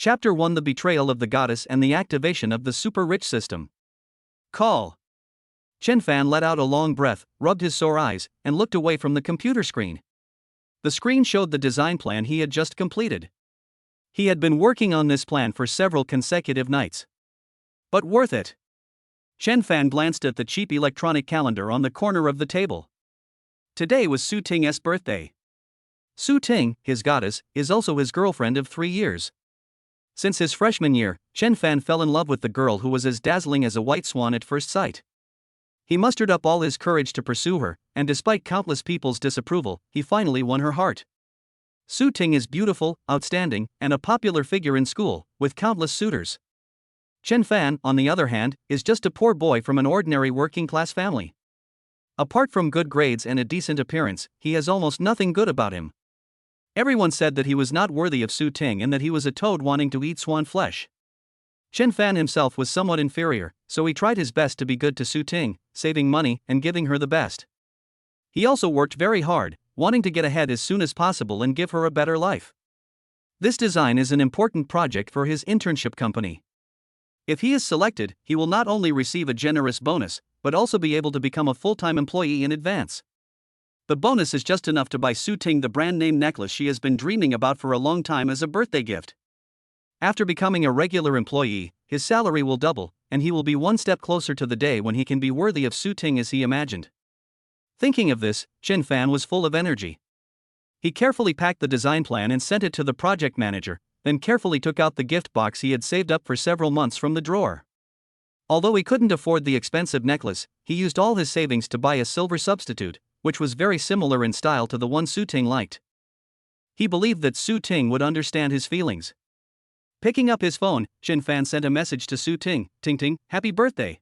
Chapter 1: The Betrayal of the Goddess and the Activation of the Super Rich System. Call. Chen Fan let out a long breath, rubbed his sore eyes, and looked away from the computer screen. The screen showed the design plan he had just completed. He had been working on this plan for several consecutive nights. But worth it. Chen Fan glanced at the cheap electronic calendar on the corner of the table. Today was Su Ting's birthday. Su Ting, his goddess, is also his girlfriend of 3 years. Since his freshman year, Chen Fan fell in love with the girl who was as dazzling as a white swan at first sight. He mustered up all his courage to pursue her, and despite countless people's disapproval, he finally won her heart. Su Ting is beautiful, outstanding, and a popular figure in school, with countless suitors. Chen Fan, on the other hand, is just a poor boy from an ordinary working-class family. Apart from good grades and a decent appearance, he has almost nothing good about him. Everyone said that he was not worthy of Su Ting and that he was a toad wanting to eat swan flesh. Chen Fan himself was somewhat inferior, so he tried his best to be good to Su Ting, saving money and giving her the best. He also worked very hard, wanting to get ahead as soon as possible and give her a better life. This design is an important project for his internship company. If he is selected, he will not only receive a generous bonus, but also be able to become a full-time employee in advance. The bonus is just enough to buy Su Ting the brand-name necklace she has been dreaming about for a long time as a birthday gift. After becoming a regular employee, his salary will double, and he will be one step closer to the day when he can be worthy of Su Ting as he imagined. Thinking of this, Chen Fan was full of energy. He carefully packed the design plan and sent it to the project manager, then carefully took out the gift box he had saved up for several months from the drawer. Although he couldn't afford the expensive necklace, he used all his savings to buy a silver substitute, which was very similar in style to the one Su Ting liked. He believed that Su Ting would understand his feelings. Picking up his phone, Chen Fan sent a message to Su Ting. Ting Ting, happy birthday.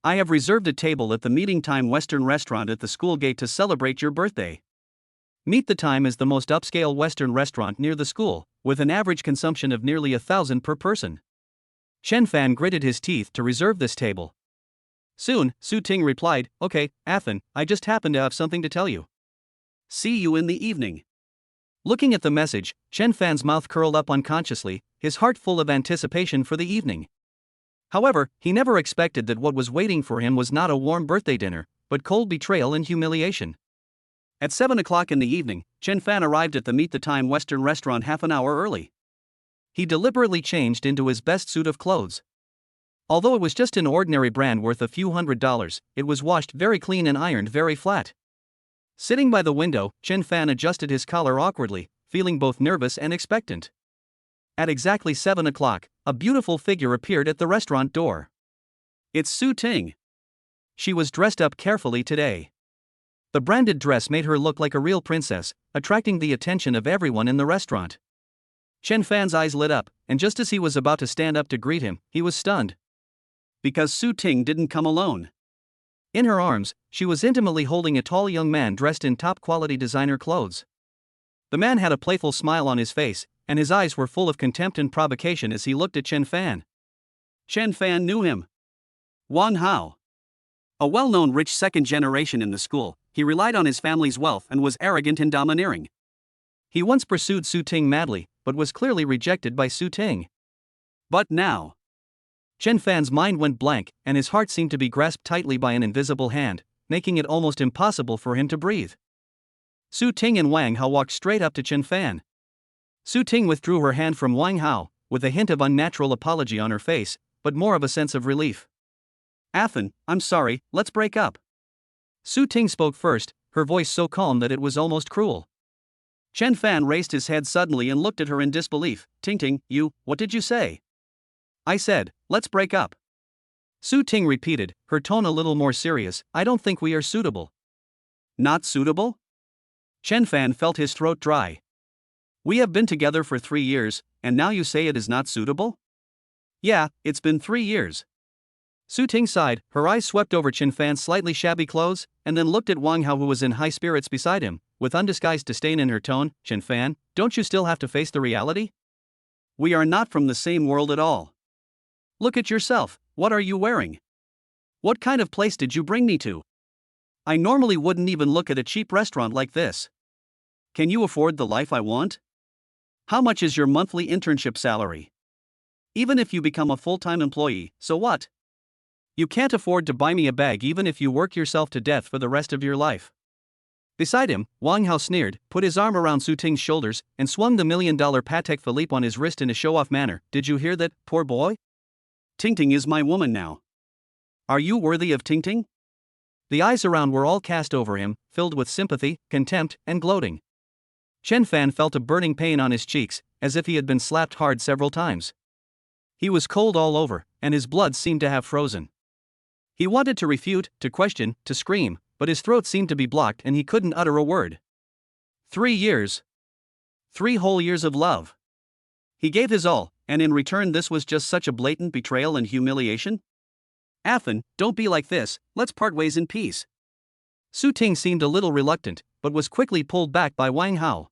I have reserved a table at the Meeting Time Western restaurant at the school gate to celebrate your birthday. Meet the Time is the most upscale Western restaurant near the school, with an average consumption of nearly 1,000 per person. Chen Fan gritted his teeth to reserve this table. Soon, Su Ting replied, Okay, Athen, I just happen to have something to tell you. See you in the evening. Looking at the message, Chen Fan's mouth curled up unconsciously, his heart full of anticipation for the evening. However, he never expected that what was waiting for him was not a warm birthday dinner, but cold betrayal and humiliation. At 7 o'clock in the evening, Chen Fan arrived at the Meet the Time Western restaurant half an hour early. He deliberately changed into his best suit of clothes. Although it was just an ordinary brand worth a few $100s, it was washed very clean and ironed very flat. Sitting by the window, Chen Fan adjusted his collar awkwardly, feeling both nervous and expectant. At exactly 7 o'clock, a beautiful figure appeared at the restaurant door. It's Su Ting. She was dressed up carefully today. The branded dress made her look like a real princess, attracting the attention of everyone in the restaurant. Chen Fan's eyes lit up, and just as he was about to stand up to greet him, he was stunned. Because Su Ting didn't come alone. In her arms, she was intimately holding a tall young man dressed in top-quality designer clothes. The man had a playful smile on his face, and his eyes were full of contempt and provocation as he looked at Chen Fan. Chen Fan knew him. Wang Hao. A well-known rich second generation in the school, he relied on his family's wealth and was arrogant and domineering. He once pursued Su Ting madly, but was clearly rejected by Su Ting. But now, Chen Fan's mind went blank, and his heart seemed to be grasped tightly by an invisible hand, making it almost impossible for him to breathe. Su Ting and Wang Hao walked straight up to Chen Fan. Su Ting withdrew her hand from Wang Hao, with a hint of unnatural apology on her face, but more of a sense of relief. Athen, I'm sorry, let's break up. Su Ting spoke first, her voice so calm that it was almost cruel. Chen Fan raised his head suddenly and looked at her in disbelief. Ting Ting, what did you say? I said, let's break up. Su Ting repeated, her tone a little more serious. I don't think we are suitable. Not suitable? Chen Fan felt his throat dry. We have been together for 3 years, and now you say it is not suitable? Yeah, it's been 3 years. Su Ting sighed, her eyes swept over Chen Fan's slightly shabby clothes, and then looked at Wang Hao who was in high spirits beside him, with undisguised disdain in her tone. Chen Fan, don't you still have to face the reality? We are not from the same world at all. Look at yourself, what are you wearing? What kind of place did you bring me to? I normally wouldn't even look at a cheap restaurant like this. Can you afford the life I want? How much is your monthly internship salary? Even if you become a full-time employee, so what? You can't afford to buy me a bag even if you work yourself to death for the rest of your life. Beside him, Wang Hao sneered, put his arm around Su Ting's shoulders, and swung the $1 million Patek Philippe on his wrist in a show-off manner. Did you hear that, poor boy? Ting is my woman now. Are you worthy of Ting? The eyes around were all cast over him, filled with sympathy, contempt, and gloating. Chen Fan felt a burning pain on his cheeks, as if he had been slapped hard several times. He was cold all over, and his blood seemed to have frozen. He wanted to refute, to question, to scream, but his throat seemed to be blocked and he couldn't utter a word. 3 years. 3 whole years of love. He gave his all, and in return this was just such a blatant betrayal and humiliation? Afin, don't be like this, let's part ways in peace. Su Ting seemed a little reluctant, but was quickly pulled back by Wang Hao.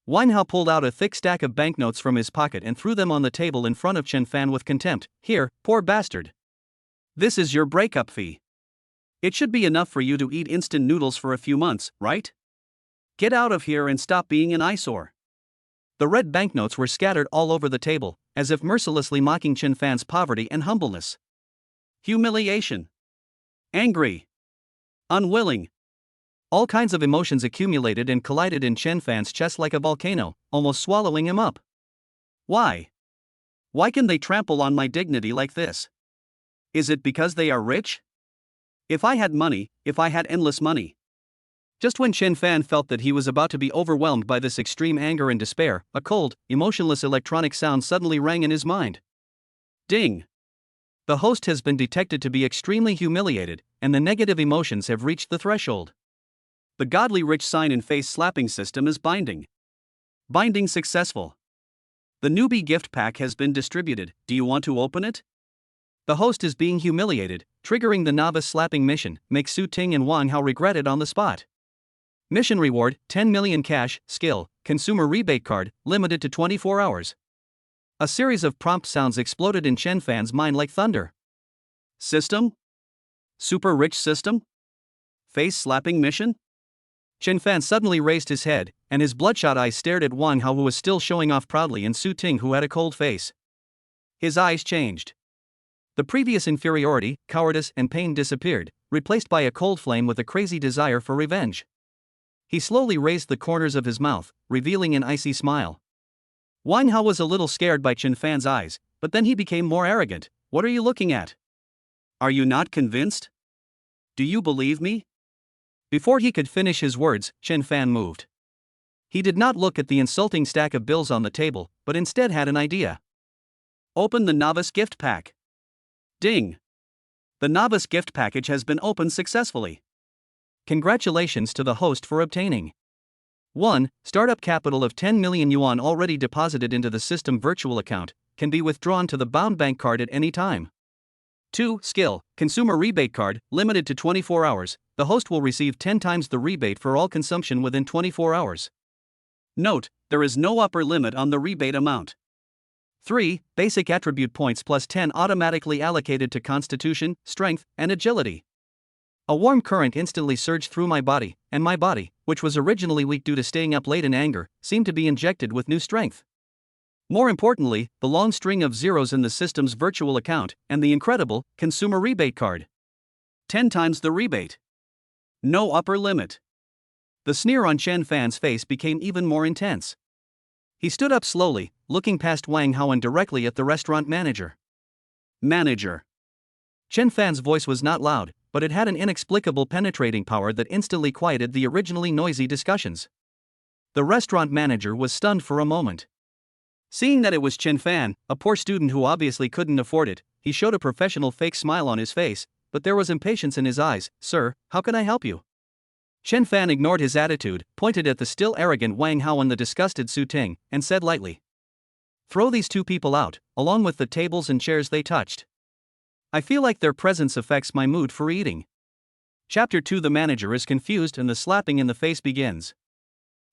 Wang Hao pulled out a thick stack of banknotes from his pocket and threw them on the table in front of Chen Fan with contempt. Here, poor bastard. This is your breakup fee. It should be enough for you to eat instant noodles for a few months, right? Get out of here and stop being an eyesore. The red banknotes were scattered all over the table, as if mercilessly mocking Chen Fan's poverty and humbleness. Humiliation. Angry. Unwilling. All kinds of emotions accumulated and collided in Chen Fan's chest like a volcano, almost swallowing him up. Why? Why can they trample on my dignity like this? Is it because they are rich? If I had money, if I had endless money. Just when Chen Fan felt that he was about to be overwhelmed by this extreme anger and despair, a cold, emotionless electronic sound suddenly rang in his mind. Ding! The host has been detected to be extremely humiliated, and the negative emotions have reached the threshold. The godly rich sign in face-slapping system is binding. Binding successful. The newbie gift pack has been distributed. Do you want to open it? The host is being humiliated, triggering the novice slapping mission, makes Su Ting and Wang Hao regret it on the spot. Mission reward, 10 million cash, skill, consumer rebate card, limited to 24 hours. A series of prompt sounds exploded in Chen Fan's mind like thunder. System? Super rich system? Face-slapping mission? Chen Fan suddenly raised his head, and his bloodshot eyes stared at Wang Hao, who was still showing off proudly, and Su Ting, who had a cold face. His eyes changed. The previous inferiority, cowardice, and pain disappeared, replaced by a cold flame with a crazy desire for revenge. He slowly raised the corners of his mouth, revealing an icy smile. Wang Hao was a little scared by Chen Fan's eyes, but then he became more arrogant. What are you looking at? Are you not convinced? Do you believe me? Before he could finish his words, Chen Fan moved. He did not look at the insulting stack of bills on the table, but instead had an idea. Open the novice gift pack. Ding! The novice gift package has been opened successfully. Congratulations to the host for obtaining 1. Startup capital of 10 million yuan already deposited into the system virtual account, can be withdrawn to the bound bank card at any time. 2. Skill, consumer rebate card, limited to 24 hours, the host will receive 10 times the rebate for all consumption within 24 hours. Note, there is no upper limit on the rebate amount. 3. Basic attribute points plus 10 automatically allocated to constitution, strength, and agility. A warm current instantly surged through my body, and my body, which was originally weak due to staying up late in anger, seemed to be injected with new strength. More importantly, the long string of zeros in the system's virtual account, and the incredible consumer rebate card. 10 times the rebate. No upper limit. The sneer on Chen Fan's face became even more intense. He stood up slowly, looking past Wang Hao and directly at the restaurant manager. Manager. Chen Fan's voice was not loud, but it had an inexplicable penetrating power that instantly quieted the originally noisy discussions. The restaurant manager was stunned for a moment. Seeing that it was Chen Fan, a poor student who obviously couldn't afford it, he showed a professional fake smile on his face, but there was impatience in his eyes. Sir, how can I help you? Chen Fan ignored his attitude, pointed at the still arrogant Wang Hao and the disgusted Su Ting, and said lightly, throw these 2 people out, along with the tables and chairs they touched. I feel like their presence affects my mood for eating. Chapter 2. The manager is confused and the slapping in the face begins.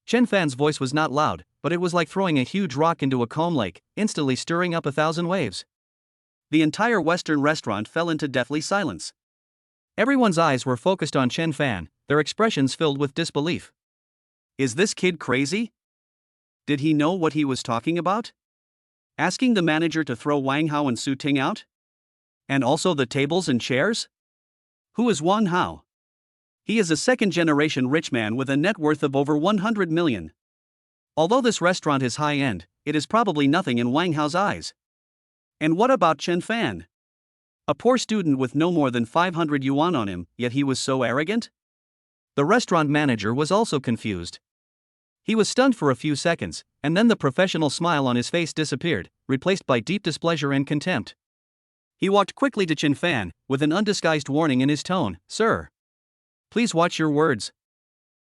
Chen Fan's voice was not loud, but it was like throwing a huge rock into a calm lake, instantly stirring up 1,000 waves. The entire Western restaurant fell into deathly silence. Everyone's eyes were focused on Chen Fan, their expressions filled with disbelief. Is this kid crazy? Did he know what he was talking about? Asking the manager to throw Wang Hao and Su Ting out? And also the tables and chairs? Who is Wang Hao? He is a second-generation rich man with a net worth of over 100 million. Although this restaurant is high-end, it is probably nothing in Wang Hao's eyes. And what about Chen Fan? A poor student with no more than 500 yuan on him, yet he was so arrogant? The restaurant manager was also confused. He was stunned for a few seconds, and then the professional smile on his face disappeared, replaced by deep displeasure and contempt. He walked quickly to Chen Fan, with an undisguised warning in his tone. Sir, please watch your words.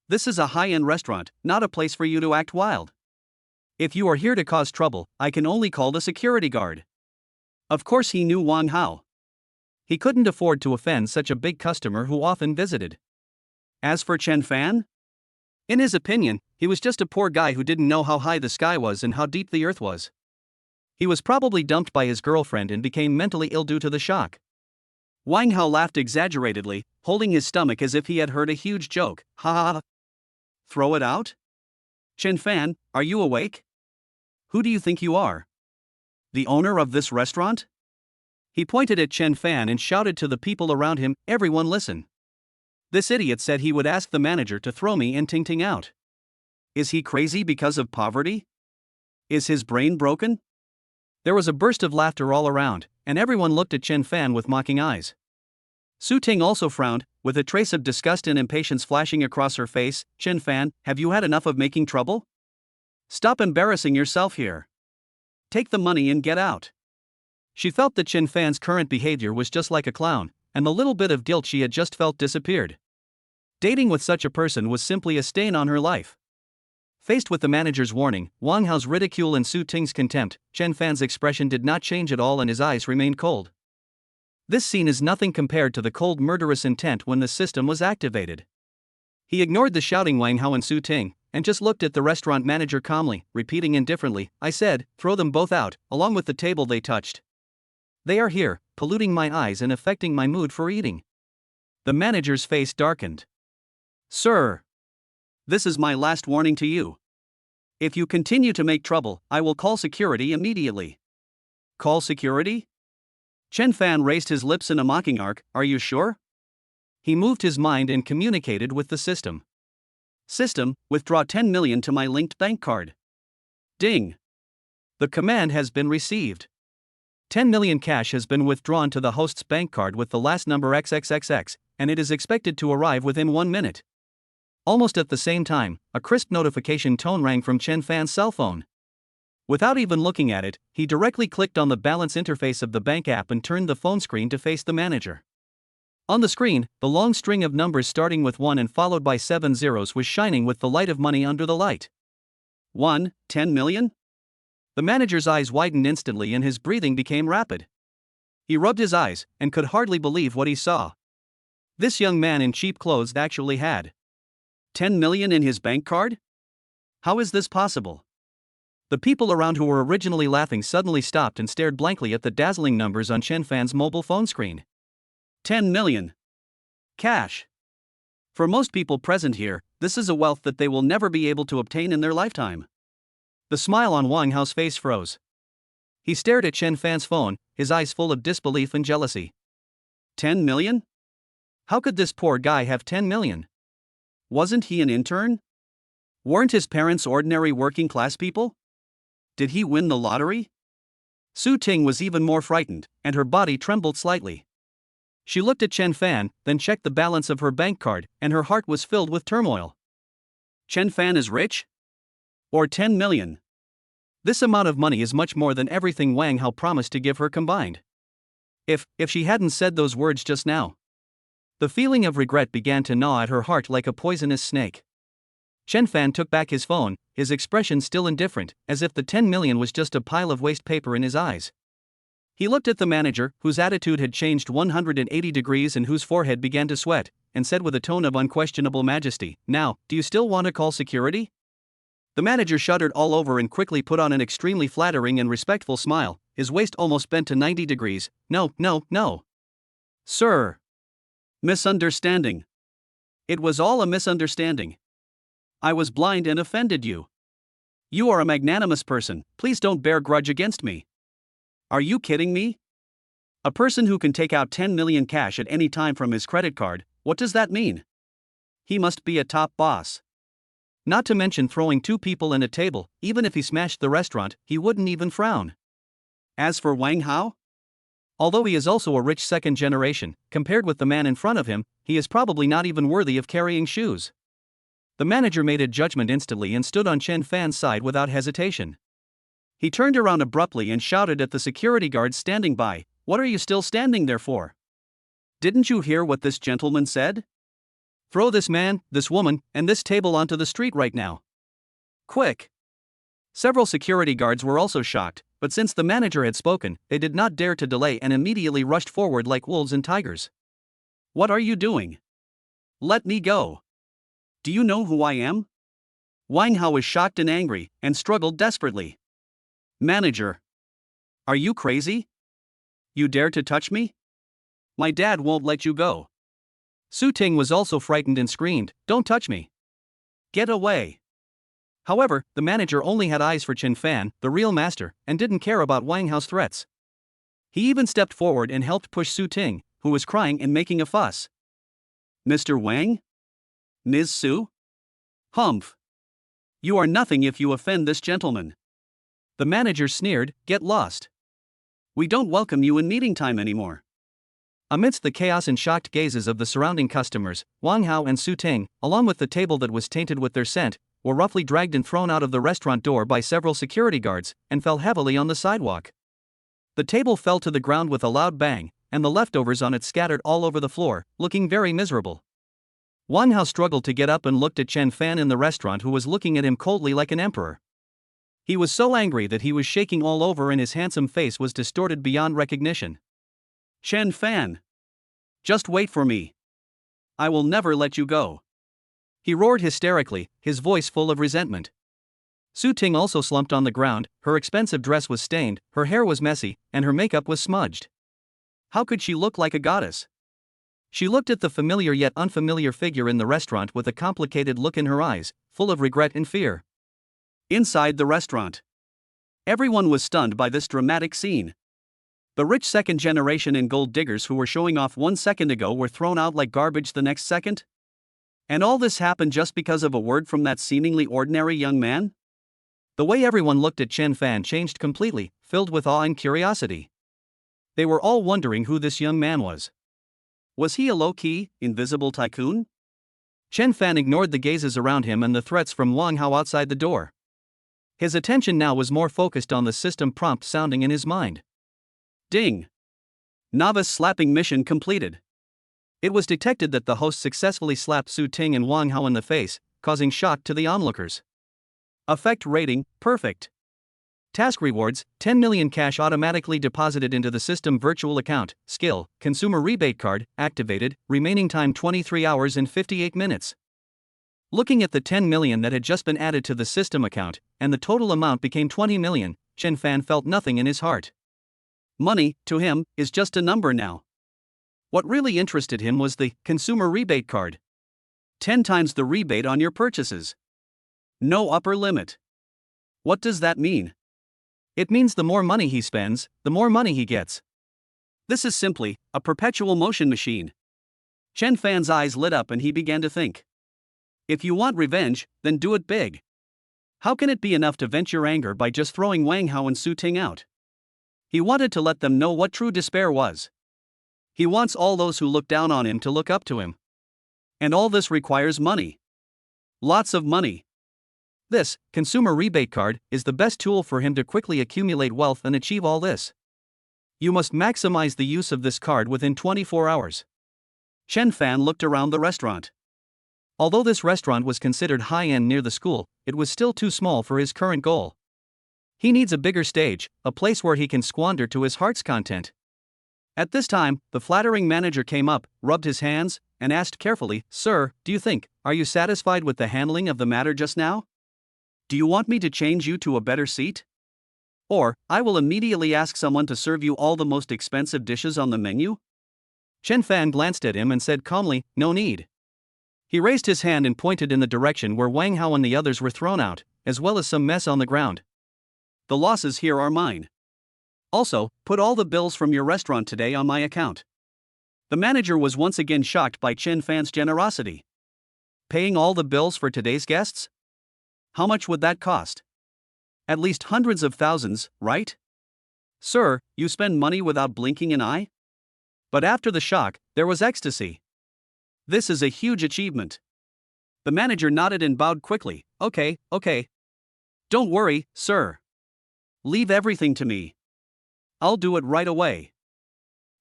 This is a high-end restaurant, not a place for you to act wild. If you are here to cause trouble, I can only call the security guard. Of course he knew Wang Hao. He couldn't afford to offend such a big customer who often visited. As for Chen Fan? In his opinion, he was just a poor guy who didn't know how high the sky was and how deep the earth was. He was probably dumped by his girlfriend and became mentally ill due to the shock. Wang Hao laughed exaggeratedly, holding his stomach as if he had heard a huge joke. Ha ha ha. Throw it out? Chen Fan, are you awake? Who do you think you are? The owner of this restaurant? He pointed at Chen Fan and shouted to the people around him, everyone listen. This idiot said he would ask the manager to throw me and Ting Ting out. Is he crazy because of poverty? Is his brain broken? There was a burst of laughter all around, and everyone looked at Chen Fan with mocking eyes. Su Ting also frowned, with a trace of disgust and impatience flashing across her face. Chen Fan, have you had enough of making trouble? Stop embarrassing yourself here. Take the money and get out. She felt that Chen Fan's current behavior was just like a clown, and the little bit of guilt she had just felt disappeared. Dating with such a person was simply a stain on her life. Faced with the manager's warning, Wang Hao's ridicule and Su Ting's contempt, Chen Fan's expression did not change at all and his eyes remained cold. This scene is nothing compared to the cold murderous intent when the system was activated. He ignored the shouting Wang Hao and Su Ting, and just looked at the restaurant manager calmly, repeating indifferently, I said, throw them both out, along with the table they touched. They are here, polluting my eyes and affecting my mood for eating. The manager's face darkened. Sir, this is my last warning to you. If you continue to make trouble, I will call security immediately. Call security? Chen Fan raised his lips in a mocking arc, are you sure? He moved his mind and communicated with the system. System, withdraw 10 million to my linked bank card. Ding. The command has been received. 10 million cash has been withdrawn to the host's bank card with the last number XXXX, and it is expected to arrive within 1 minute. Almost at the same time, a crisp notification tone rang from Chen Fan's cell phone. Without even looking at it, he directly clicked on the balance interface of the bank app and turned the phone screen to face the manager. On the screen, the long string of numbers starting with 1 and followed by 7 zeros was shining with the light of money under the light. 10 million? The manager's eyes widened instantly and his breathing became rapid. He rubbed his eyes and could hardly believe what he saw. This young man in cheap clothes actually had 10 million in his bank card? How is this possible? The people around who were originally laughing suddenly stopped and stared blankly at the dazzling numbers on Chen Fan's mobile phone screen. 10 million. Cash. For most people present here, this is a wealth that they will never be able to obtain in their lifetime. The smile on Wang Hao's face froze. He stared at Chen Fan's phone, his eyes full of disbelief and jealousy. 10 million? How could this poor guy have 10 million? Wasn't he an intern? Weren't his parents ordinary working-class people? Did he win the lottery? Su Ting was even more frightened, and her body trembled slightly. She looked at Chen Fan, then checked the balance of her bank card, and her heart was filled with turmoil. Chen Fan is rich? Or 10 million? This amount of money is much more than everything Wang Hao promised to give her combined. If she hadn't said those words just now. The feeling of regret began to gnaw at her heart like a poisonous snake. Chen Fan took back his phone, his expression still indifferent, as if the 10 million was just a pile of waste paper in his eyes. He looked at the manager, whose attitude had changed 180 degrees and whose forehead began to sweat, and said with a tone of unquestionable majesty, Now, do you still want to call security? The manager shuddered all over and quickly put on an extremely flattering and respectful smile, his waist almost bent to 90 degrees. No. Sir. Misunderstanding. It was all a misunderstanding. I was blind and offended you. You are a magnanimous person, please don't bear grudge against me. Are you kidding me? A person who can take out 10 million cash at any time from his credit card, what does that mean? He must be a top boss. Not to mention throwing 2 people and a table, even if he smashed the restaurant, he wouldn't even frown. As for Wang Hao? Although he is also a rich second generation, compared with the man in front of him, he is probably not even worthy of carrying shoes. The manager made a judgment instantly and stood on Chen Fan's side without hesitation. He turned around abruptly and shouted at the security guards standing by, "What are you still standing there for? Didn't you hear what this gentleman said? Throw this man, this woman, and this table onto the street right now. Quick!" Several security guards were also shocked, but since the manager had spoken, they did not dare to delay and immediately rushed forward like wolves and tigers. What are you doing? Let me go. Do you know who I am? Wang Hao was shocked and angry, and struggled desperately. Manager. Are you crazy? You dare to touch me? My dad won't let you go. Su Ting was also frightened and screamed, "Don't touch me. Get away." However, the manager only had eyes for Chen Fan, the real master, and didn't care about Wang Hao's threats. He even stepped forward and helped push Su Ting, who was crying and making a fuss. Mr. Wang? Ms. Su? Humph. You are nothing if you offend this gentleman. The manager sneered, "Get lost. We don't welcome you in meeting time anymore." Amidst the chaos and shocked gazes of the surrounding customers, Wang Hao and Su Ting, along with the table that was tainted with their scent, were roughly dragged and thrown out of the restaurant door by several security guards, and fell heavily on the sidewalk. The table fell to the ground with a loud bang, and the leftovers on it scattered all over the floor, looking very miserable. Wang Hao struggled to get up and looked at Chen Fan in the restaurant, who was looking at him coldly like an emperor. He was so angry that he was shaking all over and his handsome face was distorted beyond recognition. Chen Fan. Just wait for me. I will never let you go. He roared hysterically, his voice full of resentment. Su Ting also slumped on the ground, her expensive dress was stained, her hair was messy, and her makeup was smudged. How could she look like a goddess? She looked at the familiar yet unfamiliar figure in the restaurant with a complicated look in her eyes, full of regret and fear. Inside the restaurant, everyone was stunned by this dramatic scene. The rich second generation and gold diggers who were showing off 1 second ago were thrown out like garbage the next second? And all this happened just because of a word from that seemingly ordinary young man? The way everyone looked at Chen Fan changed completely, filled with awe and curiosity. They were all wondering who this young man was. Was he a low-key, invisible tycoon? Chen Fan ignored the gazes around him and the threats from Wang Hao outside the door. His attention now was more focused on the system prompt sounding in his mind. Ding! Novice slapping mission completed. It was detected that the host successfully slapped Su Ting and Wang Hao in the face, causing shock to the onlookers. Effect rating, perfect. Task rewards, 10 million cash automatically deposited into the system virtual account. Skill, consumer rebate card, activated, remaining time 23 hours and 58 minutes. Looking at the 10 million that had just been added to the system account, and the total amount became 20 million, Chen Fan felt nothing in his heart. Money, to him, is just a number now. What really interested him was the consumer rebate card. 10 times the rebate on your purchases. No upper limit. What does that mean? It means the more money he spends, the more money he gets. This is simply a perpetual motion machine. Chen Fan's eyes lit up and he began to think. If you want revenge, then do it big. How can it be enough to vent your anger by just throwing Wang Hao and Su Ting out? He wanted to let them know what true despair was. He wants all those who look down on him to look up to him. And all this requires money. Lots of money. This consumer rebate card is the best tool for him to quickly accumulate wealth and achieve all this. You must maximize the use of this card within 24 hours. Chen Fan looked around the restaurant. Although this restaurant was considered high-end near the school, it was still too small for his current goal. He needs a bigger stage, a place where he can squander to his heart's content. At this time, the flattering manager came up, rubbed his hands, and asked carefully, "Sir, are you satisfied with the handling of the matter just now? Do you want me to change you to a better seat? Or, I will immediately ask someone to serve you all the most expensive dishes on the menu?" Chen Fan glanced at him and said calmly, "No need." He raised his hand and pointed in the direction where Wang Hao and the others were thrown out, as well as some mess on the ground. The losses here are mine. Also, put all the bills from your restaurant today on my account. The manager was once again shocked by Chen Fan's generosity. Paying all the bills for today's guests? How much would that cost? At least hundreds of thousands, right? Sir, you spend money without blinking an eye? But after the shock, there was ecstasy. This is a huge achievement. The manager nodded and bowed quickly. Okay. Don't worry, sir. Leave everything to me. I'll do it right away.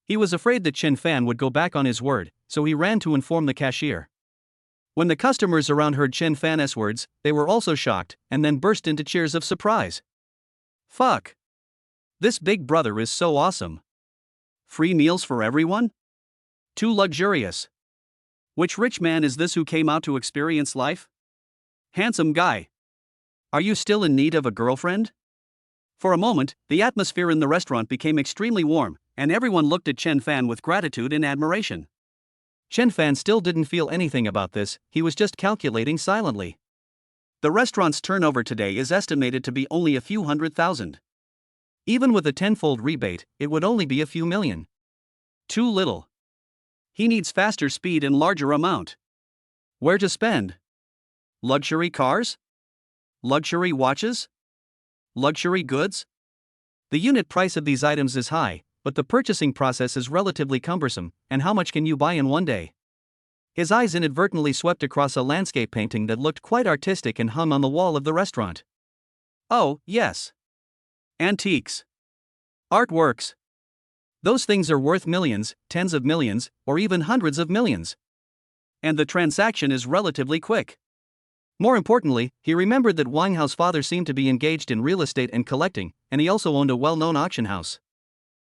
He was afraid that Chen Fan would go back on his word, so he ran to inform the cashier. When the customers around heard Chen Fan's words, they were also shocked, and then burst into cheers of surprise. Fuck! This big brother is so awesome. Free meals for everyone? Too luxurious. Which rich man is this who came out to experience life? Handsome guy. Are you still in need of a girlfriend? For a moment, the atmosphere in the restaurant became extremely warm, and everyone looked at Chen Fan with gratitude and admiration. Chen Fan still didn't feel anything about this, he was just calculating silently. The restaurant's turnover today is estimated to be only a few $100,000. Even with a tenfold rebate, it would only be a few million. Too little. He needs faster speed and larger amount. Where to spend? Luxury cars? Luxury watches? Luxury goods? The unit price of these items is high, but the purchasing process is relatively cumbersome, and how much can you buy in one day? His eyes inadvertently swept across a landscape painting that looked quite artistic and hung on the wall of the restaurant. Oh, yes. Antiques. Artworks. Those things are worth millions, tens of millions, or even hundreds of millions. And the transaction is relatively quick. More importantly, he remembered that Wang Hao's father seemed to be engaged in real estate and collecting, and he also owned a well-known auction house.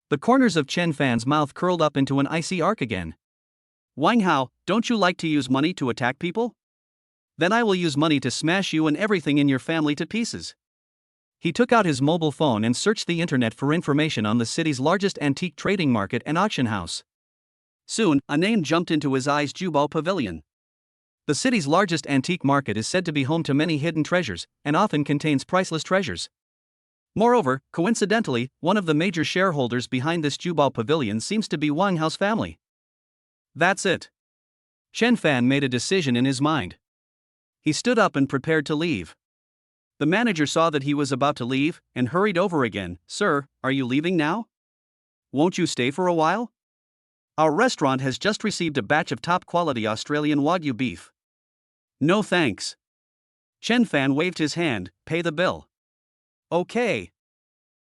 The corners of Chen Fan's mouth curled up into an icy arc again. Wang Hao, don't you like to use money to attack people? Then I will use money to smash you and everything in your family to pieces. He took out his mobile phone and searched the internet for information on the city's largest antique trading market and auction house. Soon, a name jumped into his eyes: Jubo Pavilion. The city's largest antique market is said to be home to many hidden treasures, and often contains priceless treasures. Moreover, coincidentally, one of the major shareholders behind this Jubo Pavilion seems to be Wang Hao's family. That's it. Chen Fan made a decision in his mind. He stood up and prepared to leave. The manager saw that he was about to leave, and hurried over again. Sir, are you leaving now? Won't you stay for a while? Our restaurant has just received a batch of top-quality Australian Wagyu beef. No thanks. Chen Fan waved his hand. Pay the bill. Okay.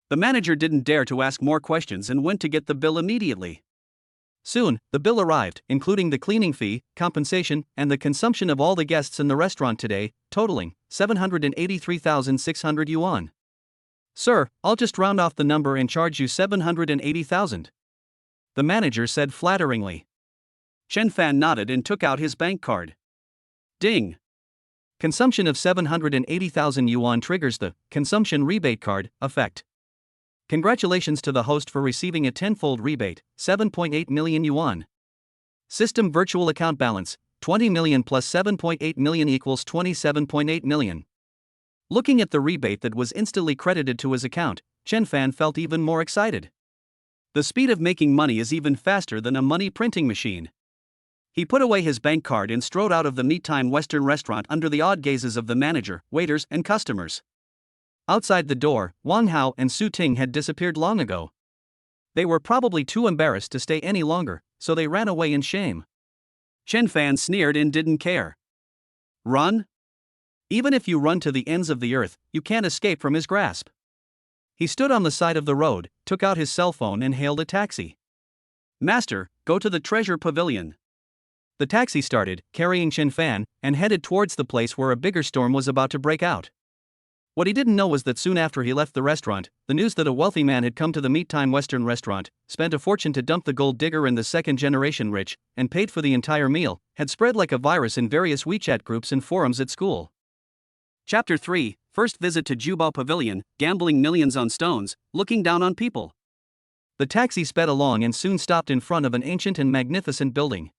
The manager didn't dare to ask more questions and went to get the bill immediately. Soon, the bill arrived, including the cleaning fee, compensation, and the consumption of all the guests in the restaurant today, totaling 783,600 yuan. Sir, I'll just round off the number and charge you 780,000. The manager said flatteringly. Chen Fan nodded and took out his bank card. Ding! Consumption of 780,000 yuan triggers the consumption rebate card effect. Congratulations to the host for receiving a tenfold rebate, 7.8 million yuan. System virtual account balance, 20 million plus 7.8 million equals 27.8 million. Looking at the rebate that was instantly credited to his account, Chen Fan felt even more excited. The speed of making money is even faster than a money printing machine. He put away his bank card and strode out of the meat-time Western restaurant under the odd gazes of the manager, waiters, and customers. Outside the door, Wang Hao and Su Ting had disappeared long ago. They were probably too embarrassed to stay any longer, so they ran away in shame. Chen Fan sneered and didn't care. Run? Even if you run to the ends of the earth, you can't escape from his grasp. He stood on the side of the road, took out his cell phone and hailed a taxi. Master, go to the treasure pavilion. The taxi started, carrying Chen Fan, and headed towards the place where a bigger storm was about to break out. What he didn't know was that soon after he left the restaurant, the news that a wealthy man had come to the meat-time Western restaurant, spent a fortune to dump the gold digger and the second-generation rich, and paid for the entire meal, had spread like a virus in various WeChat groups and forums at school. Chapter 3, First Visit to Jubo Pavilion, Gambling Millions on Stones, Looking Down on People. The taxi sped along and soon stopped in front of an ancient and magnificent building.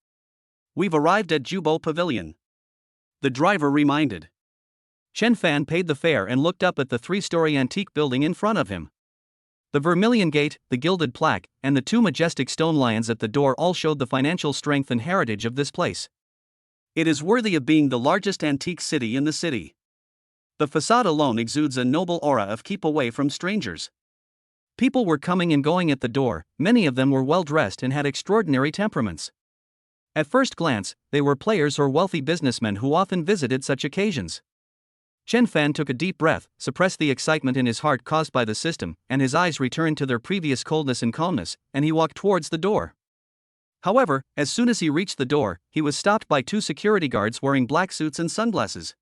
We've arrived at Jubo Pavilion. The driver reminded. Chen Fan paid the fare and looked up at the 3-story antique building in front of him. The vermilion gate, the gilded plaque, and the 2 majestic stone lions at the door all showed the financial strength and heritage of this place. It is worthy of being the largest antique city in the city. The facade alone exudes a noble aura of keep away from strangers. People were coming and going at the door, many of them were well dressed and had extraordinary temperaments. At first glance, they were players or wealthy businessmen who often visited such occasions. Chen Fan took a deep breath, suppressed the excitement in his heart caused by the system, and his eyes returned to their previous coldness and calmness, and he walked towards the door. However, as soon as he reached the door, he was stopped by 2 security guards wearing black suits and sunglasses.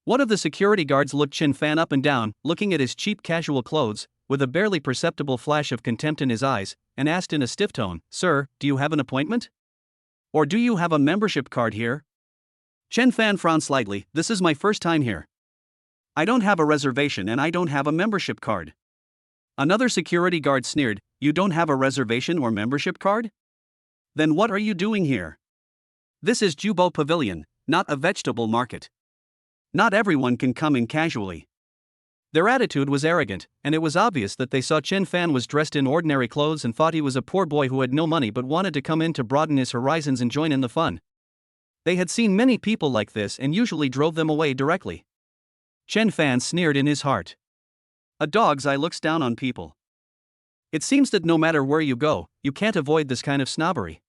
One of the security guards looked Chen Fan up and down, looking at his cheap casual clothes, with a barely perceptible flash of contempt in his eyes, and asked in a stiff tone, "Sir, do you have an appointment? Or do you have a membership card here?" Chen Fan frowned slightly. "This is my first time here. I don't have a reservation and I don't have a membership card." Another security guard sneered, "You don't have a reservation or membership card? Then what are you doing here? This is Jubo Pavilion, not a vegetable market. Not everyone can come in casually." Their attitude was arrogant, and it was obvious that they saw Chen Fan was dressed in ordinary clothes and thought he was a poor boy who had no money but wanted to come in to broaden his horizons and join in the fun. They had seen many people like this and usually drove them away directly. Chen Fan sneered in his heart. "A dog's eye looks down on people. It seems that no matter where you go, you can't avoid this kind of snobbery."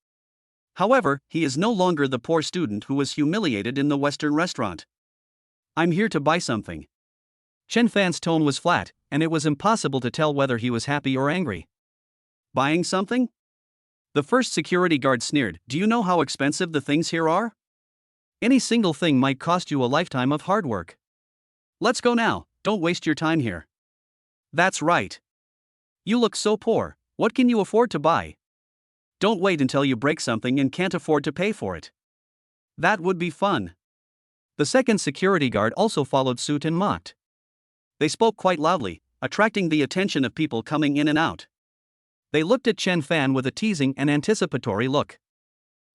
However, he is no longer the poor student who was humiliated in the Western restaurant. "I'm here to buy something." Chen Fan's tone was flat, and it was impossible to tell whether he was happy or angry. "Buying something?" The first security guard sneered. "Do you know how expensive the things here are? Any single thing might cost you a lifetime of hard work." "Let's go now, don't waste your time here." "That's right. You look so poor, what can you afford to buy? Don't wait until you break something and can't afford to pay for it. That would be fun." The second security guard also followed suit and mocked. They spoke quite loudly, attracting the attention of people coming in and out. They looked at Chen Fan with a teasing and anticipatory look.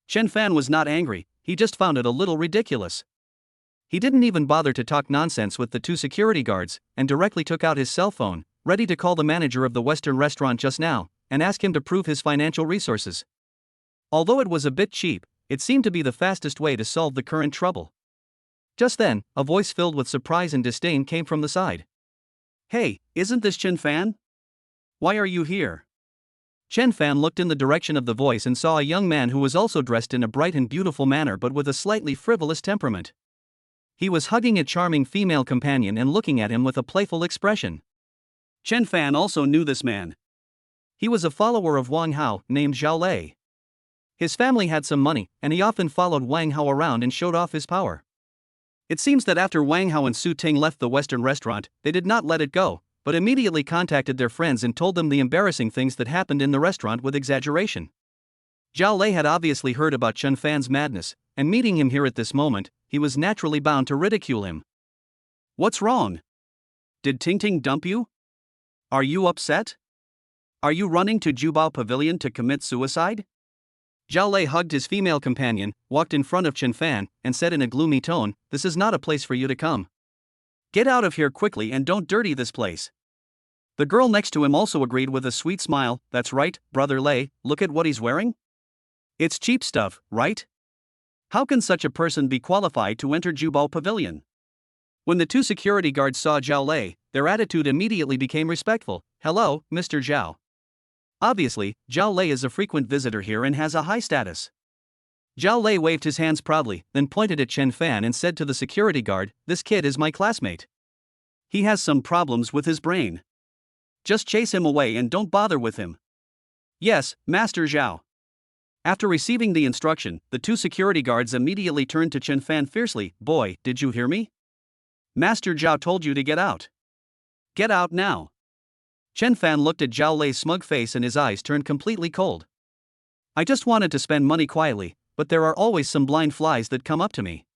Chen Fan was not angry, he just found it a little ridiculous. He didn't even bother to talk nonsense with the 2 security guards, and directly took out his cell phone, ready to call the manager of the Western restaurant just now, and ask him to prove his financial resources. Although it was a bit cheap, it seemed to be the fastest way to solve the current trouble. Just then, a voice filled with surprise and disdain came from the side. "Hey, isn't this Chen Fan? Why are you here?" Chen Fan looked in the direction of the voice and saw a young man who was also dressed in a bright and beautiful manner but with a slightly frivolous temperament. He was hugging a charming female companion and looking at him with a playful expression. Chen Fan also knew this man. He was a follower of Wang Hao, named Zhao Lei. His family had some money, and he often followed Wang Hao around and showed off his power. It seems that after Wang Hao and Su Ting left the Western restaurant, they did not let it go, but immediately contacted their friends and told them the embarrassing things that happened in the restaurant with exaggeration. Zhao Lei had obviously heard about Chen Fan's madness, and meeting him here at this moment, he was naturally bound to ridicule him. "What's wrong? Did Ting Ting dump you? Are you upset? Are you running to Jubo Pavilion to commit suicide?" Zhao Lei hugged his female companion, walked in front of Chen Fan, and said in a gloomy tone, "This is not a place for you to come. Get out of here quickly and don't dirty this place." The girl next to him also agreed with a sweet smile. "That's right, Brother Lei, look at what he's wearing. It's cheap stuff, right? How can such a person be qualified to enter Jubo Pavilion?" When the 2 security guards saw Zhao Lei, their attitude immediately became respectful. "Hello, Mr. Zhao." Obviously, Zhao Lei is a frequent visitor here and has a high status. Zhao Lei waved his hands proudly, then pointed at Chen Fan and said to the security guard, "This kid is my classmate. He has some problems with his brain. Just chase him away and don't bother with him." "Yes, Master Zhao." After receiving the instruction, the 2 security guards immediately turned to Chen Fan fiercely. "Boy, did you hear me? Master Zhao told you to get out. Get out now." Chen Fan looked at Zhao Lei's smug face and his eyes turned completely cold. "I just wanted to spend money quietly, but there are always some blind flies that come up to me.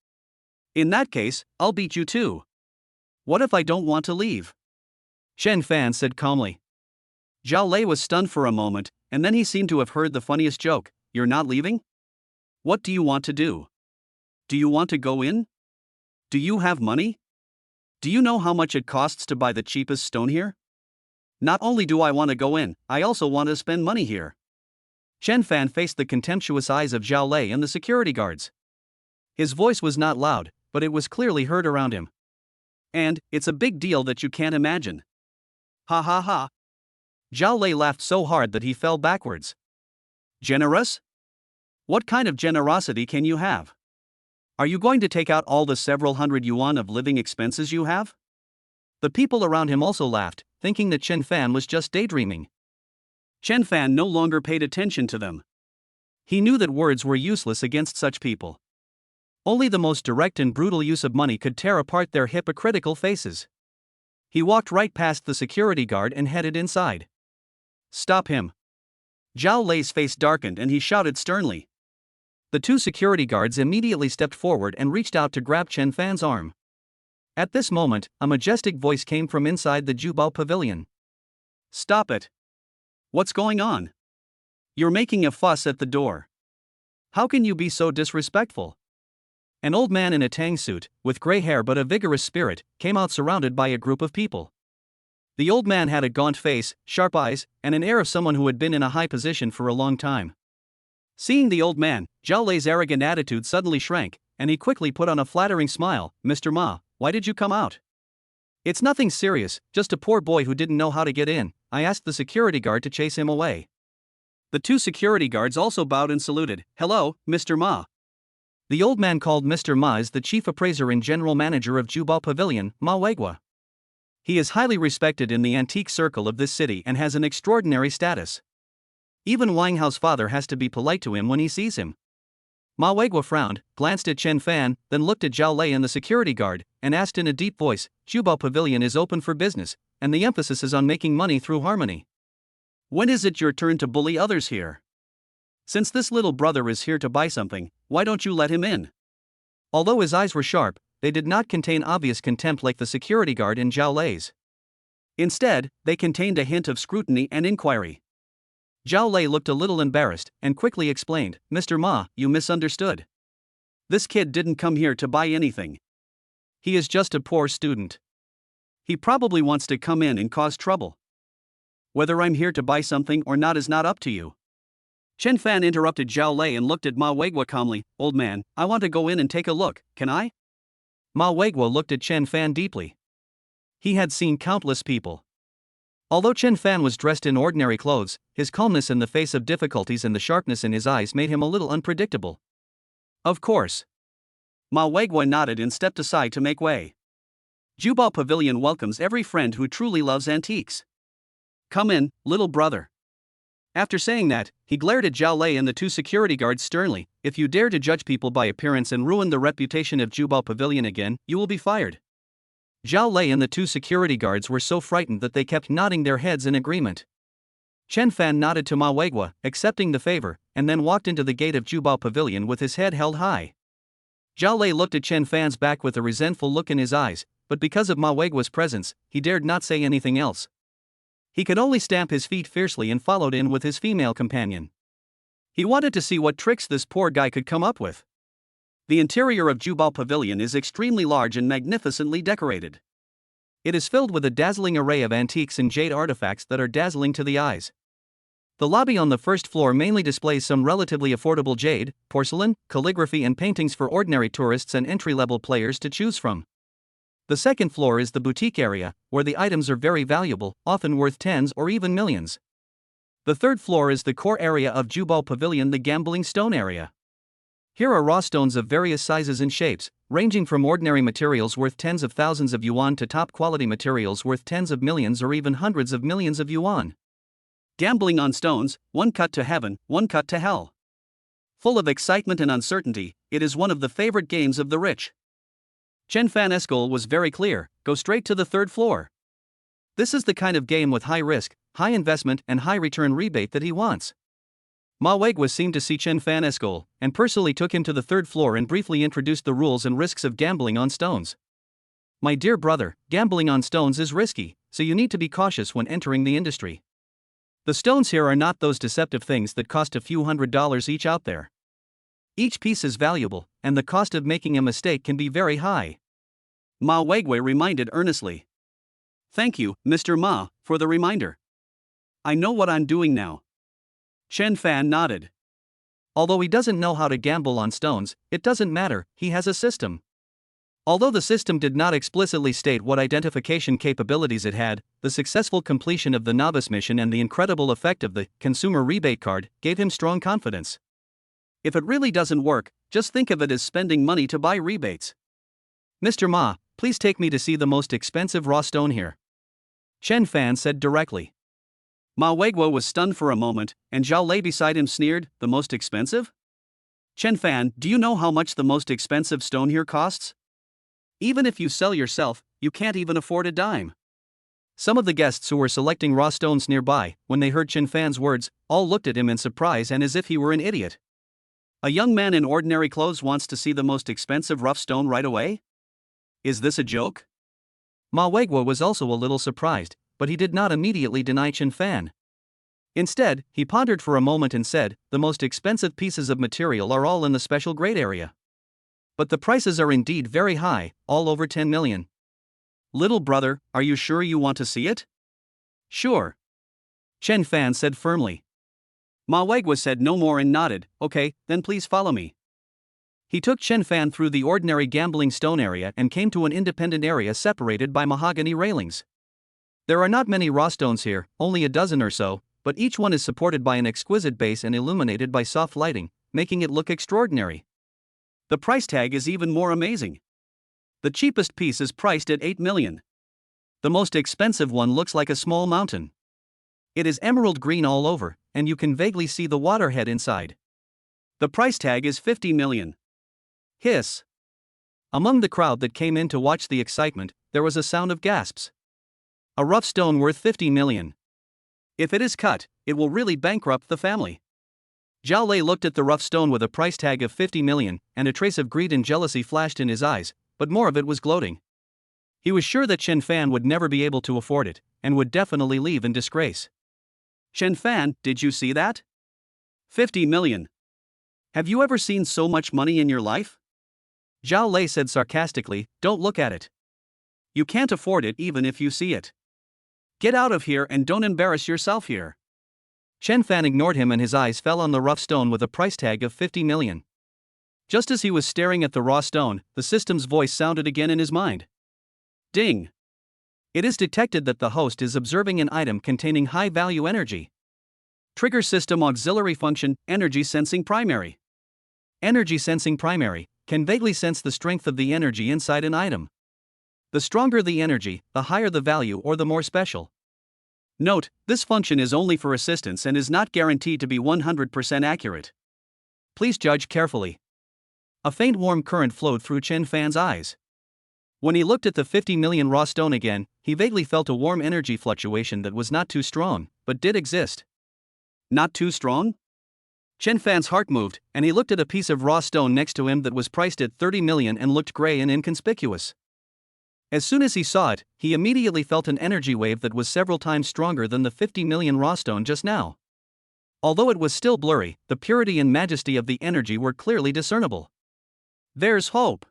In that case, I'll beat you too. What if I don't want to leave?" Chen Fan said calmly. Zhao Lei was stunned for a moment, and then he seemed to have heard the funniest joke. "You're not leaving? What do you want to do? Do you want to go in? Do you have money?" Do you know how much it costs to buy the cheapest stone here? Not only do I want to go in, I also want to spend money here. Chen Fan faced the contemptuous eyes of Zhao Lei and the security guards. His voice was not loud, but it was clearly heard around him. And, it's a big deal that you can't imagine. Ha ha ha. Zhao Lei laughed so hard that he fell backwards. Generous? What kind of generosity can you have? Are you going to take out all the several hundred yuan of living expenses you have? The people around him also laughed, thinking that Chen Fan was just daydreaming. Chen Fan no longer paid attention to them. He knew that words were useless against such people. Only the most direct and brutal use of money could tear apart their hypocritical faces. He walked right past the security guard and headed inside. Stop him. Zhao Lei's face darkened and he shouted sternly. The two security guards immediately stepped forward and reached out to grab Chen Fan's arm. At this moment, a majestic voice came from inside the Jubo Pavilion. Stop it. What's going on? You're making a fuss at the door. How can you be so disrespectful? An old man in a tang suit, with gray hair but a vigorous spirit, came out surrounded by a group of people. The old man had a gaunt face, sharp eyes, and an air of someone who had been in a high position for a long time. Seeing the old man, Zhao Lei's arrogant attitude suddenly shrank, and he quickly put on a flattering smile. Mr. Ma, why did you come out? It's nothing serious, just a poor boy who didn't know how to get in. I asked the security guard to chase him away. The two security guards also bowed and saluted. Hello, Mr. Ma. The old man called Mr. Ma is the chief appraiser and general manager of Jubo Pavilion, Ma Weigua. He is highly respected in the antique circle of this city and has an extraordinary status. Even Wang Hao's father has to be polite to him when he sees him. Ma Weigua frowned, glanced at Chen Fan, then looked at Zhao Lei and the security guard, and asked in a deep voice, Jubo Pavilion is open for business, and the emphasis is on making money through harmony. When is it your turn to bully others here? Since this little brother is here to buy something, why don't you let him in? Although his eyes were sharp, they did not contain obvious contempt like the security guard in Zhao Lei's. Instead, they contained a hint of scrutiny and inquiry. Zhao Lei looked a little embarrassed, and quickly explained, Mr. Ma, you misunderstood. This kid didn't come here to buy anything. He is just a poor student. He probably wants to come in and cause trouble. Whether I'm here to buy something or not is not up to you. Chen Fan interrupted Zhao Lei and looked at Ma Weigua calmly. Old man, I want to go in and take a look, can I? Ma Weigua looked at Chen Fan deeply. He had seen countless people. Although Chen Fan was dressed in ordinary clothes, his calmness in the face of difficulties and the sharpness in his eyes made him a little unpredictable. Of course. Ma Weigua nodded and stepped aside to make way. Jubo Pavilion welcomes every friend who truly loves antiques. Come in, little brother. After saying that, he glared at Zhao Lei and the two security guards sternly. If you dare to judge people by appearance and ruin the reputation of Jubo Pavilion again, you will be fired. Zhao Lei and the two security guards were so frightened that they kept nodding their heads in agreement. Chen Fan nodded to Ma Weigua, accepting the favor, and then walked into the gate of Jubo Pavilion with his head held high. Zhao Lei looked at Chen Fan's back with a resentful look in his eyes, but because of Ma Weigua's presence, he dared not say anything else. He could only stamp his feet fiercely and followed in with his female companion. He wanted to see what tricks this poor guy could come up with. The interior of Jubo Pavilion is extremely large and magnificently decorated. It is filled with a dazzling array of antiques and jade artifacts that are dazzling to the eyes. The lobby on the first floor mainly displays some relatively affordable jade, porcelain, calligraphy and paintings for ordinary tourists and entry-level players to choose from. The second floor is the boutique area, where the items are very valuable, often worth tens or even millions. The third floor is the core area of Jubo Pavilion, the gambling stone area. Here are raw stones of various sizes and shapes, ranging from ordinary materials worth tens of thousands of yuan to top-quality materials worth tens of millions or even hundreds of millions of yuan. Gambling on stones, one cut to heaven, one cut to hell. Full of excitement and uncertainty, it is one of the favorite games of the rich. Chen Fan's goal was very clear: go straight to the third floor. This is the kind of game with high risk, high investment and high return rebate that he wants. Ma Weigua seemed to see Chen Fan's goal, and personally took him to the third floor and briefly introduced the rules and risks of gambling on stones. My dear brother, gambling on stones is risky, so you need to be cautious when entering the industry. The stones here are not those deceptive things that cost a few $100s each out there. Each piece is valuable, and the cost of making a mistake can be very high. Ma Wegwei reminded earnestly. Thank you, Mr. Ma, for the reminder. I know what I'm doing now. Chen Fan nodded. Although he doesn't know how to gamble on stones, it doesn't matter, he has a system. Although the system did not explicitly state what identification capabilities it had, the successful completion of the novice mission and the incredible effect of the consumer rebate card gave him strong confidence. If it really doesn't work, just think of it as spending money to buy rebates. Mr. Ma, please take me to see the most expensive raw stone here. Chen Fan said directly. Ma Wegwo was stunned for a moment, and Zhao Lei beside him sneered, the most expensive? Chen Fan, do you know how much the most expensive stone here costs? Even if you sell yourself, you can't even afford a dime. Some of the guests who were selecting raw stones nearby, when they heard Chen Fan's words, all looked at him in surprise and as if he were an idiot. A young man in ordinary clothes wants to see the most expensive rough stone right away? Is this a joke? Ma Wegwo was also a little surprised, but he did not immediately deny Chen Fan. Instead, he pondered for a moment and said, the most expensive pieces of material are all in the special grade area. But the prices are indeed very high, all over 10 million. Little brother, are you sure you want to see it? Sure. Chen Fan said firmly. Ma Wegwa said no more and nodded, okay, then please follow me. He took Chen Fan through the ordinary gambling stone area and came to an independent area separated by mahogany railings. There are not many raw stones here, only a dozen or so, but each one is supported by an exquisite base and illuminated by soft lighting, making it look extraordinary. The price tag is even more amazing. The cheapest piece is priced at 8 million. The most expensive one looks like a small mountain. It is emerald green all over, and you can vaguely see the waterhead inside. The price tag is 50 million. Hiss. Among the crowd that came in to watch the excitement, there was a sound of gasps. A rough stone worth 50 million. If it is cut, it will really bankrupt the family. Zhao Lei looked at the rough stone with a price tag of 50 million, and a trace of greed and jealousy flashed in his eyes, but more of it was gloating. He was sure that Chen Fan would never be able to afford it, and would definitely leave in disgrace. Chen Fan, did you see that? 50 million. Have you ever seen so much money in your life? Zhao Lei said sarcastically, don't look at it. You can't afford it even if you see it. Get out of here and don't embarrass yourself here. Chen Fan ignored him and his eyes fell on the rough stone with a price tag of 50 million. Just as he was staring at the raw stone, the system's voice sounded again in his mind. Ding! It is detected that the host is observing an item containing high-value energy. Trigger system auxiliary function, energy sensing primary. Energy sensing primary can vaguely sense the strength of the energy inside an item. The stronger the energy, the higher the value or the more special. Note, this function is only for assistance and is not guaranteed to be 100% accurate. Please judge carefully. A faint warm current flowed through Chen Fan's eyes. When he looked at the 50 million raw stone again, he vaguely felt a warm energy fluctuation that was not too strong, but did exist. Not too strong? Chen Fan's heart moved, and he looked at a piece of raw stone next to him that was priced at 30 million and looked gray and inconspicuous. As soon as he saw it, he immediately felt an energy wave that was several times stronger than the 50 million raw stone just now. Although it was still blurry, the purity and majesty of the energy were clearly discernible. There's hope.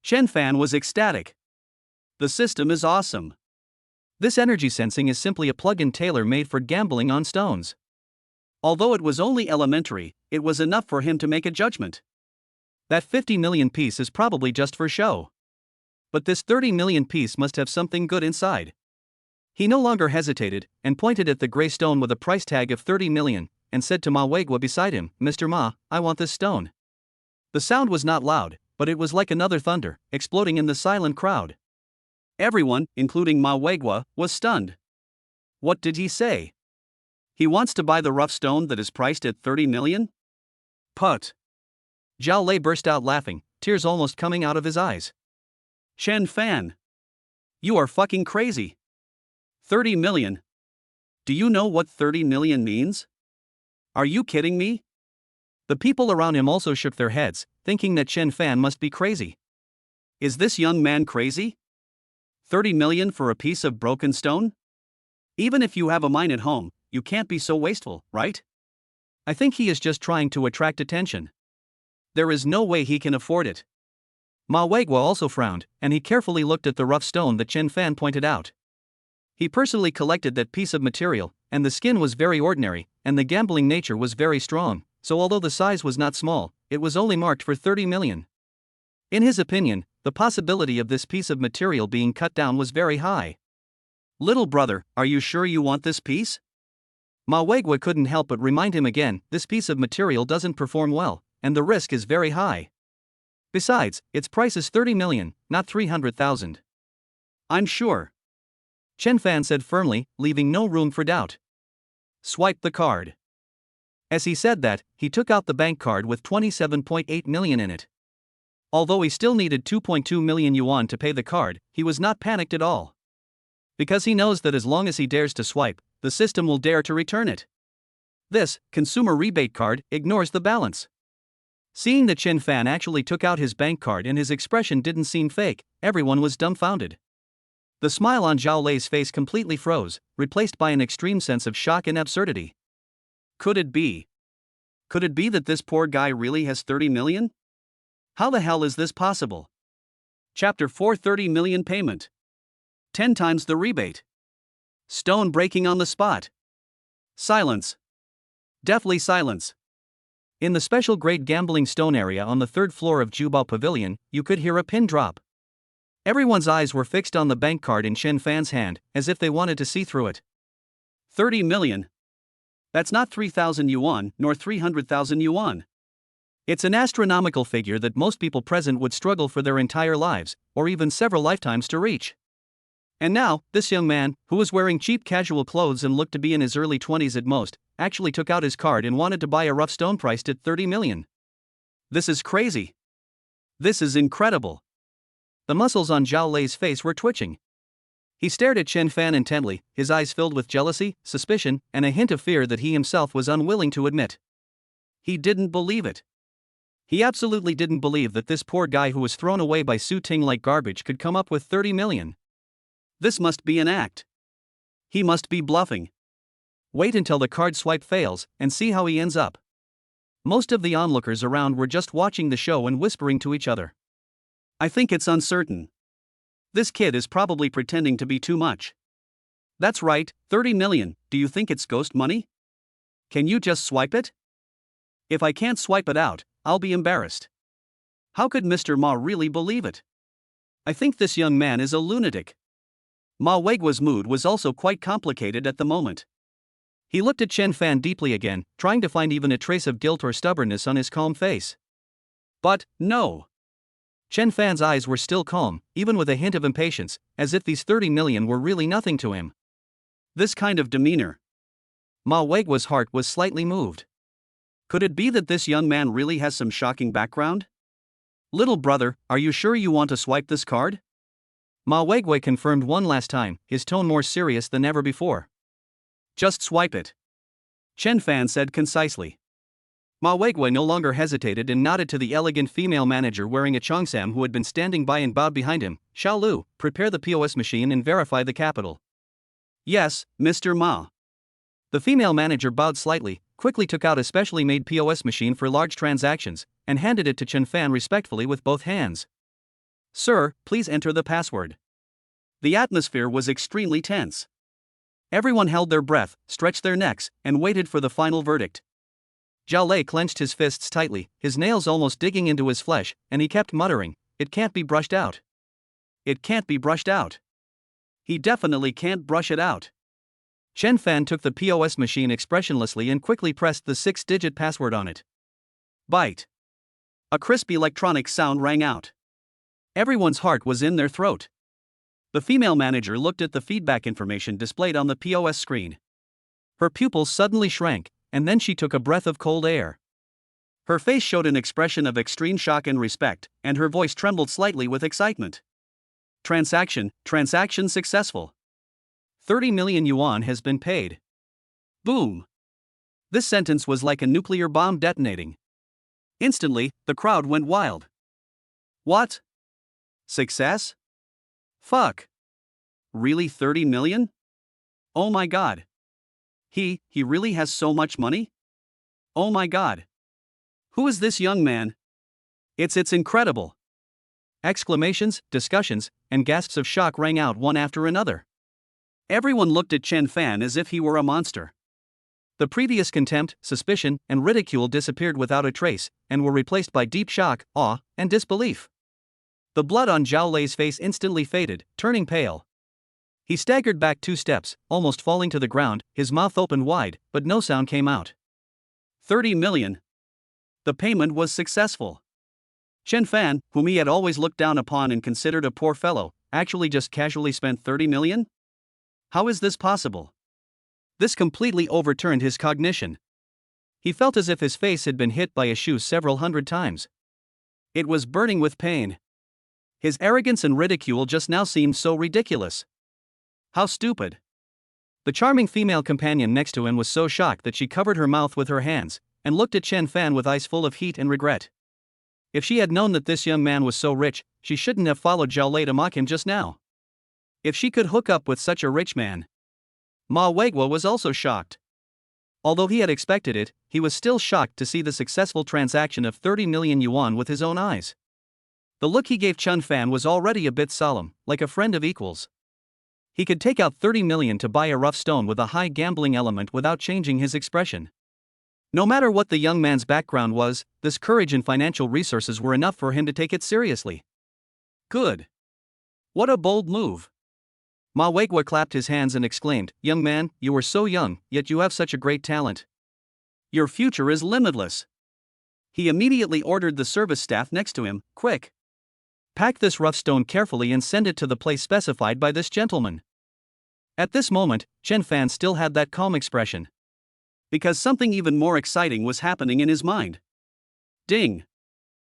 Chen Fan was ecstatic. The system is awesome. This energy sensing is simply a plug-in tailor-made for gambling on stones. Although it was only elementary, it was enough for him to make a judgment. That 50 million piece is probably just for show. But this 30 million piece must have something good inside. He no longer hesitated, and pointed at the gray stone with a price tag of 30 million, and said to Ma Wegwa beside him, Mr. Ma, I want this stone. The sound was not loud, but it was like another thunder, exploding in the silent crowd. Everyone, including Ma Wegwa, was stunned. What did he say? He wants to buy the rough stone that is priced at 30 million? Put. Zhao Lei burst out laughing, tears almost coming out of his eyes. Chen Fan. You are fucking crazy. 30 million. Do you know what 30 million means? Are you kidding me? The people around him also shook their heads, thinking that Chen Fan must be crazy. Is this young man crazy? 30 million for a piece of broken stone? Even if you have a mine at home, you can't be so wasteful, right? I think he is just trying to attract attention. There is no way he can afford it. Ma Weiguo also frowned, and he carefully looked at the rough stone that Chen Fan pointed out. He personally collected that piece of material, and the skin was very ordinary, and the gambling nature was very strong, so although the size was not small, it was only marked for 30 million. In his opinion, the possibility of this piece of material being cut down was very high. Little brother, are you sure you want this piece? Ma Weiguo couldn't help but remind him again, this piece of material doesn't perform well, and the risk is very high. Besides, its price is 30 million, not 300,000. I'm sure, Chen Fan said firmly, leaving no room for doubt. Swipe the card. As he said that, he took out the bank card with 27.8 million in it. Although he still needed 2.2 million yuan to pay the card, he was not panicked at all. Because he knows that as long as he dares to swipe, the system will dare to return it. This consumer rebate card ignores the balance. Seeing that Chen Fan actually took out his bank card and his expression didn't seem fake, everyone was dumbfounded. The smile on Zhao Lei's face completely froze, replaced by an extreme sense of shock and absurdity. Could it be? Could it be that this poor guy really has 30 million? How the hell is this possible? Chapter 4: 30 million payment. 10 times the rebate. Stone breaking on the spot. Silence. Deathly silence. In the special grade gambling stone area on the 3rd floor of Jubo Pavilion, you could hear a pin drop. Everyone's eyes were fixed on the bank card in Chen Fan's hand, as if they wanted to see through it. 30 million. That's not 3,000 yuan, nor 300,000 yuan. It's an astronomical figure that most people present would struggle for their entire lives, or even several lifetimes to reach. And now, this young man, who was wearing cheap casual clothes and looked to be in his early 20s at most, actually took out his card and wanted to buy a rough stone priced at 30 million. This is crazy. This is incredible. The muscles on Zhao Lei's face were twitching. He stared at Chen Fan intently, his eyes filled with jealousy, suspicion, and a hint of fear that he himself was unwilling to admit. He didn't believe it. He absolutely didn't believe that this poor guy who was thrown away by Su Ting like garbage could come up with 30 million. This must be an act. He must be bluffing. Wait until the card swipe fails, and see how he ends up. Most of the onlookers around were just watching the show and whispering to each other. I think it's uncertain. This kid is probably pretending to be too much. That's right, 30 million, do you think it's ghost money? Can you just swipe it? If I can't swipe it out, I'll be embarrassed. How could Mr. Ma really believe it? I think this young man is a lunatic. Ma Weiguo's mood was also quite complicated at the moment. He looked at Chen Fan deeply again, trying to find even a trace of guilt or stubbornness on his calm face. But, no. Chen Fan's eyes were still calm, even with a hint of impatience, as if these 30 million were really nothing to him. This kind of demeanor. Ma Weiguo's heart was slightly moved. Could it be that this young man really has some shocking background? Little brother, are you sure you want to swipe this card? Ma Weiguo confirmed one last time, his tone more serious than ever before. Just swipe it, Chen Fan said concisely. Ma Weiguo no longer hesitated and nodded to the elegant female manager wearing a cheongsam who had been standing by and bowed behind him. Xiao Lu, prepare the POS machine and verify the capital. Yes, Mr. Ma. The female manager bowed slightly, quickly took out a specially made POS machine for large transactions, and handed it to Chen Fan respectfully with both hands. Sir, please enter the password. The atmosphere was extremely tense. Everyone held their breath, stretched their necks, and waited for the final verdict. Zhao Lei clenched his fists tightly, his nails almost digging into his flesh, and he kept muttering, "It can't be brushed out. It can't be brushed out. He definitely can't brush it out." Chen Fan took the POS machine expressionlessly and quickly pressed the 6-digit password on it. Bite. A crisp electronic sound rang out. Everyone's heart was in their throat. The female manager looked at the feedback information displayed on the POS screen. Her pupils suddenly shrank, and then she took a breath of cold air. Her face showed an expression of extreme shock and respect, and her voice trembled slightly with excitement. Transaction successful. 30 million yuan has been paid. Boom. This sentence was like a nuclear bomb detonating. Instantly, the crowd went wild. What? Success? Fuck. Really 30 million? Oh my god. He really has so much money? Oh my god. Who is this young man? It's incredible. Exclamations, discussions, and gasps of shock rang out one after another. Everyone looked at Chen Fan as if he were a monster. The previous contempt, suspicion, and ridicule disappeared without a trace, and were replaced by deep shock, awe, and disbelief. The blood on Zhao Lei's face instantly faded, turning pale. He staggered back 2 steps, almost falling to the ground, his mouth opened wide, but no sound came out. 30 million. The payment was successful. Chen Fan, whom he had always looked down upon and considered a poor fellow, actually just casually spent 30 million? How is this possible? This completely overturned his cognition. He felt as if his face had been hit by a shoe several hundred times. It was burning with pain. His arrogance and ridicule just now seemed so ridiculous. How stupid. The charming female companion next to him was so shocked that she covered her mouth with her hands, and looked at Chen Fan with eyes full of heat and regret. If she had known that this young man was so rich, she shouldn't have followed Zhao Lei to mock him just now. If she could hook up with such a rich man. Ma Weiguo was also shocked. Although he had expected it, he was still shocked to see the successful transaction of 30 million yuan with his own eyes. The look he gave Chen Fan was already a bit solemn, like a friend of equals. He could take out 30 million to buy a rough stone with a high gambling element without changing his expression. No matter what the young man's background was, this courage and financial resources were enough for him to take it seriously. Good. What a bold move. Ma Weiguo clapped his hands and exclaimed, "Young man, you are so young, yet you have such a great talent. Your future is limitless." He immediately ordered the service staff next to him, "Quick! Pack this rough stone carefully and send it to the place specified by this gentleman." At this moment, Chen Fan still had that calm expression. Because something even more exciting was happening in his mind. Ding!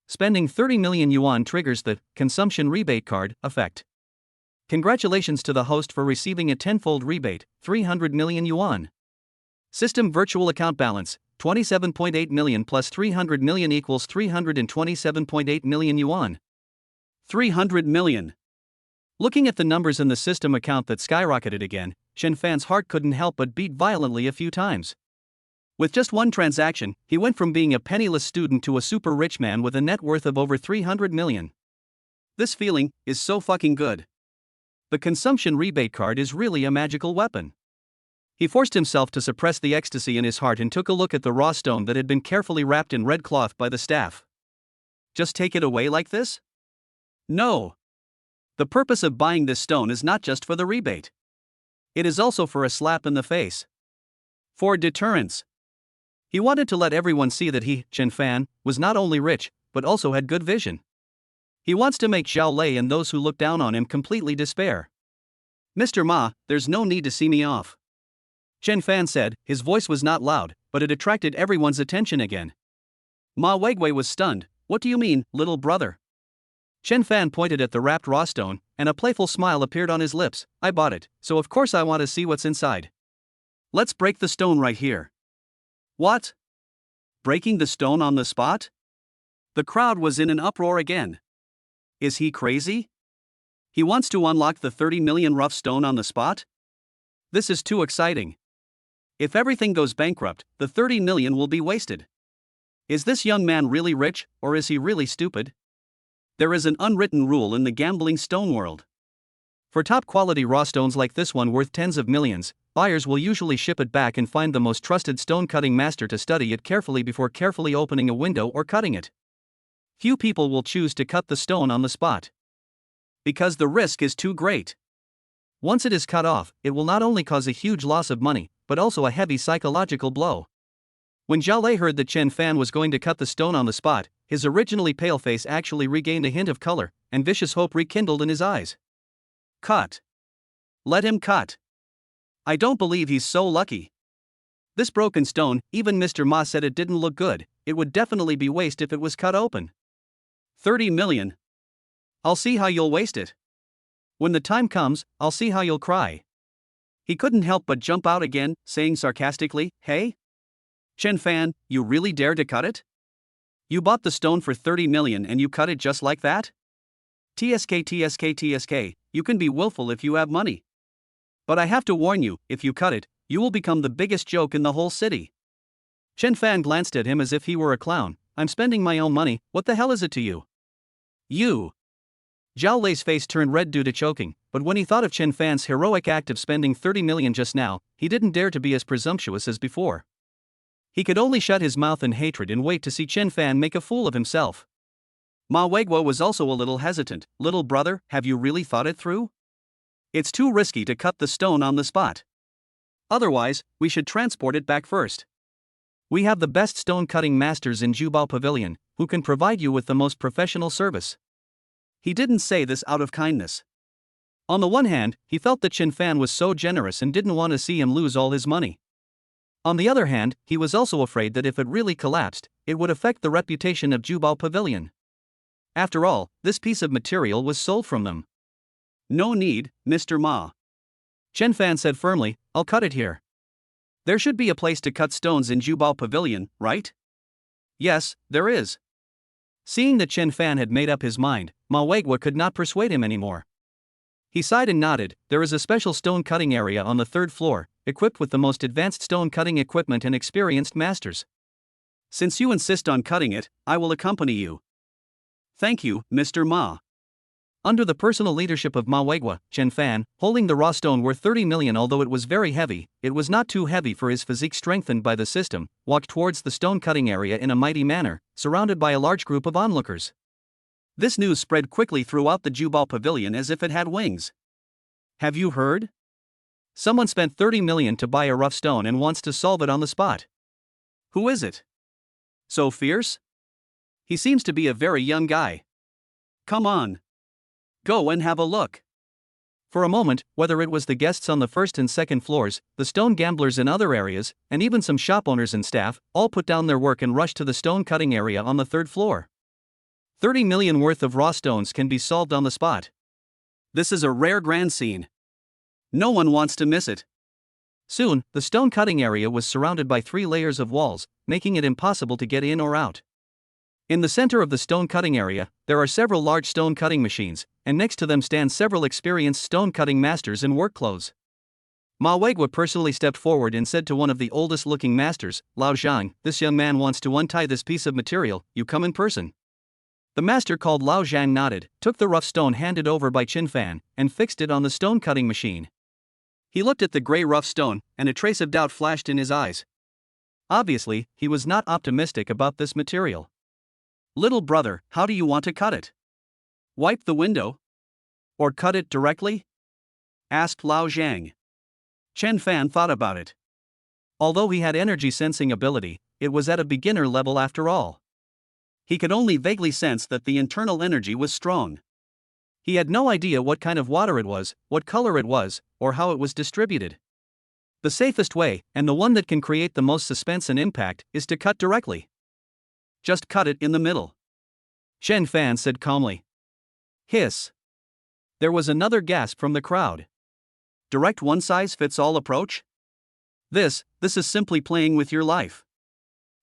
Spending 30 million yuan triggers the consumption rebate card effect. Congratulations to the host for receiving a tenfold rebate, 300 million yuan. System virtual account balance, 27.8 million plus 300 million equals 327.8 million yuan. 300 million. Looking at the numbers in the system account that skyrocketed again, Chen Fan's heart couldn't help but beat violently a few times. With just one transaction, he went from being a penniless student to a super rich man with a net worth of over 300 million. This feeling is so fucking good. The consumption rebate card is really a magical weapon. He forced himself to suppress the ecstasy in his heart and took a look at the raw stone that had been carefully wrapped in red cloth by the staff. Just take it away like this? No. The purpose of buying this stone is not just for the rebate. It is also for a slap in the face. For deterrence. He wanted to let everyone see that he, Chen Fan, was not only rich, but also had good vision. He wants to make Zhao Lei and those who look down on him completely despair. "Mr. Ma, there's no need to see me off," Chen Fan said. His voice was not loud, but it attracted everyone's attention again. Ma Weiguo was stunned. "What do you mean, little brother?" Chen Fan pointed at the wrapped raw stone, and a playful smile appeared on his lips. "I bought it, so of course I want to see what's inside. Let's break the stone right here." What? Breaking the stone on the spot? The crowd was in an uproar again. Is he crazy? He wants to unlock the 30 million rough stone on the spot? This is too exciting. If everything goes bankrupt, the 30 million will be wasted. Is this young man really rich, or is he really stupid? There is an unwritten rule in the gambling stone world. For top quality raw stones like this one worth tens of millions, buyers will usually ship it back and find the most trusted stone cutting master to study it carefully before carefully opening a window or cutting it. Few people will choose to cut the stone on the spot, because the risk is too great. Once it is cut off, it will not only cause a huge loss of money, but also a heavy psychological blow. When Zhao Lei heard that Chen Fan was going to cut the stone on the spot, his originally pale face actually regained a hint of color, and vicious hope rekindled in his eyes. Cut. Let him cut. I don't believe he's so lucky. This broken stone, even Mr. Ma said it didn't look good. It would definitely be waste if it was cut open. 30 million. I'll see how you'll waste it. When the time comes, I'll see how you'll cry. He couldn't help but jump out again, saying sarcastically, "Hey? Chen Fan, you really dare to cut it? You bought the stone for 30 million and you cut it just like that? TSK, you can be willful if you have money. But I have to warn you, if you cut it, you will become the biggest joke in the whole city." Chen Fan glanced at him as if he were a clown. "I'm spending my own money, what the hell is it to you? You. Zhao Lei's face turned red due to choking, but when he thought of Chen Fan's heroic act of spending 30 million just now, he didn't dare to be as presumptuous as before. He could only shut his mouth in hatred and wait to see Chen Fan make a fool of himself. Ma Weiguo was also a little hesitant. Little brother, have you really thought it through? It's too risky to cut the stone on the spot. Otherwise, we should transport it back first. We have the best stone cutting masters in Jubo Pavilion, who can provide you with the most professional service. He didn't say this out of kindness. On the one hand, he felt that Chen Fan was so generous and didn't want to see him lose all his money. On the other hand, he was also afraid that if it really collapsed, it would affect the reputation of Jubo Pavilion. After all, this piece of material was sold from them. No need, Mr. Ma. Chen Fan said firmly, I'll cut it here. There should be a place to cut stones in Jubo Pavilion, right? Yes, there is. Seeing that Chen Fan had made up his mind, Ma Weiguo could not persuade him anymore. He sighed and nodded. There is a special stone cutting area on the 3rd floor, equipped with the most advanced stone cutting equipment and experienced masters. Since you insist on cutting it, I will accompany you. Thank you, Mr. Ma. Under the personal leadership of Ma Weiguo, Chen Fan, holding the raw stone worth 30 million. Although it was very heavy, it was not too heavy for his physique strengthened by the system, walked towards the stone cutting area in a mighty manner, surrounded by a large group of onlookers. This news spread quickly throughout the Jubo Pavilion as if it had wings. Have you heard? Someone spent 30 million to buy a rough stone and wants to solve it on the spot. Who is it? So fierce? He seems to be a very young guy. Come on. Go and have a look. For a moment, whether it was the guests on the 1st and 2nd floors, the stone gamblers in other areas, and even some shop owners and staff, all put down their work and rushed to the stone cutting area on the 3rd floor. 30 million worth of raw stones can be solved on the spot. This is a rare grand scene. No one wants to miss it. Soon, the stone cutting area was surrounded by 3 layers of walls, making it impossible to get in or out. In the center of the stone cutting area, there are several large stone cutting machines, and next to them stand several experienced stone cutting masters in work clothes. Ma Weiguo personally stepped forward and said to one of the oldest looking masters, Lao Zhang, this young man wants to untie this piece of material, you come in person. The master called Lao Zhang nodded, took the rough stone handed over by Chen Fan, and fixed it on the stone cutting machine. He looked at the gray rough stone, and a trace of doubt flashed in his eyes. Obviously, he was not optimistic about this material. Little brother, how do you want to cut it? Wipe the window? Or cut it directly? Asked Lao Zhang. Chen Fan thought about it. Although he had energy sensing ability, it was at a beginner level after all. He could only vaguely sense that the internal energy was strong. He had no idea what kind of water it was, what color it was, or how it was distributed. The safest way, and the one that can create the most suspense and impact, is to cut directly. Just cut it in the middle. Chen Fan said calmly. Hiss. There was another gasp from the crowd. Direct one-size-fits-all approach? This is simply playing with your life.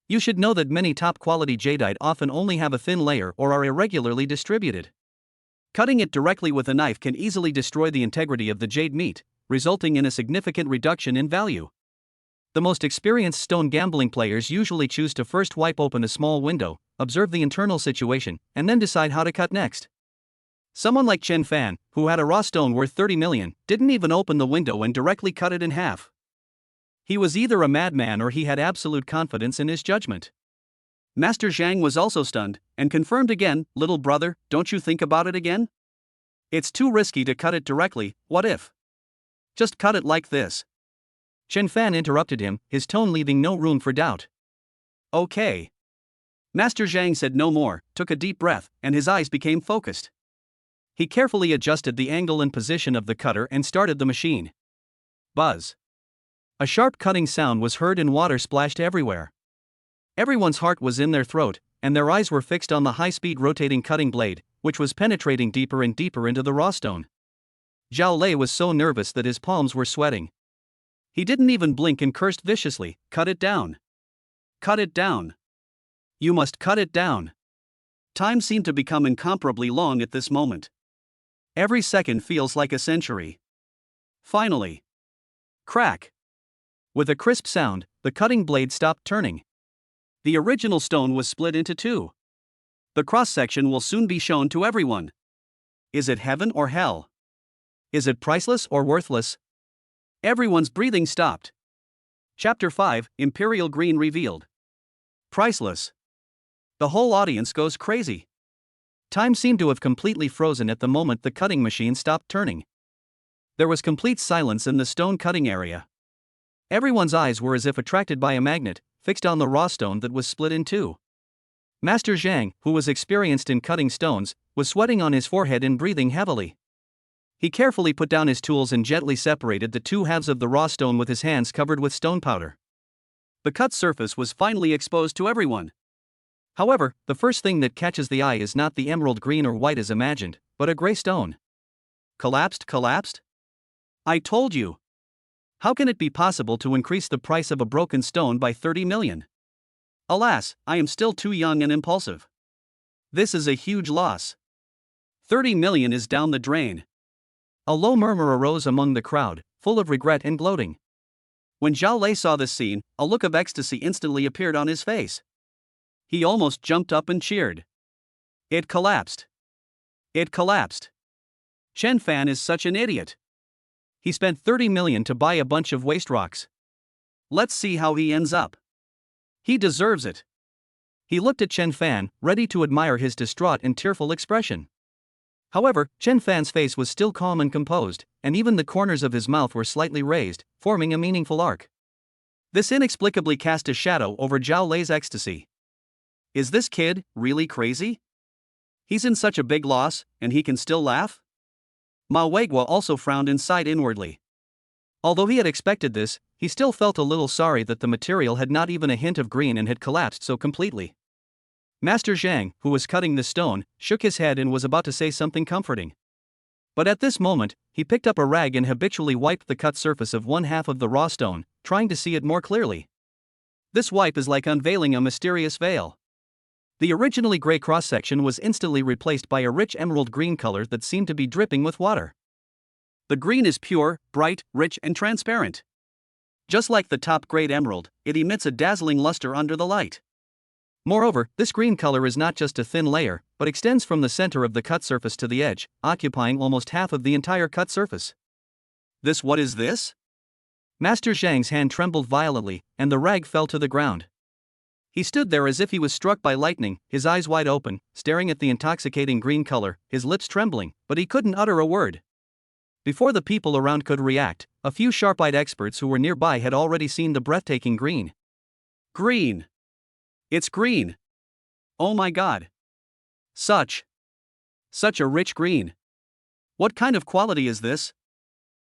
You should know that many top-quality jadeite often only have a thin layer or are irregularly distributed. Cutting it directly with a knife can easily destroy the integrity of the jade meat, resulting in a significant reduction in value. The most experienced stone gambling players usually choose to first wipe open a small window, observe the internal situation, and then decide how to cut next. Someone like Chen Fan, who had a raw stone worth 30 million, didn't even open the window and directly cut it in half. He was either a madman or he had absolute confidence in his judgment. Master Zhang was also stunned, and confirmed again, little brother, don't you think about it again? It's too risky to cut it directly, what if? Just cut it like this. Chen Fan interrupted him, his tone leaving no room for doubt. Okay. Master Zhang said no more, took a deep breath, and his eyes became focused. He carefully adjusted the angle and position of the cutter and started the machine. Buzz. A sharp cutting sound was heard and water splashed everywhere. Everyone's heart was in their throat, and their eyes were fixed on the high-speed rotating cutting blade, which was penetrating deeper and deeper into the raw stone. Zhao Lei was so nervous that his palms were sweating. He didn't even blink and cursed viciously, cut it down. Cut it down. You must cut it down. Time seemed to become incomparably long at this moment. Every second feels like a century. Finally. Crack. With a crisp sound, the cutting blade stopped turning. The original stone was split into two. The cross-section will soon be shown to everyone. Is it heaven or hell? Is it priceless or worthless? Everyone's breathing stopped. Chapter 5, Imperial Green revealed. Priceless. The whole audience goes crazy. Time seemed to have completely frozen at the moment the cutting machine stopped turning. There was complete silence in the stone cutting area. Everyone's eyes were as if attracted by a magnet, fixed on the raw stone that was split in two. Master Zhang, who was experienced in cutting stones, was sweating on his forehead and breathing heavily. He carefully put down his tools and gently separated the two halves of the raw stone with his hands covered with stone powder. The cut surface was finally exposed to everyone. However, the first thing that catches the eye is not the emerald green or white as imagined, but a gray stone. Collapsed? I told you. How can it be possible to increase the price of a broken stone by 30 million? Alas, I am still too young and impulsive. This is a huge loss. 30 million is down the drain. A low murmur arose among the crowd, full of regret and gloating. When Zhao Lei saw this scene, a look of ecstasy instantly appeared on his face. He almost jumped up and cheered. It collapsed. Chen Fan is such an idiot. He spent 30 million to buy a bunch of waste rocks. Let's see how he ends up. He deserves it. He looked at Chen Fan, ready to admire his distraught and tearful expression. However, Chen Fan's face was still calm and composed, and even the corners of his mouth were slightly raised, forming a meaningful arc. This inexplicably cast a shadow over Zhao Lei's ecstasy. Is this kid really crazy? He's in such a big loss, and he can still laugh? Ma Weiguo also frowned inside inwardly. Although he had expected this, he still felt a little sorry that the material had not even a hint of green and had collapsed so completely. Master Zhang, who was cutting the stone, shook his head and was about to say something comforting. But at this moment, he picked up a rag and habitually wiped the cut surface of one half of the raw stone, trying to see it more clearly. This wipe is like unveiling a mysterious veil. The originally gray cross-section was instantly replaced by a rich emerald green color that seemed to be dripping with water. The green is pure, bright, rich, and transparent. Just like the top-grade emerald, it emits a dazzling luster under the light. Moreover, this green color is not just a thin layer, but extends from the center of the cut surface to the edge, occupying almost half of the entire cut surface. What is this? Master Zhang's hand trembled violently, and the rag fell to the ground. He stood there as if he was struck by lightning, his eyes wide open, staring at the intoxicating green color, his lips trembling, but he couldn't utter a word. Before the people around could react, a few sharp-eyed experts who were nearby had already seen the breathtaking green. Green! It's green! Oh my God! Such a rich green! What kind of quality is this?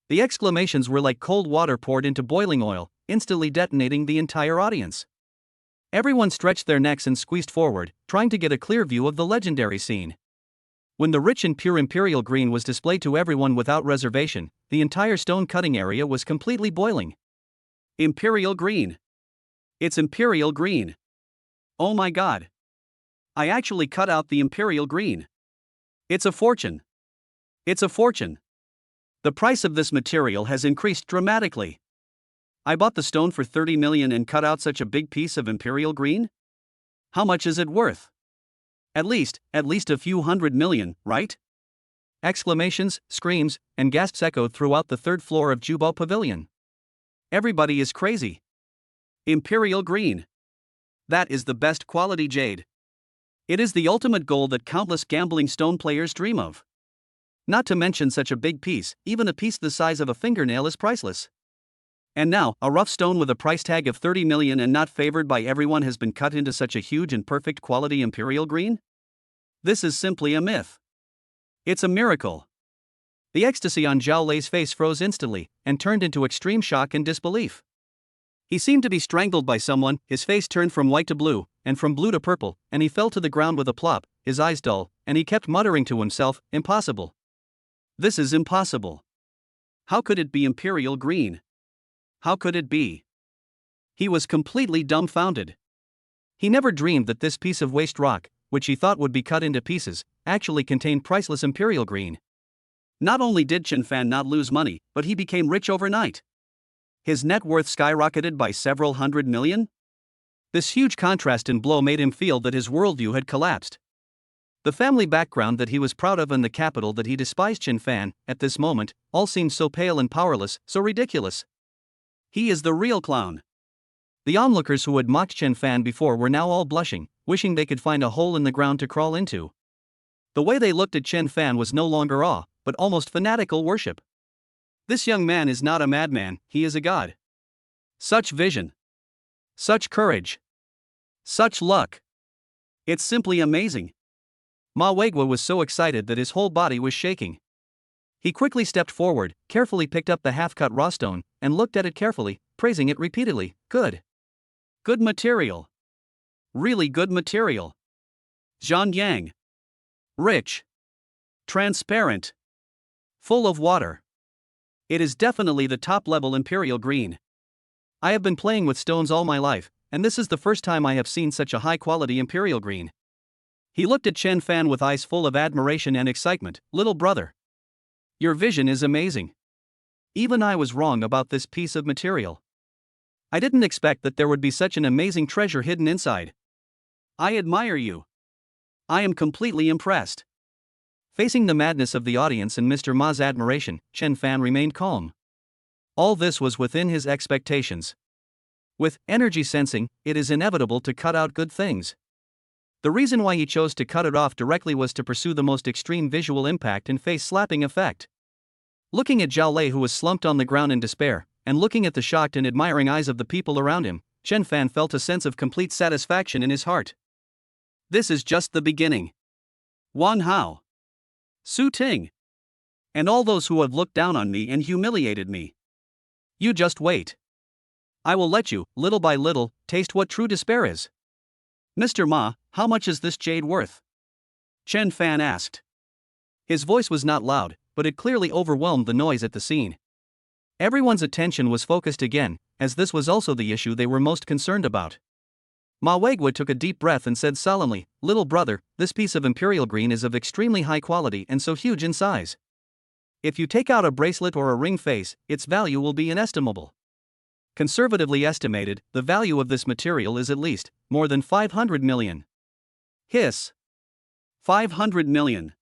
The exclamations were like cold water poured into boiling oil, instantly detonating the entire audience. Everyone stretched their necks and squeezed forward, trying to get a clear view of the legendary scene. When the rich and pure imperial green was displayed to everyone without reservation, the entire stone cutting area was completely boiling. Imperial green! It's imperial green! Oh my God! I actually cut out the imperial green! It's a fortune! The price of this material has increased dramatically. I bought the stone for 30 million and cut out such a big piece of imperial green? How much is it worth? At least a few 100 million, right? Exclamations, screams, and gasps echoed throughout the third floor of Jubo Pavilion. Everybody is crazy. Imperial green. That is the best quality jade. It is the ultimate goal that countless gambling stone players dream of. Not to mention such a big piece, even a piece the size of a fingernail is priceless. And now, a rough stone with a price tag of 30 million and not favored by everyone has been cut into such a huge and perfect quality imperial green? This is simply a myth. It's a miracle. The ecstasy on Zhao Lei's face froze instantly, and turned into extreme shock and disbelief. He seemed to be strangled by someone, his face turned from white to blue, and from blue to purple, and he fell to the ground with a plop, his eyes dull, and he kept muttering to himself, "Impossible. This is impossible. How could it be imperial green? How could it be?" He was completely dumbfounded. He never dreamed that this piece of waste rock, which he thought would be cut into pieces, actually contained priceless imperial green. Not only did Chen Fan not lose money, but he became rich overnight. His net worth skyrocketed by several 100 million? This huge contrast and blow made him feel that his worldview had collapsed. The family background that he was proud of and the capital that he despised. Chen Fan, at this moment, all seemed so pale and powerless, so ridiculous. He is the real clown. The onlookers who had mocked Chen Fan before were now all blushing, wishing they could find a hole in the ground to crawl into. The way they looked at Chen Fan was no longer awe, but almost fanatical worship. This young man is not a madman, he is a god. Such vision. Such courage. Such luck. It's simply amazing. Ma Weigua was so excited that his whole body was shaking. He quickly stepped forward, carefully picked up the half-cut raw stone, and looked at it carefully, praising it repeatedly. Good. Good material. Really good material. Zhang Yang. Rich. Transparent. Full of water. It is definitely the top-level imperial green. I have been playing with stones all my life, and this is the first time I have seen such a high-quality imperial green. He looked at Chen Fan with eyes full of admiration and excitement. Little brother. Your vision is amazing. Even I was wrong about this piece of material. I didn't expect that there would be such an amazing treasure hidden inside. I admire you. I am completely impressed. Facing the madness of the audience and Mr. Ma's admiration, Chen Fan remained calm. All this was within his expectations. With energy sensing, it is inevitable to cut out good things. The reason why he chose to cut it off directly was to pursue the most extreme visual impact and face-slapping effect. Looking at Zhao Lei, who was slumped on the ground in despair, and looking at the shocked and admiring eyes of the people around him, Chen Fan felt a sense of complete satisfaction in his heart. This is just the beginning. Wan Hao. Su Ting. And all those who have looked down on me and humiliated me. You just wait. I will let you, little by little, taste what true despair is. Mr. Ma, how much is this jade worth? Chen Fan asked. His voice was not loud, but it clearly overwhelmed the noise at the scene. Everyone's attention was focused again, as this was also the issue they were most concerned about. Ma Weigua took a deep breath and said solemnly, Little brother, this piece of imperial green is of extremely high quality and so huge in size. If you take out a bracelet or a ring face, its value will be inestimable. Conservatively estimated, the value of this material is at least more than 500 million. Hiss. 500 million.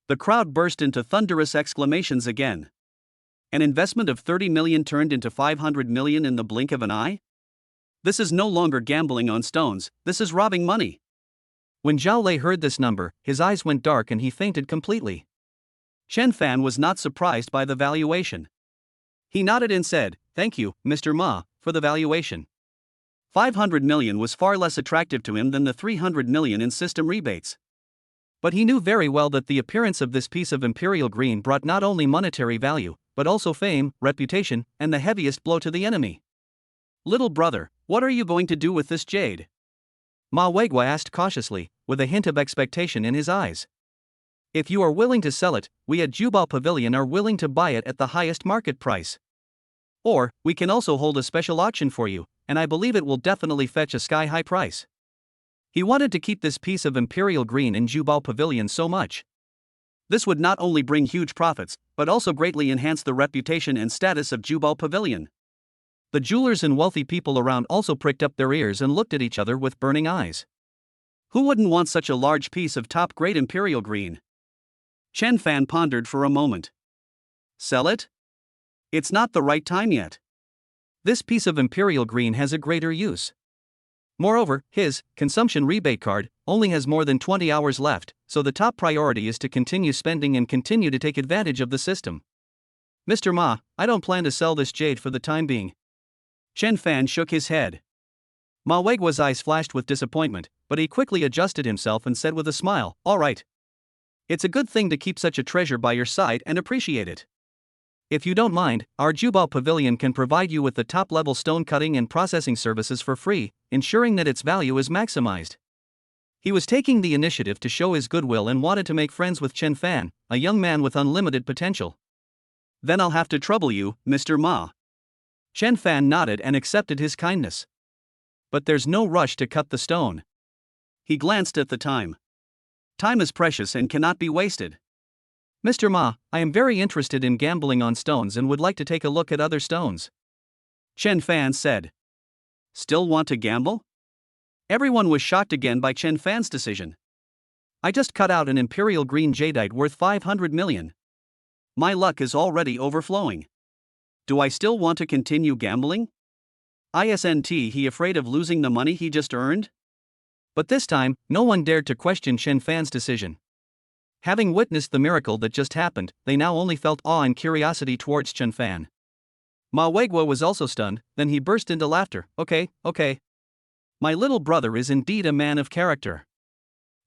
The crowd burst into thunderous exclamations again. An investment of 30 million turned into 500 million in the blink of an eye? This is no longer gambling on stones, this is robbing money. When Zhao Lei heard this number, his eyes went dark and he fainted completely. Chen Fan was not surprised by the valuation. He nodded and said, Thank you, Mr. Ma, for the valuation. 500 million was far less attractive to him than the 300 million in system rebates. But he knew very well that the appearance of this piece of imperial green brought not only monetary value, but also fame, reputation, and the heaviest blow to the enemy. Little brother, what are you going to do with this jade? Ma Weigua asked cautiously, with a hint of expectation in his eyes. If you are willing to sell it, we at Jubo Pavilion are willing to buy it at the highest market price. Or, we can also hold a special auction for you, and I believe it will definitely fetch a sky-high price. He wanted to keep this piece of imperial green in Jubo Pavilion so much. This would not only bring huge profits, but also greatly enhance the reputation and status of Jubo Pavilion. The jewelers and wealthy people around also pricked up their ears and looked at each other with burning eyes. Who wouldn't want such a large piece of top-grade imperial green? Chen Fan pondered for a moment. Sell it? It's not the right time yet. This piece of imperial green has a greater use. Moreover, his consumption rebate card only has more than 20 hours left, so the top priority is to continue spending and continue to take advantage of the system. Mr. Ma, I don't plan to sell this jade for the time being. Chen Fan shook his head. Ma Weigua's eyes flashed with disappointment, but he quickly adjusted himself and said with a smile, All right. It's a good thing to keep such a treasure by your side and appreciate it. If you don't mind, our Jubo Pavilion can provide you with the top-level stone cutting and processing services for free, ensuring that its value is maximized. He was taking the initiative to show his goodwill and wanted to make friends with Chen Fan, a young man with unlimited potential. Then I'll have to trouble you, Mr. Ma. Chen Fan nodded and accepted his kindness. But there's no rush to cut the stone. He glanced at the time. Time is precious and cannot be wasted. Mr. Ma, I am very interested in gambling on stones and would like to take a look at other stones. Chen Fan said. Still want to gamble? Everyone was shocked again by Chen Fan's decision. I just cut out an imperial green jadeite worth 500 million. My luck is already overflowing. Do I still want to continue gambling? Isn't he afraid of losing the money he just earned? But this time, no one dared to question Chen Fan's decision. Having witnessed the miracle that just happened, they now only felt awe and curiosity towards Chen Fan. Ma Weiguo was also stunned, then he burst into laughter. Okay. My little brother is indeed a man of character.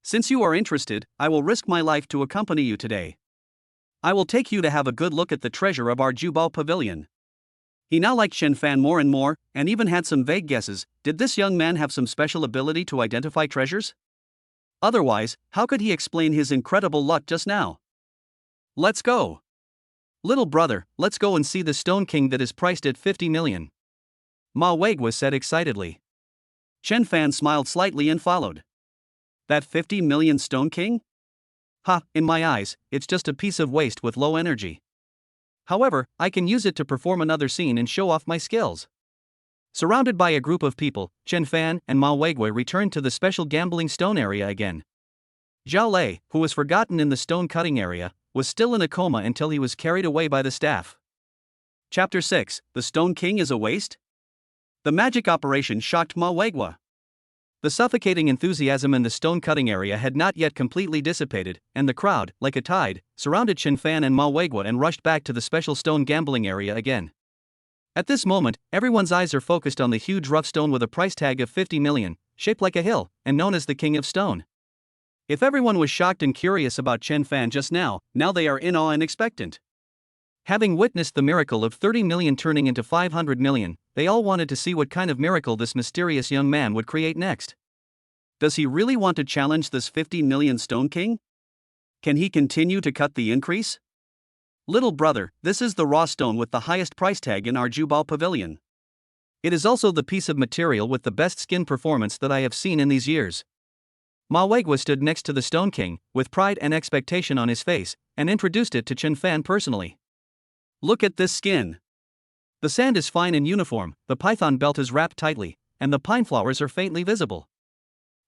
Since you are interested, I will risk my life to accompany you today. I will take you to have a good look at the treasure of our Jubo Pavilion. He now liked Chen Fan more and more, and even had some vague guesses. Did this young man have some special ability to identify treasures? Otherwise, how could he explain his incredible luck just now? Let's go. Little brother, let's go and see the Stone King that is priced at 50 million. Ma Weiguo said excitedly. Chen Fan smiled slightly and followed. That 50 million Stone King? Ha, in my eyes, it's just a piece of waste with low energy. However, I can use it to perform another scene and show off my skills. Surrounded by a group of people, Chen Fan and Ma Weiguo returned to the special gambling stone area again. Zhao Lei, who was forgotten in the stone cutting area, was still in a coma until he was carried away by the staff. Chapter 6, The Stone King is a Waste? The magic operation shocked Ma Weiguo. The suffocating enthusiasm in the stone cutting area had not yet completely dissipated, and the crowd, like a tide, surrounded Chen Fan and Ma Weiguo and rushed back to the special stone gambling area again. At this moment, everyone's eyes are focused on the huge rough stone with a price tag of 50 million, shaped like a hill, and known as the King of Stone. If everyone was shocked and curious about Chen Fan just now they are in awe and expectant. Having witnessed the miracle of 30 million turning into 500 million, they all wanted to see what kind of miracle this mysterious young man would create next. Does he really want to challenge this 50 million Stone King? Can he continue to cut the increase? Little brother, this is the raw stone with the highest price tag in our Jubo Pavilion. It is also the piece of material with the best skin performance that I have seen in these years. Ma Weiguo stood next to the Stone King, with pride and expectation on his face, and introduced it to Chen Fan personally. Look at this skin. The sand is fine and uniform, the python belt is wrapped tightly, and the pine flowers are faintly visible.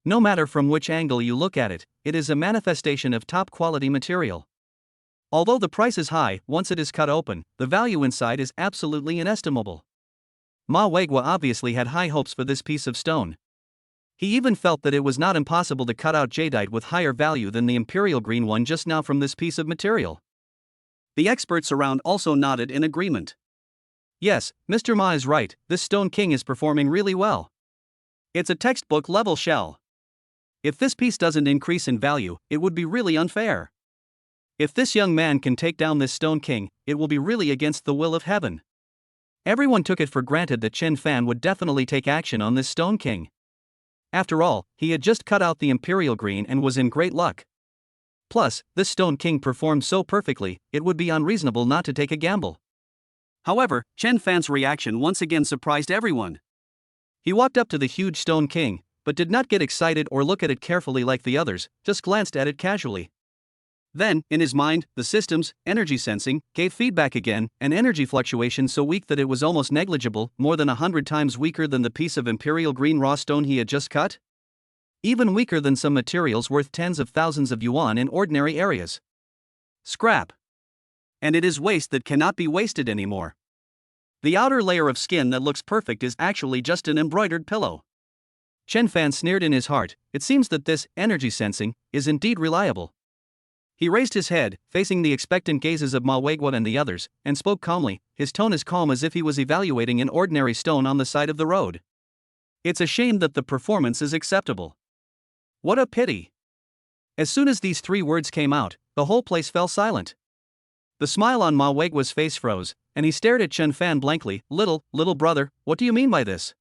No matter from which angle you look at it, it is a manifestation of top quality material. Although the price is high, once it is cut open, the value inside is absolutely inestimable. Ma Weiguo obviously had high hopes for this piece of stone. He even felt that it was not impossible to cut out jadeite with higher value than the imperial green one just now from this piece of material. The experts around also nodded in agreement. Yes, Mr. Ma is right, this Stone King is performing really well. It's a textbook level shell. If this piece doesn't increase in value, it would be really unfair. If this young man can take down this Stone King, it will be really against the will of heaven. Everyone took it for granted that Chen Fan would definitely take action on this Stone King. After all, he had just cut out the imperial green and was in great luck. Plus, this Stone King performed so perfectly, it would be unreasonable not to take a gamble. However, Chen Fan's reaction once again surprised everyone. He walked up to the huge Stone King, but did not get excited or look at it carefully like the others, just glanced at it casually. Then, in his mind, the system's energy sensing gave feedback again, an energy fluctuation so weak that it was almost negligible, more than 100 times weaker than the piece of imperial green raw stone he had just cut. Even weaker than some materials worth tens of thousands of yuan in ordinary areas. Scrap. And it is waste that cannot be wasted anymore. The outer layer of skin that looks perfect is actually just an embroidered pillow. Chen Fan sneered in his heart. It seems that this energy sensing is indeed reliable. He raised his head, facing the expectant gazes of Ma Weiguo and the others, and spoke calmly, his tone as calm as if he was evaluating an ordinary stone on the side of the road. It's a shame that the performance is acceptable. What a pity. As soon as these 3 words came out, the whole place fell silent. The smile on Ma Weiguo's face froze, and he stared at Chen Fan blankly. Little brother, what do you mean by this?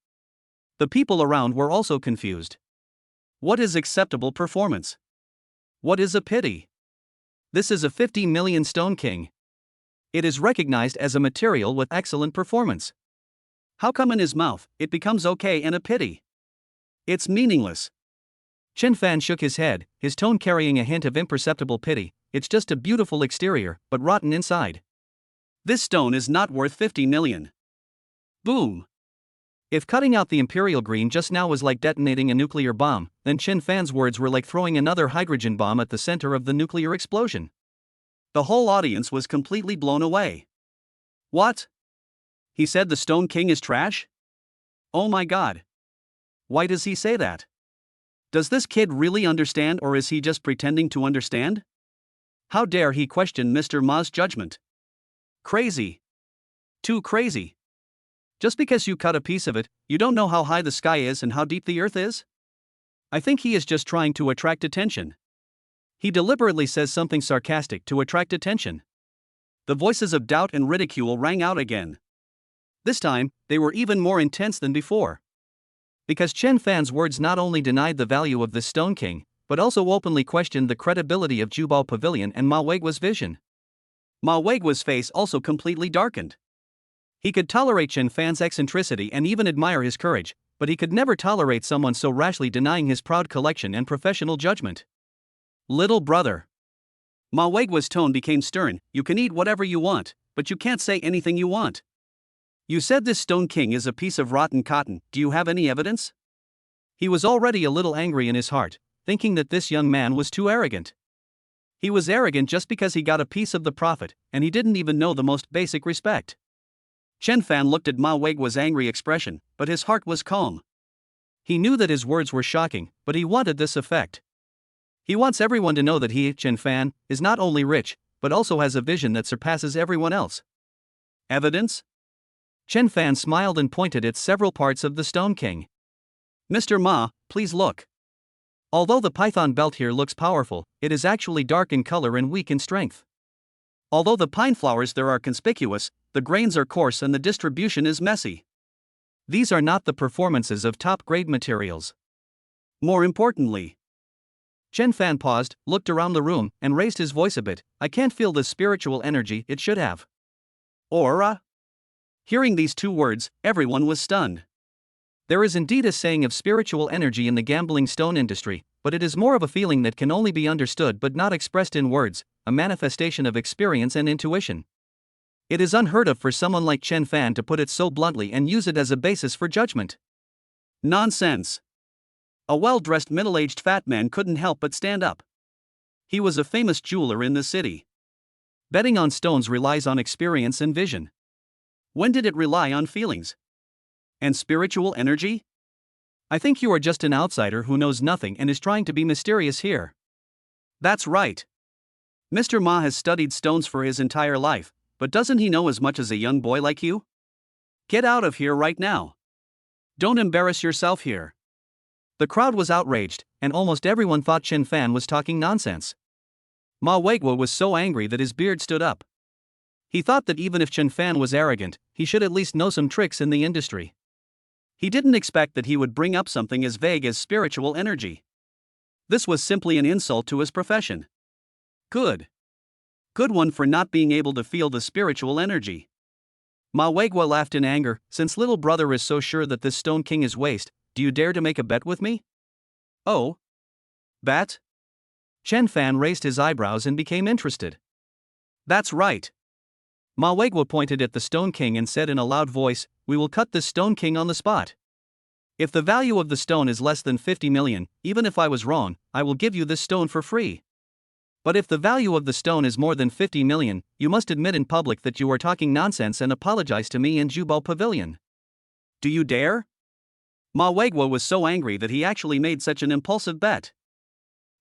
The people around were also confused. What is acceptable performance? What is a pity? This is a 50 million Stone King. It is recognized as a material with excellent performance. How come in his mouth, it becomes okay and a pity? It's meaningless. Chen Fan shook his head, his tone carrying a hint of imperceptible pity. It's just a beautiful exterior, but rotten inside. This stone is not worth 50 million. Boom. If cutting out the imperial green just now was like detonating a nuclear bomb, then Chen Fan's words were like throwing another hydrogen bomb at the center of the nuclear explosion. The whole audience was completely blown away. What? He said the Stone King is trash? Oh my god. Why does he say that? Does this kid really understand, or is he just pretending to understand? How dare he question Mr. Ma's judgment? Crazy. Too crazy. Just because you cut a piece of it, you don't know how high the sky is and how deep the earth is? I think he is just trying to attract attention. He deliberately says something sarcastic to attract attention. The voices of doubt and ridicule rang out again. This time, they were even more intense than before. Because Chen Fan's words not only denied the value of the Stone King, but also openly questioned the credibility of Jubo Pavilion and Ma Weiguo's vision. Ma Weiguo's face also completely darkened. He could tolerate Chen Fan's eccentricity and even admire his courage, but he could never tolerate someone so rashly denying his proud collection and professional judgment. Little brother. Ma Weiguo's tone became stern. You can eat whatever you want, but you can't say anything you want. You said this Stone King is a piece of rotten cotton. Do you have any evidence? He was already a little angry in his heart, thinking that this young man was too arrogant. He was arrogant just because he got a piece of the profit, and he didn't even know the most basic respect. Chen Fan looked at Ma Weiguo's angry expression, but his heart was calm. He knew that his words were shocking, but he wanted this effect. He wants everyone to know that he, Chen Fan, is not only rich, but also has a vision that surpasses everyone else. Evidence? Chen Fan smiled and pointed at several parts of the Stone King. Mr. Ma, please look. Although the python belt here looks powerful, it is actually dark in color and weak in strength. Although the pine flowers there are conspicuous, the grains are coarse and the distribution is messy. These are not the performances of top-grade materials. More importantly, Chen Fan paused, looked around the room, and raised his voice a bit. I can't feel the spiritual energy it should have. Aura? Hearing these two words, everyone was stunned. There is indeed a saying of spiritual energy in the gambling stone industry, but it is more of a feeling that can only be understood but not expressed in words, a manifestation of experience and intuition. It is unheard of for someone like Chen Fan to put it so bluntly and use it as a basis for judgment. Nonsense. A well-dressed middle-aged fat man couldn't help but stand up. He was a famous jeweler in the city. Betting on stones relies on experience and vision. When did it rely on feelings? And spiritual energy? I think you are just an outsider who knows nothing and is trying to be mysterious here. That's right. Mr. Ma has studied stones for his entire life, but doesn't he know as much as a young boy like you? Get out of here right now. Don't embarrass yourself here. The crowd was outraged, and almost everyone thought Chen Fan was talking nonsense. Ma Weiguo was so angry that his beard stood up. He thought that even if Chen Fan was arrogant, he should at least know some tricks in the industry. He didn't expect that he would bring up something as vague as spiritual energy. This was simply an insult to his profession. Good. Good one for not being able to feel the spiritual energy. Ma Weiguo laughed in anger. Since little brother is so sure that this Stone King is waste, do you dare to make a bet with me? Oh? Bet? Chen Fan raised his eyebrows and became interested. That's right. Ma Weiguo pointed at the Stone King and said in a loud voice, we will cut this Stone King on the spot. If the value of the stone is less than 50 million, even if I was wrong, I will give you this stone for free. But if the value of the stone is more than 50 million, you must admit in public that you are talking nonsense and apologize to me and Jubo Pavilion. Do you dare? Ma Weiguo was so angry that he actually made such an impulsive bet.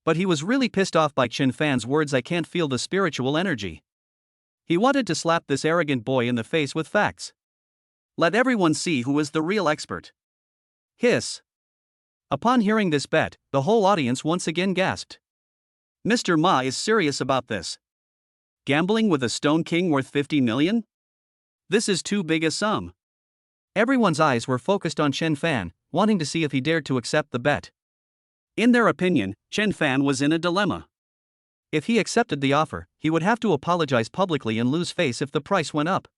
But he was really pissed off by Chen Fan's words. I can't feel the spiritual energy. He wanted to slap this arrogant boy in the face with facts. Let everyone see who is the real expert. Hiss. Upon hearing this bet, the whole audience once again gasped. Mr. Ma is serious about this. Gambling with a Stone King worth 50 million? This is too big a sum. Everyone's eyes were focused on Chen Fan, wanting to see if he dared to accept the bet. In their opinion, Chen Fan was in a dilemma. If he accepted the offer, he would have to apologize publicly and lose face if the price went up.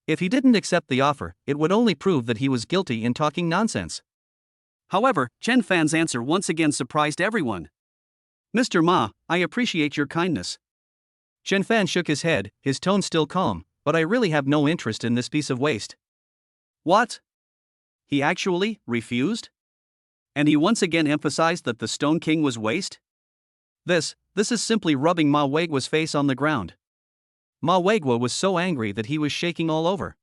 If he didn't accept the offer, it would only prove that he was guilty in talking nonsense. However, Chen Fan's answer once again surprised everyone. Mr. Ma, I appreciate your kindness. Chen Fan shook his head, his tone still calm, but I really have no interest in this piece of waste. What? He actually refused? And he once again emphasized that the Stone King was waste? This is simply rubbing Ma Weigua's face on the ground. Ma Weigua was so angry that he was shaking all over.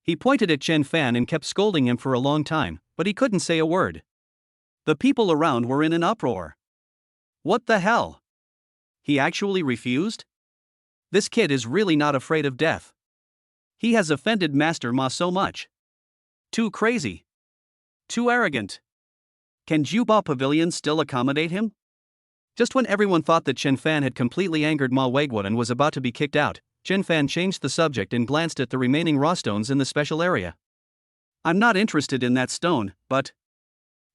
He pointed at Chen Fan and kept scolding him for a long time, but he couldn't say a word. The people around were in an uproar. What the hell? He actually refused? This kid is really not afraid of death. He has offended Master Ma so much. Too crazy. Too arrogant. Can Jubo Pavilion still accommodate him? Just when everyone thought that Chen Fan had completely angered Ma Weigua and was about to be kicked out, Chen Fan changed the subject and glanced at the remaining raw stones in the special area. I'm not interested in that stone, but...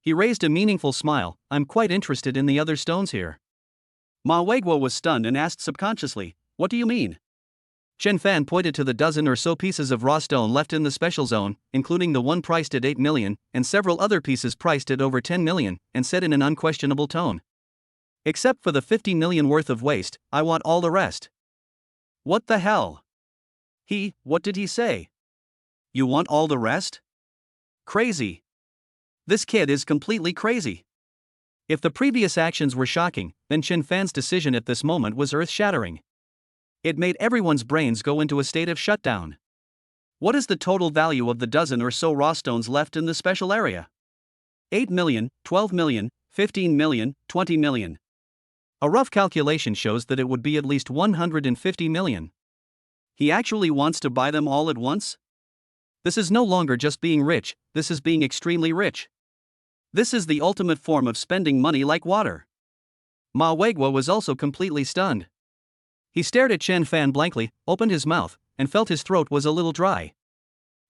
He raised a meaningful smile. I'm quite interested in the other stones here. Ma Weigua was stunned and asked subconsciously, what do you mean? Chen Fan pointed to the dozen or so pieces of raw stone left in the special zone, including the one priced at 8 million, and several other pieces priced at over 10 million, and said in an unquestionable tone. Except for the 50 million worth of waste, I want all the rest. What the hell? What did he say? You want all the rest? Crazy. This kid is completely crazy. If the previous actions were shocking, then Chen Fan's decision at this moment was earth-shattering. It made everyone's brains go into a state of shutdown. What is the total value of the dozen or so raw stones left in the special area? 8 million, 12 million, 15 million, 20 million. A rough calculation shows that it would be at least 150 million. He actually wants to buy them all at once? This is no longer just being rich, this is being extremely rich. This is the ultimate form of spending money like water. Ma Weigua was also completely stunned. He stared at Chen Fan blankly, opened his mouth, and felt his throat was a little dry.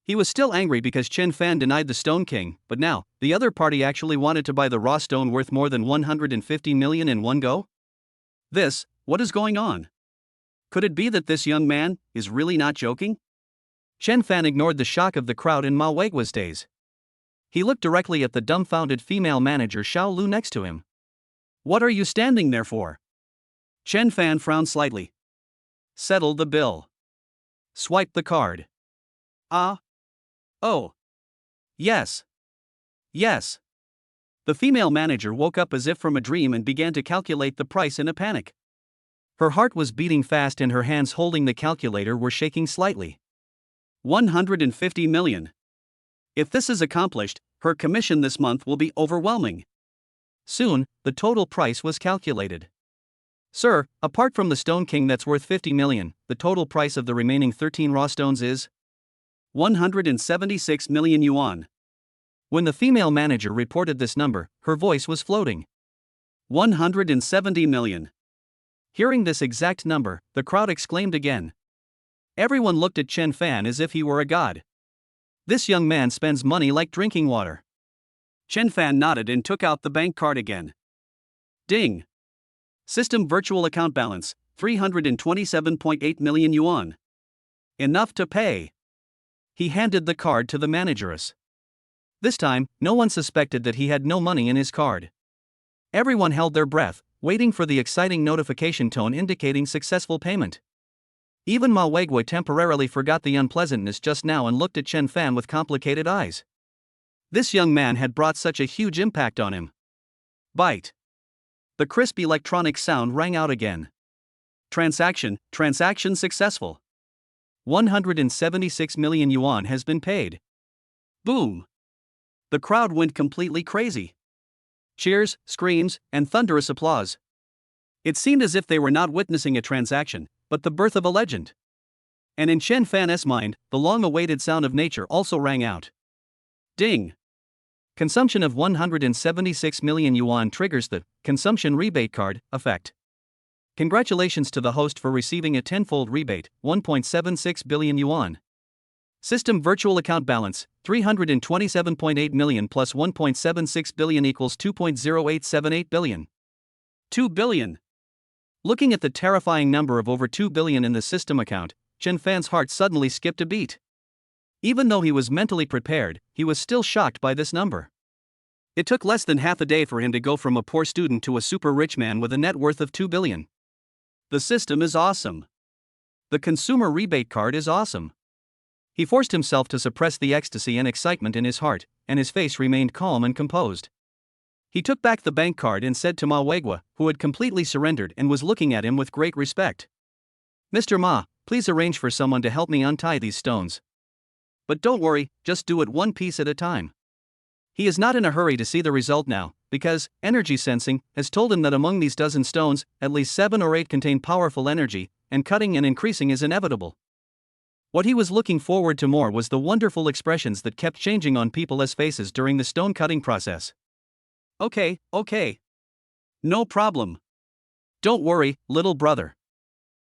He was still angry because Chen Fan denied the Stone King, but now, the other party actually wanted to buy the raw stone worth more than 150 million in one go? What is going on? Could it be that this young man is really not joking? Chen Fan ignored the shock of the crowd in Ma Weigua's days. He looked directly at the dumbfounded female manager Xiao Lu next to him. What are you standing there for? Chen Fan frowned slightly. Settle the bill. Swipe the card. Oh. Yes. Yes. The female manager woke up as if from a dream and began to calculate the price in a panic. Her heart was beating fast and her hands holding the calculator were shaking slightly. 150 million. If this is accomplished, her commission this month will be overwhelming. Soon, the total price was calculated. Sir, apart from the Stone King that's worth 50 million, the total price of the remaining 13 raw stones is 176 million yuan. When the female manager reported this number, her voice was floating. 170 million. Hearing this exact number, the crowd exclaimed again. Everyone looked at Chen Fan as if he were a god. This young man spends money like drinking water. Chen Fan nodded and took out the bank card again. Ding. System virtual account balance, 327.8 million yuan. Enough to pay. He handed the card to the manageress. This time, no one suspected that he had no money in his card. Everyone held their breath, waiting for the exciting notification tone indicating successful payment. Even Ma Weigua temporarily forgot the unpleasantness just now and looked at Chen Fan with complicated eyes. This young man had brought such a huge impact on him. Bite. The crisp electronic sound rang out again. Transaction successful. 176 million yuan has been paid. Boom. The crowd went completely crazy. Cheers, screams, and thunderous applause. It seemed as if they were not witnessing a transaction, but the birth of a legend. And in Chen Fan's mind, the long-awaited sound of nature also rang out. Ding. Consumption of 176 million yuan triggers the consumption rebate card effect. Congratulations to the host for receiving a tenfold rebate, 1.76 billion yuan. System virtual account balance, 327.8 million plus 1.76 billion equals 2.0878 billion. 2 billion. Looking at the terrifying number of over 2 billion in the system account, Chen Fan's heart suddenly skipped a beat. Even though he was mentally prepared, he was still shocked by this number. It took less than half a day for him to go from a poor student to a super rich man with a net worth of 2 billion. The system is awesome. The consumer rebate card is awesome. He forced himself to suppress the ecstasy and excitement in his heart, and his face remained calm and composed. He took back the bank card and said to Ma Weigua, who had completely surrendered and was looking at him with great respect. "Mr. Ma, please arrange for someone to help me untie these stones. But don't worry, just do it one piece at a time." He is not in a hurry to see the result now, because energy sensing has told him that among these dozen stones, at least 7 or 8 contain powerful energy, and cutting and increasing is inevitable. What he was looking forward to more was the wonderful expressions that kept changing on people's faces during the stone cutting process. Okay. No problem. Don't worry, little brother.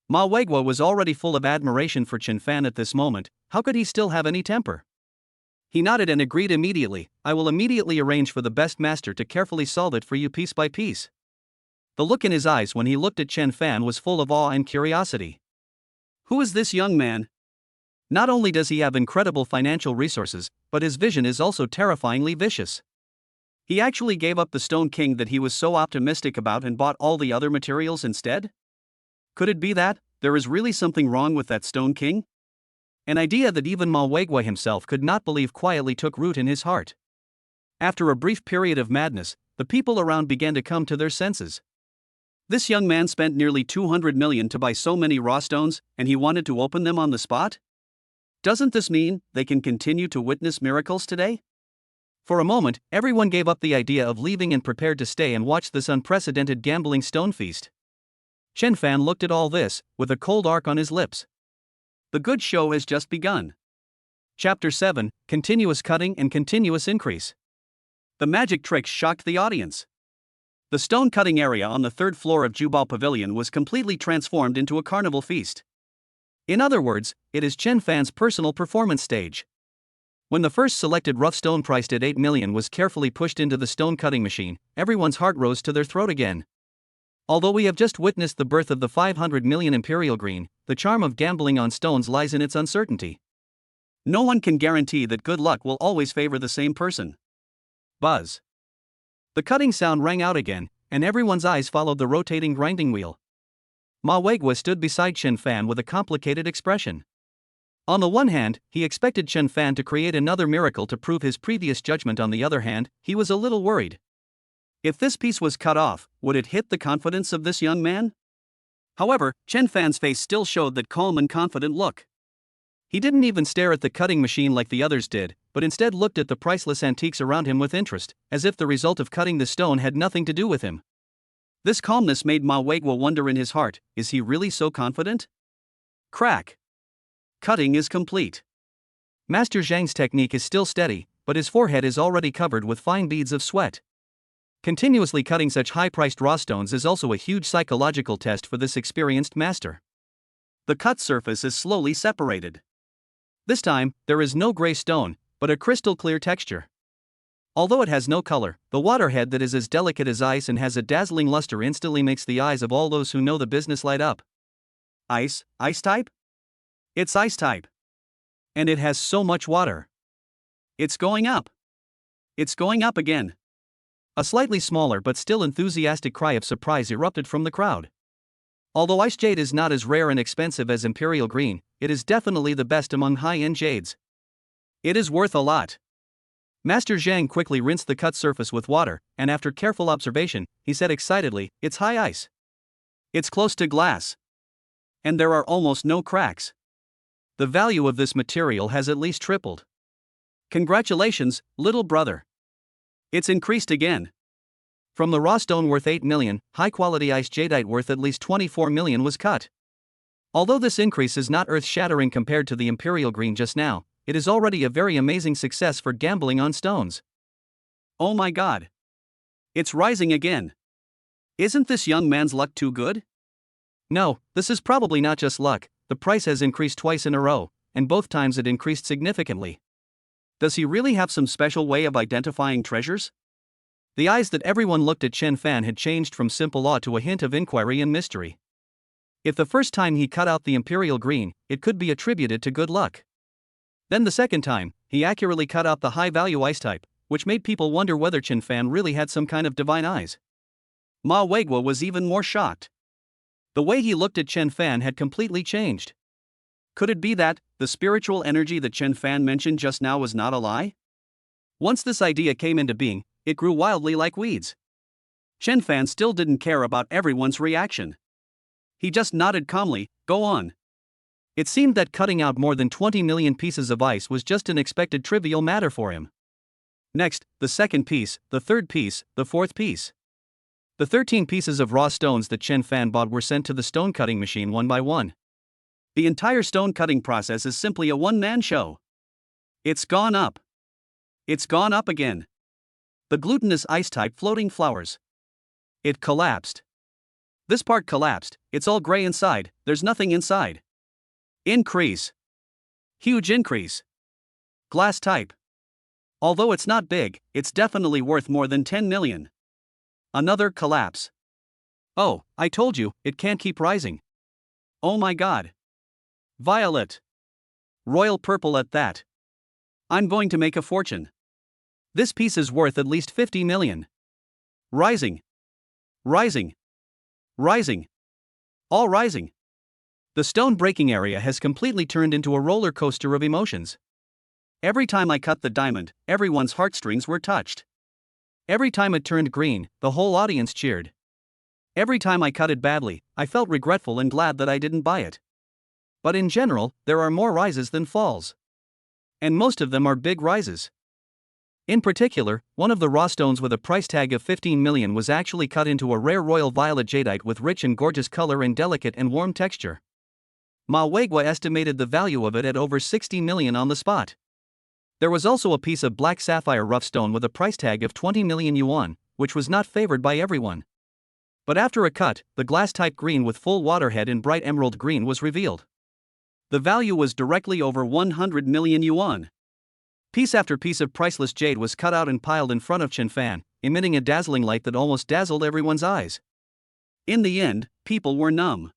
Ma Weigua was already full of admiration for Chen Fan at this moment. How could he still have any temper? He nodded and agreed immediately. "I will immediately arrange for the best master to carefully solve it for you piece by piece." The look in his eyes when he looked at Chen Fan was full of awe and curiosity. Who is this young man? Not only does he have incredible financial resources, but his vision is also terrifyingly vicious. He actually gave up the Stone King that he was so optimistic about and bought all the other materials instead? Could it be that there is really something wrong with that Stone King? An idea that even Ma Weigua himself could not believe quietly took root in his heart. After a brief period of madness, the people around began to come to their senses. This young man spent nearly 200 million to buy so many raw stones, and he wanted to open them on the spot? Doesn't this mean they can continue to witness miracles today? For a moment, everyone gave up the idea of leaving and prepared to stay and watch this unprecedented gambling stone feast. Chen Fan looked at all this, with a cold arc on his lips. The good show has just begun. Chapter 7, Continuous Cutting and Continuous Increase. The magic tricks shocked the audience. The stone cutting area on the 3rd floor of Jubo Pavilion was completely transformed into a carnival feast. In other words, it is Chen Fan's personal performance stage. When the first selected rough stone priced at 8 million was carefully pushed into the stone cutting machine, everyone's heart rose to their throat again. Although we have just witnessed the birth of the 500 million imperial green, the charm of gambling on stones lies in its uncertainty. No one can guarantee that good luck will always favor the same person. Buzz. The cutting sound rang out again, and everyone's eyes followed the rotating grinding wheel. Ma Weigua stood beside Chen Fan with a complicated expression. On the one hand, he expected Chen Fan to create another miracle to prove his previous judgment. On the other hand, he was a little worried. If this piece was cut off, would it hit the confidence of this young man? However, Chen Fan's face still showed that calm and confident look. He didn't even stare at the cutting machine like the others did, but instead looked at the priceless antiques around him with interest, as if the result of cutting the stone had nothing to do with him. This calmness made Ma Weigua wonder in his heart, is he really so confident? Crack. Cutting is complete. Master Zhang's technique is still steady, but his forehead is already covered with fine beads of sweat. Continuously cutting such high-priced raw stones is also a huge psychological test for this experienced master. The cut surface is slowly separated. This time, there is no gray stone, but a crystal-clear texture. Although it has no color, the waterhead that is as delicate as ice and has a dazzling luster instantly makes the eyes of all those who know the business light up. Ice type? It's ice type. And it has so much water. It's going up. It's going up again. A slightly smaller but still enthusiastic cry of surprise erupted from the crowd. Although ice jade is not as rare and expensive as imperial green, it is definitely the best among high-end jades. It is worth a lot. Master Zhang quickly rinsed the cut surface with water, and after careful observation, he said excitedly, "It's high ice. It's close to glass. And there are almost no cracks. The value of this material has at least tripled. Congratulations, little brother. It's increased again." From the raw stone worth 8 million, high-quality ice jadeite worth at least 24 million was cut. Although this increase is not earth-shattering compared to the imperial green just now, it is already a very amazing success for gambling on stones. Oh my god. It's rising again. Isn't this young man's luck too good? No, this is probably not just luck. The price has increased twice in a row, and both times it increased significantly. Does he really have some special way of identifying treasures? The eyes that everyone looked at Chen Fan had changed from simple awe to a hint of inquiry and mystery. If the first time he cut out the imperial green, it could be attributed to good luck. Then the second time, he accurately cut out the high-value ice type, which made people wonder whether Chen Fan really had some kind of divine eyes. Ma Weigua was even more shocked. The way he looked at Chen Fan had completely changed. Could it be that the spiritual energy that Chen Fan mentioned just now was not a lie? Once this idea came into being, it grew wildly like weeds. Chen Fan still didn't care about everyone's reaction. He just nodded calmly, go on. It seemed that cutting out more than 20 million pieces of ice was just an expected trivial matter for him. Next, the second piece, the third piece, the fourth piece. The 13 pieces of raw stones that Chen Fan bought were sent to the stone cutting machine one by one. The entire stone cutting process is simply a one-man show. It's gone up. It's gone up again. The glutinous ice-type floating flowers. It collapsed. This part collapsed, it's all gray inside, there's nothing inside. Increase. Huge increase. Glass type. Although it's not big, it's definitely worth more than 10 million. Another collapse. Oh, I told you, it can't keep rising. Oh my god. Violet. Royal purple at that. I'm going to make a fortune. This piece is worth at least 50 million. Rising. Rising. Rising. All rising. The stone breaking area has completely turned into a roller coaster of emotions. Every time I cut the diamond, everyone's heartstrings were touched. Every time it turned green, the whole audience cheered. Every time I cut it badly, I felt regretful and glad that I didn't buy it. But in general, there are more rises than falls. And most of them are big rises. In particular, one of the raw stones with a price tag of 15 million was actually cut into a rare royal violet jadeite with rich and gorgeous color and delicate and warm texture. Ma Weigua estimated the value of it at over 60 million on the spot. There was also a piece of black sapphire rough stone with a price tag of 20 million yuan, which was not favored by everyone. But after a cut, the glass-type green with full waterhead in bright emerald green was revealed. The value was directly over 100 million yuan. Piece after piece of priceless jade was cut out and piled in front of Chen Fan, emitting a dazzling light that almost dazzled everyone's eyes. In the end, people were numb.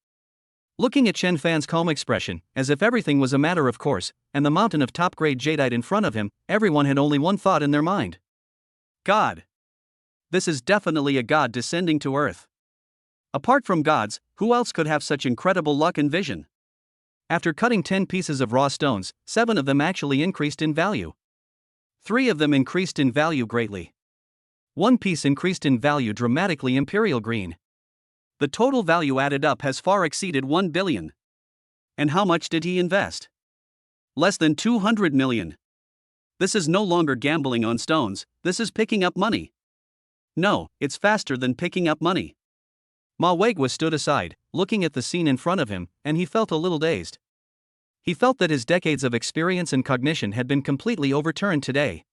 Looking at Chen Fan's calm expression, as if everything was a matter of course, and the mountain of top-grade jadeite in front of him, everyone had only one thought in their mind. God. This is definitely a god descending to earth. Apart from gods, who else could have such incredible luck and vision? After cutting 10 pieces of raw stones, 7 of them actually increased in value. 3 of them increased in value greatly. 1 piece increased in value dramatically imperial green. The total value added up has far exceeded 1 billion. And how much did he invest? Less than 200 million. This is no longer gambling on stones, this is picking up money. No, it's faster than picking up money. Ma Weigua stood aside, looking at the scene in front of him, and he felt a little dazed. He felt that his decades of experience and cognition had been completely overturned today.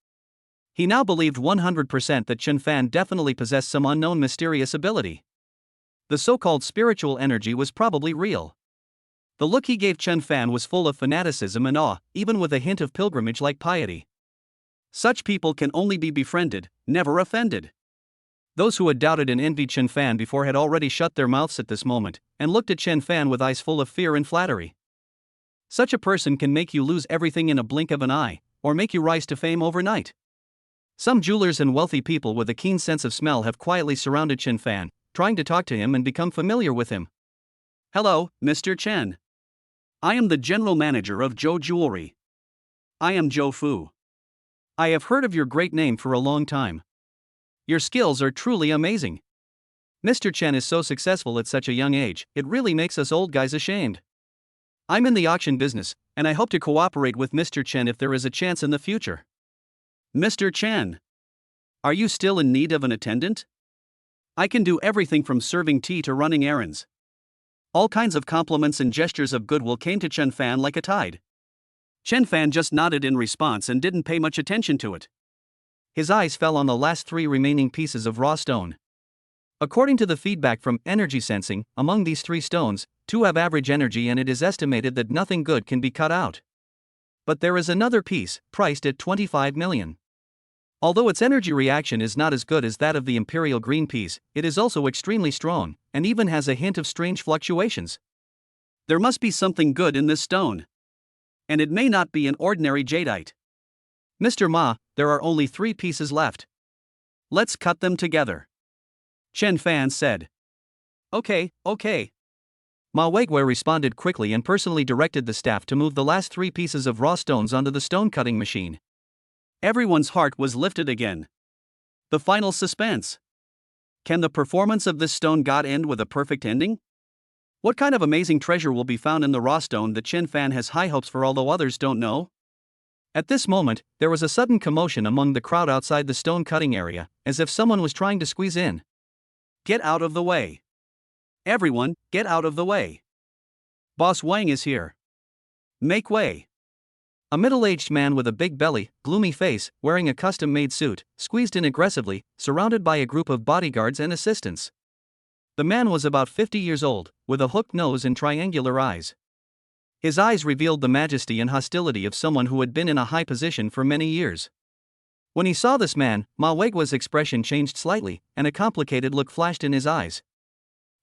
He now believed 100% that Chen Fan definitely possessed some unknown mysterious ability. The so-called spiritual energy was probably real. The look he gave Chen Fan was full of fanaticism and awe, even with a hint of pilgrimage-like piety. Such people can only be befriended, never offended. Those who had doubted and envied Chen Fan before had already shut their mouths at this moment, and looked at Chen Fan with eyes full of fear and flattery. Such a person can make you lose everything in a blink of an eye, or make you rise to fame overnight. Some jewelers and wealthy people with a keen sense of smell have quietly surrounded Chen Fan, trying to talk to him and become familiar with him. Hello, Mr. Chen. I am the general manager of Zhou Jewelry. I am Zhou Fu. I have heard of your great name for a long time. Your skills are truly amazing. Mr. Chen is so successful at such a young age, it really makes us old guys ashamed. I'm in the auction business, and I hope to cooperate with Mr. Chen if there is a chance in the future. Mr. Chen. Are you still in need of an attendant? I can do everything from serving tea to running errands. All kinds of compliments and gestures of goodwill came to Chen Fan like a tide. Chen Fan just nodded in response and didn't pay much attention to it. His eyes fell on the last 3 remaining pieces of raw stone. According to the feedback from energy sensing, among these 3 stones, 2 have average energy and it is estimated that nothing good can be cut out. But there is another piece, priced at 25 million. Although its energy reaction is not as good as that of the imperial green piece, it is also extremely strong, and even has a hint of strange fluctuations. There must be something good in this stone. And it may not be an ordinary jadeite. Mr. Ma, there are only 3 pieces left. Let's cut them together. Chen Fan said. Okay. Ma Weigua responded quickly and personally directed the staff to move the last 3 pieces of raw stones onto the stone cutting machine. Everyone's heart was lifted again. The final suspense. Can the performance of this stone god end with a perfect ending? What kind of amazing treasure will be found in the raw stone that Chen Fan has high hopes for, although others don't know? At this moment, there was a sudden commotion among the crowd outside the stone cutting area, as if someone was trying to squeeze in. Get out of the way. Everyone, get out of the way. Boss Wang is here. Make way. A middle-aged man with a big belly, gloomy face, wearing a custom-made suit, squeezed in aggressively, surrounded by a group of bodyguards and assistants. The man was about 50 years old, with a hooked nose and triangular eyes. His eyes revealed the majesty and hostility of someone who had been in a high position for many years. When he saw this man, Ma Weigua's expression changed slightly, and a complicated look flashed in his eyes.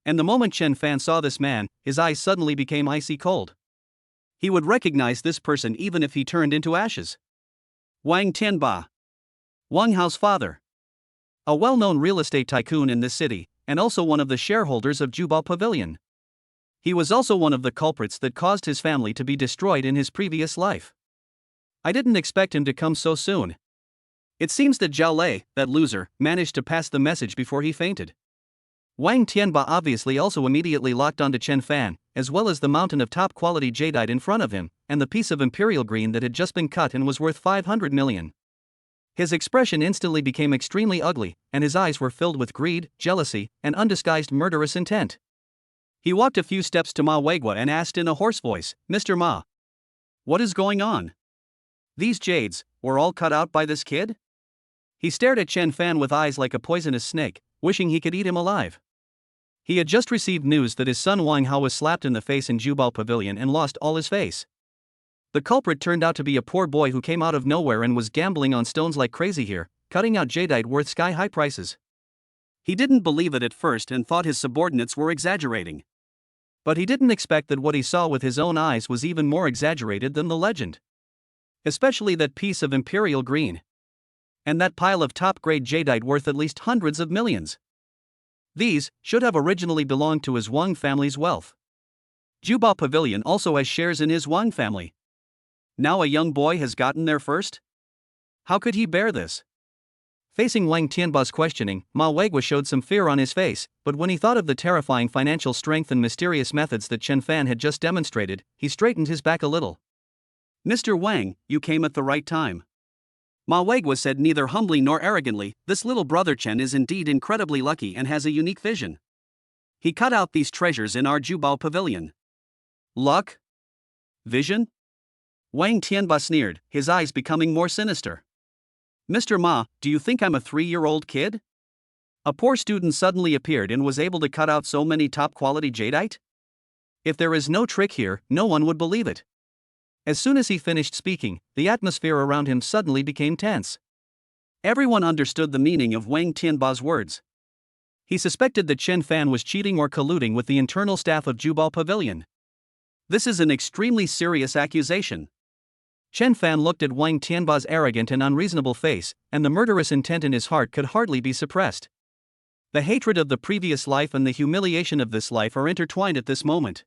And the moment Chen Fan saw this man, his eyes suddenly became icy cold. He would recognize this person even if he turned into ashes. Wang Tianba. Wang Hao's father. A well-known real estate tycoon in this city, and also one of the shareholders of Jubo Pavilion. He was also one of the culprits that caused his family to be destroyed in his previous life. I didn't expect him to come so soon. It seems that Zhao Lei, that loser, managed to pass the message before he fainted. Wang Tianba obviously also immediately locked onto Chen Fan, as well as the mountain of top-quality jadeite in front of him, and the piece of imperial green that had just been cut and was worth 500 million. His expression instantly became extremely ugly, and his eyes were filled with greed, jealousy, and undisguised murderous intent. He walked a few steps to Ma Weigua and asked in a hoarse voice, "Mr. Ma, what is going on? These jades were all cut out by this kid?" He stared at Chen Fan with eyes like a poisonous snake, wishing he could eat him alive. He had just received news that his son Wang Hao was slapped in the face in Jubo Pavilion and lost all his face. The culprit turned out to be a poor boy who came out of nowhere and was gambling on stones like crazy here, cutting out jadeite worth sky-high prices. He didn't believe it at first and thought his subordinates were exaggerating. But he didn't expect that what he saw with his own eyes was even more exaggerated than the legend. Especially that piece of imperial green. And that pile of top-grade jadeite worth at least hundreds of millions. These should have originally belonged to his Wang family's wealth. Jubo Pavilion also has shares in his Wang family. Now a young boy has gotten there first? How could he bear this? Facing Wang Tianba's questioning, Ma Weigua showed some fear on his face, but when he thought of the terrifying financial strength and mysterious methods that Chen Fan had just demonstrated, he straightened his back a little. "Mr. Wang, you came at the right time." Ma Weigua said neither humbly nor arrogantly, "This little brother Chen is indeed incredibly lucky and has a unique vision. He cut out these treasures in our Jubo Pavilion." Luck? Vision? Wang Tianba sneered, his eyes becoming more sinister. "Mr. Ma, do you think I'm a 3-year-old kid? A poor student suddenly appeared and was able to cut out so many top-quality jadeite? If there is no trick here, no one would believe it." As soon as he finished speaking, the atmosphere around him suddenly became tense. Everyone understood the meaning of Wang Tianba's words. He suspected that Chen Fan was cheating or colluding with the internal staff of Jubo Pavilion. This is an extremely serious accusation. Chen Fan looked at Wang Tianba's arrogant and unreasonable face, and the murderous intent in his heart could hardly be suppressed. The hatred of the previous life and the humiliation of this life are intertwined at this moment.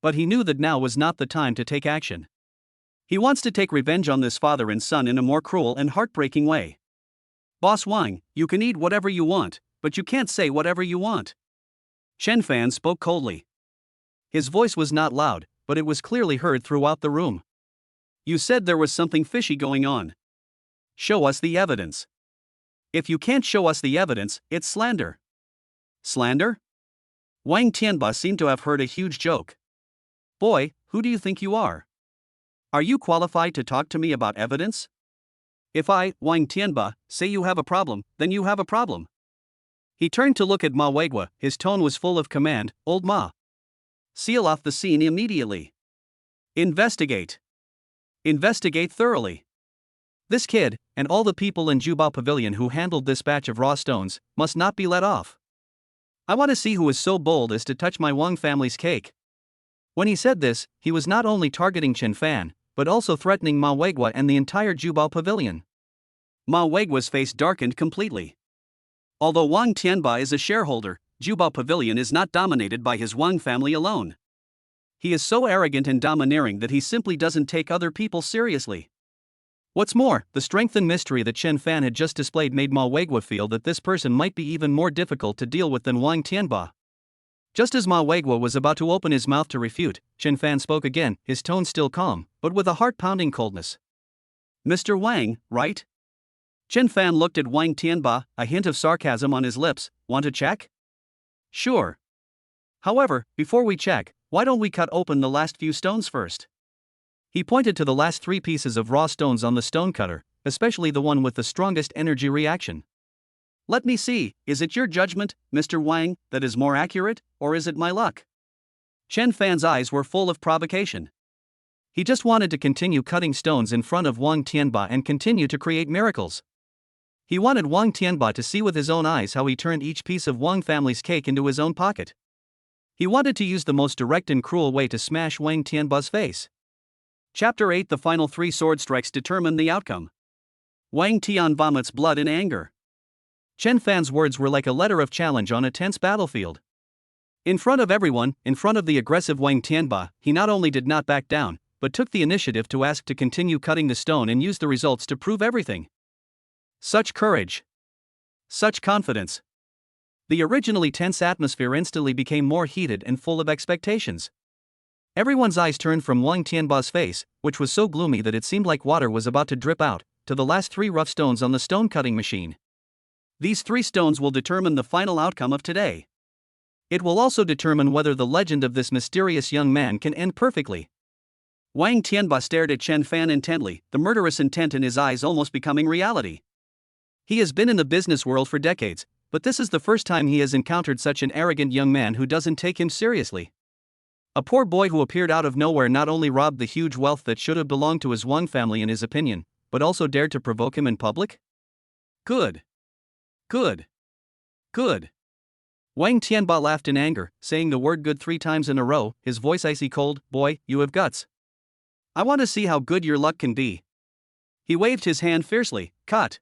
But he knew that now was not the time to take action. He wants to take revenge on this father and son in a more cruel and heartbreaking way. "Boss Wang, you can eat whatever you want, but you can't say whatever you want." Chen Fan spoke coldly. His voice was not loud, but it was clearly heard throughout the room. "You said there was something fishy going on. Show us the evidence. If you can't show us the evidence, it's slander." "Slander?" Wang Tianba seemed to have heard a huge joke. "Boy, who do you think you are? Are you qualified to talk to me about evidence? If I, Wang Tianba, say you have a problem, then you have a problem." He turned to look at Ma Weigua, his tone was full of command. "Old Ma, seal off the scene immediately. Investigate. Investigate thoroughly. This kid, and all the people in Jubo Pavilion who handled this batch of raw stones, must not be let off. I want to see who is so bold as to touch my Wang family's cake." When he said this, he was not only targeting Chen Fan, but also threatening Ma Weigua and the entire Jubo Pavilion. Ma Weigua's face darkened completely. Although Wang Tianba is a shareholder, Jubo Pavilion is not dominated by his Wang family alone. He is so arrogant and domineering that he simply doesn't take other people seriously. What's more, the strength and mystery that Chen Fan had just displayed made Ma Weiguo feel that this person might be even more difficult to deal with than Wang Tianba. Just as Ma Weiguo was about to open his mouth to refute, Chen Fan spoke again, his tone still calm, but with a heart-pounding coldness. Mr. Wang, right? Chen Fan looked at Wang Tianba, a hint of sarcasm on his lips. Want to check? Sure. However, before we check, why don't we cut open the last few stones first? He pointed to the last 3 pieces of raw stones on the stone cutter, especially the one with the strongest energy reaction. Let me see, is it your judgment, Mr. Wang, that is more accurate, or is it my luck? Chen Fan's eyes were full of provocation. He just wanted to continue cutting stones in front of Wang Tianba and continue to create miracles. He wanted Wang Tianba to see with his own eyes how he turned each piece of Wang family's cake into his own pocket. He wanted to use the most direct and cruel way to smash Wang Tianba's face. Chapter 8. The final 3 sword strikes determine the outcome. Wang Tian vomits blood in anger. Chen Fan's words were like a letter of challenge on a tense battlefield. In front of everyone, in front of the aggressive Wang Tianba, he not only did not back down, but took the initiative to ask to continue cutting the stone and use the results to prove everything. Such courage. Such confidence. The originally tense atmosphere instantly became more heated and full of expectations. Everyone's eyes turned from Wang Tianba's face, which was so gloomy that it seemed like water was about to drip out, to the last 3 rough stones on the stone cutting machine. These 3 stones will determine the final outcome of today. It will also determine whether the legend of this mysterious young man can end perfectly. Wang Tianba stared at Chen Fan intently, the murderous intent in his eyes almost becoming reality. He has been in the business world for decades, but this is the first time he has encountered such an arrogant young man who doesn't take him seriously. A poor boy who appeared out of nowhere not only robbed the huge wealth that should have belonged to his Wang family in his opinion, but also dared to provoke him in public? Good. Good. Good. Wang Tianba laughed in anger, saying the word good 3 times in a row, his voice icy cold. Boy, you have guts. I want to see how good your luck can be. He waved his hand fiercely. Cut.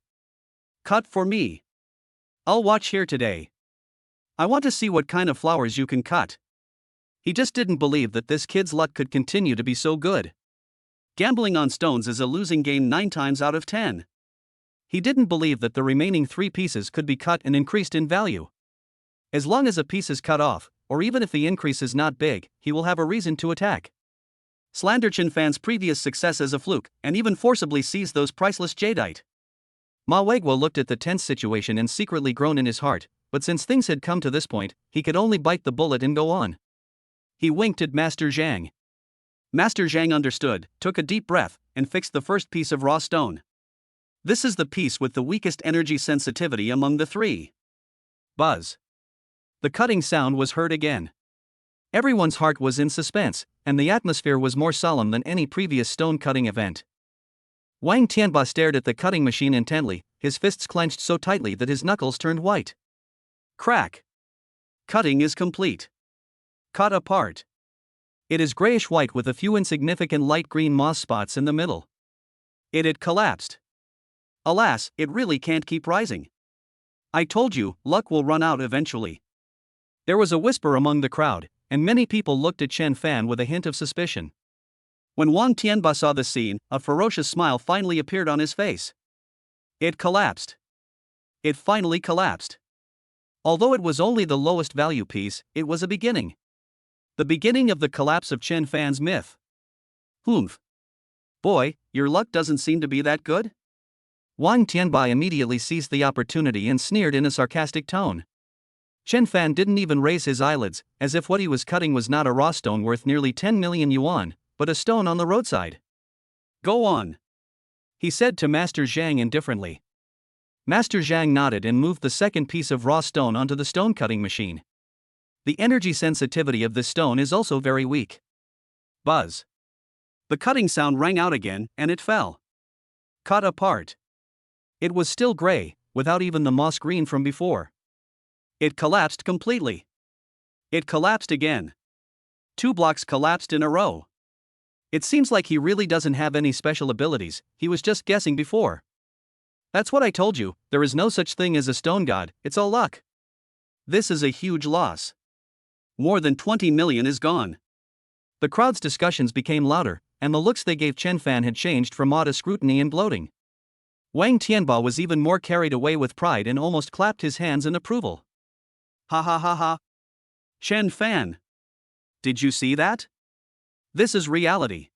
Cut for me. I'll watch here today. I want to see what kind of flowers you can cut. He just didn't believe that this kid's luck could continue to be so good. Gambling on stones is a losing game 9 times out of 10. He didn't believe that the remaining 3 pieces could be cut and increased in value. As long as a piece is cut off, or even if the increase is not big, he will have a reason to attack. Slander Chen Fan's previous success as a fluke, and even forcibly seize those priceless jadeite. Ma Weiguo looked at the tense situation and secretly groaned in his heart, but since things had come to this point, he could only bite the bullet and go on. He winked at Master Zhang. Master Zhang understood, took a deep breath, and fixed the first piece of raw stone. This is the piece with the weakest energy sensitivity among the 3. Buzz. The cutting sound was heard again. Everyone's heart was in suspense, and the atmosphere was more solemn than any previous stone cutting event. Wang Tianba stared at the cutting machine intently, his fists clenched so tightly that his knuckles turned white. Crack. Cutting is complete. Cut apart. It is grayish-white with a few insignificant light green moss spots in the middle. It had collapsed. Alas, it really can't keep rising. I told you, luck will run out eventually. There was a whisper among the crowd, and many people looked at Chen Fan with a hint of suspicion. When Wang Tianba saw the scene, a ferocious smile finally appeared on his face. It collapsed. It finally collapsed. Although it was only the lowest value piece, it was a beginning. The beginning of the collapse of Chen Fan's myth. Humph. Boy, your luck doesn't seem to be that good? Wang Tianba immediately seized the opportunity and sneered in a sarcastic tone. Chen Fan didn't even raise his eyelids, as if what he was cutting was not a raw stone worth nearly 10 million yuan, but a stone on the roadside. Go on, he said to Master Zhang indifferently. Master Zhang nodded and moved the second piece of raw stone onto the stone cutting machine. The energy sensitivity of this stone is also very weak. Buzz. The cutting sound rang out again, and it fell. Cut apart. It was still gray, without even the moss green from before. It collapsed completely. It collapsed again. 2 blocks collapsed in a row. It seems like he really doesn't have any special abilities, he was just guessing before. That's what I told you, there is no such thing as a stone god, it's all luck. This is a huge loss. More than 20 million is gone. The crowd's discussions became louder, and the looks they gave Chen Fan had changed from awe to scrutiny and gloating. Wang Tianba was even more carried away with pride and almost clapped his hands in approval. Ha ha ha ha. Chen Fan. Did you see that? This is reality.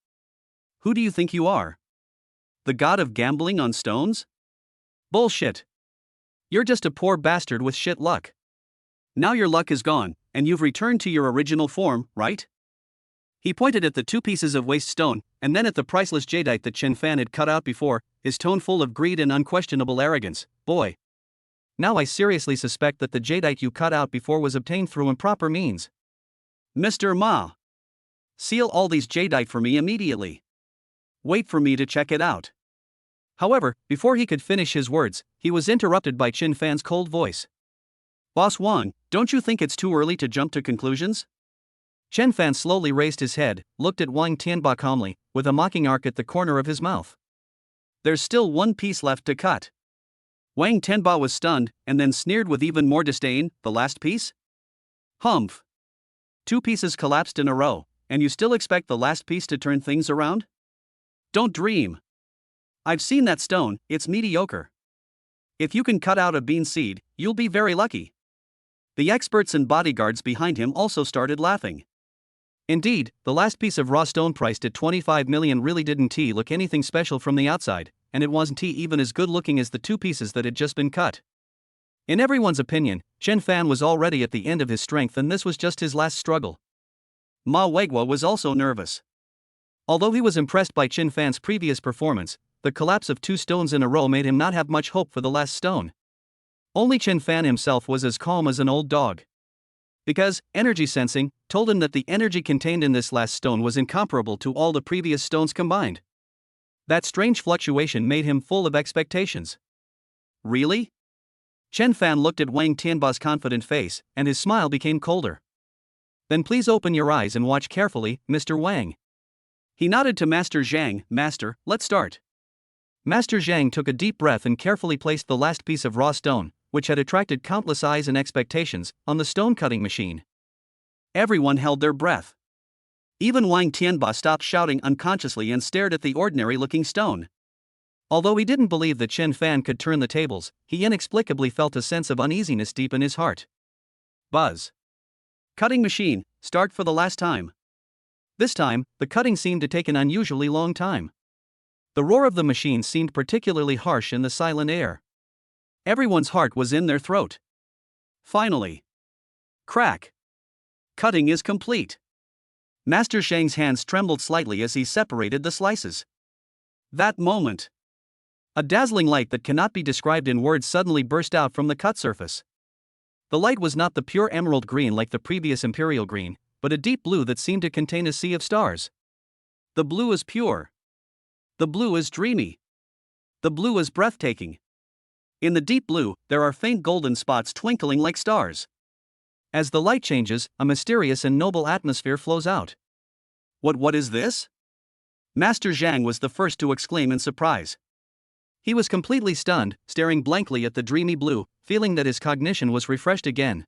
Who do you think you are? The god of gambling on stones? Bullshit. You're just a poor bastard with shit luck. Now your luck is gone, and you've returned to your original form, right? He pointed at the 2 pieces of waste stone, and then at the priceless jadeite that Chen Fan had cut out before, his tone full of greed and unquestionable arrogance. Boy. Now I seriously suspect that the jadeite you cut out before was obtained through improper means. Mr. Ma. Seal all these jadeite for me immediately. Wait for me to check it out. However, before he could finish his words, he was interrupted by Chen Fan's cold voice. Boss Wang, don't you think it's too early to jump to conclusions? Chen Fan slowly raised his head, looked at Wang Tianba calmly, with a mocking arc at the corner of his mouth. There's still 1 piece left to cut. Wang Tianba was stunned, and then sneered with even more disdain, the last piece? Humph. 2 pieces collapsed in a row, and you still expect the last piece to turn things around? Don't dream. I've seen that stone, it's mediocre. If you can cut out a bean seed, you'll be very lucky. The experts and bodyguards behind him also started laughing. Indeed, the last piece of raw stone priced at 25 million really didn't look anything special from the outside, and it wasn't even as good looking as the 2 pieces that had just been cut. In everyone's opinion, Chen Fan was already at the end of his strength and this was just his last struggle. Ma Weiguo was also nervous. Although he was impressed by Chen Fan's previous performance, the collapse of 2 stones in a row made him not have much hope for the last stone. Only Chen Fan himself was as calm as an old dog. Because, energy sensing, told him that the energy contained in this last stone was incomparable to all the previous stones combined. That strange fluctuation made him full of expectations. Really? Chen Fan looked at Wang Tianba's confident face, and his smile became colder. Then please open your eyes and watch carefully, Mr. Wang. He nodded to Master Zhang. Master, let's start. Master Zhang took a deep breath and carefully placed the last piece of raw stone, which had attracted countless eyes and expectations, on the stone-cutting machine. Everyone held their breath. Even Wang Tianba stopped shouting unconsciously and stared at the ordinary-looking stone. Although he didn't believe that Chen Fan could turn the tables, he inexplicably felt a sense of uneasiness deep in his heart. Buzz. Cutting machine, start for the last time. This time, the cutting seemed to take an unusually long time. The roar of the machine seemed particularly harsh in the silent air. Everyone's heart was in their throat. Finally. Crack. Cutting is complete. Master Shang's hands trembled slightly as he separated the slices. That moment. A dazzling light that cannot be described in words suddenly burst out from the cut surface. The light was not the pure emerald green like the previous imperial green, but a deep blue that seemed to contain a sea of stars. The blue is pure. The blue is dreamy. The blue is breathtaking. In the deep blue, there are faint golden spots twinkling like stars. As the light changes, a mysterious and noble atmosphere flows out. What is this? Master Zhang was the first to exclaim in surprise. He was completely stunned, staring blankly at the dreamy blue, feeling that his cognition was refreshed again.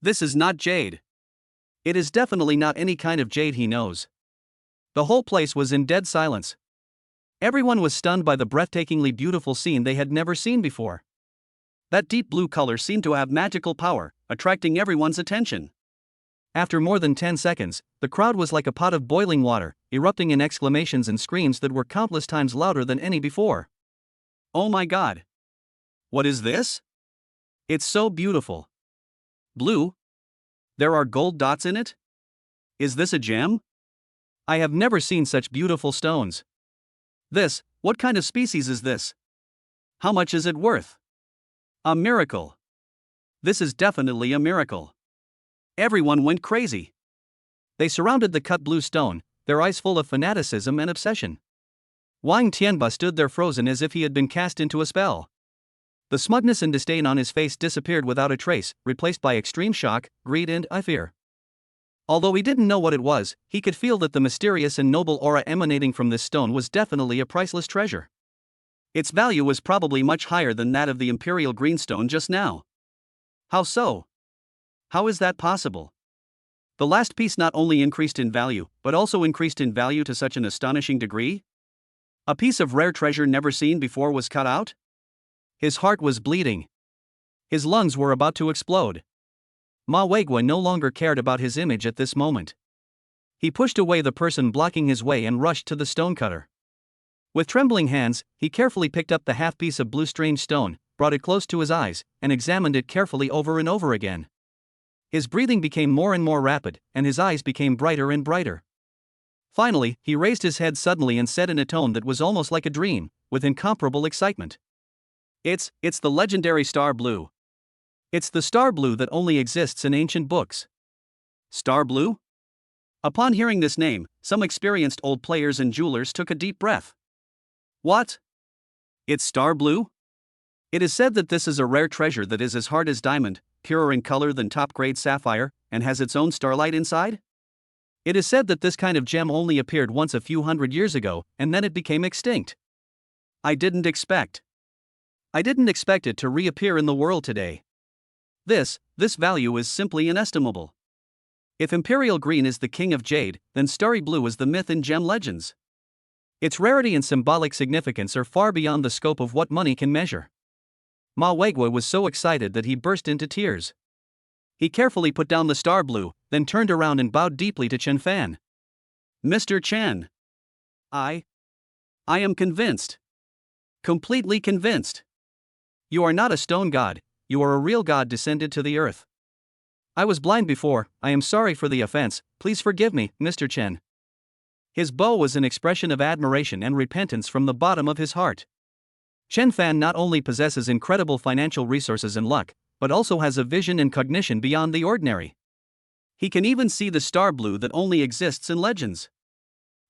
This is not jade. It is definitely not any kind of jade he knows. The whole place was in dead silence. Everyone was stunned by the breathtakingly beautiful scene they had never seen before. That deep blue color seemed to have magical power, attracting everyone's attention. After more than 10 seconds, the crowd was like a pot of boiling water, erupting in exclamations and screams that were countless times louder than any before. Oh my God! What is this? It's so beautiful. Blue? There are gold dots in it? Is this a gem? I have never seen such beautiful stones. What kind of species is this? How much is it worth? A miracle. This is definitely a miracle. Everyone went crazy. They surrounded the cut blue stone, their eyes full of fanaticism and obsession. Wang Tianba stood there frozen as if he had been cast into a spell. The smugness and disdain on his face disappeared without a trace, replaced by extreme shock, greed and fear. Although he didn't know what it was, he could feel that the mysterious and noble aura emanating from this stone was definitely a priceless treasure. Its value was probably much higher than that of the imperial greenstone just now. How so? How is that possible? The last piece not only increased in value, but also increased in value to such an astonishing degree? A piece of rare treasure never seen before was cut out? His heart was bleeding. His lungs were about to explode. Ma Weigua no longer cared about his image at this moment. He pushed away the person blocking his way and rushed to the stonecutter. With trembling hands, he carefully picked up the half-piece of blue strange stone, brought it close to his eyes, and examined it carefully over and over again. His breathing became more and more rapid, and his eyes became brighter and brighter. Finally, he raised his head suddenly and said in a tone that was almost like a dream, with incomparable excitement. It's the legendary Star Blue. It's the Star Blue that only exists in ancient books. Star Blue? Upon hearing this name, some experienced old players and jewelers took a deep breath. What? It's Star Blue? It is said that this is a rare treasure that is as hard as diamond, purer in color than top-grade sapphire, and has its own starlight inside? It is said that this kind of gem only appeared once a few hundred years ago, and then it became extinct. I didn't expect it to reappear in the world today. This value is simply inestimable. If Imperial Green is the king of jade, then Starry Blue is the myth in gem legends. Its rarity and symbolic significance are far beyond the scope of what money can measure. Ma Weigua was so excited that he burst into tears. He carefully put down the Star Blue, then turned around and bowed deeply to Chen Fan. Mr. Chen. I am convinced. Completely convinced. You are not a stone god, you are a real god descended to the earth. I was blind before, I am sorry for the offense, please forgive me, Mr. Chen. His bow was an expression of admiration and repentance from the bottom of his heart. Chen Fan not only possesses incredible financial resources and luck, but also has a vision and cognition beyond the ordinary. He can even see the Star Blue that only exists in legends.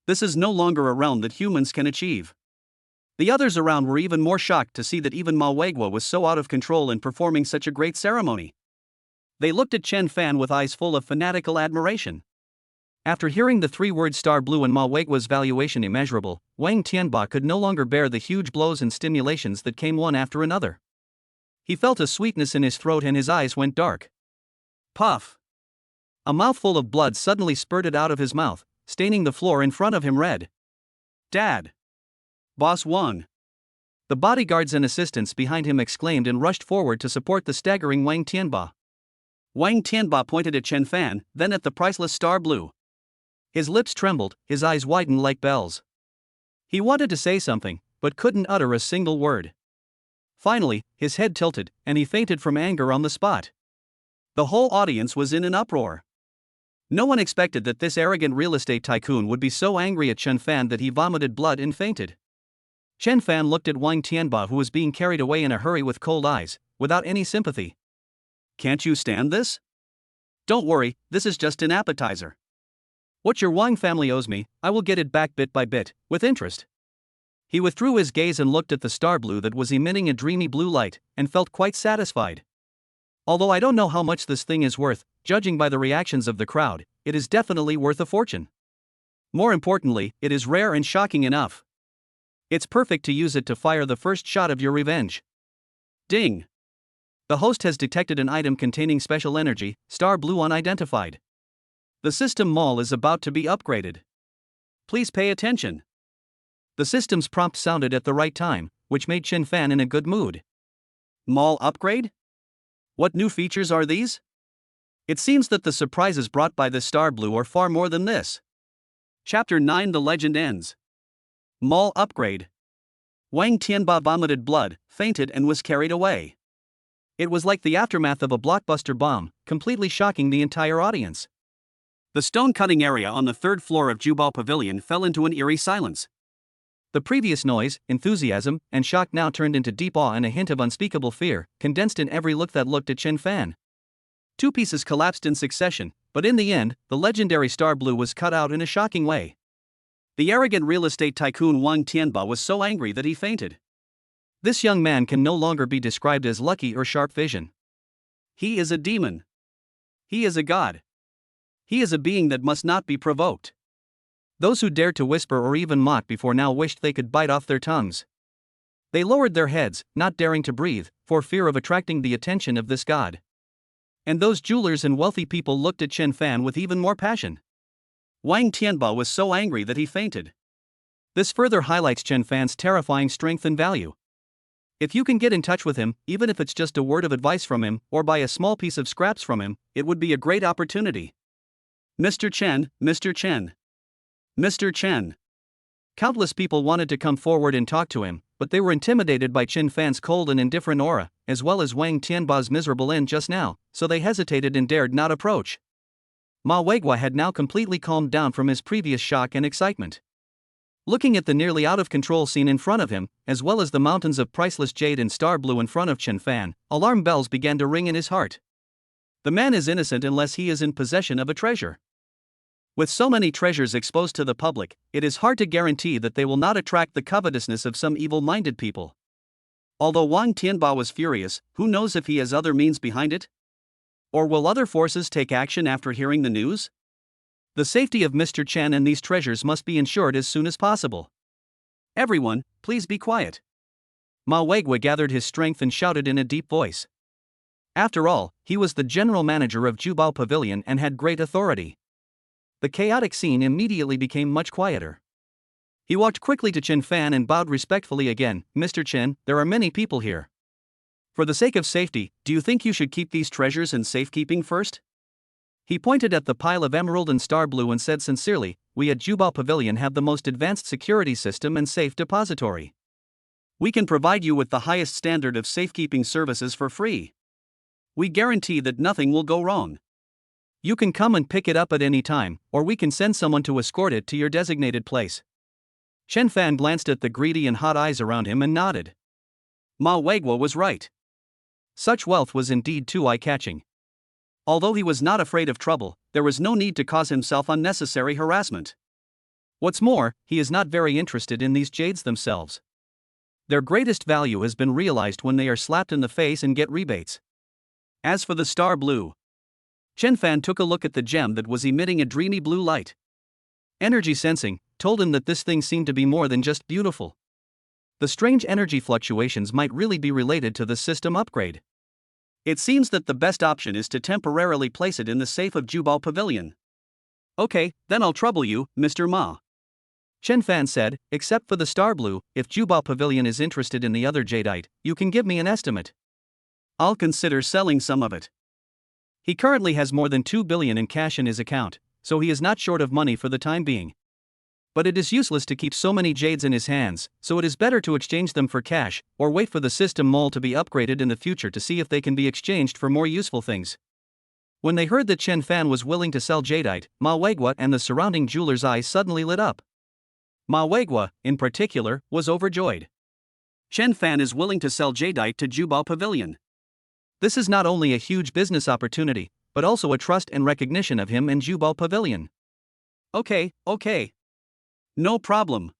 This is no longer a realm that humans can achieve. The others around were even more shocked to see that even Ma Weigua was so out of control in performing such a great ceremony. They looked at Chen Fan with eyes full of fanatical admiration. After hearing the three-word Star Blue and Ma Weigua's valuation immeasurable, Wang Tianba could no longer bear the huge blows and stimulations that came one after another. He felt a sweetness in his throat and his eyes went dark. Puff! A mouthful of blood suddenly spurted out of his mouth, staining the floor in front of him red. Dad! Boss Wang! The bodyguards and assistants behind him exclaimed and rushed forward to support the staggering Wang Tianba. Wang Tianba pointed at Chen Fan, then at the priceless Star Blue. His lips trembled, his eyes widened like bells. He wanted to say something, but couldn't utter a single word. Finally, his head tilted, and he fainted from anger on the spot. The whole audience was in an uproar. No one expected that this arrogant real estate tycoon would be so angry at Chen Fan that he vomited blood and fainted. Chen Fan looked at Wang Tianba, who was being carried away in a hurry with cold eyes, without any sympathy. Can't you stand this? Don't worry, this is just an appetizer. What your Wang family owes me, I will get it back bit by bit, with interest. He withdrew his gaze and looked at the Star Blue that was emitting a dreamy blue light, and felt quite satisfied. Although I don't know how much this thing is worth, judging by the reactions of the crowd, it is definitely worth a fortune. More importantly, it is rare and shocking enough. It's perfect to use it to fire the first shot of your revenge. Ding! The host has detected an item containing special energy, Star Blue unidentified. The system mall is about to be upgraded. Please pay attention. The system's prompt sounded at the right time, which made Chen Fan in a good mood. Mall upgrade? What new features are these? It seems that the surprises brought by the Star Blue are far more than this. Chapter 9: The Legend Ends. Mall upgrade. Wang Tianba vomited blood, fainted and was carried away. It was like the aftermath of a blockbuster bomb, completely shocking the entire audience. The stone-cutting area on the third floor of Jubo Pavilion fell into an eerie silence. The previous noise, enthusiasm, and shock now turned into deep awe and a hint of unspeakable fear, condensed in every look that looked at Chen Fan. Two pieces collapsed in succession, but in the end, the legendary Star Blue was cut out in a shocking way. The arrogant real estate tycoon Wang Tianba was so angry that he fainted. This young man can no longer be described as lucky or sharp vision. He is a demon. He is a god. He is a being that must not be provoked. Those who dared to whisper or even mock before now wished they could bite off their tongues. They lowered their heads, not daring to breathe, for fear of attracting the attention of this god. And those jewelers and wealthy people looked at Chen Fan with even more passion. Wang Tianba was so angry that he fainted. This further highlights Chen Fan's terrifying strength and value. If you can get in touch with him, even if it's just a word of advice from him, or buy a small piece of scraps from him, it would be a great opportunity. Mr. Chen, Mr. Chen. Mr. Chen. Countless people wanted to come forward and talk to him, but they were intimidated by Chen Fan's cold and indifferent aura, as well as Wang Tianba's miserable end just now, so they hesitated and dared not approach. Ma Weigua had now completely calmed down from his previous shock and excitement. Looking at the nearly out-of-control scene in front of him, as well as the mountains of priceless jade and star blue in front of Chen Fan, alarm bells began to ring in his heart. The man is innocent unless he is in possession of a treasure. With so many treasures exposed to the public, it is hard to guarantee that they will not attract the covetousness of some evil-minded people. Although Wang Tianba was furious, who knows if he has other means behind it? Or will other forces take action after hearing the news? The safety of Mr. Chen and these treasures must be ensured as soon as possible. Everyone, please be quiet. Ma Weigua gathered his strength and shouted in a deep voice. After all, he was the general manager of Jubo Pavilion and had great authority. The chaotic scene immediately became much quieter. He walked quickly to Chen Fan and bowed respectfully again. Mr. Chen, there are many people here. For the sake of safety, do you think you should keep these treasures in safekeeping first? He pointed at the pile of emerald and star blue and said sincerely, we at Jubo Pavilion have the most advanced security system and safe depository. We can provide you with the highest standard of safekeeping services for free. We guarantee that nothing will go wrong. You can come and pick it up at any time, or we can send someone to escort it to your designated place. Chen Fan glanced at the greedy and hot eyes around him and nodded. Ma Weigua was right. Such wealth was indeed too eye-catching. Although he was not afraid of trouble, there was no need to cause himself unnecessary harassment. What's more, he is not very interested in these jades themselves. Their greatest value has been realized when they are slapped in the face and get rebates. As for the star blue, Chen Fan took a look at the gem that was emitting a dreamy blue light. Energy sensing told him that this thing seemed to be more than just beautiful. The strange energy fluctuations might really be related to the system upgrade. It seems that the best option is to temporarily place it in the safe of Jubo Pavilion. Okay, then I'll trouble you, Mr. Ma. Chen Fan said, except for the star blue, if Jubo Pavilion is interested in the other jadeite, you can give me an estimate. I'll consider selling some of it. He currently has more than 2 billion in cash in his account, so he is not short of money for the time being. But it is useless to keep so many jades in his hands, so it is better to exchange them for cash, or wait for the system mole to be upgraded in the future to see if they can be exchanged for more useful things. When they heard that Chen Fan was willing to sell jadeite, Ma Weigua and the surrounding jewelers' eyes suddenly lit up. Ma Weigua, in particular, was overjoyed. Chen Fan is willing to sell jadeite to Jubo Pavilion. This is not only a huge business opportunity, but also a trust and recognition of him and Jubo Pavilion. Okay. No problem.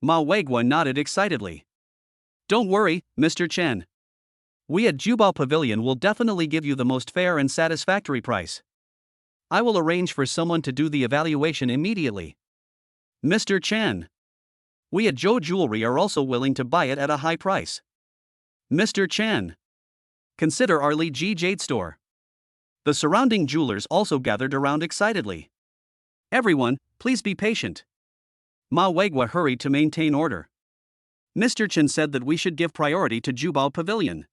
Ma Weigua nodded excitedly. Don't worry, Mr. Chen. We at Jubo Pavilion will definitely give you the most fair and satisfactory price. I will arrange for someone to do the evaluation immediately. Mr. Chen. We at Zhou Jewelry are also willing to buy it at a high price. Mr. Chen. Consider our Li Ji Jade Store. The surrounding jewelers also gathered around excitedly. Everyone, please be patient. Ma Weigua hurried to maintain order. Mr. Chen said that we should give priority to Jubo Pavilion.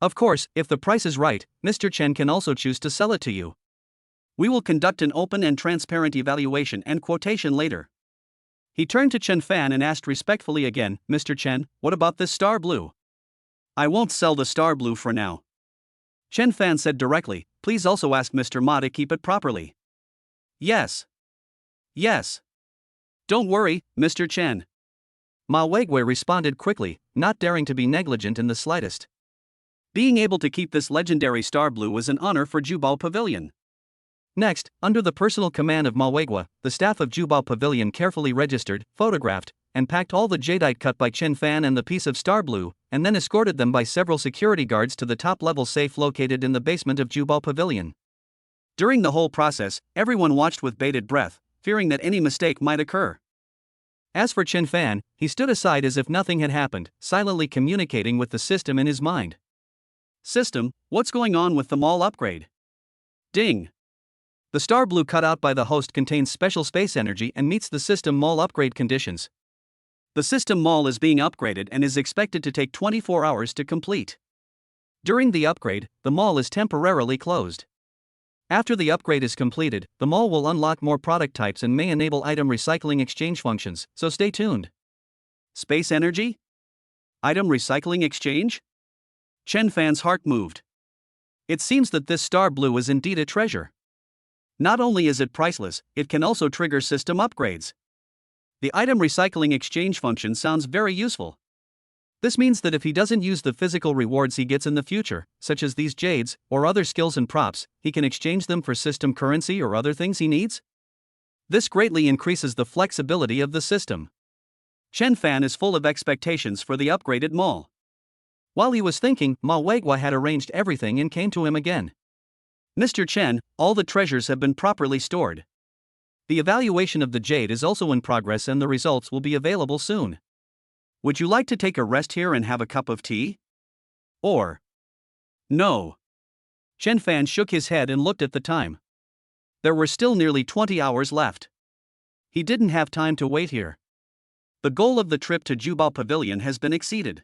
Of course, if the price is right, Mr. Chen can also choose to sell it to you. We will conduct an open and transparent evaluation and quotation later. He turned to Chen Fan and asked respectfully again, Mr. Chen, what about this star blue? I won't sell the star blue for now. Chen Fan said directly, please also ask Mr. Ma to keep it properly. Yes. Don't worry, Mr. Chen. Ma Weigua responded quickly, not daring to be negligent in the slightest. Being able to keep this legendary star blue was an honor for Jubo Pavilion. Next, under the personal command of Ma Weigua, the staff of Jubo Pavilion carefully registered, photographed, and packed all the jadeite cut by Chen Fan and the piece of star blue, and then escorted them by several security guards to the top-level safe located in the basement of Jubo Pavilion. During the whole process, everyone watched with bated breath, fearing that any mistake might occur. As for Chen Fan, he stood aside as if nothing had happened, silently communicating with the system in his mind. System, what's going on with the mall upgrade? Ding. The star blue cut out by the host contains special space energy and meets the system mall upgrade conditions. The system mall is being upgraded and is expected to take 24 hours to complete. During the upgrade, the mall is temporarily closed. After the upgrade is completed, the mall will unlock more product types and may enable item recycling exchange functions, so stay tuned. Space energy? Item recycling exchange? Chen Fan's heart moved. It seems that this star blue is indeed a treasure. Not only is it priceless, it can also trigger system upgrades. The item recycling exchange function sounds very useful. This means that if he doesn't use the physical rewards he gets in the future, such as these jades, or other skills and props, he can exchange them for system currency or other things he needs. This greatly increases the flexibility of the system. Chen Fan is full of expectations for the upgraded mall. While he was thinking, Ma Weigua had arranged everything and came to him again. Mr. Chen, all the treasures have been properly stored. The evaluation of the jade is also in progress and the results will be available soon. Would you like to take a rest here and have a cup of tea? Or? No. Chen Fan shook his head and looked at the time. There were still nearly 20 hours left. He didn't have time to wait here. The goal of the trip to Jubo Pavilion has been exceeded.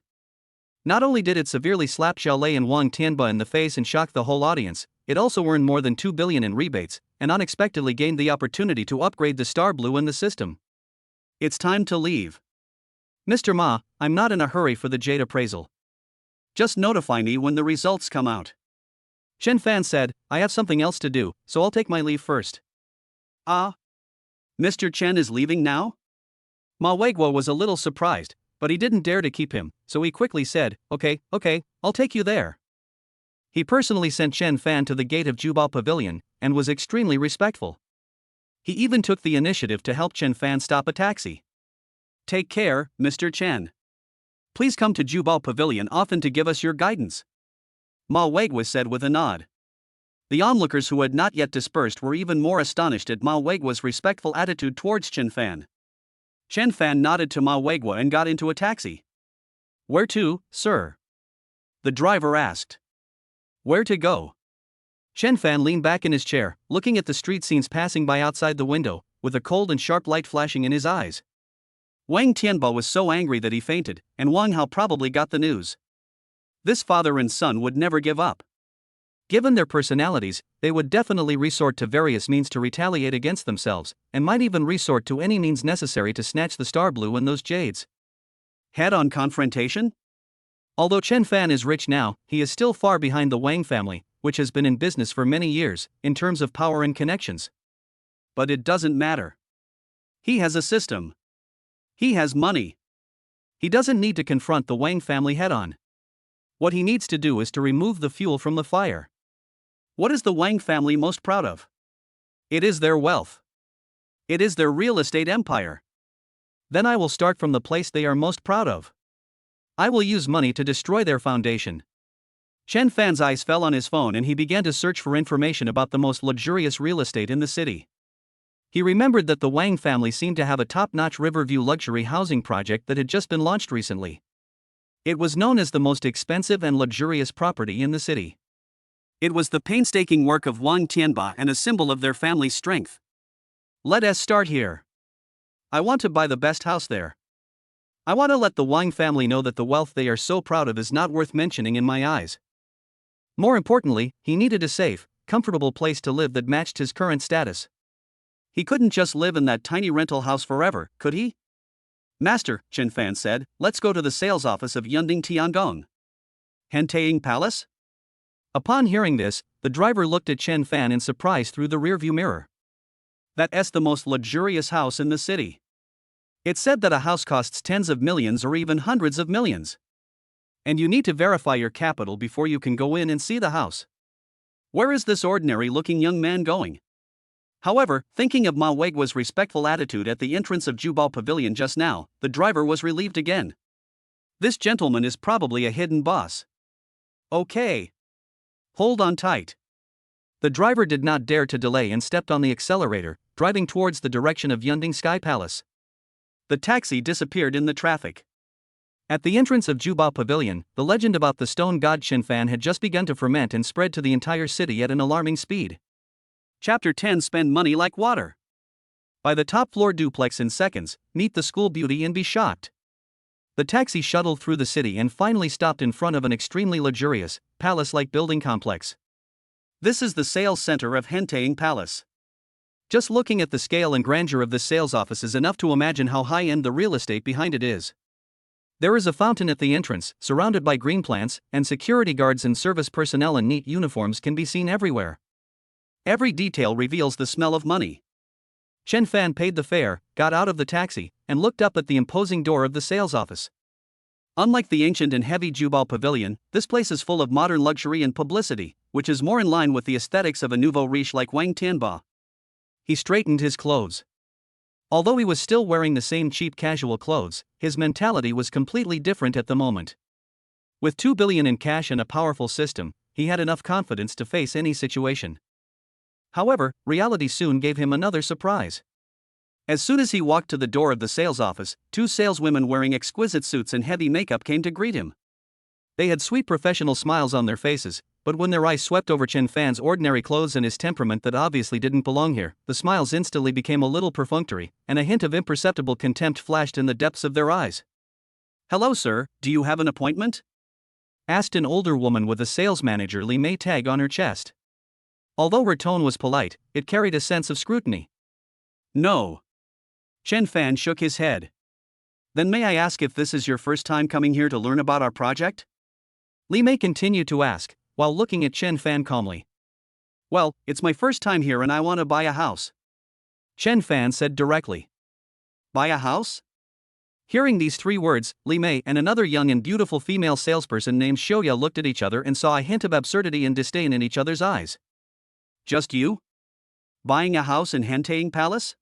Not only did it severely slap Xiaolei and Wang Tianba in the face and shock the whole audience, it also earned more than 2 billion in rebates, and unexpectedly gained the opportunity to upgrade the star blue in the system. It's time to leave. Mr. Ma, I'm not in a hurry for the jade appraisal. Just notify me when the results come out. Chen Fan said, I have something else to do, so I'll take my leave first. Ah? Mr. Chen is leaving now? Ma Weigua was a little surprised, but he didn't dare to keep him, so he quickly said, Okay, I'll take you there. He personally sent Chen Fan to the gate of Jubo Pavilion, and was extremely respectful. He even took the initiative to help Chen Fan stop a taxi. Take care, Mr. Chen. Please come to Jubo Pavilion often to give us your guidance. Ma Weigua said with a nod. The onlookers who had not yet dispersed were even more astonished at Ma Weigua's respectful attitude towards Chen Fan. Chen Fan nodded to Ma Weigua and got into a taxi. Where to, sir? The driver asked. Where to go? Chen Fan leaned back in his chair, looking at the street scenes passing by outside the window, with a cold and sharp light flashing in his eyes. Wang Tianba was so angry that he fainted, and Wang Hao probably got the news. This father and son would never give up. Given their personalities, they would definitely resort to various means to retaliate against themselves, and might even resort to any means necessary to snatch the star blue and those jades. Head-on confrontation? Although Chen Fan is rich now, he is still far behind the Wang family, which has been in business for many years, in terms of power and connections. But it doesn't matter. He has a system. He has money. He doesn't need to confront the Wang family head-on. What he needs to do is to remove the fuel from the fire. What is the Wang family most proud of? It is their wealth. It is their real estate empire. Then I will start from the place they are most proud of. I will use money to destroy their foundation. Chen Fan's eyes fell on his phone and he began to search for information about the most luxurious real estate in the city. He remembered that the Wang family seemed to have a top-notch Riverview luxury housing project that had just been launched recently. It was known as the most expensive and luxurious property in the city. It was the painstaking work of Wang Tianba and a symbol of their family's strength. Let us start here. I want to buy the best house there. I want to let the Wang family know that the wealth they are so proud of is not worth mentioning in my eyes. More importantly, he needed a safe, comfortable place to live that matched his current status. He couldn't just live in that tiny rental house forever, could he? Master, Chen Fan said, let's go to the sales office of Yunding Tiangong. Hentaying Palace? Upon hearing this, the driver looked at Chen Fan in surprise through the rearview mirror. That's the most luxurious house in the city. It's said that a house costs tens of millions or even hundreds of millions. And you need to verify your capital before you can go in and see the house. Where is this ordinary-looking young man going? However, thinking of Ma Weigua's respectful attitude at the entrance of Jubo Pavilion just now, the driver was relieved again. This gentleman is probably a hidden boss. Okay. Hold on tight. The driver did not dare to delay and stepped on the accelerator, driving towards the direction of Yunding Sky Palace. The taxi disappeared in the traffic. At the entrance of Jubo Pavilion, the legend about the stone god Chen-fan had just begun to ferment and spread to the entire city at an alarming speed. Chapter 10: Spend money like water. By the top floor duplex in seconds, meet the school beauty and be shocked. The taxi shuttled through the city and finally stopped in front of an extremely luxurious, palace-like building complex. This is the sales center of Henteing Palace. Just looking at the scale and grandeur of this sales office is enough to imagine how high-end the real estate behind it is. There is a fountain at the entrance, surrounded by green plants, and security guards and service personnel in neat uniforms can be seen everywhere. Every detail reveals the smell of money. Chen-fan paid the fare, got out of the taxi, and looked up at the imposing door of the sales office. Unlike the ancient and heavy Jubo Pavilion, this place is full of modern luxury and publicity, which is more in line with the aesthetics of a nouveau riche like Wang Tianba. He straightened his clothes. Although he was still wearing the same cheap casual clothes, his mentality was completely different at the moment. With 2 billion in cash and a powerful system, he had enough confidence to face any situation. However, reality soon gave him another surprise. As soon as he walked to the door of the sales office, 2 saleswomen wearing exquisite suits and heavy makeup came to greet him. They had sweet professional smiles on their faces, but when their eyes swept over Chen-fan's ordinary clothes and his temperament that obviously didn't belong here, the smiles instantly became a little perfunctory, and a hint of imperceptible contempt flashed in the depths of their eyes. "Hello sir, do you have an appointment?" asked an older woman with a sales manager Li Mei tag on her chest. Although her tone was polite, it carried a sense of scrutiny. "No." Chen-fan shook his head. "Then may I ask if this is your first time coming here to learn about our project?" Li Mei continued to ask, while looking at Chen-fan calmly. "Well, it's my first time here and I want to buy a house," Chen-fan said directly. "Buy a house?" Hearing these 3 words, Li Mei and another young and beautiful female salesperson named Xiaoya looked at each other and saw a hint of absurdity and disdain in each other's eyes. "Just you? Buying a house in Henteing Palace?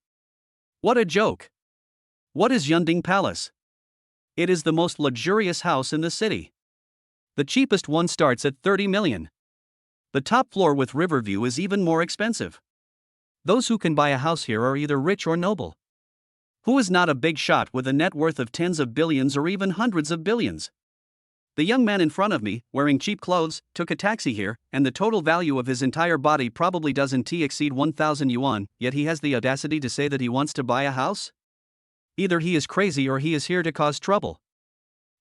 What a joke! What is Yunding Palace?" "It is the most luxurious house in the city. The cheapest one starts at 30 million. The top floor with river view is even more expensive. Those who can buy a house here are either rich or noble. Who is not a big shot with a net worth of tens of billions or even hundreds of billions?" The young man in front of me, wearing cheap clothes, took a taxi here, and the total value of his entire body probably doesn't exceed 1,000 yuan, yet he has the audacity to say that he wants to buy a house? Either he is crazy or he is here to cause trouble.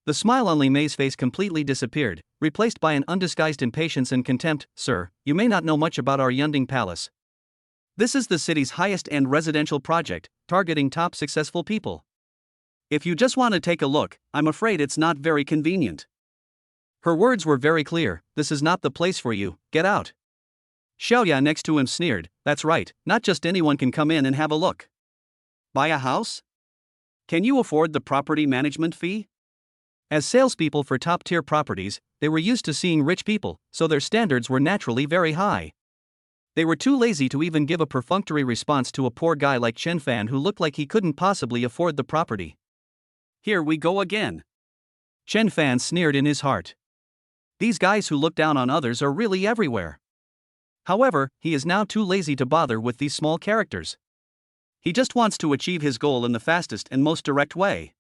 The smile on Li Mei's face completely disappeared, replaced by an undisguised impatience and contempt. "Sir, you may not know much about our Yunding Palace. This is the city's highest-end residential project, targeting top successful people. If you just want to take a look, I'm afraid it's not very convenient." Her words were very clear: "This is not the place for you, get out." Xiaoya next to him sneered, "That's right, not just anyone can come in and have a look." "Buy a house? Can you afford the property management fee?" As salespeople for top-tier properties, they were used to seeing rich people, so their standards were naturally very high. They were too lazy to even give a perfunctory response to a poor guy like Chen-fan who looked like he couldn't possibly afford the property. "Here we go again." Chen-fan sneered in his heart. These guys who look down on others are really everywhere. However, he is now too lazy to bother with these small characters. He just wants to achieve his goal in the fastest and most direct way.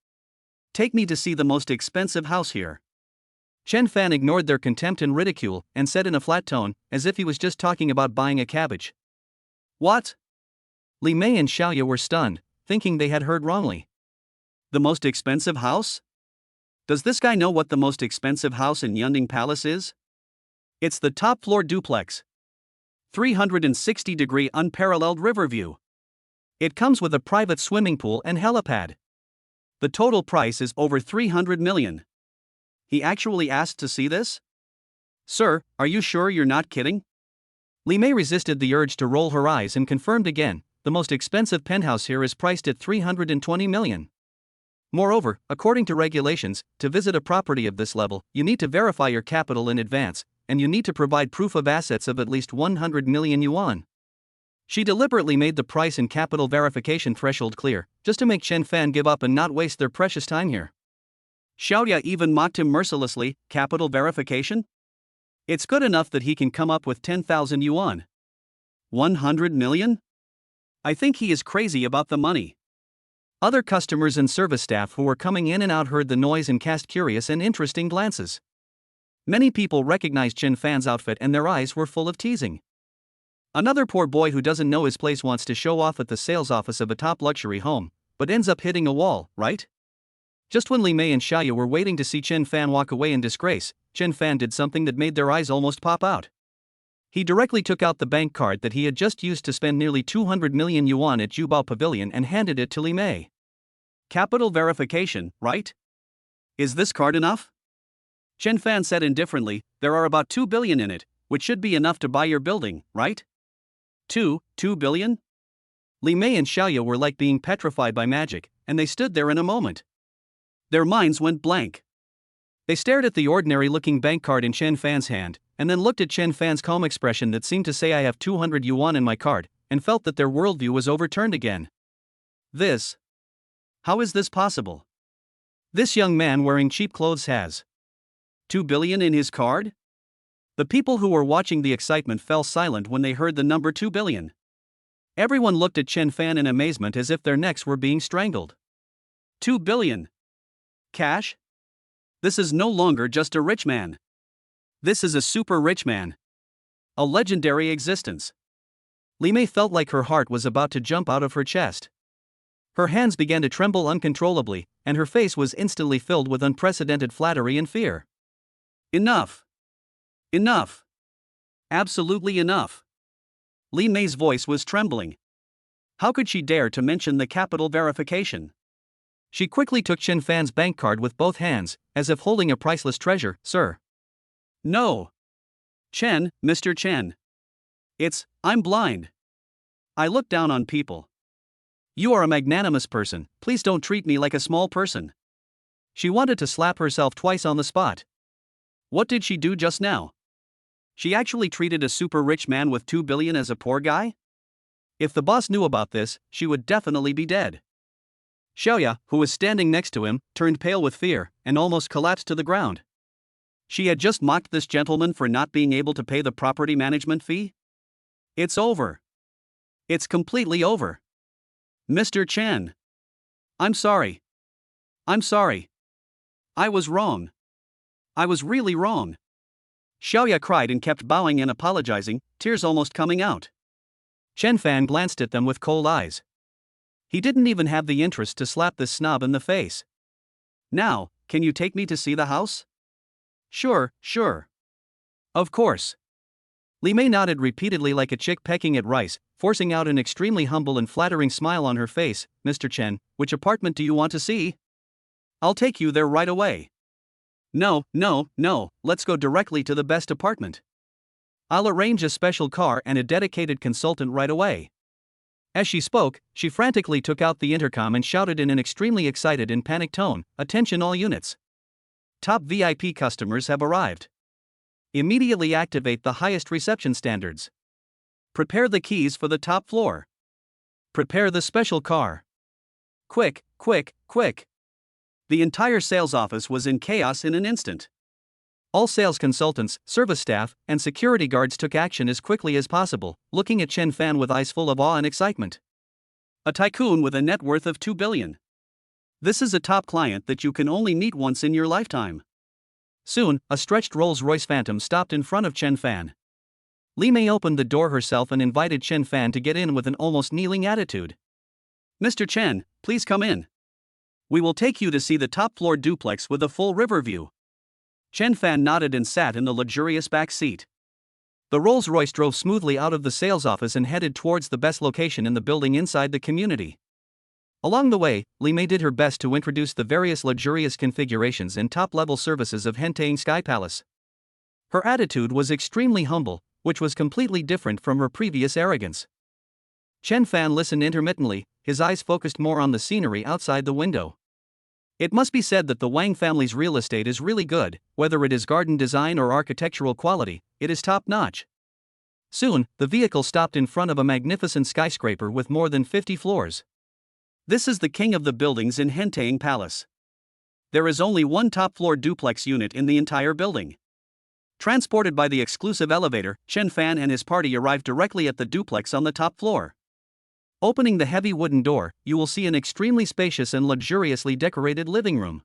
"Take me to see the most expensive house here." Chen-fan ignored their contempt and ridicule, and said in a flat tone, as if he was just talking about buying a cabbage. "What?" Li Mei and Xiaoya were stunned, thinking they had heard wrongly. "The most expensive house? Does this guy know what the most expensive house in Yunding Palace is?" "It's the top floor duplex. 360-degree unparalleled river view. It comes with a private swimming pool and helipad. The total price is over 300 million. He actually asked to see this? Sir, are you sure you're not kidding?" Li Mei resisted the urge to roll her eyes and confirmed again, "The most expensive penthouse here is priced at 320 million. Moreover, according to regulations, to visit a property of this level, you need to verify your capital in advance, and you need to provide proof of assets of at least 100 million yuan." She deliberately made the price and capital verification threshold clear, just to make Chen-fan give up and not waste their precious time here. Xiaoya even mocked him mercilessly. "Capital verification? It's good enough that he can come up with 10,000 yuan. 100 million? I think he is crazy about the money." Other customers and service staff who were coming in and out heard the noise and cast curious and interesting glances. Many people recognized Chen Fan's outfit and their eyes were full of teasing. Another poor boy who doesn't know his place wants to show off at the sales office of a top luxury home, but ends up hitting a wall, right? Just when Li Mei and Xiaoya were waiting to see Chen Fan walk away in disgrace, Chen Fan did something that made their eyes almost pop out. He directly took out the bank card that he had just used to spend nearly 200 million yuan at Jubo Pavilion and handed it to Li Mei. Capital verification, right? Is this card enough? Chen Fan said indifferently, there are about 2 billion in it, which should be enough to buy your building, right? 2 billion? Li Mei and Xiaoya were like being petrified by magic, and they stood there in a moment. Their minds went blank. They stared at the ordinary-looking bank card in Chen Fan's hand, and then looked at Chen Fan's calm expression that seemed to say I have 200 yuan in my card, and felt that their worldview was overturned again. How is this possible? This young man wearing cheap clothes has 2 billion in his card? The people who were watching the excitement fell silent when they heard the number 2 billion. Everyone looked at Chen Fan in amazement as if their necks were being strangled. 2 billion. Cash? This is no longer just a rich man. This is a super rich man. A legendary existence. Li Mei felt like her heart was about to jump out of her chest. Her hands began to tremble uncontrollably, and her face was instantly filled with unprecedented flattery and fear. Enough. Enough. Absolutely enough. Li Mei's voice was trembling. How could she dare to mention the capital verification? She quickly took Chen Fan's bank card with both hands, as if holding a priceless treasure. Sir. No. Chen, Mr. Chen. I'm blind. I look down on people. You are a magnanimous person, please don't treat me like a small person. She wanted to slap herself twice on the spot. What did she do just now? She actually treated a super rich man with 2 billion as a poor guy? If the boss knew about this, she would definitely be dead. Xiaoya, who was standing next to him, turned pale with fear, and almost collapsed to the ground. She had just mocked this gentleman for not being able to pay the property management fee? It's over. It's completely over. Mr. Chen. I'm sorry. I'm sorry. I was wrong. I was really wrong. Xiaoya cried and kept bowing and apologizing, tears almost coming out. Chen Fan glanced at them with cold eyes. He didn't even have the interest to slap this snob in the face. Now, can you take me to see the house? Sure. Of course. Li Mei nodded repeatedly like a chick pecking at rice, forcing out an extremely humble and flattering smile on her face. Mr. Chen, which apartment do you want to see? I'll take you there right away. No, let's go directly to the best apartment. I'll arrange a special car and a dedicated consultant right away. As she spoke, she frantically took out the intercom and shouted in an extremely excited and panicked tone, "Attention all units. Top VIP customers have arrived. Immediately activate the highest reception standards. Prepare the keys for the top floor. Prepare the special car. Quick. The entire sales office was in chaos in an instant. All sales consultants, service staff, and security guards took action as quickly as possible, looking at Chen Fan with eyes full of awe and excitement. A tycoon with a net worth of 2 billion. This is a top client that you can only meet once in your lifetime. Soon, a stretched Rolls-Royce Phantom stopped in front of Chen Fan. Li Mei opened the door herself and invited Chen Fan to get in with an almost kneeling attitude. Mr. Chen, please come in. We will take you to see the top-floor duplex with a full river view. Chen Fan nodded and sat in the luxurious back seat. The Rolls-Royce drove smoothly out of the sales office and headed towards the best location in the building inside the community. Along the way, Li Mei did her best to introduce the various luxurious configurations and top-level services of Hentang Sky Palace. Her attitude was extremely humble, which was completely different from her previous arrogance. Chen Fan listened intermittently, his eyes focused more on the scenery outside the window. It must be said that the Wang family's real estate is really good, whether it is garden design or architectural quality, it is top-notch. Soon, the vehicle stopped in front of a magnificent skyscraper with more than 50 floors. This is the king of the buildings in Hentang Palace. There is only one top-floor duplex unit in the entire building. Transported by the exclusive elevator, Chen Fan and his party arrived directly at the duplex on the top floor. Opening the heavy wooden door, you will see an extremely spacious and luxuriously decorated living room.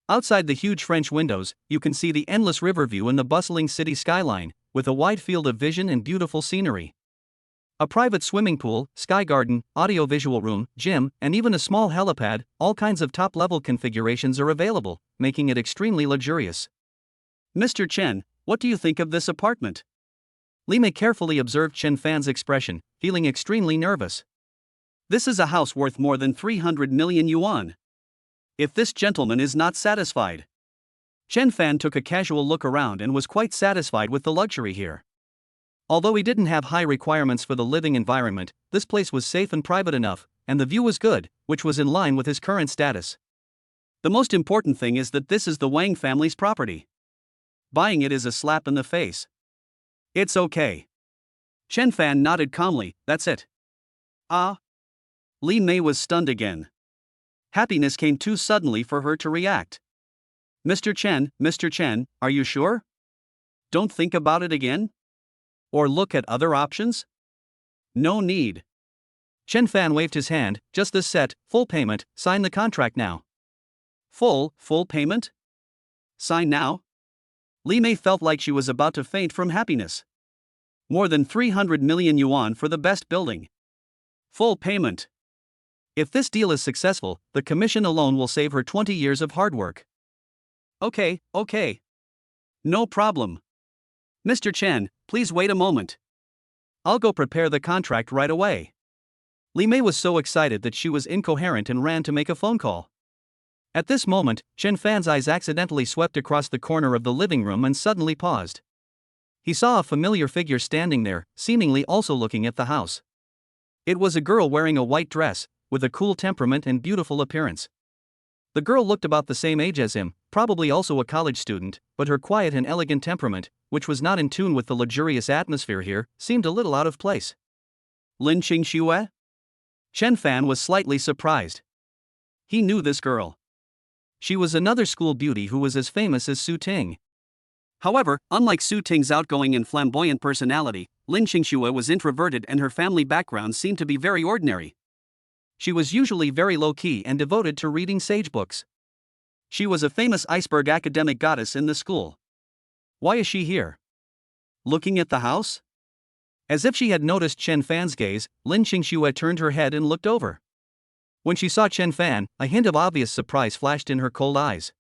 Outside the huge French windows, you can see the endless river view and the bustling city skyline, with a wide field of vision and beautiful scenery. A private swimming pool, sky garden, audio-visual room, gym, and even a small helipad, all kinds of top-level configurations are available, making it extremely luxurious. Mr. Chen, what do you think of this apartment? Li Mei carefully observed Chen Fan's expression, feeling extremely nervous. This is a house worth more than 300 million yuan. If this gentleman is not satisfied. Chen Fan took a casual look around and was quite satisfied with the luxury here. Although he didn't have high requirements for the living environment, this place was safe and private enough, and the view was good, which was in line with his current status. The most important thing is that this is the Wang family's property. Buying it is a slap in the face. It's okay. Chen Fan nodded calmly, that's it. Ah. Li Mei was stunned again. Happiness came too suddenly for her to react. Mr. Chen, are you sure? Don't think about it again? Or look at other options? No need. Chen Fan waved his hand, just this set, full payment, sign the contract now. Full payment? Sign now? Li Mei felt like she was about to faint from happiness. More than 300 million yuan for the best building. Full payment. If this deal is successful, the commission alone will save her 20 years of hard work. Okay. No problem. Mr. Chen, please wait a moment. I'll go prepare the contract right away. Li Mei was so excited that she was incoherent and ran to make a phone call. At this moment, Chen Fan's eyes accidentally swept across the corner of the living room and suddenly paused. He saw a familiar figure standing there, seemingly also looking at the house. It was a girl wearing a white dress, with a cool temperament and beautiful appearance. The girl looked about the same age as him, probably also a college student, but her quiet and elegant temperament, which was not in tune with the luxurious atmosphere here, seemed a little out of place. Lin Qingxue? Chen Fan was slightly surprised. He knew this girl. She was another school beauty who was as famous as Su Ting. However, unlike Su Ting's outgoing and flamboyant personality, Lin Qingxue was introverted and her family background seemed to be very ordinary. She was usually very low-key and devoted to reading sage books. She was a famous iceberg academic goddess in the school. Why is she here? Looking at the house? As if she had noticed Chen Fan's gaze, Lin Qingxue turned her head and looked over. When she saw Chen Fan, a hint of obvious surprise flashed in her cold eyes.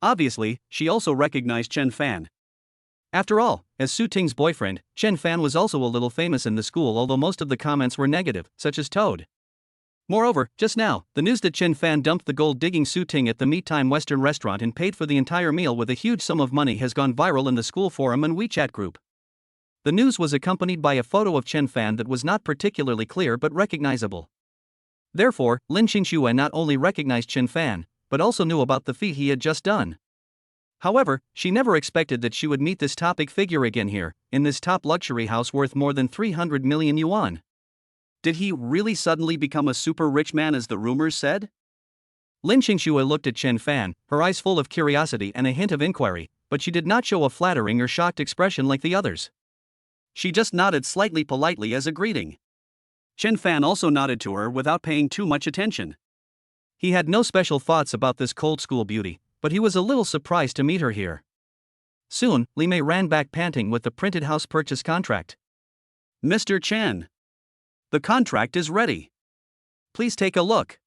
Obviously, she also recognized Chen Fan. After all, as Su Ting's boyfriend, Chen Fan was also a little famous in the school, although most of the comments were negative, such as Toad. Moreover, just now, the news that Chen Fan dumped the gold-digging Su Ting at the Meat-Time Western restaurant and paid for the entire meal with a huge sum of money has gone viral in the school forum and WeChat group. The news was accompanied by a photo of Chen Fan that was not particularly clear but recognizable. Therefore, Lin Qingxue not only recognized Chen Fan, but also knew about the feat he had just done. However, she never expected that she would meet this topic figure again here, in this top luxury house worth more than 300 million yuan. Did he really suddenly become a super rich man as the rumors said? Lin Qingxue looked at Chen Fan, her eyes full of curiosity and a hint of inquiry, but she did not show a flattering or shocked expression like the others. She just nodded slightly politely as a greeting. Chen Fan also nodded to her without paying too much attention. He had no special thoughts about this cold school beauty, but he was a little surprised to meet her here. Soon, Li Mei ran back panting with the printed house purchase contract. Mr. Chen, the contract is ready. Please take a look.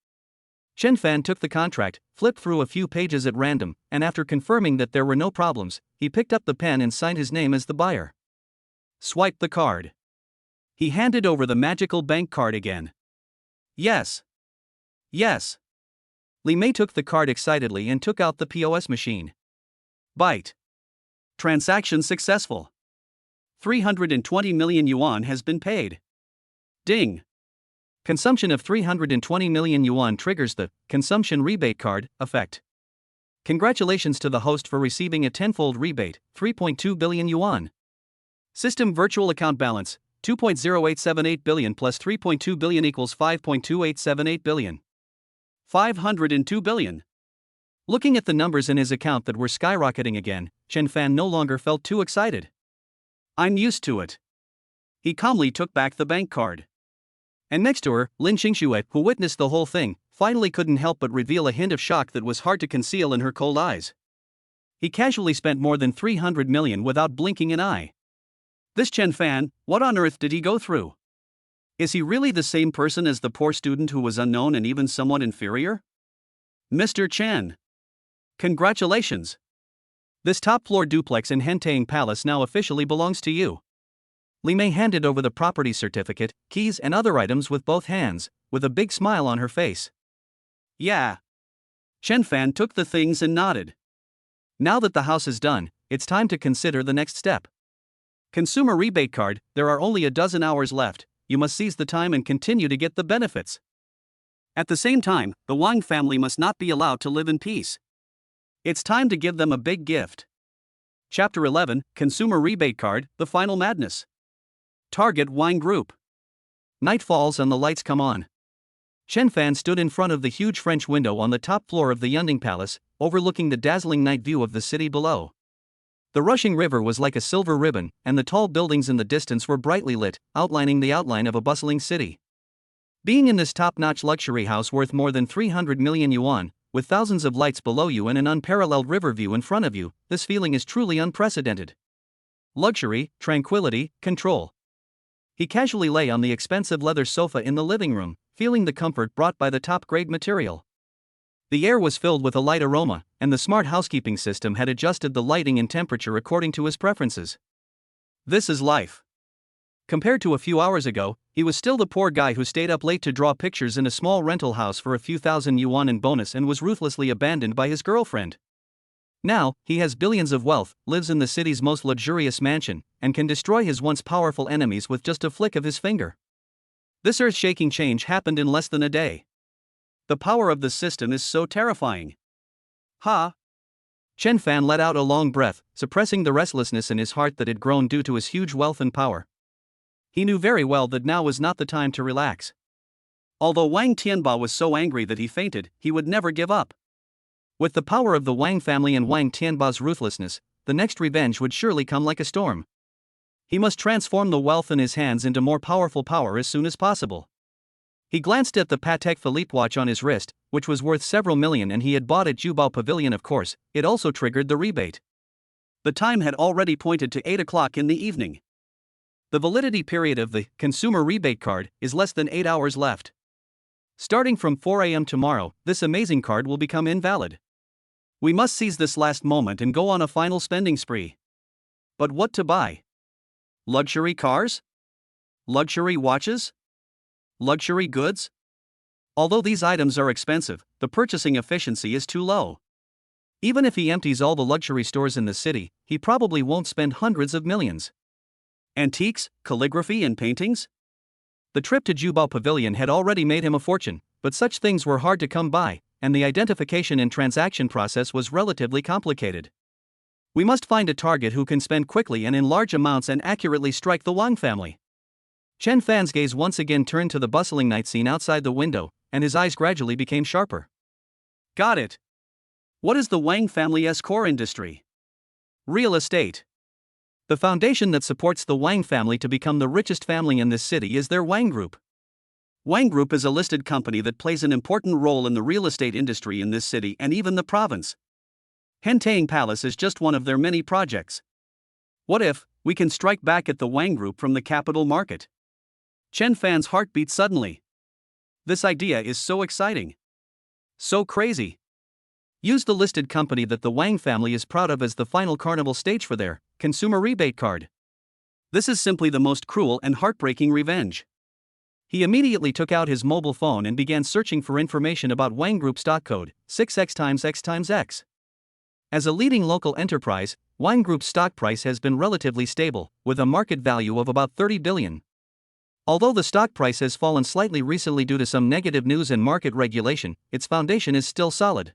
Chen Fan took the contract, flipped through a few pages at random, and after confirming that there were no problems, he picked up the pen and signed his name as the buyer. Swipe the card. He handed over the magical bank card again. Yes. Li Mei took the card excitedly and took out the POS machine. Byte. Transaction successful. 320 million yuan has been paid. Ding. Consumption of 320 million yuan triggers the consumption rebate card effect. Congratulations to the host for receiving a tenfold rebate, 3.2 billion yuan. System virtual account balance, 2.0878 billion plus 3.2 billion equals 5.2878 billion. 502 billion. Looking at the numbers in his account that were skyrocketing again, Chen Fan no longer felt too excited. I'm used to it. He calmly took back the bank card. And next to her, Lin Qingxue, who witnessed the whole thing, finally couldn't help but reveal a hint of shock that was hard to conceal in her cold eyes. He casually spent more than 300 million without blinking an eye. This Chen Fan, what on earth did he go through? Is he really the same person as the poor student who was unknown and even somewhat inferior? Mr. Chen. Congratulations. This top-floor duplex in Hentang Palace now officially belongs to you. Li Mei handed over the property certificate, keys and other items with both hands, with a big smile on her face. Yeah. Chen Fan took the things and nodded. Now that the house is done, it's time to consider the next step. Consumer rebate card, there are only a dozen hours left, you must seize the time and continue to get the benefits. At the same time, the Wang family must not be allowed to live in peace. It's time to give them a big gift. Chapter 11, Consumer Rebate Card, The Final Madness. Target Wang Group. Night falls and the lights come on. Chen Fan stood in front of the huge French window on the top floor of the Yunding Palace, overlooking the dazzling night view of the city below. The rushing river was like a silver ribbon, and the tall buildings in the distance were brightly lit, outlining the outline of a bustling city. Being in this top-notch luxury house worth more than 300 million yuan, with thousands of lights below you and an unparalleled river view in front of you, this feeling is truly unprecedented. Luxury, tranquility, control. He casually lay on the expensive leather sofa in the living room, feeling the comfort brought by the top-grade material. The air was filled with a light aroma, and the smart housekeeping system had adjusted the lighting and temperature according to his preferences. This is life. Compared to a few hours ago, he was still the poor guy who stayed up late to draw pictures in a small rental house for a few thousand yuan in bonus and was ruthlessly abandoned by his girlfriend. Now, he has billions of wealth, lives in the city's most luxurious mansion, and can destroy his once powerful enemies with just a flick of his finger. This earth-shaking change happened in less than a day. The power of the system is so terrifying. Ha! Chen Fan let out a long breath, suppressing the restlessness in his heart that had grown due to his huge wealth and power. He knew very well that now was not the time to relax. Although Wang Tianba was so angry that he fainted, he would never give up. With the power of the Wang family and Wang Tianba's ruthlessness, the next revenge would surely come like a storm. He must transform the wealth in his hands into more powerful power as soon as possible. He glanced at the Patek Philippe watch on his wrist, which was worth several million and he had bought at Jubo Pavilion. Of course, it also triggered the rebate. The time had already pointed to 8 o'clock in the evening. The validity period of the consumer rebate card is less than 8 hours left. Starting from 4 a.m. tomorrow, this amazing card will become invalid. We must seize this last moment and go on a final spending spree. But what to buy? Luxury cars? Luxury watches? Luxury goods? Although these items are expensive, the purchasing efficiency is too low. Even if he empties all the luxury stores in the city, he probably won't spend hundreds of millions. Antiques, calligraphy and paintings? The trip to Jubo Pavilion had already made him a fortune, but such things were hard to come by, and the identification and transaction process was relatively complicated. We must find a target who can spend quickly and in large amounts and accurately strike the Wang family. Chen Fan's gaze once again turned to the bustling night scene outside the window, and his eyes gradually became sharper. Got it. What is the Wang family's core industry? Real estate. The foundation that supports the Wang family to become the richest family in this city is their Wang Group. Wang Group is a listed company that plays an important role in the real estate industry in this city and even the province. Hentang Palace is just one of their many projects. What if we can strike back at the Wang Group from the capital market? Chen Fan's heart beat suddenly. This idea is so exciting. So crazy. Use the listed company that the Wang family is proud of as the final carnival stage for their consumer rebate card. This is simply the most cruel and heartbreaking revenge. He immediately took out his mobile phone and began searching for information about Wang Group stock code 6x×x×x. As a leading local enterprise, Wang Group's stock price has been relatively stable, with a market value of about 30 billion. Although the stock price has fallen slightly recently due to some negative news and market regulation, its foundation is still solid.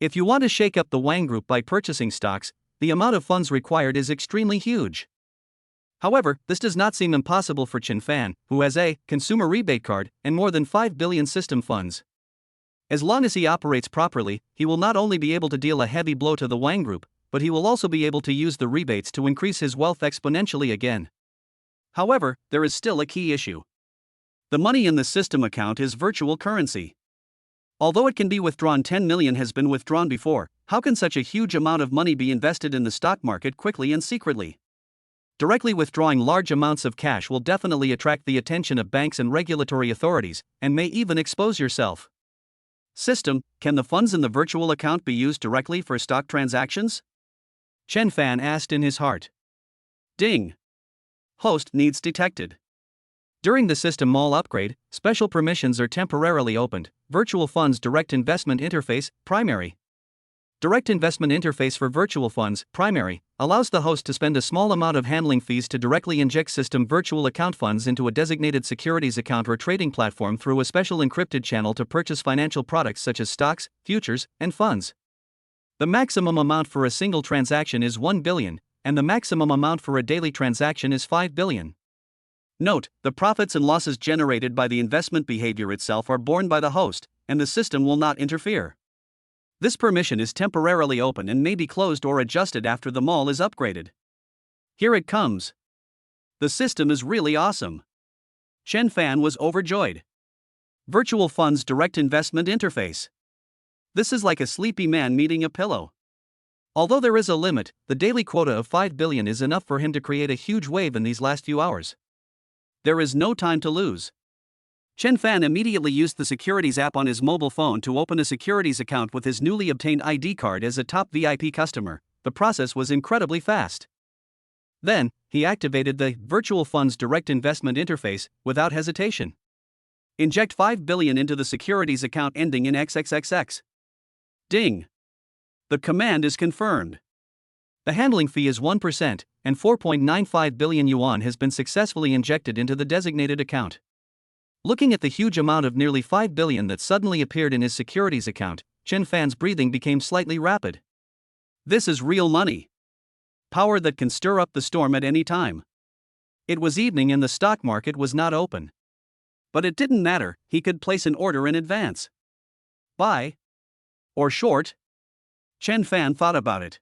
If you want to shake up the Wang Group by purchasing stocks, the amount of funds required is extremely huge. However, this does not seem impossible for Chen Fan, who has a consumer rebate card and more than 5 billion system funds. As long as he operates properly, he will not only be able to deal a heavy blow to the Wang Group, but he will also be able to use the rebates to increase his wealth exponentially again. However, there is still a key issue. The money in the system account is virtual currency. Although it can be withdrawn, 10 million has been withdrawn before. How can such a huge amount of money be invested in the stock market quickly and secretly? Directly withdrawing large amounts of cash will definitely attract the attention of banks and regulatory authorities, and may even expose yourself. System: can the funds in the virtual account be used directly for stock transactions? Chen Fan asked in his heart. Ding. Host needs detected. During the system mall upgrade, special permissions are temporarily opened. Virtual funds direct investment interface, primary. Direct investment interface for virtual funds, primary, allows the host to spend a small amount of handling fees to directly inject system virtual account funds into a designated securities account or trading platform through a special encrypted channel to purchase financial products such as stocks, futures, and funds. The maximum amount for a single transaction is 1 billion, and the maximum amount for a daily transaction is 5 billion. Note: the profits and losses generated by the investment behavior itself are borne by the host, and the system will not interfere. This permission is temporarily open and may be closed or adjusted after the mall is upgraded. Here it comes. The system is really awesome. Chen Fan was overjoyed. Virtual funds direct investment interface. This is like a sleepy man meeting a pillow. Although there is a limit, the daily quota of 5 billion is enough for him to create a huge wave in these last few hours. There is no time to lose. Chen Fan immediately used the securities app on his mobile phone to open a securities account with his newly obtained ID card as a top VIP customer. The process was incredibly fast. Then, he activated the Virtual Funds Direct Investment Interface without hesitation. Inject 5 billion into the securities account ending in XXXX. Ding. The command is confirmed. The handling fee is 1%, and 4.95 billion yuan has been successfully injected into the designated account. Looking at the huge amount of nearly 5 billion that suddenly appeared in his securities account, Chen Fan's breathing became slightly rapid. This is real money. Power that can stir up the storm at any time. It was evening and the stock market was not open. But it didn't matter, he could place an order in advance. Buy? Or short? Chen Fan thought about it.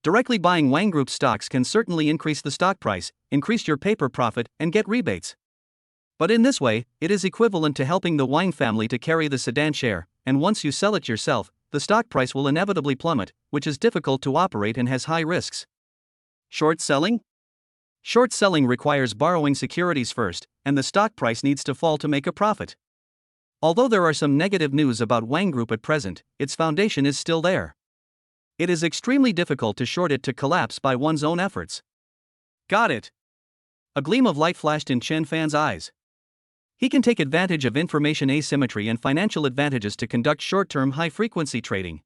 Directly buying Wang Group stocks can certainly increase the stock price, increase your paper profit, and get rebates. But in this way, it is equivalent to helping the Wang family to carry the sedan share, and once you sell it yourself, the stock price will inevitably plummet, which is difficult to operate and has high risks. Short selling? Short selling requires borrowing securities first, and the stock price needs to fall to make a profit. Although there are some negative news about Wang Group at present, its foundation is still there. It is extremely difficult to short it to collapse by one's own efforts. Got it. A gleam of light flashed in Chen Fan's eyes. He can take advantage of information asymmetry and financial advantages to conduct short-term high-frequency trading.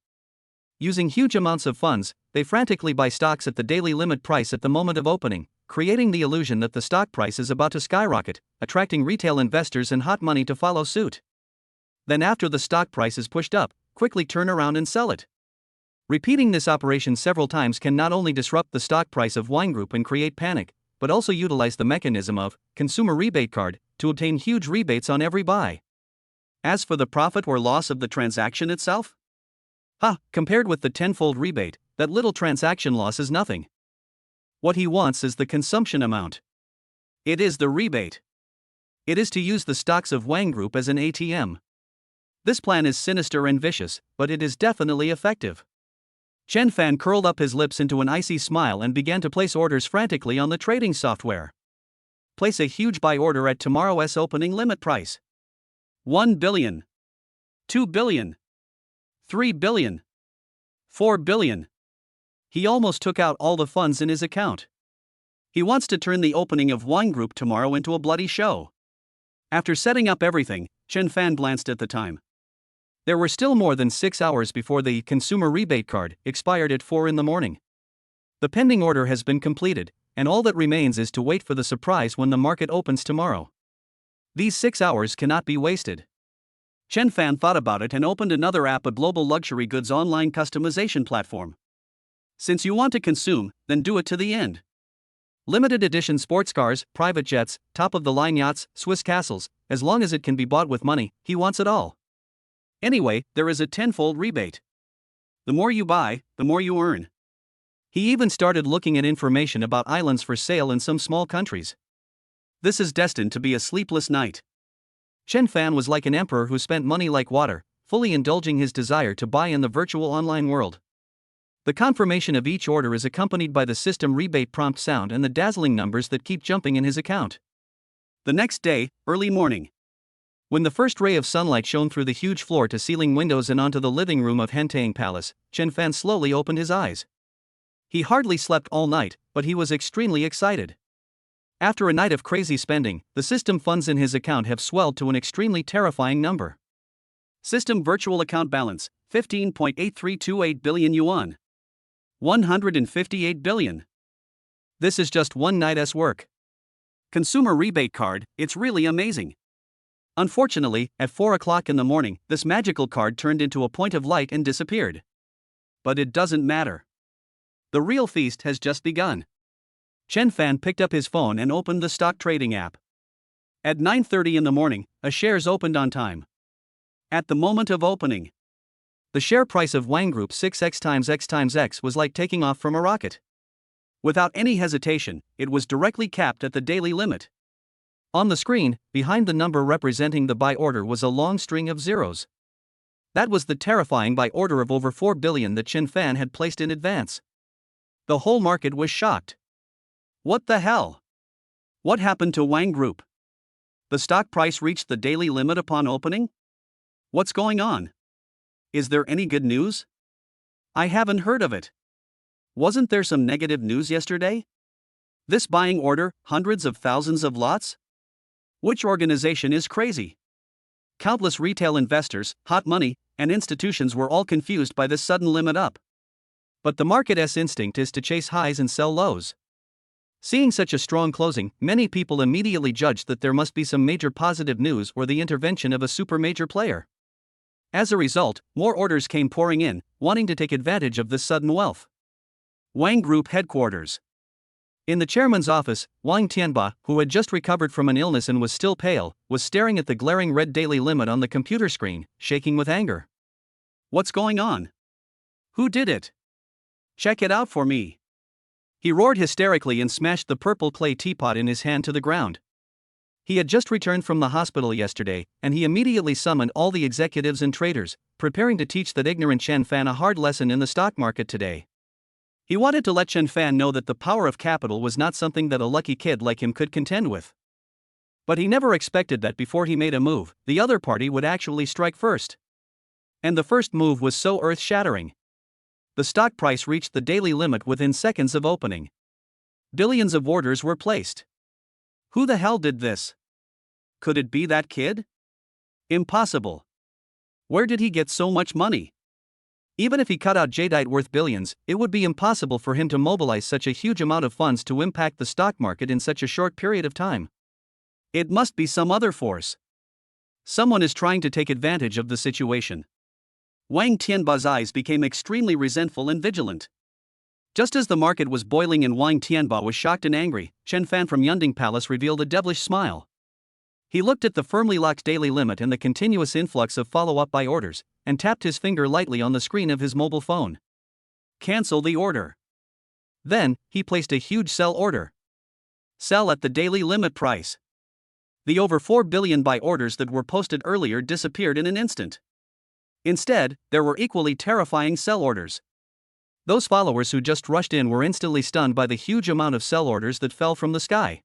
Using huge amounts of funds, they frantically buy stocks at the daily limit price at the moment of opening, creating the illusion that the stock price is about to skyrocket, attracting retail investors and hot money to follow suit. Then after the stock price is pushed up, quickly turn around and sell it. Repeating this operation several times can not only disrupt the stock price of Wine Group and create panic, but also utilize the mechanism of consumer rebate card to obtain huge rebates on every buy. As for the profit or loss of the transaction itself? Compared with the tenfold rebate, that little transaction loss is nothing. What he wants is the consumption amount. It is the rebate. It is to use the stocks of Wang Group as an ATM. This plan is sinister and vicious, but it is definitely effective. Chen Fan curled up his lips into an icy smile and began to place orders frantically on the trading software. Place a huge buy order at tomorrow's opening limit price. 1 billion. 2 billion. 3 billion. 4 billion. He almost took out all the funds in his account. He wants to turn the opening of Wine Group tomorrow into a bloody show. After setting up everything, Chen Fan glanced at the time. There were still more than 6 hours before the consumer rebate card expired at 4 in the morning. The pending order has been completed, and all that remains is to wait for the surprise when the market opens tomorrow. These 6 hours cannot be wasted. Chen Fan thought about it and opened another app, a global luxury goods online customization platform. Since you want to consume, then do it to the end. Limited edition sports cars, private jets, top-of-the-line yachts, Swiss castles, as long as it can be bought with money, he wants it all. Anyway, there is a tenfold rebate. The more you buy, the more you earn. He even started looking at information about islands for sale in some small countries. This is destined to be a sleepless night. Chen Fan was like an emperor who spent money like water, fully indulging his desire to buy in the virtual online world. The confirmation of each order is accompanied by the system rebate prompt sound and the dazzling numbers that keep jumping in his account. The next day, early morning. When the first ray of sunlight shone through the huge floor-to-ceiling windows and onto the living room of Hentang Palace, Chen Fan slowly opened his eyes. He hardly slept all night, but he was extremely excited. After a night of crazy spending, the system funds in his account have swelled to an extremely terrifying number. System virtual account balance, 15.8328 billion yuan. 158 billion. This is just one night's work. Consumer rebate card, it's really amazing. Unfortunately, at 4 o'clock in the morning, this magical card turned into a point of light and disappeared. But it doesn't matter. The real feast has just begun. Chen Fan picked up his phone and opened the stock trading app. At 9:30 in the morning, a shares opened on time. At the moment of opening, the share price of Wang Group 6x times x times x was like taking off from a rocket. Without any hesitation, it was directly capped at the daily limit. On the screen, behind the number representing the buy order was a long string of zeros. That was the terrifying buy order of over 4 billion that Chen Fan had placed in advance. The whole market was shocked. What the hell? What happened to Wang Group? The stock price reached the daily limit upon opening? What's going on? Is there any good news? I haven't heard of it. Wasn't there some negative news yesterday? This buying order, hundreds of thousands of lots? Which organization is crazy? Countless retail investors, hot money, and institutions were all confused by this sudden limit up. But the market's instinct is to chase highs and sell lows. Seeing such a strong closing, many people immediately judged that there must be some major positive news or the intervention of a super major player. As a result, more orders came pouring in, wanting to take advantage of this sudden wealth. Wang Group headquarters. In the chairman's office, Wang Tianba, who had just recovered from an illness and was still pale, was staring at the glaring red daily limit on the computer screen, shaking with anger. What's going on? Who did it? Check it out for me. He roared hysterically and smashed the purple clay teapot in his hand to the ground. He had just returned from the hospital yesterday, and he immediately summoned all the executives and traders, preparing to teach that ignorant Chen Fan a hard lesson in the stock market today. He wanted to let Chen Fan know that the power of capital was not something that a lucky kid like him could contend with. But he never expected that before he made a move, the other party would actually strike first. And the first move was so earth-shattering. The stock price reached the daily limit within seconds of opening. Billions of orders were placed. Who the hell did this? Could it be that kid? Impossible. Where did he get so much money? Even if he cut out jadeite worth billions, it would be impossible for him to mobilize such a huge amount of funds to impact the stock market in such a short period of time. It must be some other force. Someone is trying to take advantage of the situation. Wang Tianba's eyes became extremely resentful and vigilant. Just as the market was boiling and Wang Tianba was shocked and angry, Chen Fan from Yunding Palace revealed a devilish smile. He looked at the firmly locked daily limit and the continuous influx of follow-up buy orders, and tapped his finger lightly on the screen of his mobile phone. Cancel the order. Then, he placed a huge sell order. Sell at the daily limit price. The over 4 billion buy orders that were posted earlier disappeared in an instant. Instead, there were equally terrifying sell orders. Those followers who just rushed in were instantly stunned by the huge amount of sell orders that fell from the sky.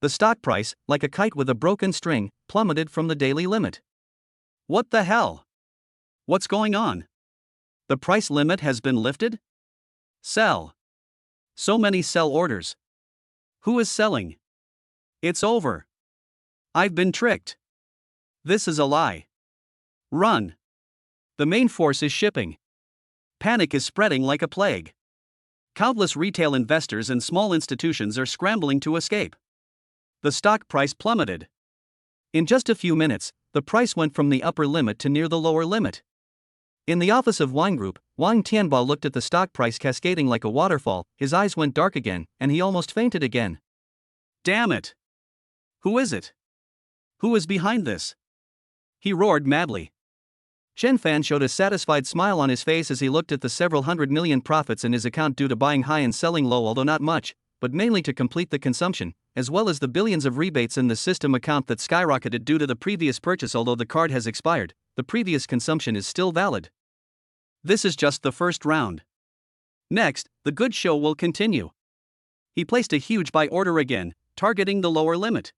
The stock price, like a kite with a broken string, plummeted from the daily limit. What the hell? What's going on? The price limit has been lifted? Sell. So many sell orders. Who is selling? It's over. I've been tricked. This is a lie. Run. The main force is shipping. Panic is spreading like a plague. Countless retail investors and small institutions are scrambling to escape. The stock price plummeted. In just a few minutes, the price went from the upper limit to near the lower limit. In the office of Wang Group, Wang Tianba looked at the stock price cascading like a waterfall, his eyes went dark again, and he almost fainted again. Damn it! Who is it? Who is behind this? He roared madly. Chen Fan showed a satisfied smile on his face as he looked at the several hundred million profits in his account due to buying high and selling low, although not much, but mainly to complete the consumption, as well as the billions of rebates in the system account that skyrocketed due to the previous purchase. Although the card has expired, the previous consumption is still valid. This is just the first round. Next, the good show will continue. He placed a huge buy order again, targeting the lower limit.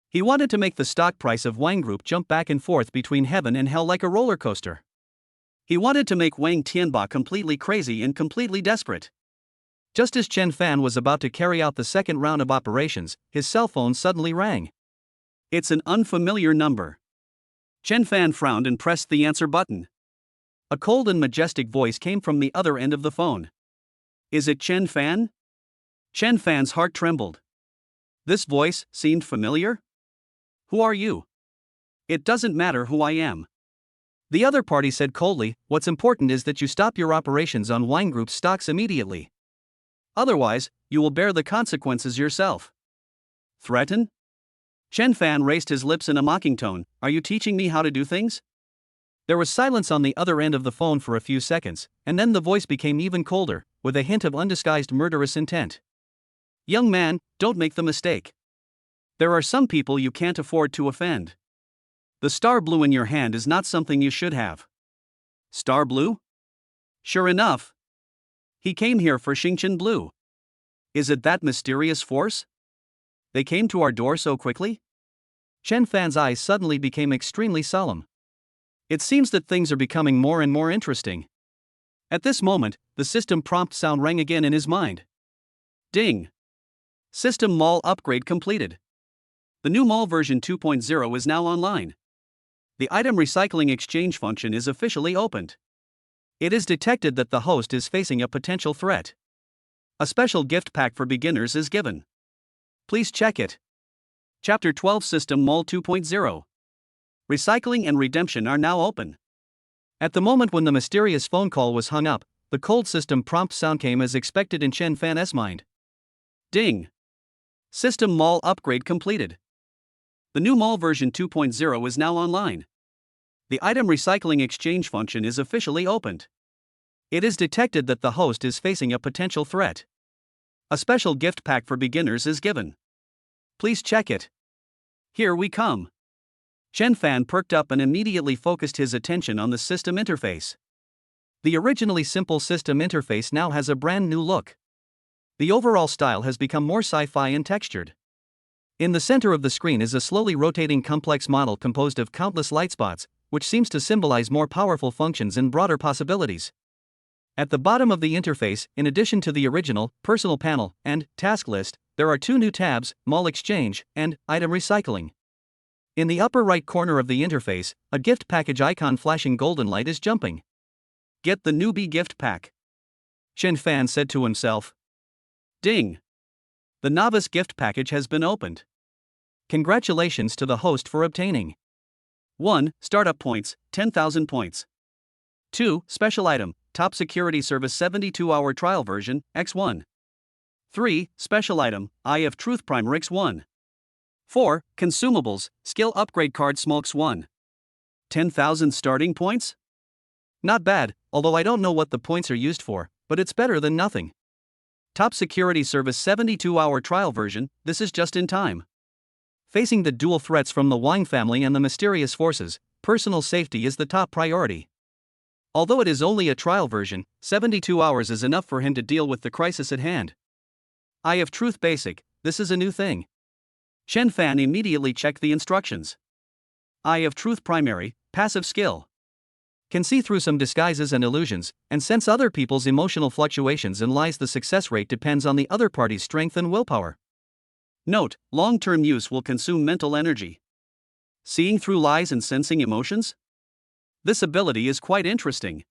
He wanted to make the stock price of Wang Group jump back and forth between heaven and hell like a roller coaster. He wanted to make Wang Tianba completely crazy and completely desperate. Just as Chen Fan was about to carry out the second round of operations, his cell phone suddenly rang. It's an unfamiliar number. Chen Fan frowned and pressed the answer button. A cold and majestic voice came from the other end of the phone. Is it Chen Fan? Chen Fan's heart trembled. This voice seemed familiar. Who are you? It doesn't matter who I am. The other party said coldly, what's important is that you stop your operations on Wang Group's stocks immediately. Otherwise, you will bear the consequences yourself. Threaten? Chen Fan raised his lips in a mocking tone. Are you teaching me how to do things? There was silence on the other end of the phone for a few seconds, and then the voice became even colder, with a hint of undisguised murderous intent. Young man, don't make the mistake. There are some people you can't afford to offend. The star blue in your hand is not something you should have. Star blue? Sure enough. He came here for Xingqian Blue. Is it that mysterious force? They came to our door so quickly? Chen Fan's eyes suddenly became extremely solemn. It seems that things are becoming more and more interesting. At this moment, the system prompt sound rang again in his mind. Ding! System Mall upgrade completed. The new Mall version 2.0 is now online. The item recycling exchange function is officially opened. It is detected that the host is facing a potential threat. A special gift pack for beginners is given. Please check it. Chapter 12 System Mall 2.0. Recycling and redemption are now open. At the moment when the mysterious phone call was hung up, the cold system prompt sound came as expected in Chen Fan's mind. Ding! System Mall upgrade completed. The new Mall version 2.0 is now online. The item recycling exchange function is officially opened. It is detected that the host is facing a potential threat. A special gift pack for beginners is given. Please check it. Here we come. Chen Fan perked up and immediately focused his attention on the system interface. The originally simple system interface now has a brand new look. The overall style has become more sci-fi and textured. In the center of the screen is a slowly rotating complex model composed of countless light spots, which seems to symbolize more powerful functions and broader possibilities. At the bottom of the interface, in addition to the original Personal Panel and Task List, there are two new tabs, Mall Exchange and Item Recycling. In the upper right corner of the interface, a gift package icon flashing golden light is jumping. Get the newbie gift pack, Chen Fan said to himself. Ding! The novice gift package has been opened. Congratulations to the host for obtaining 1. Startup points, 10,000 points. 2. Special item, Top Security Service 72-hour trial version, X1. 3. Special item, Eye of Truth Primer X1. 4. Consumables, Skill Upgrade Card Smokes 1. 10,000 starting points? Not bad, although I don't know what the points are used for, but it's better than nothing. Top Security Service 72-hour trial version, this is just in time. Facing the dual threats from the Wang family and the mysterious forces, personal safety is the top priority. Although it is only a trial version, 72 hours is enough for him to deal with the crisis at hand. Eye of Truth Basic, this is a new thing. Chen Fan immediately checked the instructions. Eye of Truth Primary, passive skill. Can see through some disguises and illusions, and sense other people's emotional fluctuations and lies. The success rate depends on the other party's strength and willpower. Note, long-term use will consume mental energy. Seeing through lies and sensing emotions? This ability is quite interesting.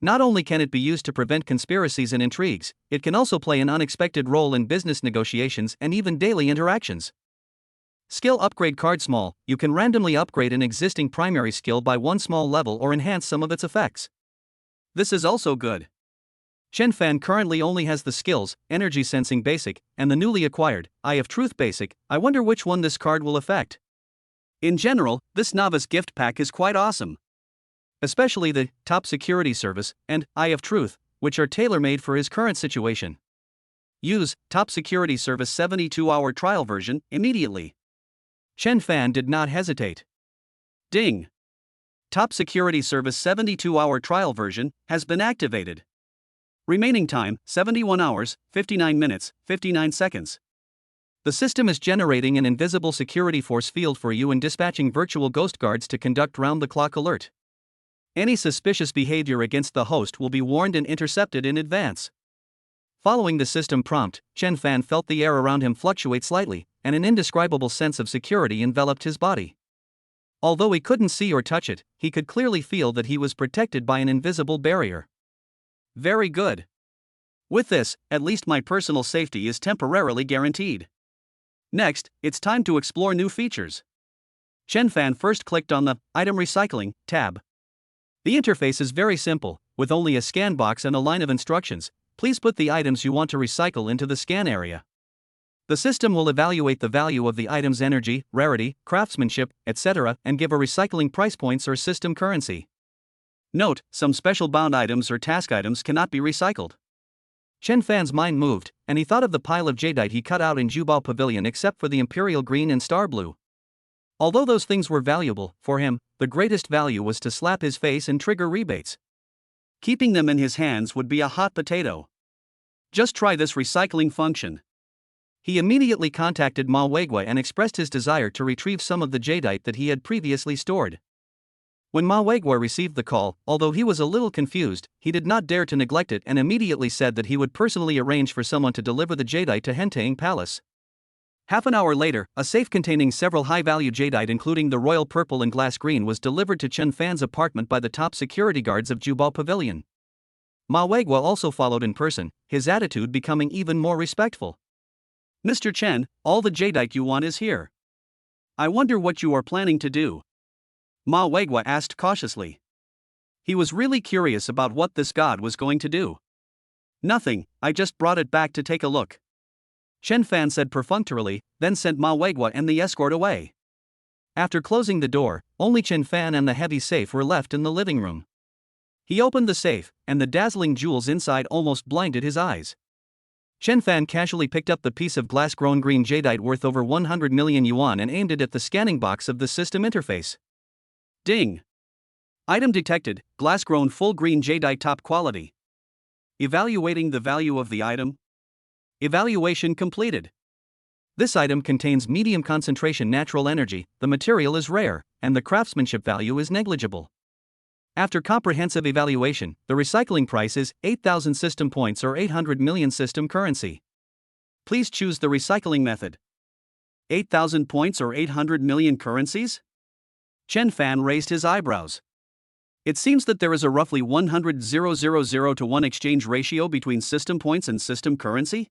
Not only can it be used to prevent conspiracies and intrigues, it can also play an unexpected role in business negotiations and even daily interactions. Skill Upgrade Card Small, you can randomly upgrade an existing primary skill by one small level or enhance some of its effects. This is also good. Chen Fan currently only has the skills, Energy Sensing Basic, and the newly acquired, Eye of Truth Basic. I wonder which one this card will affect. In general, this novice gift pack is quite awesome. Especially the Top Security Service and Eye of Truth, which are tailor-made for his current situation. Use Top Security Service 72-hour trial version immediately. Chen Fan did not hesitate. Ding! Top Security Service 72-hour trial version has been activated. Remaining time 71 hours, 59 minutes, 59 seconds. The system is generating an invisible security force field for you and dispatching virtual ghost guards to conduct round-the-clock alert. Any suspicious behavior against the host will be warned and intercepted in advance. Following the system prompt, Chen Fan felt the air around him fluctuate slightly, and an indescribable sense of security enveloped his body. Although he couldn't see or touch it, he could clearly feel that he was protected by an invisible barrier. Very good. With this, at least my personal safety is temporarily guaranteed. Next, it's time to explore new features. Chen Fan first clicked on the Item Recycling tab. The interface is very simple, with only a scan box and a line of instructions. Please put the items you want to recycle into the scan area. The system will evaluate the value of the item's energy, rarity, craftsmanship, etc., and give a recycling price points or system currency. Note, some special bound items or task items cannot be recycled. Chen Fan's mind moved, and he thought of the pile of jadeite he cut out in Jubo Pavilion except for the imperial green and star blue. Although those things were valuable, for him, the greatest value was to slap his face and trigger rebates. Keeping them in his hands would be a hot potato. Just try this recycling function. He immediately contacted Ma Weigua and expressed his desire to retrieve some of the jadeite that he had previously stored. When Ma Weigua received the call, although he was a little confused, he did not dare to neglect it and immediately said that he would personally arrange for someone to deliver the jadeite to Hentang Palace. Half an hour later, a safe containing several high-value jadeite including the royal purple and glass green was delivered to Chen Fan's apartment by the top security guards of Jubo Pavilion. Ma Weigua also followed in person, his attitude becoming even more respectful. Mr. Chen, all the jadeite you want is here. I wonder what you are planning to do. Ma Weigua asked cautiously. He was really curious about what this god was going to do. Nothing, I just brought it back to take a look. Chen Fan said perfunctorily, then sent Ma Weigua and the escort away. After closing the door, only Chen Fan and the heavy safe were left in the living room. He opened the safe, and the dazzling jewels inside almost blinded his eyes. Chen Fan casually picked up the piece of glass-grown green jadeite worth over 100 million yuan and aimed it at the scanning box of the system interface. Ding! Item detected, glass-grown full green jadeite top quality. Evaluating the value of the item. Evaluation completed. This item contains medium concentration natural energy, the material is rare, and the craftsmanship value is negligible. After comprehensive evaluation, the recycling price is 8,000 system points or 800 million system currency. Please choose the recycling method. 8,000 points or 800 million currencies? Chen Fan raised his eyebrows. It seems that there is a roughly 100,000 to 1 exchange ratio between system points and system currency?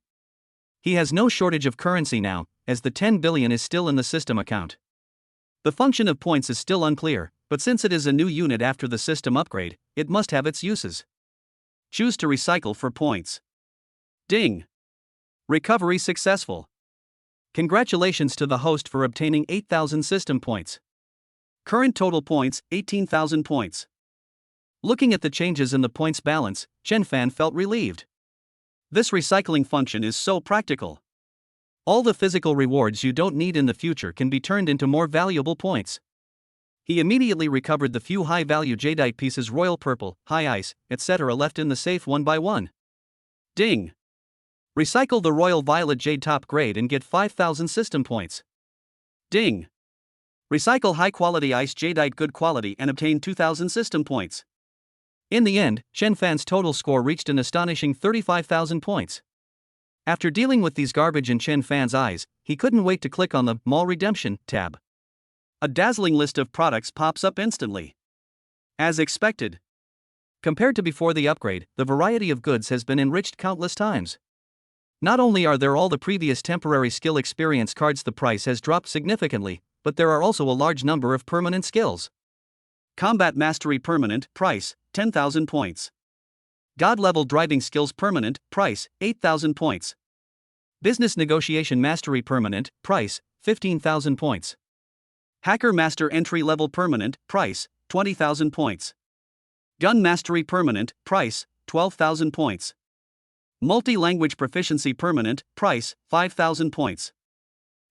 He has no shortage of currency now, as the 10 billion is still in the system account. The function of points is still unclear, but since it is a new unit after the system upgrade, it must have its uses. Choose to recycle for points. Ding! Recovery successful. Congratulations to the host for obtaining 8,000 system points. Current total points, 18,000 points. Looking at the changes in the points balance, Chen Fan felt relieved. This recycling function is so practical. All the physical rewards you don't need in the future can be turned into more valuable points. He immediately recovered the few high-value jadeite pieces royal purple, high ice, etc. left in the safe one by one. Ding! Recycle the royal violet jade top grade and get 5,000 system points. Ding! Recycle high-quality ice jadeite good quality and obtain 2,000 system points. In the end, Chen Fan's total score reached an astonishing 35,000 points. After dealing with these garbage in Chen Fan's eyes, he couldn't wait to click on the Mall Redemption tab. A dazzling list of products pops up instantly. As expected. Compared to before the upgrade, the variety of goods has been enriched countless times. Not only are there all the previous temporary skill experience cards, the price has dropped significantly, but there are also a large number of permanent skills. Combat Mastery Permanent, price, 10,000 points. God-level Driving Skills Permanent, price, 8,000 points. Business Negotiation Mastery Permanent, price, 15,000 points. Hacker Master Entry-Level Permanent, price, 20,000 points. Gun Mastery Permanent, price, 12,000 points. Multi-language proficiency permanent, price, 5,000 points.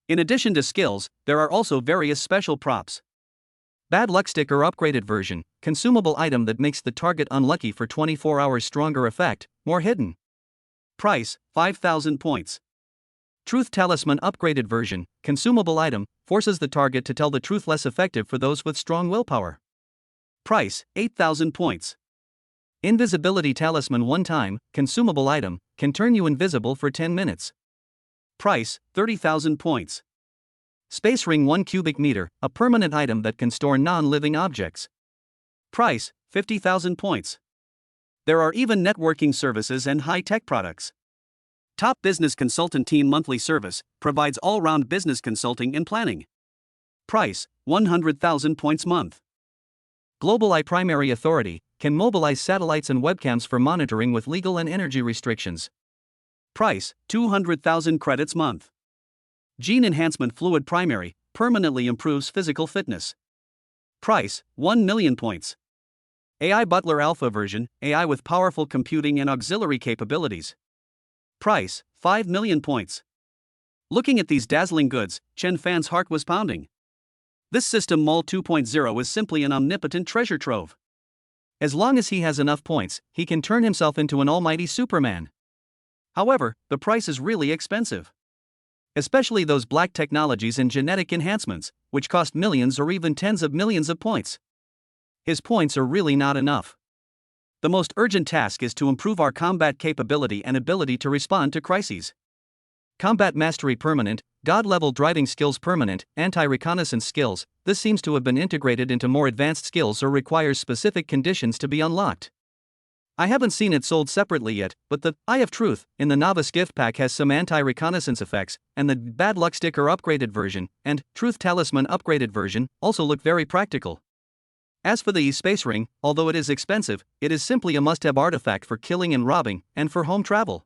In addition to skills, there are also various special props. Bad luck sticker upgraded version, consumable item that makes the target unlucky for 24 hours stronger effect, more hidden. Price, 5,000 points. Truth talisman upgraded version, consumable item, forces the target to tell the truth less effective for those with strong willpower. Price, 8,000 points. Invisibility talisman one time, consumable item, can turn you invisible for 10 minutes. Price, 30,000 points. Space ring 1 cubic meter, a permanent item that can store non-living objects. Price, 50,000 points. There are even networking services and high-tech products. Top Business Consultant Team monthly service provides all-round business consulting and planning. Price, 100,000 points month. Global Eye Primary Authority can mobilize satellites and webcams for monitoring with legal and energy restrictions. Price, 200,000 credits month. Gene Enhancement Fluid Primary permanently improves physical fitness. Price, 1 million points. AI Butler Alpha version, AI with powerful computing and auxiliary capabilities. Price, 5 million points. Looking at these dazzling goods, Chen Fan's heart was pounding. This system Mall 2.0 is simply an omnipotent treasure trove. As long as he has enough points, he can turn himself into an almighty Superman. However, the price is really expensive. Especially those black technologies and genetic enhancements, which cost millions or even tens of millions of points. His points are really not enough. The most urgent task is to improve our combat capability and ability to respond to crises. Combat Mastery permanent, God-level driving skills permanent, anti-reconnaissance skills, this seems to have been integrated into more advanced skills or requires specific conditions to be unlocked. I haven't seen it sold separately yet, but the Eye of Truth in the Novice Gift Pack has some anti-reconnaissance effects, and the Bad Luck Sticker upgraded version and Truth Talisman upgraded version also look very practical. As for the Space Ring, although it is expensive, it is simply a must-have artifact for killing and robbing, and for home travel.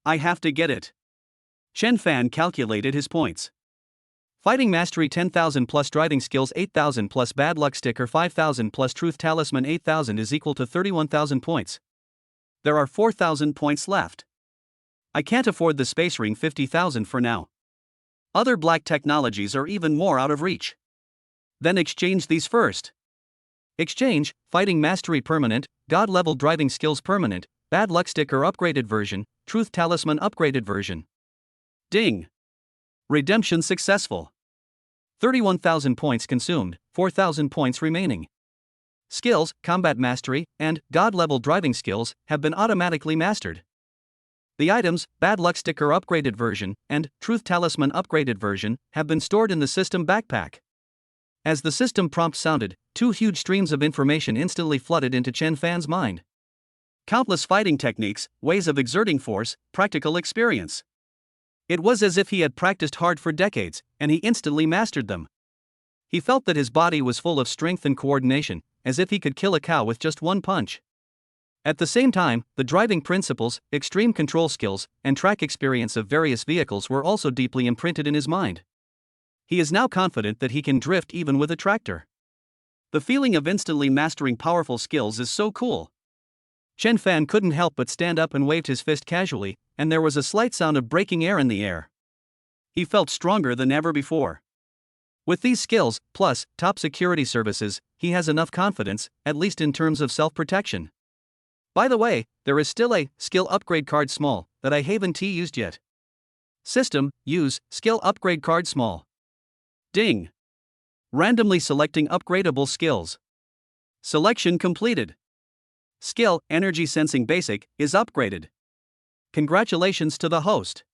I have to get it. Chen Fan calculated his points. Fighting Mastery 10,000 plus Driving Skills 8,000 plus Bad Luck Sticker 5,000 plus Truth Talisman 8,000 is equal to 31,000 points. There are 4,000 points left. I can't afford the Space Ring 50,000 for now. Other black technologies are even more out of reach. Then exchange these first. Exchange, Fighting Mastery permanent, God-level Driving Skills permanent, Bad Luck Sticker upgraded version, Truth Talisman upgraded version. Ding! Redemption successful. 31,000 points consumed, 4,000 points remaining. Skills, Combat Mastery, and God-level Driving Skills have been automatically mastered. The items, Bad Luck Sticker upgraded version and Truth Talisman upgraded version, have been stored in the system backpack. As the system prompt sounded, 2 huge streams of information instantly flooded into Chen Fan's mind. Countless fighting techniques, ways of exerting force, practical experience. It was as if he had practiced hard for decades, and he instantly mastered them. He felt that his body was full of strength and coordination, as if he could kill a cow with just one punch. At the same time, the driving principles, extreme control skills, and track experience of various vehicles were also deeply imprinted in his mind. He is now confident that he can drift even with a tractor. The feeling of instantly mastering powerful skills is so cool. Chen Fan couldn't help but stand up and waved his fist casually, and there was a slight sound of breaking air in the air. He felt stronger than ever before. With these skills, plus top security services, he has enough confidence, at least in terms of self-protection. By the way, there is still a skill upgrade card small that I haven't used yet. System, use, skill upgrade card small. Ding! Randomly selecting upgradable skills. Selection completed. Skill, Energy Sensing Basic, is upgraded. Congratulations to the host.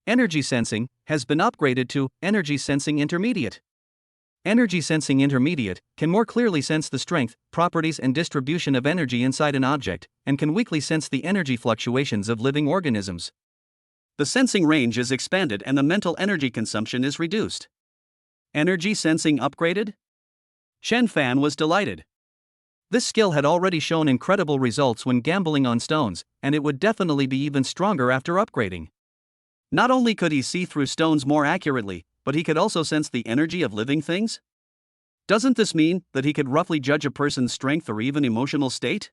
Energy Sensing has been upgraded to Energy Sensing Intermediate. Energy Sensing Intermediate can more clearly sense the strength, properties and distribution of energy inside an object, and can weakly sense the energy fluctuations of living organisms. The sensing range is expanded and the mental energy consumption is reduced. Energy Sensing upgraded? Chen Fan was delighted. This skill had already shown incredible results when gambling on stones, and it would definitely be even stronger after upgrading. Not only could he see through stones more accurately, but he could also sense the energy of living things? Doesn't this mean that he could roughly judge a person's strength or even emotional state?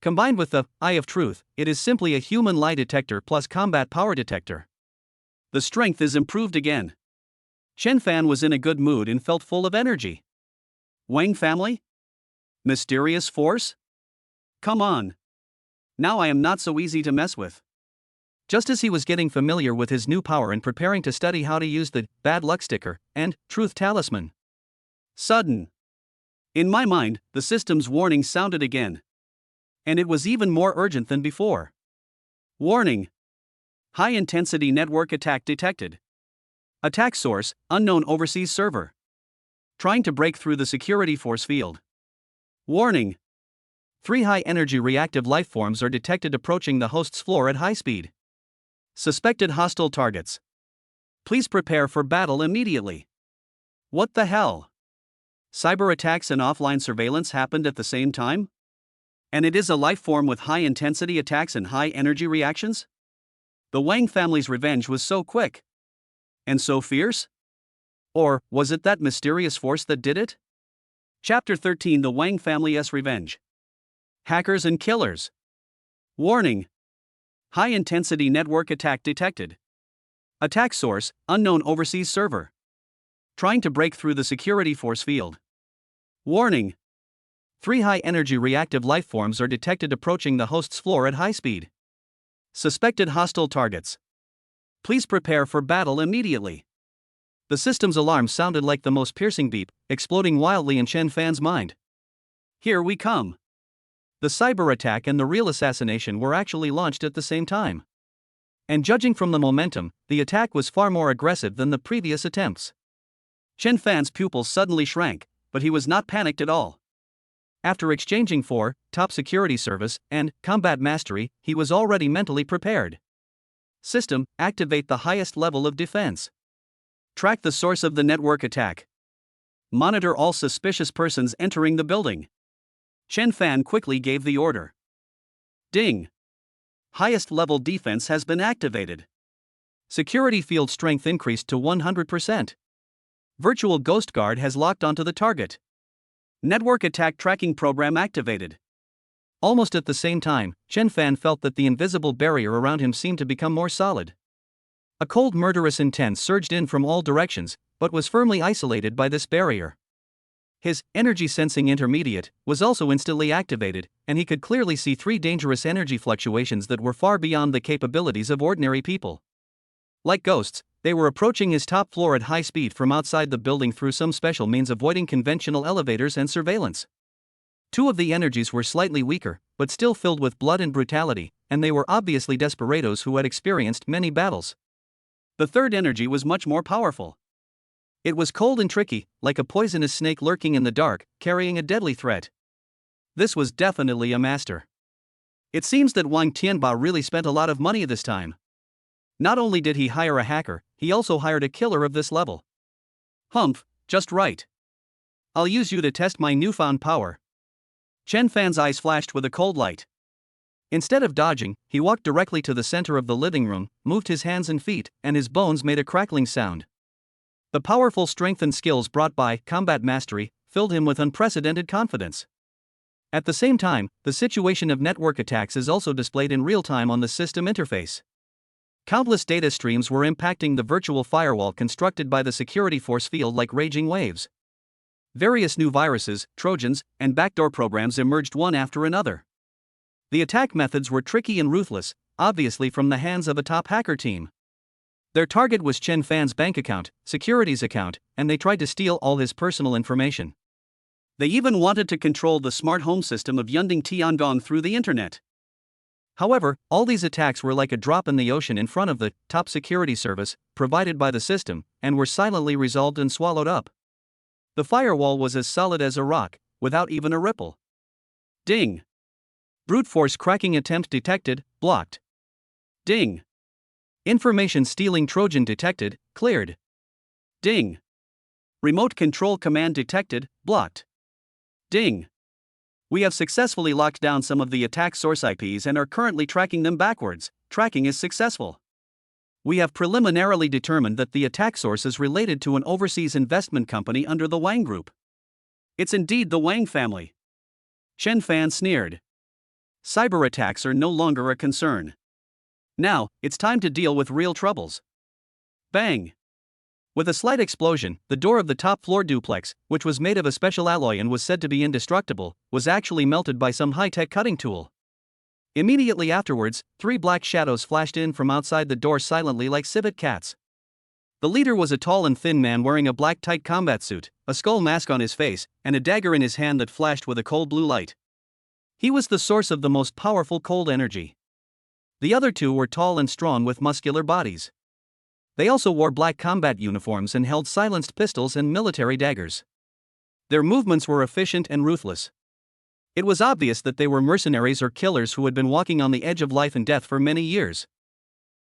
Combined with the Eye of Truth, it is simply a human lie detector plus combat power detector. The strength is improved again. Chen Fan was in a good mood and felt full of energy. Wang family? Mysterious force? Come on. Now I am not so easy to mess with. Just as he was getting familiar with his new power and preparing to study how to use the bad luck sticker and truth talisman. Sudden. In my mind, the system's warning sounded again. And it was even more urgent than before. Warning. High-intensity network attack detected. Attack source, unknown overseas server. Trying to break through the security force field. Warning. 3 high-energy reactive life forms are detected approaching the host's floor at high speed. Suspected hostile targets. Please prepare for battle immediately. What the hell? Cyber attacks and offline surveillance happened at the same time? And it is a life form with high-intensity attacks and high-energy reactions? The Wang family's revenge was so quick. And so fierce? Or was it that mysterious force that did it? Chapter 13: The Wang Family's Revenge. Hackers and Killers. Warning. High-intensity network attack detected. Attack source, unknown overseas server. Trying to break through the security force field. Warning. 3 high-energy reactive life forms are detected approaching the host's floor at high speed. Suspected hostile targets. Please prepare for battle immediately. The system's alarm sounded like the most piercing beep, exploding wildly in Chen Fan's mind. Here we come. The cyber attack and the real assassination were actually launched at the same time. And judging from the momentum, the attack was far more aggressive than the previous attempts. Chen Fan's pupils suddenly shrank, but he was not panicked at all. After exchanging 4 top security service and combat mastery, he was already mentally prepared. System, activate the highest level of defense. Track the source of the network attack. Monitor all suspicious persons entering the building. Chen Fan quickly gave the order. Ding. Highest level defense has been activated. Security field strength increased to 100%. Virtual Ghost Guard has locked onto the target. Network attack tracking program activated. Almost at the same time, Chen Fan felt that the invisible barrier around him seemed to become more solid. A cold murderous intent surged in from all directions, but was firmly isolated by this barrier. His energy sensing intermediate was also instantly activated, and he could clearly see 3 dangerous energy fluctuations that were far beyond the capabilities of ordinary people. Like ghosts, they were approaching his top floor at high speed from outside the building through some special means avoiding conventional elevators and surveillance. 2 of the energies were slightly weaker, but still filled with blood and brutality, and they were obviously desperados who had experienced many battles. The 3rd energy was much more powerful. It was cold and tricky, like a poisonous snake lurking in the dark, carrying a deadly threat. This was definitely a master. It seems that Wang Tianba really spent a lot of money this time. Not only did he hire a hacker, he also hired a killer of this level. Humph, just right. I'll use you to test my newfound power. Chen Fan's eyes flashed with a cold light. Instead of dodging, he walked directly to the center of the living room, moved his hands and feet, and his bones made a crackling sound. The powerful strength and skills brought by combat mastery filled him with unprecedented confidence. At the same time, the situation of network attacks is also displayed in real time on the system interface. Countless data streams were impacting the virtual firewall constructed by the security force field like raging waves. Various new viruses, trojans, and backdoor programs emerged one after another. The attack methods were tricky and ruthless, obviously from the hands of a top hacker team. Their target was Chen Fan's bank account, securities account, and they tried to steal all his personal information. They even wanted to control the smart home system of Yunding Tiangong through the internet. However, all these attacks were like a drop in the ocean in front of the top security service provided by the system, and were silently resolved and swallowed up. The firewall was as solid as a rock, without even a ripple. Ding. Brute force cracking attempt detected, blocked. Ding. Information stealing Trojan detected, cleared. Ding. Remote control command detected, blocked. Ding. We have successfully locked down some of the attack source IPs and are currently tracking them backwards. Tracking is successful. We have preliminarily determined that the attack source is related to an overseas investment company under the Wang Group. It's indeed the Wang family. Chen Fan sneered. cyber attacks are no longer a concern. Now, it's time to deal with real troubles. Bang! With a slight explosion, the door of the top-floor duplex, which was made of a special alloy and was said to be indestructible, was actually melted by some high-tech cutting tool. Immediately afterwards, 3 black shadows flashed in from outside the door silently like civet cats. The leader was a tall and thin man wearing a black tight combat suit, a skull mask on his face, and a dagger in his hand that flashed with a cold blue light. He was the source of the most powerful cold energy. The other 2 were tall and strong with muscular bodies. They also wore black combat uniforms and held silenced pistols and military daggers. Their movements were efficient and ruthless. It was obvious that they were mercenaries or killers who had been walking on the edge of life and death for many years.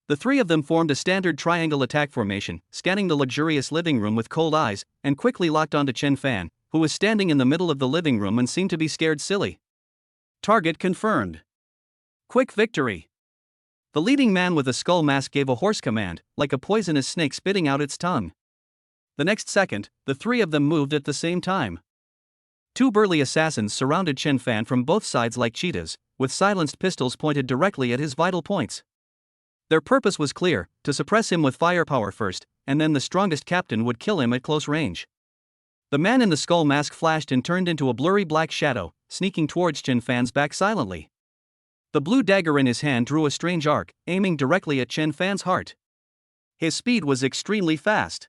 The 3 of them formed a standard triangle attack formation, scanning the luxurious living room with cold eyes, and quickly locked onto Chen Fan, who was standing in the middle of the living room and seemed to be scared silly. Target confirmed. Quick victory. The leading man with a skull mask gave a hoarse command, like a poisonous snake spitting out its tongue. The next second, the 3 of them moved at the same time. 2 burly assassins surrounded Chen Fan from both sides like cheetahs, with silenced pistols pointed directly at his vital points. Their purpose was clear: to suppress him with firepower first, and then the strongest captain would kill him at close range. The man in the skull mask flashed and turned into a blurry black shadow, sneaking towards Chen Fan's back silently. The blue dagger in his hand drew a strange arc, aiming directly at Chen Fan's heart. His speed was extremely fast.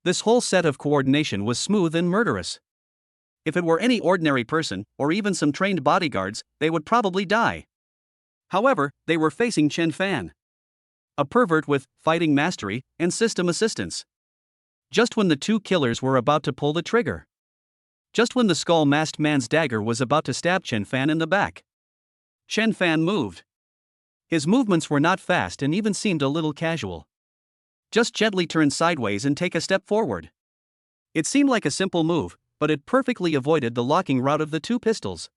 This whole set of coordination was smooth and murderous. If it were any ordinary person, or even some trained bodyguards, they would probably die. However, they were facing Chen Fan, a pervert with fighting mastery and system assistance. Just when the 2 killers were about to pull the trigger. Just when the skull-masked man's dagger was about to stab Chen Fan in the back. Chen Fan moved. His movements were not fast and even seemed a little casual. Just gently turn sideways and take a step forward. It seemed like a simple move, but it perfectly avoided the locking route of the 2 pistols.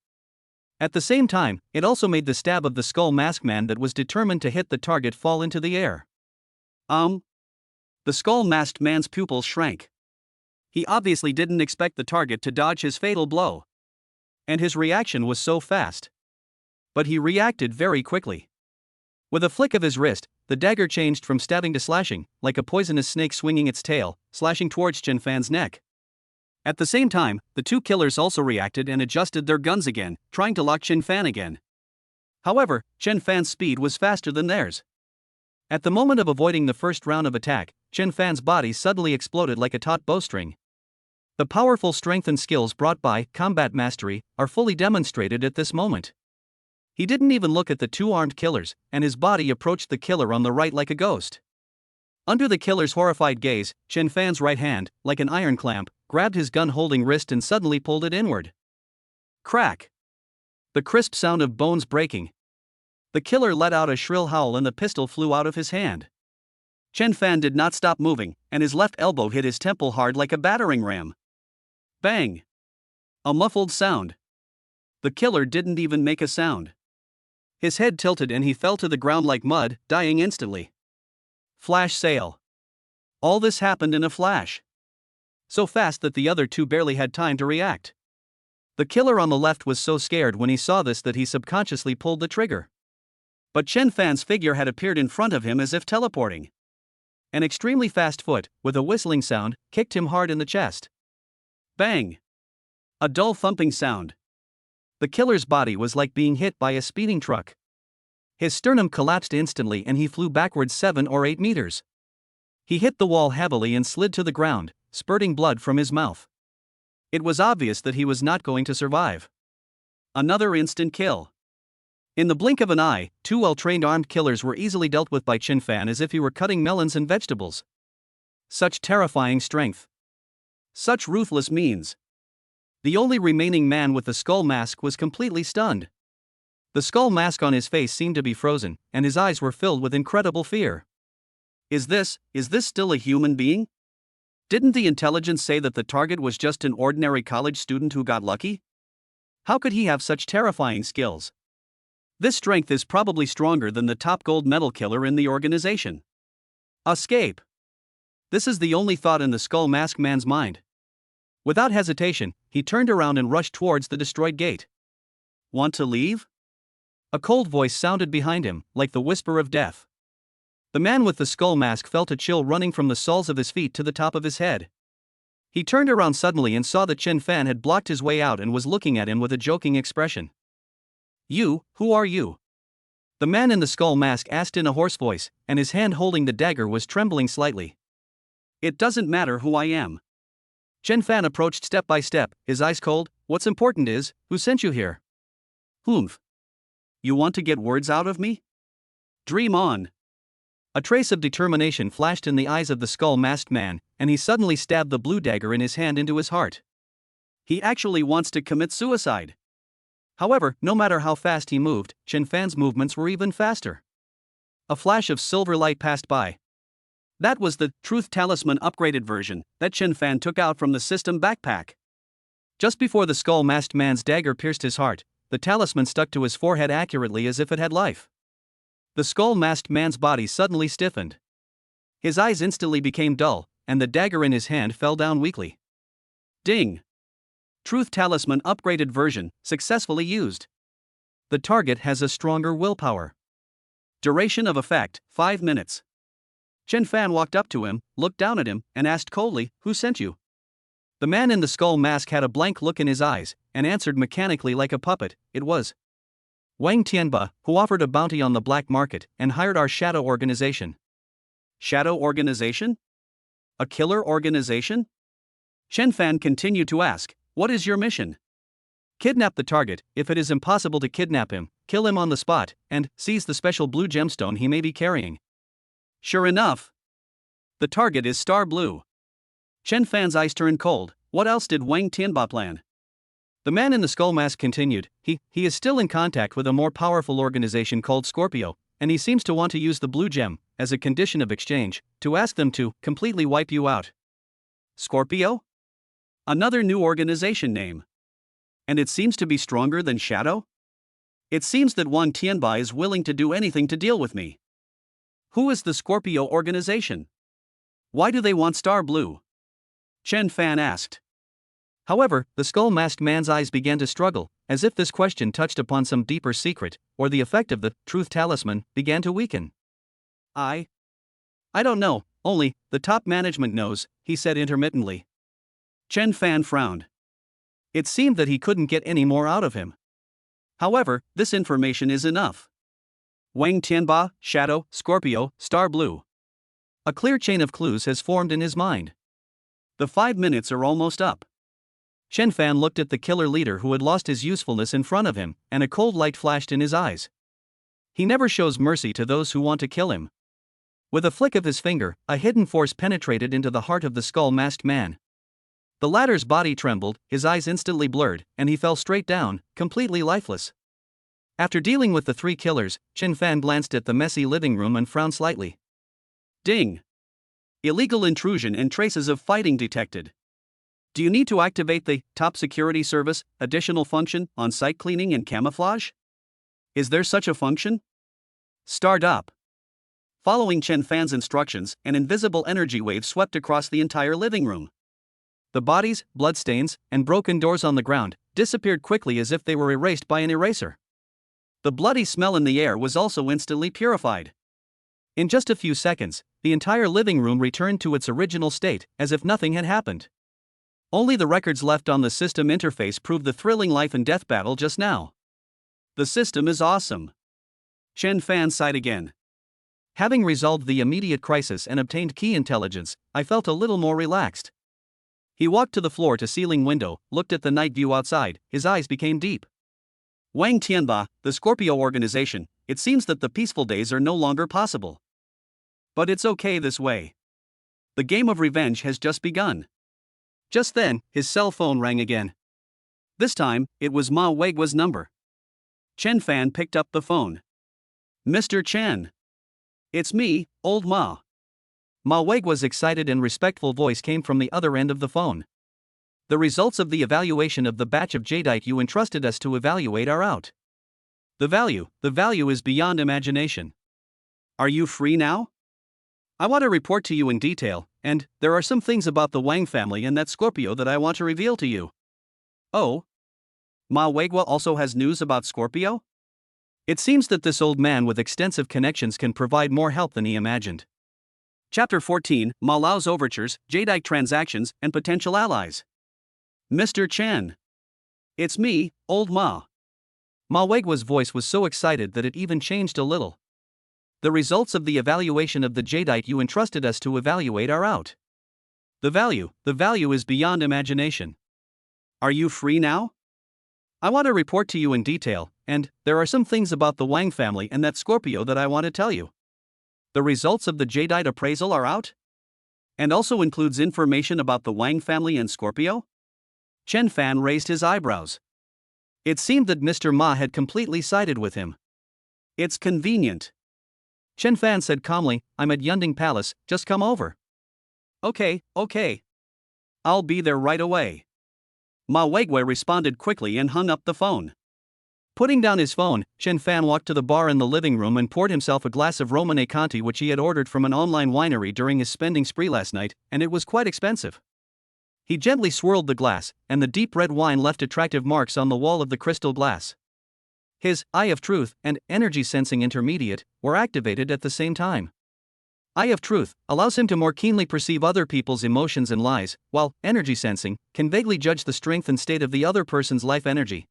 At the same time, it also made the stab of the skull mask man that was determined to hit the target fall into the air. The skull masked man's pupils shrank. He obviously didn't expect the target to dodge his fatal blow. And his reaction was so fast. But he reacted very quickly. With a flick of his wrist, the dagger changed from stabbing to slashing, like a poisonous snake swinging its tail, slashing towards Chen Fan's neck. At the same time, the 2 killers also reacted and adjusted their guns again, trying to lock Chen Fan again. However, Chen Fan's speed was faster than theirs. At the moment of avoiding the first round of attack, Chen Fan's body suddenly exploded like a taut bowstring. The powerful strength and skills brought by combat mastery are fully demonstrated at this moment. He didn't even look at the 2 armed killers, and his body approached the killer on the right like a ghost. Under the killer's horrified gaze, Chen Fan's right hand, like an iron clamp, grabbed his gun-holding wrist and suddenly pulled it inward. Crack! The crisp sound of bones breaking. The killer let out a shrill howl and the pistol flew out of his hand. Chen Fan did not stop moving, and his left elbow hit his temple hard like a battering ram. Bang! A muffled sound. The killer didn't even make a sound. His head tilted and he fell to the ground like mud, dying instantly. Flash sale. All this happened in a flash. So fast that the other 2 barely had time to react. The killer on the left was so scared when he saw this that he subconsciously pulled the trigger. But Chen Fan's figure had appeared in front of him as if teleporting. An extremely fast foot, with a whistling sound, kicked him hard in the chest. Bang! A dull thumping sound. The killer's body was like being hit by a speeding truck. His sternum collapsed instantly and he flew backwards 7 or 8 meters. He hit the wall heavily and slid to the ground, spurting blood from his mouth. It was obvious that he was not going to survive. Another instant kill. In the blink of an eye, 2 well-trained armed killers were easily dealt with by Chen Fan as if he were cutting melons and vegetables. Such terrifying strength. Such ruthless means. The only remaining man with the skull mask was completely stunned. The skull mask on his face seemed to be frozen, and his eyes were filled with incredible fear. Is this still a human being? Didn't the intelligence say that the target was just an ordinary college student who got lucky? How could he have such terrifying skills? This strength is probably stronger than the top gold medal killer in the organization. Escape. This is the only thought in the skull mask man's mind. Without hesitation, he turned around and rushed towards the destroyed gate. Want to leave? A cold voice sounded behind him, like the whisper of death. The man with the skull mask felt a chill running from the soles of his feet to the top of his head. He turned around suddenly and saw that Chen Fan had blocked his way out and was looking at him with a joking expression. "You, who are you?" The man in the skull mask asked in a hoarse voice, and his hand holding the dagger was trembling slightly. "It doesn't matter who I am." Chen Fan approached step by step, his eyes cold. "What's important is, who sent you here?" "Humph. You want to get words out of me? Dream on." A trace of determination flashed in the eyes of the skull-masked man, and he suddenly stabbed the blue dagger in his hand into his heart. He actually wants to commit suicide. However, no matter how fast he moved, Chen Fan's movements were even faster. A flash of silver light passed by. That was the Truth Talisman upgraded version that Chen Fan took out from the system backpack. Just before the skull-masked man's dagger pierced his heart, the talisman stuck to his forehead accurately as if it had life. The skull-masked man's body suddenly stiffened. His eyes instantly became dull, and the dagger in his hand fell down weakly. Ding! Truth Talisman upgraded version successfully used. The target has a stronger willpower. Duration of effect, 5 minutes. Chen Fan walked up to him, looked down at him, and asked coldly, "Who sent you?" The man in the skull mask had a blank look in his eyes, and answered mechanically like a puppet, "It was Wang Tianba, who offered a bounty on the black market and hired our shadow organization." Shadow organization? A killer organization? Chen Fan continued to ask, "What is your mission?" "Kidnap the target. If it is impossible to kidnap him, kill him on the spot, and seize the special blue gemstone he may be carrying." Sure enough. The target is Star Blue. Chen Fan's eyes turned cold. What else did Wang Tianba plan? The man in the skull mask continued, He is still in contact with a more powerful organization called Scorpio, and he seems to want to use the blue gem, as a condition of exchange, to ask them to completely wipe you out." Scorpio? Another new organization name. And it seems to be stronger than Shadow? It seems that Wang Tianba is willing to do anything to deal with me. Who is the Scorpio organization? Why do they want Star Blue? Chen Fan asked. However, the skull-masked man's eyes began to struggle, as if this question touched upon some deeper secret, or the effect of the Truth Talisman began to weaken. I don't know, only the top management knows," he said intermittently. Chen Fan frowned. It seemed that he couldn't get any more out of him. However, this information is enough. Wang Tianba, Shadow, Scorpio, Star Blue. A clear chain of clues has formed in his mind. The 5 minutes are almost up. Chen Fan looked at the killer leader who had lost his usefulness in front of him, and a cold light flashed in his eyes. He never shows mercy to those who want to kill him. With a flick of his finger, a hidden force penetrated into the heart of the skull-masked man. The latter's body trembled, his eyes instantly blurred, and he fell straight down, completely lifeless. After dealing with the 3 killers, Chen Fan glanced at the messy living room and frowned slightly. Ding! Illegal intrusion and traces of fighting detected. Do you need to activate the Top Security Service additional function on site cleaning and camouflage? Is there such a function? Start up. Following Chen Fan's instructions, an invisible energy wave swept across the entire living room. The bodies, bloodstains, and broken doors on the ground disappeared quickly as if they were erased by an eraser. The bloody smell in the air was also instantly purified. In just a few seconds, the entire living room returned to its original state, as if nothing had happened. Only the records left on the system interface proved the thrilling life and death battle just now. The system is awesome. Chen Fan sighed again. Having resolved the immediate crisis and obtained key intelligence, I felt a little more relaxed. He walked to the floor-to-ceiling window, looked at the night view outside, his eyes became deep. Wang Tianba, the Scorpio organization, it seems that the peaceful days are no longer possible. But it's okay this way. The game of revenge has just begun. Just then, his cell phone rang again. This time, it was Ma Weigua's number. Chen Fan picked up the phone. "Mr. Chen. It's me, old Ma." Ma Weigua's excited and respectful voice came from the other end of the phone. "The results of the evaluation of the batch of jadeite you entrusted us to evaluate are out. The value is beyond imagination. Are you free now? I want to report to you in detail, and there are some things about the Wang family and that Scorpio that I want to reveal to you." "Oh? Ma Weigua also has news about Scorpio?" It seems that this old man with extensive connections can provide more help than he imagined. Chapter 14, Ma Lao's Overtures, Jadeite Transactions, and Potential Allies. Mr. Chen. It's me, old Ma. Ma Weiguo's voice was so excited that it even changed a little. The results of the evaluation of the Jadeite you entrusted us to evaluate are out. The value is beyond imagination. Are you free now? I want to report to you in detail, and there are some things about the Wang family and that Scorpio that I want to tell you. The results of the Jadeite appraisal are out? And also includes information about the Wang family and Scorpio? Chen Fan raised his eyebrows. It seemed that Mr. Ma had completely sided with him. It's convenient. Chen Fan said calmly, I'm at Yunding Palace, just come over. Okay. I'll be there right away. Ma Weiguo responded quickly and hung up the phone. Putting down his phone, Chen Fan walked to the bar in the living room and poured himself a glass of Romane Conti which he had ordered from an online winery during his spending spree last night, and it was quite expensive. He gently swirled the glass, and the deep red wine left attractive marks on the wall of the crystal glass. His Eye of Truth and Energy Sensing Intermediate were activated at the same time. Eye of Truth allows him to more keenly perceive other people's emotions and lies, while Energy Sensing can vaguely judge the strength and state of the other person's life energy.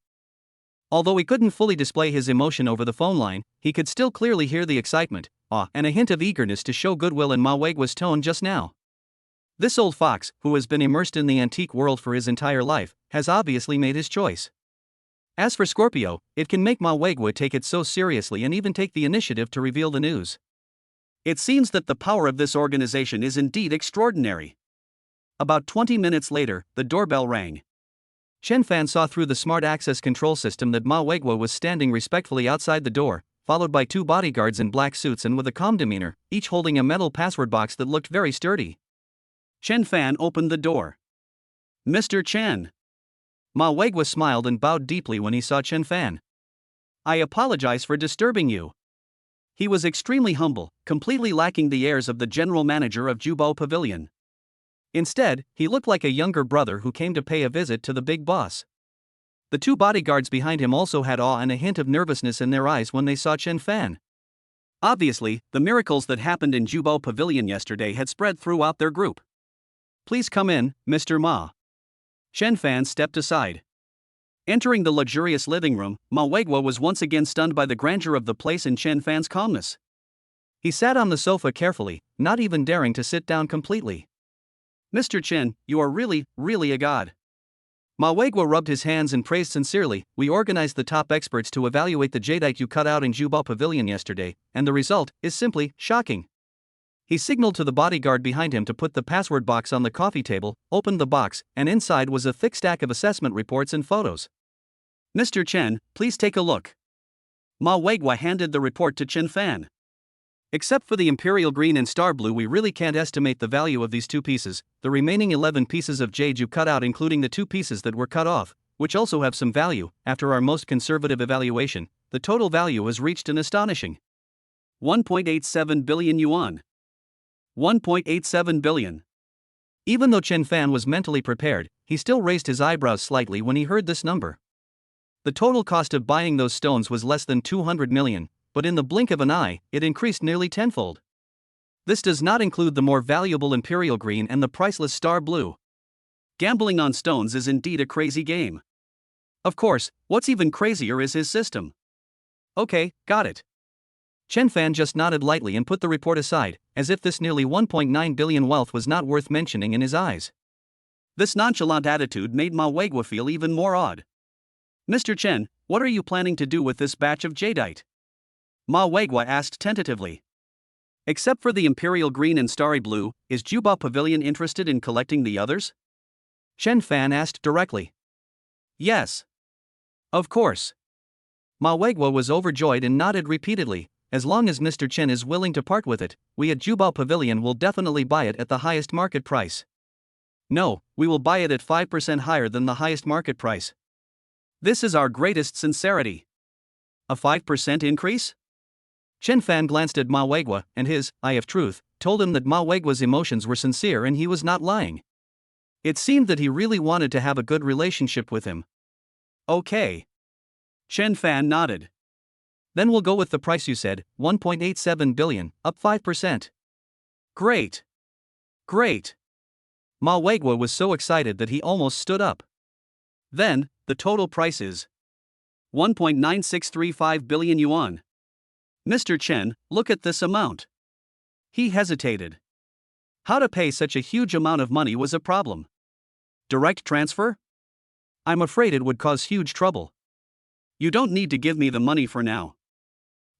Although he couldn't fully display his emotion over the phone line, he could still clearly hear the excitement, awe, and a hint of eagerness to show goodwill in Ma Weiguo's tone just now. This old fox, who has been immersed in the antique world for his entire life, has obviously made his choice. As for Scorpio, it can make Ma Weiguo take it so seriously and even take the initiative to reveal the news. It seems that the power of this organization is indeed extraordinary. About 20 minutes later, the doorbell rang. Chen Fan saw through the smart access control system that Ma Weiguo was standing respectfully outside the door, followed by two bodyguards in black suits and with a calm demeanor, each holding a metal password box that looked very sturdy. Chen Fan opened the door. Mr. Chen. Ma Weiguo smiled and bowed deeply when he saw Chen Fan. I apologize for disturbing you. He was extremely humble, completely lacking the airs of the general manager of Jubo Pavilion. Instead, he looked like a younger brother who came to pay a visit to the big boss. The two bodyguards behind him also had awe and a hint of nervousness in their eyes when they saw Chen Fan. Obviously, the miracles that happened in Jubo Pavilion yesterday had spread throughout their group. Please come in, Mr. Ma. Chen Fan stepped aside. Entering the luxurious living room, Ma Weiguo was once again stunned by the grandeur of the place and Chen Fan's calmness. He sat on the sofa carefully, not even daring to sit down completely. Mr. Chen, you are really a god. Ma Weiguo rubbed his hands and praised sincerely, we organized the top experts to evaluate the Jadeite you cut out in Jubo Pavilion yesterday, and the result is simply shocking. He signaled to the bodyguard behind him to put the password box on the coffee table, opened the box, and inside was a thick stack of assessment reports and photos. Mr. Chen, please take a look. Ma Weiguo handed the report to Chen Fan. Except for the imperial green and star blue, we really can't estimate the value of these two pieces. The remaining 11 pieces of jade you cut out, including the two pieces that were cut off, which also have some value, after our most conservative evaluation, the total value has reached an astonishing 1.87 billion yuan. 1.87 billion. Even though Chen Fan was mentally prepared, he still raised his eyebrows slightly when he heard this number. The total cost of buying those stones was less than 200 million, but in the blink of an eye, it increased nearly tenfold. This does not include the more valuable imperial green and the priceless star blue. Gambling on stones is indeed a crazy game. Of course, what's even crazier is his system. Okay, got it. Chen Fan just nodded lightly and put the report aside, as if this nearly 1.9 billion wealth was not worth mentioning in his eyes. This nonchalant attitude made Ma Weiguo feel even more awed. Mr. Chen, what are you planning to do with this batch of jadeite? Ma Weiguo asked tentatively. Except for the imperial green and starry blue, is Jubo Pavilion interested in collecting the others? Chen Fan asked directly. Yes. Of course. Ma Weiguo was overjoyed and nodded repeatedly. As long as Mr. Chen is willing to part with it, we at Jubo Pavilion will definitely buy it at the highest market price. No, we will buy it at 5% higher than the highest market price. This is our greatest sincerity. A 5% increase? Chen Fan glanced at Ma Weiguo, and his Eye of Truth told him that Ma Weiguo's emotions were sincere and he was not lying. It seemed that he really wanted to have a good relationship with him. Okay. Chen Fan nodded. Then we'll go with the price you said, 1.87 billion, up 5%. Great. Great. Ma Weiguo was so excited that he almost stood up. Then, the total price is 1.9635 billion yuan. Mr. Chen, look at this amount. He hesitated. How to pay such a huge amount of money was a problem. Direct transfer? I'm afraid it would cause huge trouble. You don't need to give me the money for now.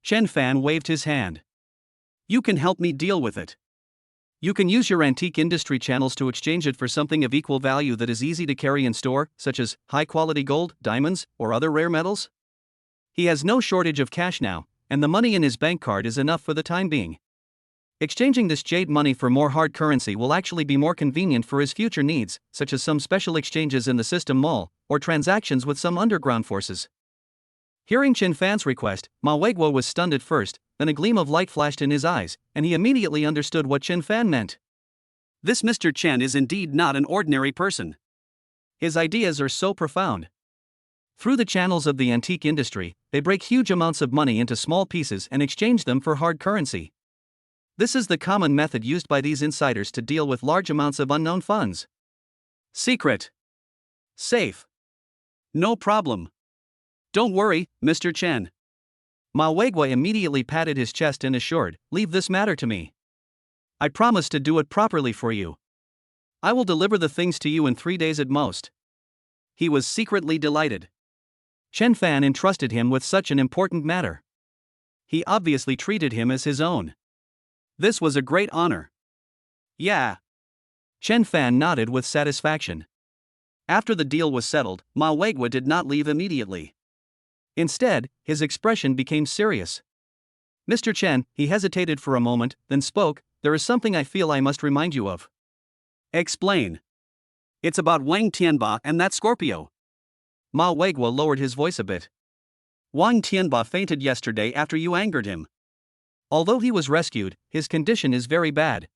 Chen Fan waved his hand. You can help me deal with it. You can use your antique industry channels to exchange it for something of equal value that is easy to carry and store, such as high-quality gold, diamonds, or other rare metals. He has no shortage of cash now, and the money in his bank card is enough for the time being. Exchanging this jade money for more hard currency will actually be more convenient for his future needs, such as some special exchanges in the system mall, or transactions with some underground forces. Hearing Chen Fan's request, Ma Weiguo was stunned at first, then a gleam of light flashed in his eyes, and he immediately understood what Chen Fan meant. This Mr. Chen is indeed not an ordinary person. His ideas are so profound. Through the channels of the antique industry, they break huge amounts of money into small pieces and exchange them for hard currency. This is the common method used by these insiders to deal with large amounts of unknown funds. Secret. Safe. No problem. Don't worry, Mr. Chen. Ma Weiguo immediately patted his chest and assured, "Leave this matter to me. I promise to do it properly for you. I will deliver the things to you in 3 days at most." He was secretly delighted. Chen Fan entrusted him with such an important matter. He obviously treated him as his own. This was a great honor. Yeah. Chen Fan nodded with satisfaction. After the deal was settled, Ma Weiguo did not leave immediately. Instead, his expression became serious. "Mr. Chen," he hesitated for a moment, then spoke, "there is something I feel I must remind you of." Explain. It's about Wang Tianba and that Scorpio. Ma Weiguo lowered his voice a bit. Wang Tianba fainted yesterday after you angered him. Although he was rescued, his condition is very bad.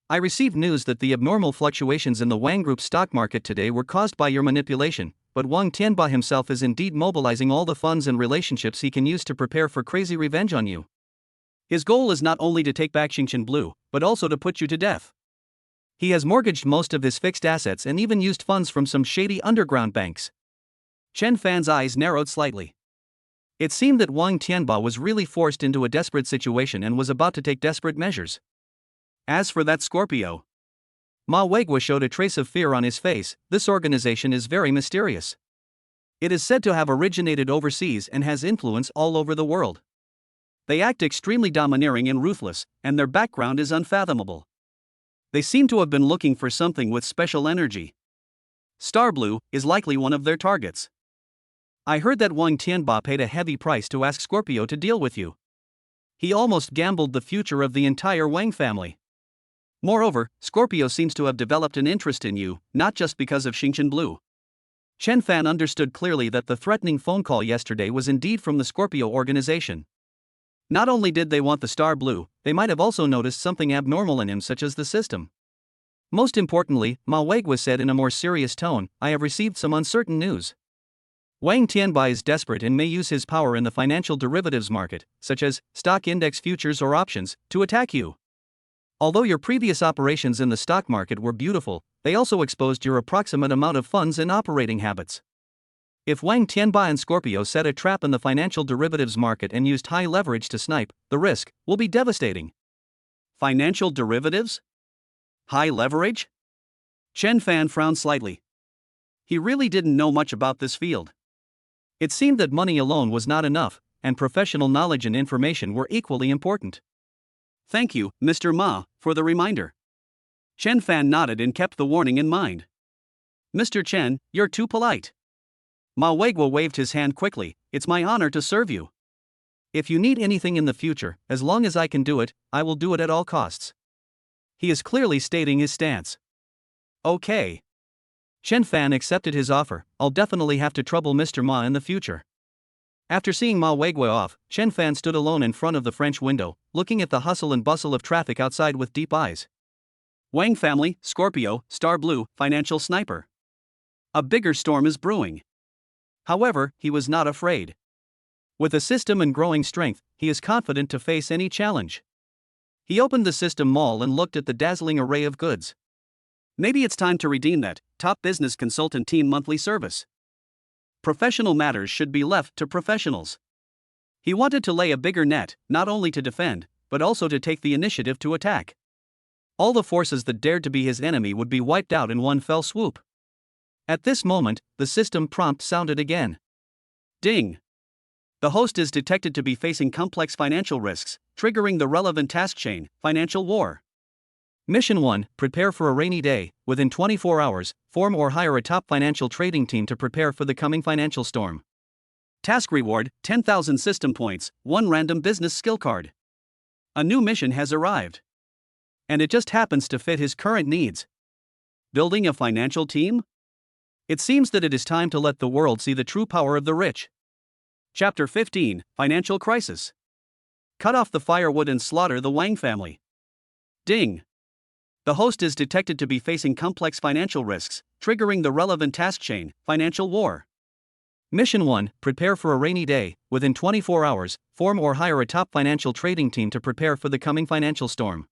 I received news that the abnormal fluctuations in the Wang Group stock market today were caused by your manipulation, but Wang Tianba himself is indeed mobilizing all the funds and relationships he can use to prepare for crazy revenge on you. His goal is not only to take back Xingqian Blue, but also to put you to death. He has mortgaged most of his fixed assets and even used funds from some shady underground banks. Chen Fan's eyes narrowed slightly. It seemed that Wang Tianba was really forced into a desperate situation and was about to take desperate measures. As for that Scorpio, Ma Weiguo showed a trace of fear on his face. This organization is very mysterious. It is said to have originated overseas and has influence all over the world. They act extremely domineering and ruthless, and their background is unfathomable. They seem to have been looking for something with special energy. Star Blue is likely one of their targets. I heard that Wang Tianba paid a heavy price to ask Scorpio to deal with you. He almost gambled the future of the entire Wang family. Moreover, Scorpio seems to have developed an interest in you, not just because of Xingqian Blue. Chen Fan understood clearly that the threatening phone call yesterday was indeed from the Scorpio organization. Not only did they want the Star Blue, they might have also noticed something abnormal in him, such as the system. Most importantly, Ma Weiguo said in a more serious tone, "I have received some uncertain news. Wang Tianba is desperate and may use his power in the financial derivatives market, such as stock index futures or options, to attack you. Although your previous operations in the stock market were beautiful, they also exposed your approximate amount of funds and operating habits. If Wang Tianba and Scorpio set a trap in the financial derivatives market and used high leverage to snipe, the risk will be devastating." Financial derivatives? High leverage? Chen Fan frowned slightly. He really didn't know much about this field. It seemed that money alone was not enough, and professional knowledge and information were equally important. Thank you, Mr. Ma, for the reminder. Chen Fan nodded and kept the warning in mind. Mr. Chen, you're too polite. Ma Weiguo waved his hand quickly. "It's my honor to serve you. If you need anything in the future, as long as I can do it, I will do it at all costs." He is clearly stating his stance. Okay. Chen Fan accepted his offer. "I'll definitely have to trouble Mr. Ma in the future." After seeing Ma Weiguo off, Chen Fan stood alone in front of the French window, looking at the hustle and bustle of traffic outside with deep eyes. Wang family, Scorpio, Star Blue, financial sniper. A bigger storm is brewing. However, he was not afraid. With a system and growing strength, he is confident to face any challenge. He opened the system mall and looked at the dazzling array of goods. Maybe it's time to redeem that top business consultant team monthly service. Professional matters should be left to professionals. He wanted to lay a bigger net, not only to defend, but also to take the initiative to attack. All the forces that dared to be his enemy would be wiped out in one fell swoop. At this moment, the system prompt sounded again. Ding! The host is detected to be facing complex financial risks, triggering the relevant task chain, financial war. Mission 1, prepare for a rainy day. Within 24 hours, form or hire a top financial trading team to prepare for the coming financial storm. Task reward, 10,000 system points, 1 random business skill card. A new mission has arrived. And it just happens to fit his current needs. Building a financial team? It seems that it is time to let the world see the true power of the rich. Chapter 15, Financial Crisis. Cut off the firewood and slaughter the Wang family. Ding! The host is detected to be facing complex financial risks, triggering the relevant task chain, financial war. Mission 1, prepare for a rainy day. Within 24 hours, form or hire a top financial trading team to prepare for the coming financial storm.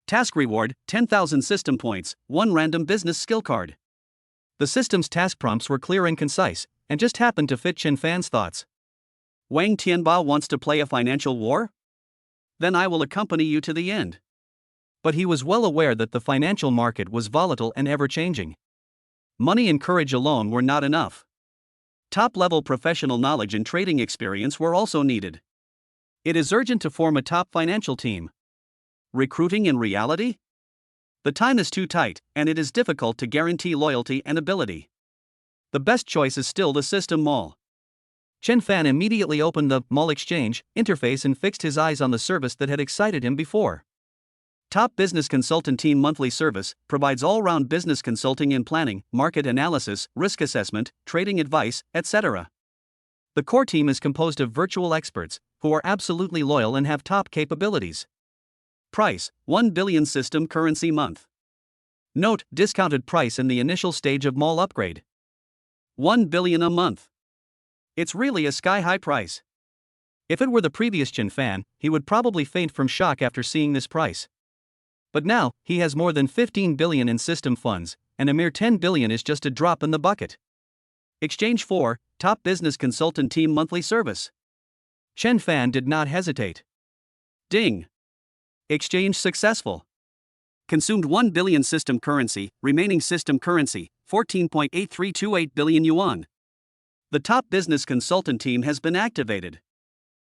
Task reward, 10,000 system points, 1 random business skill card. The system's task prompts were clear and concise, and just happened to fit Chen Fan's thoughts. Wang Tianba wants to play a financial war? Then I will accompany you to the end. But he was well aware that the financial market was volatile and ever-changing. Money and courage alone were not enough. Top-level professional knowledge and trading experience were also needed. It is urgent to form a top financial team. Recruiting in reality? The time is too tight, and it is difficult to guarantee loyalty and ability. The best choice is still the system mall. Chen Fan immediately opened the mall exchange interface and fixed his eyes on the service that had excited him before. Top Business Consultant Team Monthly Service provides all-round business consulting in planning, market analysis, risk assessment, trading advice, etc. The core team is composed of virtual experts who are absolutely loyal and have top capabilities. Price, 1 billion system currency month. Note, discounted price in the initial stage of mall upgrade. 1 billion a month. It's really a sky-high price. If it were the previous Chen Fan, he would probably faint from shock after seeing this price. But now, he has more than 15 billion in system funds, and a mere 10 billion is just a drop in the bucket. Exchange 4, Top Business Consultant Team Monthly Service. Chen Fan did not hesitate. Ding! Exchange successful. Consumed 1 billion system currency, remaining system currency, 14.8328 billion yuan. The Top Business Consultant Team has been activated.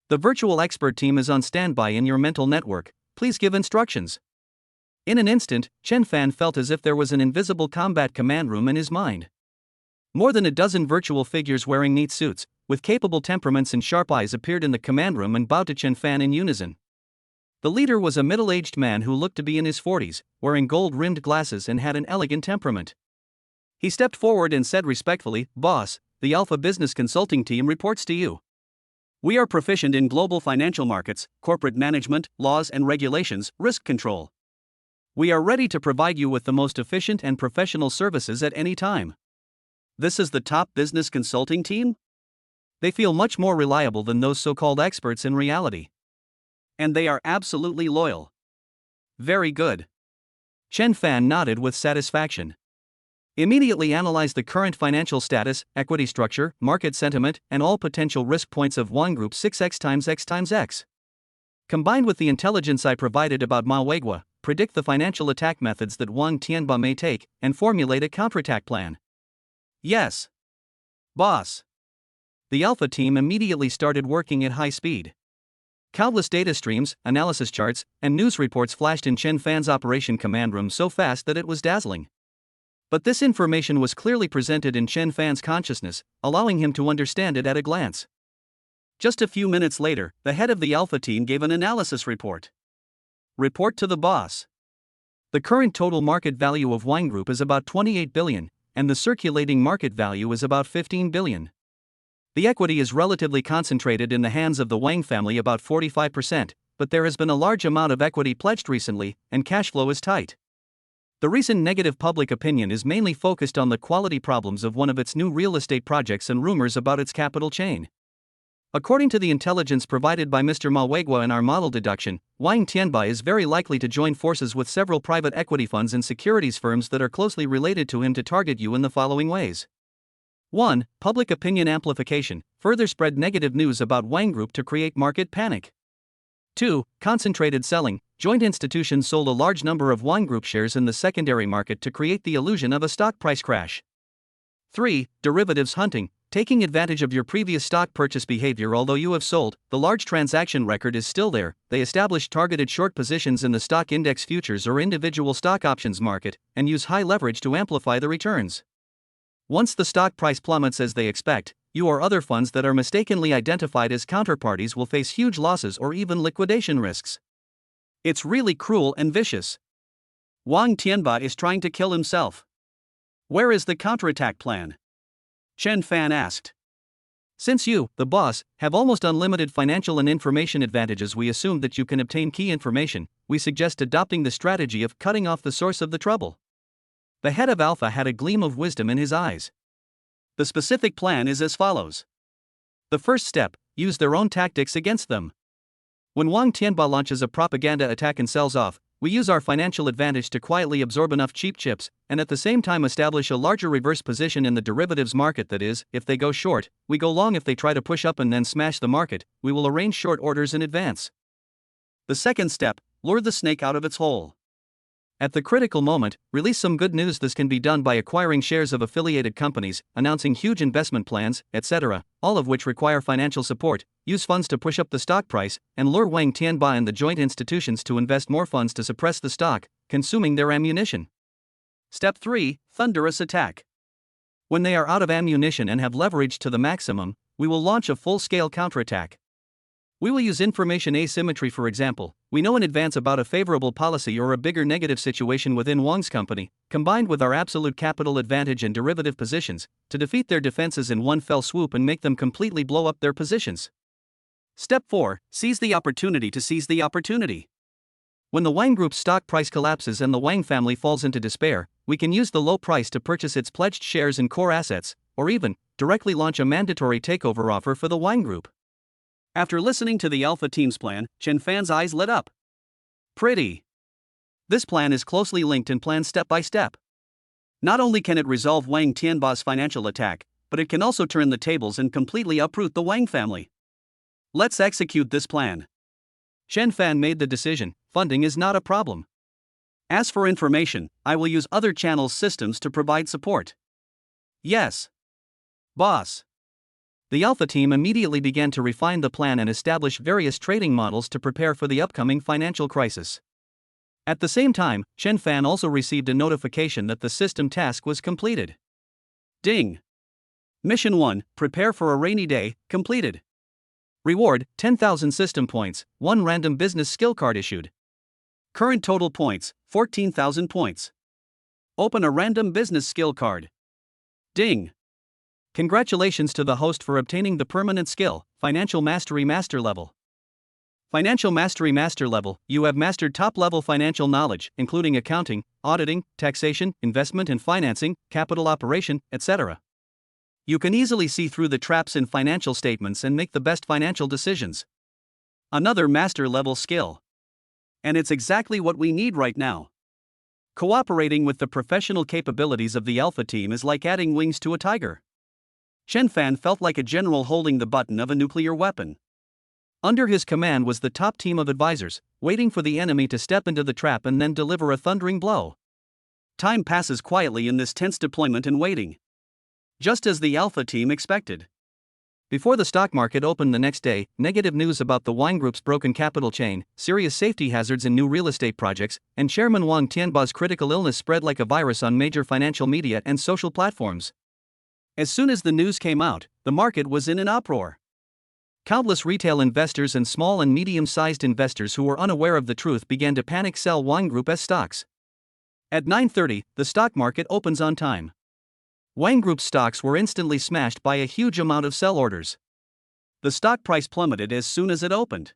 The virtual expert team is on standby in your mental network. Please give instructions. In an instant, Chen Fan felt as if there was an invisible combat command room in his mind. More than a dozen virtual figures wearing neat suits, with capable temperaments and sharp eyes appeared in the command room and bowed to Chen Fan in unison. The leader was a middle-aged man who looked to be in his 40s, wearing gold-rimmed glasses and had an elegant temperament. He stepped forward and said respectfully, "Boss, the Alpha Business Consulting Team reports to you. We are proficient in global financial markets, corporate management, laws and regulations, risk control. We are ready to provide you with the most efficient and professional services at any time." This is the Top Business Consulting Team? They feel much more reliable than those so-called experts in reality. And they are absolutely loyal. Very good. Chen Fan nodded with satisfaction. Immediately analyze the current financial status, equity structure, market sentiment, and all potential risk points of Wang Group 6x times x times x. Combined with the intelligence I provided about Ma Weigua, predict the financial attack methods that Wang Tianba may take, and formulate a counterattack plan. Yes. Boss. The Alpha team immediately started working at high speed. Countless data streams, analysis charts, and news reports flashed in Chen Fan's operation command room so fast that it was dazzling. But this information was clearly presented in Chen Fan's consciousness, allowing him to understand it at a glance. Just a few minutes later, the head of the Alpha team gave an analysis report. Report to the boss. The current total market value of Wang Group is about 28 billion, and the circulating market value is about 15 billion. The equity is relatively concentrated in the hands of the Wang family, about 45%, but there has been a large amount of equity pledged recently, and cash flow is tight. The recent negative public opinion is mainly focused on the quality problems of one of its new real estate projects and rumors about its capital chain. According to the intelligence provided by Mr. Mawegwa in our model deduction, Wang Tianba is very likely to join forces with several private equity funds and securities firms that are closely related to him to target you in the following ways. 1. Public opinion amplification, further spread negative news about Wang Group to create market panic. 2. Concentrated selling, joint institutions sold a large number of Wang Group shares in the secondary market to create the illusion of a stock price crash. 3. Derivatives hunting, taking advantage of your previous stock purchase behavior. Although you have sold, the large transaction record is still there. They establish targeted short positions in the stock index futures or individual stock options market, and use high leverage to amplify the returns. Once the stock price plummets as they expect, you or other funds that are mistakenly identified as counterparties will face huge losses or even liquidation risks. It's really cruel and vicious. Wang Tianba is trying to kill himself. Where is the counterattack plan? Chen Fan asked. Since you, the boss, have almost unlimited financial and information advantages, we assume that you can obtain key information. We suggest adopting the strategy of cutting off the source of the trouble. The head of Alpha had a gleam of wisdom in his eyes. The specific plan is as follows. The first step, use their own tactics against them. When Wang Tianba launches a propaganda attack and sells off, we use our financial advantage to quietly absorb enough cheap chips, and at the same time establish a larger reverse position in the derivatives market. That is, if they go short, we go long. If they try to push up and then smash the market, we will arrange short orders in advance. The second step, lure the snake out of its hole. At the critical moment, release some good news. This can be done by acquiring shares of affiliated companies, announcing huge investment plans, etc., all of which require financial support. Use funds to push up the stock price, and lure Wang Tianba and the joint institutions to invest more funds to suppress the stock, consuming their ammunition. Step 3. Thunderous attack. When they are out of ammunition and have leveraged to the maximum, we will launch a full-scale counterattack. We will use information asymmetry. For example, we know in advance about a favorable policy or a bigger negative situation within Wang's company, combined with our absolute capital advantage and derivative positions, to defeat their defenses in one fell swoop and make them completely blow up their positions. Step 4. Seize the opportunity to seize the opportunity. When the Wang Group's stock price collapses and the Wang family falls into despair, we can use the low price to purchase its pledged shares and core assets, or even directly launch a mandatory takeover offer for the Wang Group. After listening to the Alpha Team's plan, Chen Fan's eyes lit up. Pretty. This plan is closely linked and planned step by step. Not only can it resolve Wang Tianba's financial attack, but it can also turn the tables and completely uproot the Wang family. Let's execute this plan. Chen Fan made the decision. Funding is not a problem. As for information, I will use other channels' systems to provide support. Yes. Boss. The Alpha team immediately began to refine the plan and establish various trading models to prepare for the upcoming financial crisis. At the same time, Chen Fan also received a notification that the system task was completed. Ding! Mission 1, prepare for a rainy day, completed. Reward, 10,000 system points, 1 random business skill card issued. Current total points, 14,000 points. Open a random business skill card. Ding! Congratulations to the host for obtaining the permanent skill, Financial Mastery Master Level. Financial Mastery Master Level, you have mastered top-level financial knowledge, including accounting, auditing, taxation, investment and financing, capital operation, etc. You can easily see through the traps in financial statements and make the best financial decisions. Another master-level skill. And it's exactly what we need right now. Cooperating with the professional capabilities of the Alpha team is like adding wings to a tiger. Chen Fan felt like a general holding the button of a nuclear weapon. Under his command was the top team of advisors, waiting for the enemy to step into the trap and then deliver a thundering blow. Time passes quietly in this tense deployment and waiting. Just as the Alpha team expected. Before the stock market opened the next day, negative news about the Wang Group's broken capital chain, serious safety hazards in new real estate projects, and Chairman Wang Tianba's critical illness spread like a virus on major financial media and social platforms. As soon as the news came out, the market was in an uproar. Countless retail investors and small and medium-sized investors who were unaware of the truth began to panic sell Wang Group as stocks. At 9:30, the stock market opens on time. Wang Group's stocks were instantly smashed by a huge amount of sell orders. The stock price plummeted as soon as it opened.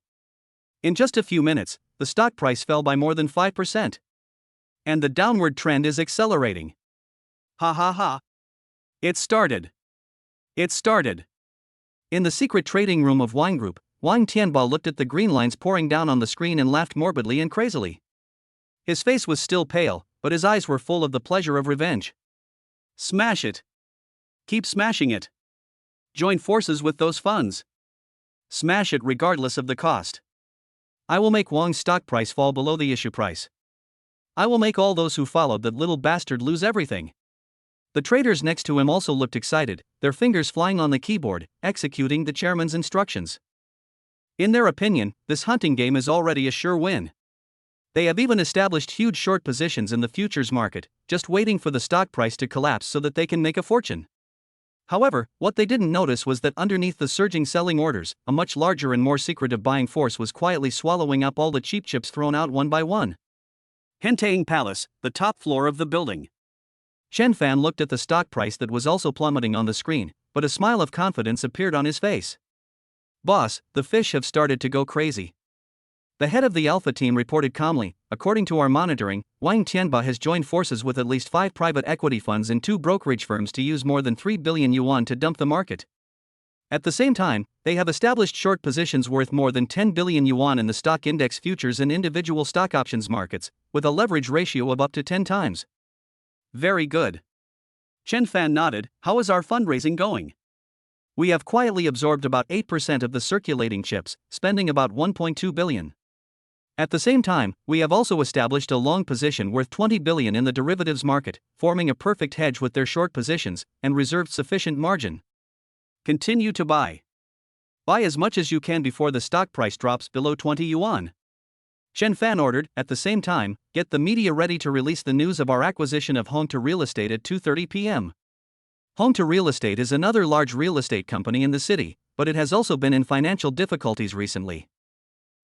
In just a few minutes, the stock price fell by more than 5%. And the downward trend is accelerating. Ha ha ha. It started. In the secret trading room of Wang Group, Wang Tianba looked at the green lines pouring down on the screen and laughed morbidly and crazily. His face was still pale, but his eyes were full of the pleasure of revenge. Smash it. Keep smashing it. Join forces with those funds. Smash it regardless of the cost. I will make Wang's stock price fall below the issue price. I will make all those who followed that little bastard lose everything. The traders next to him also looked excited, their fingers flying on the keyboard, executing the chairman's instructions. In their opinion, this hunting game is already a sure win. They have even established huge short positions in the futures market, just waiting for the stock price to collapse so that they can make a fortune. However, what they didn't notice was that underneath the surging selling orders, a much larger and more secretive buying force was quietly swallowing up all the cheap chips thrown out one by one. Hentang Palace, the top floor of the building. Chen Fan looked at the stock price that was also plummeting on the screen, but a smile of confidence appeared on his face. Boss, the fish have started to go crazy. The head of the Alpha team reported calmly, according to our monitoring, Wang Tianba has joined forces with at least 5 private equity funds and 2 brokerage firms to use more than 3 billion yuan to dump the market. At the same time, they have established short positions worth more than 10 billion yuan in the stock index futures and individual stock options markets, with a leverage ratio of up to 10 times. Very good. Chen Fan nodded. How is our fundraising going? We have quietly absorbed about 8% of the circulating chips, spending about 1.2 billion. At the same time, we have also established a long position worth 20 billion in the derivatives market, forming a perfect hedge with their short positions, and reserved sufficient margin. Continue to buy. Buy as much as you can before the stock price drops below 20 yuan. Chen Fan ordered. At the same time, get the media ready to release the news of our acquisition of Home to Real Estate at 2:30 p.m. Home to Real Estate is another large real estate company in the city, but it has also been in financial difficulties recently.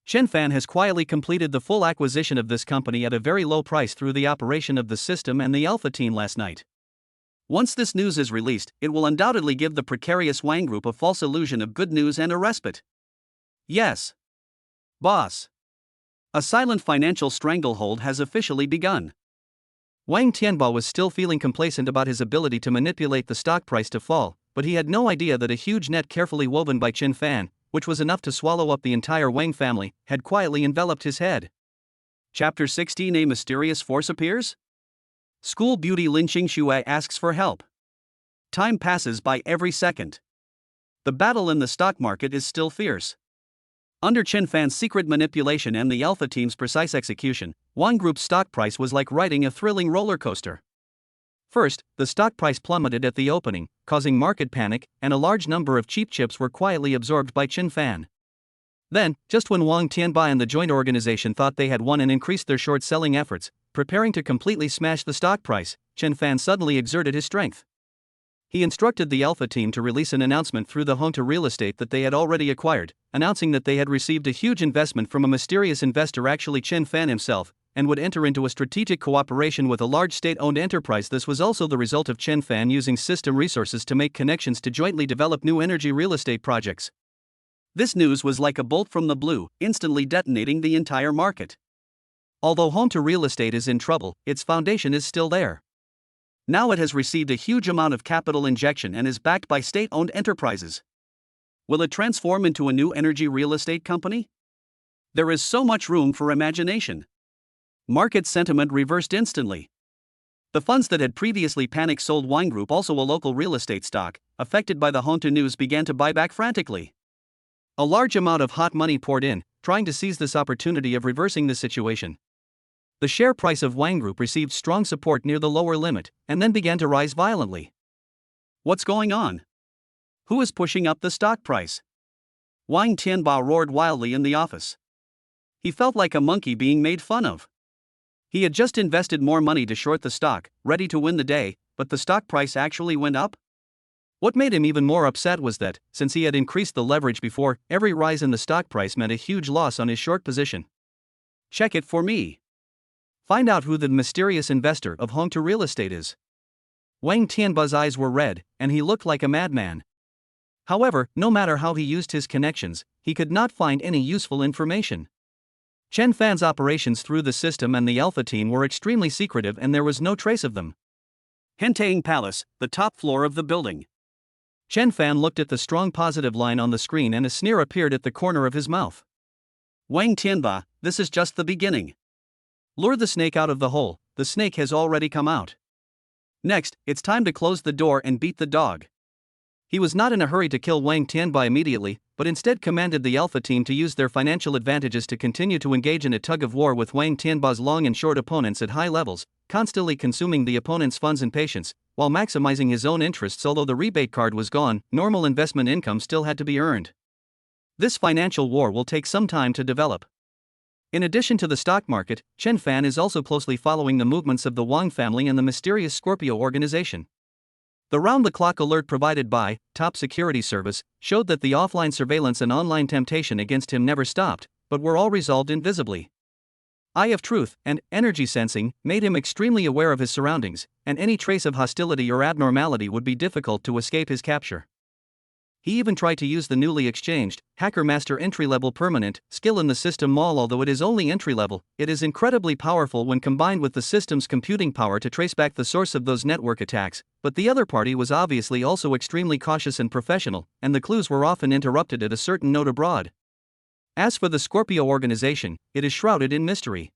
Chen Fan has quietly completed the full acquisition of this company at a very low price through the operation of the system and the Alpha team last night. Once this news is released, it will undoubtedly give the precarious Wang Group a false illusion of good news and a respite. Yes. Boss. A silent financial stranglehold has officially begun. Wang Tianba was still feeling complacent about his ability to manipulate the stock price to fall, but he had no idea that a huge net carefully woven by Chen Fan, which was enough to swallow up the entire Wang family, had quietly enveloped his head. Chapter 16. A mysterious force appears? School beauty Lin Qingshui asks for help. Time passes by every second. The battle in the stock market is still fierce. Under Chen Fan's secret manipulation and the Alpha team's precise execution, Wang Group's stock price was like riding a thrilling roller coaster. First, the stock price plummeted at the opening, causing market panic, and a large number of cheap chips were quietly absorbed by Chen Fan. Then, just when Wang Tianba and the joint organization thought they had won and increased their short-selling efforts, preparing to completely smash the stock price, Chen Fan suddenly exerted his strength. He instructed the Alpha team to release an announcement through the Home to Real Estate that they had already acquired, announcing that they had received a huge investment from a mysterious investor, actually Chen Fan himself, and would enter into a strategic cooperation with a large state-owned enterprise. This was also the result of Chen Fan using system resources to make connections to jointly develop new energy real estate projects. This news was like a bolt from the blue, instantly detonating the entire market. Although Home to Real Estate is in trouble, its foundation is still there. Now it has received a huge amount of capital injection and is backed by state-owned enterprises. Will it transform into a new energy real estate company? There is so much room for imagination. Market sentiment reversed instantly. The funds that had previously panic sold Wine Group, also a local real estate stock, affected by the Home to news, began to buy back frantically. A large amount of hot money poured in, trying to seize this opportunity of reversing the situation. The share price of Wang Group received strong support near the lower limit, and then began to rise violently. What's going on? Who is pushing up the stock price? Wang Tianba roared wildly in the office. He felt like a monkey being made fun of. He had just invested more money to short the stock, ready to win the day, but the stock price actually went up? What made him even more upset was that, since he had increased the leverage before, every rise in the stock price meant a huge loss on his short position. Check it for me. Find out who the mysterious investor of Home to Real Estate is. Wang Tianba's eyes were red, and he looked like a madman. However, no matter how he used his connections, he could not find any useful information. Chen Fan's operations through the system and the Alpha team were extremely secretive, and there was no trace of them. Hentang Palace, the top floor of the building. Chen Fan looked at the strong positive line on the screen and a sneer appeared at the corner of his mouth. Wang Tianba, this is just the beginning. Lure the snake out of the hole, the snake has already come out. Next, it's time to close the door and beat the dog. He was not in a hurry to kill Wang Tianba immediately, but instead commanded the Alpha team to use their financial advantages to continue to engage in a tug-of-war with Wang Tianba's long and short opponents at high levels, constantly consuming the opponent's funds and patience, while maximizing his own interests. Although the rebate card was gone, normal investment income still had to be earned. This financial war will take some time to develop. In addition to the stock market, Chen Fan is also closely following the movements of the Wang family and the mysterious Scorpio organization. The round-the-clock alert provided by Top Security Service showed that the offline surveillance and online temptation against him never stopped, but were all resolved invisibly. Eye of Truth and Energy Sensing made him extremely aware of his surroundings, and any trace of hostility or abnormality would be difficult to escape his capture. He even tried to use the newly exchanged Hacker Master entry-level permanent skill in the system mall. Although it is only entry-level, it is incredibly powerful when combined with the system's computing power to trace back the source of those network attacks, but the other party was obviously also extremely cautious and professional, and the clues were often interrupted at a certain note abroad. As for the Scorpio organization, it is shrouded in mystery.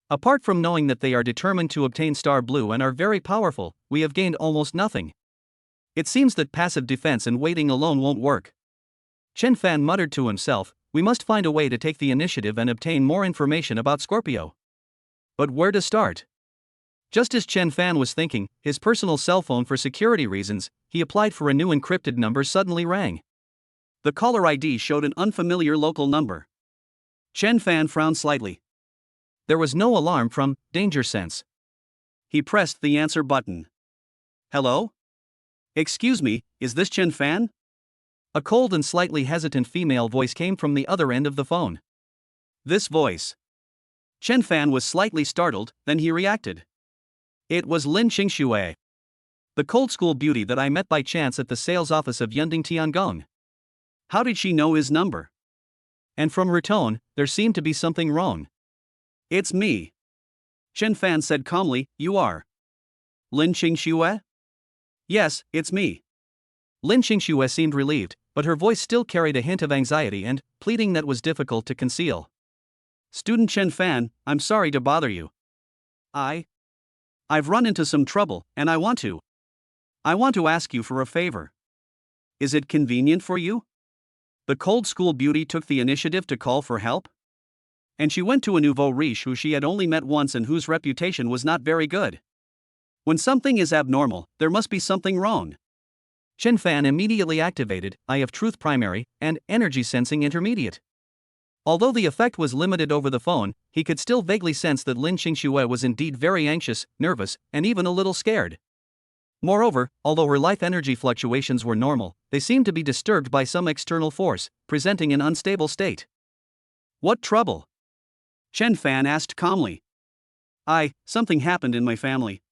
Apart from knowing that they are determined to obtain Star Blue and are very powerful, we have gained almost nothing. It seems that passive defense and waiting alone won't work. Chen Fan muttered to himself, we must find a way to take the initiative and obtain more information about Scorpio. But where to start? Just as Chen Fan was thinking, his personal cell phone for security reasons, he applied for a new encrypted number suddenly rang. The caller ID showed an unfamiliar local number. Chen Fan frowned slightly. There was no alarm from Danger Sense. He pressed the answer button. Hello? Excuse me, is this Chen Fan? A cold and slightly hesitant female voice came from the other end of the phone. This voice. Chen Fan was slightly startled, then he reacted. It was Lin Qingxue, the cold school beauty that I met by chance at the sales office of Yunding Tiangong. How did she know his number? And from her tone, there seemed to be something wrong. It's me. Chen Fan said calmly, you are Lin Qingxue? Yes, it's me. Lin Qingxue seemed relieved, but her voice still carried a hint of anxiety and pleading that was difficult to conceal. Student Chen Fan, I'm sorry to bother you. I've run into some trouble, and I want to ask you for a favor. Is it convenient for you? The cold school beauty took the initiative to call for help. And she went to a nouveau riche who she had only met once and whose reputation was not very good. When something is abnormal, there must be something wrong. Chen Fan immediately activated Eye of Truth Primary and Energy Sensing Intermediate. Although the effect was limited over the phone, he could still vaguely sense that Lin Qingxue was indeed very anxious, nervous, and even a little scared. Moreover, although her life energy fluctuations were normal, they seemed to be disturbed by some external force, presenting an unstable state. What trouble? Chen Fan asked calmly. Something happened in my family.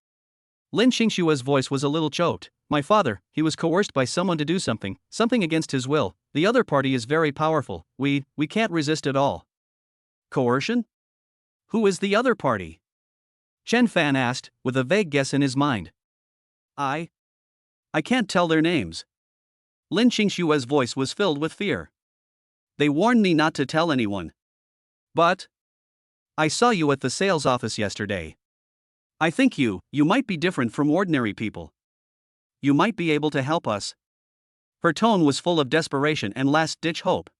Lin Qingxue's voice was a little choked. My father, he was coerced by someone to do something against his will. The other party is very powerful. We can't resist at all. Coercion? Who is the other party? Chen Fan asked, with a vague guess in his mind. I can't tell their names. Lin Qingxue's voice was filled with fear. They warned me not to tell anyone. But I saw you at the sales office yesterday. I think you might be different from ordinary people. You might be able to help us. Her tone was full of desperation and last-ditch hope.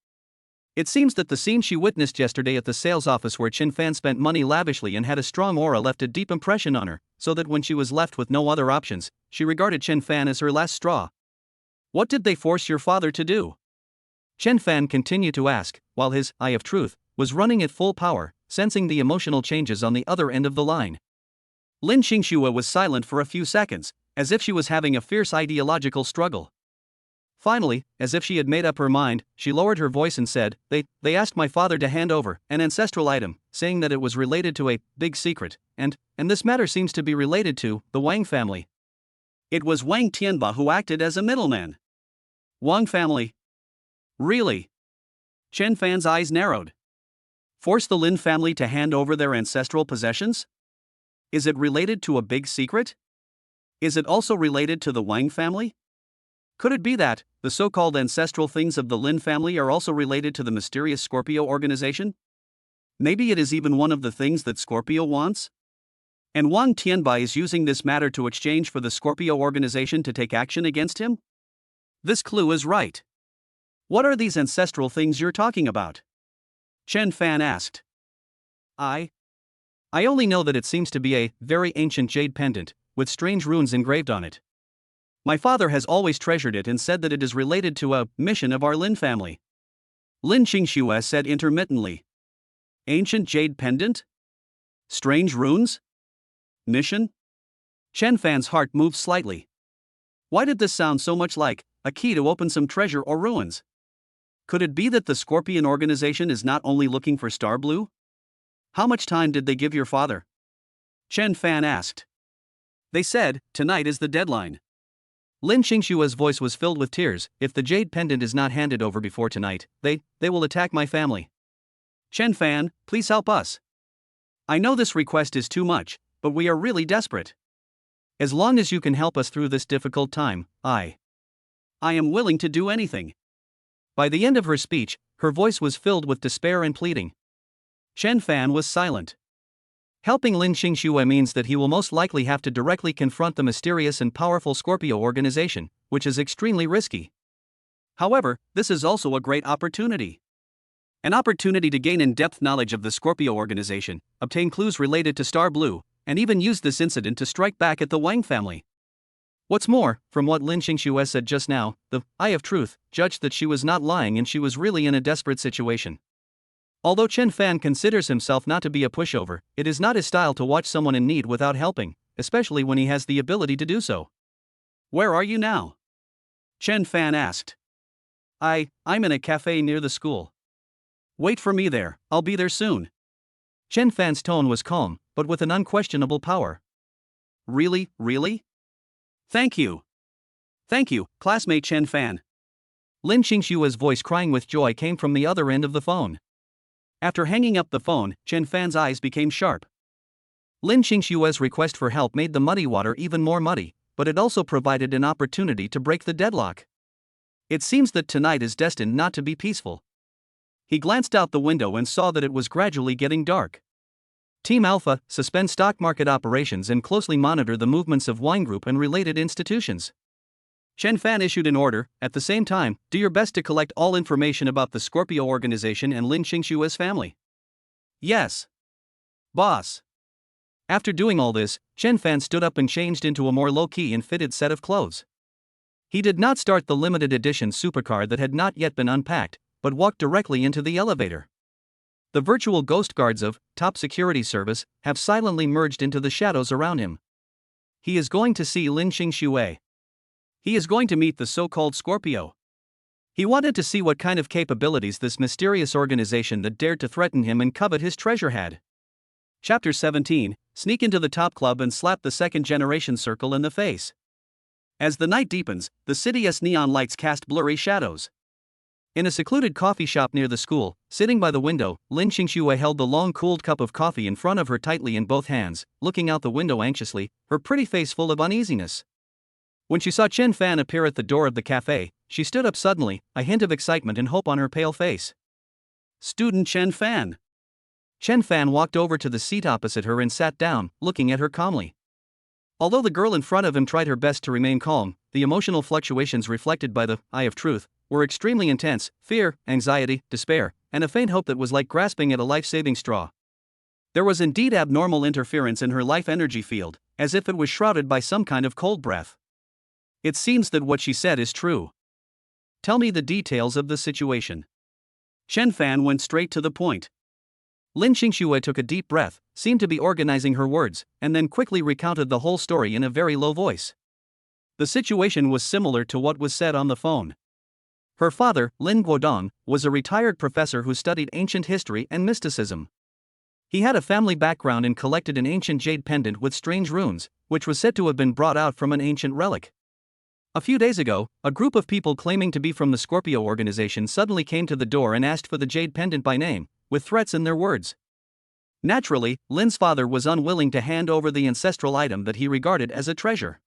It seems that the scene she witnessed yesterday at the sales office where Chen Fan spent money lavishly and had a strong aura left a deep impression on her, so that when she was left with no other options, she regarded Chen Fan as her last straw. What did they force your father to do? Chen Fan continued to ask, while his Eye of Truth was running at full power, sensing the emotional changes on the other end of the line. Lin Qingxue was silent for a few seconds, as if she was having a fierce ideological struggle. Finally, as if she had made up her mind, she lowered her voice and said, They asked my father to hand over an ancestral item, saying that it was related to a big secret, and this matter seems to be related to the Wang family. It was Wang Tianba who acted as a middleman. Wang family? Really? Chen Fan's eyes narrowed. Force the Lin family to hand over their ancestral possessions? Is it related to a big secret? Is it also related to the Wang family? Could it be that the so-called ancestral things of the Lin family are also related to the mysterious Scorpio organization? Maybe it is even one of the things that Scorpio wants? And Wang Tianbai is using this matter to exchange for the Scorpio organization to take action against him? This clue is right. What are these ancestral things you're talking about? Chen Fan asked. I only know that it seems to be a very ancient jade pendant, with strange runes engraved on it. My father has always treasured it and said that it is related to a mission of our Lin family. Lin Qingxue said intermittently. Ancient jade pendant? Strange runes? Mission? Chen Fan's heart moved slightly. Why did this sound so much like a key to open some treasure or ruins? Could it be that the Scorpion organization is not only looking for Star Blue? How much time did they give your father? Chen Fan asked. They said, tonight is the deadline. Lin Qingxue's voice was filled with tears. If the jade pendant is not handed over before tonight, they will attack my family. Chen Fan, please help us. I know this request is too much, but we are really desperate. As long as you can help us through this difficult time, I am willing to do anything. By the end of her speech, her voice was filled with despair and pleading. Chen Fan was silent. Helping Lin Qingxue means that he will most likely have to directly confront the mysterious and powerful Scorpio organization, which is extremely risky. However, this is also a great opportunity. An opportunity to gain in-depth knowledge of the Scorpio organization, obtain clues related to Star Blue, and even use this incident to strike back at the Wang family. What's more, from what Lin Qingxue said just now, the Eye of Truth judged that she was not lying and she was really in a desperate situation. Although Chen Fan considers himself not to be a pushover, it is not his style to watch someone in need without helping, especially when he has the ability to do so. Where are you now? Chen Fan asked. I'm in a cafe near the school. Wait for me there, I'll be there soon. Chen Fan's tone was calm, but with an unquestionable power. Really? Thank you. Thank you, classmate Chen Fan. Lin Qingxue's voice crying with joy came from the other end of the phone. After hanging up the phone, Chen Fan's eyes became sharp. Lin Qingxue's request for help made the muddy water even more muddy, but it also provided an opportunity to break the deadlock. It seems that tonight is destined not to be peaceful. He glanced out the window and saw that it was gradually getting dark. Team Alpha, suspend stock market operations and closely monitor the movements of Wine Group and related institutions. Chen Fan issued an order. At the same time, do your best to collect all information about the Scorpio organization and Lin Qingxue's family. Yes, boss. After doing all this, Chen Fan stood up and changed into a more low-key and fitted set of clothes. He did not start the limited edition supercar that had not yet been unpacked, but walked directly into the elevator. The virtual ghost guards of Top Security Service have silently merged into the shadows around him. He is going to see Lin Qingxue. He is going to meet the so-called Scorpio. He wanted to see what kind of capabilities this mysterious organization that dared to threaten him and covet his treasure had. Chapter 17, Sneak into the Top Club and slap the second-generation circle in the face. As the night deepens, the city's neon lights cast blurry shadows. In a secluded coffee shop near the school, sitting by the window, Lin Qingxue held the long-cooled cup of coffee in front of her tightly in both hands, looking out the window anxiously, her pretty face full of uneasiness. When she saw Chen Fan appear at the door of the cafe, she stood up suddenly, a hint of excitement and hope on her pale face. Student Chen Fan. Chen Fan walked over to the seat opposite her and sat down, looking at her calmly. Although the girl in front of him tried her best to remain calm, the emotional fluctuations reflected by the Eye of Truth were extremely intense: fear, anxiety, despair, and a faint hope that was like grasping at a life-saving straw. There was indeed abnormal interference in her life energy field, as if it was shrouded by some kind of cold breath. It seems that what she said is true. Tell me the details of the situation. Chen Fan went straight to the point. Lin Qingxue took a deep breath, seemed to be organizing her words, and then quickly recounted the whole story in a very low voice. The situation was similar to what was said on the phone. Her father, Lin Guodong, was a retired professor who studied ancient history and mysticism. He had a family background and collected an ancient jade pendant with strange runes, which was said to have been brought out from an ancient relic. A few days ago, a group of people claiming to be from the Scorpio organization suddenly came to the door and asked for the jade pendant by name, with threats in their words. Naturally, Lin's father was unwilling to hand over the ancestral item that he regarded as a treasure.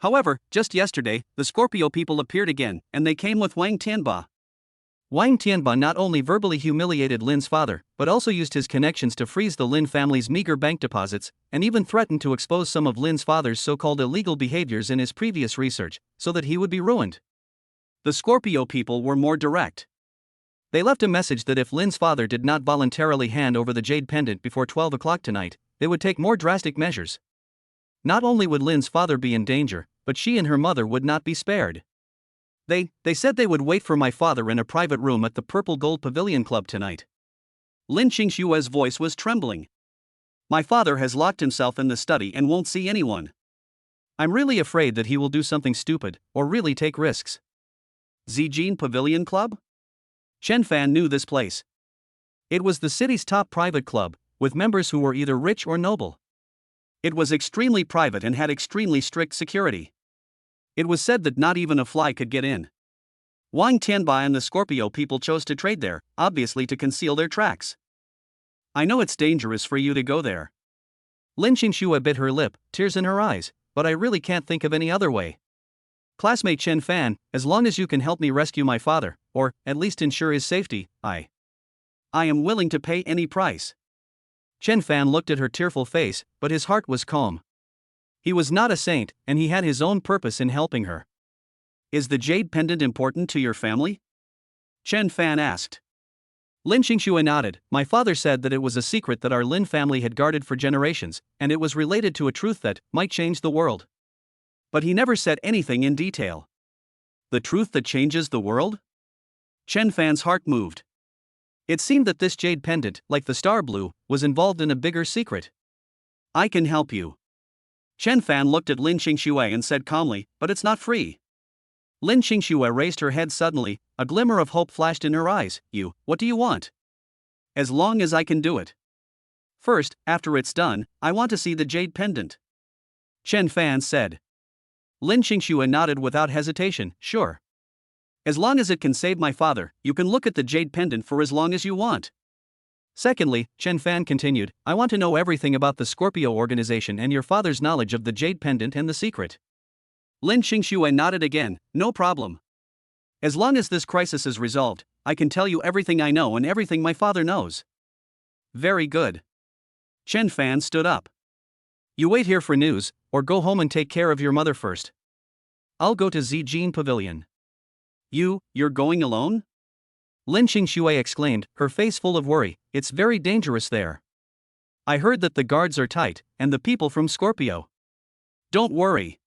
However, just yesterday, the Scorpio people appeared again, and they came with Wang Tianba. Wang Tianba not only verbally humiliated Lin's father, but also used his connections to freeze the Lin family's meager bank deposits, and even threatened to expose some of Lin's father's so-called illegal behaviors in his previous research, so that he would be ruined. The Scorpio people were more direct. They left a message that if Lin's father did not voluntarily hand over the jade pendant before 12 o'clock tonight, they would take more drastic measures. Not only would Lin's father be in danger, but she and her mother would not be spared. They said they would wait for my father in a private room at the Purple Gold Pavilion Club tonight. Lin Qingshue's voice was trembling. My father has locked himself in the study and won't see anyone. I'm really afraid that he will do something stupid, or really take risks. Zijin Pavilion Club? Chen Fan knew this place. It was the city's top private club, with members who were either rich or noble. It was extremely private and had extremely strict security. It was said that not even a fly could get in. Wang Tianba and the Scorpio people chose to trade there, obviously to conceal their tracks. I know it's dangerous for you to go there. Lin Qingxue bit her lip, tears in her eyes, but I really can't think of any other way. Classmate Chen Fan, as long as you can help me rescue my father, or at least ensure his safety, I am willing to pay any price. Chen Fan looked at her tearful face, but his heart was calm. He was not a saint, and he had his own purpose in helping her. Is the jade pendant important to your family? Chen Fan asked. Lin Qingxue nodded. My father said that it was a secret that our Lin family had guarded for generations, and it was related to a truth that might change the world. But he never said anything in detail. The truth that changes the world? Chen Fan's heart moved. It seemed that this jade pendant, like the star blue, was involved in a bigger secret. I can help you. Chen Fan looked at Lin Qingxue and said calmly, but it's not free. Lin Qingxue raised her head suddenly, a glimmer of hope flashed in her eyes. What do you want? As long as I can do it. First, after it's done, I want to see the jade pendant. Chen Fan said. Lin Qingxue nodded without hesitation, sure. As long as it can save my father, you can look at the jade pendant for as long as you want. Secondly, Chen Fan continued, I want to know everything about the Scorpio organization and your father's knowledge of the jade pendant and the secret. Lin Qingxue nodded again, no problem. As long as this crisis is resolved, I can tell you everything I know and everything my father knows. Very good. Chen Fan stood up. You wait here for news, or go home and take care of your mother first. I'll go to Zijin Pavilion. You're going alone? Lin Qingxue exclaimed, her face full of worry. It's very dangerous there. I heard that the guards are tight, and the people from Scorpio. Don't worry.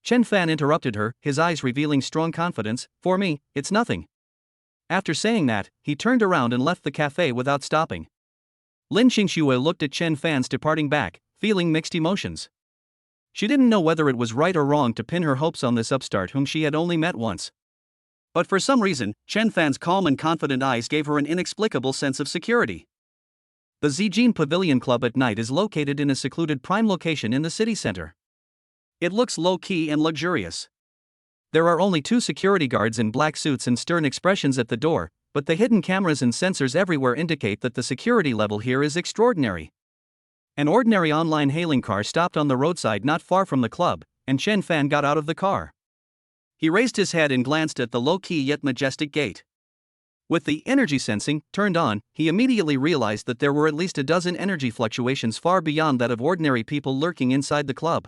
Chen Fan interrupted her, his eyes revealing strong confidence. For me, it's nothing. After saying that, he turned around and left the cafe without stopping. Lin Qingxue looked at Chen Fan's departing back, feeling mixed emotions. She didn't know whether it was right or wrong to pin her hopes on this upstart whom she had only met once. But for some reason, Chen Fan's calm and confident eyes gave her an inexplicable sense of security. The Zijin Pavilion Club at night is located in a secluded prime location in the city center. It looks low-key and luxurious. There are only 2 security guards in black suits and stern expressions at the door, but the hidden cameras and sensors everywhere indicate that the security level here is extraordinary. An ordinary online hailing car stopped on the roadside not far from the club, and Chen Fan got out of the car. He raised his head and glanced at the low-key yet majestic gate. With the energy sensing turned on, he immediately realized that there were at least a dozen energy fluctuations far beyond that of ordinary people lurking inside the club.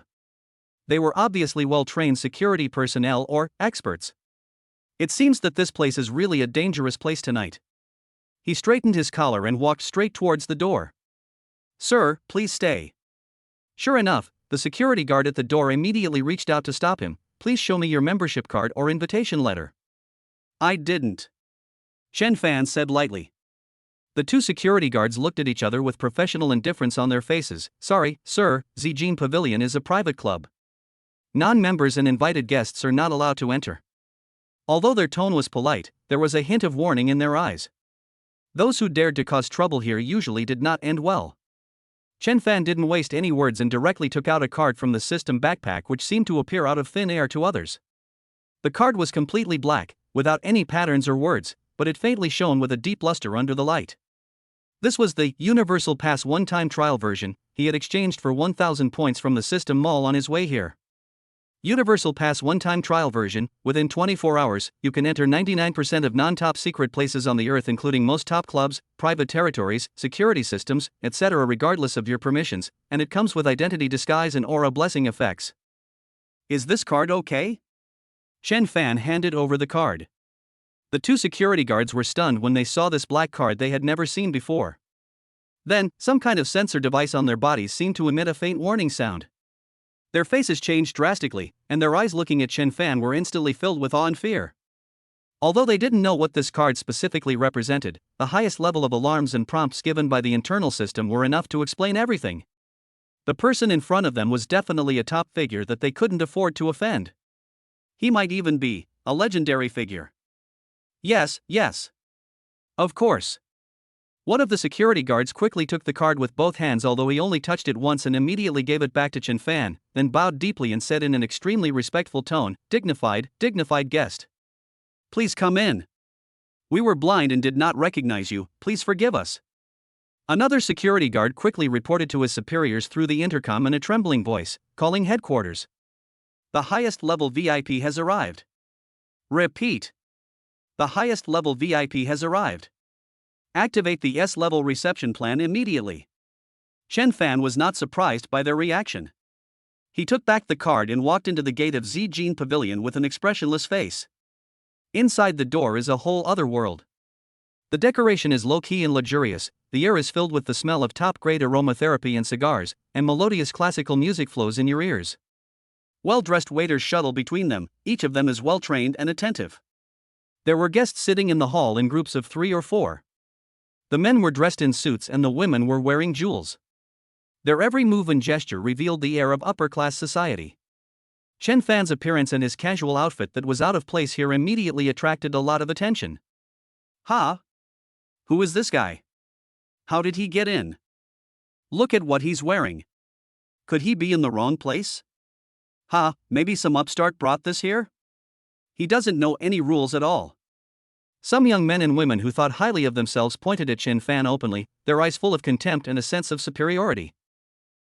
They were obviously well-trained security personnel or experts. It seems that this place is really a dangerous place tonight. He straightened his collar and walked straight towards the door. Sir, please stay. Sure enough, the security guard at the door immediately reached out to stop him. Please show me your membership card or invitation letter. I didn't. Chen Fan said lightly. The 2 security guards looked at each other with professional indifference on their faces. Sorry, sir, Zijin Pavilion is a private club. Non-members and invited guests are not allowed to enter. Although their tone was polite, there was a hint of warning in their eyes. Those who dared to cause trouble here usually did not end well. Chen Fan didn't waste any words and directly took out a card from the system backpack which seemed to appear out of thin air to others. The card was completely black, without any patterns or words, but it faintly shone with a deep luster under the light. This was the Universal Pass one-time trial version he had exchanged for 1,000 points from the system mall on his way here. Universal Pass one-time trial version. Within 24 hours, you can enter 99% of non-top secret places on the earth, including most top clubs, private territories, security systems, etc., regardless of your permissions, and it comes with identity disguise and aura blessing effects. Is this card okay? Chen Fan handed over the card. The two security guards were stunned when they saw this black card they had never seen before. Then, some kind of sensor device on their bodies seemed to emit a faint warning sound. Their faces changed drastically, and their eyes looking at Chen Fan were instantly filled with awe and fear. Although they didn't know what this card specifically represented, the highest level of alarms and prompts given by the internal system were enough to explain everything. The person in front of them was definitely a top figure that they couldn't afford to offend. He might even be a legendary figure. Yes. Of course. One of the security guards quickly took the card with both hands, although he only touched it once, and immediately gave it back to Chen Fan, then bowed deeply and said in an extremely respectful tone, dignified guest. Please come in. We were blind and did not recognize you, please forgive us. Another security guard quickly reported to his superiors through the intercom in a trembling voice, calling headquarters. The highest level VIP has arrived. Repeat. The highest level VIP has arrived. Activate the S-level reception plan immediately. Chen Fan was not surprised by their reaction. He took back the card and walked into the gate of Zijin Pavilion with an expressionless face. Inside the door is a whole other world. The decoration is low-key and luxurious, the air is filled with the smell of top-grade aromatherapy and cigars, and melodious classical music flows in your ears. Well-dressed waiters shuttle between them, each of them is well-trained and attentive. There were guests sitting in the hall in groups of 3 or 4. The men were dressed in suits and the women were wearing jewels. Their every move and gesture revealed the air of upper-class society. Chen Fan's appearance and his casual outfit that was out of place here immediately attracted a lot of attention. Ha! Who is this guy? How did he get in? Look at what he's wearing. Could he be in the wrong place? Ha, maybe some upstart brought this here? He doesn't know any rules at all. Some young men and women who thought highly of themselves pointed at Chen Fan openly, their eyes full of contempt and a sense of superiority.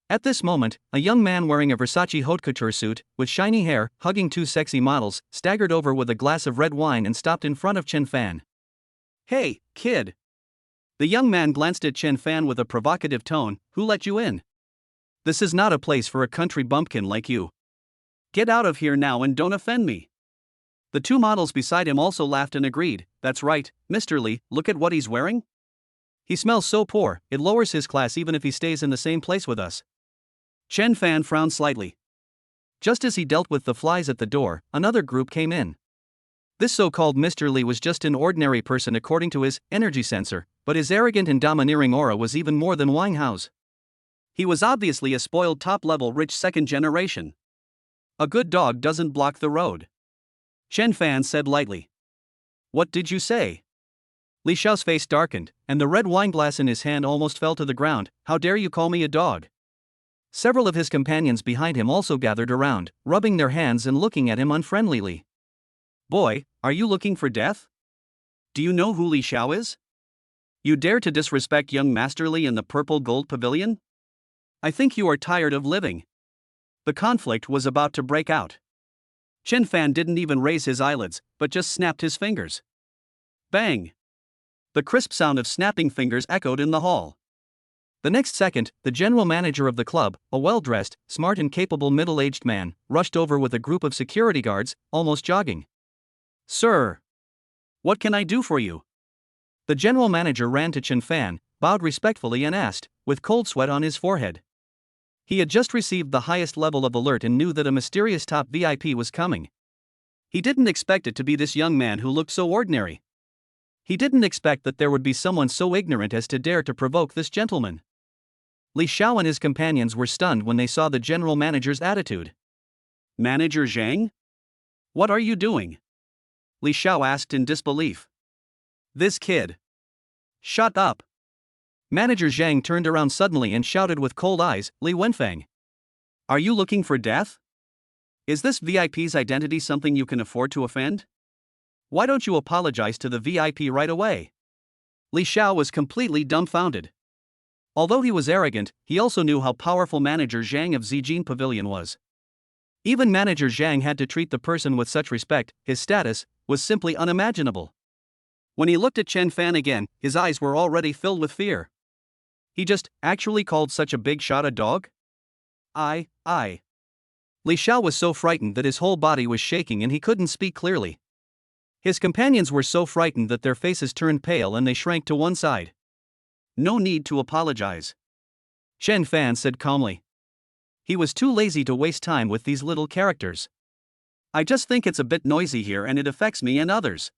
At this moment, a young man wearing a Versace haute couture suit, with shiny hair, hugging 2 sexy models, staggered over with a glass of red wine and stopped in front of Chen Fan. Hey, kid! The young man glanced at Chen Fan with a provocative tone. Who let you in? This is not a place for a country bumpkin like you. Get out of here now and don't offend me. The 2 models beside him also laughed and agreed. That's right, Mr. Lee, look at what he's wearing. He smells so poor, it lowers his class even if he stays in the same place with us. Chen Fan frowned slightly. Just as he dealt with the flies at the door, another group came in. This so-called Mr. Lee was just an ordinary person according to his energy sensor, but his arrogant and domineering aura was even more than Wang Hao's. He was obviously a spoiled top-level rich second generation. A good dog doesn't block the road. Chen Fan said lightly. What did you say? Li Xiao's face darkened, and the red wine glass in his hand almost fell to the ground. How dare you call me a dog? Several of his companions behind him also gathered around, rubbing their hands and looking at him unfriendlily. Boy, are you looking for death? Do you know who Li Xiao is? You dare to disrespect young Master Li in the purple gold pavilion? I think you are tired of living. The conflict was about to break out. Chen Fan didn't even raise his eyelids, but just snapped his fingers. Bang! The crisp sound of snapping fingers echoed in the hall. The next second, the general manager of the club, a well-dressed, smart and capable middle-aged man, rushed over with a group of security guards, almost jogging. Sir! What can I do for you? The general manager ran to Chen Fan, bowed respectfully and asked, with cold sweat on his forehead. He had just received the highest level of alert and knew that a mysterious top VIP was coming. He didn't expect it to be this young man who looked so ordinary. He didn't expect that there would be someone so ignorant as to dare to provoke this gentleman. Li Xiao and his companions were stunned when they saw the general manager's attitude. Manager Zhang? What are you doing? Li Xiao asked in disbelief. This kid. Shut up. Manager Zhang turned around suddenly and shouted with cold eyes, Li Wenfeng. Are you looking for death? Is this VIP's identity something you can afford to offend? Why don't you apologize to the VIP right away? Li Xiao was completely dumbfounded. Although he was arrogant, he also knew how powerful Manager Zhang of Zijin Pavilion was. Even manager Zhang had to treat the person with such respect. His status was simply unimaginable. When he looked at Chen Fan again, his eyes were already filled with fear. He just actually called such a big shot a dog? I. Li Xiao was so frightened that his whole body was shaking and he couldn't speak clearly. His companions were so frightened that their faces turned pale and they shrank to one side. No need to apologize, Chen Fan said calmly. He was too lazy to waste time with these little characters. I just think it's a bit noisy here and it affects me and others.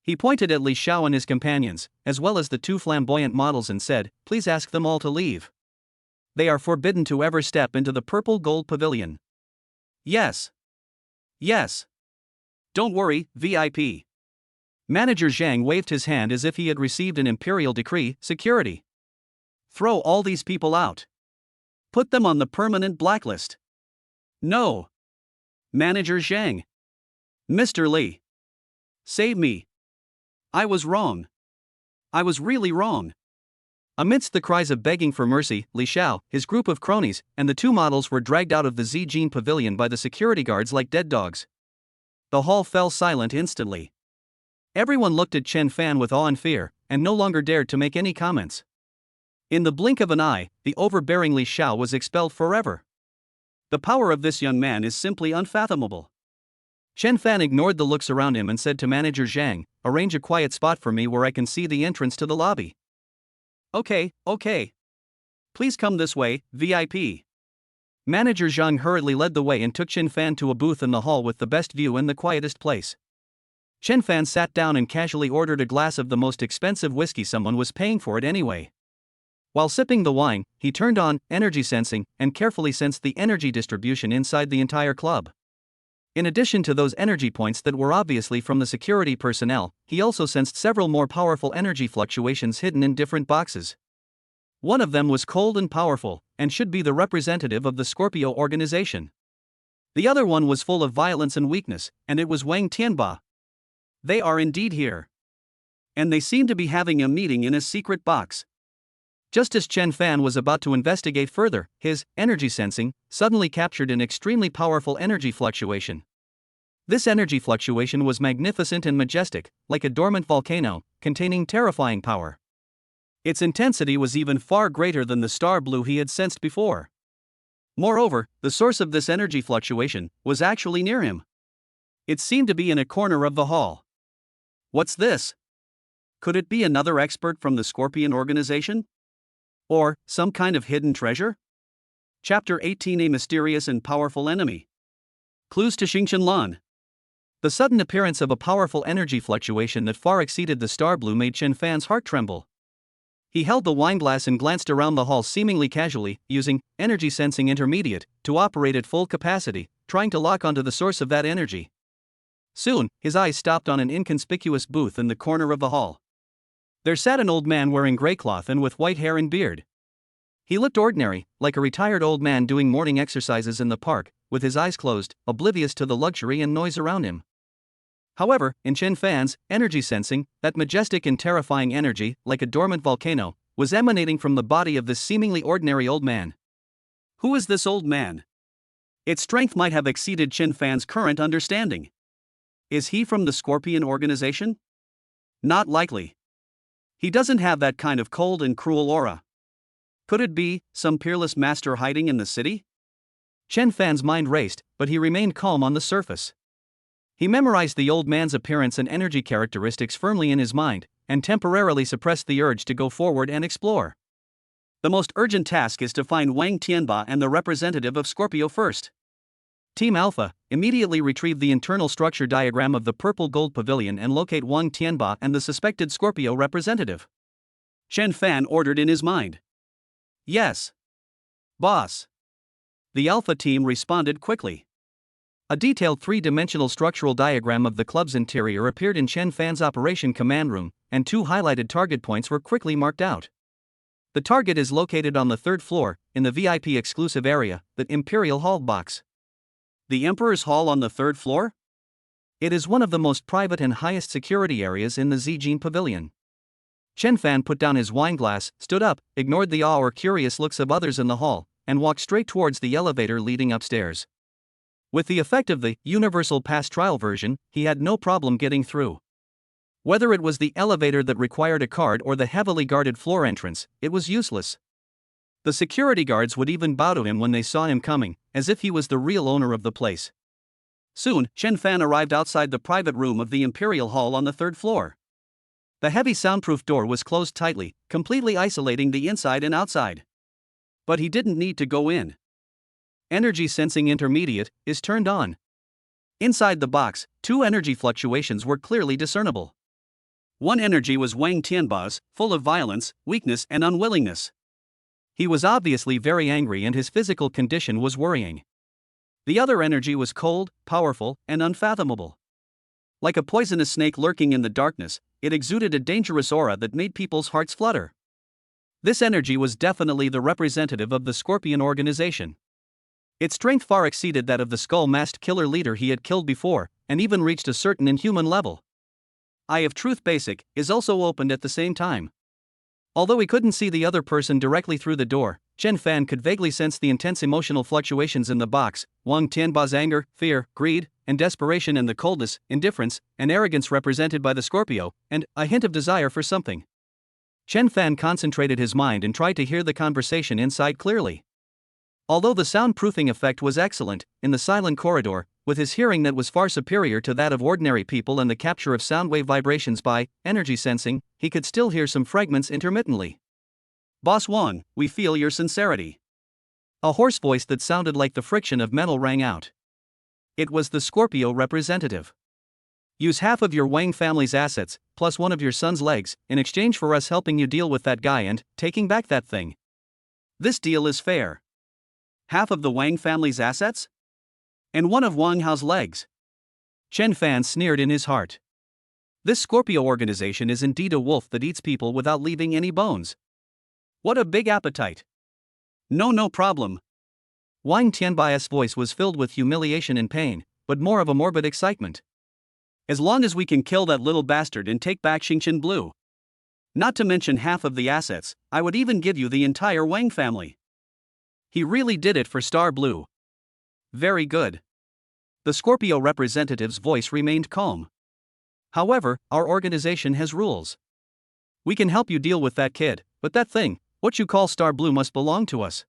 He pointed at Li Xiao and his companions, as well as the two flamboyant models, and said, "Please ask them all to leave. They are forbidden to ever step into the purple gold pavilion." Yes. Don't worry, VIP. Manager Zhang waved his hand as if he had received an imperial decree. Security. Throw all these people out. Put them on the permanent blacklist. No. Manager Zhang. Mr. Li. Save me. I was wrong. I was really wrong. Amidst the cries of begging for mercy, Li Xiao, his group of cronies, and the two models were dragged out of the Zijin Pavilion by the security guards like dead dogs. The hall fell silent instantly. Everyone looked at Chen Fan with awe and fear, and no longer dared to make any comments. In the blink of an eye, the overbearing Li Xiao was expelled forever. The power of this young man is simply unfathomable. Chen Fan ignored the looks around him and said to Manager Zhang, "Arrange a quiet spot for me where I can see the entrance to the lobby." Okay. Please come this way, VIP. Manager Zhang hurriedly led the way and took Chen Fan to a booth in the hall with the best view and the quietest place. Chen Fan sat down and casually ordered a glass of the most expensive whiskey. Someone was paying for it anyway. While sipping the wine, he turned on energy sensing and carefully sensed the energy distribution inside the entire club. In addition to those energy points that were obviously from the security personnel, he also sensed several more powerful energy fluctuations hidden in different boxes. One of them was cold and powerful, and should be the representative of the Scorpio organization. The other one was full of violence and weakness, and it was Wang Tianba. They are indeed here. And they seem to be having a meeting in a secret box. Just as Chen Fan was about to investigate further, his energy sensing suddenly captured an extremely powerful energy fluctuation. This energy fluctuation was magnificent and majestic, like a dormant volcano, containing terrifying power. Its intensity was even far greater than the star blue he had sensed before. Moreover, the source of this energy fluctuation was actually near him. It seemed to be in a corner of the hall. What's this? Could it be another expert from the Scorpion organization? Or some kind of hidden treasure? Chapter 18: A Mysterious and Powerful Enemy. Clues to Xingchen Lan. The sudden appearance of a powerful energy fluctuation that far exceeded the star blue made Chen Fan's heart tremble. He held the wineglass and glanced around the hall seemingly casually, using energy sensing intermediate to operate at full capacity, trying to lock onto the source of that energy. Soon, his eyes stopped on an inconspicuous booth in the corner of the hall. There sat an old man wearing gray cloth and with white hair and beard. He looked ordinary, like a retired old man doing morning exercises in the park, with his eyes closed, oblivious to the luxury and noise around him. However, in Chen Fan's energy sensing, that majestic and terrifying energy, like a dormant volcano, was emanating from the body of this seemingly ordinary old man. Who is this old man? Its strength might have exceeded Chen Fan's current understanding. Is he from the Scorpion organization? Not likely. He doesn't have that kind of cold and cruel aura. Could it be some peerless master hiding in the city? Chen Fan's mind raced, but he remained calm on the surface. He memorized the old man's appearance and energy characteristics firmly in his mind, and temporarily suppressed the urge to go forward and explore. The most urgent task is to find Wang Tianba and the representative of Scorpio first. Team Alpha, immediately retrieve the internal structure diagram of the Purple Gold Pavilion and locate Wang Tianba and the suspected Scorpio representative. Chen Fan ordered in his mind. Yes. Boss. The Alpha team responded quickly. A detailed three-dimensional structural diagram of the club's interior appeared in Chen Fan's operation command room, and two highlighted target points were quickly marked out. The target is located on the third floor, in the VIP exclusive area, the Imperial Hall box. The Emperor's Hall on the third floor? It is one of the most private and highest security areas in the Zijin Pavilion. Chen Fan put down his wineglass, stood up, ignored the awe or curious looks of others in the hall, and walked straight towards the elevator leading upstairs. With the effect of the universal pass trial version, he had no problem getting through. Whether it was the elevator that required a card or the heavily guarded floor entrance, it was useless. The security guards would even bow to him when they saw him coming, as if he was the real owner of the place. Soon, Chen Fan arrived outside the private room of the Imperial Hall on the 3rd floor. The heavy soundproof door was closed tightly, completely isolating the inside and outside. But he didn't need to go in. Energy Sensing Intermediate is turned on. Inside the box, 2 energy fluctuations were clearly discernible. One energy was Wang Tianba's, full of violence, weakness and unwillingness. He was obviously very angry and his physical condition was worrying. The other energy was cold, powerful, and unfathomable. Like a poisonous snake lurking in the darkness, it exuded a dangerous aura that made people's hearts flutter. This energy was definitely the representative of the Scorpion organization. Its strength far exceeded that of the skull-masked killer leader he had killed before, and even reached a certain inhuman level. Eye of Truth Basic is also opened at the same time. Although he couldn't see the other person directly through the door, Chen Fan could vaguely sense the intense emotional fluctuations in the box: Wang Tianba's anger, fear, greed, and desperation, and the coldness, indifference, and arrogance represented by the Scorpio, and a hint of desire for something. Chen Fan concentrated his mind and tried to hear the conversation inside clearly. Although the soundproofing effect was excellent, in the silent corridor, with his hearing that was far superior to that of ordinary people and the capture of sound wave vibrations by energy sensing, he could still hear some fragments intermittently. "Boss Wang, we feel your sincerity." A hoarse voice that sounded like the friction of metal rang out. It was the Scorpio representative. "Use half of your Wang family's assets, plus one of your son's legs, in exchange for us helping you deal with that guy and taking back that thing. This deal is fair." Half of the Wang family's assets? And one of Wang Hao's legs? Chen Fan sneered in his heart. This Scorpio organization is indeed a wolf that eats people without leaving any bones. What a big appetite. No problem. Wang Tianbai's voice was filled with humiliation and pain, but more of a morbid excitement. As long as we can kill that little bastard and take back Xingqian Blue. Not to mention half of the assets, I would even give you the entire Wang family. He really did it for Star Blue. Very good. The Scorpio representative's voice remained calm. However, our organization has rules. We can help you deal with that kid, but that thing, what you call Star Blue, must belong to us.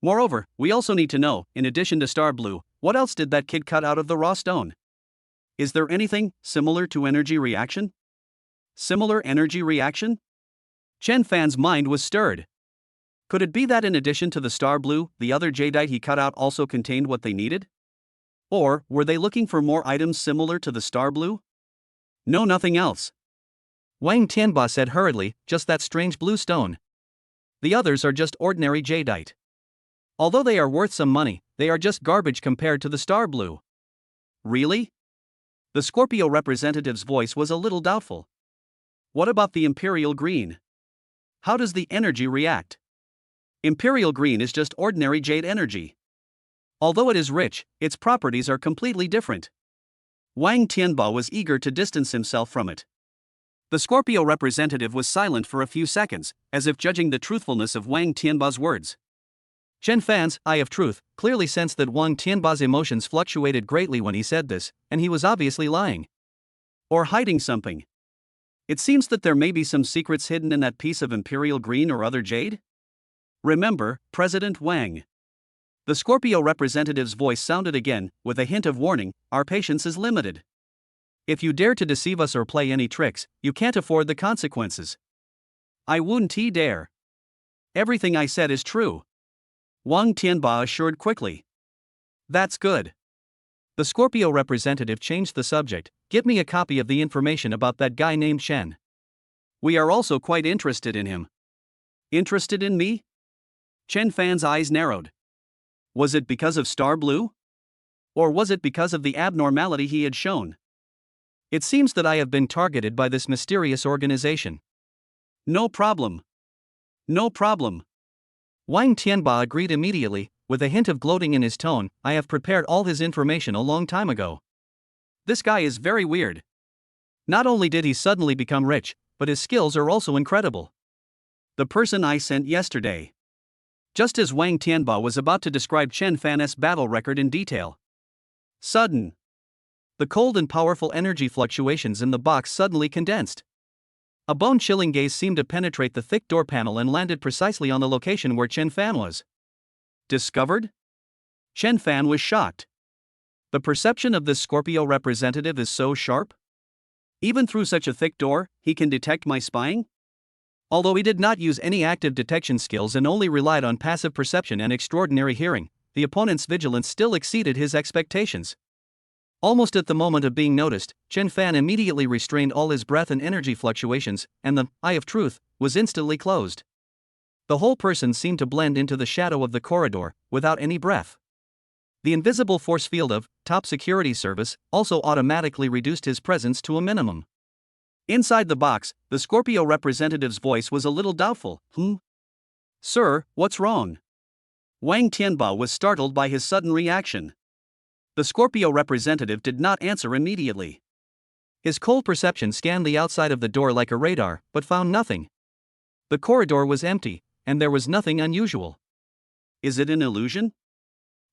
Moreover, we also need to know, in addition to Star Blue, what else did that kid cut out of the raw stone? Is there anything similar to energy reaction? Similar energy reaction? Chen Fan's mind was stirred. Could it be that in addition to the Star Blue, the other jadeite he cut out also contained what they needed? Or were they looking for more items similar to the Star Blue? No, nothing else. Wang Tianba said hurriedly, just that strange blue stone. The others are just ordinary jadeite. Although they are worth some money, they are just garbage compared to the Star Blue. Really? The Scorpio representative's voice was a little doubtful. What about the Imperial Green? How does the energy react? Imperial Green is just ordinary jade energy. Although it is rich, its properties are completely different. Wang Tianba was eager to distance himself from it. The Scorpio representative was silent for a few seconds, as if judging the truthfulness of Wang Tianba's words. Chen Fan's Eye of Truth clearly sensed that Wang Tianba's emotions fluctuated greatly when he said this, and he was obviously lying. Or hiding something. It seems that there may be some secrets hidden in that piece of Imperial Green or other jade? Remember, President Wang. The Scorpio representative's voice sounded again, with a hint of warning, our patience is limited. If you dare to deceive us or play any tricks, you can't afford the consequences. I wouldn't dare. Everything I said is true. Wang Tianba assured quickly. That's good. The Scorpio representative changed the subject, give me a copy of the information about that guy named Chen. We are also quite interested in him. Interested in me? Chen Fan's eyes narrowed. Was it because of Star Blue? Or was it because of the abnormality he had shown? It seems that I have been targeted by this mysterious organization. No problem. No problem. Wang Tianba agreed immediately, with a hint of gloating in his tone. I have prepared all his information a long time ago. This guy is very weird. Not only did he suddenly become rich, but his skills are also incredible. The person I sent yesterday. Just as Wang Tianba was about to describe Chen Fan's battle record in detail, Sudden. The cold and powerful energy fluctuations in the box suddenly condensed. A bone-chilling gaze seemed to penetrate the thick door panel and landed precisely on the location where Chen Fan was. Discovered? Chen Fan was shocked. The perception of this Scorpio representative is so sharp? Even through such a thick door, he can detect my spying? Although he did not use any active detection skills and only relied on passive perception and extraordinary hearing, the opponent's vigilance still exceeded his expectations. Almost at the moment of being noticed, Chen Fan immediately restrained all his breath and energy fluctuations, and the eye of truth was instantly closed. The whole person seemed to blend into the shadow of the corridor, without any breath. The invisible force field of top security service also automatically reduced his presence to a minimum. Inside the box, the Scorpio representative's voice was a little doubtful. Sir, what's wrong? Wang Tianba was startled by his sudden reaction. The Scorpio representative did not answer immediately. His cold perception scanned the outside of the door like a radar, but found nothing. The corridor was empty, and there was nothing unusual. Is it an illusion?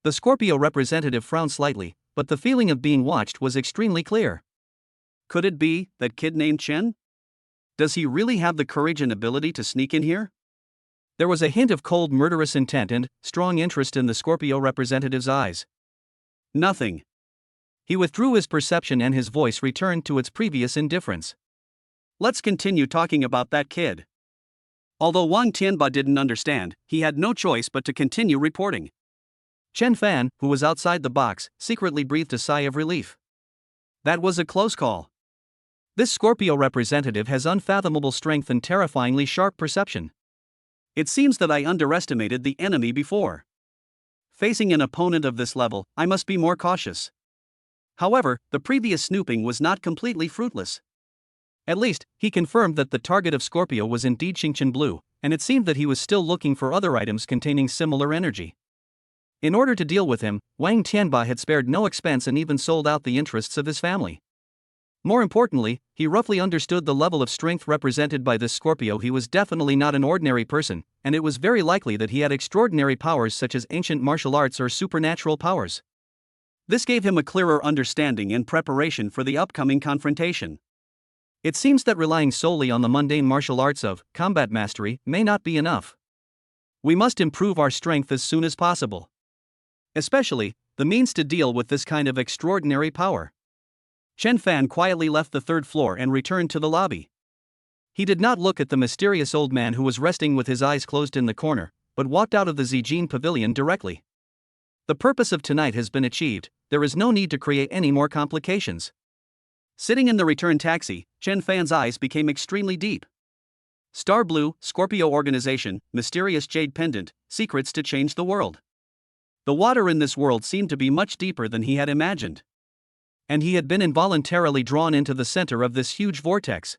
The Scorpio representative frowned slightly, but the feeling of being watched was extremely clear. Could it be that kid named Chen? Does he really have the courage and ability to sneak in here? There was a hint of cold murderous intent and strong interest in the Scorpio representative's eyes. Nothing. He withdrew his perception and his voice returned to its previous indifference. Let's continue talking about that kid. Although Wang Tianba didn't understand, he had no choice but to continue reporting. Chen Fan, who was outside the box, secretly breathed a sigh of relief. That was a close call. This Scorpio representative has unfathomable strength and terrifyingly sharp perception. It seems that I underestimated the enemy before. Facing an opponent of this level, I must be more cautious. However, the previous snooping was not completely fruitless. At least, he confirmed that the target of Scorpio was indeed Xingqian Blue, and it seemed that he was still looking for other items containing similar energy. In order to deal with him, Wang Tianba had spared no expense and even sold out the interests of his family. More importantly, he roughly understood the level of strength represented by this Scorpio. He was definitely not an ordinary person, and it was very likely that he had extraordinary powers such as ancient martial arts or supernatural powers. This gave him a clearer understanding in preparation for the upcoming confrontation. It seems that relying solely on the mundane martial arts of combat mastery may not be enough. We must improve our strength as soon as possible. Especially, the means to deal with this kind of extraordinary power. Chen Fan quietly left the third floor and returned to the lobby. He did not look at the mysterious old man who was resting with his eyes closed in the corner, but walked out of the Zijin Pavilion directly. The purpose of tonight has been achieved, there is no need to create any more complications. Sitting in the return taxi, Chen Fan's eyes became extremely deep. Star Blue, Scorpio Organization, Mysterious Jade Pendant, Secrets to Change the World. The water in this world seemed to be much deeper than he had imagined. And he had been involuntarily drawn into the center of this huge vortex.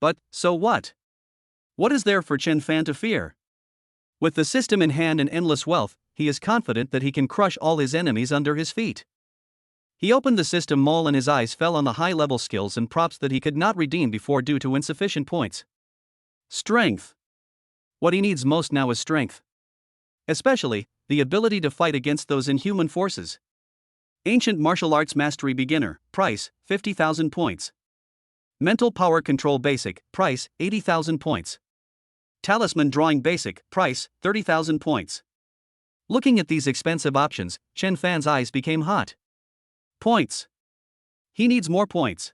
But, so what? What is there for Chen Fan to fear? With the system in hand and endless wealth, he is confident that he can crush all his enemies under his feet. He opened the system mall and his eyes fell on the high-level skills and props that he could not redeem before due to insufficient points. Strength. What he needs most now is strength. Especially, the ability to fight against those inhuman forces. Ancient Martial Arts Mastery Beginner, price, 50,000 points. Mental Power Control Basic, price, 80,000 points. Talisman Drawing Basic, price, 30,000 points. Looking at these expensive options, Chen Fan's eyes became hot. Points. He needs more points.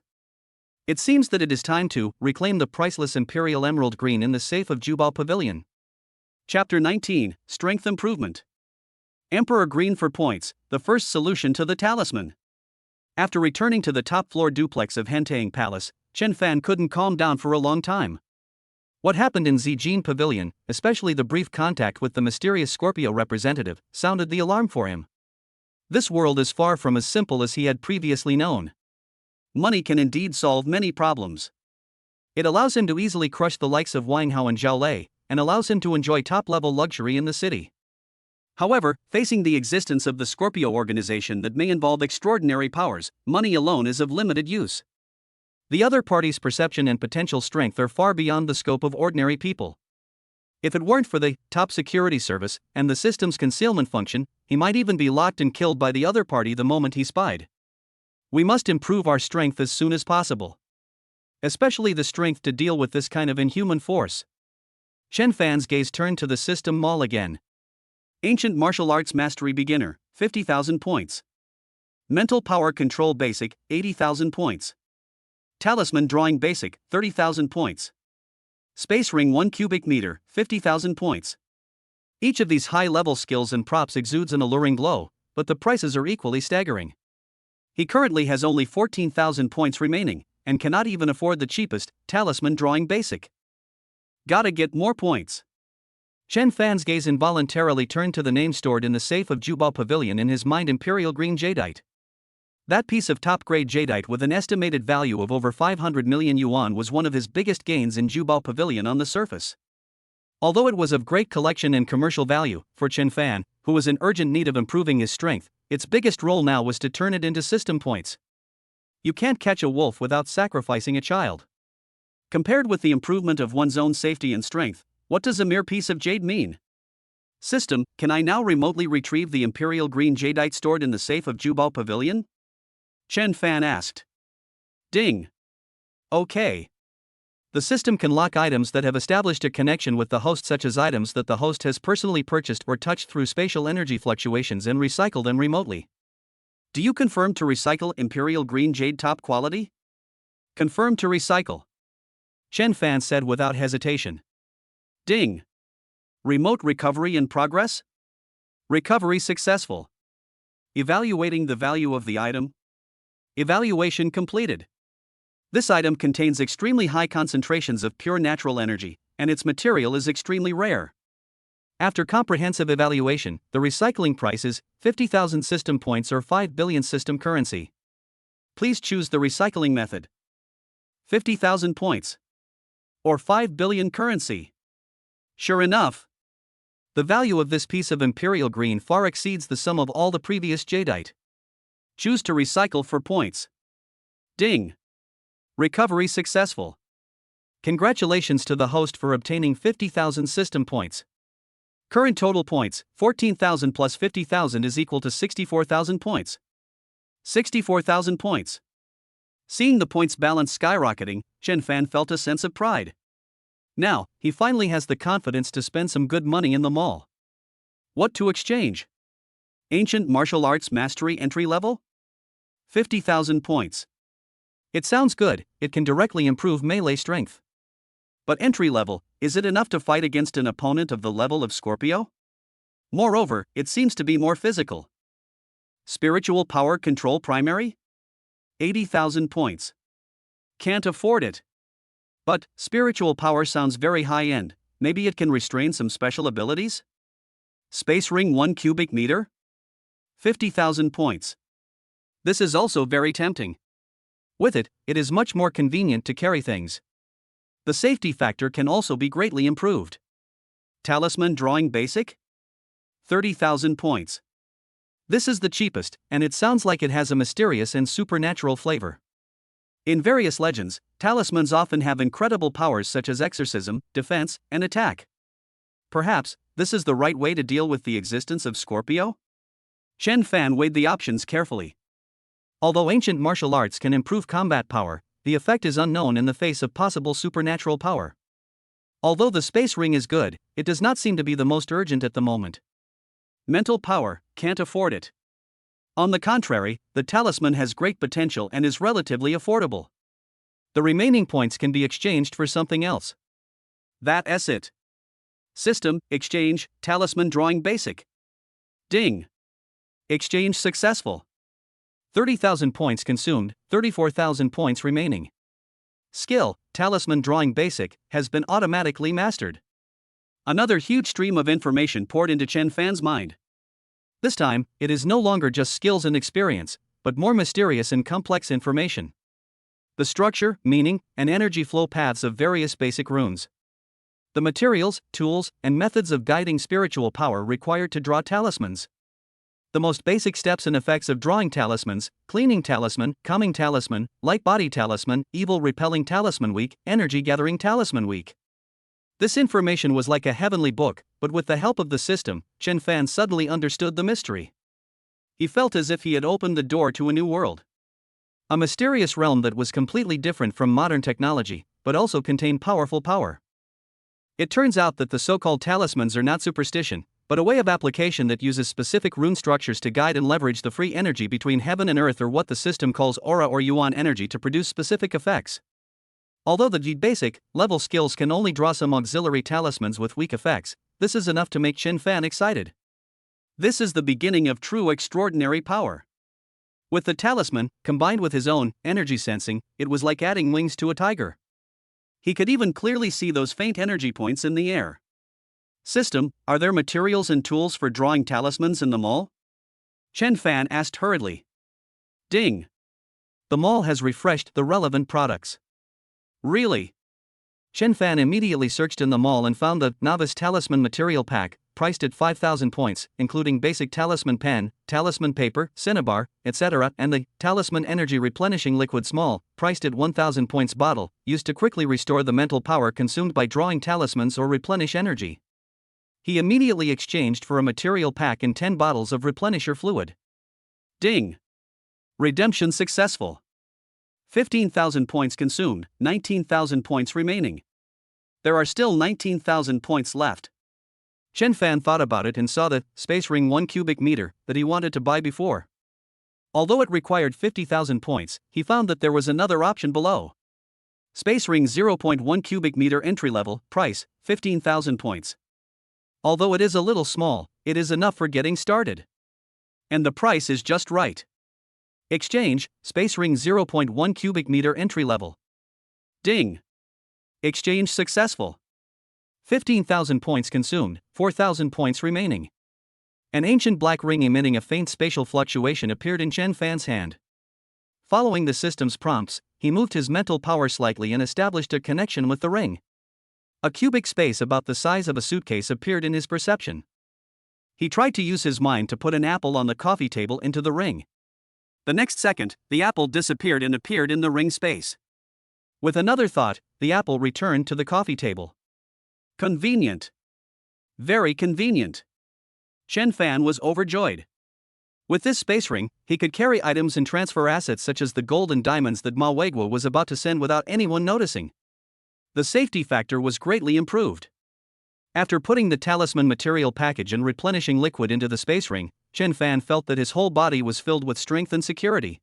It seems that it is time to reclaim the priceless Imperial Emerald Green in the safe of Jubo Pavilion. Chapter 19, Strength Improvement. Emperor Green for points, the first solution to the talisman. After returning to the top-floor duplex of Hentang Palace, Chen Fan couldn't calm down for a long time. What happened in Zijin Pavilion, especially the brief contact with the mysterious Scorpio representative, sounded the alarm for him. This world is far from as simple as he had previously known. Money can indeed solve many problems. It allows him to easily crush the likes of Wang Hao and Zhao Lei, and allows him to enjoy top-level luxury in the city. However, facing the existence of the Scorpio organization that may involve extraordinary powers, money alone is of limited use. The other party's perception and potential strength are far beyond the scope of ordinary people. If it weren't for the top security service and the system's concealment function, he might even be locked and killed by the other party the moment he spied. We must improve our strength as soon as possible. Especially the strength to deal with this kind of inhuman force. Chen Fan's gaze turned to the system mall again. Ancient Martial Arts Mastery Beginner, 50,000 points. Mental Power Control Basic, 80,000 points. Talisman Drawing Basic, 30,000 points. Space Ring 1 cubic meter, 50,000 points. Each of these high-level skills and props exudes an alluring glow, but the prices are equally staggering. He currently has only 14,000 points remaining, and cannot even afford the cheapest, Talisman Drawing Basic. Gotta get more points. Chen Fan's gaze involuntarily turned to the name stored in the safe of Jubo Pavilion, in his mind: Imperial Green Jadeite. That piece of top-grade jadeite with an estimated value of over 500 million yuan was one of his biggest gains in Jubo Pavilion on the surface. Although it was of great collection and commercial value for Chen Fan, who was in urgent need of improving his strength, its biggest role now was to turn it into system points. You can't catch a wolf without sacrificing a child. Compared with the improvement of one's own safety and strength, what does a mere piece of jade mean? System, can I now remotely retrieve the Imperial Green Jadeite stored in the safe of Jubo Pavilion? Chen Fan asked. Ding. Okay. The system can lock items that have established a connection with the host, such as items that the host has personally purchased or touched through spatial energy fluctuations, and recycle them remotely. Do you confirm to recycle Imperial Green Jade top quality? Confirm to recycle. Chen Fan said without hesitation. Ding. Remote recovery in progress? Recovery successful. Evaluating the value of the item. Evaluation completed. This item contains extremely high concentrations of pure natural energy, and its material is extremely rare. After comprehensive evaluation, the recycling price is 50,000 system points or 5 billion system currency. Please choose the recycling method. 50,000 points. Or 5 billion currency. Sure enough. The value of this piece of Imperial Green far exceeds the sum of all the previous jadeite. Choose to recycle for points. Ding. Recovery successful. Congratulations to the host for obtaining 50,000 system points. Current total points, 14,000 plus 50,000 is equal to 64,000 points. 64,000 points. Seeing the points balance skyrocketing, Chen Fan felt a sense of pride. Now, he finally has the confidence to spend some good money in the mall. What to exchange? Ancient Martial Arts Mastery Entry Level? 50,000 points. It sounds good, it can directly improve melee strength. But entry level, is it enough to fight against an opponent of the level of Scorpio? Moreover, it seems to be more physical. Spiritual Power Control Primary? 80,000 points. Can't afford it. But, spiritual power sounds very high-end, maybe it can restrain some special abilities? Space Ring 1 cubic meter? 50,000 points. This is also very tempting. With it, it is much more convenient to carry things. The safety factor can also be greatly improved. Talisman Drawing Basic? 30,000 points. This is the cheapest, and it sounds like it has a mysterious and supernatural flavor. In various legends, talismans often have incredible powers such as exorcism, defense, and attack. Perhaps, this is the right way to deal with the existence of Scorpio? Chen Fan weighed the options carefully. Although ancient martial arts can improve combat power, the effect is unknown in the face of possible supernatural power. Although the space ring is good, it does not seem to be the most urgent at the moment. Mental power, can't afford it. On the contrary, the talisman has great potential and is relatively affordable. The remaining points can be exchanged for something else. That's it. System, exchange, Talisman Drawing Basic. Ding. Exchange successful. 30,000 points consumed, 34,000 points remaining. Skill, Talisman Drawing Basic, has been automatically mastered. Another huge stream of information poured into Chen Fan's mind. This time, it is no longer just skills and experience, but more mysterious and complex information. The structure, meaning, and energy flow paths of various basic runes. The materials, tools, and methods of guiding spiritual power required to draw talismans. The most basic steps and effects of drawing talismans: cleaning talisman, calming talisman, light body talisman, evil repelling talisman, weak energy gathering talisman, weak This information was like a heavenly book, but with the help of the system, Chen Fan suddenly understood the mystery. He felt as if he had opened the door to a new world. A mysterious realm that was completely different from modern technology, but also contained powerful power. It turns out that the so-called talismans are not superstition, but a way of application that uses specific rune structures to guide and leverage the free energy between heaven and earth, or what the system calls aura or yuan energy, to produce specific effects. Although the basic level skills can only draw some auxiliary talismans with weak effects, this is enough to make Chen Fan excited. This is the beginning of true extraordinary power. With the talisman, combined with his own energy sensing, it was like adding wings to a tiger. He could even clearly see those faint energy points in the air. System, are there materials and tools for drawing talismans in the mall? Chen Fan asked hurriedly. Ding. The mall has refreshed the relevant products. Really? Chen Fan immediately searched in the mall and found the Novice Talisman Material Pack, priced at 5,000 points, including basic talisman pen, talisman paper, cinnabar, etc., and the Talisman Energy Replenishing Liquid Small, priced at 1,000 points bottle, used to quickly restore the mental power consumed by drawing talismans or replenish energy. He immediately exchanged for a material pack and 10 bottles of replenisher fluid. Ding. Redemption successful. 15,000 points consumed, 19,000 points remaining. There are still 19,000 points left. Chen Fan thought about it and saw the space ring 1 cubic meter that he wanted to buy before. Although it required 50,000 points, he found that there was another option below. Space ring 0.1 cubic meter entry level, price 15,000 points. Although it is a little small, it is enough for getting started. And the price is just right. Exchange, space ring 0.1 cubic meter entry level. Ding. Exchange successful. 15,000 points consumed, 4,000 points remaining. An ancient black ring emitting a faint spatial fluctuation appeared in Chen Fan's hand. Following the system's prompts, he moved his mental power slightly and established a connection with the ring. A cubic space about the size of a suitcase appeared in his perception. He tried to use his mind to put an apple on the coffee table into the ring. The next second, the apple disappeared and appeared in the ring space. With another thought, the apple returned to the coffee table. Convenient. Very convenient. Chen Fan was overjoyed. With this space ring, he could carry items and transfer assets such as the gold and diamonds that Ma Weiguo was about to send without anyone noticing. The safety factor was greatly improved. After putting the talisman material package and replenishing liquid into the space ring, Chen Fan felt that his whole body was filled with strength and security.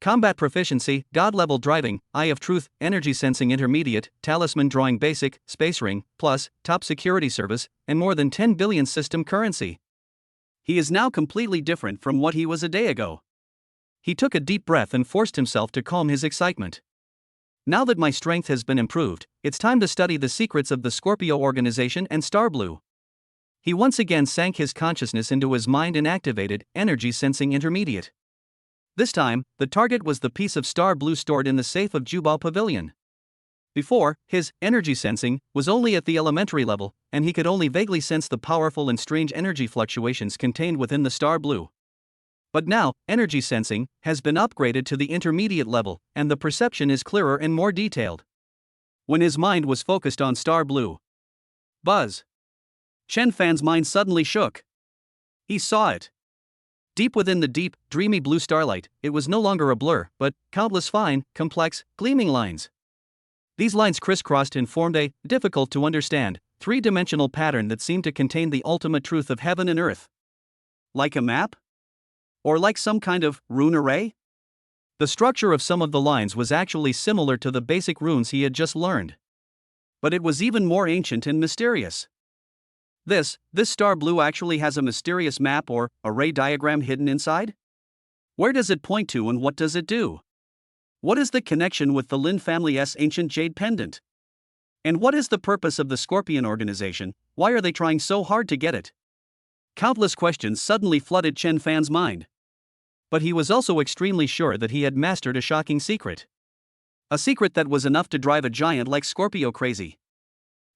Combat proficiency, God-level driving, Eye of Truth, Energy Sensing Intermediate, Talisman Drawing Basic, Space Ring, Plus, Top Security Service, and more than 10 billion system currency. He is now completely different from what he was a day ago. He took a deep breath and forced himself to calm his excitement. Now that my strength has been improved, it's time to study the secrets of the Scorpio organization and Star Blue. He once again sank his consciousness into his mind and activated Energy Sensing Intermediate. This time, the target was the piece of Star Blue stored in the safe of Jubo Pavilion. Before, his energy sensing was only at the elementary level, and he could only vaguely sense the powerful and strange energy fluctuations contained within the Star Blue. But now, energy sensing has been upgraded to the intermediate level, and the perception is clearer and more detailed. When his mind was focused on Star Blue, buzz! Chen Fan's mind suddenly shook. He saw it. Deep within the deep, dreamy blue starlight, it was no longer a blur, but countless fine, complex, gleaming lines. These lines crisscrossed and formed a difficult-to-understand, three-dimensional pattern that seemed to contain the ultimate truth of heaven and earth. Like a map? Or like some kind of rune array? The structure of some of the lines was actually similar to the basic runes he had just learned. But it was even more ancient and mysterious. This Star Blue actually has a mysterious map or array diagram hidden inside? Where does it point to and what does it do? What is the connection with the Lin family's ancient jade pendant? And what is the purpose of the Scorpion organization? Why are they trying so hard to get it? Countless questions suddenly flooded Chen Fan's mind. But he was also extremely sure that he had mastered a shocking secret. A secret that was enough to drive a giant like Scorpio crazy.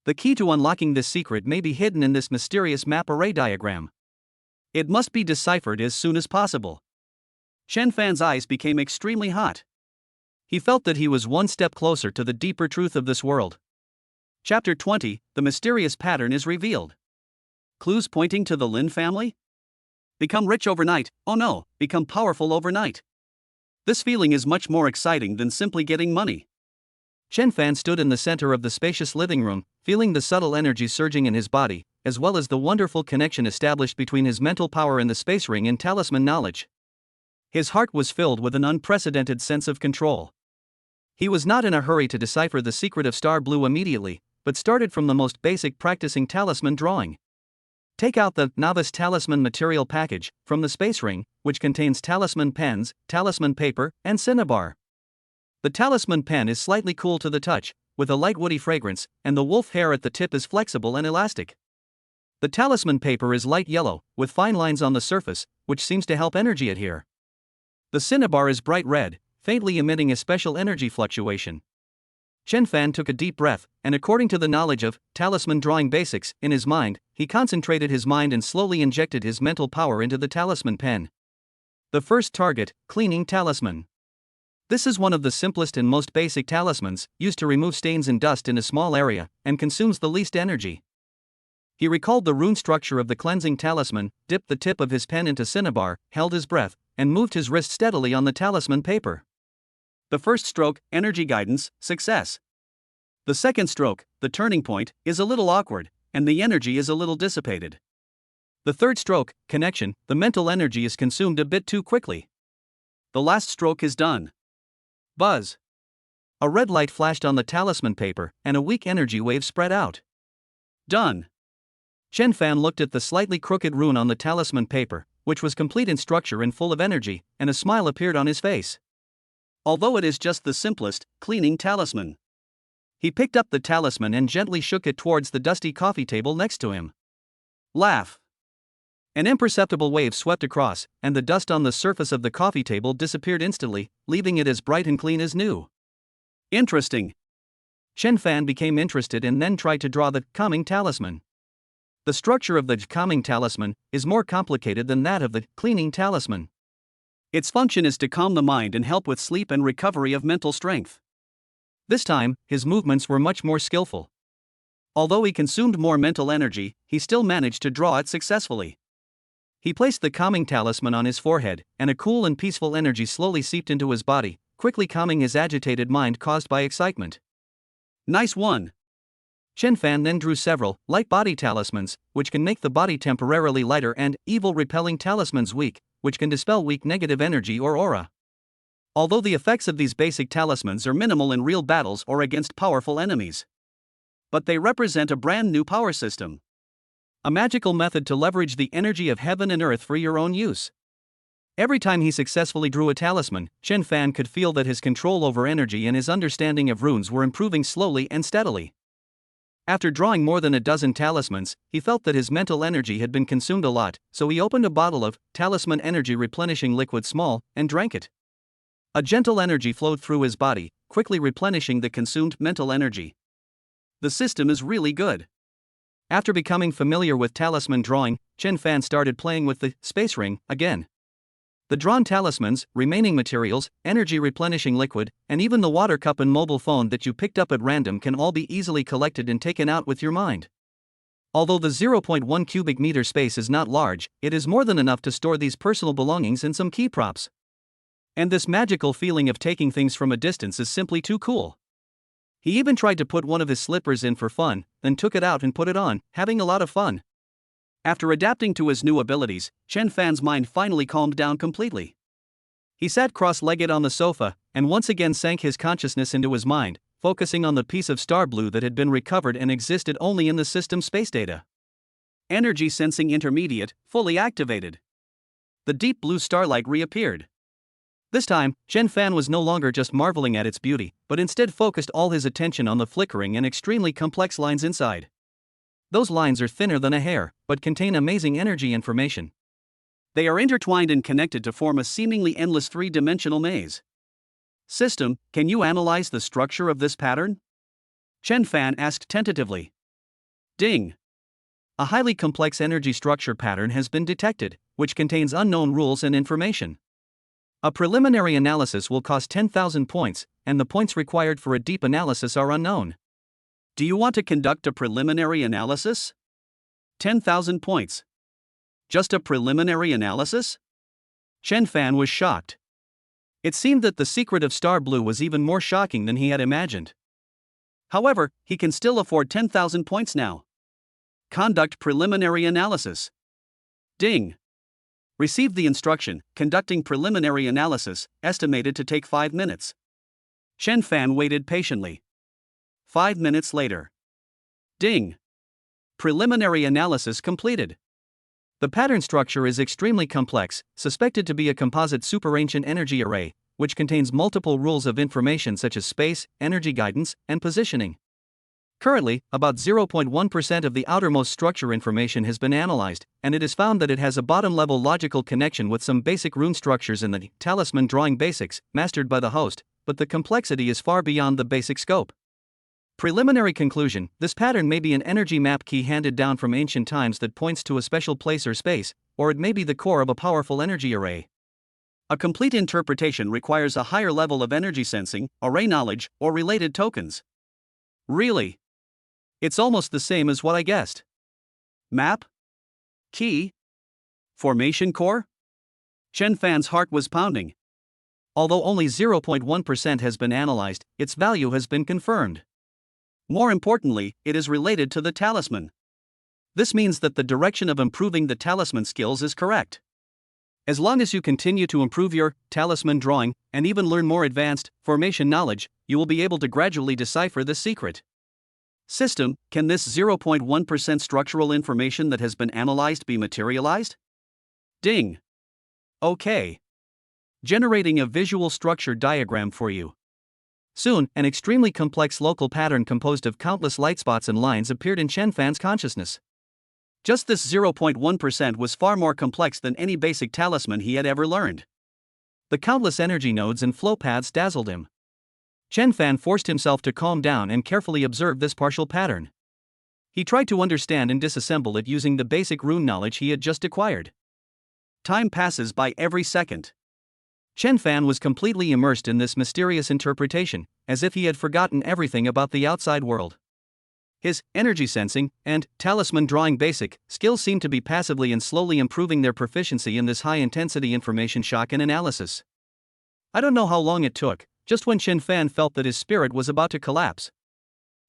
The key to unlocking this secret may be hidden in this mysterious map array diagram. It must be deciphered as soon as possible. Chen Fan's eyes became extremely hot. He felt that he was one step closer to the deeper truth of this world. Chapter 20, The mysterious pattern is revealed. Clues pointing to the Lin family? Become rich overnight, oh no, become powerful overnight. This feeling is much more exciting than simply getting money. Chen Fan stood in the center of the spacious living room, feeling the subtle energy surging in his body, as well as the wonderful connection established between his mental power and the space ring and talisman knowledge. His heart was filled with an unprecedented sense of control. He was not in a hurry to decipher the secret of Star Blue immediately, but started from the most basic practicing talisman drawing. Take out the Novice Talisman Material Package from the space ring, which contains talisman pens, talisman paper, and cinnabar. The talisman pen is slightly cool to the touch, with a light woody fragrance, and the wolf hair at the tip is flexible and elastic. The talisman paper is light yellow, with fine lines on the surface, which seems to help energy adhere. The cinnabar is bright red, faintly emitting a special energy fluctuation. Chen Fan took a deep breath, and according to the knowledge of talisman drawing basics in his mind, he concentrated his mind and slowly injected his mental power into the talisman pen. The first target, Cleaning Talisman. This is one of the simplest and most basic talismans, used to remove stains and dust in a small area, and consumes the least energy. He recalled the rune structure of the cleansing talisman, dipped the tip of his pen into cinnabar, held his breath, and moved his wrist steadily on the talisman paper. The first stroke, Energy Guidance, success. The second stroke, the turning point, is a little awkward, and the energy is a little dissipated. The third stroke, Connection, the mental energy is consumed a bit too quickly. The last stroke is done. Buzz. A red light flashed on the talisman paper, and a weak energy wave spread out. Done. Chen Fan looked at the slightly crooked rune on the talisman paper, which was complete in structure and full of energy, and a smile appeared on his face. Although it is just the simplest, cleaning talisman. He picked up the talisman and gently shook it towards the dusty coffee table next to him. Laugh. An imperceptible wave swept across, and the dust on the surface of the coffee table disappeared instantly, leaving it as bright and clean as new. Interesting. Chen Fan became interested and then tried to draw the calming talisman. The structure of the calming talisman is more complicated than that of the cleaning talisman. Its function is to calm the mind and help with sleep and recovery of mental strength. This time, his movements were much more skillful. Although he consumed more mental energy, he still managed to draw it successfully. He placed the calming talisman on his forehead, and a cool and peaceful energy slowly seeped into his body, quickly calming his agitated mind caused by excitement. Nice one. Chen Fan then drew several light body talismans, which can make the body temporarily lighter, and evil repelling talismans weak, which can dispel weak negative energy or aura. Although the effects of these basic talismans are minimal in real battles or against powerful enemies. But they represent a brand new power system. A magical method to leverage the energy of heaven and earth for your own use. Every time he successfully drew a talisman, Chen Fan could feel that his control over energy and his understanding of runes were improving slowly and steadily. After drawing more than a dozen talismans, he felt that his mental energy had been consumed a lot, so he opened a bottle of talisman energy replenishing liquid small and drank it. A gentle energy flowed through his body, quickly replenishing the consumed mental energy. The system is really good. After becoming familiar with talisman drawing, Chen Fan started playing with the space ring again. The drawn talismans, remaining materials, energy replenishing liquid, and even the water cup and mobile phone that you picked up at random can all be easily collected and taken out with your mind. Although the 0.1 cubic meter space is not large, it is more than enough to store these personal belongings and some key props. And this magical feeling of taking things from a distance is simply too cool. He even tried to put one of his slippers in for fun, then took it out and put it on, having a lot of fun. After adapting to his new abilities, Chen Fan's mind finally calmed down completely. He sat cross-legged on the sofa, and once again sank his consciousness into his mind, focusing on the piece of star blue that had been recovered and existed only in the system's space data. Energy sensing intermediate, fully activated. The deep blue starlight reappeared. This time, Chen Fan was no longer just marveling at its beauty, but instead focused all his attention on the flickering and extremely complex lines inside. Those lines are thinner than a hair, but contain amazing energy information. They are intertwined and connected to form a seemingly endless three-dimensional maze. System, can you analyze the structure of this pattern? Chen Fan asked tentatively. Ding! A highly complex energy structure pattern has been detected, which contains unknown rules and information. A preliminary analysis will cost 10,000 points, and the points required for a deep analysis are unknown. Do you want to conduct a preliminary analysis? 10,000 points. Just a preliminary analysis? Chen Fan was shocked. It seemed that the secret of Star Blue was even more shocking than he had imagined. However, he can still afford 10,000 points now. Conduct preliminary analysis. Ding. Received the instruction, conducting preliminary analysis, estimated to take 5 minutes. Chen Fan waited patiently. 5 minutes later. Ding. Preliminary analysis completed. The pattern structure is extremely complex, suspected to be a composite superancient energy array, which contains multiple rules of information such as space, energy guidance, and positioning. Currently, about 0.1% of the outermost structure information has been analyzed, and it is found that it has a bottom-level logical connection with some basic rune structures in the talisman drawing basics, mastered by the host, but the complexity is far beyond the basic scope. Preliminary conclusion: this pattern may be an energy map key handed down from ancient times that points to a special place or space, or it may be the core of a powerful energy array. A complete interpretation requires a higher level of energy sensing, array knowledge, or related tokens. Really? It's almost the same as what I guessed. Map? Key? Formation core? Chen Fan's heart was pounding. Although only 0.1% has been analyzed, its value has been confirmed. More importantly, it is related to the talisman. This means that the direction of improving the talisman skills is correct. As long as you continue to improve your talisman drawing, and even learn more advanced formation knowledge, you will be able to gradually decipher this secret. System: can this 0.1% structural information that has been analyzed be materialized? Ding. Okay. Generating a visual structure diagram for you. Soon, an extremely complex local pattern composed of countless light spots and lines appeared in Chen Fan's consciousness. Just this 0.1% was far more complex than any basic talisman he had ever learned. The countless energy nodes and flow paths dazzled him. Chen Fan forced himself to calm down and carefully observe this partial pattern. He tried to understand and disassemble it using the basic rune knowledge he had just acquired. Time passes by every second. Chen Fan was completely immersed in this mysterious interpretation, as if he had forgotten everything about the outside world. His energy sensing and talisman drawing basic skills seemed to be passively and slowly improving their proficiency in this high-intensity information shock and analysis. I don't know how long it took, just when Chen Fan felt that his spirit was about to collapse.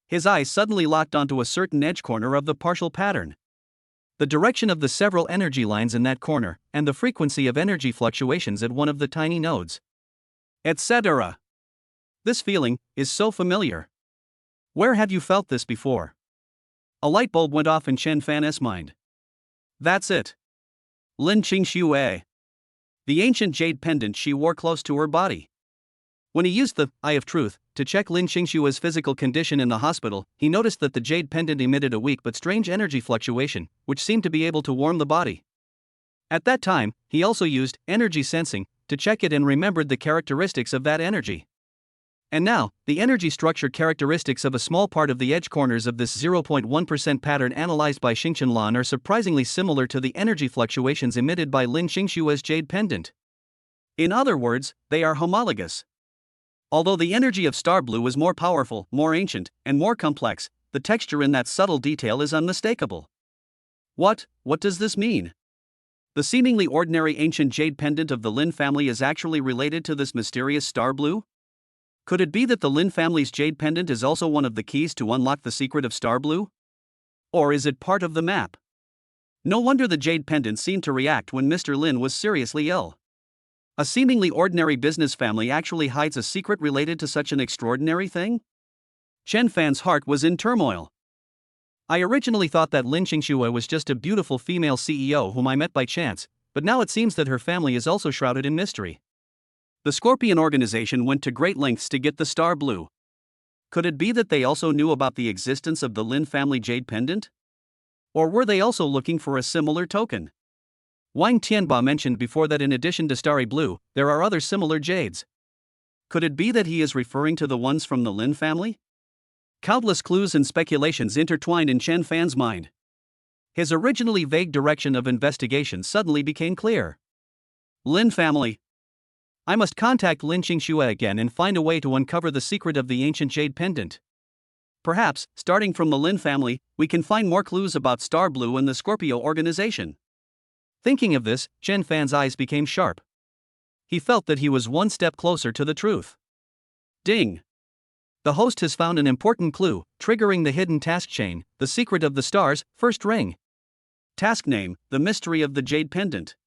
His eyes suddenly locked onto a certain edge corner of the partial pattern. The direction of the several energy lines in that corner, and the frequency of energy fluctuations at one of the tiny nodes. Etc. This feeling is so familiar. Where have you felt this before? A light bulb went off in Chen Fan's mind. That's it. Lin Qingxue. The ancient jade pendant she wore close to her body. When he used the Eye of Truth to check Lin Qingxue's physical condition in the hospital, he noticed that the jade pendant emitted a weak but strange energy fluctuation, which seemed to be able to warm the body. At that time, he also used energy sensing to check it and remembered the characteristics of that energy. And now, the energy structure characteristics of a small part of the edge corners of this 0.1% pattern analyzed by Xingchen Lan are surprisingly similar to the energy fluctuations emitted by Lin Qingxue's jade pendant. In other words, they are homologous. Although the energy of Star Blue is more powerful, more ancient, and more complex, the texture in that subtle detail is unmistakable. What does this mean? The seemingly ordinary ancient jade pendant of the Lin family is actually related to this mysterious Star Blue? Could it be that the Lin family's jade pendant is also one of the keys to unlock the secret of Star Blue? Or is it part of the map? No wonder the jade pendant seemed to react when Mr. Lin was seriously ill. A seemingly ordinary business family actually hides a secret related to such an extraordinary thing? Chen Fan's heart was in turmoil. I originally thought that Lin Qingxue was just a beautiful female CEO whom I met by chance, but now it seems that her family is also shrouded in mystery. The Scorpion organization went to great lengths to get the Star Blue. Could it be that they also knew about the existence of the Lin family jade pendant? Or were they also looking for a similar token? Wang Tianba mentioned before that in addition to Starry Blue, there are other similar jades. Could it be that he is referring to the ones from the Lin family? Countless clues and speculations intertwined in Chen Fan's mind. His originally vague direction of investigation suddenly became clear. Lin family. I must contact Lin Qingxue again and find a way to uncover the secret of the ancient jade pendant. Perhaps, starting from the Lin family, we can find more clues about Star Blue and the Scorpio organization. Thinking of this, Chen Fan's eyes became sharp. He felt that he was one step closer to the truth. Ding! The host has found an important clue, triggering the hidden task chain, the secret of the stars, first ring. Task name, the mystery of the Jade Pendant.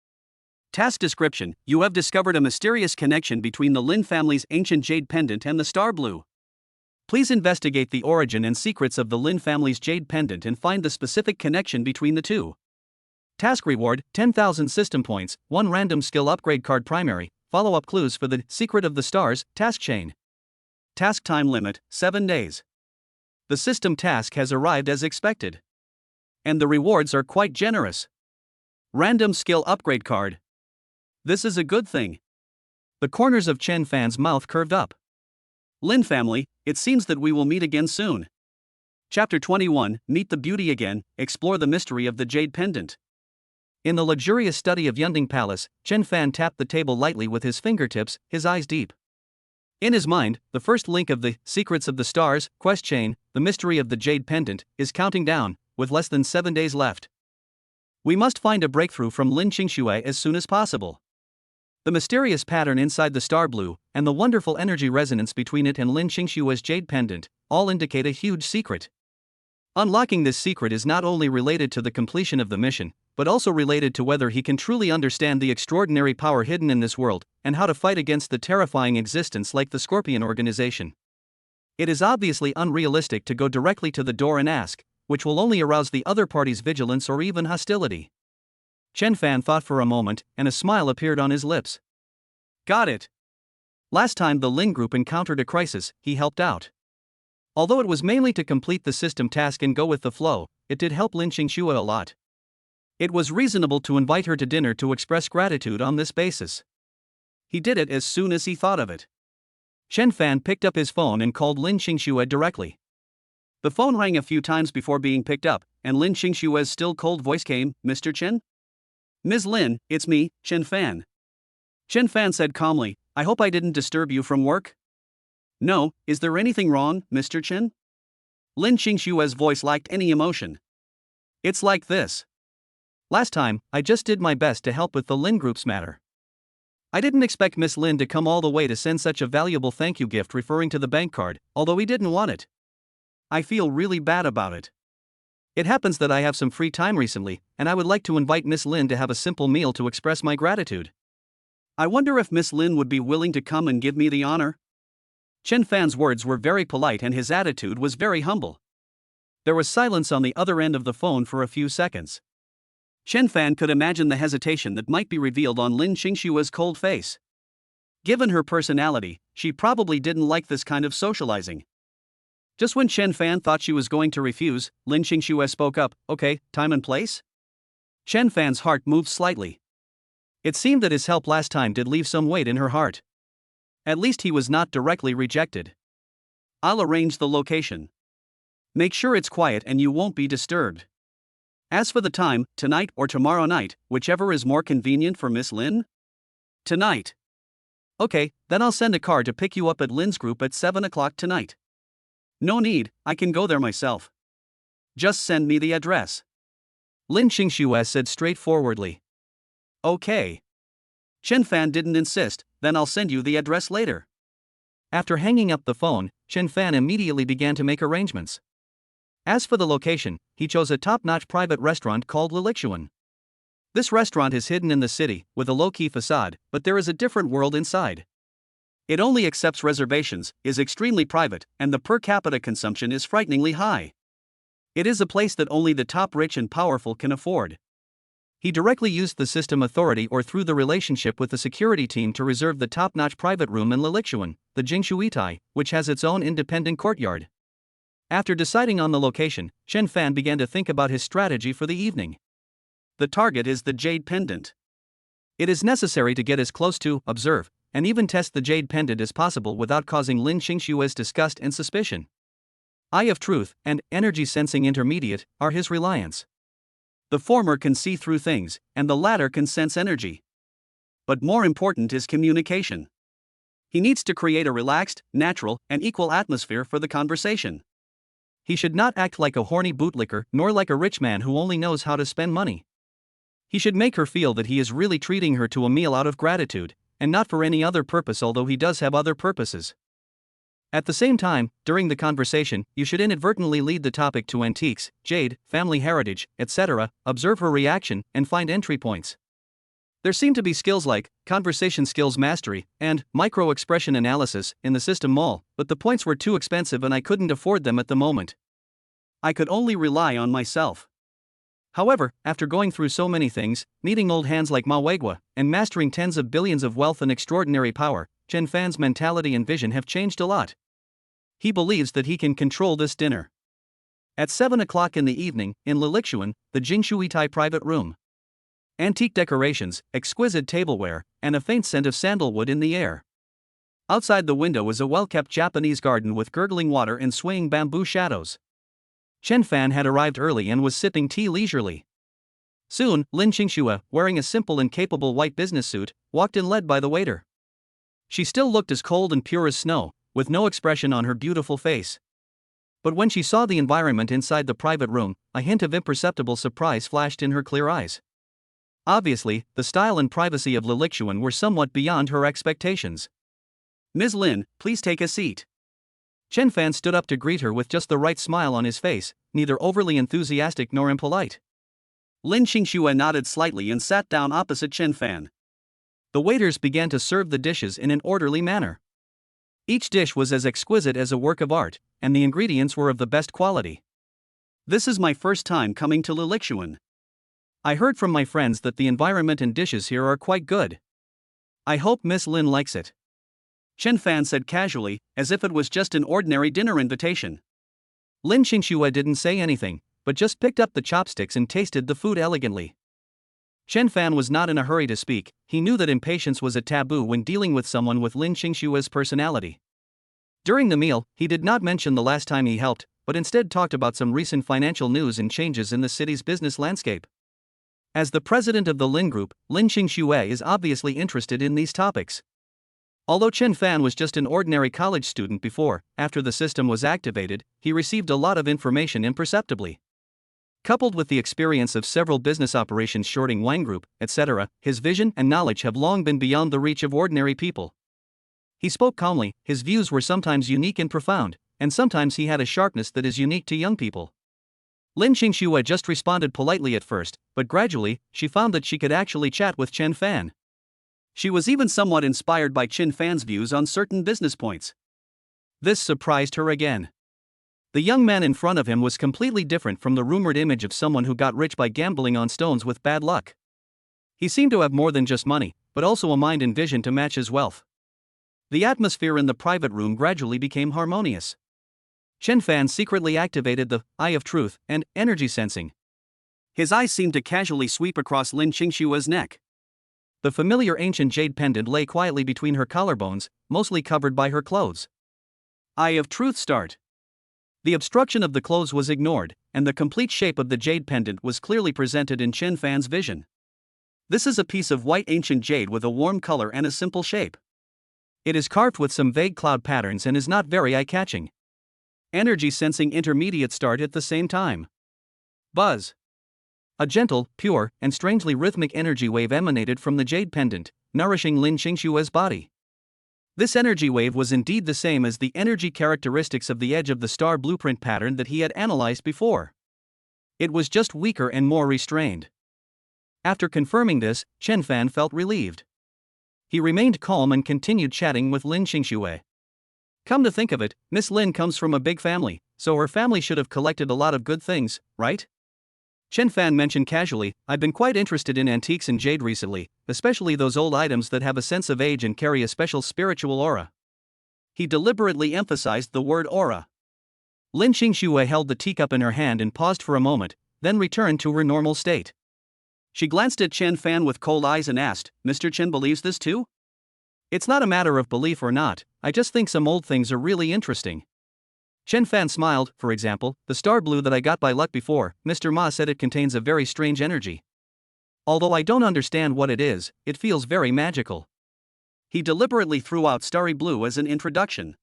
Task description, you have discovered a mysterious connection between the Lin family's ancient Jade Pendant and the Star Blue. Please investigate the origin and secrets of the Lin family's Jade Pendant and find the specific connection between the two. Task reward, 10,000 system points, 1 random skill upgrade card primary, follow-up clues for the secret of the stars, task chain. Task time limit, 7 days. The system task has arrived as expected. And the rewards are quite generous. Random skill upgrade card. This is a good thing. The corners of Chen Fan's mouth curved up. Lin family, it seems that we will meet again soon. Chapter 21, Meet the Beauty Again, explore the mystery of the Jade Pendant. In the luxurious study of Yunding Palace, Chen Fan tapped the table lightly with his fingertips, his eyes deep. In his mind, the first link of the Secrets of the Stars quest chain, the mystery of the Jade Pendant, is counting down, with less than 7 days left. We must find a breakthrough from Lin Qingxue as soon as possible. The mysterious pattern inside the Star Blue, and the wonderful energy resonance between it and Lin Qingxue's Jade Pendant, all indicate a huge secret. Unlocking this secret is not only related to the completion of the mission, but also related to whether he can truly understand the extraordinary power hidden in this world, and how to fight against the terrifying existence like the Scorpion organization. It is obviously unrealistic to go directly to the door and ask, which will only arouse the other party's vigilance or even hostility. Chen Fan thought for a moment, and a smile appeared on his lips. Got it. Last time the Lin group encountered a crisis, he helped out. Although it was mainly to complete the system task and go with the flow, it did help Lin Qingxue a lot. It was reasonable to invite her to dinner to express gratitude on this basis. He did it as soon as he thought of it. Chen Fan picked up his phone and called Lin Qingxue directly. The phone rang a few times before being picked up, and Lin Qingxue's still cold voice came, "Mr. Chen?" "Ms. Lin, it's me, Chen Fan." Chen Fan said calmly, "I hope I didn't disturb you from work?" "No, is there anything wrong, Mr. Chen?" Lin Qingxue's voice lacked any emotion. "It's like this. Last time, I just did my best to help with the Lin group's matter. I didn't expect Miss Lin to come all the way to send such a valuable thank you gift referring to the bank card, although he didn't want it. I feel really bad about it. It happens that I have some free time recently, and I would like to invite Miss Lin to have a simple meal to express my gratitude. I wonder if Miss Lin would be willing to come and give me the honor?" Chen Fan's words were very polite and his attitude was very humble. There was silence on the other end of the phone for a few seconds. Chen Fan could imagine the hesitation that might be revealed on Lin Qingxue's cold face. Given her personality, she probably didn't like this kind of socializing. Just when Chen Fan thought she was going to refuse, Lin Qingxue spoke up, "Okay, time and place?" Chen Fan's heart moved slightly. It seemed that his help last time did leave some weight in her heart. At least he was not directly rejected. "I'll arrange the location. Make sure it's quiet and you won't be disturbed. As for the time, tonight or tomorrow night, whichever is more convenient for Miss Lin?" "Tonight." "Okay, then I'll send a car to pick you up at Lin's group at 7 o'clock tonight." "No need, I can go there myself. Just send me the address," Lin Qingxue said straightforwardly. "Okay." Chen Fan didn't insist, "Then I'll send you the address later." After hanging up the phone, Chen Fan immediately began to make arrangements. As for the location, he chose a top-notch private restaurant called Lilixuan. This restaurant is hidden in the city, with a low-key facade, but there is a different world inside. It only accepts reservations, is extremely private, and the per capita consumption is frighteningly high. It is a place that only the top rich and powerful can afford. He directly used the system authority or through the relationship with the security team to reserve the top-notch private room in Lilixuan, the Jingshuitai, which has its own independent courtyard. After deciding on the location, Chen Fan began to think about his strategy for the evening. The target is the Jade Pendant. It is necessary to get as close to, observe, and even test the Jade Pendant as possible without causing Lin Qingxue's disgust and suspicion. Eye of Truth and Energy Sensing Intermediate are his reliance. The former can see through things, and the latter can sense energy. But more important is communication. He needs to create a relaxed, natural, and equal atmosphere for the conversation. He should not act like a horny bootlicker nor like a rich man who only knows how to spend money. He should make her feel that he is really treating her to a meal out of gratitude, and not for any other purpose, although he does have other purposes. At the same time, during the conversation, you should inadvertently lead the topic to antiques, jade, family heritage, etc., observe her reaction, and find entry points. There seem to be skills like conversation skills mastery and micro-expression analysis in the system mall, but the points were too expensive and I couldn't afford them at the moment. I could only rely on myself. However, after going through so many things, meeting old hands like Ma Weigua, and mastering tens of billions of wealth and extraordinary power, Chen Fan's mentality and vision have changed a lot. He believes that he can control this dinner. At 7 o'clock in the evening, in Lilichuan, the Jingshuitai private room. Antique decorations, exquisite tableware, and a faint scent of sandalwood in the air. Outside the window is a well-kept Japanese garden with gurgling water and swaying bamboo shadows. Chen Fan had arrived early and was sipping tea leisurely. Soon, Lin Qingxue, wearing a simple and capable white business suit, walked in led by the waiter. She still looked as cold and pure as snow, with no expression on her beautiful face. But when she saw the environment inside the private room, a hint of imperceptible surprise flashed in her clear eyes. Obviously, the style and privacy of Lilichuan were somewhat beyond her expectations. Ms. Lin, please take a seat. Chen Fan stood up to greet her with just the right smile on his face, neither overly enthusiastic nor impolite. Lin Qingxue nodded slightly and sat down opposite Chen Fan. The waiters began to serve the dishes in an orderly manner. Each dish was as exquisite as a work of art, and the ingredients were of the best quality. This is my first time coming to Lilichuan. I heard from my friends that the environment and dishes here are quite good. I hope Miss Lin likes it. Chen Fan said casually, as if it was just an ordinary dinner invitation. Lin Qingxue didn't say anything, but just picked up the chopsticks and tasted the food elegantly. Chen Fan was not in a hurry to speak. He knew that impatience was a taboo when dealing with someone with Lin Qingxue's personality. During the meal, he did not mention the last time he helped, but instead talked about some recent financial news and changes in the city's business landscape. As the president of the Lin Group, Lin Qingxue is obviously interested in these topics. Although Chen Fan was just an ordinary college student before, after the system was activated, he received a lot of information imperceptibly. Coupled with the experience of several business operations shorting Wang Group, etc., his vision and knowledge have long been beyond the reach of ordinary people. He spoke calmly, his views were sometimes unique and profound, and sometimes he had a sharpness that is unique to young people. Lin Qingxue just responded politely at first, but gradually, she found that she could actually chat with Chen Fan. She was even somewhat inspired by Chen Fan's views on certain business points. This surprised her again. The young man in front of him was completely different from the rumored image of someone who got rich by gambling on stones with bad luck. He seemed to have more than just money, but also a mind and vision to match his wealth. The atmosphere in the private room gradually became harmonious. Chen Fan secretly activated the Eye of Truth and energy sensing. His eyes seemed to casually sweep across Lin Qingxue's neck. The familiar ancient jade pendant lay quietly between her collarbones, mostly covered by her clothes. Eye of Truth start. The obstruction of the clothes was ignored, and the complete shape of the jade pendant was clearly presented in Chen Fan's vision. This is a piece of white ancient jade with a warm color and a simple shape. It is carved with some vague cloud patterns and is not very eye-catching. Energy sensing intermediate start at the same time. Buzz. A gentle, pure, and strangely rhythmic energy wave emanated from the jade pendant, nourishing Lin Qingxue's body. This energy wave was indeed the same as the energy characteristics of the edge of the star blueprint pattern that he had analyzed before. It was just weaker and more restrained. After confirming this, Chen Fan felt relieved. He remained calm and continued chatting with Lin Qingxue. Come to think of it, Miss Lin comes from a big family, so her family should have collected a lot of good things, right? Chen Fan mentioned casually, I've been quite interested in antiques and jade recently, especially those old items that have a sense of age and carry a special spiritual aura. He deliberately emphasized the word aura. Lin Qingxue held the teacup in her hand and paused for a moment, then returned to her normal state. She glanced at Chen Fan with cold eyes and asked, Mr. Chen believes this too? It's not a matter of belief or not, I just think some old things are really interesting. Chen Fan smiled. For example, the star blue that I got by luck before, Mr. Ma said it contains a very strange energy. Although I don't understand what it is, it feels very magical. He deliberately threw out starry blue as an introduction.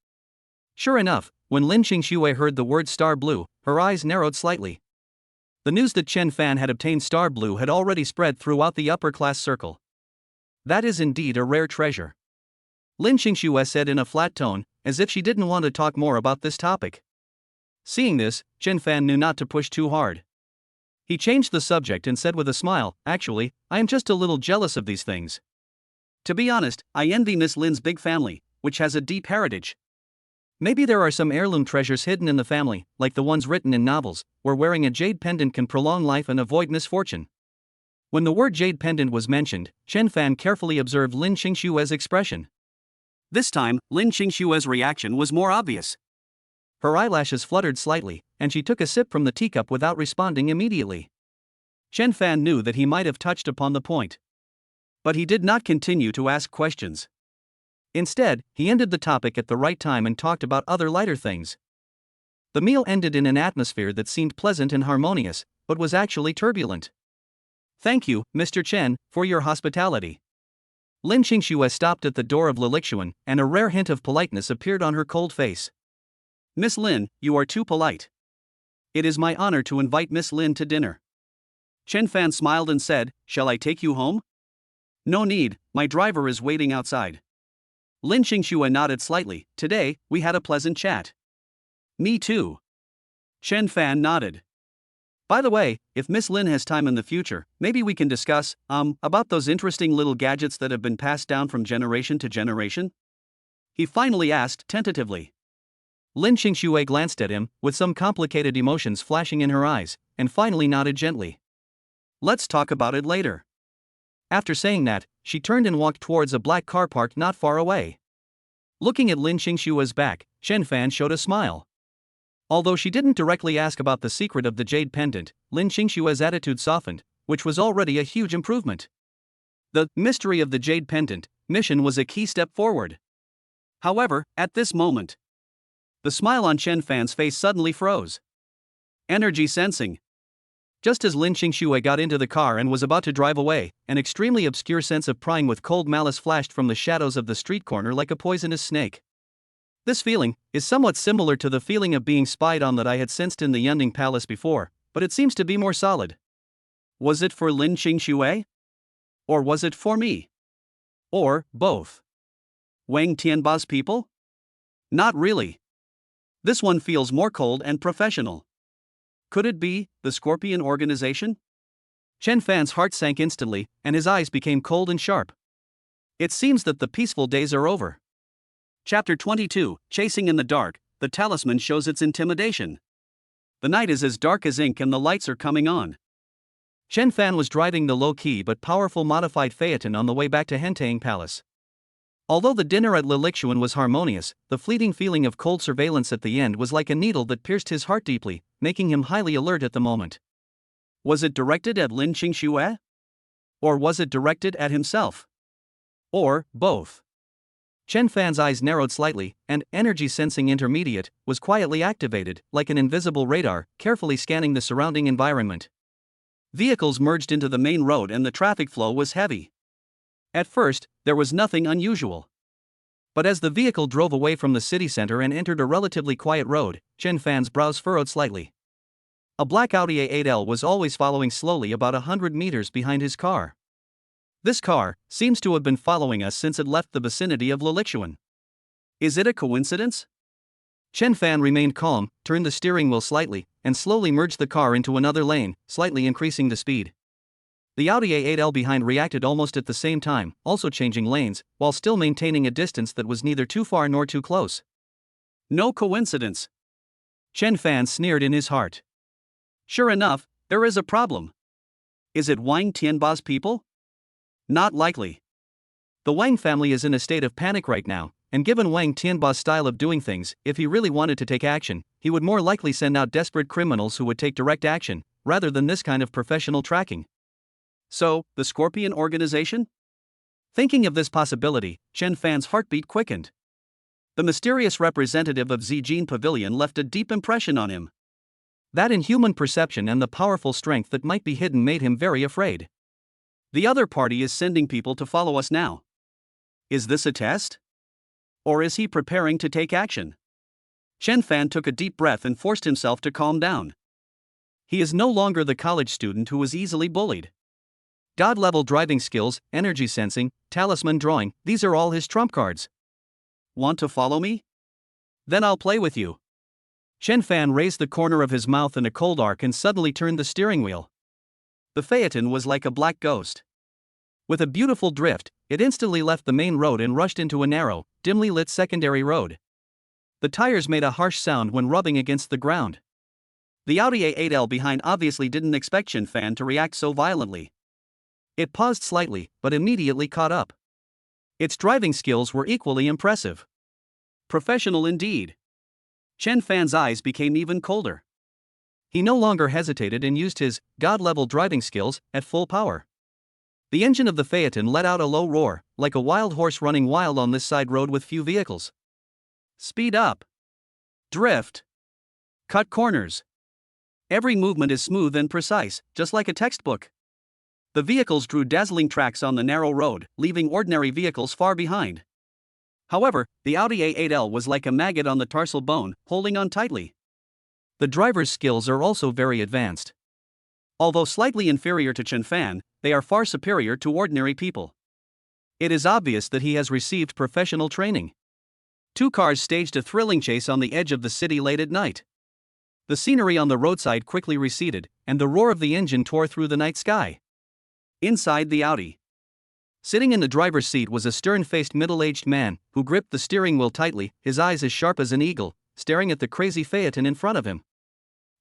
Sure enough, when Lin Qingxue heard the word Star Blue, her eyes narrowed slightly. The news that Chen Fan had obtained Star Blue had already spread throughout the upper-class circle. That is indeed a rare treasure. Lin Qingxue said in a flat tone, as if she didn't want to talk more about this topic. Seeing this, Chen Fan knew not to push too hard. He changed the subject and said with a smile, "Actually, I am just a little jealous of these things. To be honest, I envy Miss Lin's big family, which has a deep heritage. Maybe there are some heirloom treasures hidden in the family, like the ones written in novels, where wearing a jade pendant can prolong life and avoid misfortune." When the word jade pendant was mentioned, Chen Fan carefully observed Lin Qingxue's expression. This time, Lin Qingxue's reaction was more obvious. Her eyelashes fluttered slightly, and she took a sip from the teacup without responding immediately. Chen Fan knew that he might have touched upon the point. But he did not continue to ask questions. Instead, he ended the topic at the right time and talked about other lighter things. The meal ended in an atmosphere that seemed pleasant and harmonious, but was actually turbulent. "Thank you, Mr. Chen, for your hospitality." Lin Qingxue stopped at the door of Lilixuan, and a rare hint of politeness appeared on her cold face. "Miss Lin, you are too polite. It is my honor to invite Miss Lin to dinner." Chen Fan smiled and said, "Shall I take you home?" "No need, my driver is waiting outside." Lin Qingxue nodded slightly. "Today, we had a pleasant chat." "Me too." Chen Fan nodded. "By the way, if Miss Lin has time in the future, maybe we can discuss, about those interesting little gadgets that have been passed down from generation to generation?" he finally asked tentatively. Lin Qingxue glanced at him, with some complicated emotions flashing in her eyes, and finally nodded gently. "Let's talk about it later." After saying that, she turned and walked towards a black car parked not far away. Looking at Lin Qingxue's back, Chen Fan showed a smile. Although she didn't directly ask about the secret of the jade pendant, Lin Qingxue's attitude softened, which was already a huge improvement. The mystery of the jade pendant mission was a key step forward. However, at this moment, the smile on Chen Fan's face suddenly froze. Energy sensing. Just as Lin Qingxue got into the car and was about to drive away, an extremely obscure sense of prying with cold malice flashed from the shadows of the street corner like a poisonous snake. This feeling is somewhat similar to the feeling of being spied on that I had sensed in the Yunding Palace before, but it seems to be more solid. Was it for Lin Qingxue? Or was it for me? Or both? Wang Tianba's people? Not really. This one feels more cold and professional. Could it be the Scorpion organization? Chen Fan's heart sank instantly, and his eyes became cold and sharp. It seems that the peaceful days are over. Chapter 22, Chasing in the Dark, the talisman shows its intimidation. The night is as dark as ink and the lights are coming on. Chen Fan was driving the low-key but powerful modified phaeton on the way back to Hentang Palace. Although the dinner at Lilixuan was harmonious, the fleeting feeling of cold surveillance at the end was like a needle that pierced his heart deeply, making him highly alert at the moment. Was it directed at Lin Qingxue? Or was it directed at himself? Or both? Chen Fan's eyes narrowed slightly, and energy sensing intermediate was quietly activated, like an invisible radar, carefully scanning the surrounding environment. Vehicles merged into the main road and the traffic flow was heavy. At first, there was nothing unusual. But as the vehicle drove away from the city center and entered a relatively quiet road, Chen Fan's brows furrowed slightly. A black Audi A8L was always following slowly about 100 meters behind his car. This car seems to have been following us since it left the vicinity of Lilixuan. Is it a coincidence? Chen Fan remained calm, turned the steering wheel slightly, and slowly merged the car into another lane, slightly increasing the speed. The Audi A8L behind reacted almost at the same time, also changing lanes, while still maintaining a distance that was neither too far nor too close. No coincidence. Chen Fan sneered in his heart. Sure enough, there is a problem. Is it Wang Tianba's people? Not likely. The Wang family is in a state of panic right now, and given Wang Tianba's style of doing things, if he really wanted to take action, he would more likely send out desperate criminals who would take direct action, rather than this kind of professional tracking. So, the Scorpion organization? Thinking of this possibility, Chen Fan's heartbeat quickened. The mysterious representative of Zijin Pavilion left a deep impression on him. That inhuman perception and the powerful strength that might be hidden made him very afraid. The other party is sending people to follow us now. Is this a test? Or is he preparing to take action? Chen Fan took a deep breath and forced himself to calm down. He is no longer the college student who was easily bullied. God-level driving skills, energy sensing, talisman drawing, these are all his trump cards. Want to follow me? Then I'll play with you. Chen Fan raised the corner of his mouth in a cold arc and suddenly turned the steering wheel. The phaeton was like a black ghost. With a beautiful drift, it instantly left the main road and rushed into a narrow, dimly lit secondary road. The tires made a harsh sound when rubbing against the ground. The Audi A8L behind obviously didn't expect Chen Fan to react so violently. It paused slightly, but immediately caught up. Its driving skills were equally impressive. Professional indeed. Chen Fan's eyes became even colder. He no longer hesitated and used his God-level driving skills at full power. The engine of the phaeton let out a low roar, like a wild horse running wild on this side road with few vehicles. Speed up. Drift. Cut corners. Every movement is smooth and precise, just like a textbook. The vehicles drew dazzling tracks on the narrow road, leaving ordinary vehicles far behind. However, the Audi A8L was like a maggot on the tarsal bone, holding on tightly. The driver's skills are also very advanced. Although slightly inferior to Chen Fan, they are far superior to ordinary people. It is obvious that he has received professional training. Two cars staged a thrilling chase on the edge of the city late at night. The scenery on the roadside quickly receded, and the roar of the engine tore through the night sky. Inside the Audi, sitting in the driver's seat, was a stern-faced middle-aged man who gripped the steering wheel tightly, his eyes as sharp as an eagle, staring at the crazy phaeton in front of him.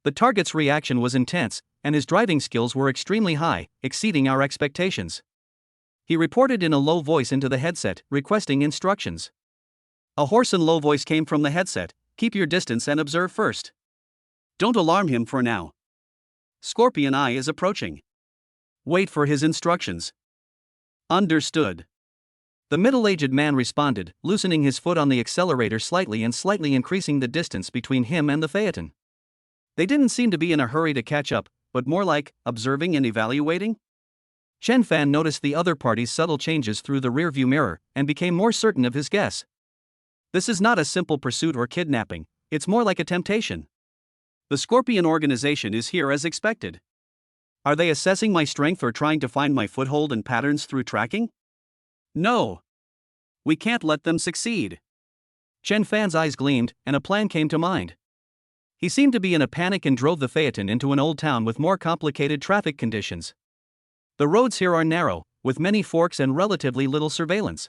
The target's reaction was intense, and his driving skills were extremely high, exceeding our expectations. He reported in a low voice into the headset, requesting instructions. A hoarse and low voice came from the headset: "Keep your distance and observe first. Don't alarm him for now. Scorpion Eye is approaching. Wait for his instructions." Understood. The middle-aged man responded, loosening his foot on the accelerator slightly and slightly increasing the distance between him and the phaeton. They didn't seem to be in a hurry to catch up, but more like observing and evaluating. Chen Fan noticed the other party's subtle changes through the rearview mirror and became more certain of his guess. This is not a simple pursuit or kidnapping, it's more like a temptation. The Scorpion organization is here as expected. Are they assessing my strength or trying to find my foothold and patterns through tracking? No. We can't let them succeed. Chen Fan's eyes gleamed, and a plan came to mind. He seemed to be in a panic and drove the phaeton into an old town with more complicated traffic conditions. The roads here are narrow, with many forks and relatively little surveillance.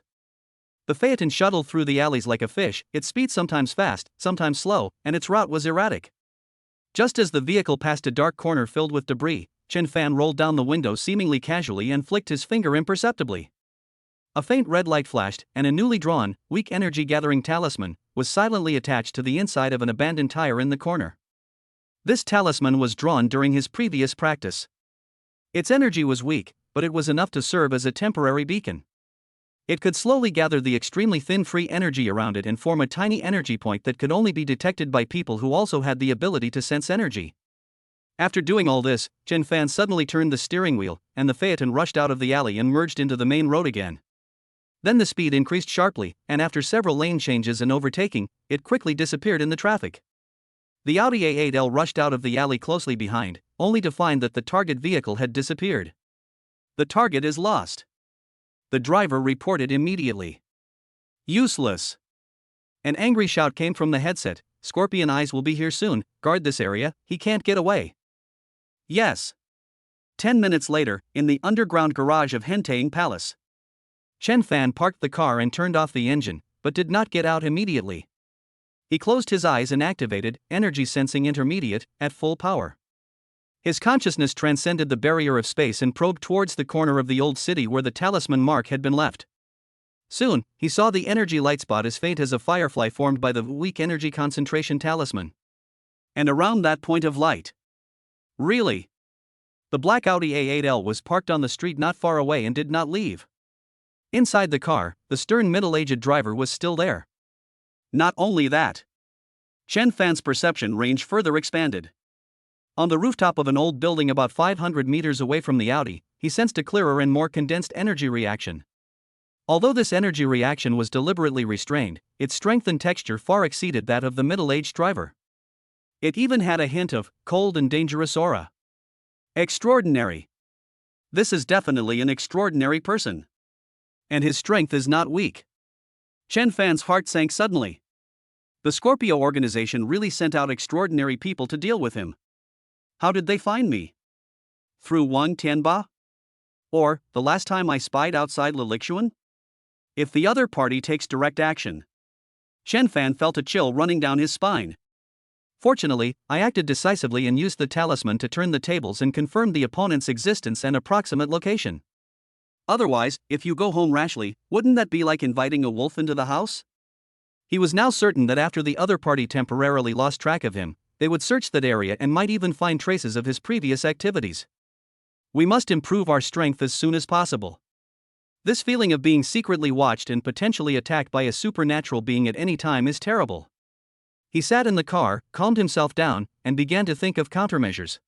The phaeton shuttled through the alleys like a fish, its speed sometimes fast, sometimes slow, and its route was erratic. Just as the vehicle passed a dark corner filled with debris, Chen Fan rolled down the window seemingly casually and flicked his finger imperceptibly. A faint red light flashed, and a newly drawn, weak energy-gathering talisman was silently attached to the inside of an abandoned tire in the corner. This talisman was drawn during his previous practice. Its energy was weak, but it was enough to serve as a temporary beacon. It could slowly gather the extremely thin free energy around it and form a tiny energy point that could only be detected by people who also had the ability to sense energy. After doing all this, Chen Fan suddenly turned the steering wheel, and the phaeton rushed out of the alley and merged into the main road again. Then the speed increased sharply, and after several lane changes and overtaking, it quickly disappeared in the traffic. The Audi A8L rushed out of the alley closely behind, only to find that the target vehicle had disappeared. The target is lost. The driver reported immediately. Useless. An angry shout came from the headset: "Scorpion Eyes will be here soon, guard this area, he can't get away." Yes. 10 minutes later, in the underground garage of Henteing Palace, Chen Fan parked the car and turned off the engine, but did not get out immediately. He closed his eyes and activated Energy Sensing Intermediate at full power. His consciousness transcended the barrier of space and probed towards the corner of the old city where the talisman mark had been left. Soon, he saw the energy light spot as faint as a firefly formed by the weak energy concentration talisman. And around that point of light. Really? The black Audi A8L was parked on the street not far away and did not leave. Inside the car, the stern middle-aged driver was still there. Not only that, Chen Fan's perception range further expanded. On the rooftop of an old building about 500 meters away from the Audi, he sensed a clearer and more condensed energy reaction. Although this energy reaction was deliberately restrained, its strength and texture far exceeded that of the middle-aged driver. It even had a hint of cold and dangerous aura. Extraordinary. This is definitely an extraordinary person. And his strength is not weak. Chen Fan's heart sank suddenly. The Scorpio organization really sent out extraordinary people to deal with him. How did they find me? Through Wang Tianba? Or, the last time I spied outside Lilixuan? If the other party takes direct action. Chen Fan felt a chill running down his spine. Fortunately, I acted decisively and used the talisman to turn the tables and confirm the opponent's existence and approximate location. Otherwise, if you go home rashly, wouldn't that be like inviting a wolf into the house? He was now certain that after the other party temporarily lost track of him, they would search that area and might even find traces of his previous activities. We must improve our strength as soon as possible. This feeling of being secretly watched and potentially attacked by a supernatural being at any time is terrible. He sat in the car, calmed himself down, and began to think of countermeasures.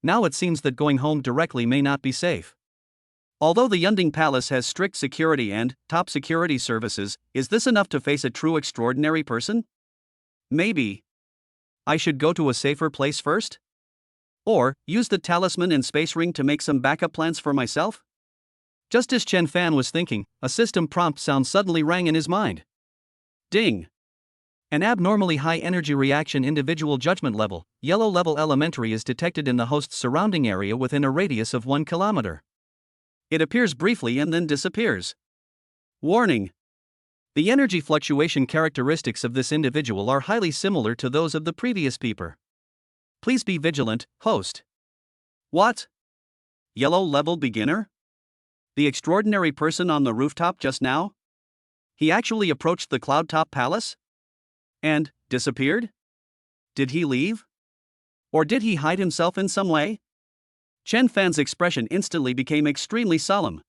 Now it seems that going home directly may not be safe. Although the Yunding Palace has strict security and top security services, is this enough to face a true extraordinary person? Maybe I should go to a safer place first? Or use the talisman and space ring to make some backup plans for myself? Just as Chen Fan was thinking, a system prompt sound suddenly rang in his mind. Ding! An abnormally high energy reaction individual judgment level, yellow level elementary is detected in the host's surrounding area within a radius of 1 kilometer. It appears briefly and then disappears. Warning! The energy fluctuation characteristics of this individual are highly similar to those of the previous peeper. Please be vigilant, host. What? Yellow level beginner? The extraordinary person on the rooftop just now? He actually approached the Cloud Top Palace? And disappeared? Did he leave? Or did he hide himself in some way? Chen Fan's expression instantly became extremely solemn.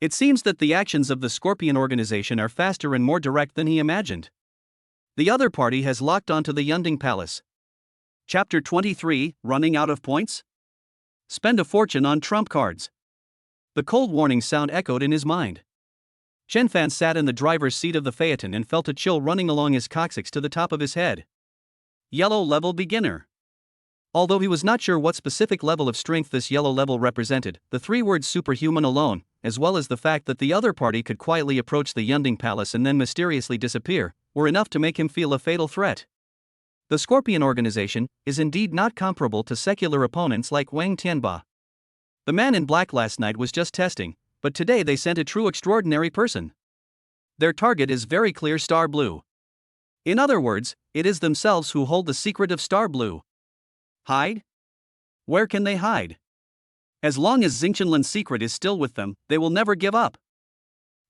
It seems that the actions of the Scorpion organization are faster and more direct than he imagined. The other party has locked onto the Yunding Palace. Chapter 23, Running Out of Points? Spend a fortune on trump cards. The cold warning sound echoed in his mind. Chen Fan sat in the driver's seat of the phaeton and felt a chill running along his coccyx to the top of his head. Yellow level beginner. Although he was not sure what specific level of strength this yellow level represented, the three words superhuman alone, as well as the fact that the other party could quietly approach the Yunding Palace and then mysteriously disappear, were enough to make him feel a fatal threat. The Scorpion organization is indeed not comparable to secular opponents like Wang Tianba. The man in black last night was just testing, but today they sent a true extraordinary person. Their target is very clear Star Blue. In other words, it is themselves who hold the secret of Star Blue. Hide? Where can they hide? As long as Xingqianlin's secret is still with them, they will never give up.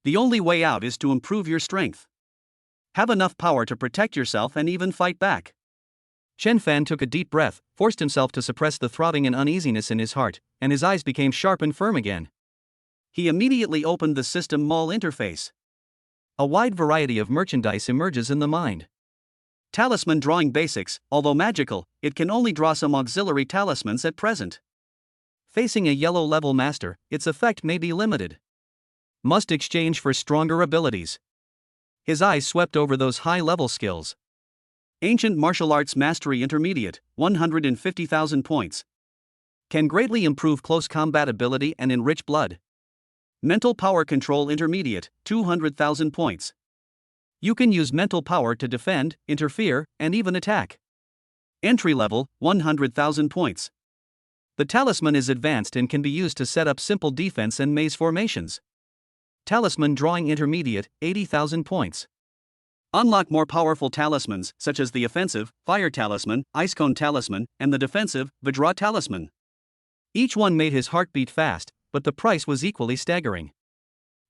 The only way out is to improve your strength. Have enough power to protect yourself and even fight back. Chen Fan took a deep breath, forced himself to suppress the throbbing and uneasiness in his heart, and his eyes became sharp and firm again. He immediately opened the system mall interface. A wide variety of merchandise emerges in the mind. Talisman drawing basics, although magical, it can only draw some auxiliary talismans at present. Facing a yellow level master, its effect may be limited. Must exchange for stronger abilities. His eyes swept over those high level skills. Ancient Martial Arts Mastery Intermediate, 150,000 points. Can greatly improve close combat ability and enrich blood. Mental Power Control Intermediate, 200,000 points. You can use mental power to defend, interfere, and even attack. Entry level, 100,000 points. The talisman is advanced and can be used to set up simple defense and maze formations. Talisman Drawing Intermediate, 80,000 points. Unlock more powerful talismans, such as the offensive, Fire Talisman, Ice Cone Talisman, and the defensive, Vajra Talisman. Each one made his heart beat fast, but the price was equally staggering.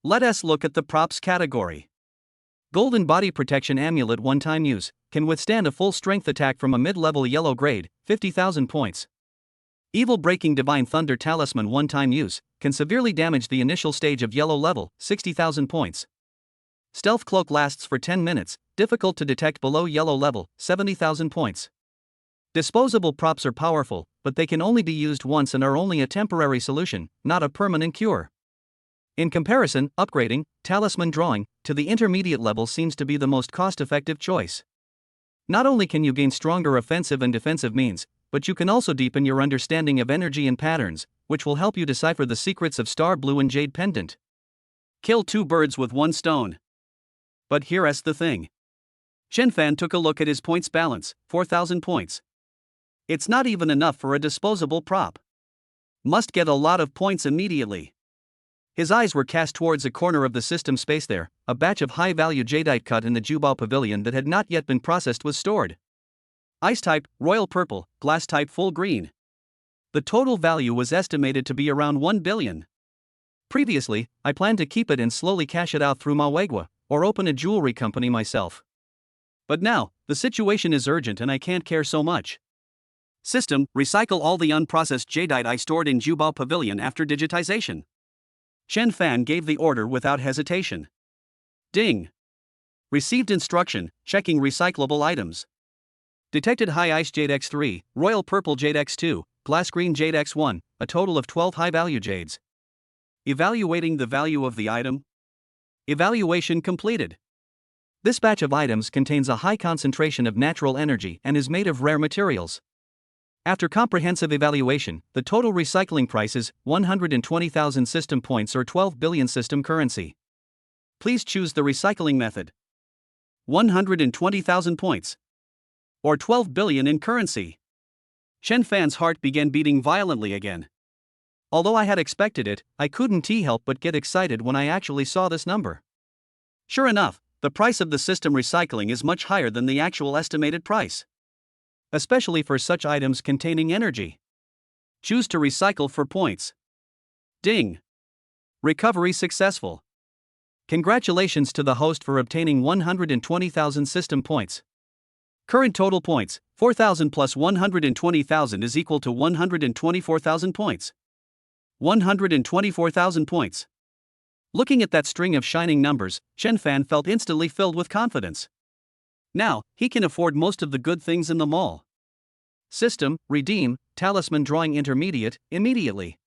Let us look at the props category. Golden Body Protection Amulet one-time use, can withstand a full strength attack from a mid-level yellow grade, 50,000 points. Evil Breaking Divine Thunder Talisman one-time use, can severely damage the initial stage of yellow level, 60,000 points. Stealth Cloak lasts for 10 minutes, difficult to detect below yellow level, 70,000 points. Disposable props are powerful, but they can only be used once and are only a temporary solution, not a permanent cure. In comparison, upgrading, talisman drawing, to the intermediate level seems to be the most cost-effective choice. Not only can you gain stronger offensive and defensive means, but you can also deepen your understanding of energy and patterns, which will help you decipher the secrets of Star Blue and Jade Pendant. Kill two birds with one stone. But here's the thing. Chen Fan took a look at his points balance, 4,000 points. It's not even enough for a disposable prop. Must get a lot of points immediately. His eyes were cast towards a corner of the system space there. A batch of high-value jadeite cut in the Jubo Pavilion that had not yet been processed was stored. Ice type, royal purple, glass type, full green. The total value was estimated to be around 1 billion. Previously, I planned to keep it and slowly cash it out through Mawegwa, or open a jewelry company myself. But now, the situation is urgent and I can't care so much. System, recycle all the unprocessed jadeite I stored in Jubo Pavilion after digitization. Chen Fan gave the order without hesitation. Ding. Received instruction, checking recyclable items. Detected high ice jade X3, royal purple jade X2, glass green jade X1, a total of 12 high-value jades. Evaluating the value of the item. Evaluation completed. This batch of items contains a high concentration of natural energy and is made of rare materials. After comprehensive evaluation, the total recycling price is 120,000 system points or 12 billion system currency. Please choose the recycling method. 120,000 points. Or 12 billion in currency. Chen Fan's heart began beating violently again. Although I had expected it, I couldn't help but get excited when I actually saw this number. Sure enough, the price of the system recycling is much higher than the actual estimated price. Especially for such items containing energy. Choose to recycle for points. Ding. Recovery successful. Congratulations to the host for obtaining 120,000 system points. Current total points, 4,000 plus 120,000 is equal to 124,000 points. 124,000 points. Looking at that string of shining numbers, Chen Fan felt instantly filled with confidence. Now, he can afford most of the good things in the mall. System, redeem, talisman drawing intermediate, immediately.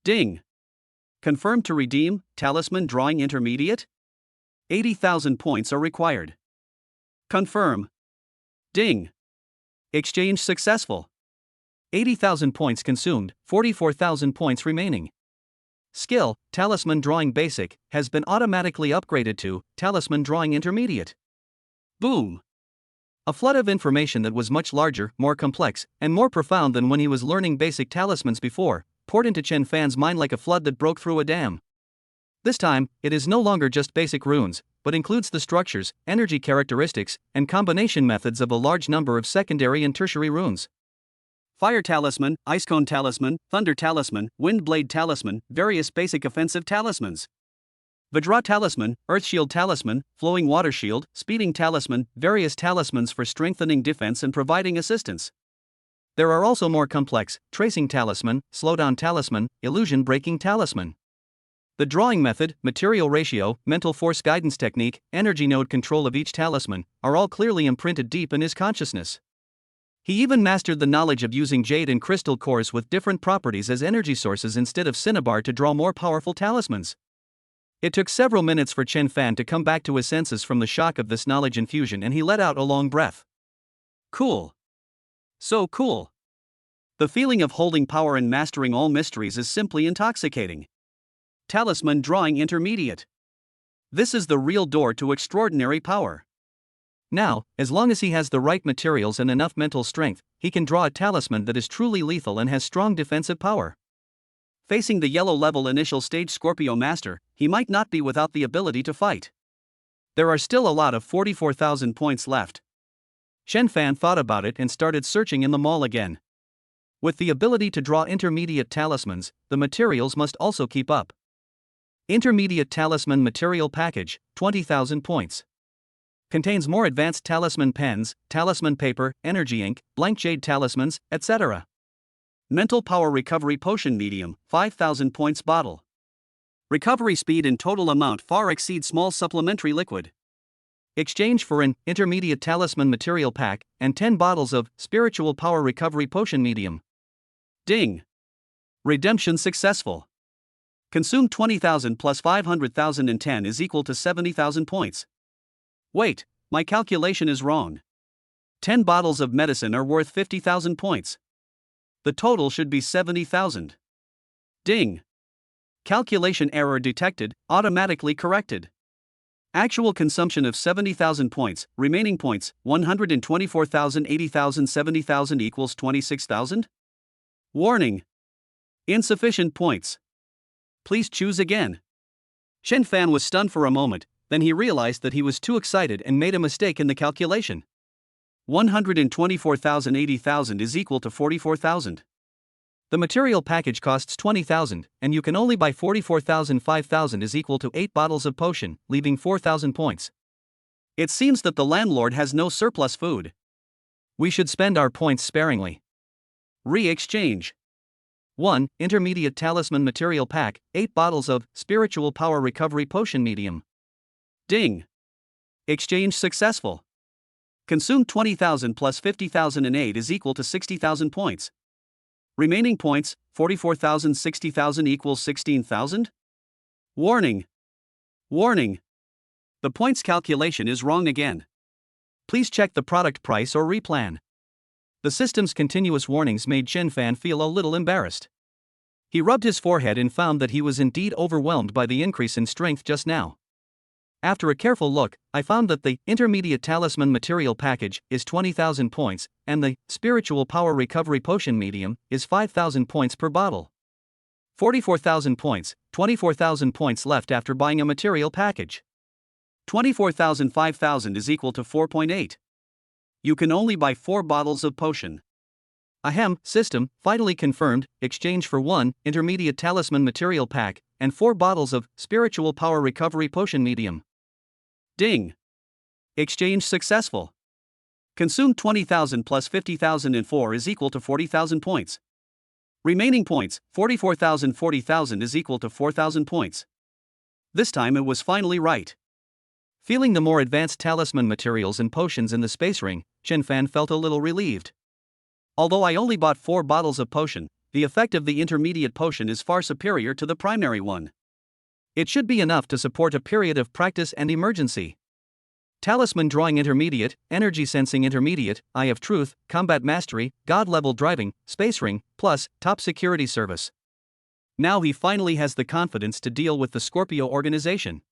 Ding. Confirmed to redeem, talisman drawing intermediate? 80,000 points are required. Confirm. Ding. Exchange successful. 80,000 points consumed, 44,000 points remaining. Skill, talisman drawing basic, has been automatically upgraded to talisman drawing intermediate. Boom! A flood of information that was much larger, more complex, and more profound than when he was learning basic talismans before, poured into Chen Fan's mind like a flood that broke through a dam. This time, it is no longer just basic runes, but includes the structures, energy characteristics, and combination methods of a large number of secondary and tertiary runes. Fire Talisman, Ice Cone Talisman, Thunder Talisman, Wind Blade Talisman, various basic offensive talismans. Vajra Talisman, Earth Shield Talisman, Flowing Water Shield, Speeding Talisman, various talismans for strengthening defense and providing assistance. There are also more complex, Tracing Talisman, Slowdown Talisman, Illusion Breaking Talisman. The drawing method, material ratio, mental force guidance technique, energy node control of each talisman, are all clearly imprinted deep in his consciousness. He even mastered the knowledge of using jade and crystal cores with different properties as energy sources instead of cinnabar to draw more powerful talismans. It took several minutes for Chen Fan to come back to his senses from the shock of this knowledge infusion, and he let out a long breath. Cool. So cool. The feeling of holding power and mastering all mysteries is simply intoxicating. Talisman drawing intermediate. This is the real door to extraordinary power. Now, as long as he has the right materials and enough mental strength, he can draw a talisman that is truly lethal and has strong defensive power. Facing the yellow level initial stage Scorpio Master, he might not be without the ability to fight. There are still a lot of 44,000 points left. Chen Fan thought about it and started searching in the mall again. With the ability to draw intermediate talismans, the materials must also keep up. Intermediate Talisman Material Package, 20,000 points. Contains more advanced talisman pens, talisman paper, energy ink, blank jade talismans, etc. Mental Power Recovery Potion Medium, 5,000 points bottle. Recovery speed and total amount far exceed small supplementary liquid. Exchange for an intermediate talisman material pack and 10 bottles of Spiritual Power Recovery Potion Medium. Ding! Redemption successful. Consume 20,000 plus 500,010 is equal to 70,000 points. Wait, my calculation is wrong. 10 bottles of medicine are worth 50,000 points. The total should be 70,000. Ding! Calculation error detected, automatically corrected. Actual consumption of 70,000 points, remaining points, 124,000, 80,000, 70,000 equals 26,000? Warning! Insufficient points. Please choose again. Chen Fan was stunned for a moment, then he realized that he was too excited and made a mistake in the calculation. 124,000, 80,000 is equal to 44,000. The material package costs 20,000, and you can only buy 44,000. 5,000 is equal to 8 bottles of potion, leaving 4,000 points. It seems that the landlord has no surplus food. We should spend our points sparingly. Re-exchange. 1. Intermediate Talisman Material Pack, 8 bottles of Spiritual Power Recovery Potion Medium. Ding! Exchange successful. Consume 20,000 plus 50,008 is equal to 60,000 points. Remaining points, 44,000, 60,000 equals 16,000? Warning! Warning! The points calculation is wrong again. Please check the product price or replan. The system's continuous warnings made Chen Fan feel a little embarrassed. He rubbed his forehead and found that he was indeed overwhelmed by the increase in strength just now. After a careful look, I found that the Intermediate Talisman Material Package is 20,000 points, and the Spiritual Power Recovery Potion Medium is 5,000 points per bottle. 44,000 points, 24,000 points left after buying a material package. 24,000, 5,000 is equal to 4.8. You can only buy 4 bottles of potion. Ahem, system, finally confirmed, exchange for 1 Intermediate Talisman Material Pack, and 4 bottles of Spiritual Power Recovery Potion Medium. Ding! Exchange successful. Consume 20,000 plus 50,004 is equal to 40,000 points. Remaining points, 44,000, 40,000 is equal to 4,000 points. This time it was finally right. Feeling the more advanced talisman materials and potions in the space ring, Chen Fan felt a little relieved. Although I only bought 4 bottles of potion, the effect of the intermediate potion is far superior to the primary one. It should be enough to support a period of practice and emergency. Talisman Drawing Intermediate, Energy Sensing Intermediate, Eye of Truth, Combat Mastery, God Level Driving, Space Ring, plus Top Security Service. Now he finally has the confidence to deal with the Scorpio organization.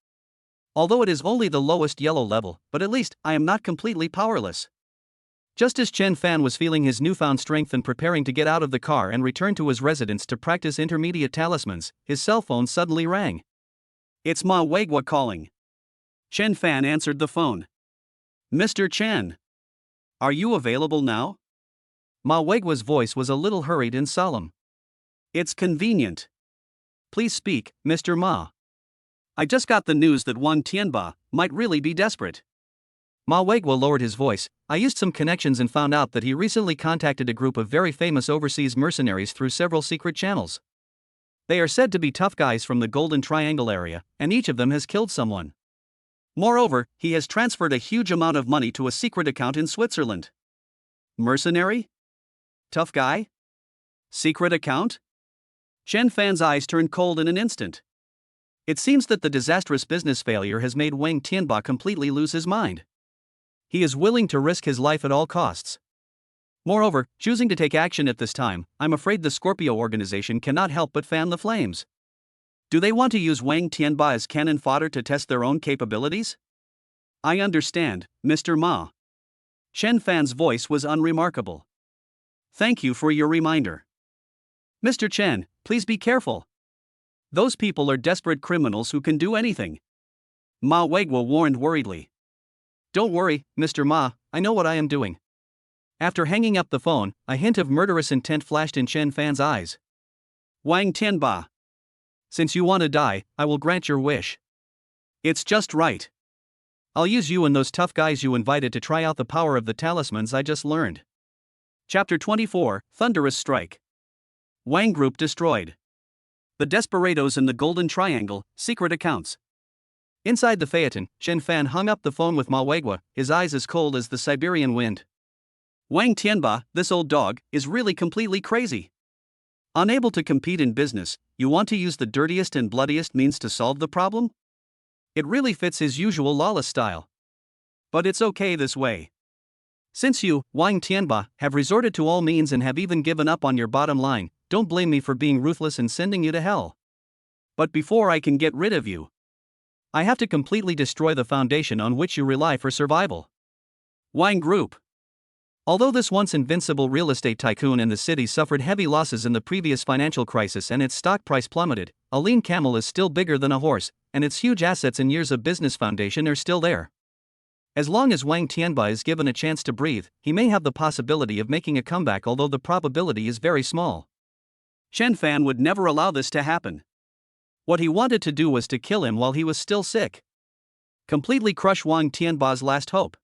Although it is only the lowest yellow level, but at least I am not completely powerless. Just as Chen Fan was feeling his newfound strength and preparing to get out of the car and return to his residence to practice intermediate talismans, his cell phone suddenly rang. It's Ma Weigua calling. Chen Fan answered the phone. Mr. Chen. Are you available now? Ma Weigua's voice was a little hurried and solemn. It's convenient. Please speak, Mr. Ma. I just got the news that Wan Tianba might really be desperate. Ma Weigua lowered his voice. I used some connections and found out that he recently contacted a group of very famous overseas mercenaries through several secret channels. They are said to be tough guys from the Golden Triangle area, and each of them has killed someone. Moreover, he has transferred a huge amount of money to a secret account in Switzerland. Mercenary? Tough guy? Secret account? Chen Fan's eyes turned cold in an instant. It seems that the disastrous business failure has made Wang Tianba completely lose his mind. He is willing to risk his life at all costs. Moreover, choosing to take action at this time, I'm afraid the Scorpio organization cannot help but fan the flames. Do they want to use Wang Tianba as cannon fodder to test their own capabilities? I understand, Mr. Ma. Chen Fan's voice was unremarkable. Thank you for your reminder. Mr. Chen, please be careful. Those people are desperate criminals who can do anything. Ma Weigua warned worriedly. Don't worry, Mr. Ma, I know what I am doing. After hanging up the phone, a hint of murderous intent flashed in Chen Fan's eyes. Wang Tianba. Since you want to die, I will grant your wish. It's just right. I'll use you and those tough guys you invited to try out the power of the talismans I just learned. Chapter 24, Thunderous Strike. Wang Group destroyed. The Desperados in the Golden Triangle, secret accounts. Inside the Phaeton, Chen Fan hung up the phone with Ma Weigua, his eyes as cold as the Siberian wind. Wang Tianba, this old dog, is really completely crazy. Unable to compete in business, you want to use the dirtiest and bloodiest means to solve the problem? It really fits his usual lawless style. But it's okay this way. Since you, Wang Tianba, have resorted to all means and have even given up on your bottom line, don't blame me for being ruthless and sending you to hell. But before I can get rid of you, I have to completely destroy the foundation on which you rely for survival. Wang Group. Although this once invincible real estate tycoon in the city suffered heavy losses in the previous financial crisis and its stock price plummeted, a lean camel is still bigger than a horse, and its huge assets and years of business foundation are still there. As long as Wang Tianba is given a chance to breathe, he may have the possibility of making a comeback, although the probability is very small. Chen Fan would never allow this to happen. What he wanted to do was to kill him while he was still sick. Completely crush Wang Tianba's last hope.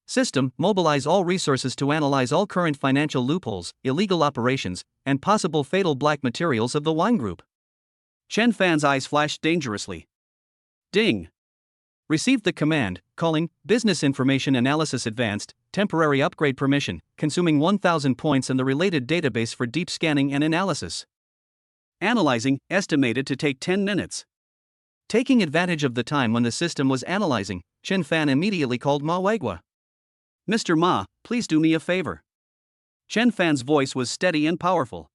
System, mobilize all resources to analyze all current financial loopholes, illegal operations, and possible fatal black materials of the Wang Group. Chen Fan's eyes flashed dangerously. Ding! Received the command, calling, Business Information Analysis Advanced, temporary upgrade permission, consuming 1000 points and the related database for deep scanning and analysis. Analyzing, estimated to take 10 minutes. Taking advantage of the time when the system was analyzing, Chen Fan immediately called Ma Weigua. Mr. Ma, please do me a favor. Chen Fan's voice was steady and powerful.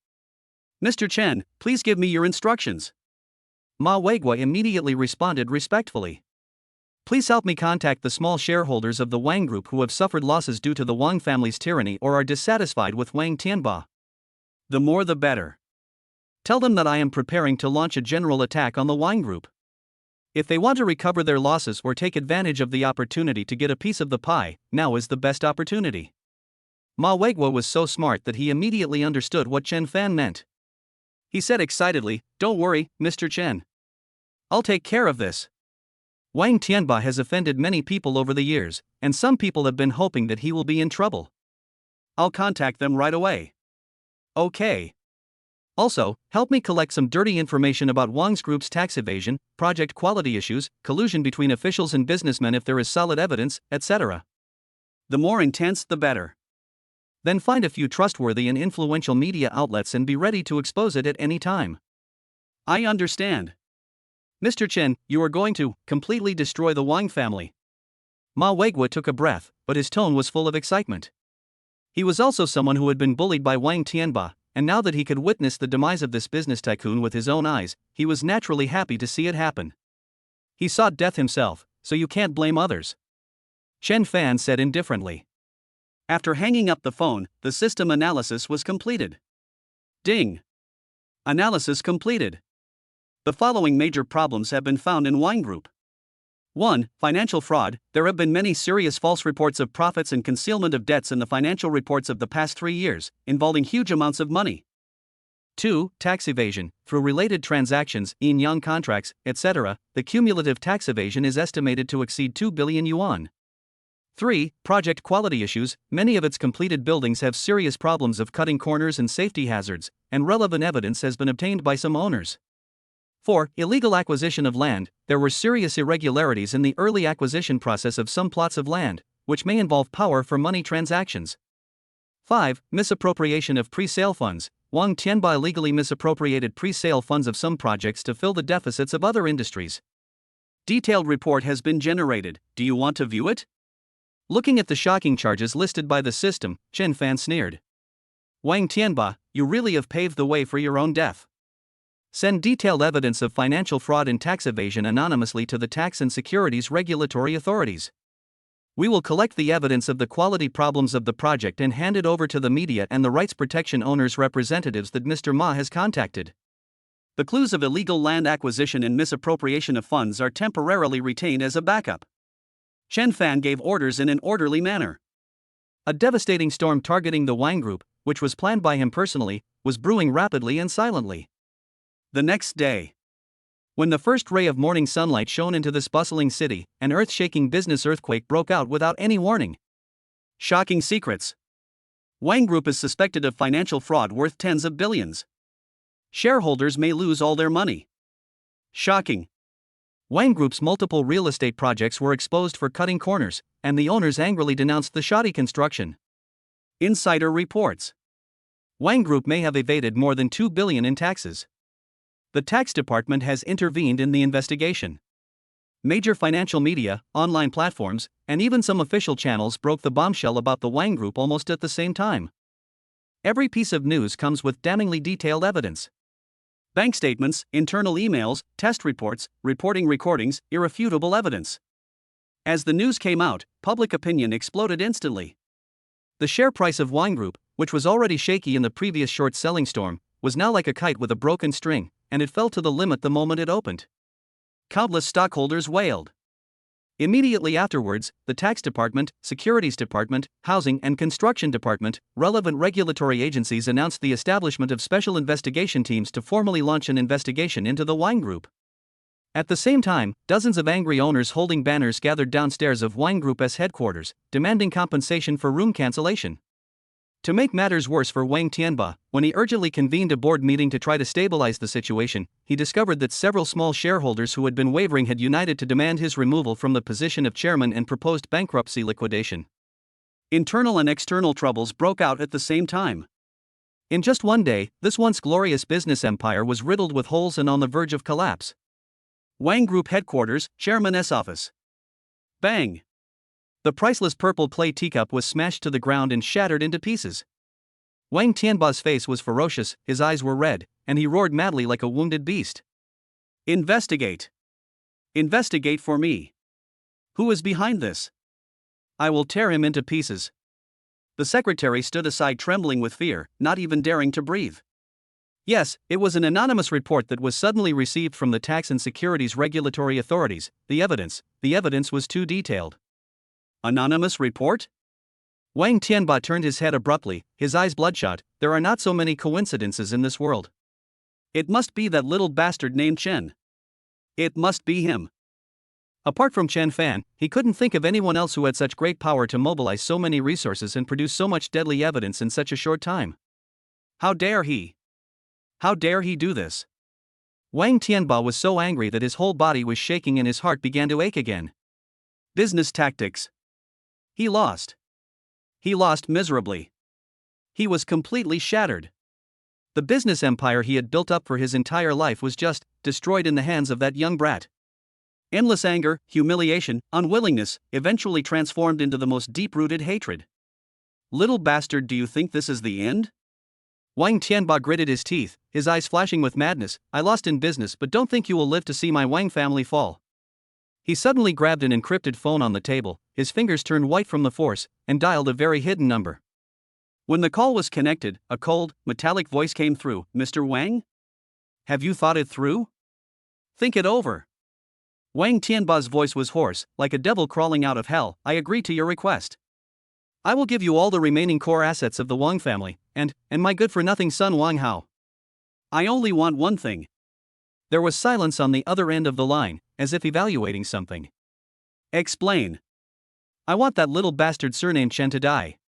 Mr. Chen, please give me your instructions. Ma Weigua immediately responded respectfully. Please help me contact the small shareholders of the Wang Group who have suffered losses due to the Wang family's tyranny or are dissatisfied with Wang Tianba. The more the better. Tell them that I am preparing to launch a general attack on the Wang Group. If they want to recover their losses or take advantage of the opportunity to get a piece of the pie, now is the best opportunity. Ma Weigua was so smart that he immediately understood what Chen Fan meant. He said excitedly, Don't worry, Mr. Chen. I'll take care of this. Wang Tianba has offended many people over the years, and some people have been hoping that he will be in trouble. I'll contact them right away. Okay. Also, help me collect some dirty information about Wang's group's tax evasion, project quality issues, collusion between officials and businessmen if there is solid evidence, etc. The more intense, the better. Then find a few trustworthy and influential media outlets and be ready to expose it at any time. I understand. Mr. Chen, you are going to completely destroy the Wang family. Ma Weigua took a breath, but his tone was full of excitement. He was also someone who had been bullied by Wang Tianba, and now that he could witness the demise of this business tycoon with his own eyes, he was naturally happy to see it happen. He sought death himself, so you can't blame others. Chen Fan said indifferently. After hanging up the phone, the system analysis was completed. Ding! Analysis completed. The following major problems have been found in Wang Group. 1. Financial fraud. There have been many serious false reports of profits and concealment of debts in the financial reports of the past 3 years, involving huge amounts of money. 2. Tax evasion. Through related transactions, yin-yang contracts, etc., the cumulative tax evasion is estimated to exceed 2 billion yuan. 3. Project quality issues. Many of its completed buildings have serious problems of cutting corners and safety hazards, and relevant evidence has been obtained by some owners. 4. Illegal acquisition of land. There were serious irregularities in the early acquisition process of some plots of land, which may involve power for money transactions. 5. Misappropriation of pre-sale funds. Wang Tianba illegally misappropriated pre-sale funds of some projects to fill the deficits of other industries. Detailed report has been generated. Do you want to view it? Looking at the shocking charges listed by the system, Chen Fan sneered. Wang Tianba, you really have paved the way for your own death. Send detailed evidence of financial fraud and tax evasion anonymously to the tax and securities regulatory authorities. We will collect the evidence of the quality problems of the project and hand it over to the media and the rights protection owners' representatives that Mr. Ma has contacted. The clues of illegal land acquisition and misappropriation of funds are temporarily retained as a backup. Chen Fan gave orders in an orderly manner. A devastating storm targeting the Wang Group, which was planned by him personally, was brewing rapidly and silently. The next day, when the first ray of morning sunlight shone into this bustling city, an earth-shaking business earthquake broke out without any warning. Shocking secrets. Wang Group is suspected of financial fraud worth tens of billions. Shareholders may lose all their money. Shocking. Wang Group's multiple real estate projects were exposed for cutting corners, and the owners angrily denounced the shoddy construction. Insider reports. Wang Group may have evaded more than $2 billion in taxes. The tax department has intervened in the investigation. Major financial media, online platforms, and even some official channels broke the bombshell about the Wang Group almost at the same time. Every piece of news comes with damningly detailed evidence. Bank statements, internal emails, test reports, reporting recordings, irrefutable evidence. As the news came out, public opinion exploded instantly. The share price of Wang Group, which was already shaky in the previous short selling storm, was now like a kite with a broken string, and it fell to the limit the moment it opened. Countless stockholders wailed. Immediately afterwards, the tax department, securities department, housing and construction department, relevant regulatory agencies announced the establishment of special investigation teams to formally launch an investigation into the Wang Group. At the same time, dozens of angry owners holding banners gathered downstairs of Wang Group's headquarters, demanding compensation for room cancellation. To make matters worse for Wang Tianba, when he urgently convened a board meeting to try to stabilize the situation, he discovered that several small shareholders who had been wavering had united to demand his removal from the position of chairman and proposed bankruptcy liquidation. Internal and external troubles broke out at the same time. In just one day, this once glorious business empire was riddled with holes and on the verge of collapse. Wang Group headquarters, chairman's office. Bang! The priceless purple clay teacup was smashed to the ground and shattered into pieces. Wang Tianba's face was ferocious, his eyes were red, and he roared madly like a wounded beast. Investigate! Investigate for me! Who is behind this? I will tear him into pieces. The secretary stood aside trembling with fear, not even daring to breathe. Yes, it was an anonymous report that was suddenly received from the tax and securities regulatory authorities. The evidence was too detailed. Anonymous report? Wang Tianba turned his head abruptly, his eyes bloodshot. There are not so many coincidences in this world. It must be that little bastard named Chen. It must be him. Apart from Chen Fan, he couldn't think of anyone else who had such great power to mobilize so many resources and produce so much deadly evidence in such a short time. How dare he? How dare he do this? Wang Tianba was so angry that his whole body was shaking and his heart began to ache again. Business tactics. He lost. He lost miserably. He was completely shattered. The business empire he had built up for his entire life was just destroyed in the hands of that young brat. Endless anger, humiliation, unwillingness, eventually transformed into the most deep-rooted hatred. Little bastard, do you think this is the end? Wang Tianba gritted his teeth, his eyes flashing with madness. I lost in business, but don't think you will live to see my Wang family fall. He suddenly grabbed an encrypted phone on the table, his fingers turned white from the force, and dialed a very hidden number. When the call was connected, a cold, metallic voice came through. Mr. Wang? Have you thought it through? Think it over. Wang Tianba's voice was hoarse, like a devil crawling out of hell. I agree to your request. I will give you all the remaining core assets of the Wang family, and my good-for-nothing son Wang Hao. I only want one thing. There was silence on the other end of the line, as if evaluating something. Explain. I want that little bastard surnamed Chen to die.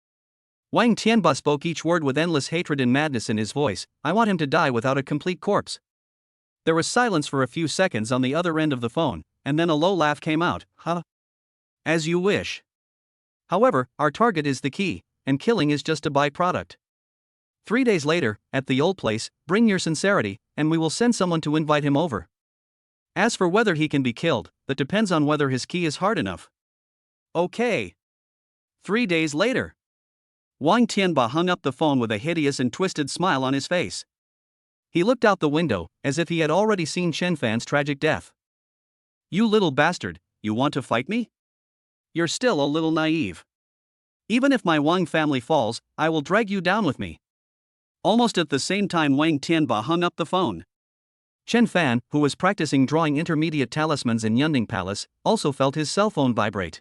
Wang Tianba spoke each word with endless hatred and madness in his voice. I want him to die without a complete corpse. There was silence for a few seconds on the other end of the phone, and then a low laugh came out. Huh? As you wish. However, our target is the key, and killing is just a byproduct. 3 days later, at the old place, bring your sincerity, and we will send someone to invite him over. As for whether he can be killed, that depends on whether his key is hard enough. Okay. 3 days later. Wang Tianba hung up the phone with a hideous and twisted smile on his face. He looked out the window, as if he had already seen Chen Fan's tragic death. You little bastard, you want to fight me? You're still a little naive. Even if my Wang family falls, I will drag you down with me. Almost at the same time Wang Tianba hung up the phone. Chen Fan, who was practicing drawing intermediate talismans in Yunning Palace, also felt his cell phone vibrate.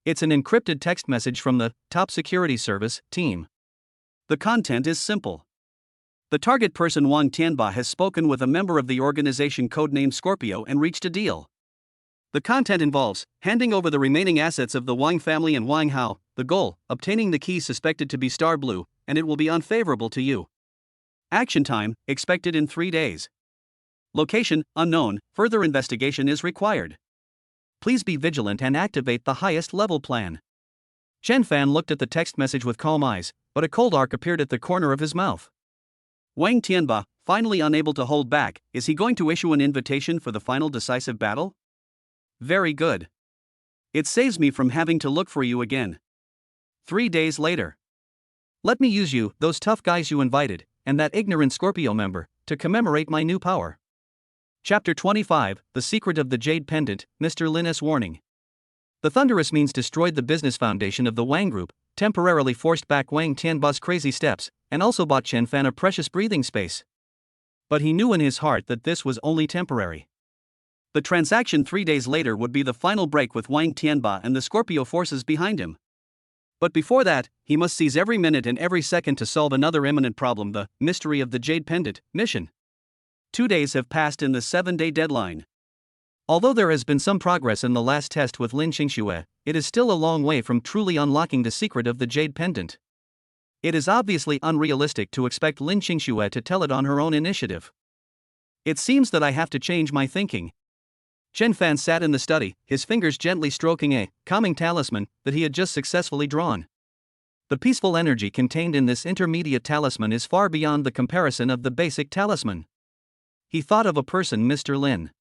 It's an encrypted text message from the top security service team. The content is simple. The target person Wang Tianba has spoken with a member of the organization codenamed Scorpio and reached a deal. The content involves handing over the remaining assets of the Wang family and Wang Hao, the goal, obtaining the key suspected to be Star Blue, and it will be unfavorable to you. Action time, expected in 3 days. Location, unknown, further investigation is required. Please be vigilant and activate the highest level plan. Chen Fan looked at the text message with calm eyes, but a cold arc appeared at the corner of his mouth. Wang Tianba, finally unable to hold back, is he going to issue an invitation for the final decisive battle? Very good. It saves me from having to look for you again. 3 days later. Let me use you, those tough guys you invited, and that ignorant Scorpio member, to commemorate my new power. Chapter 25, The Secret of the Jade Pendant, Mr. Lin's Warning. The thunderous means destroyed the business foundation of the Wang Group, temporarily forced back Wang Tianba's crazy steps, and also bought Chen Fan a precious breathing space. But he knew in his heart that this was only temporary. The transaction 3 days later would be the final break with Wang Tianba and the Scorpio forces behind him. But before that, he must seize every minute and every second to solve another imminent problem, the Mystery of the Jade Pendant mission. 2 days have passed in the 7-day deadline. Although there has been some progress in the last test with Lin Qingxue, it is still a long way from truly unlocking the secret of the Jade Pendant. It is obviously unrealistic to expect Lin Qingxue to tell it on her own initiative. It seems that I have to change my thinking. Chen Fan sat in the study, his fingers gently stroking a calming talisman that he had just successfully drawn. The peaceful energy contained in this intermediate talisman is far beyond the comparison of the basic talisman. He thought of a person, Mr. Lin.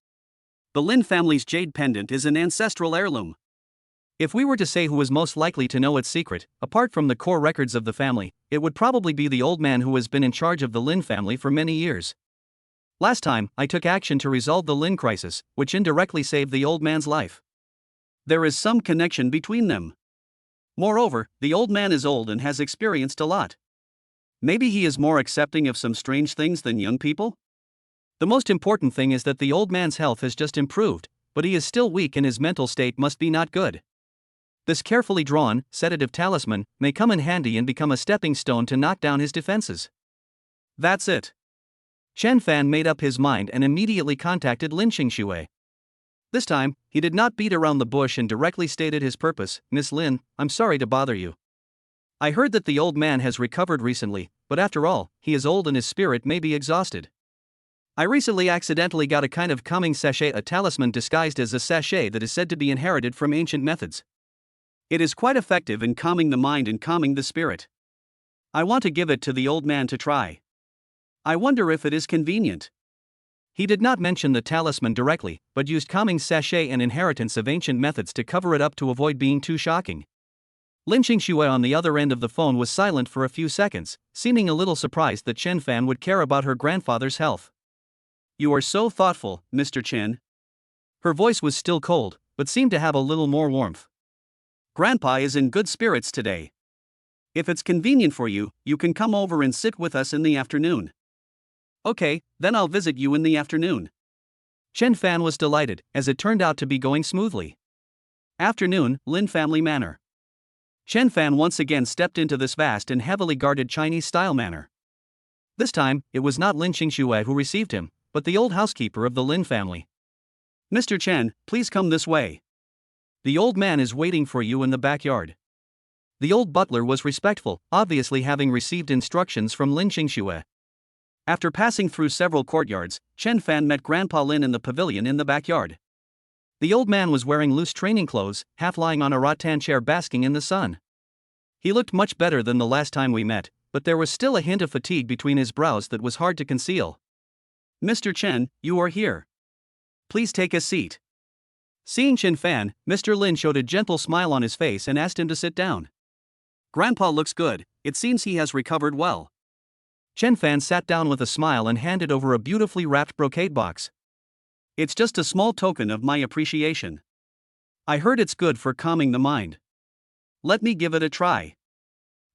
The Lin family's jade pendant is an ancestral heirloom. If we were to say who is most likely to know its secret, apart from the core records of the family, it would probably be the old man who has been in charge of the Lin family for many years. Last time, I took action to resolve the Lin crisis, which indirectly saved the old man's life. There is some connection between them. Moreover, the old man is old and has experienced a lot. Maybe he is more accepting of some strange things than young people? The most important thing is that the old man's health has just improved, but he is still weak and his mental state must be not good. This carefully drawn, sedative talisman may come in handy and become a stepping stone to knock down his defenses. That's it. Chen Fan made up his mind and immediately contacted Lin Qingxue. This time, he did not beat around the bush and directly stated his purpose. Miss Lin, I'm sorry to bother you. I heard that the old man has recovered recently, but after all, he is old and his spirit may be exhausted. I recently accidentally got a kind of calming sachet, a talisman disguised as a sachet that is said to be inherited from ancient methods. It is quite effective in calming the mind and calming the spirit. I want to give it to the old man to try. I wonder if it is convenient. He did not mention the talisman directly, but used calming sachet and inheritance of ancient methods to cover it up to avoid being too shocking. Lin Qingxue on the other end of the phone was silent for a few seconds, seeming a little surprised that Chen Fan would care about her grandfather's health. You are so thoughtful, Mr. Chen. Her voice was still cold, but seemed to have a little more warmth. Grandpa is in good spirits today. If it's convenient for you, you can come over and sit with us in the afternoon. Okay, then I'll visit you in the afternoon. Chen Fan was delighted, as it turned out to be going smoothly. Afternoon, Lin family manor. Chen Fan once again stepped into this vast and heavily guarded Chinese-style manor. This time, it was not Lin Qingxue who received him, but the old housekeeper of the Lin family. Mr. Chen, please come this way. The old man is waiting for you in the backyard. The old butler was respectful, obviously having received instructions from Lin Qingxue. After passing through several courtyards, Chen Fan met Grandpa Lin in the pavilion in the backyard. The old man was wearing loose training clothes, half lying on a rattan chair basking in the sun. He looked much better than the last time we met, but there was still a hint of fatigue between his brows that was hard to conceal. Mr. Chen, you are here. Please take a seat. Seeing Chen Fan, Mr. Lin showed a gentle smile on his face and asked him to sit down. Grandpa looks good, it seems he has recovered well. Chen Fan sat down with a smile and handed over a beautifully wrapped brocade box. It's just a small token of my appreciation. I heard it's good for calming the mind. Let me give it a try.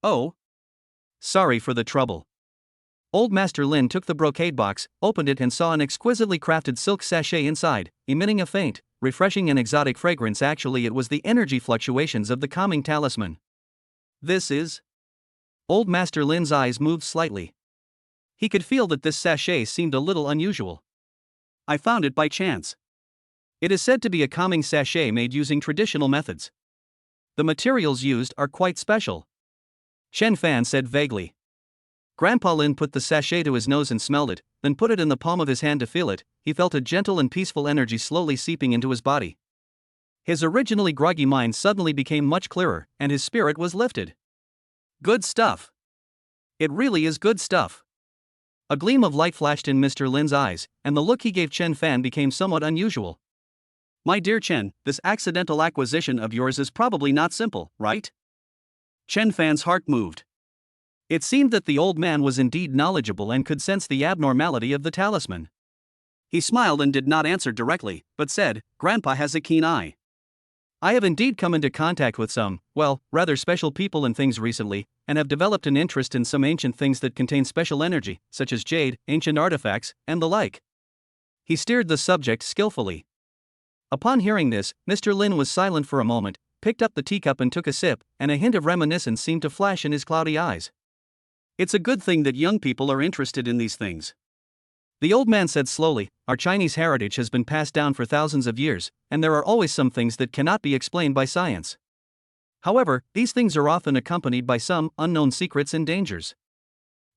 Oh. Sorry for the trouble. Old Master Lin took the brocade box, opened it and saw an exquisitely crafted silk sachet inside, emitting a faint, refreshing and exotic fragrance. Actually, it was the energy fluctuations of the calming talisman. This is... Old Master Lin's eyes moved slightly. He could feel that this sachet seemed a little unusual. I found it by chance. It is said to be a calming sachet made using traditional methods. The materials used are quite special. Chen Fan said vaguely. Grandpa Lin put the sachet to his nose and smelled it, then put it in the palm of his hand to feel it. He felt a gentle and peaceful energy slowly seeping into his body. His originally groggy mind suddenly became much clearer, and his spirit was lifted. Good stuff. It really is good stuff. A gleam of light flashed in Mr. Lin's eyes, and the look he gave Chen Fan became somewhat unusual. My dear Chen, this accidental acquisition of yours is probably not simple, right? Chen Fan's heart moved. It seemed that the old man was indeed knowledgeable and could sense the abnormality of the talisman. He smiled and did not answer directly, but said, Grandpa has a keen eye. I have indeed come into contact with some, well, rather special people and things recently, and have developed an interest in some ancient things that contain special energy, such as jade, ancient artifacts, and the like. He steered the subject skillfully. Upon hearing this, Mr. Lin was silent for a moment, picked up the teacup and took a sip, and a hint of reminiscence seemed to flash in his cloudy eyes. It's a good thing that young people are interested in these things. The old man said slowly, our Chinese heritage has been passed down for thousands of years, and there are always some things that cannot be explained by science. However, these things are often accompanied by some unknown secrets and dangers.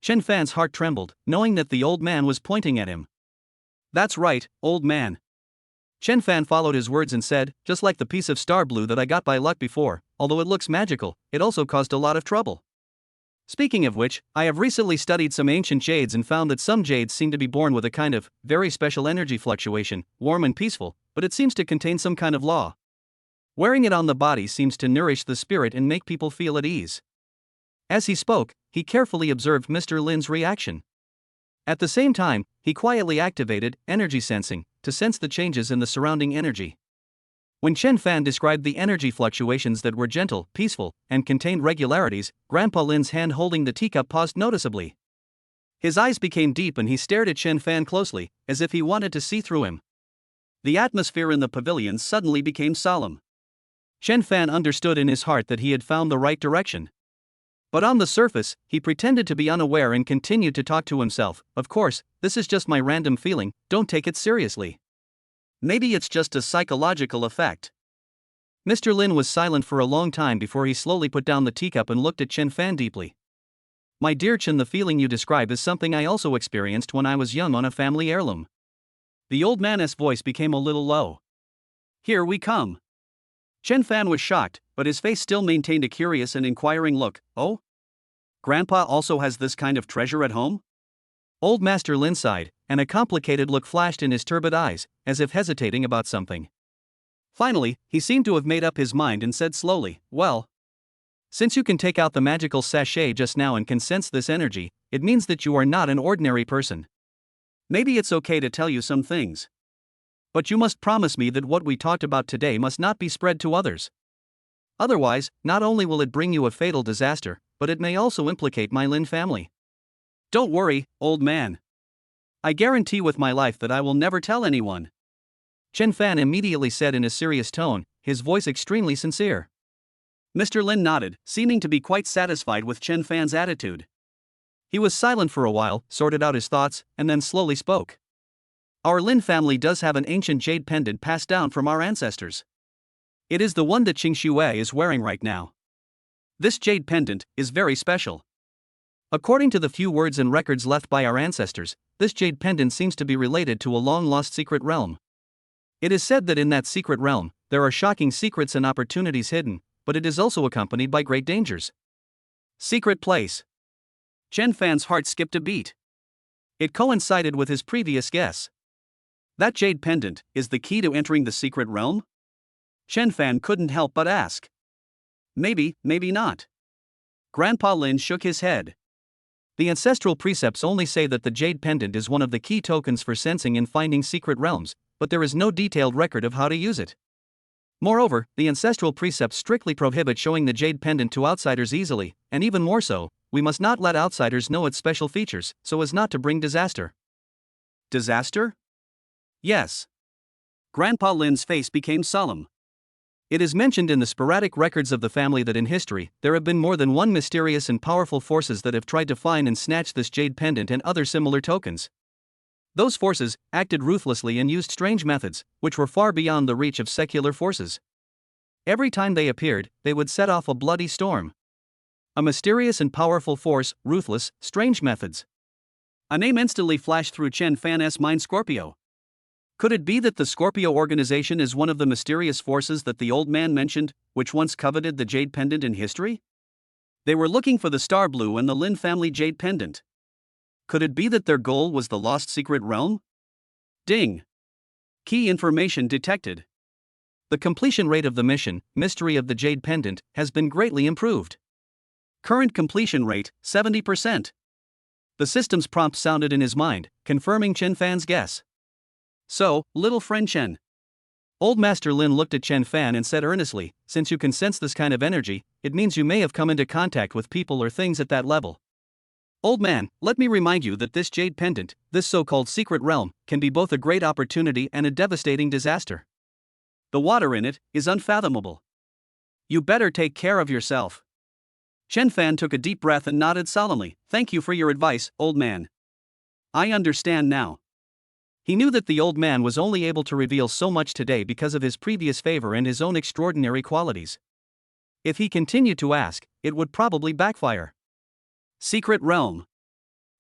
Chen Fan's heart trembled, knowing that the old man was pointing at him. That's right, old man. Chen Fan followed his words and said, just like the piece of star blue that I got by luck before, although it looks magical, it also caused a lot of trouble. Speaking of which, I have recently studied some ancient jades and found that some jades seem to be born with a kind of very special energy fluctuation, warm and peaceful, but it seems to contain some kind of law. Wearing it on the body seems to nourish the spirit and make people feel at ease. As he spoke, he carefully observed Mr. Lin's reaction. At the same time, he quietly activated energy sensing to sense the changes in the surrounding energy. When Chen Fan described the energy fluctuations that were gentle, peaceful, and contained regularities, Grandpa Lin's hand holding the teacup paused noticeably. His eyes became deep and he stared at Chen Fan closely, as if he wanted to see through him. The atmosphere in the pavilion suddenly became solemn. Chen Fan understood in his heart that he had found the right direction. But on the surface, he pretended to be unaware and continued to talk to himself, of course, this is just my random feeling, don't take it seriously. Maybe it's just a psychological effect. Mr. Lin was silent for a long time before he slowly put down the teacup and looked at Chen Fan deeply. My dear Chen, the feeling you describe is something I also experienced when I was young on a family heirloom. The old man's voice became a little low. Here we come. Chen Fan was shocked, but his face still maintained a curious and inquiring look. Oh? Grandpa also has this kind of treasure at home? Old Master Lin sighed, and a complicated look flashed in his turbid eyes, as if hesitating about something. Finally, he seemed to have made up his mind and said slowly, well, since you can take out the magical sachet just now and can sense this energy, it means that you are not an ordinary person. Maybe it's okay to tell you some things. But you must promise me that what we talked about today must not be spread to others. Otherwise, not only will it bring you a fatal disaster, but it may also implicate my Lin family. Don't worry, old man. I guarantee with my life that I will never tell anyone. Chen Fan immediately said in a serious tone, his voice extremely sincere. Mr. Lin nodded, seeming to be quite satisfied with Chen Fan's attitude. He was silent for a while, sorted out his thoughts, and then slowly spoke. Our Lin family does have an ancient jade pendant passed down from our ancestors. It is the one that Qing Xue is wearing right now. This jade pendant is very special. According to the few words and records left by our ancestors, this jade pendant seems to be related to a long-lost secret realm. It is said that in that secret realm, there are shocking secrets and opportunities hidden, but it is also accompanied by great dangers. Secret place. Chen Fan's heart skipped a beat. It coincided with his previous guess. That jade pendant is the key to entering the secret realm? Chen Fan couldn't help but ask. Maybe, maybe not. Grandpa Lin shook his head. The ancestral precepts only say that the jade pendant is one of the key tokens for sensing and finding secret realms, but there is no detailed record of how to use it. Moreover, the ancestral precepts strictly prohibit showing the jade pendant to outsiders easily, and even more so, we must not let outsiders know its special features, so as not to bring disaster. Disaster? Yes. Grandpa Lin's face became solemn. It is mentioned in the sporadic records of the family that in history, there have been more than one mysterious and powerful forces that have tried to find and snatch this jade pendant and other similar tokens. Those forces acted ruthlessly and used strange methods, which were far beyond the reach of secular forces. Every time they appeared, they would set off a bloody storm. A mysterious and powerful force, ruthless, strange methods. A name instantly flashed through Chen Fan's mind: Scorpio. Could it be that the Scorpio organization is one of the mysterious forces that the old man mentioned, which once coveted the jade pendant in history? They were looking for the Star Blue and the Lin family jade pendant. Could it be that their goal was the lost secret realm? Ding! Key information detected. The completion rate of the mission, Mystery of the Jade Pendant, has been greatly improved. Current completion rate, 70%. The system's prompt sounded in his mind, confirming Chen Fan's guess. So, little friend Chen. Old Master Lin looked at Chen Fan and said earnestly, since you can sense this kind of energy, it means you may have come into contact with people or things at that level. Old man, let me remind you that this jade pendant, this so-called secret realm, can be both a great opportunity and a devastating disaster. The water in it is unfathomable. You better take care of yourself. Chen Fan took a deep breath and nodded solemnly. Thank you for your advice, old man. I understand now. He knew that the old man was only able to reveal so much today because of his previous favor and his own extraordinary qualities. If he continued to ask, it would probably backfire. Secret realm.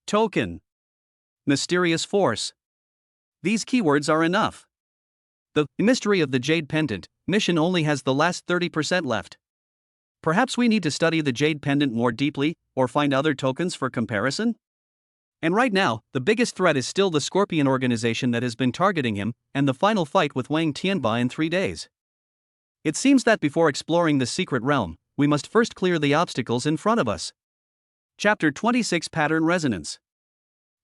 Token. Mysterious force. These keywords are enough. The Mystery of the Jade Pendant mission only has the last 30% left. Perhaps we need to study the Jade Pendant more deeply, or find other tokens for comparison? And right now, the biggest threat is still the Scorpion organization that has been targeting him, and the final fight with Wang Tianba in 3 days. It seems that before exploring the secret realm, we must first clear the obstacles in front of us. Chapter 26 Pattern Resonance.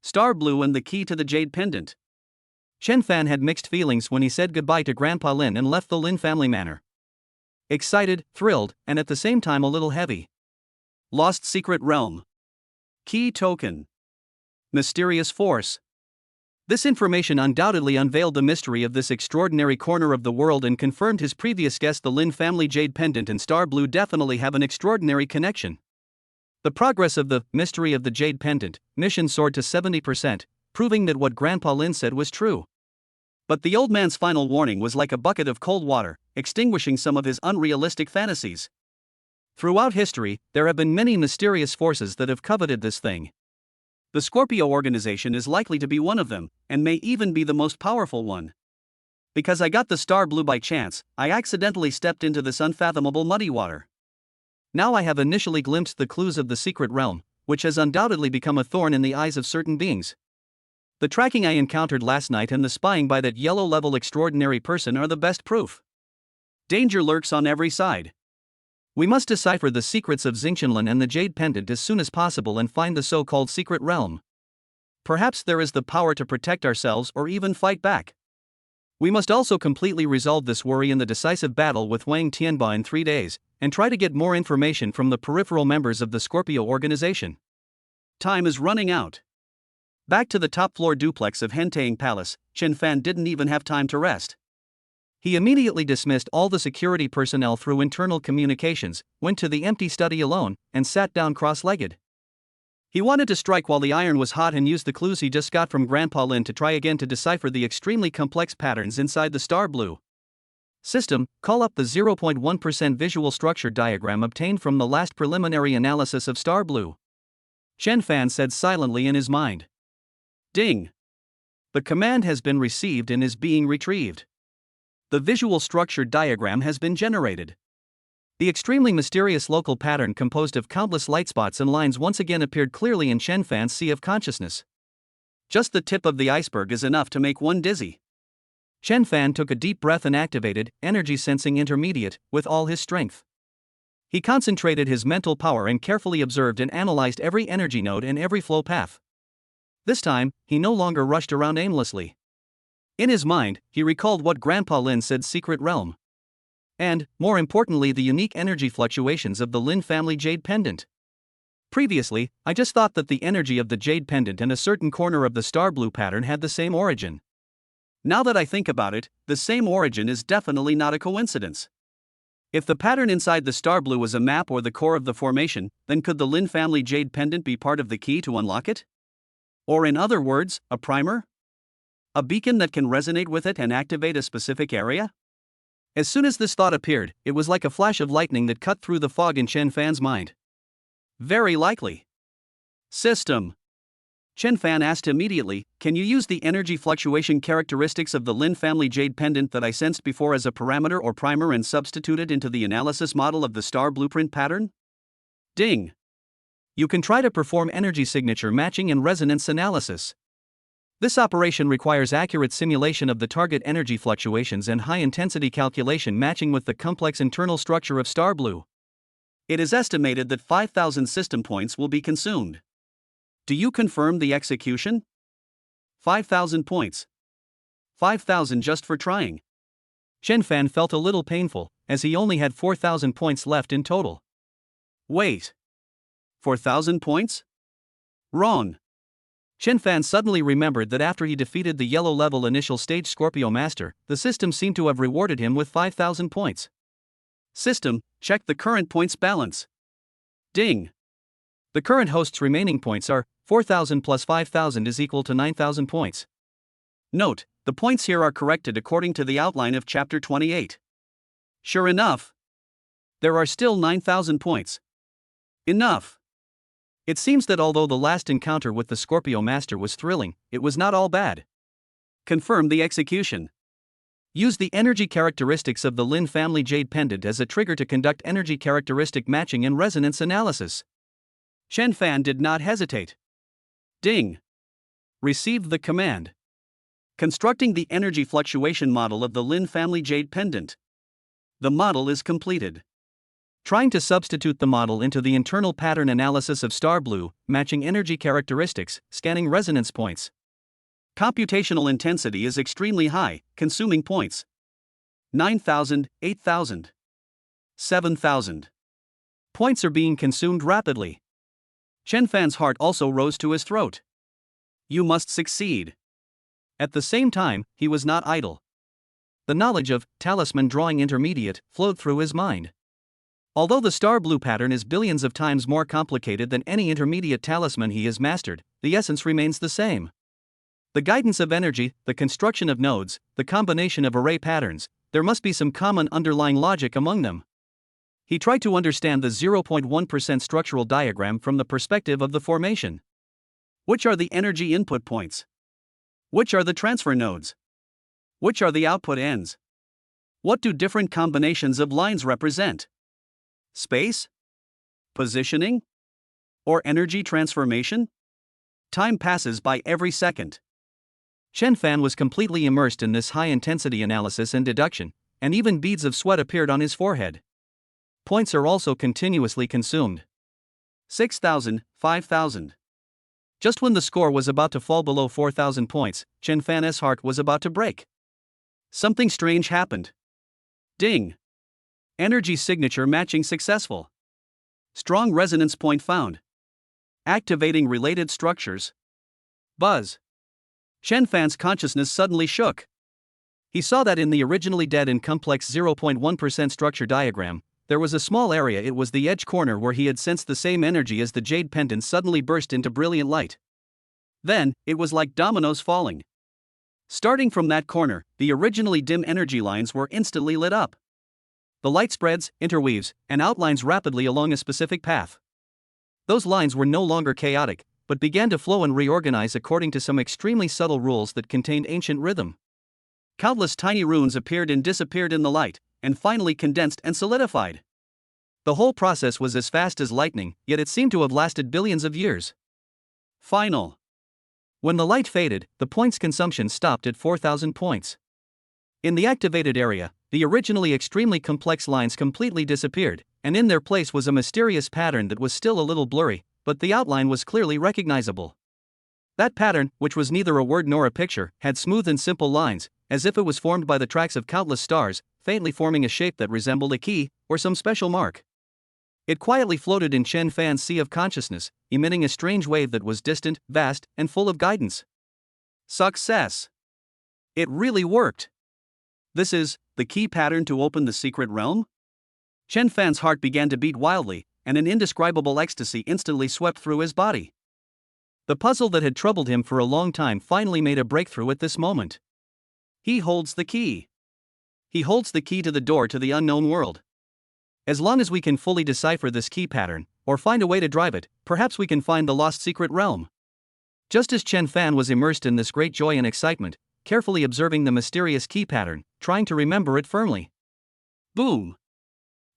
Star Blue and the Key to the Jade Pendant. Chen Fan had mixed feelings when he said goodbye to Grandpa Lin and left the Lin family manor. Excited, thrilled, and at the same time a little heavy. Lost Secret Realm. Key Token. Mysterious Force. This information undoubtedly unveiled the mystery of this extraordinary corner of the world and confirmed his previous guess. The Lin family jade pendant and Star Blue definitely have an extraordinary connection. The progress of the Mystery of the Jade Pendant mission soared to 70%, proving that what Grandpa Lin said was true. But the old man's final warning was like a bucket of cold water, extinguishing some of his unrealistic fantasies. Throughout history, there have been many mysterious forces that have coveted this thing. The Scorpio organization is likely to be one of them, and may even be the most powerful one. Because I got the Star Blue by chance, I accidentally stepped into this unfathomable muddy water. Now I have initially glimpsed the clues of the secret realm, which has undoubtedly become a thorn in the eyes of certain beings. The tracking I encountered last night and the spying by that yellow-level extraordinary person are the best proof. Danger lurks on every side. We must decipher the secrets of Xingqianlin and the Jade Pendant as soon as possible and find the so-called secret realm. Perhaps there is the power to protect ourselves or even fight back. We must also completely resolve this worry in the decisive battle with Wang Tianba in 3 days, and try to get more information from the peripheral members of the Scorpio organization. Time is running out. Back to the top-floor duplex of Hentang Palace, Chen Fan didn't even have time to rest. He immediately dismissed all the security personnel through internal communications, went to the empty study alone, and sat down cross-legged. He wanted to strike while the iron was hot and use the clues he just got from Grandpa Lin to try again to decipher the extremely complex patterns inside the Star Blue system. Call up the 0.1% visual structure diagram obtained from the last preliminary analysis of Star Blue. Chen Fan said silently in his mind. Ding! The command has been received and is being retrieved. The visual structure diagram has been generated. The extremely mysterious local pattern composed of countless light spots and lines once again appeared clearly in Chen Fan's sea of consciousness. Just the tip of the iceberg is enough to make one dizzy. Chen Fan took a deep breath and activated Energy Sensing Intermediate with all his strength. He concentrated his mental power and carefully observed and analyzed every energy node and every flow path. This time, he no longer rushed around aimlessly. In his mind, he recalled what Grandpa Lin said: secret realm. And, more importantly, the unique energy fluctuations of the Lin family jade pendant. Previously, I just thought that the energy of the jade pendant and a certain corner of the Star Blue pattern had the same origin. Now that I think about it, the same origin is definitely not a coincidence. If the pattern inside the Star Blue was a map or the core of the formation, then could the Lin family jade pendant be part of the key to unlock it? Or in other words, a primer? A beacon that can resonate with it and activate a specific area? As soon as this thought appeared, it was like a flash of lightning that cut through the fog in Chen Fan's mind. Very likely. System. Chen Fan asked immediately, can you use the energy fluctuation characteristics of the Lin family jade pendant that I sensed before as a parameter or primer and substitute it into the analysis model of the Star Blueprint pattern? Ding. You can try to perform energy signature matching and resonance analysis. This operation requires accurate simulation of the target energy fluctuations and high-intensity calculation matching with the complex internal structure of Star Blue. It is estimated that 5,000 system points will be consumed. Do you confirm the execution? 5,000 points. 5,000 just for trying. Chen Fan felt a little painful, as he only had 4,000 points left in total. Wait. 4,000 points? Wrong. Chen Fan suddenly remembered that after he defeated the yellow-level initial stage Scorpio Master, the system seemed to have rewarded him with 5,000 points. System, check the current points balance. Ding. The current host's remaining points are 4,000 plus 5,000 is equal to 9,000 points. Note, the points here are corrected according to the outline of Chapter 28. Sure enough, there are still 9,000 points. Enough. It seems that although the last encounter with the Scorpio Master was thrilling, it was not all bad. Confirm the execution. Use the energy characteristics of the Lin family Jade Pendant as a trigger to conduct energy characteristic matching and resonance analysis. Chen Fan did not hesitate. Ding. Received the command. Constructing the energy fluctuation model of the Lin family Jade Pendant. The model is completed. Trying to substitute the model into the internal pattern analysis of Star Blue, matching energy characteristics, scanning resonance points. Computational intensity is extremely high, consuming points. 9,000, 8,000. 7,000. Points are being consumed rapidly. Chen Fan's heart also rose to his throat. You must succeed. At the same time, he was not idle. The knowledge of talisman drawing intermediate flowed through his mind. Although the Star Blue pattern is billions of times more complicated than any intermediate talisman he has mastered, the essence remains the same. The guidance of energy, the construction of nodes, the combination of array patterns, there must be some common underlying logic among them. He tried to understand the 0.1% structural diagram from the perspective of the formation. Which are the energy input points? Which are the transfer nodes? Which are the output ends? What do different combinations of lines represent? Space? Positioning? Or energy transformation? Time passes by every second. Chen Fan was completely immersed in this high-intensity analysis and deduction, and even beads of sweat appeared on his forehead. Points are also continuously consumed. 6,000, 5,000. Just when the score was about to fall below 4,000 points, Chen Fan's heart was about to break. Something strange happened. Ding. Energy signature matching successful. Strong resonance point found. Activating related structures. Buzz. Chen Fan's consciousness suddenly shook. He saw that in the originally dead and complex 0.1% structure diagram, there was a small area. It was the edge corner where he had sensed the same energy as the jade pendant suddenly burst into brilliant light. Then, it was like dominoes falling. Starting from that corner, the originally dim energy lines were instantly lit up. The light spreads, interweaves, and outlines rapidly along a specific path. Those lines were no longer chaotic, but began to flow and reorganize according to some extremely subtle rules that contained ancient rhythm. Countless tiny runes appeared and disappeared in the light, and finally condensed and solidified. The whole process was as fast as lightning, yet it seemed to have lasted billions of years. Final. When the light faded, the points consumption stopped at 4,000 points. In the activated area, the originally extremely complex lines completely disappeared, and in their place was a mysterious pattern that was still a little blurry, but the outline was clearly recognizable. That pattern, which was neither a word nor a picture, had smooth and simple lines, as if it was formed by the tracks of countless stars, faintly forming a shape that resembled a key, or some special mark. It quietly floated in Chen Fan's sea of consciousness, emitting a strange wave that was distant, vast, and full of guidance. Success! It really worked! This is the key pattern to open the secret realm? Chen Fan's heart began to beat wildly, and an indescribable ecstasy instantly swept through his body. The puzzle that had troubled him for a long time finally made a breakthrough at this moment. He holds the key. He holds the key to the door to the unknown world. As long as we can fully decipher this key pattern, or find a way to drive it, perhaps we can find the lost secret realm. Just as Chen Fan was immersed in this great joy and excitement, carefully observing the mysterious key pattern, trying to remember it firmly. Boom!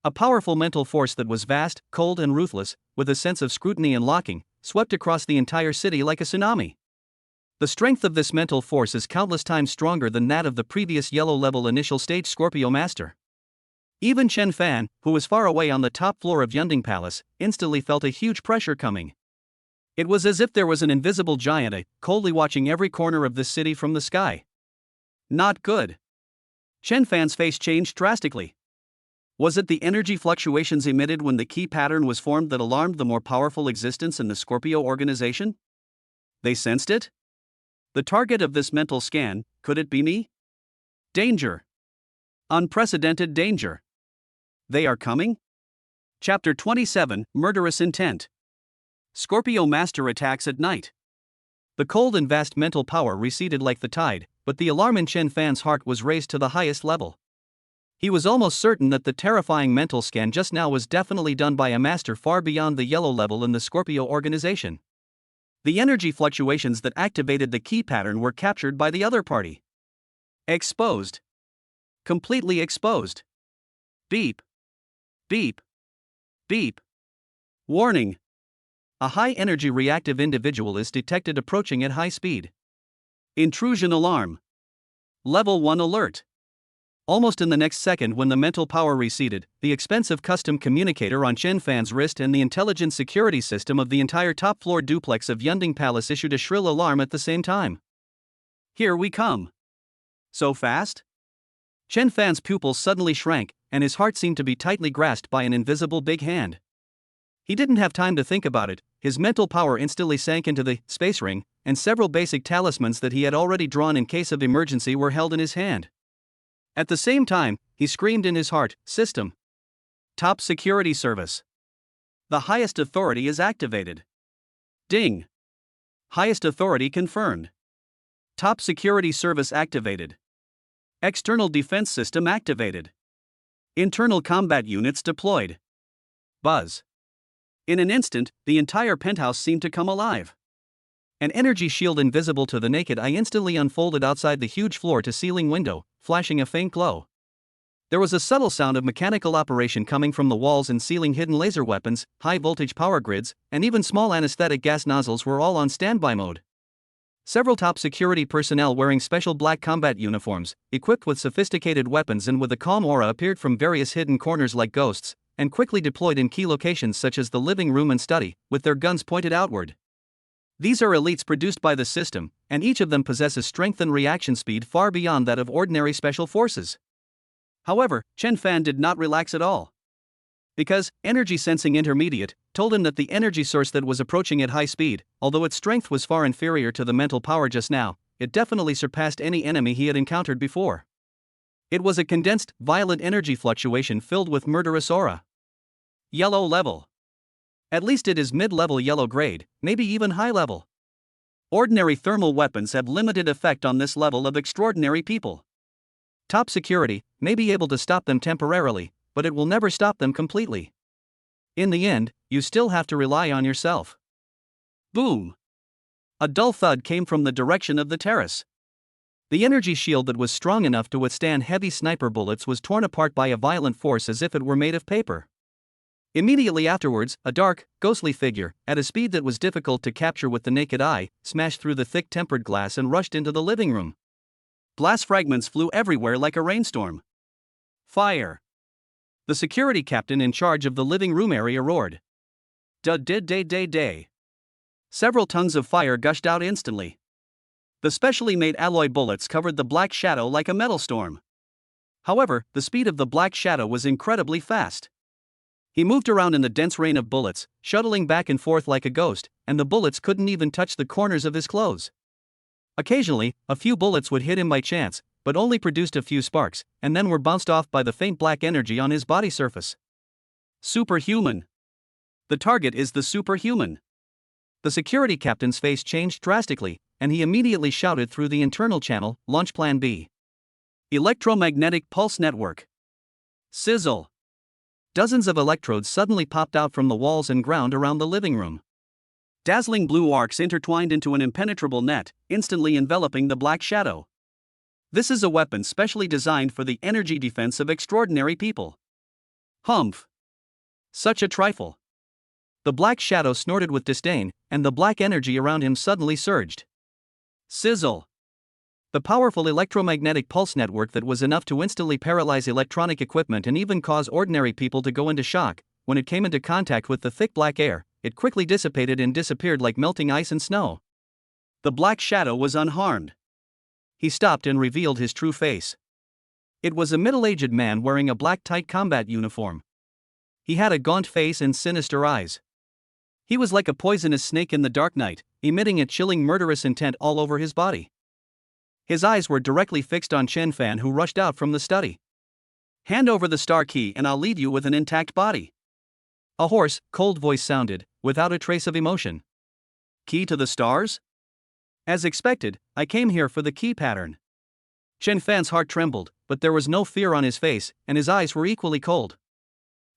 A powerful mental force that was vast, cold, and ruthless with a sense of scrutiny and locking, swept across the entire city like a tsunami. The strength of this mental force is countless times stronger than that of the previous yellow-level initial stage Scorpio Master. Even Chen Fan, who was far away on the top floor of Yunding Palace, instantly felt a huge pressure coming. It was as if there was an invisible giant coldly watching every corner of this city from the sky. Not good. Chen Fan's face changed drastically. Was it the energy fluctuations emitted when the key pattern was formed that alarmed the more powerful existence in the Scorpio organization? They sensed it? The target of this mental scan, could it be me? Danger. Unprecedented danger. They are coming? Chapter 27, Murderous Intent. Scorpio Master attacks at night. The cold and vast mental power receded like the tide, but the alarm in Chen Fan's heart was raised to the highest level. He was almost certain that the terrifying mental scan just now was definitely done by a master far beyond the yellow level in the Scorpio organization. The energy fluctuations that activated the key pattern were captured by the other party. Exposed. Completely exposed. Beep. Beep. Beep. Warning. A high-energy reactive individual is detected approaching at high speed. Intrusion alarm. Level 1 alert. Almost in the next second, when the mental power receded, the expensive custom communicator on Chen Fan's wrist and the intelligent security system of the entire top-floor duplex of Yunding Palace issued a shrill alarm at the same time. Here we come. So fast? Chen Fan's pupils suddenly shrank, and his heart seemed to be tightly grasped by an invisible big hand. He didn't have time to think about it. His mental power instantly sank into the space ring, and several basic talismans that he had already drawn in case of emergency were held in his hand. At the same time, he screamed in his heart, "System. Top Security Service. The highest authority is activated. Ding. Highest authority confirmed. Top Security Service activated. External Defense System activated. Internal combat units deployed." Buzz. In an instant, the entire penthouse seemed to come alive. An energy shield invisible to the naked eye instantly unfolded outside the huge floor-to-ceiling window, flashing a faint glow. There was a subtle sound of mechanical operation coming from the walls and ceiling. Hidden laser weapons, high-voltage power grids, and even small anesthetic gas nozzles were all on standby mode. Several top security personnel wearing special black combat uniforms, equipped with sophisticated weapons and with a calm aura, appeared from various hidden corners like ghosts, and quickly deployed in key locations such as the living room and study, with their guns pointed outward. These are elites produced by the system, and each of them possesses strength and reaction speed far beyond that of ordinary special forces. However, Chen Fan did not relax at all. Because Energy Sensing Intermediate told him that the energy source that was approaching at high speed, although its strength was far inferior to the mental power just now, it definitely surpassed any enemy he had encountered before. It was a condensed, violent energy fluctuation filled with murderous aura. Yellow level. At least it is mid-level yellow grade, maybe even high level. Ordinary thermal weapons have limited effect on this level of extraordinary people. Top security may be able to stop them temporarily, but it will never stop them completely. In the end, you still have to rely on yourself. Boom! A dull thud came from the direction of the terrace. The energy shield that was strong enough to withstand heavy sniper bullets was torn apart by a violent force as if it were made of paper. Immediately afterwards, a dark, ghostly figure, at a speed that was difficult to capture with the naked eye, smashed through the thick tempered glass and rushed into the living room. Glass fragments flew everywhere like a rainstorm. Fire! The security captain in charge of the living room area roared. Day. Several tons of fire gushed out instantly. The specially made alloy bullets covered the black shadow like a metal storm. However, the speed of the black shadow was incredibly fast. He moved around in the dense rain of bullets, shuttling back and forth like a ghost, and the bullets couldn't even touch the corners of his clothes. Occasionally, a few bullets would hit him by chance, but only produced a few sparks, and then were bounced off by the faint black energy on his body surface. Superhuman. The target is the superhuman. The security captain's face changed drastically, and he immediately shouted through the internal channel, "Launch Plan B. Electromagnetic Pulse Network." Sizzle. Dozens of electrodes suddenly popped out from the walls and ground around the living room. Dazzling blue arcs intertwined into an impenetrable net, instantly enveloping the black shadow. This is a weapon specially designed for the energy defense of extraordinary people. Humph! Such a trifle. The black shadow snorted with disdain, and the black energy around him suddenly surged. Sizzle! The powerful electromagnetic pulse network that was enough to instantly paralyze electronic equipment and even cause ordinary people to go into shock, when it came into contact with the thick black air, it quickly dissipated and disappeared like melting ice and snow. The black shadow was unharmed. He stopped and revealed his true face. It was a middle-aged man wearing a black tight combat uniform. He had a gaunt face and sinister eyes. He was like a poisonous snake in the dark night, emitting a chilling murderous intent all over his body. His eyes were directly fixed on Chen Fan, who rushed out from the study. Hand over the star key and I'll leave you with an intact body. A hoarse, cold voice sounded, without a trace of emotion. Key to the stars? As expected, I came here for the key pattern. Chen Fan's heart trembled, but there was no fear on his face, and his eyes were equally cold.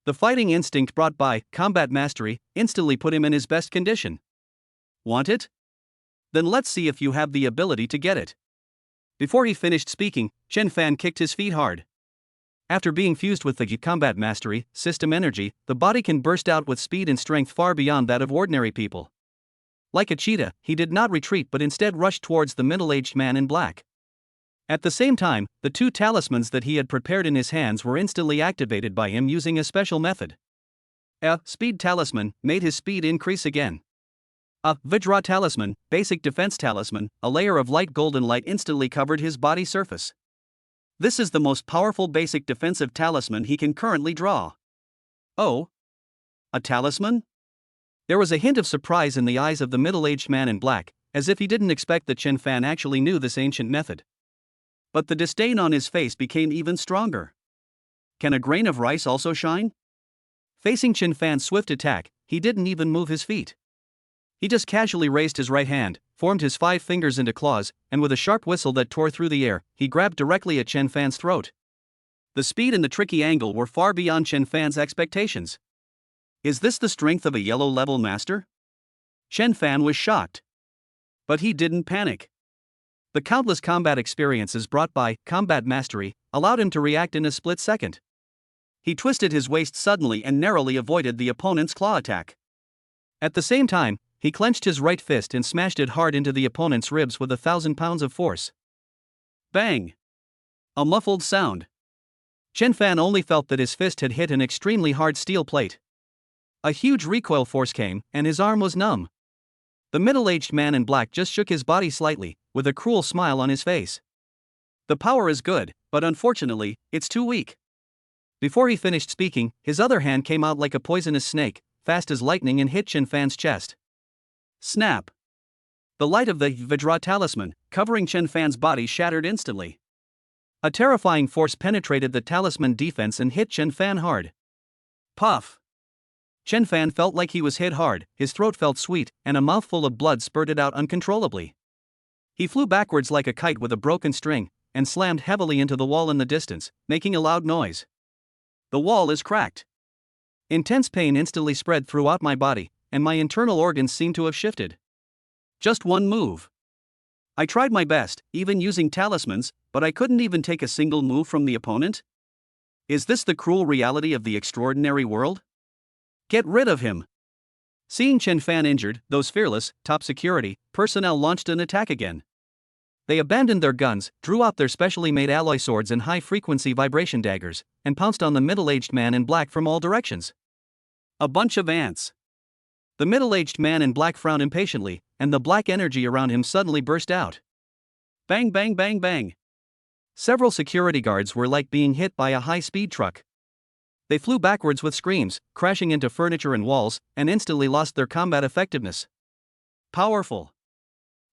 The fighting instinct brought by combat mastery instantly put him in his best condition. Want it? Then let's see if you have the ability to get it. Before he finished speaking, Chen Fan kicked his feet hard. After being fused with the combat mastery system energy, the body can burst out with speed and strength far beyond that of ordinary people. Like a cheetah, he did not retreat but instead rushed towards the middle-aged man in black. At the same time, the two talismans that he had prepared in his hands were instantly activated by him using a special method. A speed talisman made his speed increase again. A Vajra talisman, basic defense talisman, a layer of light golden light instantly covered his body surface. This is the most powerful basic defensive talisman he can currently draw. Oh? A talisman? There was a hint of surprise in the eyes of the middle-aged man in black, as if he didn't expect that Chen Fan actually knew this ancient method. But the disdain on his face became even stronger. Can a grain of rice also shine? Facing Chen Fan's swift attack, he didn't even move his feet. He just casually raised his right hand, formed his 5 fingers into claws, and with a sharp whistle that tore through the air, he grabbed directly at Chen Fan's throat. The speed and the tricky angle were far beyond Chen Fan's expectations. Is this the strength of a yellow-level master? Chen Fan was shocked. But he didn't panic. The countless combat experiences brought by combat mastery allowed him to react in a split second. He twisted his waist suddenly and narrowly avoided the opponent's claw attack. At the same time, he clenched his right fist and smashed it hard into the opponent's ribs with 1,000 pounds of force. Bang! A muffled sound. Chen Fan only felt that his fist had hit an extremely hard steel plate. A huge recoil force came, and his arm was numb. The middle-aged man in black just shook his body slightly, with a cruel smile on his face. The power is good, but unfortunately, it's too weak. Before he finished speaking, his other hand came out like a poisonous snake, fast as lightning, and hit Chen Fan's chest. Snap! The light of the Vajra talisman, covering Chen Fan's body, shattered instantly. A terrifying force penetrated the talisman defense and hit Chen Fan hard. Puff! Chen Fan felt like he was hit hard, his throat felt sweet, and a mouthful of blood spurted out uncontrollably. He flew backwards like a kite with a broken string, and slammed heavily into the wall in the distance, making a loud noise. The wall is cracked. Intense pain instantly spread throughout my body, and my internal organs seemed to have shifted. Just one move. I tried my best, even using talismans, but I couldn't even take a single move from the opponent? Is this the cruel reality of the extraordinary world? Get rid of him! Seeing Chen Fan injured, those fearless, top security personnel launched an attack again. They abandoned their guns, drew out their specially made alloy swords and high-frequency vibration daggers, and pounced on the middle-aged man in black from all directions. A bunch of ants. The middle-aged man in black frowned impatiently, and the black energy around him suddenly burst out. Bang bang bang bang. Several security guards were like being hit by a high-speed truck. They flew backwards with screams, crashing into furniture and walls, and instantly lost their combat effectiveness. Powerful.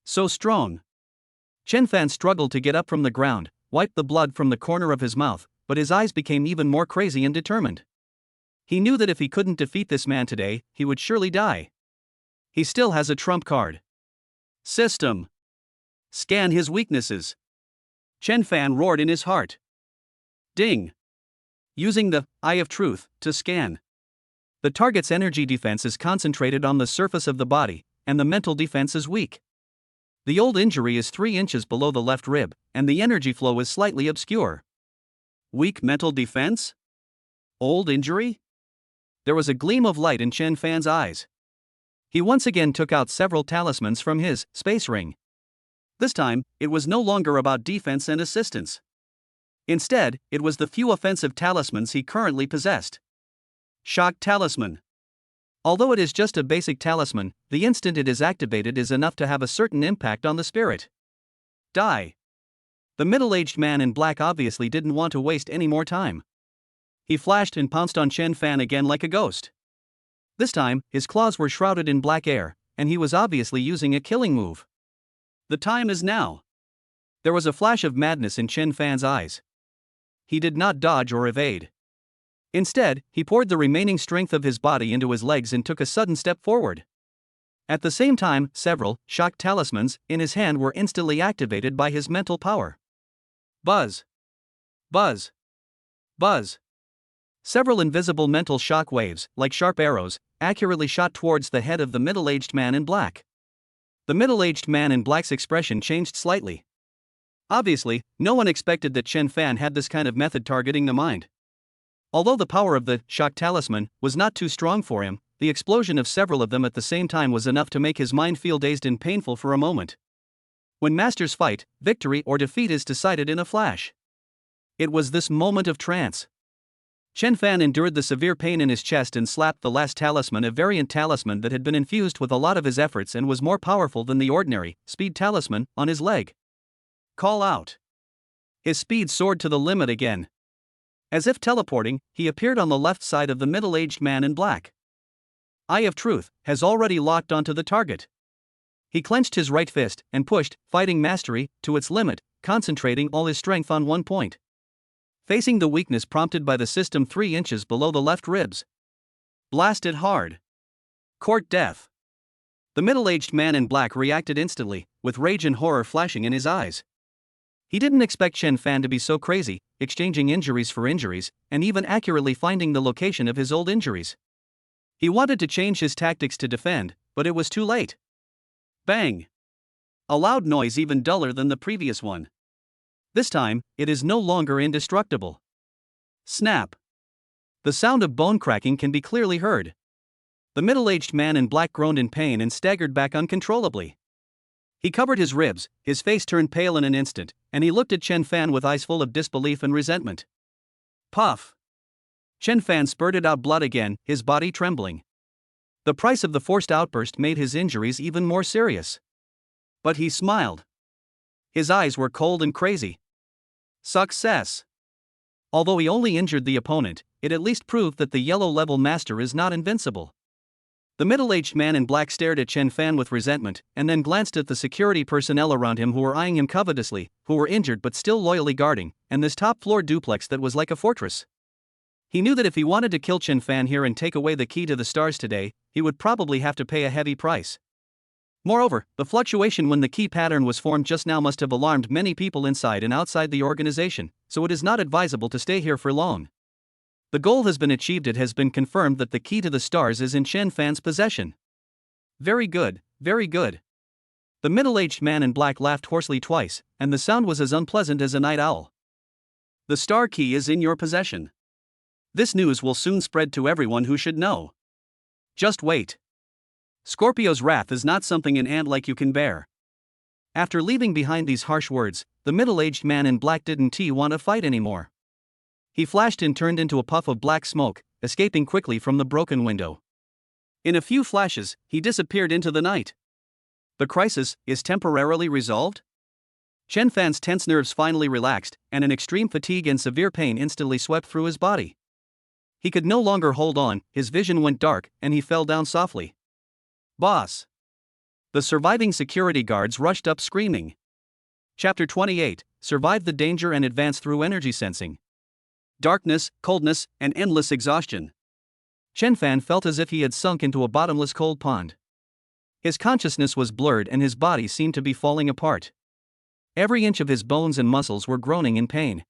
So strong. Chen Fan struggled to get up from the ground, wiped the blood from the corner of his mouth, but his eyes became even more crazy and determined. He knew that if he couldn't defeat this man today, he would surely die. He still has a trump card. System. Scan his weaknesses. Chen Fan roared in his heart. Ding. Using the Eye of Truth to scan. The target's energy defense is concentrated on the surface of the body, and the mental defense is weak. The old injury is 3 inches below the left rib, and the energy flow is slightly obscure. Weak mental defense? Old injury? There was a gleam of light in Chen Fan's eyes. He once again took out several talismans from his space ring. This time, it was no longer about defense and assistance. Instead, it was the few offensive talismans he currently possessed. Shock Talisman. Although it is just a basic talisman, the instant it is activated is enough to have a certain impact on the spirit. Die. The middle-aged man in black obviously didn't want to waste any more time. He flashed and pounced on Chen Fan again like a ghost. This time, his claws were shrouded in black air, and he was obviously using a killing move. The time is now. There was a flash of madness in Chen Fan's eyes. He did not dodge or evade. Instead, he poured the remaining strength of his body into his legs and took a sudden step forward. At the same time, several shock talismans in his hand were instantly activated by his mental power. Buzz. Buzz. Buzz. Several invisible mental shock waves, like sharp arrows, accurately shot towards the head of the middle-aged man in black. The middle-aged man in black's expression changed slightly. Obviously, no one expected that Chen Fan had this kind of method targeting the mind. Although the power of the shock talisman was not too strong for him, the explosion of several of them at the same time was enough to make his mind feel dazed and painful for a moment. When masters fight, victory or defeat is decided in a flash. It was this moment of trance. Chen Fan endured the severe pain in his chest and slapped the last talisman, a variant talisman that had been infused with a lot of his efforts and was more powerful than the ordinary speed talisman, on his leg. Call out. His speed soared to the limit again. As if teleporting, he appeared on the left side of the middle-aged man in black. Eye of Truth has already locked onto the target. He clenched his right fist and pushed Fighting Mastery to its limit, concentrating all his strength on one point. Facing the weakness prompted by the system 3 inches below the left ribs. Blasted hard. Court death. The middle-aged man in black reacted instantly, with rage and horror flashing in his eyes. He didn't expect Chen Fan to be so crazy, exchanging injuries for injuries, and even accurately finding the location of his old injuries. He wanted to change his tactics to defend, but it was too late. Bang! A loud noise even duller than the previous one. This time, it is no longer indestructible. Snap! The sound of bone cracking can be clearly heard. The middle-aged man in black groaned in pain and staggered back uncontrollably. He covered his ribs, his face turned pale in an instant, and he looked at Chen Fan with eyes full of disbelief and resentment. Puff! Chen Fan spurted out blood again, his body trembling. The price of the forced outburst made his injuries even more serious. But he smiled. His eyes were cold and crazy. Success! Although he only injured the opponent, it at least proved that the yellow-level master is not invincible. The middle-aged man in black stared at Chen Fan with resentment, and then glanced at the security personnel around him who were eyeing him covetously, who were injured but still loyally guarding, and this top-floor duplex that was like a fortress. He knew that if he wanted to kill Chen Fan here and take away the key to the stars today, he would probably have to pay a heavy price. Moreover, the fluctuation when the key pattern was formed just now must have alarmed many people inside and outside the organization, so it is not advisable to stay here for long. The goal has been achieved. It has been confirmed that the key to the stars is in Chen Fan's possession. Very good, very good. The middle-aged man in black laughed hoarsely twice, and the sound was as unpleasant as a night owl. The star key is in your possession. This news will soon spread to everyone who should know. Just wait. Scorpio's wrath is not something an ant like you can bear. After leaving behind these harsh words, the middle-aged man in black didn't want to fight anymore. He flashed and turned into a puff of black smoke, escaping quickly from the broken window. In a few flashes, he disappeared into the night. The crisis is temporarily resolved? Chen Fan's tense nerves finally relaxed, and an extreme fatigue and severe pain instantly swept through his body. He could no longer hold on, his vision went dark, and he fell down softly. Boss! The surviving security guards rushed up screaming. Chapter 28, Survive the danger and advance through energy sensing. Darkness, coldness, and endless exhaustion. Chen Fan felt as if he had sunk into a bottomless cold pond. His consciousness was blurred and his body seemed to be falling apart. Every inch of his bones and muscles were groaning in pain.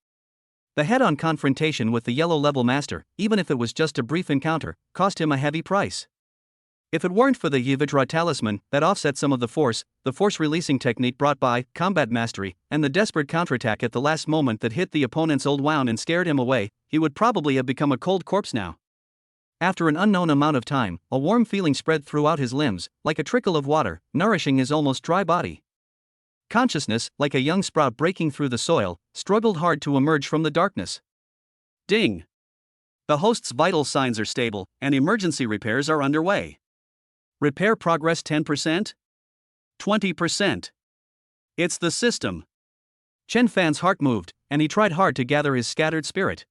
The head-on confrontation with the yellow-level master, even if it was just a brief encounter, cost him a heavy price. If it weren't for the Yivitra talisman that offset some of the force releasing technique brought by combat mastery, and the desperate counterattack at the last moment that hit the opponent's old wound and scared him away, he would probably have become a cold corpse now. After an unknown amount of time, a warm feeling spread throughout his limbs, like a trickle of water, nourishing his almost dry body. Consciousness, like a young sprout breaking through the soil, struggled hard to emerge from the darkness. Ding! The host's vital signs are stable, and emergency repairs are underway. Repair progress 10%? 20%. It's the system. Chen Fan's heart moved, and he tried hard to gather his scattered spirit.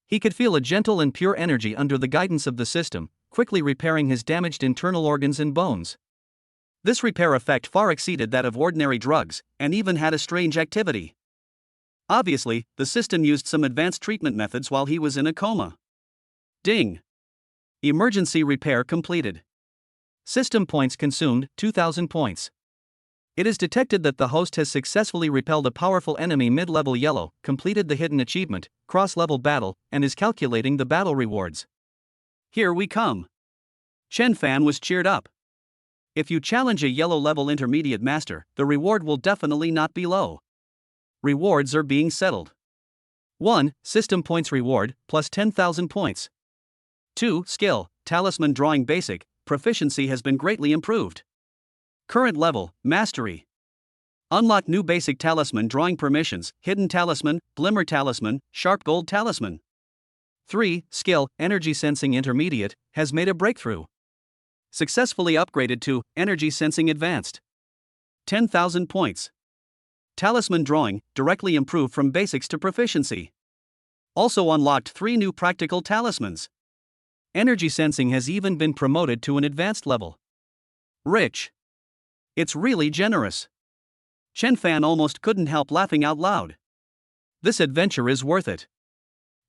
He could feel a gentle and pure energy under the guidance of the system, quickly repairing his damaged internal organs and bones. This repair effect far exceeded that of ordinary drugs, and even had a strange activity. Obviously, the system used some advanced treatment methods while he was in a coma. Ding! Emergency repair completed. System points consumed, 2,000 points. It is detected that the host has successfully repelled a powerful enemy mid-level yellow, completed the hidden achievement, cross-level battle, and is calculating the battle rewards. Here we come. Chen Fan was cheered up. If you challenge a yellow-level intermediate master, the reward will definitely not be low. Rewards are being settled. 1. System points reward, plus 10,000 points. 2. Skill, talisman drawing basic, proficiency has been greatly improved. Current level, Mastery. Unlock new basic talisman drawing permissions, Hidden Talisman, Glimmer Talisman, Sharp Gold Talisman. 3. Skill, Energy Sensing Intermediate, has made a breakthrough. Successfully upgraded to Energy Sensing Advanced. 10,000 points. Talisman drawing, directly improved from basics to proficiency. Also unlocked 3 new practical talismans. Energy Sensing has even been promoted to an advanced level. Rich. It's really generous. Chen Fan almost couldn't help laughing out loud. This adventure is worth it.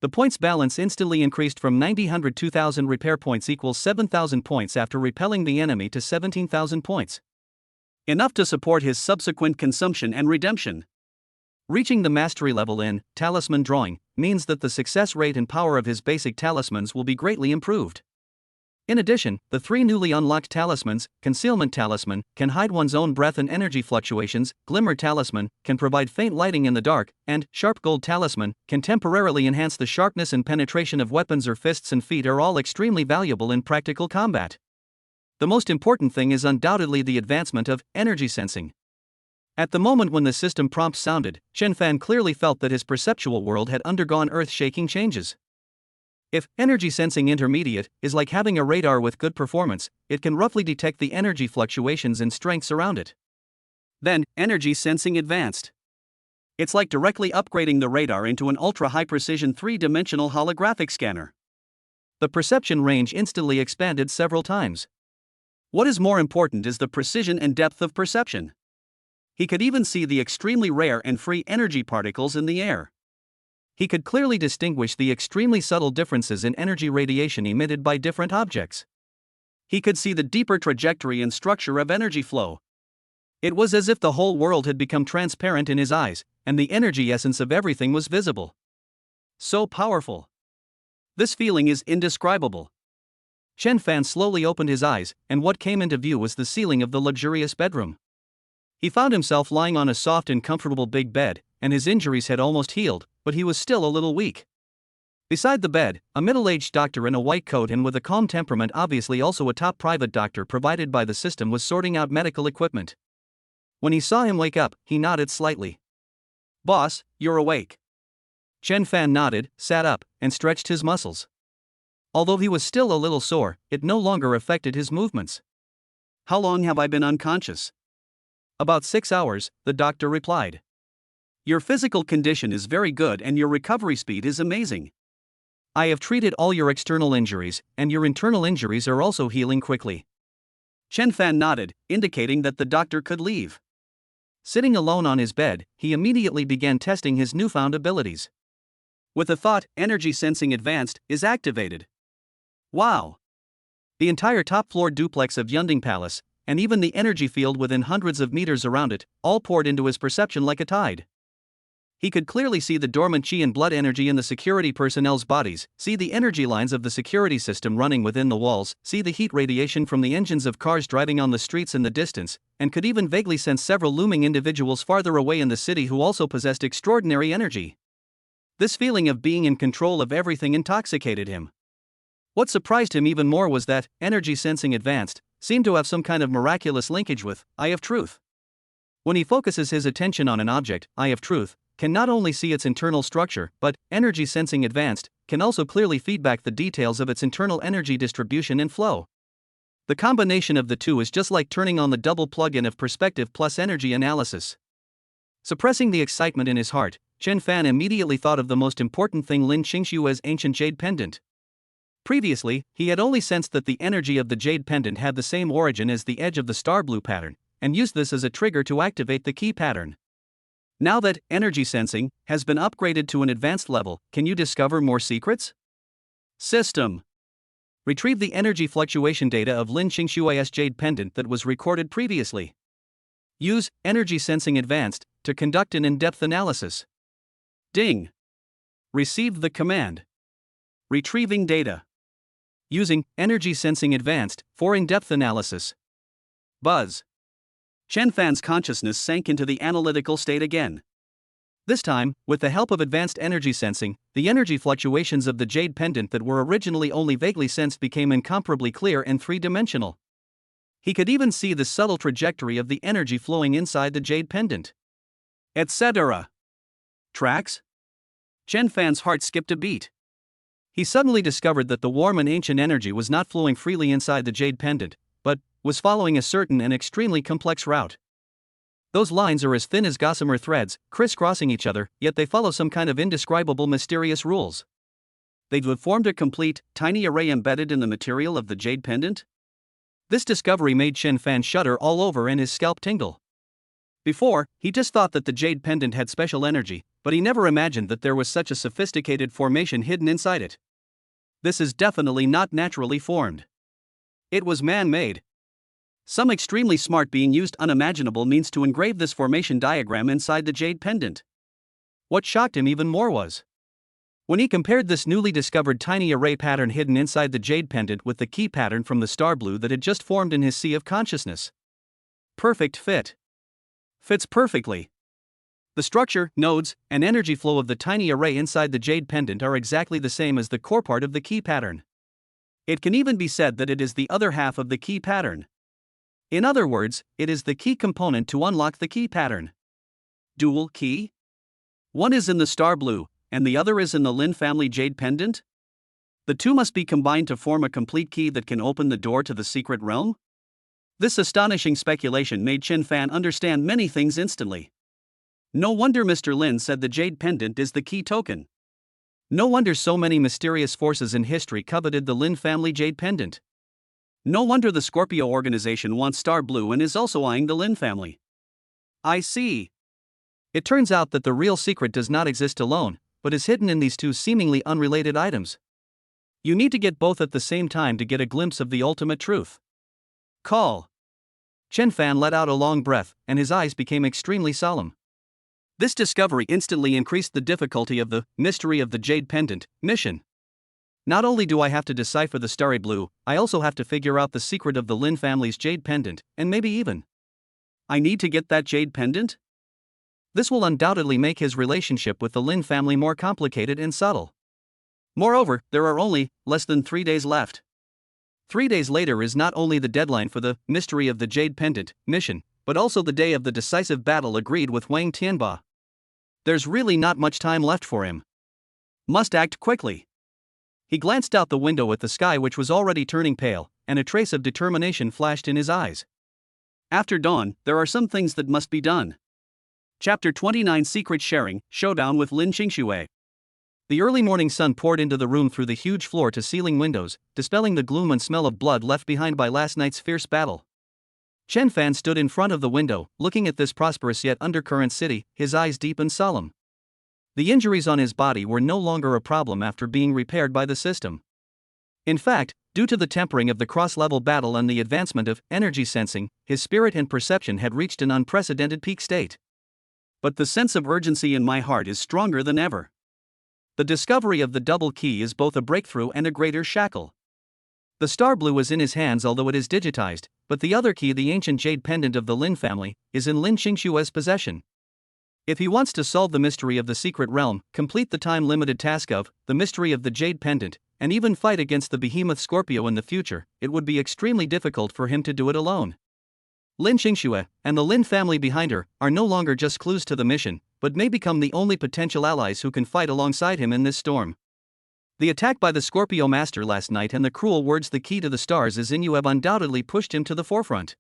The points balance instantly increased from 900 2,000 repair points equals 7,000 points after repelling the enemy to 17,000 points. Enough to support his subsequent consumption and redemption. Reaching the mastery level in talisman drawing means that the success rate and power of his basic talismans will be greatly improved. In addition, the 3 newly unlocked talismans, Concealment Talisman, can hide one's own breath and energy fluctuations, Glimmer Talisman, can provide faint lighting in the dark, and Sharp Gold Talisman, can temporarily enhance the sharpness and penetration of weapons or fists and feet, are all extremely valuable in practical combat. The most important thing is undoubtedly the advancement of energy sensing. At the moment when the system prompt sounded, Chen Fan clearly felt that his perceptual world had undergone earth-shaking changes. If Energy Sensing Intermediate is like having a radar with good performance, it can roughly detect the energy fluctuations and strengths around it. Then, Energy Sensing Advanced. It's like directly upgrading the radar into an ultra-high-precision 3-dimensional holographic scanner. The perception range instantly expanded several times. What is more important is the precision and depth of perception. He could even see the extremely rare and free energy particles in the air. He could clearly distinguish the extremely subtle differences in energy radiation emitted by different objects. He could see the deeper trajectory and structure of energy flow. It was as if the whole world had become transparent in his eyes, and the energy essence of everything was visible. So powerful. This feeling is indescribable. Chen Fan slowly opened his eyes, and what came into view was the ceiling of the luxurious bedroom. He found himself lying on a soft and comfortable big bed, and his injuries had almost healed, but he was still a little weak. Beside the bed, a middle-aged doctor in a white coat and with a calm temperament, obviously also a top private doctor provided by the system, was sorting out medical equipment. When he saw him wake up, he nodded slightly. "Boss, you're awake." Chen Fan nodded, sat up, and stretched his muscles. Although he was still a little sore, it no longer affected his movements. "How long have I been unconscious?" "About 6 hours, the doctor replied. "Your physical condition is very good and your recovery speed is amazing. I have treated all your external injuries, and your internal injuries are also healing quickly." Chen Fan nodded, indicating that the doctor could leave. Sitting alone on his bed, he immediately began testing his newfound abilities. With the thought, Energy Sensing Advanced is activated. Wow! The entire top-floor duplex of Yunding Palace, and even the energy field within hundreds of meters around it, all poured into his perception like a tide. He could clearly see the dormant chi and blood energy in the security personnel's bodies, see the energy lines of the security system running within the walls, see the heat radiation from the engines of cars driving on the streets in the distance, and could even vaguely sense several looming individuals farther away in the city who also possessed extraordinary energy. This feeling of being in control of everything intoxicated him. What surprised him even more was that Energy Sensing Advanced seemed to have some kind of miraculous linkage with Eye of Truth. When he focuses his attention on an object, Eye of Truth can not only see its internal structure, but Energy Sensing Advanced can also clearly feedback the details of its internal energy distribution and flow. The combination of the two is just like turning on the double plug-in of perspective plus energy analysis. Suppressing the excitement in his heart, Chen Fan immediately thought of the most important thing, Lin Qingshua's ancient jade pendant. Previously, he had only sensed that the energy of the jade pendant had the same origin as the edge of the star blue pattern, and used this as a trigger to activate the key pattern. Now that energy sensing has been upgraded to an advanced level, can you discover more secrets? System. Retrieve the energy fluctuation data of Lin Qingshua's jade pendant that was recorded previously. Use Energy Sensing Advanced to conduct an in-depth analysis. Ding. Received the command. Retrieving data. Using Energy Sensing Advanced for in-depth analysis. Buzz. Chen Fan's consciousness sank into the analytical state again. This time, with the help of advanced energy sensing, the energy fluctuations of the jade pendant that were originally only vaguely sensed became incomparably clear and three-dimensional. He could even see the subtle trajectory of the energy flowing inside the jade pendant. Etc. Tracks? Chen Fan's heart skipped a beat. He suddenly discovered that the warm and ancient energy was not flowing freely inside the jade pendant, but was following a certain and extremely complex route. Those lines are as thin as gossamer threads, crisscrossing each other, yet they follow some kind of indescribable mysterious rules. They'd have formed a complete, tiny array embedded in the material of the jade pendant? This discovery made Chen Fan shudder all over and his scalp tingle. Before, he just thought that the jade pendant had special energy, but he never imagined that there was such a sophisticated formation hidden inside it. This is definitely not naturally formed. It was man-made. Some extremely smart being used unimaginable means to engrave this formation diagram inside the jade pendant. What shocked him even more was when he compared this newly discovered tiny array pattern hidden inside the jade pendant with the key pattern from the star blue that had just formed in his sea of consciousness. Perfect fit. Fits perfectly. The structure, nodes, and energy flow of the tiny array inside the jade pendant are exactly the same as the core part of the key pattern. It can even be said that it is the other half of the key pattern. In other words, it is the key component to unlock the key pattern. Dual key? One is in the star blue, and the other is in the Lin family jade pendant? The two must be combined to form a complete key that can open the door to the secret realm? This astonishing speculation made Chen Fan understand many things instantly. No wonder Mr. Lin said the jade pendant is the key token. No wonder so many mysterious forces in history coveted the Lin family jade pendant. No wonder the Scorpio organization wants Star Blue and is also eyeing the Lin family. I see. It turns out that the real secret does not exist alone, but is hidden in these two seemingly unrelated items. You need to get both at the same time to get a glimpse of the ultimate truth. Call. Chen Fan let out a long breath, and his eyes became extremely solemn. This discovery instantly increased the difficulty of the Mystery of the Jade Pendant mission. Not only do I have to decipher the starry blue, I also have to figure out the secret of the Lin family's jade pendant, and maybe even I need to get that jade pendant? This will undoubtedly make his relationship with the Lin family more complicated and subtle. Moreover, there are only less than 3 days left. 3 days later is not only the deadline for the Mystery of the Jade Pendant mission, but also the day of the decisive battle agreed with Wang Tianba. There's really not much time left for him. Must act quickly. He glanced out the window at the sky, which was already turning pale, and a trace of determination flashed in his eyes. After dawn, there are some things that must be done. Chapter 29 Secret Sharing, Showdown with Lin Qingshui. The early morning sun poured into the room through the huge floor-to-ceiling windows, dispelling the gloom and smell of blood left behind by last night's fierce battle. Chen Fan stood in front of the window, looking at this prosperous yet undercurrent city, his eyes deep and solemn. The injuries on his body were no longer a problem after being repaired by the system. In fact, due to the tempering of the cross-level battle and the advancement of energy sensing, his spirit and perception had reached an unprecedented peak state. But the sense of urgency in my heart is stronger than ever. The discovery of the double key is both a breakthrough and a greater shackle. The star blue is in his hands, although it is digitized, but the other key, the ancient jade pendant of the Lin family, is in Lin Qingshua's possession. If he wants to solve the mystery of the secret realm, complete the time-limited task of the mystery of the jade pendant, and even fight against the behemoth Scorpio in the future, it would be extremely difficult for him to do it alone. Lin Qingxue, and the Lin family behind her, are no longer just clues to the mission, but may become the only potential allies who can fight alongside him in this storm. The attack by the Scorpio Master last night and the cruel words "the key to the stars is in you" have undoubtedly pushed him to the forefront.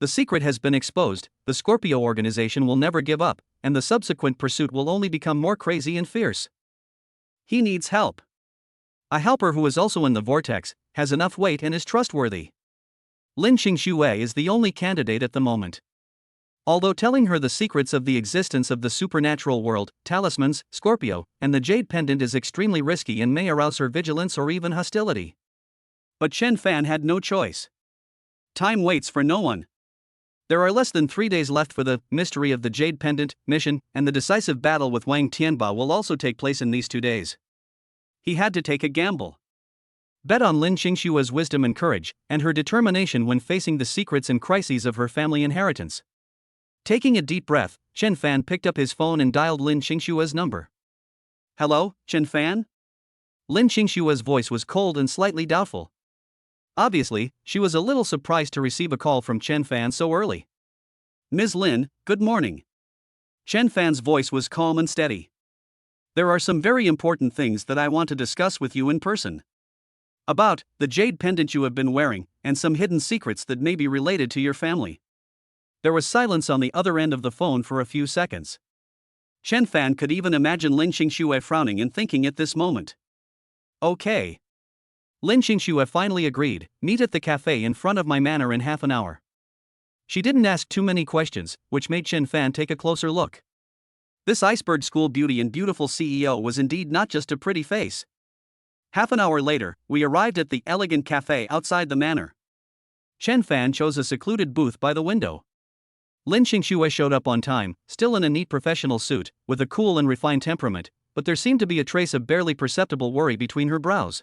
The secret has been exposed, the Scorpio organization will never give up, and the subsequent pursuit will only become more crazy and fierce. He needs help. A helper who is also in the vortex, has enough weight and is trustworthy. Lin Qingxue is the only candidate at the moment. Although telling her the secrets of the existence of the supernatural world, talismans, Scorpio, and the jade pendant is extremely risky and may arouse her vigilance or even hostility. But Chen Fan had no choice. Time waits for no one. There are less than 3 days left for the mystery of the Jade Pendant mission, and the decisive battle with Wang Tianba will also take place in these 2 days. He had to take a gamble. Bet on Lin Qingxue's wisdom and courage, and her determination when facing the secrets and crises of her family inheritance. Taking a deep breath, Chen Fan picked up his phone and dialed Lin Qingxue's number. Hello, Chen Fan? Lin Qingxue's voice was cold and slightly doubtful. Obviously, she was a little surprised to receive a call from Chen Fan so early. Ms. Lin, good morning. Chen Fan's voice was calm and steady. There are some very important things that I want to discuss with you in person. About the jade pendant you have been wearing, and some hidden secrets that may be related to your family. There was silence on the other end of the phone for a few seconds. Chen Fan could even imagine Lin Qingxue frowning and thinking at this moment. Okay. Lin Qingxue finally agreed, meet at the cafe in front of my manor in half an hour. She didn't ask too many questions, which made Chen Fan take a closer look. This iceberg school beauty and beautiful CEO was indeed not just a pretty face. Half an hour later, we arrived at the elegant cafe outside the manor. Chen Fan chose a secluded booth by the window. Lin Qingxue showed up on time, still in a neat professional suit, with a cool and refined temperament, but there seemed to be a trace of barely perceptible worry between her brows.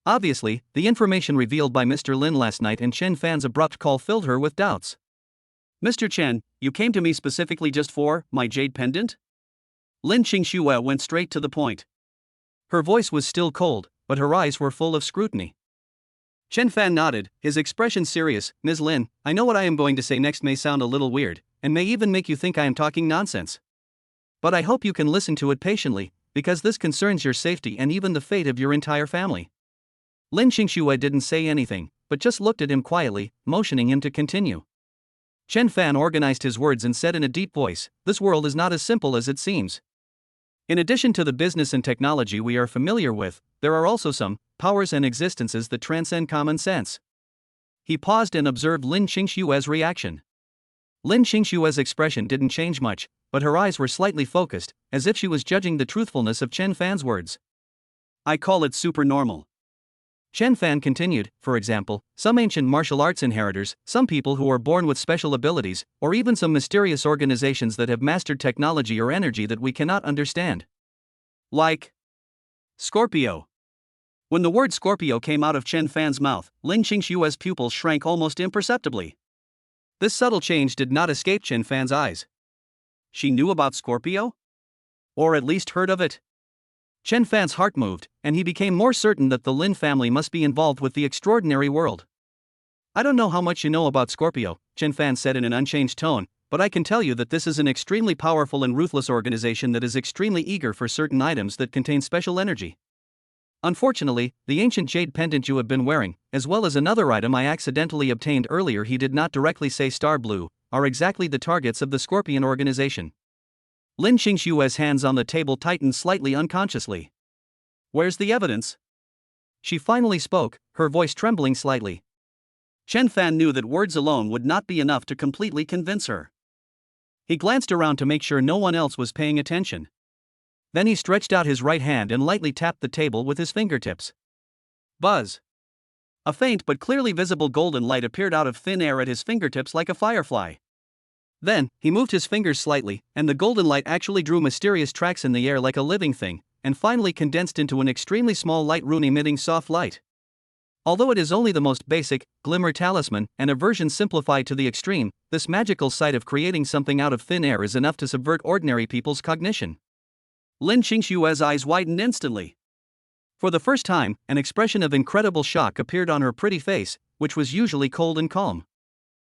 Obviously, the information revealed by Mr. Lin last night and Chen Fan's abrupt call filled her with doubts. Mr. Chen, you came to me specifically just for my jade pendant? Lin Qingxue went straight to the point. Her voice was still cold, but her eyes were full of scrutiny. Chen Fan nodded, his expression serious. Ms. Lin, I know what I am going to say next may sound a little weird, and may even make you think I am talking nonsense. But I hope you can listen to it patiently, because this concerns your safety and even the fate of your entire family. Lin Qingxue didn't say anything, but just looked at him quietly, motioning him to continue. Chen Fan organized his words and said in a deep voice, this world is not as simple as it seems. In addition to the business and technology we are familiar with, there are also some powers and existences that transcend common sense. He paused and observed Lin Qingxue's reaction. Lin Qingxue's expression didn't change much, but her eyes were slightly focused, as if she was judging the truthfulness of Chen Fan's words. I call it supernormal. Chen Fan continued, for example, some ancient martial arts inheritors, some people who are born with special abilities, or even some mysterious organizations that have mastered technology or energy that we cannot understand. Like Scorpio. When the word Scorpio came out of Chen Fan's mouth, Lin Qingxue's pupils shrank almost imperceptibly. This subtle change did not escape Chen Fan's eyes. She knew about Scorpio? Or at least heard of it? Chen Fan's heart moved, and he became more certain that the Lin family must be involved with the extraordinary world. I don't know how much you know about Scorpio, Chen Fan said in an unchanged tone, but I can tell you that this is an extremely powerful and ruthless organization that is extremely eager for certain items that contain special energy. Unfortunately, the ancient jade pendant you have been wearing, as well as another item I accidentally obtained earlier, he did not directly say star blue, are exactly the targets of the Scorpion organization. Lin Qingxue's hands on the table tightened slightly unconsciously. Where's the evidence? She finally spoke, her voice trembling slightly. Chen Fan knew that words alone would not be enough to completely convince her. He glanced around to make sure no one else was paying attention. Then he stretched out his right hand and lightly tapped the table with his fingertips. Buzz! A faint but clearly visible golden light appeared out of thin air at his fingertips like a firefly. Then, he moved his fingers slightly, and the golden light actually drew mysterious tracks in the air like a living thing, and finally condensed into an extremely small light rune emitting soft light. Although it is only the most basic, glimmer talisman, and a version simplified to the extreme, this magical sight of creating something out of thin air is enough to subvert ordinary people's cognition. Lin Qingxue's eyes widened instantly. For the first time, an expression of incredible shock appeared on her pretty face, which was usually cold and calm.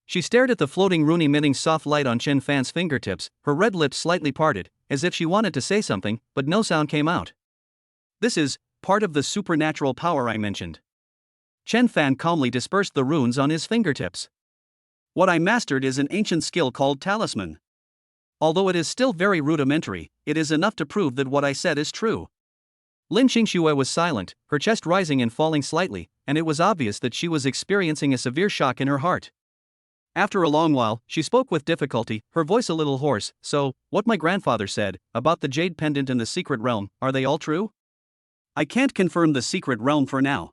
She stared at the floating rune emitting soft light on Chen Fan's fingertips, her red lips slightly parted, as if she wanted to say something, but no sound came out. This is part of the supernatural power I mentioned. Chen Fan calmly dispersed the runes on his fingertips. What I mastered is an ancient skill called talisman. Although it is still very rudimentary, it is enough to prove that what I said is true. Lin Xingxue was silent, her chest rising and falling slightly, and it was obvious that she was experiencing a severe shock in her heart. After a long while, she spoke with difficulty, her voice a little hoarse. So, what my grandfather said about the jade pendant in the secret realm, are they all true? I can't confirm the secret realm for now,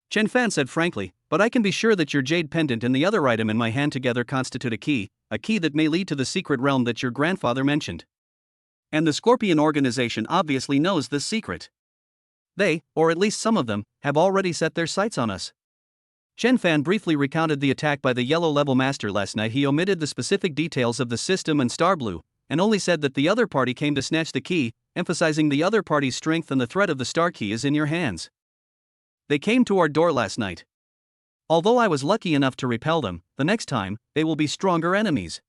Chen Fan said frankly, but I can be sure that your jade pendant and the other item in my hand together constitute a key that may lead to the secret realm that your grandfather mentioned. And the Scorpion organization obviously knows this secret. They, or at least some of them, have already set their sights on us. Chen Fan briefly recounted the attack by the Yellow Level Master last night. He omitted the specific details of the system and Star Blue, and only said that the other party came to snatch the key, emphasizing the other party's strength and the threat of the Star Key is in your hands. They came to our door last night. Although I was lucky enough to repel them, the next time, they will be stronger enemies.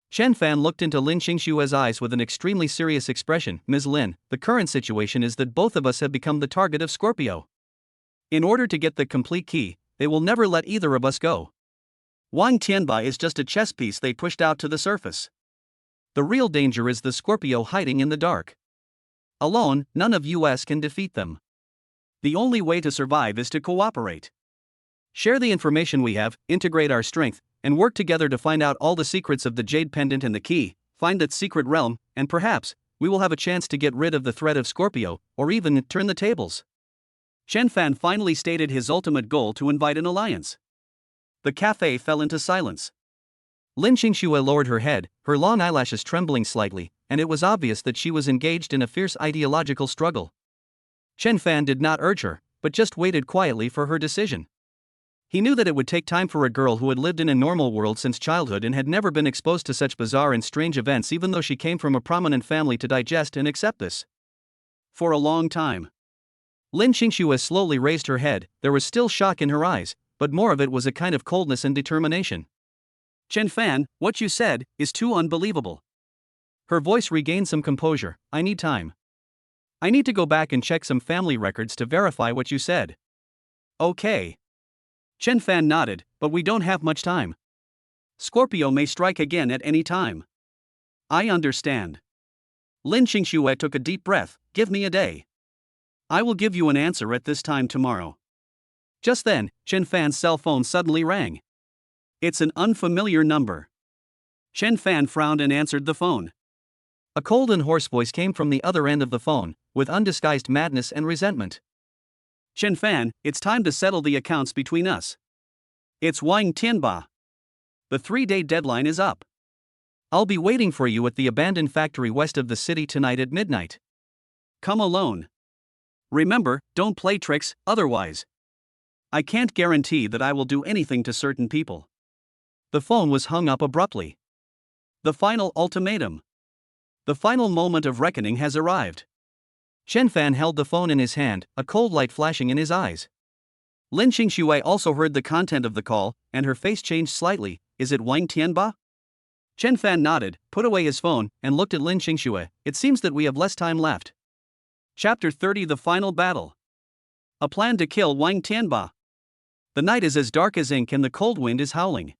Chen Fan looked into Lin Xingxue's eyes with an extremely serious expression. Ms. Lin, the current situation is that both of us have become the target of Scorpio. In order to get the complete key, they will never let either of us go. Wang Tianbai is just a chess piece they pushed out to the surface. The real danger is the Scorpio hiding in the dark. Alone, none of us can defeat them. The only way to survive is to cooperate. Share the information we have, integrate our strength, and work together to find out all the secrets of the Jade Pendant and the key, find that secret realm, and perhaps, we will have a chance to get rid of the threat of Scorpio, or even turn the tables. Chen Fan finally stated his ultimate goal to invite an alliance. The cafe fell into silence. Lin Xingxue lowered her head, her long eyelashes trembling slightly, and it was obvious that she was engaged in a fierce ideological struggle. Chen Fan did not urge her, but just waited quietly for her decision. He knew that it would take time for a girl who had lived in a normal world since childhood and had never been exposed to such bizarre and strange events, even though she came from a prominent family, to digest and accept this. For a long time. Lin Xingxue slowly raised her head. There was still shock in her eyes, but more of it was a kind of coldness and determination. Chen Fan, what you said is too unbelievable. Her voice regained some composure. I need time. I need to go back and check some family records to verify what you said. Okay. Chen Fan nodded, but we don't have much time. Scorpio may strike again at any time. I understand. Lin Xingxue took a deep breath. Give me a day. I will give you an answer at this time tomorrow. Just then, Chen Fan's cell phone suddenly rang. It's an unfamiliar number. Chen Fan frowned and answered the phone. A cold and hoarse voice came from the other end of the phone, with undisguised madness and resentment. Chen Fan, it's time to settle the accounts between us. It's Wang Tianba. The 3-day deadline is up. I'll be waiting for you at the abandoned factory west of the city tonight at midnight. Come alone. Remember, don't play tricks, otherwise. I can't guarantee that I will do anything to certain people. The phone was hung up abruptly. The final ultimatum. The final moment of reckoning has arrived. Chen Fan held the phone in his hand, a cold light flashing in his eyes. Lin Xingxue also heard the content of the call, and her face changed slightly. Is it Wang Tianba? Chen Fan nodded, put away his phone, and looked at Lin Xingxue. It seems that we have less time left. Chapter 30: The Final Battle. A plan to kill Wang Tianba. The night is as dark as ink and the cold wind is howling.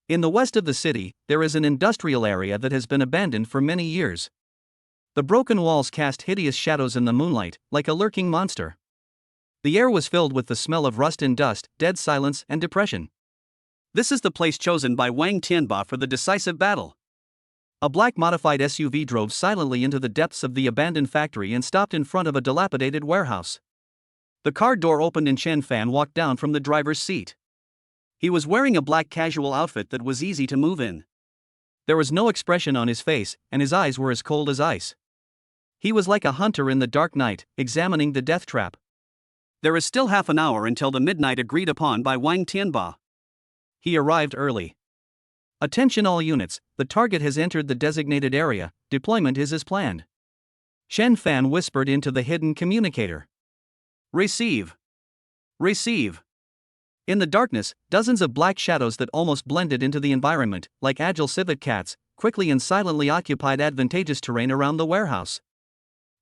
In the west of the city, there is an industrial area that has been abandoned for many years. The broken walls cast hideous shadows in the moonlight, like a lurking monster. The air was filled with the smell of rust and dust, dead silence and depression. This is the place chosen by Wang Tianba for the decisive battle. A black modified SUV drove silently into the depths of the abandoned factory and stopped in front of a dilapidated warehouse. The car door opened and Chen Fan walked down from the driver's seat. He was wearing a black casual outfit that was easy to move in. There was no expression on his face, and his eyes were as cold as ice. He was like a hunter in the dark night, examining the death trap. There is still half an hour until the midnight agreed upon by Wang Tianba. He arrived early. Attention all units, the target has entered the designated area, deployment is as planned. Chen Fan whispered into the hidden communicator. Receive. Receive. In the darkness, dozens of black shadows that almost blended into the environment, like agile civet cats, quickly and silently occupied advantageous terrain around the warehouse.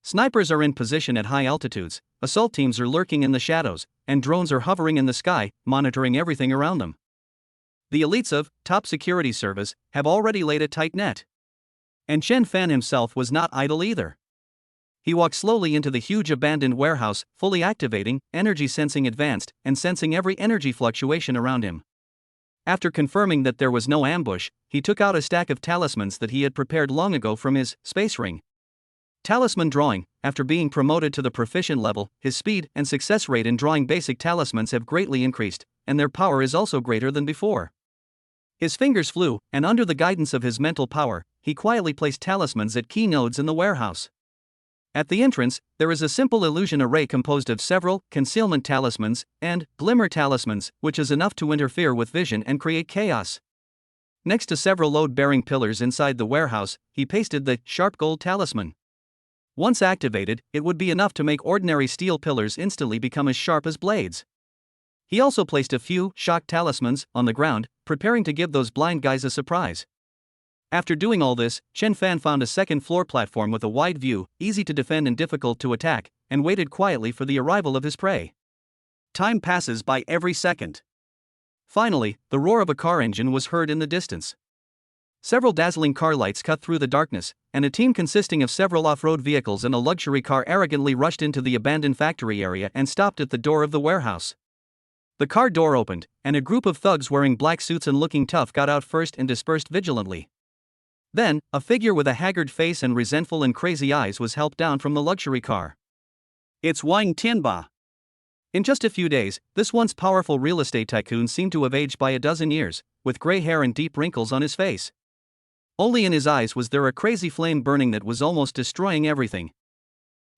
Snipers are in position at high altitudes, assault teams are lurking in the shadows, and drones are hovering in the sky, monitoring everything around them. The elites of top security service have already laid a tight net. And Chen Fan himself was not idle either. He walked slowly into the huge abandoned warehouse, fully activating, energy sensing advanced, and sensing every energy fluctuation around him. After confirming that there was no ambush, he took out a stack of talismans that he had prepared long ago from his space ring. Talisman drawing. After being promoted to the proficient level, his speed and success rate in drawing basic talismans have greatly increased, and their power is also greater than before. His fingers flew, and under the guidance of his mental power, he quietly placed talismans at key nodes in the warehouse. At the entrance, there is a simple illusion array composed of several concealment talismans and glimmer talismans, which is enough to interfere with vision and create chaos. Next to several load-bearing pillars inside the warehouse, he pasted the sharp gold talisman. Once activated, it would be enough to make ordinary steel pillars instantly become as sharp as blades. He also placed a few shock talismans on the ground, preparing to give those blind guys a surprise. After doing all this, Chen Fan found a second floor platform with a wide view, easy to defend and difficult to attack, and waited quietly for the arrival of his prey. Time passes by every second. Finally, the roar of a car engine was heard in the distance. Several dazzling car lights cut through the darkness, and a team consisting of several off-road vehicles and a luxury car arrogantly rushed into the abandoned factory area and stopped at the door of the warehouse. The car door opened, and a group of thugs wearing black suits and looking tough got out first and dispersed vigilantly. Then, a figure with a haggard face and resentful and crazy eyes was helped down from the luxury car. It's Wang Tianba. In just a few days, this once powerful real estate tycoon seemed to have aged by a dozen years, with gray hair and deep wrinkles on his face. Only in his eyes was there a crazy flame burning that was almost destroying everything.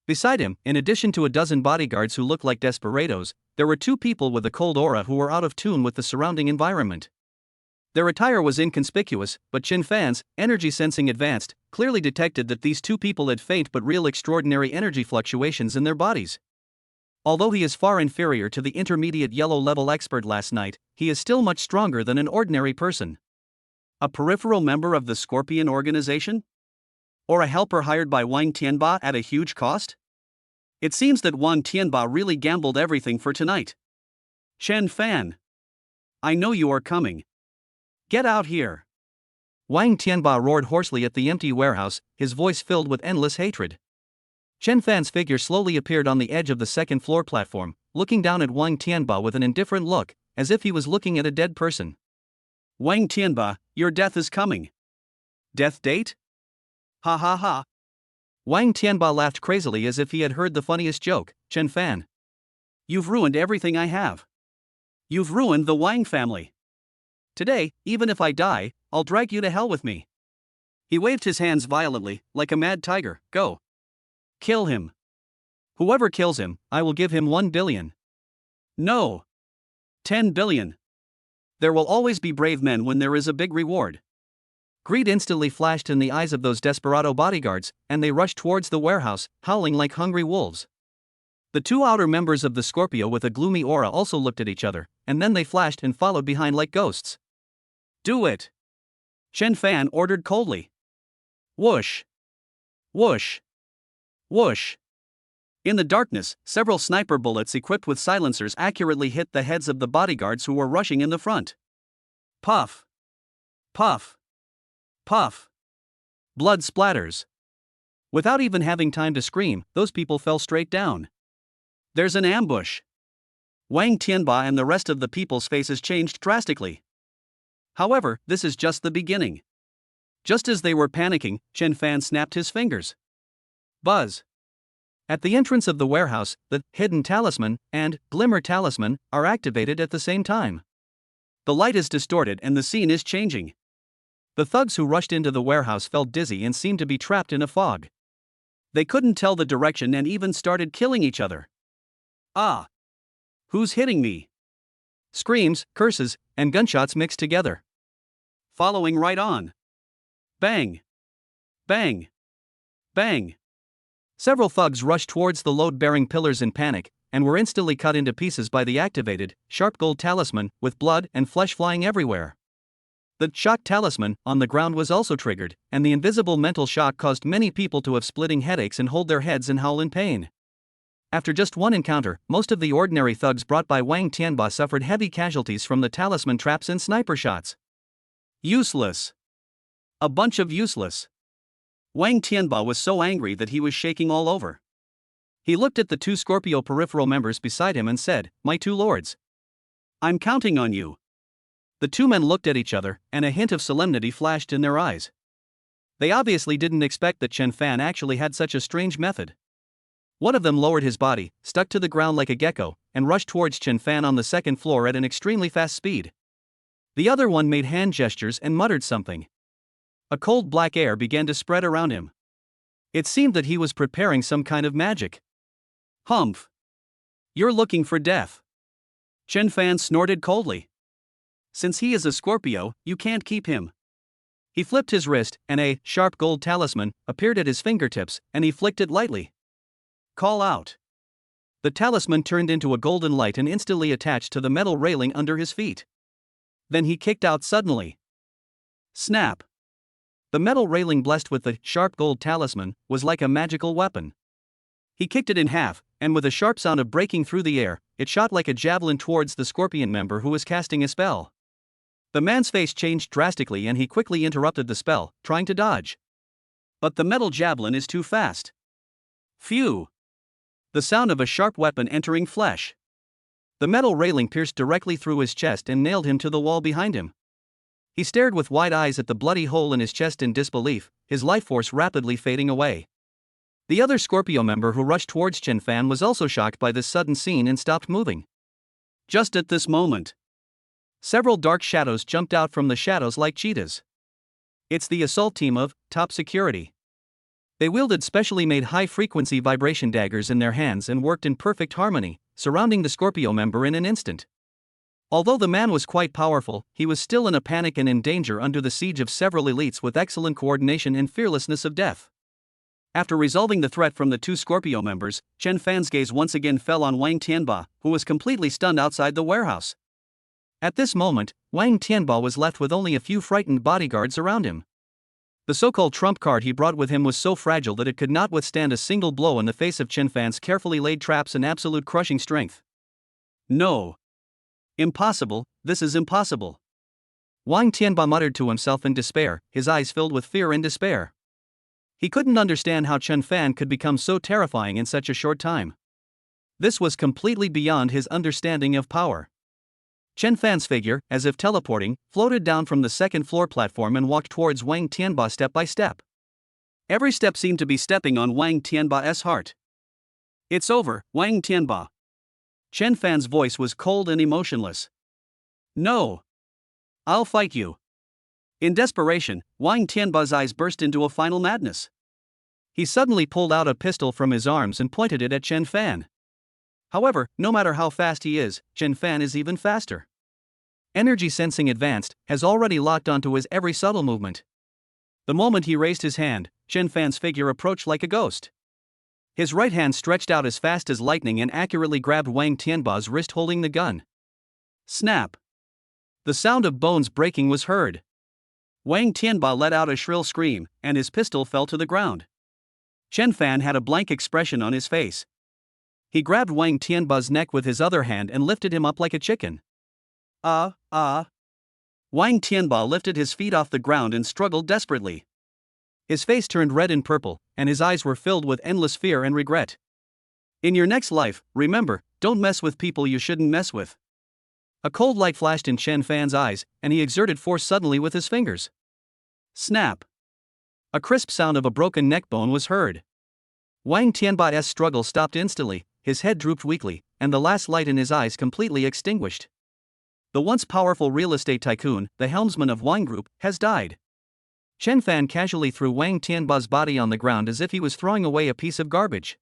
Beside him, in addition to a dozen bodyguards who looked like desperados, there were two people with a cold aura who were out of tune with the surrounding environment. Their attire was inconspicuous, but Chen Fan's, energy sensing advanced, clearly detected that these two people had faint but real extraordinary energy fluctuations in their bodies. Although he is far inferior to the intermediate yellow-level expert last night, he is still much stronger than an ordinary person. A peripheral member of the Scorpion organization? Or a helper hired by Wang Tianba at a huge cost? It seems that Wang Tianba really gambled everything for tonight. Chen Fan. I know you are coming. Get out here. Wang Tianba roared hoarsely at the empty warehouse, his voice filled with endless hatred. Chen Fan's figure slowly appeared on the edge of the second floor platform, looking down at Wang Tianba with an indifferent look, as if he was looking at a dead person. Wang Tianba, your death is coming. Death date? Ha ha ha. Wang Tianba laughed crazily as if he had heard the funniest joke. Chen Fan. You've ruined everything I have. You've ruined the Wang family. Today, even if I die, I'll drag you to hell with me. He waved his hands violently, like a mad tiger. Go. Kill him. Whoever kills him, I will give him 1 billion. No. 10 billion. There will always be brave men when there is a big reward. Greed instantly flashed in the eyes of those desperado bodyguards, and they rushed towards the warehouse, howling like hungry wolves. The two outer members of the Scorpio with a gloomy aura also looked at each other, and then they flashed and followed behind like ghosts. Do it. Chen Fan ordered coldly. Whoosh. Whoosh. Whoosh. In the darkness, several sniper bullets equipped with silencers accurately hit the heads of the bodyguards who were rushing in the front. Puff. Puff. Puff. Blood splatters. Without even having time to scream, those people fell straight down. There's an ambush. Wang Tianba and the rest of the people's faces changed drastically. However, this is just the beginning. Just as they were panicking, Chen Fan snapped his fingers. Buzz. At the entrance of the warehouse, the hidden talisman and glimmer talisman are activated at the same time. The light is distorted and the scene is changing. The thugs who rushed into the warehouse felt dizzy and seemed to be trapped in a fog. They couldn't tell the direction and even started killing each other. Ah! Who's hitting me? Screams, curses, and gunshots mixed together. Following right on. Bang! Bang! Bang! Several thugs rushed towards the load-bearing pillars in panic, and were instantly cut into pieces by the activated, sharp gold talisman, with blood and flesh flying everywhere. The shock talisman on the ground was also triggered, and the invisible mental shock caused many people to have splitting headaches and hold their heads and howl in pain. After just one encounter, most of the ordinary thugs brought by Wang Tianba suffered heavy casualties from the talisman traps and sniper shots. Useless. A bunch of useless. Wang Tianba was so angry that he was shaking all over. He looked at the two Scorpio peripheral members beside him and said, "My two lords. I'm counting on you." The two men looked at each other, and a hint of solemnity flashed in their eyes. They obviously didn't expect that Chen Fan actually had such a strange method. One of them lowered his body, stuck to the ground like a gecko, and rushed towards Chen Fan on the second floor at an extremely fast speed. The other one made hand gestures and muttered something. A cold black air began to spread around him. It seemed that he was preparing some kind of magic. "Humph! You're looking for death." Chen Fan snorted coldly. "Since he is a Scorpio, you can't keep him." He flipped his wrist, and a sharp gold talisman appeared at his fingertips, and he flicked it lightly. "Call out." The talisman turned into a golden light and instantly attached to the metal railing under his feet. Then he kicked out suddenly. Snap! The metal railing blessed with the sharp gold talisman was like a magical weapon. He kicked it in half, and with a sharp sound of breaking through the air, it shot like a javelin towards the scorpion member who was casting a spell. The man's face changed drastically and he quickly interrupted the spell, trying to dodge. But the metal javelin is too fast. Phew! The sound of a sharp weapon entering flesh. The metal railing pierced directly through his chest and nailed him to the wall behind him. He stared with wide eyes at the bloody hole in his chest in disbelief, his life force rapidly fading away. The other Scorpio member who rushed towards Chen Fan was also shocked by this sudden scene and stopped moving. Just at this moment, several dark shadows jumped out from the shadows like cheetahs. It's the assault team of Top Security. They wielded specially made high-frequency vibration daggers in their hands and worked in perfect harmony, surrounding the Scorpio member in an instant. Although the man was quite powerful, he was still in a panic and in danger under the siege of several elites with excellent coordination and fearlessness of death. After resolving the threat from the two Scorpio members, Chen Fan's gaze once again fell on Wang Tianba, who was completely stunned outside the warehouse. At this moment, Wang Tianba was left with only a few frightened bodyguards around him. The so-called trump card he brought with him was so fragile that it could not withstand a single blow in the face of Chen Fan's carefully laid traps and absolute crushing strength. No. Impossible, this is impossible. Wang Tianba muttered to himself in despair, his eyes filled with fear and despair. He couldn't understand how Chen Fan could become so terrifying in such a short time. This was completely beyond his understanding of power. Chen Fan's figure, as if teleporting, floated down from the second floor platform and walked towards Wang Tianba step by step. Every step seemed to be stepping on Wang Tianba's heart. "It's over, Wang Tianba." Chen Fan's voice was cold and emotionless. "No. I'll fight you." In desperation, Wang Tianba's eyes burst into a final madness. He suddenly pulled out a pistol from his arms and pointed it at Chen Fan. However, no matter how fast he is, Chen Fan is even faster. Energy sensing advanced, has already locked onto his every subtle movement. The moment he raised his hand, Chen Fan's figure approached like a ghost. His right hand stretched out as fast as lightning and accurately grabbed Wang Tianba's wrist holding the gun. Snap! The sound of bones breaking was heard. Wang Tianba let out a shrill scream, and his pistol fell to the ground. Chen Fan had a blank expression on his face. He grabbed Wang Tianba's neck with his other hand and lifted him up like a chicken. Wang Tianba lifted his feet off the ground and struggled desperately. His face turned red and purple, and his eyes were filled with endless fear and regret. In your next life, remember, don't mess with people you shouldn't mess with. A cold light flashed in Chen Fan's eyes, and he exerted force suddenly with his fingers. Snap! A crisp sound of a broken neck bone was heard. Wang Tianba's struggle stopped instantly, his head drooped weakly, and the last light in his eyes completely extinguished. The once powerful real estate tycoon, the helmsman of Wang Group, has died. Chen Fan casually threw Wang Tianba's body on the ground as if he was throwing away a piece of garbage.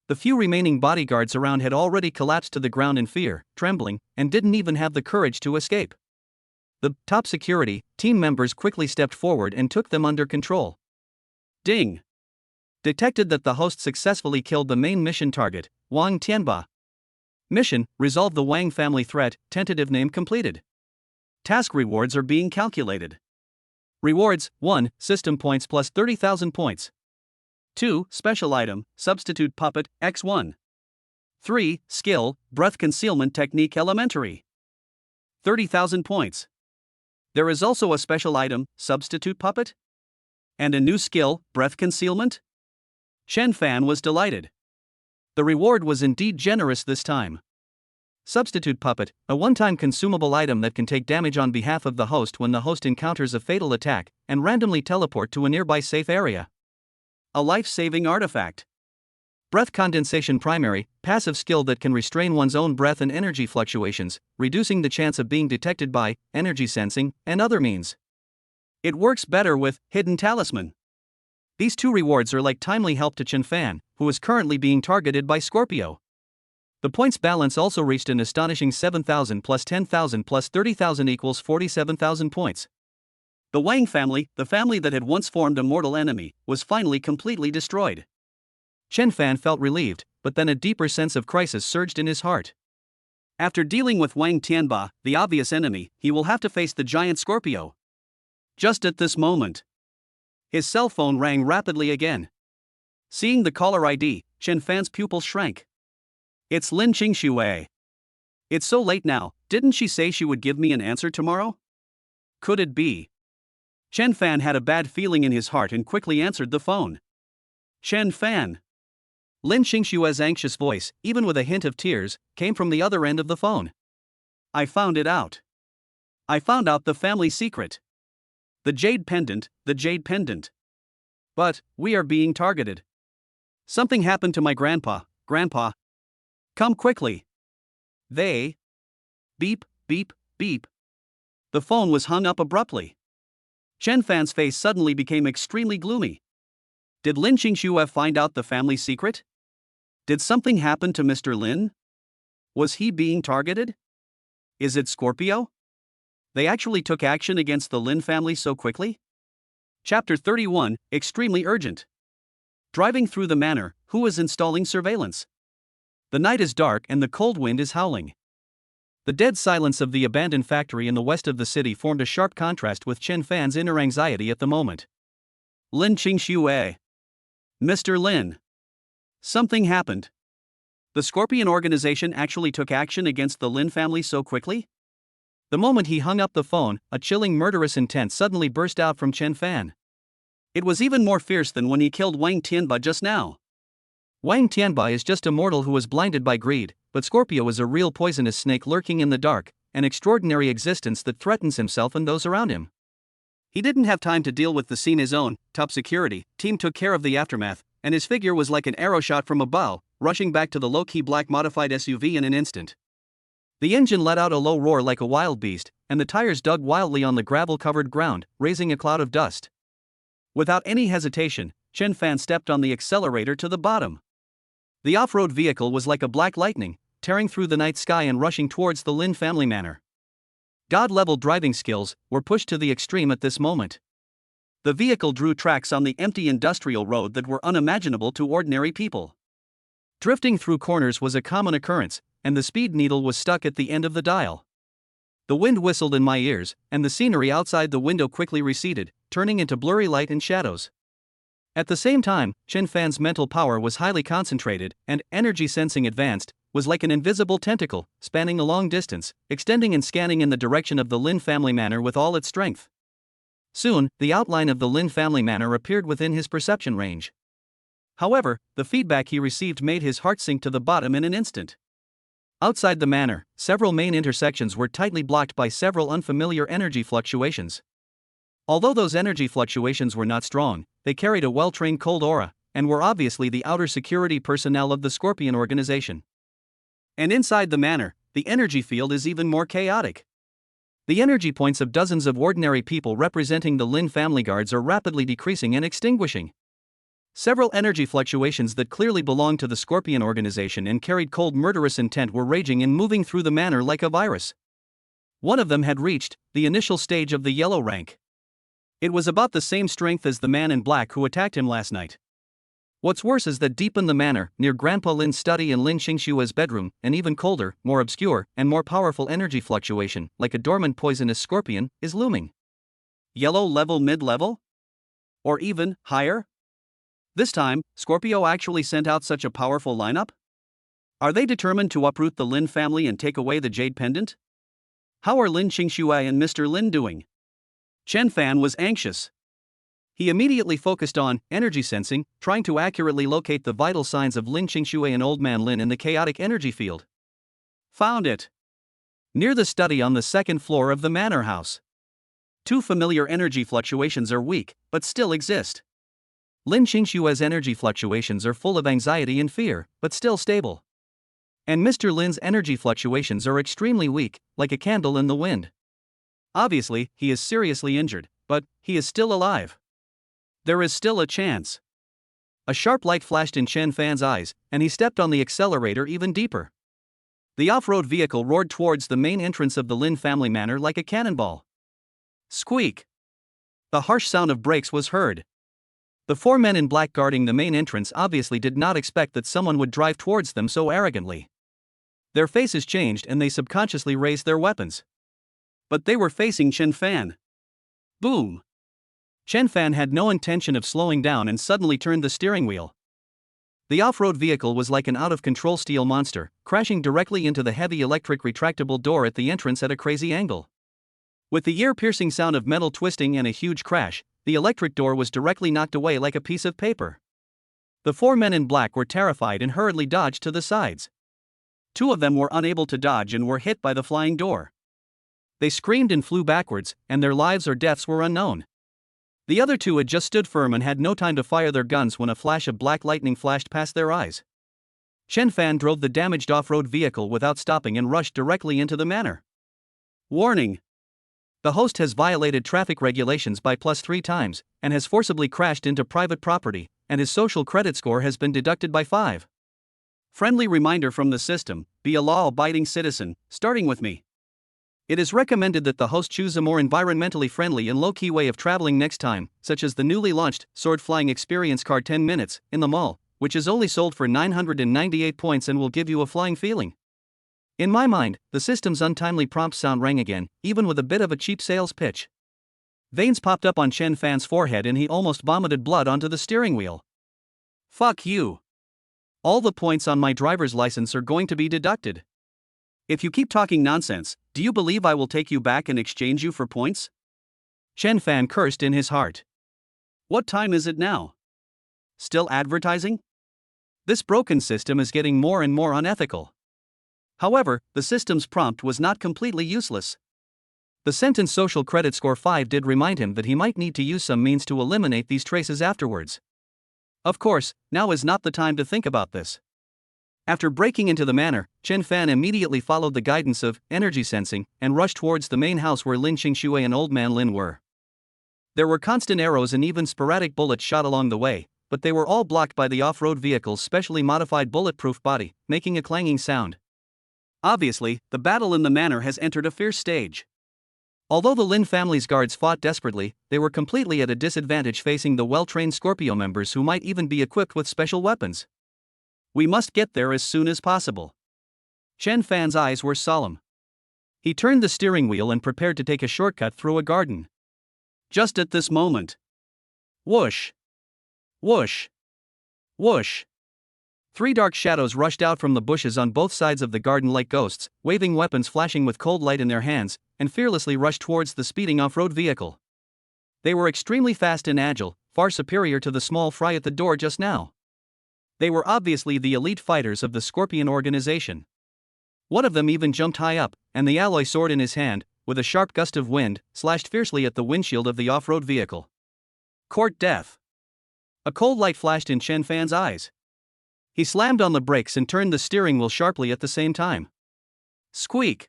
The few remaining bodyguards around had already collapsed to the ground in fear, trembling, and didn't even have the courage to escape. The Top Security team members quickly stepped forward and took them under control. Ding! Detected that the host successfully killed the main mission target, Wang Tianba. Mission: resolve the Wang family threat, tentative name completed. Task rewards are being calculated. Rewards: 1. System points plus 30,000 points. 2. Special item, substitute puppet, X1. 3. Skill, breath concealment technique elementary. 30,000 points. There is also a special item, substitute puppet, and a new skill, breath concealment. Chen Fan was delighted. The reward was indeed generous this time. Substitute puppet, a one-time consumable item that can take damage on behalf of the host when the host encounters a fatal attack, and randomly teleport to a nearby safe area. A life-saving artifact. Breath condensation primary, passive skill that can restrain one's own breath and energy fluctuations, reducing the chance of being detected by energy sensing and other means. It works better with hidden talisman. These two rewards are like timely help to Chen Fan, who is currently being targeted by Scorpio. The points balance also reached an astonishing 7,000 plus 10,000 plus 30,000 equals 47,000 points. The Wang family, the family that had once formed a mortal enemy, was finally completely destroyed. Chen Fan felt relieved, but then a deeper sense of crisis surged in his heart. After dealing with Wang Tianba, the obvious enemy, he will have to face the giant Scorpio. Just at this moment, his cell phone rang rapidly again. Seeing the caller ID, Chen Fan's pupils shrank. It's Lin Qingxue. It's so late now, didn't she say she would give me an answer tomorrow? Could it be? Chen Fan had a bad feeling in his heart and quickly answered the phone. Chen Fan. Lin Qingxue's anxious voice, even with a hint of tears, came from the other end of the phone. I found it out. I found out the family secret. The jade pendant, the jade pendant. But, we are being targeted. Something happened to my grandpa. Come quickly. They. Beep, beep, beep. The phone was hung up abruptly. Chen Fan's face suddenly became extremely gloomy. Did Lin Qingxue find out the family secret? Did something happen to Mr. Lin? Was he being targeted? Is it Scorpio? They actually took action against the Lin family so quickly? Chapter 31, Extremely Urgent. Driving through the manor, who is installing surveillance? The night is dark and the cold wind is howling. The dead silence of the abandoned factory in the west of the city formed a sharp contrast with Chen Fan's inner anxiety at the moment. Lin Qingxue. Mr. Lin. Something happened. The Scorpion organization actually took action against the Lin family so quickly? The moment he hung up the phone, a chilling murderous intent suddenly burst out from Chen Fan. It was even more fierce than when he killed Wang Tianba just now. Wang Tianba is just a mortal who was blinded by greed, but Scorpio is a real poisonous snake lurking in the dark, an extraordinary existence that threatens himself and those around him. He didn't have time to deal with the scene. His own top security team took care of the aftermath, and his figure was like an arrow shot from a bow, rushing back to the low-key black modified SUV in an instant. The engine let out a low roar like a wild beast, and the tires dug wildly on the gravel-covered ground, raising a cloud of dust. Without any hesitation, Chen Fan stepped on the accelerator to the bottom. The off-road vehicle was like a black lightning, tearing through the night sky and rushing towards the Lin family manor. God-level driving skills were pushed to the extreme at this moment. The vehicle drew tracks on the empty industrial road that were unimaginable to ordinary people. Drifting through corners was a common occurrence, and the speed needle was stuck at the end of the dial. The wind whistled in my ears, and the scenery outside the window quickly receded, turning into blurry light and shadows. At the same time, Chen Fan's mental power was highly concentrated, and energy sensing advanced, was like an invisible tentacle, spanning a long distance, extending and scanning in the direction of the Lin family manor with all its strength. Soon, the outline of the Lin family manor appeared within his perception range. However, the feedback he received made his heart sink to the bottom in an instant. Outside the manor, several main intersections were tightly blocked by several unfamiliar energy fluctuations. Although those energy fluctuations were not strong, they carried a well-trained cold aura, and were obviously the outer security personnel of the Scorpion organization. And inside the manor, the energy field is even more chaotic. The energy points of dozens of ordinary people representing the Lin family guards are rapidly decreasing and extinguishing. Several energy fluctuations that clearly belonged to the Scorpion organization and carried cold murderous intent were raging and moving through the manor like a virus. One of them had reached the initial stage of the yellow rank. It was about the same strength as the man in black who attacked him last night. What's worse is that deep in the manor, near Grandpa Lin's study and Lin Xingshua's bedroom, an even colder, more obscure, and more powerful energy fluctuation, like a dormant poisonous scorpion, is looming. Yellow level mid-level? Or even higher? This time, Scorpio actually sent out such a powerful lineup? Are they determined to uproot the Lin family and take away the Jade Pendant? How are Lin Qingxue and Mr. Lin doing? Chen Fan was anxious. He immediately focused on energy sensing, trying to accurately locate the vital signs of Lin Qingxue and Old Man Lin in the chaotic energy field. Found it. Near the study on the second floor of the manor house. Two familiar energy fluctuations are weak, but still exist. Lin Qingshue's energy fluctuations are full of anxiety and fear, but still stable. And Mr. Lin's energy fluctuations are extremely weak, like a candle in the wind. Obviously, he is seriously injured, but he is still alive. There is still a chance. A sharp light flashed in Chen Fan's eyes, and he stepped on the accelerator even deeper. The off-road vehicle roared towards the main entrance of the Lin family manor like a cannonball. Squeak! The harsh sound of brakes was heard. The four men in black guarding the main entrance obviously did not expect that someone would drive towards them so arrogantly. Their faces changed and they subconsciously raised their weapons. But they were facing Chen Fan. Boom! Chen Fan had no intention of slowing down and suddenly turned the steering wheel. The off-road vehicle was like an out-of-control steel monster, crashing directly into the heavy electric retractable door at the entrance at a crazy angle. With the ear-piercing sound of metal twisting and a huge crash, the electric door was directly knocked away like a piece of paper. The four men in black were terrified and hurriedly dodged to the sides. Two of them were unable to dodge and were hit by the flying door. They screamed and flew backwards, and their lives or deaths were unknown. The other two had just stood firm and had no time to fire their guns when a flash of black lightning flashed past their eyes. Chen Fan drove the damaged off-road vehicle without stopping and rushed directly into the manor. Warning! The host has violated traffic regulations by +3 times, and has forcibly crashed into private property, and his social credit score has been deducted by 5. Friendly reminder from the system: be a law-abiding citizen, starting with me. It is recommended that the host choose a more environmentally friendly and low-key way of traveling next time, such as the newly launched Sword Flying Experience Car 10 Minutes in the mall, which is only sold for 998 points and will give you a flying feeling. In my mind, the system's untimely prompt sound rang again, even with a bit of a cheap sales pitch. Veins popped up on Chen Fan's forehead and he almost vomited blood onto the steering wheel. Fuck you. All the points on my driver's license are going to be deducted. If you keep talking nonsense, do you believe I will take you back and exchange you for points? Chen Fan cursed in his heart. What time is it now? Still advertising? This broken system is getting more and more unethical. However, the system's prompt was not completely useless. The sentence social credit score 5 did remind him that he might need to use some means to eliminate these traces afterwards. Of course, now is not the time to think about this. After breaking into the manor, Chen Fan immediately followed the guidance of energy sensing and rushed towards the main house where Lin Qingxue and Old Man Lin were. There were constant arrows and even sporadic bullets shot along the way, but they were all blocked by the off-road vehicle's specially modified bulletproof body, making a clanging sound. Obviously, the battle in the manor has entered a fierce stage. Although the Lin family's guards fought desperately, they were completely at a disadvantage facing the well-trained Scorpio members who might even be equipped with special weapons. We must get there as soon as possible. Chen Fan's eyes were solemn. He turned the steering wheel and prepared to take a shortcut through a garden. Just at this moment. Whoosh! Whoosh! Whoosh! 3 dark shadows rushed out from the bushes on both sides of the garden like ghosts, waving weapons flashing with cold light in their hands, and fearlessly rushed towards the speeding off-road vehicle. They were extremely fast and agile, far superior to the small fry at the door just now. They were obviously the elite fighters of the Scorpion organization. One of them even jumped high up, and the alloy sword in his hand, with a sharp gust of wind, slashed fiercely at the windshield of the off-road vehicle. Court death. A cold light flashed in Chen Fan's eyes. He slammed on the brakes and turned the steering wheel sharply at the same time. Squeak!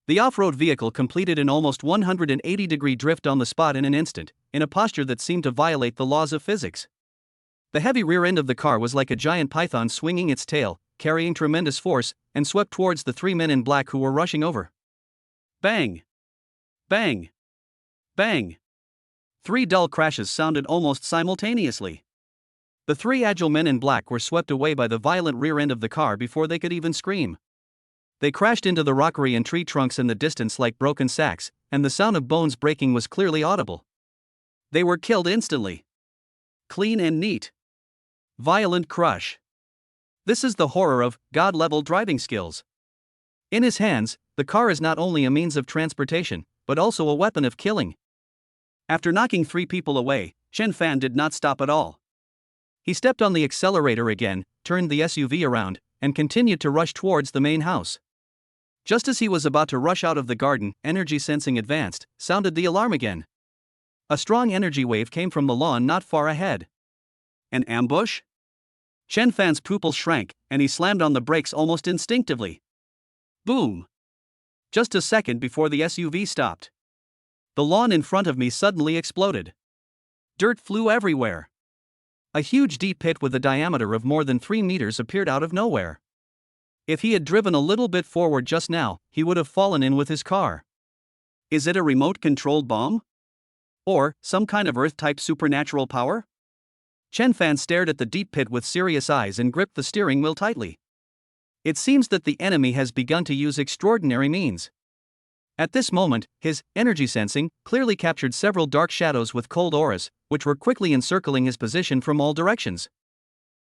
The off-road vehicle completed an almost 180-degree drift on the spot in an instant, in a posture that seemed to violate the laws of physics. The heavy rear end of the car was like a giant python swinging its tail, carrying tremendous force, and swept towards the 3 men in black who were rushing over. Bang! Bang! Bang! 3 dull crashes sounded almost simultaneously. The three agile men in black were swept away by the violent rear end of the car before they could even scream. They crashed into the rockery and tree trunks in the distance like broken sacks, and the sound of bones breaking was clearly audible. They were killed instantly. Clean and neat. Violent crush. This is the horror of God-level driving skills. In his hands, the car is not only a means of transportation, but also a weapon of killing. After knocking 3 people away, Chen Fan did not stop at all. He stepped on the accelerator again, turned the SUV around, and continued to rush towards the main house. Just as he was about to rush out of the garden, energy sensing advanced, sounded the alarm again. A strong energy wave came from the lawn not far ahead. An ambush? Chen Fan's pupils shrank, and he slammed on the brakes almost instinctively. Boom! Just a second before the SUV stopped. The lawn in front of me suddenly exploded. Dirt flew everywhere. A huge deep pit with a diameter of more than 3 meters appeared out of nowhere. If he had driven a little bit forward just now, he would have fallen in with his car. Is it a remote-controlled bomb? Or some kind of Earth-type supernatural power? Chen Fan stared at the deep pit with serious eyes and gripped the steering wheel tightly. It seems that the enemy has begun to use extraordinary means. At this moment, his energy sensing clearly captured several dark shadows with cold auras, which were quickly encircling his position from all directions.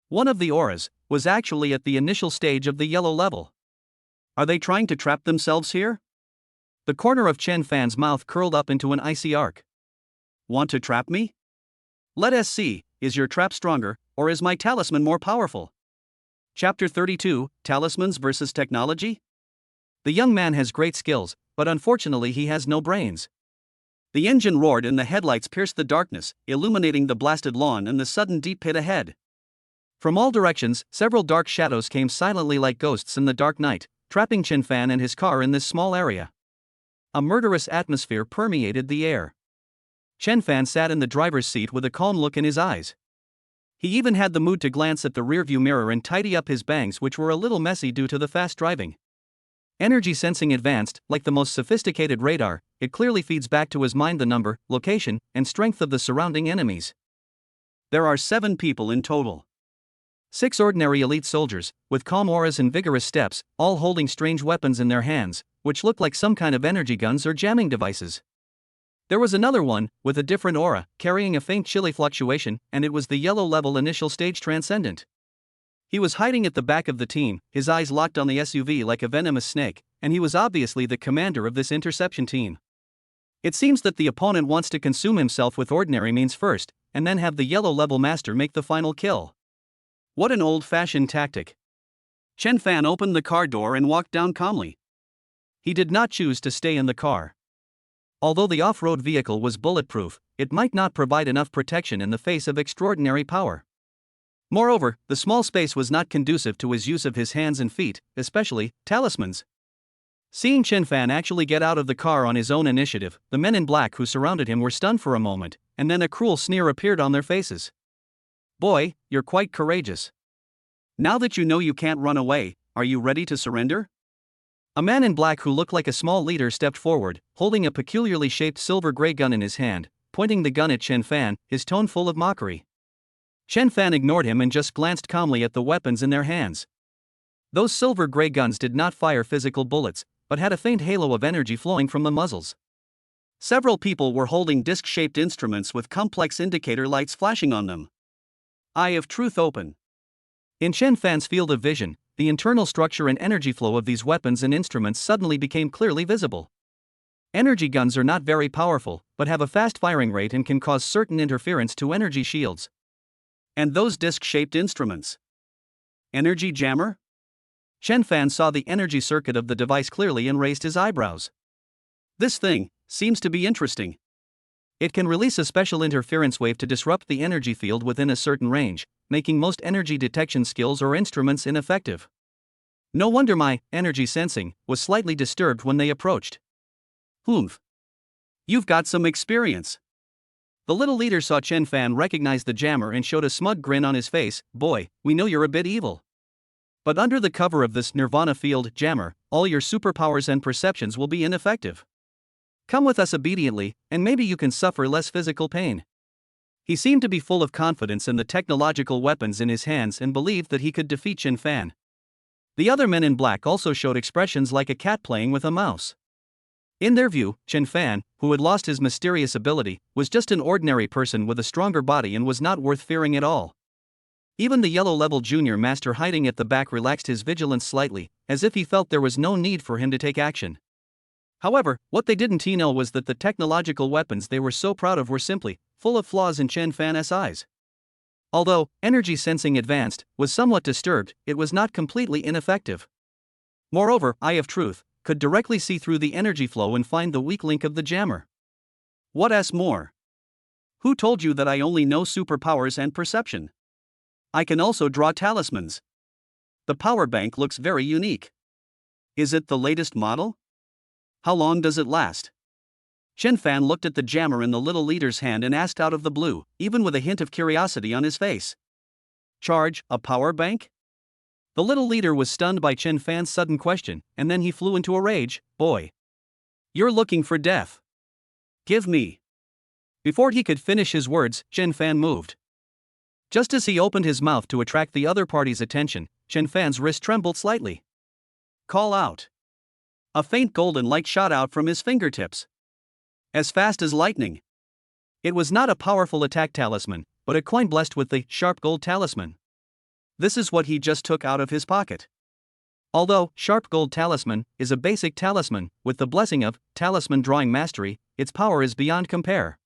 One of the auras was actually at the initial stage of the yellow level. Are they trying to trap themselves here? The corner of Chen Fan's mouth curled up into an icy arc. Want to trap me? Let us see, is your trap stronger, or is my talisman more powerful? Chapter 32, Talismans versus Technology? The young man has great skills, but unfortunately he has no brains. The engine roared and the headlights pierced the darkness, illuminating the blasted lawn and the sudden deep pit ahead. From all directions, several dark shadows came silently like ghosts in the dark night, trapping Chen Fan and his car in this small area. A murderous atmosphere permeated the air. Chen Fan sat in the driver's seat with a calm look in his eyes. He even had the mood to glance at the rearview mirror and tidy up his bangs, which were a little messy due to the fast driving. Energy sensing advanced, like the most sophisticated radar, it clearly feeds back to his mind the number, location, and strength of the surrounding enemies. There are 7 people in total. 6 ordinary elite soldiers, with calm auras and vigorous steps, all holding strange weapons in their hands, which look like some kind of energy guns or jamming devices. There was another one, with a different aura, carrying a faint chilly fluctuation, and it was the yellow-level initial stage transcendent. He was hiding at the back of the team, his eyes locked on the SUV like a venomous snake, and he was obviously the commander of this interception team. It seems that the opponent wants to consume himself with ordinary means first, and then have the yellow-level master make the final kill. What an old-fashioned tactic. Chen Fan opened the car door and walked down calmly. He did not choose to stay in the car. Although the off-road vehicle was bulletproof, it might not provide enough protection in the face of extraordinary power. Moreover, the small space was not conducive to his use of his hands and feet, especially talismans. Seeing Chen Fan actually get out of the car on his own initiative, the men in black who surrounded him were stunned for a moment, and then a cruel sneer appeared on their faces. Boy, you're quite courageous. Now that you know you can't run away, are you ready to surrender? A man in black who looked like a small leader stepped forward, holding a peculiarly shaped silver-gray gun in his hand, pointing the gun at Chen Fan, his tone full of mockery. Chen Fan ignored him and just glanced calmly at the weapons in their hands. Those silver-gray guns did not fire physical bullets, but had a faint halo of energy flowing from the muzzles. Several people were holding disc-shaped instruments with complex indicator lights flashing on them. Eye of Truth open. In Chen Fan's field of vision, the internal structure and energy flow of these weapons and instruments suddenly became clearly visible. Energy guns are not very powerful, but have a fast firing rate and can cause certain interference to energy shields. And those disc-shaped instruments. Energy jammer? Chen Fan saw the energy circuit of the device clearly and raised his eyebrows. This thing seems to be interesting. It can release a special interference wave to disrupt the energy field within a certain range, making most energy detection skills or instruments ineffective. No wonder my energy sensing was slightly disturbed when they approached. Humph. You've got some experience. The little leader saw Chen Fan recognize the jammer and showed a smug grin on his face. Boy, we know you're a bit evil. But under the cover of this Nirvana field jammer, all your superpowers and perceptions will be ineffective. Come with us obediently, and maybe you can suffer less physical pain. He seemed to be full of confidence in the technological weapons in his hands and believed that he could defeat Chen Fan. The other men in black also showed expressions like a cat playing with a mouse. In their view, Chen Fan, who had lost his mysterious ability, was just an ordinary person with a stronger body and was not worth fearing at all. Even the yellow-level junior master hiding at the back relaxed his vigilance slightly, as if he felt there was no need for him to take action. However, what they didn't know was that the technological weapons they were so proud of were simply full of flaws in Chen Fan's eyes. Although energy sensing advanced was somewhat disturbed, it was not completely ineffective. Moreover, Eye of Truth could directly see through the energy flow and find the weak link of the jammer. What's more? Who told you that I only know superpowers and perception? I can also draw talismans. The power bank looks very unique. Is it the latest model? How long does it last? Chen Fan looked at the jammer in the little leader's hand and asked out of the blue, even with a hint of curiosity on his face. Charge, a power bank? The little leader was stunned by Chen Fan's sudden question, and then he flew into a rage. Boy! You're looking for death. Give me. Before he could finish his words, Chen Fan moved. Just as he opened his mouth to attract the other party's attention, Chen Fan's wrist trembled slightly. Call out. A faint golden light shot out from his fingertips. As fast as lightning. It was not a powerful attack talisman, but a coin blessed with the sharp gold talisman. This is what he just took out of his pocket. Although sharp gold talisman is a basic talisman, with the blessing of talisman drawing mastery, its power is beyond compare.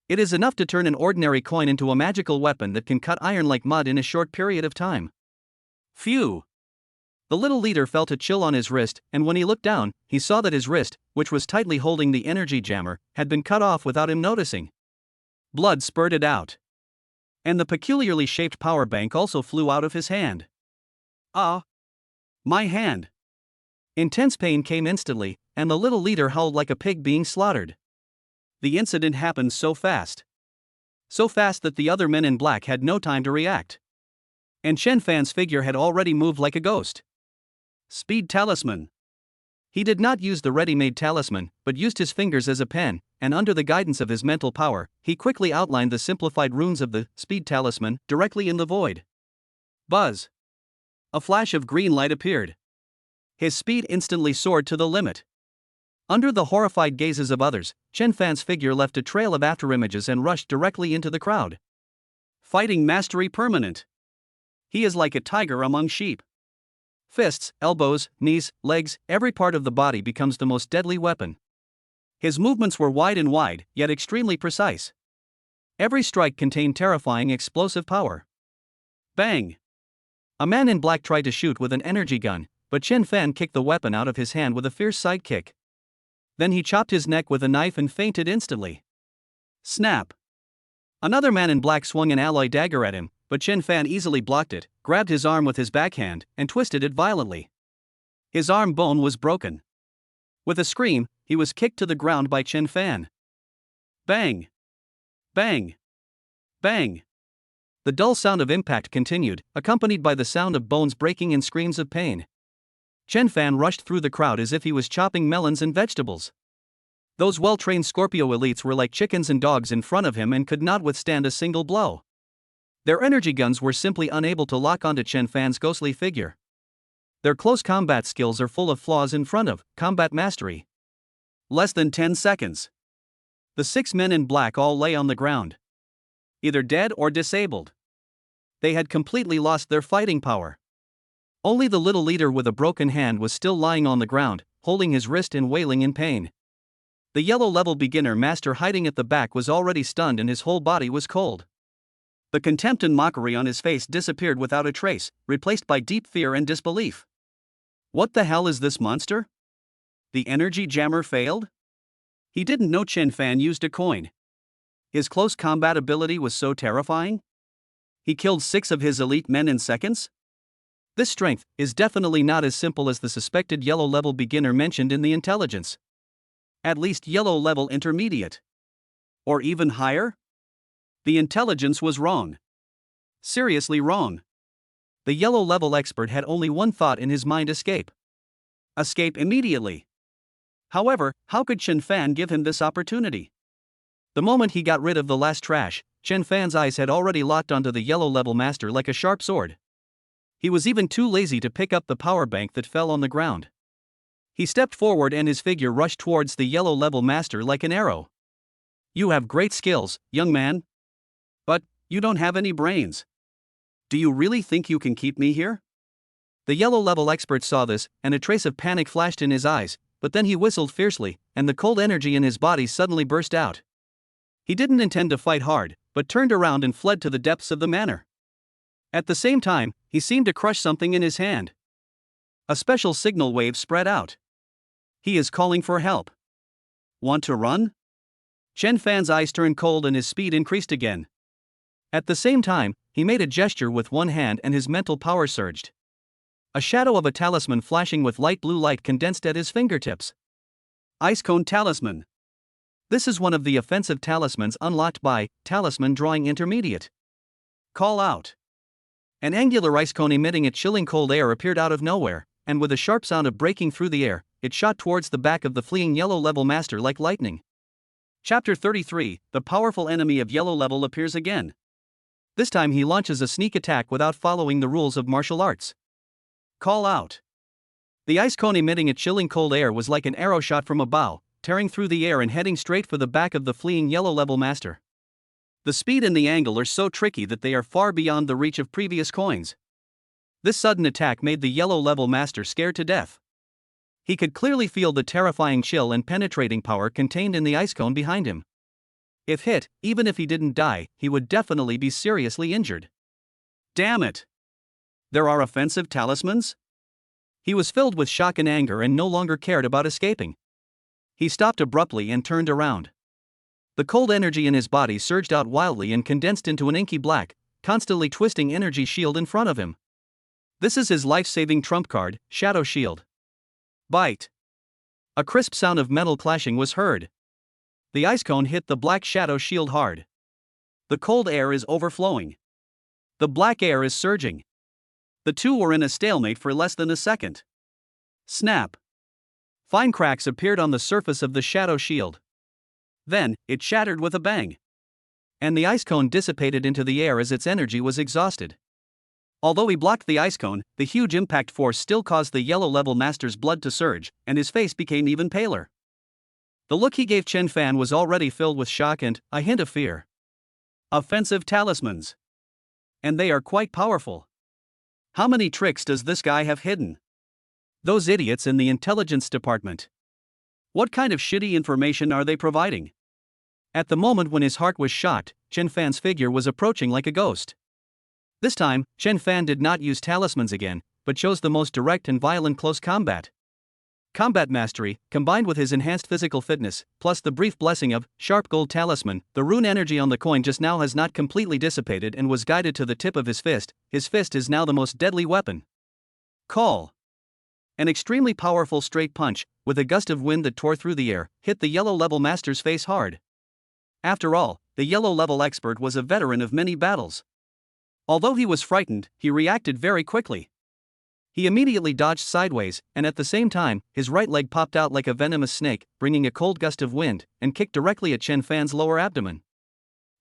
It is enough to turn an ordinary coin into a magical weapon that can cut iron like mud in a short period of time. Phew! The little leader felt a chill on his wrist, and when he looked down, he saw that his wrist, which was tightly holding the energy jammer, had been cut off without him noticing. Blood spurted out. And the peculiarly shaped power bank also flew out of his hand. Ah! My hand! Intense pain came instantly, and the little leader howled like a pig being slaughtered. The incident happened so fast. So fast that the other men in black had no time to react. And Chen Fan's figure had already moved like a ghost. Speed talisman. He did not use the ready-made talisman, but used his fingers as a pen, and under the guidance of his mental power, he quickly outlined the simplified runes of the speed talisman directly in the void. Buzz! A flash of green light appeared. His speed instantly soared to the limit. Under the horrified gazes of others, Chen Fan's figure left a trail of afterimages and rushed directly into the crowd. Fighting mastery permanent. He is like a tiger among sheep. Fists, elbows, knees, legs, every part of the body becomes the most deadly weapon. His movements were wide, yet extremely precise. Every strike contained terrifying explosive power. Bang! A man in black tried to shoot with an energy gun, but Chen Fan kicked the weapon out of his hand with a fierce side kick. Then he chopped his neck with a knife and fainted instantly. Snap! Another man in black swung an alloy dagger at him, but Chen Fan easily blocked it, grabbed his arm with his backhand, and twisted it violently. His arm bone was broken. With a scream, he was kicked to the ground by Chen Fan. Bang! Bang! Bang! The dull sound of impact continued, accompanied by the sound of bones breaking and screams of pain. Chen Fan rushed through the crowd as if he was chopping melons and vegetables. Those well-trained Scorpio elites were like chickens and dogs in front of him and could not withstand a single blow. Their energy guns were simply unable to lock onto Chen Fan's ghostly figure. Their close combat skills are full of flaws in front of combat mastery. Less than 10 seconds. The 6 men in black all lay on the ground. Either dead or disabled. They had completely lost their fighting power. Only the little leader with a broken hand was still lying on the ground, holding his wrist and wailing in pain. The yellow-level beginner master hiding at the back was already stunned and his whole body was cold. The contempt and mockery on his face disappeared without a trace, replaced by deep fear and disbelief. What the hell is this monster? The energy jammer failed? He didn't know Chen Fan used a coin. His close combat ability was so terrifying? He killed 6 of his elite men in seconds? This strength is definitely not as simple as the suspected yellow-level beginner mentioned in the intelligence. At least yellow-level intermediate. Or even higher? The intelligence was wrong. Seriously wrong. The yellow-level expert had only one thought in his mind: escape. Escape immediately. However, how could Chen Fan give him this opportunity? The moment he got rid of the last trash, Chen Fan's eyes had already locked onto the yellow level master like a sharp sword. He was even too lazy to pick up the power bank that fell on the ground. He stepped forward and his figure rushed towards the yellow level master like an arrow. "You have great skills, young man. But you don't have any brains. Do you really think you can keep me here?" The yellow level expert saw this, and a trace of panic flashed in his eyes, but then he whistled fiercely, and the cold energy in his body suddenly burst out. He didn't intend to fight hard, but turned around and fled to the depths of the manor. At the same time, he seemed to crush something in his hand. A special signal wave spread out. He is calling for help. Want to run? Chen Fan's eyes turned cold and his speed increased again. At the same time, he made a gesture with one hand and his mental power surged. A shadow of a talisman flashing with light blue light condensed at his fingertips. Ice Cone Talisman. This is one of the offensive talismans unlocked by Talisman Drawing Intermediate. Call out. An angular ice cone emitting a chilling cold air appeared out of nowhere, and with a sharp sound of breaking through the air, it shot towards the back of the fleeing yellow level master like lightning. Chapter 33, The powerful enemy of yellow level appears again. This time he launches a sneak attack without following the rules of martial arts. Call out. The ice cone emitting a chilling cold air was like an arrow shot from a bow, tearing through the air and heading straight for the back of the fleeing yellow level master. The speed and the angle are so tricky that they are far beyond the reach of previous coins. This sudden attack made the yellow level master scared to death. He could clearly feel the terrifying chill and penetrating power contained in the ice cone behind him. If hit, even if he didn't die, he would definitely be seriously injured. Damn it! There are offensive talismans? He was filled with shock and anger and no longer cared about escaping. He stopped abruptly and turned around. The cold energy in his body surged out wildly and condensed into an inky black, constantly twisting energy shield in front of him. This is his life-saving trump card, Shadow Shield. Bite. A crisp sound of metal clashing was heard. The ice cone hit the black shadow shield hard. The cold air is overflowing. The black air is surging. The two were in a stalemate for less than a second. Snap. Fine cracks appeared on the surface of the shadow shield. Then, it shattered with a bang. And the ice cone dissipated into the air as its energy was exhausted. Although he blocked the ice cone, the huge impact force still caused the yellow level master's blood to surge, and his face became even paler. The look he gave Chen Fan was already filled with shock and a hint of fear. Offensive talismans. And they are quite powerful. How many tricks does this guy have hidden? Those idiots in the intelligence department. What kind of shitty information are they providing? At the moment when his heart was shocked, Chen Fan's figure was approaching like a ghost. This time, Chen Fan did not use talismans again, but chose the most direct and violent close combat. Combat mastery, combined with his enhanced physical fitness, plus the brief blessing of Sharp Gold Talisman, the rune energy on the coin just now has not completely dissipated and was guided to the tip of his fist. His fist is now the most deadly weapon. Call. An extremely powerful straight punch, with a gust of wind that tore through the air, hit the yellow level master's face hard. After all, the yellow level expert was a veteran of many battles. Although he was frightened, he reacted very quickly. He immediately dodged sideways, and at the same time, his right leg popped out like a venomous snake, bringing a cold gust of wind, and kicked directly at Chen Fan's lower abdomen.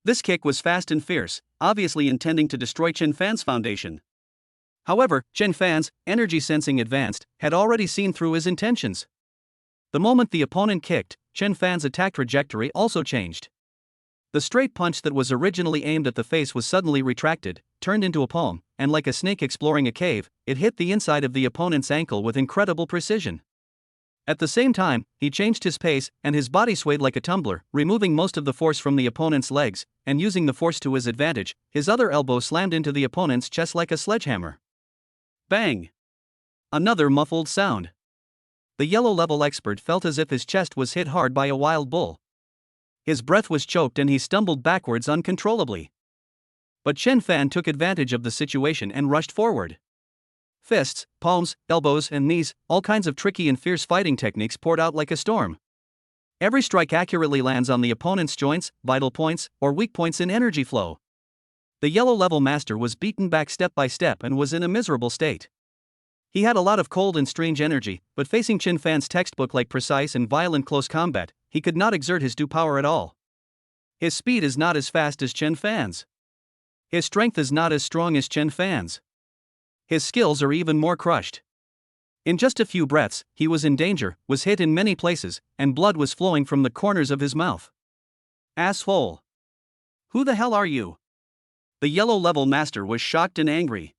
This kick was fast and fierce, obviously intending to destroy Chen Fan's foundation. However, Chen Fan's energy sensing advanced, had already seen through his intentions. The moment the opponent kicked, Chen Fan's attack trajectory also changed. The straight punch that was originally aimed at the face was suddenly retracted, turned into a palm, and like a snake exploring a cave, it hit the inside of the opponent's ankle with incredible precision. At the same time, he changed his pace, and his body swayed like a tumbler, removing most of the force from the opponent's legs, and using the force to his advantage, his other elbow slammed into the opponent's chest like a sledgehammer. Bang! Another muffled sound. The yellow level expert felt as if his chest was hit hard by a wild bull. His breath was choked and he stumbled backwards uncontrollably. But Chen Fan took advantage of the situation and rushed forward. Fists, palms, elbows, and knees, all kinds of tricky and fierce fighting techniques poured out like a storm. Every strike accurately lands on the opponent's joints, vital points, or weak points in energy flow. The yellow level master was beaten back step by step and was in a miserable state. He had a lot of cold and strange energy, but facing Chen Fan's textbook like precise and violent close combat, he could not exert his due power at all. His speed is not as fast as Chen Fan's. His strength is not as strong as Chen Fan's. His skills are even more crushed. In just a few breaths, he was in danger, was hit in many places, and blood was flowing from the corners of his mouth. Asshole! Who the hell are you? The yellow level master was shocked and angry.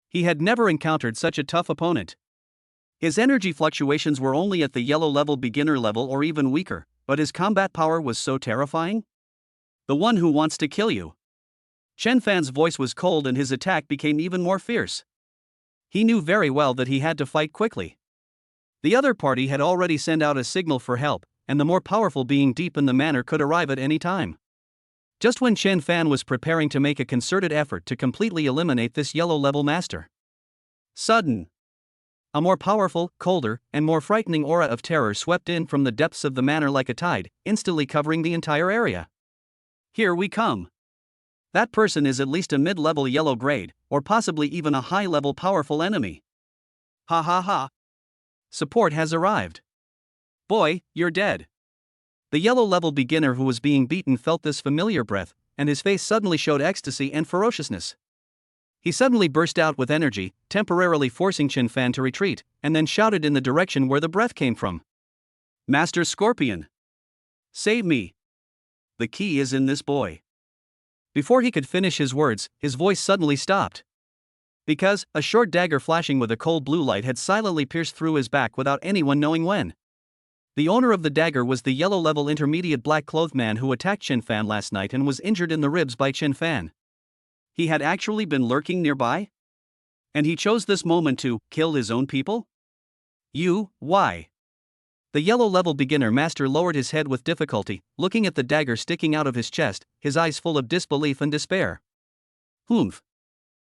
He had never encountered such a tough opponent. His energy fluctuations were only at the yellow level beginner level or even weaker, but his combat power was so terrifying. The one who wants to kill you. Chen Fan's voice was cold and his attack became even more fierce. He knew very well that he had to fight quickly. The other party had already sent out a signal for help, and the more powerful being deep in the manor could arrive at any time. Just when Chen Fan was preparing to make a concerted effort to completely eliminate this yellow-level master. Sudden. A more powerful, colder, and more frightening aura of terror swept in from the depths of the manor like a tide, instantly covering the entire area. Here we come. That person is at least a mid-level yellow grade, or possibly even a high-level powerful enemy. Ha ha ha. Support has arrived. Boy, you're dead. The yellow-level beginner who was being beaten felt this familiar breath, and his face suddenly showed ecstasy and ferociousness. He suddenly burst out with energy, temporarily forcing Chen Fan to retreat, and then shouted in the direction where the breath came from. Master Scorpion! Save me! The key is in this boy. Before he could finish his words, his voice suddenly stopped. Because a short dagger flashing with a cold blue light had silently pierced through his back without anyone knowing when. The owner of the dagger was the yellow-level intermediate black-clothed man who attacked Chen Fan last night and was injured in the ribs by Chen Fan. He had actually been lurking nearby? And he chose this moment to kill his own people? Why? The yellow-level beginner master lowered his head with difficulty, looking at the dagger sticking out of his chest, his eyes full of disbelief and despair. Humph.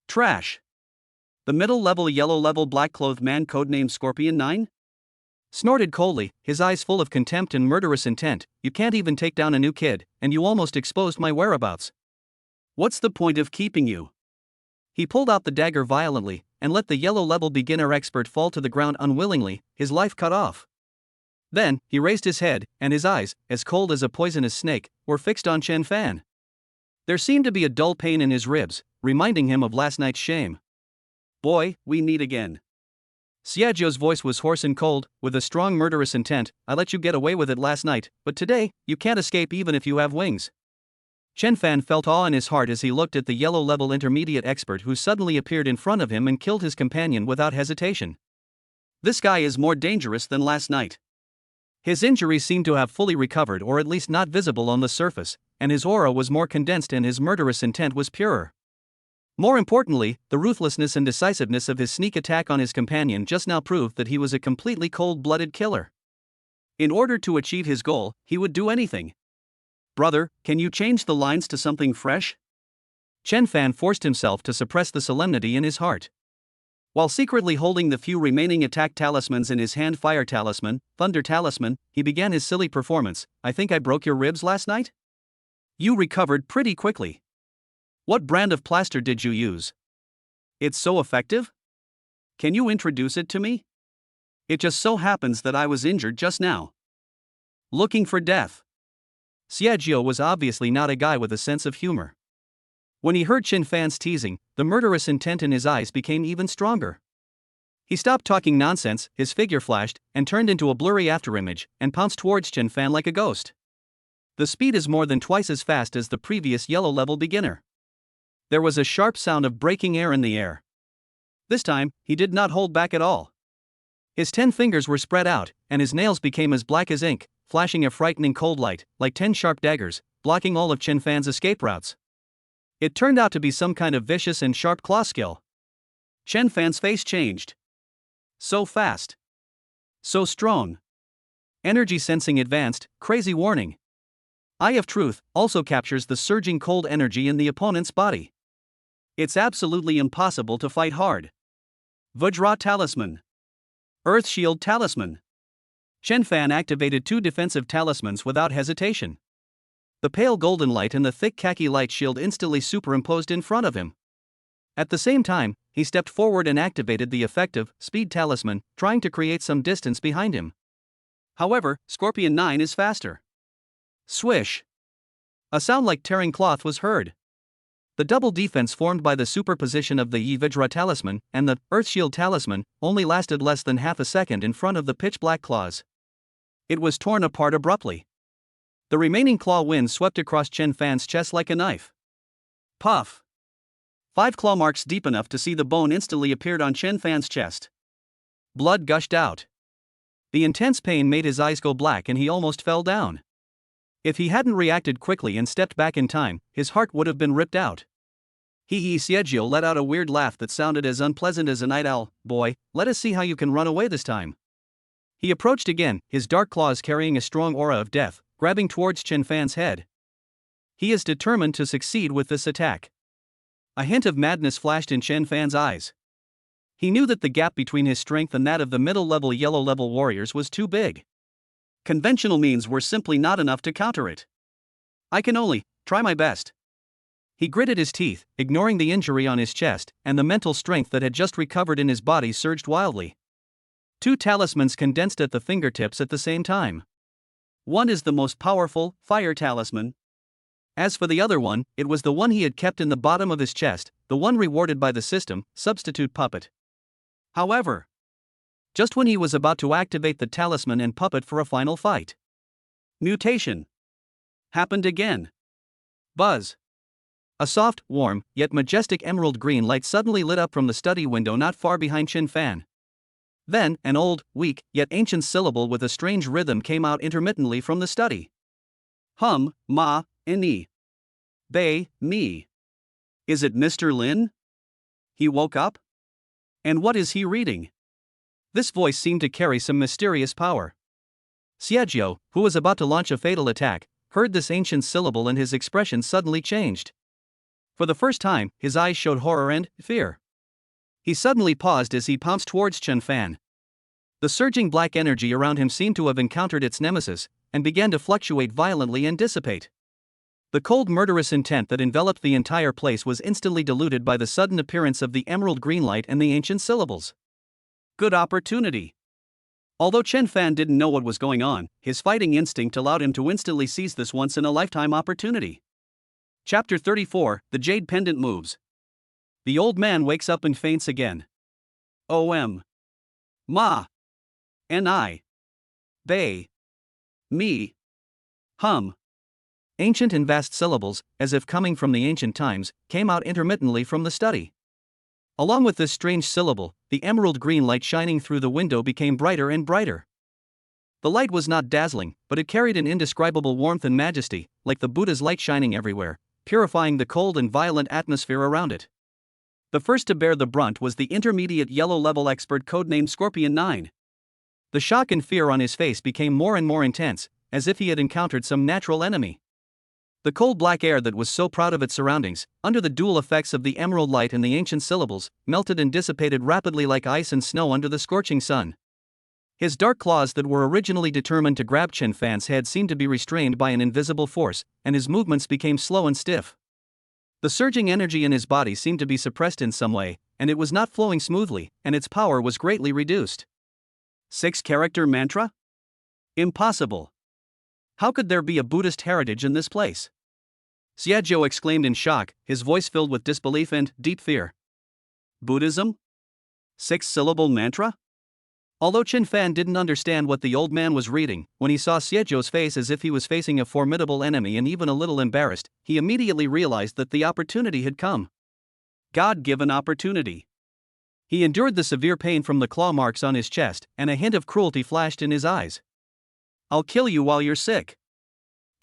Trash. The middle-level yellow-level black-clothed man codenamed Scorpion 9? Snorted coldly, his eyes full of contempt and murderous intent. You can't even take down a new kid, and you almost exposed my whereabouts. What's the point of keeping you? He pulled out the dagger violently, and let the yellow-level beginner expert fall to the ground unwillingly, his life cut off. Then, he raised his head, and his eyes, as cold as a poisonous snake, were fixed on Chen Fan. There seemed to be a dull pain in his ribs, reminding him of last night's shame. Boy, we meet again. Xiaozhou's voice was hoarse and cold, with a strong murderous intent. I let you get away with it last night, but today, you can't escape even if you have wings. Chen Fan felt awe in his heart as he looked at the yellow-level intermediate expert who suddenly appeared in front of him and killed his companion without hesitation. This guy is more dangerous than last night. His injuries seemed to have fully recovered or at least not visible on the surface, and his aura was more condensed and his murderous intent was purer. More importantly, the ruthlessness and decisiveness of his sneak attack on his companion just now proved that he was a completely cold-blooded killer. In order to achieve his goal, he would do anything. Brother, can you change the lines to something fresh? Chen Fan forced himself to suppress the solemnity in his heart. While secretly holding the few remaining attack talismans in his hand, Fire Talisman, Thunder Talisman, he began his silly performance. I think I broke your ribs last night? You recovered pretty quickly. What brand of plaster did you use? It's so effective? Can you introduce it to me? It just so happens that I was injured just now. Looking for death. Xiaozhou was obviously not a guy with a sense of humor. When he heard Chen Fan's teasing, the murderous intent in his eyes became even stronger. He stopped talking nonsense, his figure flashed, and turned into a blurry afterimage, and pounced towards Chen Fan like a ghost. The speed is more than twice as fast as the previous yellow-level beginner. There was a sharp sound of breaking air in the air. This time, he did not hold back at all. His 10 fingers were spread out, and his nails became as black as ink, flashing a frightening cold light, like 10 sharp daggers, blocking all of Chen Fan's escape routes. It turned out to be some kind of vicious and sharp claw skill. Chen Fan's face changed. So fast. So strong. Energy sensing advanced, crazy warning. Eye of Truth also captures the surging cold energy in the opponent's body. It's absolutely impossible to fight hard. Vajra Talisman. Earth Shield Talisman. Chen Fan activated 2 defensive talismans without hesitation. The pale golden light and the thick khaki light shield instantly superimposed in front of him. At the same time, he stepped forward and activated the effective Speed Talisman, trying to create some distance behind him. However, Scorpion 9 is faster. Swish. A sound like tearing cloth was heard. The double defense formed by the superposition of the Vidra talisman and the Earthshield talisman only lasted less than half a second in front of the pitch-black claws. It was torn apart abruptly. The remaining claw wind swept across Chen Fan's chest like a knife. Puff! 5 claw marks deep enough to see the bone instantly appeared on Chen Fan's chest. Blood gushed out. The intense pain made his eyes go black and he almost fell down. If he hadn't reacted quickly and stepped back in time, his heart would have been ripped out. Siegio let out a weird laugh that sounded as unpleasant as a night owl. Boy, let us see how you can run away this time. He approached again, his dark claws carrying a strong aura of death, grabbing towards Chen Fan's head. He is determined to succeed with this attack. A hint of madness flashed in Chen Fan's eyes. He knew that the gap between his strength and that of the middle-level yellow-level warriors was too big. Conventional means were simply not enough to counter it. I can only try my best. He gritted his teeth, ignoring the injury on his chest, and the mental strength that had just recovered in his body surged wildly. 2 talismans condensed at the fingertips at the same time. One is the most powerful, fire talisman. As for the other one, it was the one he had kept in the bottom of his chest, the one rewarded by the system, substitute puppet. However, just when he was about to activate the talisman and puppet for a final fight, mutation happened again. Buzz. A soft, warm, yet majestic emerald green light suddenly lit up from the study window not far behind Chen Fan. Then, an old, weak, yet ancient syllable with a strange rhythm came out intermittently from the study. Hum, ma, ni. Bei, me. Is it Mr. Lin? He woke up? And what is he reading? This voice seemed to carry some mysterious power. Siegio, who was about to launch a fatal attack, heard this ancient syllable and his expression suddenly changed. For the first time, his eyes showed horror and fear. He suddenly paused as he pounced towards Chen Fan. The surging black energy around him seemed to have encountered its nemesis, and began to fluctuate violently and dissipate. The cold murderous intent that enveloped the entire place was instantly diluted by the sudden appearance of the emerald green light and the ancient syllables. Good opportunity. Although Chen Fan didn't know what was going on, his fighting instinct allowed him to instantly seize this once-in-a-lifetime opportunity. Chapter 34, The Jade Pendant Moves. The old man wakes up and faints again. O.M. Ma. N.I. Bei. Me. Hum. Ancient and vast syllables, as if coming from the ancient times, came out intermittently from the study. Along with this strange syllable, the emerald green light shining through the window became brighter and brighter. The light was not dazzling, but it carried an indescribable warmth and majesty, like the Buddha's light shining everywhere, purifying the cold and violent atmosphere around it. The first to bear the brunt was the intermediate yellow-level expert codenamed Scorpion 9. The shock and fear on his face became more and more intense, as if he had encountered some natural enemy. The cold black air that was so proud of its surroundings, under the dual effects of the emerald light and the ancient syllables, melted and dissipated rapidly like ice and snow under the scorching sun. His dark claws that were originally determined to grab Chen Fan's head seemed to be restrained by an invisible force, and his movements became slow and stiff. The surging energy in his body seemed to be suppressed in some way, and it was not flowing smoothly, and its power was greatly reduced. 6-character mantra? Impossible. How could there be a Buddhist heritage in this place? Siegio exclaimed in shock, his voice filled with disbelief and deep fear. Buddhism? 6-syllable mantra? Although Chen Fan didn't understand what the old man was reading, when he saw Siegio's face as if he was facing a formidable enemy and even a little embarrassed, he immediately realized that the opportunity had come. God-given opportunity. He endured the severe pain from the claw marks on his chest, and a hint of cruelty flashed in his eyes. I'll kill you while you're sick.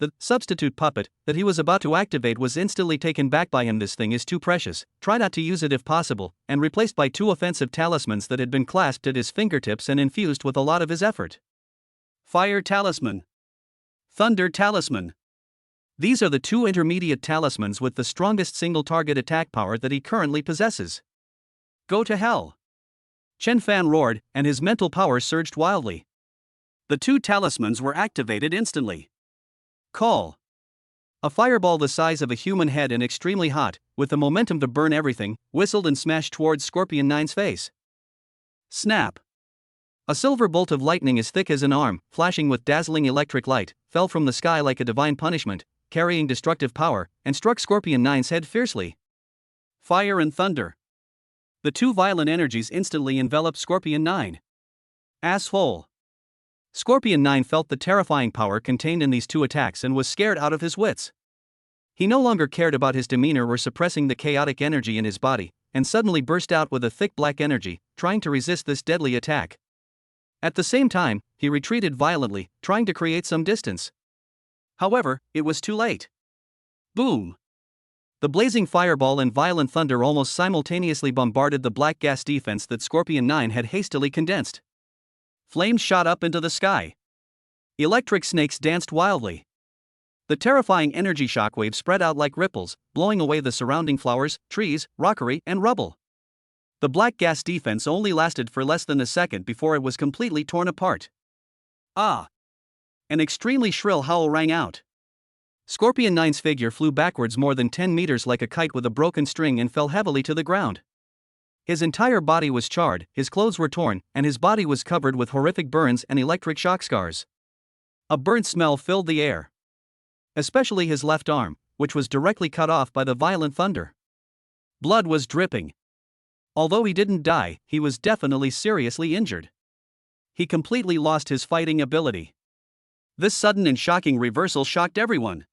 The substitute puppet that he was about to activate was instantly taken back by him. This thing is too precious, try not to use it if possible, and replaced by 2 offensive talismans that had been clasped at his fingertips and infused with a lot of his effort. Fire talisman. Thunder talisman. These are the 2 intermediate talismans with the strongest single-target attack power that he currently possesses. Go to hell. Chen Fan roared, and his mental power surged wildly. The 2 talismans were activated instantly. Call. A fireball the size of a human head and extremely hot, with the momentum to burn everything, whistled and smashed towards Scorpion 9's face. Snap. A silver bolt of lightning as thick as an arm, flashing with dazzling electric light, fell from the sky like a divine punishment, carrying destructive power, and struck Scorpion 9's head fiercely. Fire and thunder. The two violent energies instantly enveloped Scorpion 9. Asshole. Scorpion 9 felt the terrifying power contained in these two attacks and was scared out of his wits. He no longer cared about his demeanor or suppressing the chaotic energy in his body, and suddenly burst out with a thick black energy, trying to resist this deadly attack. At the same time, he retreated violently, trying to create some distance. However, it was too late. Boom! The blazing fireball and violent thunder almost simultaneously bombarded the black gas defense that Scorpion 9 had hastily condensed. Flames shot up into the sky. Electric snakes danced wildly. The terrifying energy shockwave spread out like ripples, blowing away the surrounding flowers, trees, rockery, and rubble. The black gas defense only lasted for less than a second before it was completely torn apart. Ah! An extremely shrill howl rang out. Scorpion 9's figure flew backwards more than 10 meters like a kite with a broken string and fell heavily to the ground. His entire body was charred, his clothes were torn, and his body was covered with horrific burns and electric shock scars. A burnt smell filled the air. Especially his left arm, which was directly cut off by the violent thunder. Blood was dripping. Although he didn't die, he was definitely seriously injured. He completely lost his fighting ability. This sudden and shocking reversal shocked everyone.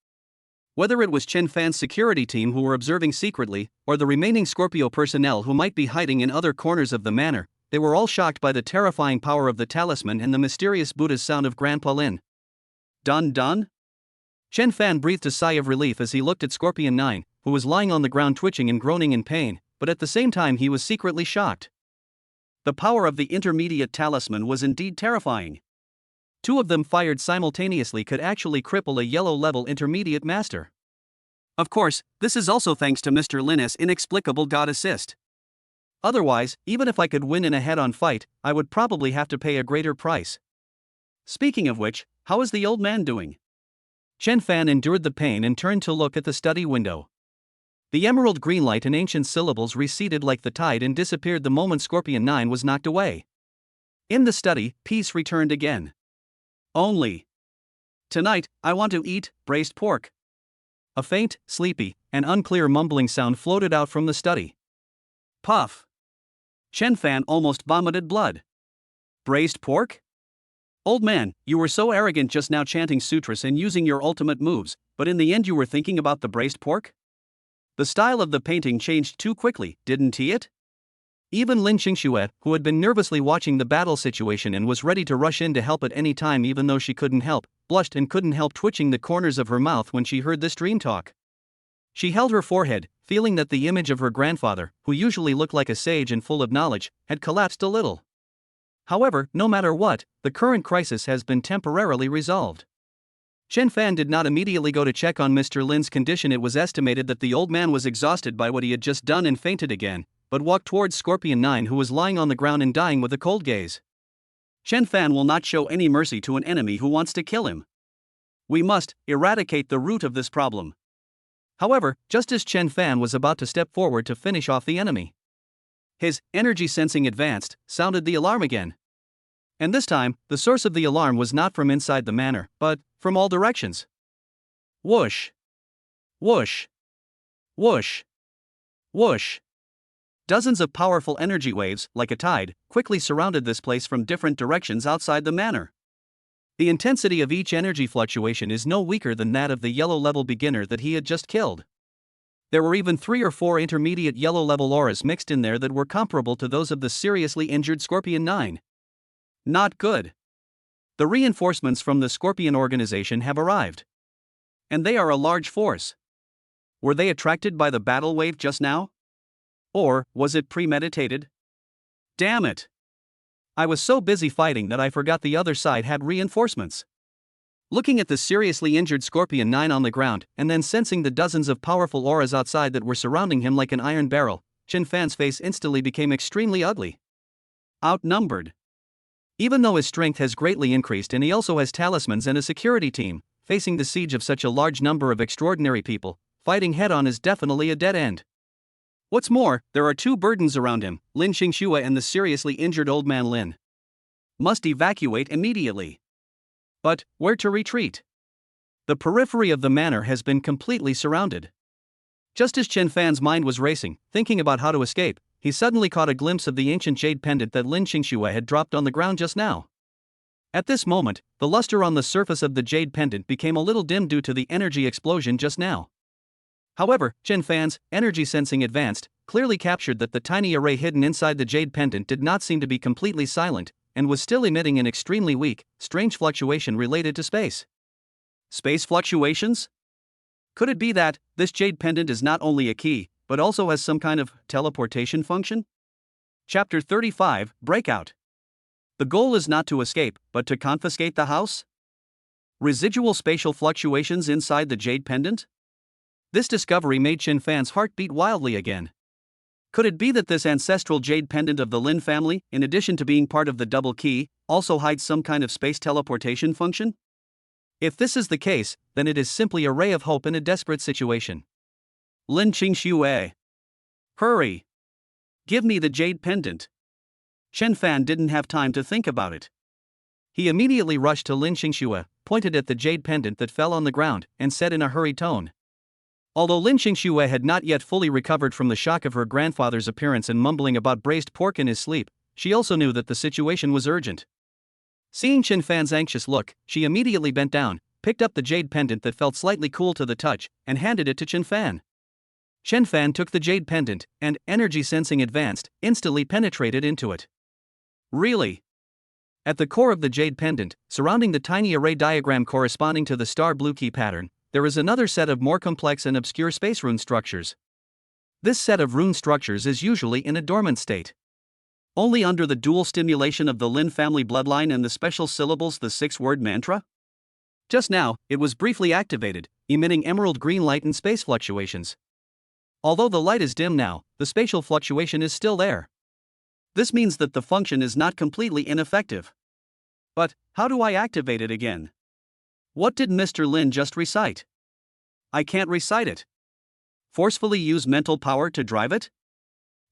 Whether it was Chen Fan's security team who were observing secretly, or the remaining Scorpio personnel who might be hiding in other corners of the manor, they were all shocked by the terrifying power of the talisman and the mysterious Buddha's sound of Grandpa Lin. Done done? Chen Fan breathed a sigh of relief as he looked at Scorpion 9, who was lying on the ground twitching and groaning in pain, but at the same time he was secretly shocked. The power of the intermediate talisman was indeed terrifying. Two of them fired simultaneously could actually cripple a yellow-level intermediate master. Of course, this is also thanks to Mr. Lin's inexplicable god assist. Otherwise, even if I could win in a head-on fight, I would probably have to pay a greater price. Speaking of which, how is the old man doing? Chen Fan endured the pain and turned to look at the study window. The emerald green light and ancient syllables receded like the tide and disappeared the moment Scorpion 9 was knocked away. In the study, peace returned again. Only. Tonight, I want to eat braised pork. A faint, sleepy, and unclear mumbling sound floated out from the study. Puff. Chen Fan almost vomited blood. Braised pork? Old man, you were so arrogant just now chanting sutras and using your ultimate moves, but in the end you were thinking about the braised pork? The style of the painting changed too quickly, didn't it? Even Lin Qingxue, who had been nervously watching the battle situation and was ready to rush in to help at any time even though she couldn't help, blushed and couldn't help twitching the corners of her mouth when she heard this dream talk. She held her forehead, feeling that the image of her grandfather, who usually looked like a sage and full of knowledge, had collapsed a little. However, no matter what, the current crisis has been temporarily resolved. Chen Fan did not immediately go to check on Mr. Lin's condition. It was estimated that the old man was exhausted by what he had just done and fainted again, but walked towards Scorpion 9 who was lying on the ground and dying with a cold gaze. Chen Fan will not show any mercy to an enemy who wants to kill him. We must eradicate the root of this problem. However, just as Chen Fan was about to step forward to finish off the enemy, his energy sensing advanced, sounded the alarm again. And this time, the source of the alarm was not from inside the manor, but from all directions. Whoosh! Whoosh! Whoosh! Whoosh! Dozens of powerful energy waves, like a tide, quickly surrounded this place from different directions outside the manor. The intensity of each energy fluctuation is no weaker than that of the yellow-level beginner that he had just killed. There were even 3 or 4 intermediate yellow-level auras mixed in there that were comparable to those of the seriously injured Scorpion 9. Not good. The reinforcements from the Scorpion organization have arrived. And they are a large force. Were they attracted by the battle wave just now? Or was it premeditated? Damn it! I was so busy fighting that I forgot the other side had reinforcements. Looking at the seriously injured Scorpion 9 on the ground, and then sensing the dozens of powerful auras outside that were surrounding him like an iron barrel, Chen Fan's face instantly became extremely ugly. Outnumbered. Even though his strength has greatly increased and he also has talismans and a security team, facing the siege of such a large number of extraordinary people, fighting head-on is definitely a dead end. What's more, there are 2 burdens around him, Lin Qingxue and the seriously injured old man Lin. Must evacuate immediately. But where to retreat? The periphery of the manor has been completely surrounded. Just as Chen Fan's mind was racing, thinking about how to escape, he suddenly caught a glimpse of the ancient jade pendant that Lin Qingxue had dropped on the ground just now. At this moment, the luster on the surface of the jade pendant became a little dim due to the energy explosion just now. However, Chen Fan's energy sensing advanced, clearly captured that the tiny array hidden inside the jade pendant did not seem to be completely silent, and was still emitting an extremely weak, strange fluctuation related to space. Space fluctuations? Could it be that this jade pendant is not only a key, but also has some kind of teleportation function? Chapter 35, Breakout. The goal is not to escape, but to confiscate the house? Residual spatial fluctuations inside the jade pendant? This discovery made Chen Fan's heart beat wildly again. Could it be that this ancestral jade pendant of the Lin family, in addition to being part of the double key, also hides some kind of space teleportation function? If this is the case, then it is simply a ray of hope in a desperate situation. Lin Qingxue. Hurry! Give me the jade pendant. Chen Fan didn't have time to think about it. He immediately rushed to Lin Qingxue, pointed at the jade pendant that fell on the ground, and said in a hurried tone. Although Lin Qingxue had not yet fully recovered from the shock of her grandfather's appearance and mumbling about braised pork in his sleep, she also knew that the situation was urgent. Seeing Chen Fan's anxious look, she immediately bent down, picked up the jade pendant that felt slightly cool to the touch, and handed it to Chen Fan. Chen Fan took the jade pendant, and, energy sensing advanced, instantly penetrated into it. Really? At the core of the jade pendant, surrounding the tiny array diagram corresponding to the star blue key pattern, there is another set of more complex and obscure space rune structures. This set of rune structures is usually in a dormant state. Only under the dual stimulation of the Lin family bloodline and the special syllables the 6-word mantra? Just now, it was briefly activated, emitting emerald green light and space fluctuations. Although the light is dim now, the spatial fluctuation is still there. This means that the function is not completely ineffective. But, how do I activate it again? What did Mr. Lin just recite? I can't recite it. Forcefully use mental power to drive it?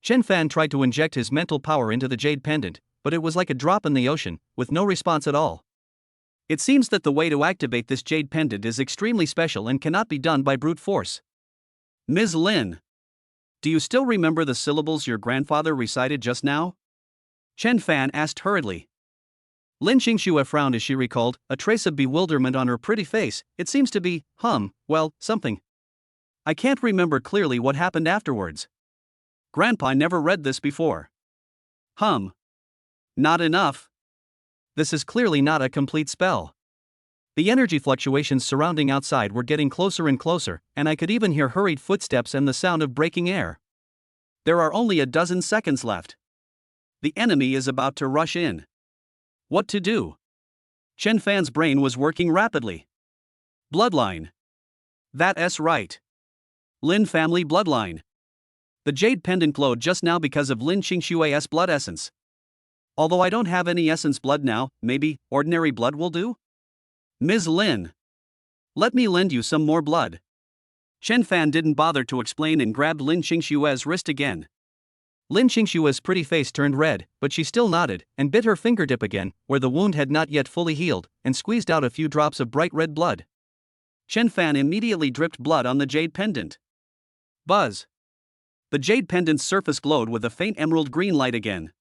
Chen Fan tried to inject his mental power into the jade pendant, but it was like a drop in the ocean, with no response at all. It seems that the way to activate this jade pendant is extremely special and cannot be done by brute force. Ms. Lin, do you still remember the syllables your grandfather recited just now? Chen Fan asked hurriedly. Lin Qingxue frowned as she recalled, a trace of bewilderment on her pretty face. It seems to be, something. I can't remember clearly what happened afterwards. Grandpa never read this before. Not enough. This is clearly not a complete spell. The energy fluctuations surrounding outside were getting closer and closer, and I could even hear hurried footsteps and the sound of breaking air. There are only a dozen seconds left. The enemy is about to rush in. What to do? Chen Fan's brain was working rapidly. Bloodline. That's right. Lin family bloodline. The jade pendant glowed just now because of Lin Qingxue's blood essence. Although I don't have any essence blood now, maybe ordinary blood will do? Ms. Lin. Let me lend you some more blood. Chen Fan didn't bother to explain and grabbed Lin Qingxue's wrist again. Lin Qingxue's pretty face turned red, but she still nodded, and bit her fingertip again, where the wound had not yet fully healed, and squeezed out a few drops of bright red blood. Chen Fan immediately dripped blood on the jade pendant. Buzz! The jade pendant's surface glowed with a faint emerald green light again.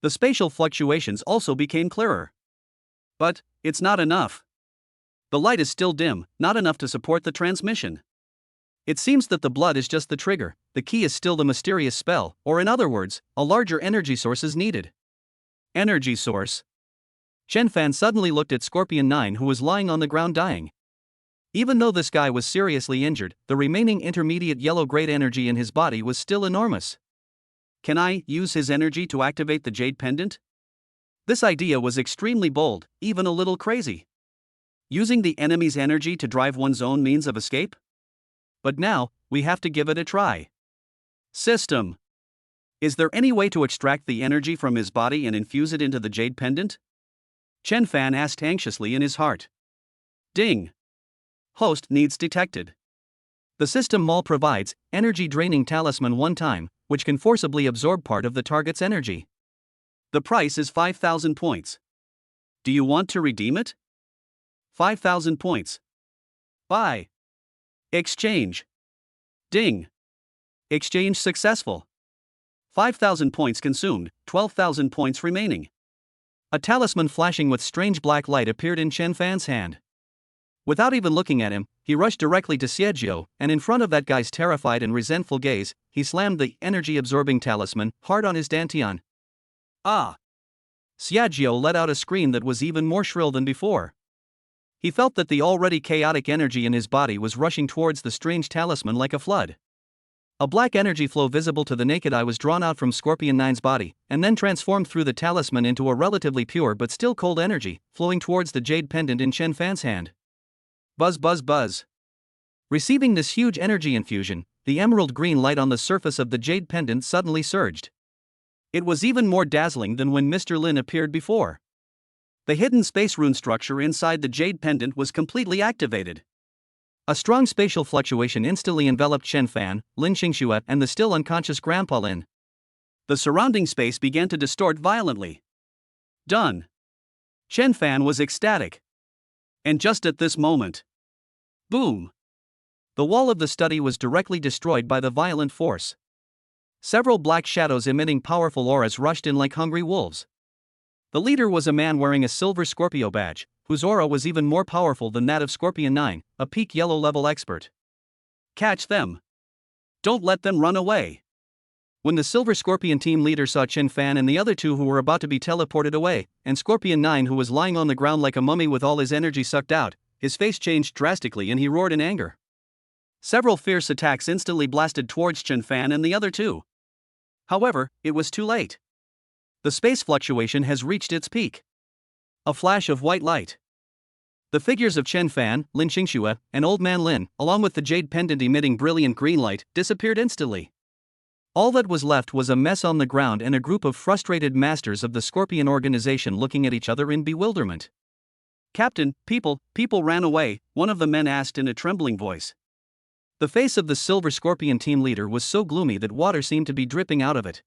The spatial fluctuations also became clearer. But, it's not enough. The light is still dim, not enough to support the transmission. It seems that the blood is just the trigger, the key is still the mysterious spell, or in other words, a larger energy source is needed. Energy source? Chen Fan suddenly looked at Scorpion 9 who was lying on the ground dying. Even though this guy was seriously injured, the remaining intermediate yellow-grade energy in his body was still enormous. Can I use his energy to activate the jade pendant? This idea was extremely bold, even a little crazy. Using the enemy's energy to drive one's own means of escape? But now, we have to give it a try. System. Is there any way to extract the energy from his body and infuse it into the jade pendant? Chen Fan asked anxiously in his heart. Ding. Host needs detected. The system mall provides energy-draining talisman one time, which can forcibly absorb part of the target's energy. The price is 5,000 points. Do you want to redeem it? 5,000 points. Buy. Exchange. Ding. Exchange successful. 5,000 points consumed, 12,000 points remaining. A talisman flashing with strange black light appeared in Chen Fan's hand. Without even looking at him, he rushed directly to Xiejio, and in front of that guy's terrified and resentful gaze, he slammed the energy-absorbing talisman hard on his dantian. Ah! Xiejio let out a scream that was even more shrill than before. He felt that the already chaotic energy in his body was rushing towards the strange talisman like a flood. A black energy flow visible to the naked eye was drawn out from Scorpion 9's body, and then transformed through the talisman into a relatively pure but still cold energy, flowing towards the jade pendant in Chen Fan's hand. Buzz buzz buzz. Receiving this huge energy infusion, the emerald green light on the surface of the jade pendant suddenly surged. It was even more dazzling than when Mr. Lin appeared before. The hidden space rune structure inside the jade pendant was completely activated. A strong spatial fluctuation instantly enveloped Chen Fan, Lin Xingxue, and the still unconscious Grandpa Lin. The surrounding space began to distort violently. Done. Chen Fan was ecstatic. And just at this moment, boom! The wall of the study was directly destroyed by the violent force. Several black shadows emitting powerful auras rushed in like hungry wolves. The leader was a man wearing a silver Scorpio badge, whose aura was even more powerful than that of Scorpion 9, a peak yellow level expert. Catch them! Don't let them run away! When the Silver Scorpion team leader saw Chen Fan and the other two who were about to be teleported away, and Scorpion 9 who was lying on the ground like a mummy with all his energy sucked out, his face changed drastically and he roared in anger. Several fierce attacks instantly blasted towards Chen Fan and the other two. However, it was too late. The space fluctuation has reached its peak. A flash of white light. The figures of Chen Fan, Lin Xingxue, and Old Man Lin, along with the jade pendant emitting brilliant green light, disappeared instantly. All that was left was a mess on the ground and a group of frustrated masters of the Scorpion organization looking at each other in bewilderment. Captain, people ran away, one of the men asked in a trembling voice. The face of the Silver Scorpion team leader was so gloomy that water seemed to be dripping out of it.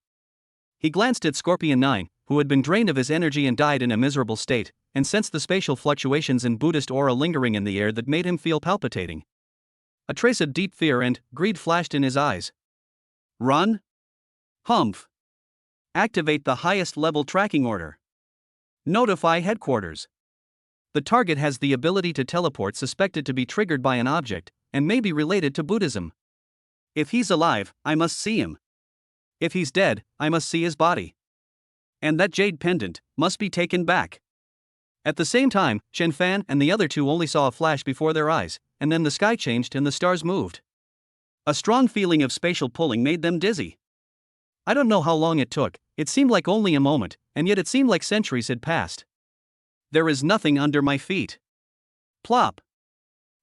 He glanced at Scorpion 9, who had been drained of his energy and died in a miserable state, and sensed the spatial fluctuations in Buddhist aura lingering in the air that made him feel palpitating. A trace of deep fear and greed flashed in his eyes. Run? Humph. Activate the highest level tracking order. Notify headquarters. The target has the ability to teleport suspected to be triggered by an object, and may be related to Buddhism. If he's alive, I must see him. If he's dead, I must see his body. And that jade pendant must be taken back. At the same time, Chen Fan and the other two only saw a flash before their eyes, and then the sky changed and the stars moved. A strong feeling of spatial pulling made them dizzy. I don't know how long it took, it seemed like only a moment, and yet it seemed like centuries had passed. There is nothing under my feet. Plop.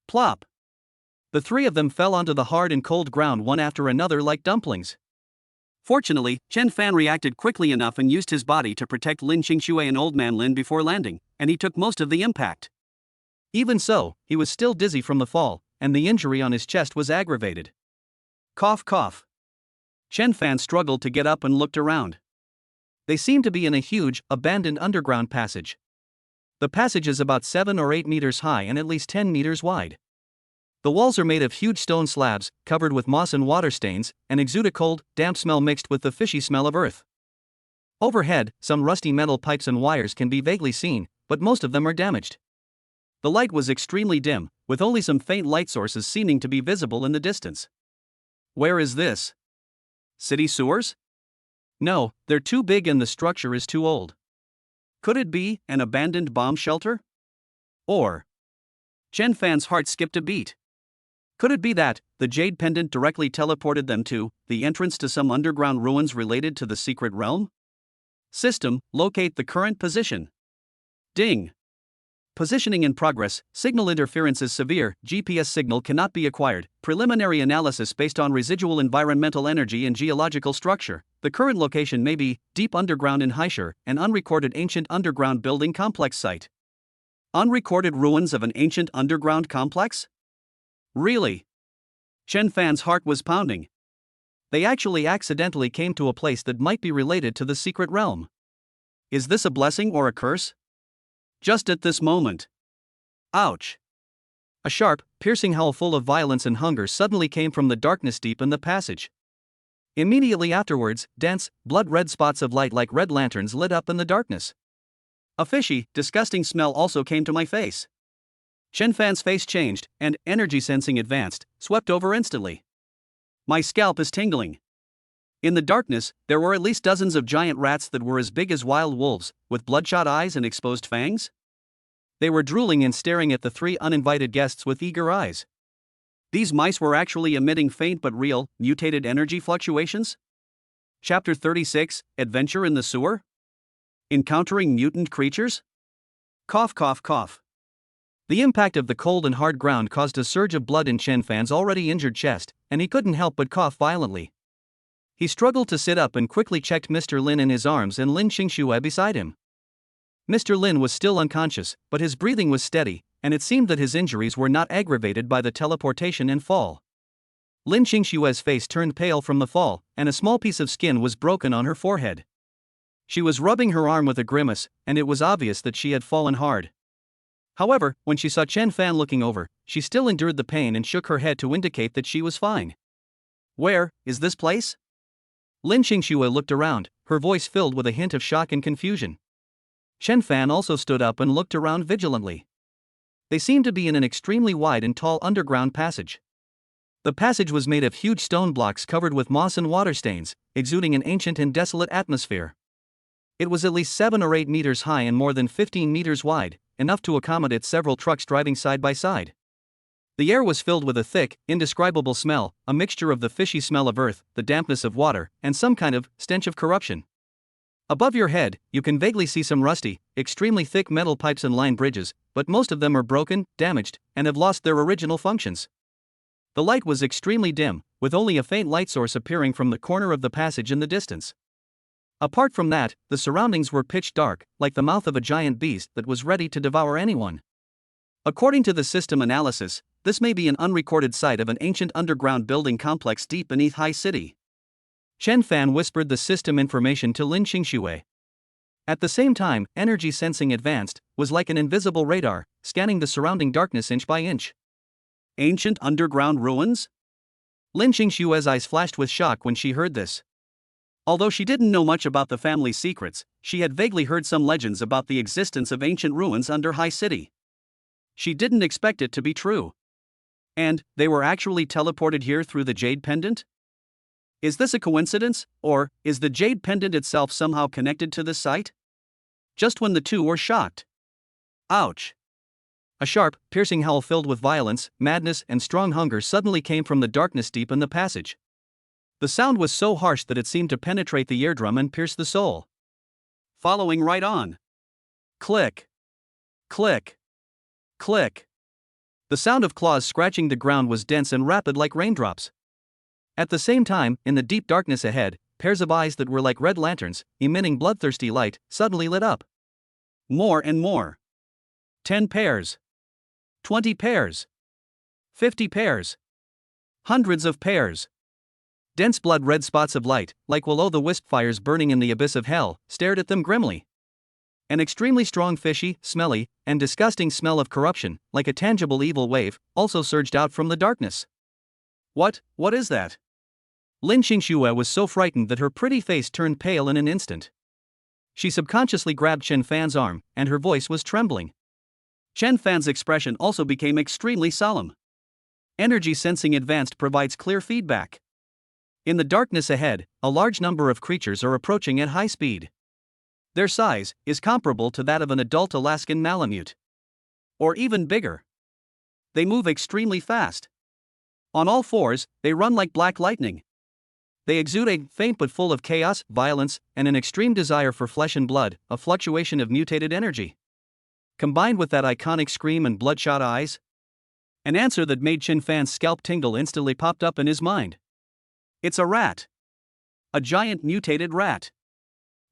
Plop. The three of them fell onto the hard and cold ground one after another like dumplings. Fortunately, Chen Fan reacted quickly enough and used his body to protect Lin Xingxue and Old Man Lin before landing, and he took most of the impact. Even so, he was still dizzy from the fall, and the injury on his chest was aggravated. Cough cough. Chen Fan struggled to get up and looked around. They seemed to be in a huge, abandoned underground passage. The passage is about 7 or 8 meters high and at least 10 meters wide. The walls are made of huge stone slabs, covered with moss and water stains, and exude a cold, damp smell mixed with the fishy smell of earth. Overhead, some rusty metal pipes and wires can be vaguely seen, but most of them are damaged. The light was extremely dim, with only some faint light sources seeming to be visible in the distance. Where is this? City sewers? No, they're too big and the structure is too old. Could it be an abandoned bomb shelter? Or... Chen Fan's heart skipped a beat. Could it be that the jade pendant directly teleported them to the entrance to some underground ruins related to the secret realm? System, locate the current position. Ding. Positioning in progress, signal interference is severe, GPS signal cannot be acquired, preliminary analysis based on residual environmental energy and geological structure. The current location may be deep underground in Haishur, an unrecorded ancient underground building complex site. Unrecorded ruins of an ancient underground complex? Really? Chen Fan's heart was pounding. They actually accidentally came to a place that might be related to the secret realm. Is this a blessing or a curse? Just at this moment. Ouch. A sharp, piercing howl full of violence and hunger suddenly came from the darkness deep in the passage. Immediately afterwards, dense, blood-red spots of light like red lanterns lit up in the darkness. A fishy, disgusting smell also came to my face. Chen Fan's face changed, and, energy sensing advanced, swept over instantly. My scalp is tingling. In the darkness, there were at least dozens of giant rats that were as big as wild wolves, with bloodshot eyes and exposed fangs. They were drooling and staring at the three uninvited guests with eager eyes. These mice were actually emitting faint but real, mutated energy fluctuations? Chapter 36, Adventure in the Sewer? Encountering mutant creatures? Cough cough cough. The impact of the cold and hard ground caused a surge of blood in Chen Fan's already injured chest, and he couldn't help but cough violently. He struggled to sit up and quickly checked Mr. Lin in his arms and Lin Xingxue beside him. Mr. Lin was still unconscious, but his breathing was steady, and it seemed that his injuries were not aggravated by the teleportation and fall. Lin Xingxue's face turned pale from the fall, and a small piece of skin was broken on her forehead. She was rubbing her arm with a grimace, and it was obvious that she had fallen hard. However, when she saw Chen Fan looking over, she still endured the pain and shook her head to indicate that she was fine. Where is this place? Lin Xingxue looked around, her voice filled with a hint of shock and confusion. Chen Fan also stood up and looked around vigilantly. They seemed to be in an extremely wide and tall underground passage. The passage was made of huge stone blocks covered with moss and water stains, exuding an ancient and desolate atmosphere. It was at least 7 or 8 meters high and more than 15 meters wide, enough to accommodate several trucks driving side by side. The air was filled with a thick, indescribable smell, a mixture of the fishy smell of earth, the dampness of water, and some kind of stench of corruption. Above your head, you can vaguely see some rusty, extremely thick metal pipes and line bridges, but most of them are broken, damaged, and have lost their original functions. The light was extremely dim, with only a faint light source appearing from the corner of the passage in the distance. Apart from that, the surroundings were pitch dark, like the mouth of a giant beast that was ready to devour anyone. According to the system analysis, this may be an unrecorded site of an ancient underground building complex deep beneath High City. Chen Fan whispered the system information to Lin Xingxue. At the same time, energy sensing advanced, was like an invisible radar, scanning the surrounding darkness inch by inch. Ancient underground ruins? Lin Xingxue's eyes flashed with shock when she heard this. Although she didn't know much about the family's secrets, she had vaguely heard some legends about the existence of ancient ruins under High City. She didn't expect it to be true. And, they were actually teleported here through the Jade Pendant? Is this a coincidence, or is the Jade Pendant itself somehow connected to this site? Just when the two were shocked. Ouch! A sharp, piercing howl filled with violence, madness, and strong hunger suddenly came from the darkness deep in the passage. The sound was so harsh that it seemed to penetrate the eardrum and pierce the soul. Following right on. Click. Click. Click. The sound of claws scratching the ground was dense and rapid like raindrops. At the same time, in the deep darkness ahead, pairs of eyes that were like red lanterns, emitting bloodthirsty light, suddenly lit up. More and more. 10 pairs. 20 pairs. 50 pairs. Hundreds of pairs. Dense blood-red spots of light, like will-o'-the-wisp fires burning in the abyss of hell, stared at them grimly. An extremely strong fishy, smelly, and disgusting smell of corruption, like a tangible evil wave, also surged out from the darkness. What is that? Lin Xingxue was so frightened that her pretty face turned pale in an instant. She subconsciously grabbed Chen Fan's arm, and her voice was trembling. Chen Fan's expression also became extremely solemn. Energy sensing advanced provides clear feedback. In the darkness ahead, a large number of creatures are approaching at high speed. Their size is comparable to that of an adult Alaskan Malamute. Or even bigger. They move extremely fast. On all fours, they run like black lightning. They exude a faint but full of chaos, violence, and an extreme desire for flesh and blood, a fluctuation of mutated energy. Combined with that iconic scream and bloodshot eyes, an answer that made Chen Fan's scalp tingle instantly popped up in his mind. It's a rat. A giant mutated rat.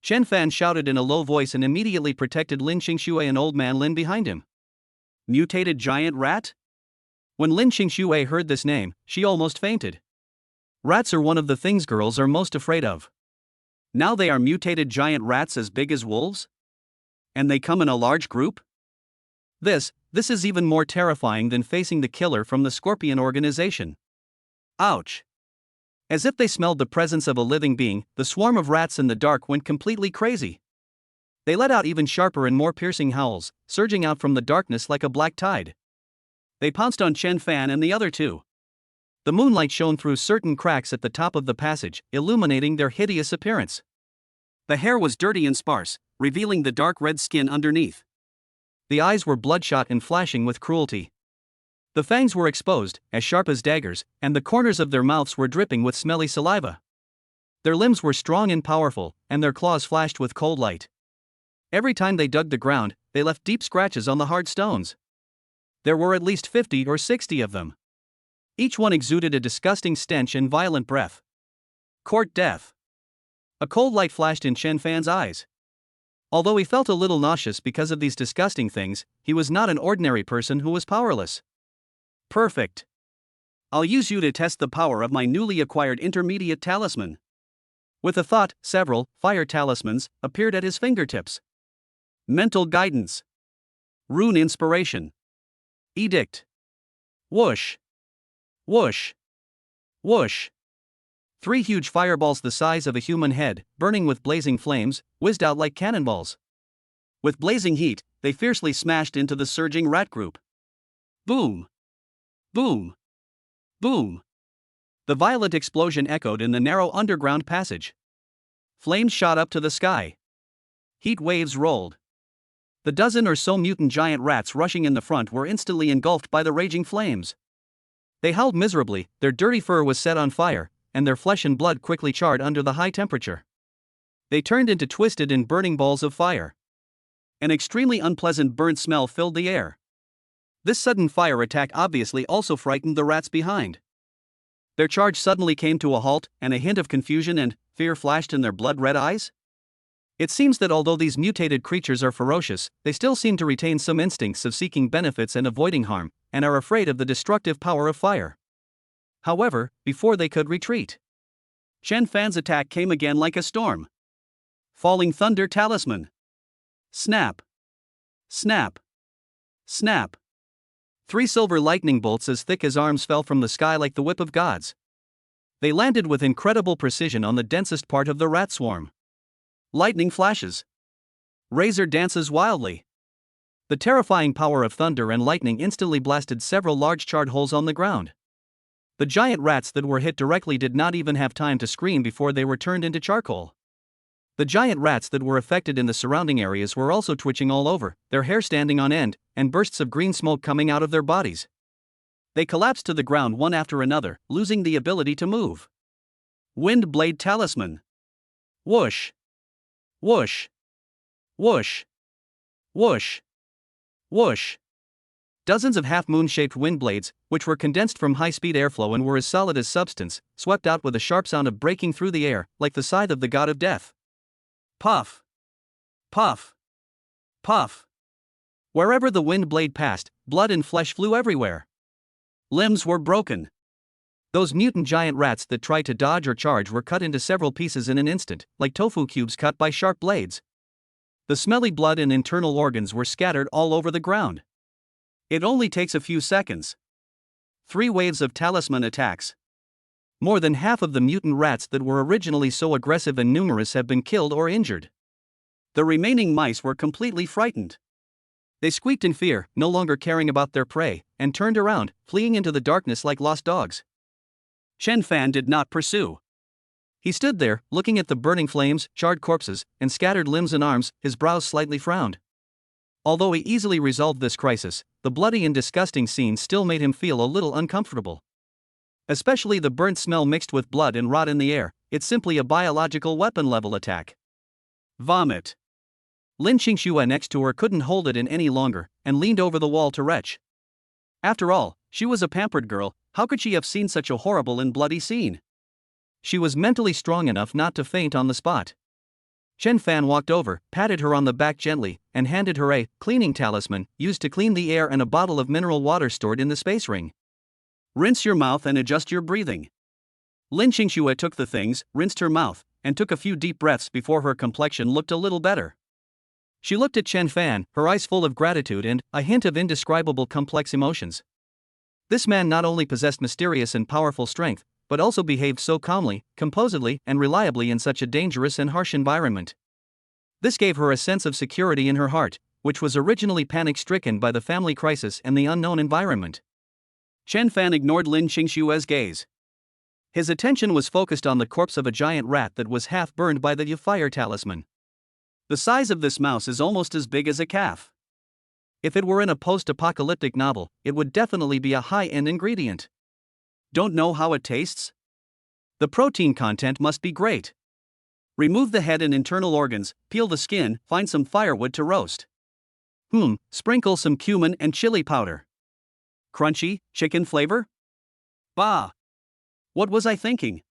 Chen Fan shouted in a low voice and immediately protected Lin Xingxue and Old Man Lin behind him. Mutated giant rat? When Lin Xingxue heard this name, she almost fainted. Rats are one of the things girls are most afraid of. Now they are mutated giant rats as big as wolves? And they come in a large group? This This is even more terrifying than facing the killer from the Scorpion organization. Ouch! As if they smelled the presence of a living being, the swarm of rats in the dark went completely crazy. They let out even sharper and more piercing howls, surging out from the darkness like a black tide. They pounced on Chen Fan and the other two. The moonlight shone through certain cracks at the top of the passage, illuminating their hideous appearance. The hair was dirty and sparse, revealing the dark red skin underneath. The eyes were bloodshot and flashing with cruelty. The fangs were exposed, as sharp as daggers, and the corners of their mouths were dripping with smelly saliva. Their limbs were strong and powerful, and their claws flashed with cold light. Every time they dug the ground, they left deep scratches on the hard stones. There were at least 50 or 60 of them. Each one exuded a disgusting stench and violent breath. Court death. A cold light flashed in Chen Fan's eyes. Although he felt a little nauseous because of these disgusting things, he was not an ordinary person who was powerless. Perfect. I'll use you to test the power of my newly acquired intermediate talisman. With a thought, several fire talismans appeared at his fingertips. Mental guidance. Rune inspiration. Edict. Whoosh. Whoosh. Whoosh. 3 huge fireballs the size of a human head, burning with blazing flames, whizzed out like cannonballs. With blazing heat, they fiercely smashed into the surging rat group. Boom! Boom! Boom! The violent explosion echoed in the narrow underground passage. Flames shot up to the sky. Heat waves rolled. The dozen or so mutant giant rats rushing in the front were instantly engulfed by the raging flames. They howled miserably, their dirty fur was set on fire, and their flesh and blood quickly charred under the high temperature. They turned into twisted and burning balls of fire. An extremely unpleasant burnt smell filled the air. This sudden fire attack obviously also frightened the rats behind. Their charge suddenly came to a halt, and a hint of confusion and fear flashed in their blood-red eyes. It seems that although these mutated creatures are ferocious, they still seem to retain some instincts of seeking benefits and avoiding harm, and are afraid of the destructive power of fire. However, before they could retreat, Chen Fan's attack came again like a storm. Falling Thunder Talisman. Snap. Snap. Snap. 3 silver lightning bolts as thick as arms fell from the sky like the whip of gods. They landed with incredible precision on the densest part of the rat swarm. Lightning flashes. Razor dances wildly. The terrifying power of thunder and lightning instantly blasted several large charred holes on the ground. The giant rats that were hit directly did not even have time to scream before they were turned into charcoal. The giant rats that were affected in the surrounding areas were also twitching all over, their hair standing on end, and bursts of green smoke coming out of their bodies. They collapsed to the ground one after another, losing the ability to move. Wind Blade Talisman. Whoosh. Whoosh. Whoosh. Whoosh. Whoosh. Dozens of half-moon-shaped wind blades, which were condensed from high-speed airflow and were as solid as substance, swept out with a sharp sound of breaking through the air, like the scythe of the god of death. Puff. Puff. Puff. Wherever the wind blade passed, blood and flesh flew everywhere. Limbs were broken. Those mutant giant rats that tried to dodge or charge were cut into several pieces in an instant, like tofu cubes cut by sharp blades. The smelly blood and internal organs were scattered all over the ground. It only takes a few seconds. 3 waves of talisman attacks. More than half of the mutant rats that were originally so aggressive and numerous have been killed or injured. The remaining mice were completely frightened. They squeaked in fear, no longer caring about their prey, and turned around, fleeing into the darkness like lost dogs. Chen Fan did not pursue. He stood there, looking at the burning flames, charred corpses, and scattered limbs and arms, his brows slightly frowned. Although he easily resolved this crisis, the bloody and disgusting scene still made him feel a little uncomfortable. Especially the burnt smell mixed with blood and rot in the air, it's simply a biological weapon-level attack. Vomit. Lin Qingxue next to her couldn't hold it in any longer, and leaned over the wall to retch. After all, she was a pampered girl, how could she have seen such a horrible and bloody scene? She was mentally strong enough not to faint on the spot. Chen Fan walked over, patted her on the back gently, and handed her a cleaning talisman, used to clean the air, and a bottle of mineral water stored in the space ring. Rinse your mouth and adjust your breathing. Lin Qingxue took the things, rinsed her mouth, and took a few deep breaths before her complexion looked a little better. She looked at Chen Fan, her eyes full of gratitude and a hint of indescribable complex emotions. This man not only possessed mysterious and powerful strength, but also behaved so calmly, composedly, and reliably in such a dangerous and harsh environment. This gave her a sense of security in her heart, which was originally panic-stricken by the family crisis and the unknown environment. Chen Fan ignored Lin Qingshue's gaze. His attention was focused on the corpse of a giant rat that was half burned by the fire talisman. The size of this mouse is almost as big as a calf. If it were in a post-apocalyptic novel, it would definitely be a high-end ingredient. Don't know how it tastes? The protein content must be great. Remove the head and internal organs, peel the skin, find some firewood to roast. Sprinkle some cumin and chili powder. Crunchy, chicken flavor? Bah! What was I thinking?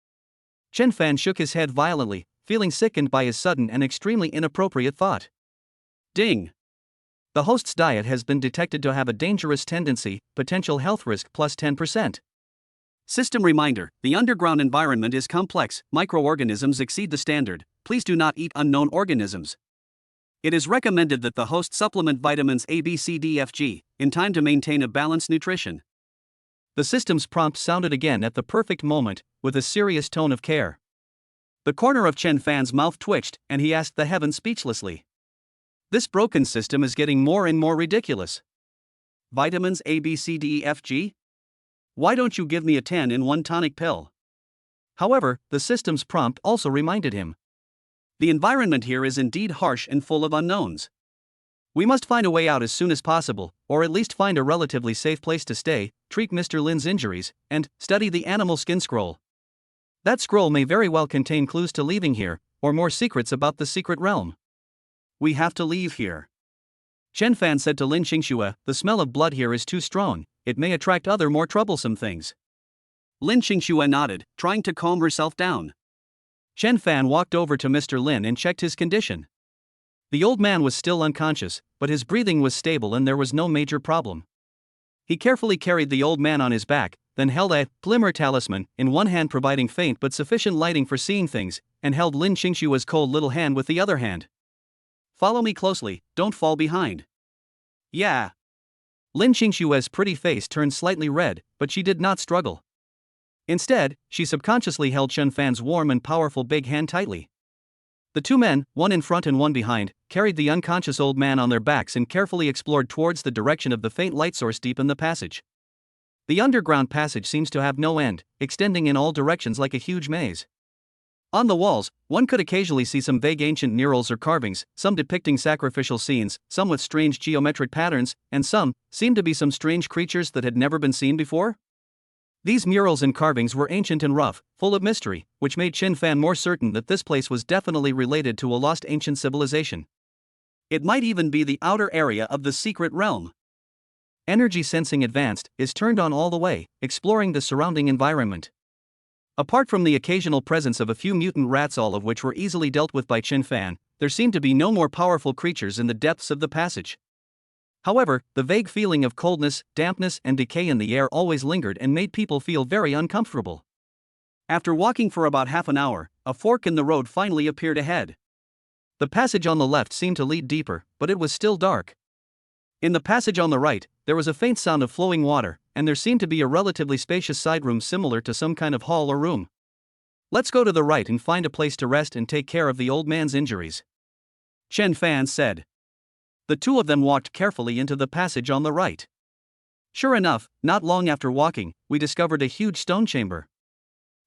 Chen Fan shook his head violently, feeling sickened by his sudden and extremely inappropriate thought. Ding! The host's diet has been detected to have a dangerous tendency, potential health risk plus 10%. System reminder: the underground environment is complex, microorganisms exceed the standard, please do not eat unknown organisms. It is recommended that the host supplement vitamins A, B, C, D, F, G, in time to maintain a balanced nutrition. The system's prompt sounded again at the perfect moment, with a serious tone of care. The corner of Chen Fan's mouth twitched, and he asked the heavens speechlessly. This broken system is getting more and more ridiculous. Vitamins A, B, C, D, E, F, G? Why don't you give me a 10-in-1 tonic pill? However, the system's prompt also reminded him. The environment here is indeed harsh and full of unknowns. We must find a way out as soon as possible, or at least find a relatively safe place to stay, treat Mr. Lin's injuries, and study the animal skin scroll. That scroll may very well contain clues to leaving here, or more secrets about the secret realm. We have to leave here. Chen Fan said to Lin Qingxue, the smell of blood here is too strong, it may attract other more troublesome things. Lin Qingxue nodded, trying to calm herself down. Chen Fan walked over to Mr. Lin and checked his condition. The old man was still unconscious, but his breathing was stable and there was no major problem. He carefully carried the old man on his back, then held a glimmer talisman, in one hand providing faint but sufficient lighting for seeing things, and held Lin Qingshue's cold little hand with the other hand. Follow me closely, don't fall behind. Yeah. Lin Qingshue's pretty face turned slightly red, but she did not struggle. Instead, she subconsciously held Chen Fan's warm and powerful big hand tightly. The two men, one in front and one behind, carried the unconscious old man on their backs and carefully explored towards the direction of the faint light source deep in the passage. The underground passage seems to have no end, extending in all directions like a huge maze. On the walls, one could occasionally see some vague ancient murals or carvings, some depicting sacrificial scenes, some with strange geometric patterns, and some seemed to be some strange creatures that had never been seen before. These murals and carvings were ancient and rough, full of mystery, which made Chen Fan more certain that this place was definitely related to a lost ancient civilization. It might even be the outer area of the secret realm. Energy sensing advanced is turned on all the way, exploring the surrounding environment. Apart from the occasional presence of a few mutant rats, all of which were easily dealt with by Chen Fan, there seemed to be no more powerful creatures in the depths of the passage. However, the vague feeling of coldness, dampness, and decay in the air always lingered and made people feel very uncomfortable. After walking for about half an hour, a fork in the road finally appeared ahead. The passage on the left seemed to lead deeper, but it was still dark. In the passage on the right, there was a faint sound of flowing water, and there seemed to be a relatively spacious side room similar to some kind of hall or room. Let's go to the right and find a place to rest and take care of the old man's injuries, Chen Fan said. The two of them walked carefully into the passage on the right. Sure enough, not long after walking, we discovered a huge stone chamber.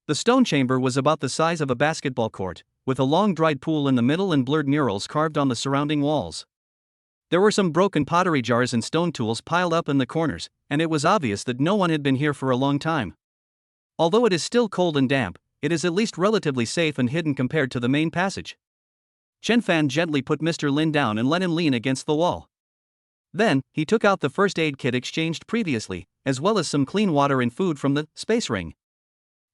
The stone chamber was about the size of a basketball court, with a long dried pool in the middle and blurred murals carved on the surrounding walls. There were some broken pottery jars and stone tools piled up in the corners, and it was obvious that no one had been here for a long time. Although it is still cold and damp, it is at least relatively safe and hidden compared to the main passage. Chen Fan gently put Mr. Lin down and let him lean against the wall. Then, he took out the first aid kit exchanged previously, as well as some clean water and food from the space ring.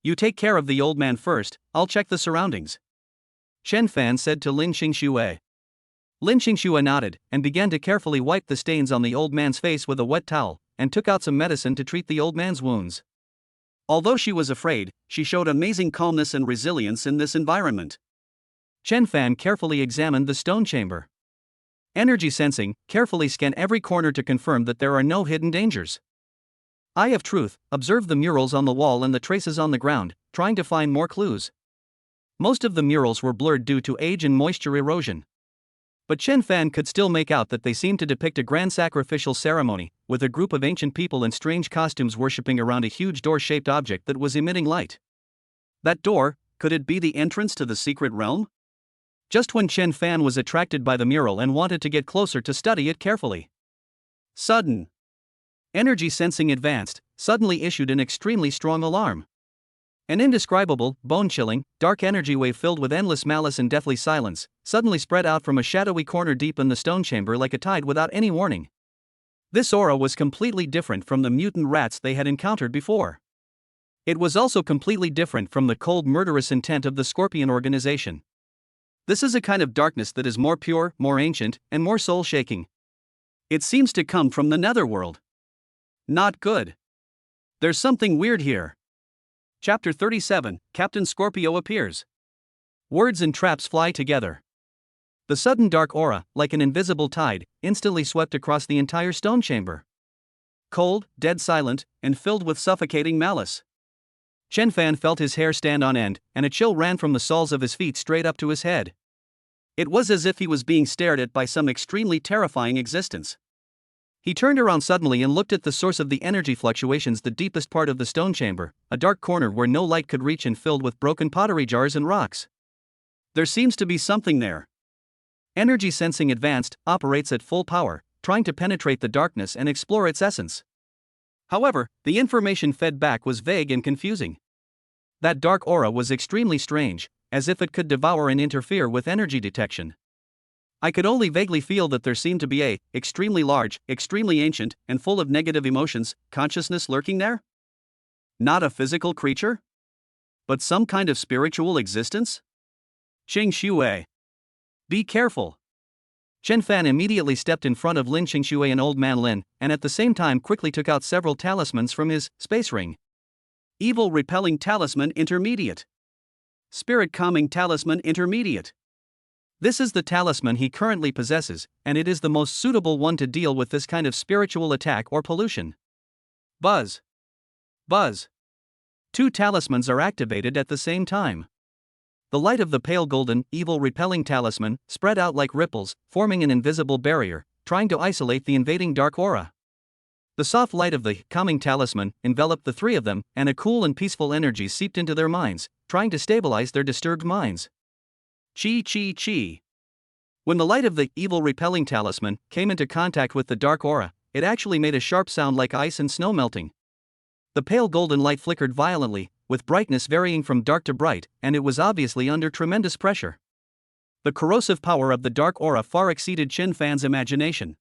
You take care of the old man first, I'll check the surroundings, Chen Fan said to Lin Qingsue. Lin Qingsue nodded, and began to carefully wipe the stains on the old man's face with a wet towel, and took out some medicine to treat the old man's wounds. Although she was afraid, she showed amazing calmness and resilience in this environment. Chen Fan carefully examined the stone chamber. Energy sensing, carefully scan every corner to confirm that there are no hidden dangers. Eye of truth, observe the murals on the wall and the traces on the ground, trying to find more clues. Most of the murals were blurred due to age and moisture erosion. But Chen Fan could still make out that they seemed to depict a grand sacrificial ceremony, with a group of ancient people in strange costumes worshipping around a huge door-shaped object that was emitting light. That door, could it be the entrance to the secret realm? Just when Chen Fan was attracted by the mural and wanted to get closer to study it carefully. Sudden. Energy sensing advanced, suddenly issued an extremely strong alarm. An indescribable, bone-chilling, dark energy wave filled with endless malice and deathly silence, suddenly spread out from a shadowy corner deep in the stone chamber like a tide without any warning. This aura was completely different from the mutant rats they had encountered before. It was also completely different from the cold murderous intent of the Scorpion organization. This is a kind of darkness that is more pure, more ancient, and more soul-shaking. It seems to come from the netherworld. Not good. There's something weird here. Chapter 37, Captain Scorpio appears. Words and traps fly together. The sudden dark aura, like an invisible tide, instantly swept across the entire stone chamber. Cold, dead silent, and filled with suffocating malice. Chen Fan felt his hair stand on end, and a chill ran from the soles of his feet straight up to his head. It was as if he was being stared at by some extremely terrifying existence. He turned around suddenly and looked at the source of the energy fluctuations, the deepest part of the stone chamber, a dark corner where no light could reach and filled with broken pottery jars and rocks. There seems to be something there. Energy sensing advanced, operates at full power, trying to penetrate the darkness and explore its essence. However, the information fed back was vague and confusing. That dark aura was extremely strange, as if it could devour and interfere with energy detection. I could only vaguely feel that there seemed to be a extremely large, extremely ancient, and full of negative emotions, consciousness lurking there? Not a physical creature? But some kind of spiritual existence? Xing Xue. Be careful. Chen Fan immediately stepped in front of Lin Xingxue and Old Man Lin, and at the same time quickly took out several talismans from his space ring. Evil Repelling Talisman Intermediate. Spirit Calming Talisman Intermediate. This is the talisman he currently possesses, and it is the most suitable one to deal with this kind of spiritual attack or pollution. Buzz. Buzz. 2 talismans are activated at the same time. The light of the pale golden, evil repelling talisman spread out like ripples, forming an invisible barrier, trying to isolate the invading dark aura. The soft light of the calming talisman enveloped the 3 of them, and a cool and peaceful energy seeped into their minds, trying to stabilize their disturbed minds. Chi chi chi. When the light of the evil repelling talisman came into contact with the dark aura, it actually made a sharp sound like ice and snow melting. The pale golden light flickered violently, with brightness varying from dark to bright, and it was obviously under tremendous pressure. The corrosive power of the dark aura far exceeded Chen Fan's imagination.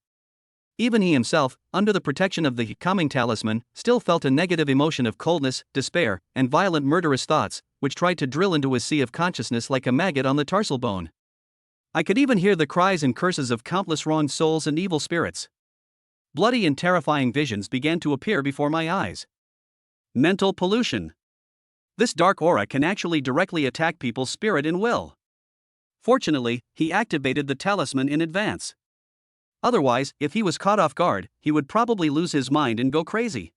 Even he himself, under the protection of the calming talisman, still felt a negative emotion of coldness, despair, and violent murderous thoughts, which tried to drill into his sea of consciousness like a maggot on the tarsal bone. I could even hear the cries and curses of countless wronged souls and evil spirits. Bloody and terrifying visions began to appear before my eyes. Mental pollution. This dark aura can actually directly attack people's spirit and will. Fortunately, he activated the talisman in advance. Otherwise, if he was caught off guard, he would probably lose his mind and go crazy.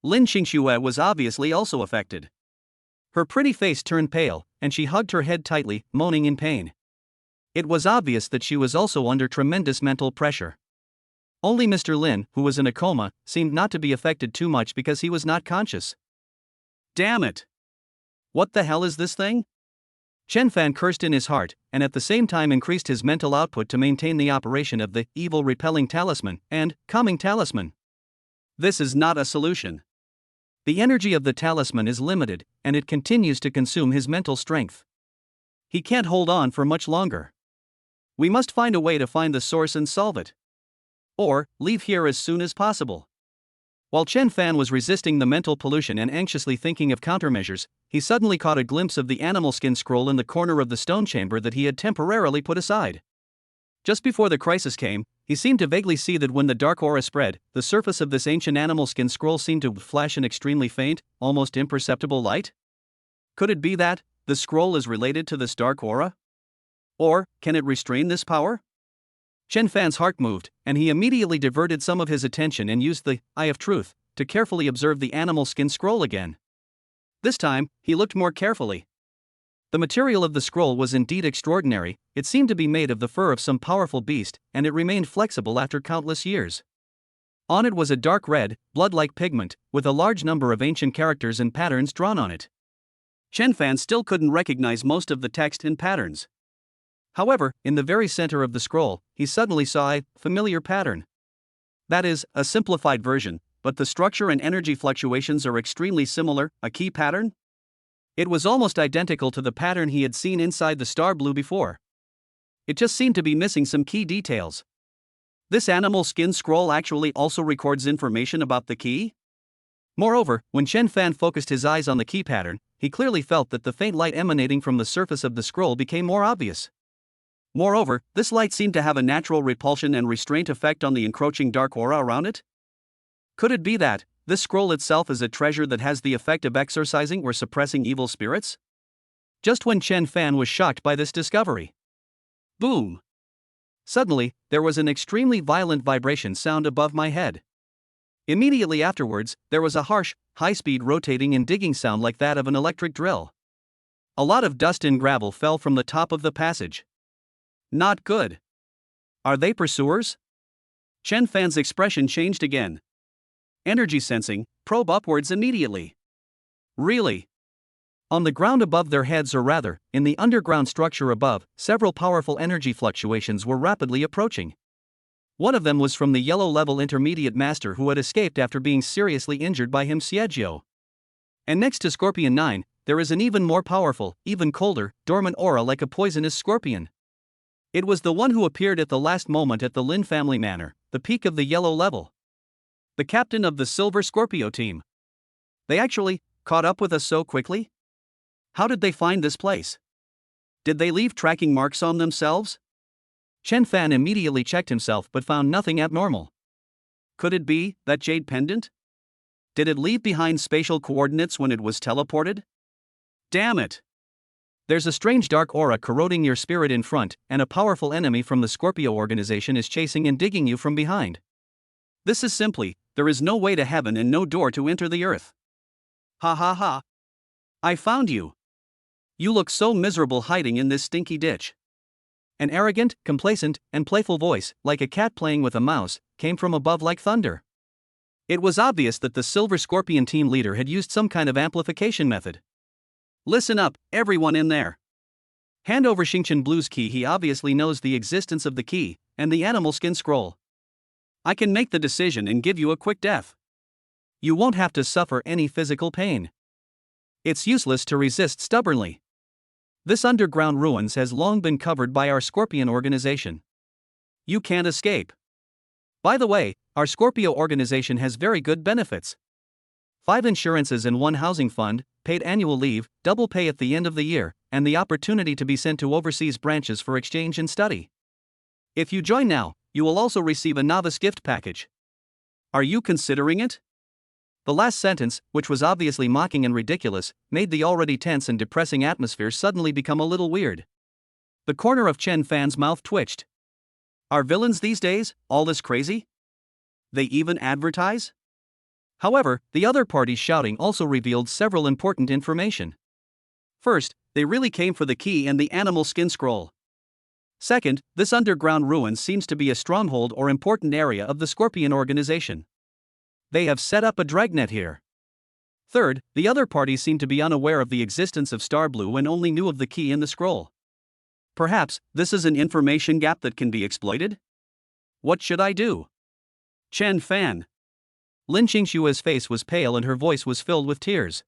Lin Xingxue was obviously also affected. Her pretty face turned pale, and she hugged her head tightly, moaning in pain. It was obvious that she was also under tremendous mental pressure. Only Mr. Lin, who was in a coma, seemed not to be affected too much because he was not conscious. Damn it! What the hell is this thing? Chen Fan cursed in his heart, and at the same time increased his mental output to maintain the operation of the evil repelling talisman and calming talisman. This is not a solution. The energy of the talisman is limited, and it continues to consume his mental strength. He can't hold on for much longer. We must find a way to find the source and solve it. Or, leave here as soon as possible. While Chen Fan was resisting the mental pollution and anxiously thinking of countermeasures, he suddenly caught a glimpse of the animal skin scroll in the corner of the stone chamber that he had temporarily put aside. Just before the crisis came, he seemed to vaguely see that when the dark aura spread, the surface of this ancient animal skin scroll seemed to flash an extremely faint, almost imperceptible light. Could it be that the scroll is related to this dark aura? Or, can it restrain this power? Chen Fan's heart moved, and he immediately diverted some of his attention and used the Eye of Truth to carefully observe the animal skin scroll again. This time, he looked more carefully. The material of the scroll was indeed extraordinary. It seemed to be made of the fur of some powerful beast, and it remained flexible after countless years. On it was a dark red, blood-like pigment, with a large number of ancient characters and patterns drawn on it. Chen Fan still couldn't recognize most of the text and patterns. However, in the very center of the scroll, he suddenly saw a familiar pattern. That is, a simplified version, but the structure and energy fluctuations are extremely similar. A key pattern? It was almost identical to the pattern he had seen inside the Star Blue before. It just seemed to be missing some key details. This animal skin scroll actually also records information about the key? Moreover, when Chen Fan focused his eyes on the key pattern, he clearly felt that the faint light emanating from the surface of the scroll became more obvious. Moreover, this light seemed to have a natural repulsion and restraint effect on the encroaching dark aura around it. Could it be that this scroll itself is a treasure that has the effect of exorcising or suppressing evil spirits? Just when Chen Fan was shocked by this discovery, boom! Suddenly, there was an extremely violent vibration sound above my head. Immediately afterwards, there was a harsh, high-speed rotating and digging sound like that of an electric drill. A lot of dust and gravel fell from the top of the passage. Not good. Are they pursuers? Chen Fan's expression changed again. Energy sensing, probe upwards immediately. Really? On the ground above their heads, or rather, in the underground structure above, several powerful energy fluctuations were rapidly approaching. One of them was from the yellow-level intermediate master who had escaped after being seriously injured by him Xiejio. And next to Scorpion 9, there is an even more powerful, even colder, dormant aura like a poisonous scorpion. It was the one who appeared at the last moment at the Lin family manor, the peak of the yellow level. The captain of the Silver Scorpio team. They actually caught up with us so quickly? How did they find this place? Did they leave tracking marks on themselves? Chen Fan immediately checked himself but found nothing abnormal. Could it be that jade pendant? Did it leave behind spatial coordinates when it was teleported? Damn it! There's a strange dark aura corroding your spirit in front, and a powerful enemy from the Scorpio organization is chasing and digging you from behind. This is simply, there is no way to heaven and no door to enter the earth. Ha ha ha! I found you! You look so miserable hiding in this stinky ditch. An arrogant, complacent, and playful voice, like a cat playing with a mouse, came from above like thunder. It was obvious that the Silver Scorpion team leader had used some kind of amplification method. Listen up, everyone in there. Hand over Xingqian Blue's key. He obviously knows the existence of the key, and the animal skin scroll. I can make the decision and give you a quick death. You won't have to suffer any physical pain. It's useless to resist stubbornly. This underground ruins has long been covered by our Scorpion organization. You can't escape. By the way, our Scorpio organization has very good benefits. 5 insurances and 1 housing fund, paid annual leave, double pay at the end of the year, and the opportunity to be sent to overseas branches for exchange and study. If you join now, you will also receive a novice gift package. Are you considering it? The last sentence, which was obviously mocking and ridiculous, made the already tense and depressing atmosphere suddenly become a little weird. The corner of Chen Fan's mouth twitched. Are villains these days all this crazy? They even advertise? However, the other party's shouting also revealed several important information. First, they really came for the key and the animal skin scroll. Second, this underground ruin seems to be a stronghold or important area of the Scorpion organization. They have set up a dragnet here. Third, the other parties seem to be unaware of the existence of Star Blue and only knew of the key and the scroll. Perhaps, this is an information gap that can be exploited? What should I do? Chen Fan. Lin Qingshua's face was pale and her voice was filled with tears.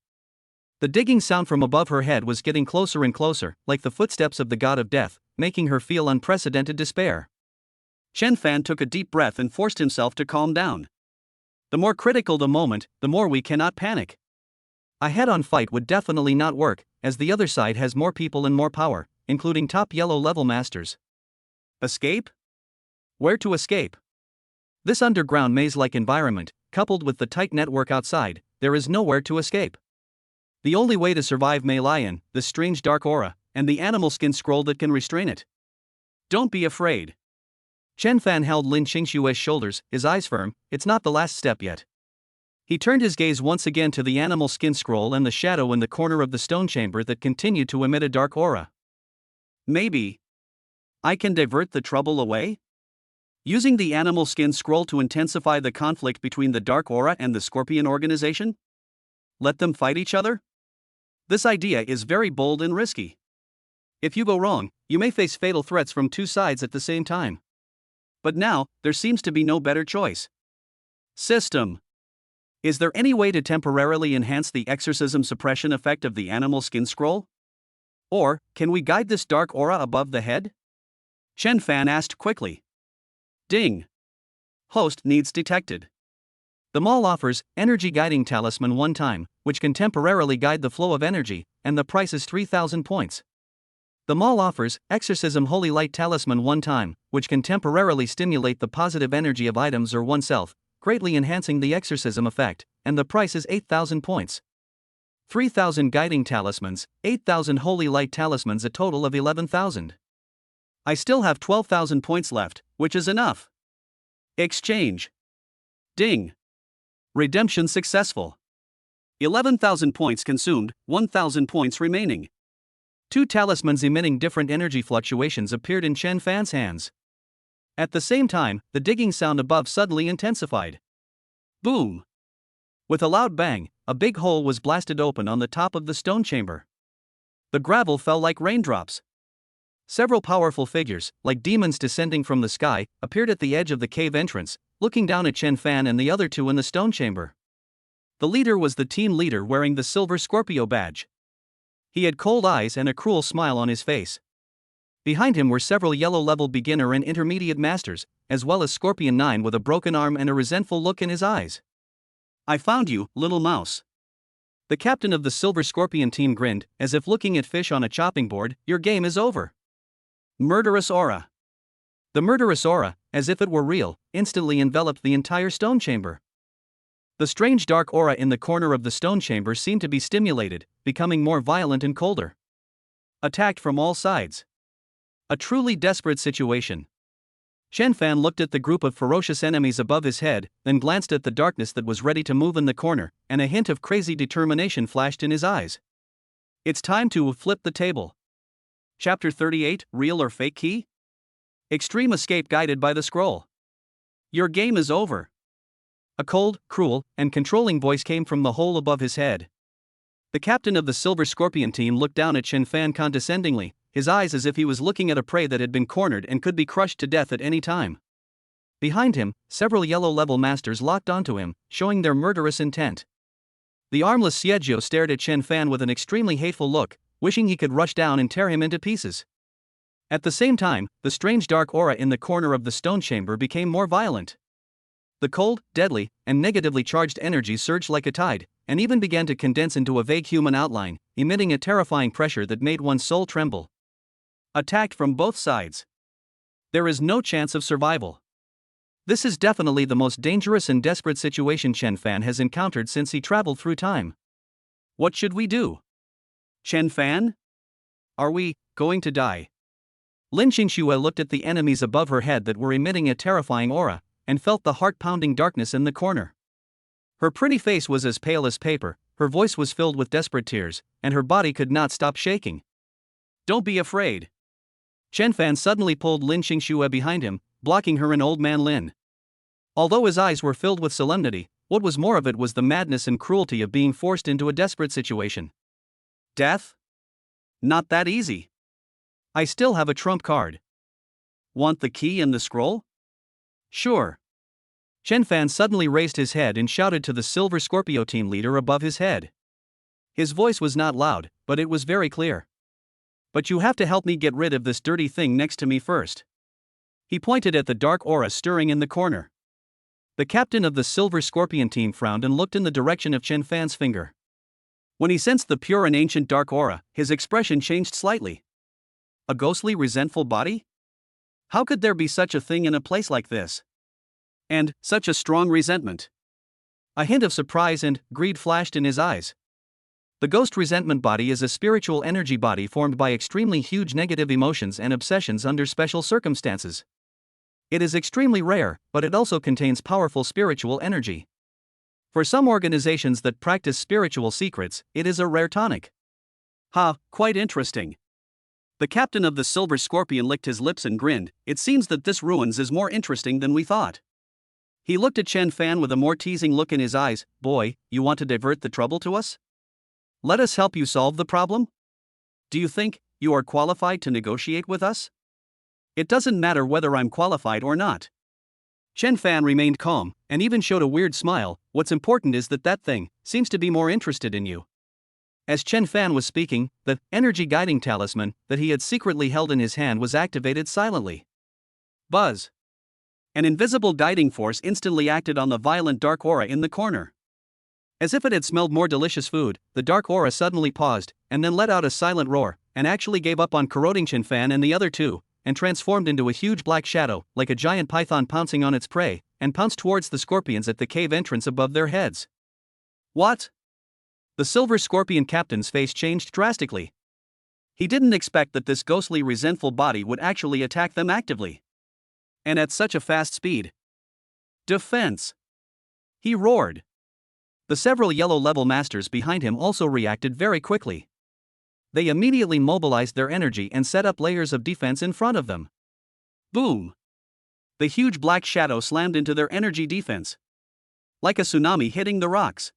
The digging sound from above her head was getting closer and closer, like the footsteps of the god of death, making her feel unprecedented despair. Chen Fan took a deep breath and forced himself to calm down. The more critical the moment, the more we cannot panic. A head-on fight would definitely not work, as the other side has more people and more power, including top yellow-level masters. Escape? Where to escape? This underground maze-like environment, coupled with the tight network outside, there is nowhere to escape. The only way to survive may lie in this strange dark aura, and the animal skin scroll that can restrain it. Don't be afraid. Chen Fan held Lin Qingshue's shoulders, his eyes firm. It's not the last step yet. He turned his gaze once again to the animal skin scroll and the shadow in the corner of the stone chamber that continued to emit a dark aura. Maybe I can divert the trouble away? Using the animal skin scroll to intensify the conflict between the dark aura and the Scorpion organization? Let them fight each other? This idea is very bold and risky. If you go wrong, you may face fatal threats from two sides at the same time. But now, there seems to be no better choice. System. Is there any way to temporarily enhance the exorcism suppression effect of the animal skin scroll? Or, can we guide this dark aura above the head? Chen Fan asked quickly. Ding. Host needs detected. The mall offers Energy Guiding Talisman one time, which can temporarily guide the flow of energy, and the price is 3,000 points. The mall offers Exorcism Holy Light Talisman one time, which can temporarily stimulate the positive energy of items or oneself, greatly enhancing the exorcism effect, and the price is 8,000 points. 3,000 Guiding Talismans, 8,000 Holy Light Talismans, a total of 11,000. I still have 12,000 points left, which is enough. Exchange. Ding. Redemption successful. 11,000 points consumed, 1,000 points remaining. 2 talismans emitting different energy fluctuations appeared in Chen Fan's hands. At the same time, the digging sound above suddenly intensified. Boom! With a loud bang, a big hole was blasted open on the top of the stone chamber. The gravel fell like raindrops. Several powerful figures, like demons descending from the sky, appeared at the edge of the cave entrance, looking down at Chen Fan and the other two in the stone chamber. The leader was the team leader wearing the silver Scorpio badge. He had cold eyes and a cruel smile on his face. Behind him were several yellow-level beginner and intermediate masters, as well as Scorpion 9 with a broken arm and a resentful look in his eyes. I found you, little mouse. The captain of the Silver Scorpion team grinned, as if looking at fish on a chopping board. Your game is over. Murderous aura. The murderous aura, as if it were real, instantly enveloped the entire stone chamber. The strange dark aura in the corner of the stone chamber seemed to be stimulated, becoming more violent and colder. Attacked from all sides. A truly desperate situation. Chen Fan looked at the group of ferocious enemies above his head, then glanced at the darkness that was ready to move in the corner, and a hint of crazy determination flashed in his eyes. It's time to flip the table. Chapter 38, Real or Fake Key? Extreme escape guided by the scroll. Your game is over. A cold, cruel, and controlling voice came from the hole above his head. The captain of the Silver Scorpion team looked down at Chen Fan condescendingly, his eyes as if he was looking at a prey that had been cornered and could be crushed to death at any time. Behind him, several yellow-level masters locked onto him, showing their murderous intent. The armless Xiezhou stared at Chen Fan with an extremely hateful look, wishing he could rush down and tear him into pieces. At the same time, the strange dark aura in the corner of the stone chamber became more violent. The cold, deadly, and negatively charged energy surged like a tide, and even began to condense into a vague human outline, emitting a terrifying pressure that made one's soul tremble. Attacked from both sides. There is no chance of survival. This is definitely the most dangerous and desperate situation Chen Fan has encountered since he traveled through time. What should we do? Chen Fan? Are we going to die? Lin Qingshuo looked at the enemies above her head that were emitting a terrifying aura, and felt the heart-pounding darkness in the corner. Her pretty face was as pale as paper, her voice was filled with desperate tears, and her body could not stop shaking. Don't be afraid. Chen Fan suddenly pulled Lin Qingshuo behind him, blocking her and Old Man Lin. Although his eyes were filled with solemnity, what was more of it was the madness and cruelty of being forced into a desperate situation. Death? Not that easy. I still have a trump card. Want the key and the scroll? Sure. Chen Fan suddenly raised his head and shouted to the Silver Scorpio team leader above his head. His voice was not loud, but it was very clear. But you have to help me get rid of this dirty thing next to me first. He pointed at the dark aura stirring in the corner. The captain of the Silver Scorpion team frowned and looked in the direction of Chen Fan's finger. When he sensed the pure and ancient dark aura, his expression changed slightly. A ghostly, resentful body? How could there be such a thing in a place like this? And such a strong resentment. A hint of surprise and greed flashed in his eyes. The ghost resentment body is a spiritual energy body formed by extremely huge negative emotions and obsessions under special circumstances. It is extremely rare, but it also contains powerful spiritual energy. For some organizations that practice spiritual secrets, it is a rare tonic. Quite interesting. The captain of the Silver Scorpion licked his lips and grinned. It seems that this ruins is more interesting than we thought. He looked at Chen Fan with a more teasing look in his eyes. Boy, you want to divert the trouble to us? Let us help you solve the problem? Do you think you are qualified to negotiate with us? It doesn't matter whether I'm qualified or not. Chen Fan remained calm, and even showed a weird smile. What's important is that thing seems to be more interested in you. As Chen Fan was speaking, the energy guiding talisman that he had secretly held in his hand was activated silently. Buzz! An invisible guiding force instantly acted on the violent dark aura in the corner. As if it had smelled more delicious food, the dark aura suddenly paused, and then let out a silent roar, and actually gave up on corroding Chen Fan and the other two, and transformed into a huge black shadow, like a giant python pouncing on its prey, and pounced towards the scorpions at the cave entrance above their heads. What? The Silver Scorpion captain's face changed drastically. He didn't expect that this ghostly resentful body would actually attack them actively. And at such a fast speed. Defense! He roared. The several yellow-level masters behind him also reacted very quickly. They immediately mobilized their energy and set up layers of defense in front of them. Boom! The huge black shadow slammed into their energy defense. Like a tsunami hitting the rocks.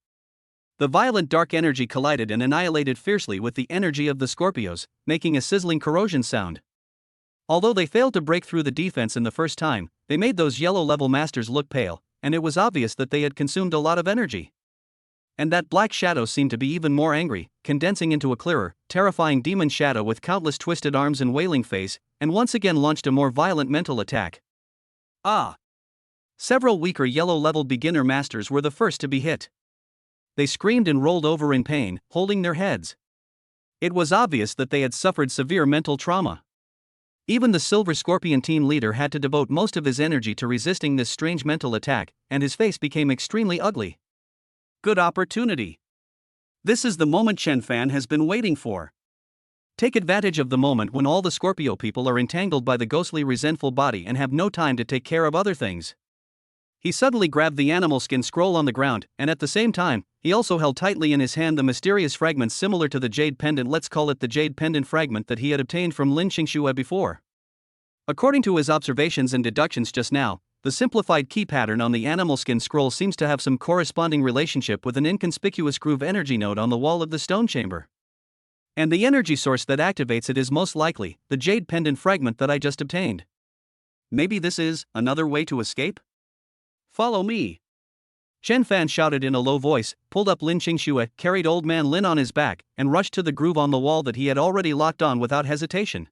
The violent dark energy collided and annihilated fiercely with the energy of the Scorpios, making a sizzling corrosion sound. Although they failed to break through the defense in the first time, they made those yellow-level masters look pale, and it was obvious that they had consumed a lot of energy. And that black shadow seemed to be even more angry, condensing into a clearer, terrifying demon shadow with countless twisted arms and wailing face, and once again launched a more violent mental attack. Several weaker yellow-level beginner masters were the first to be hit. They screamed and rolled over in pain, holding their heads. It was obvious that they had suffered severe mental trauma. Even the Silver Scorpion team leader had to devote most of his energy to resisting this strange mental attack, and his face became extremely ugly. Good opportunity. This is the moment Chen Fan has been waiting for. Take advantage of the moment when all the Scorpio people are entangled by the ghostly resentful body and have no time to take care of other things. He suddenly grabbed the animal skin scroll on the ground, and at the same time, he also held tightly in his hand the mysterious fragment similar to the jade pendant. Let's call it the jade pendant fragment that he had obtained from Lin Qingxue before. According to his observations and deductions just now, the simplified key pattern on the animal skin scroll seems to have some corresponding relationship with an inconspicuous groove energy node on the wall of the stone chamber. And the energy source that activates it is most likely the jade pendant fragment that I just obtained. Maybe this is another way to escape? Follow me. Chen Fan shouted in a low voice, pulled up Lin Qingxue, carried old man Lin on his back, and rushed to the groove on the wall that he had already locked on without hesitation.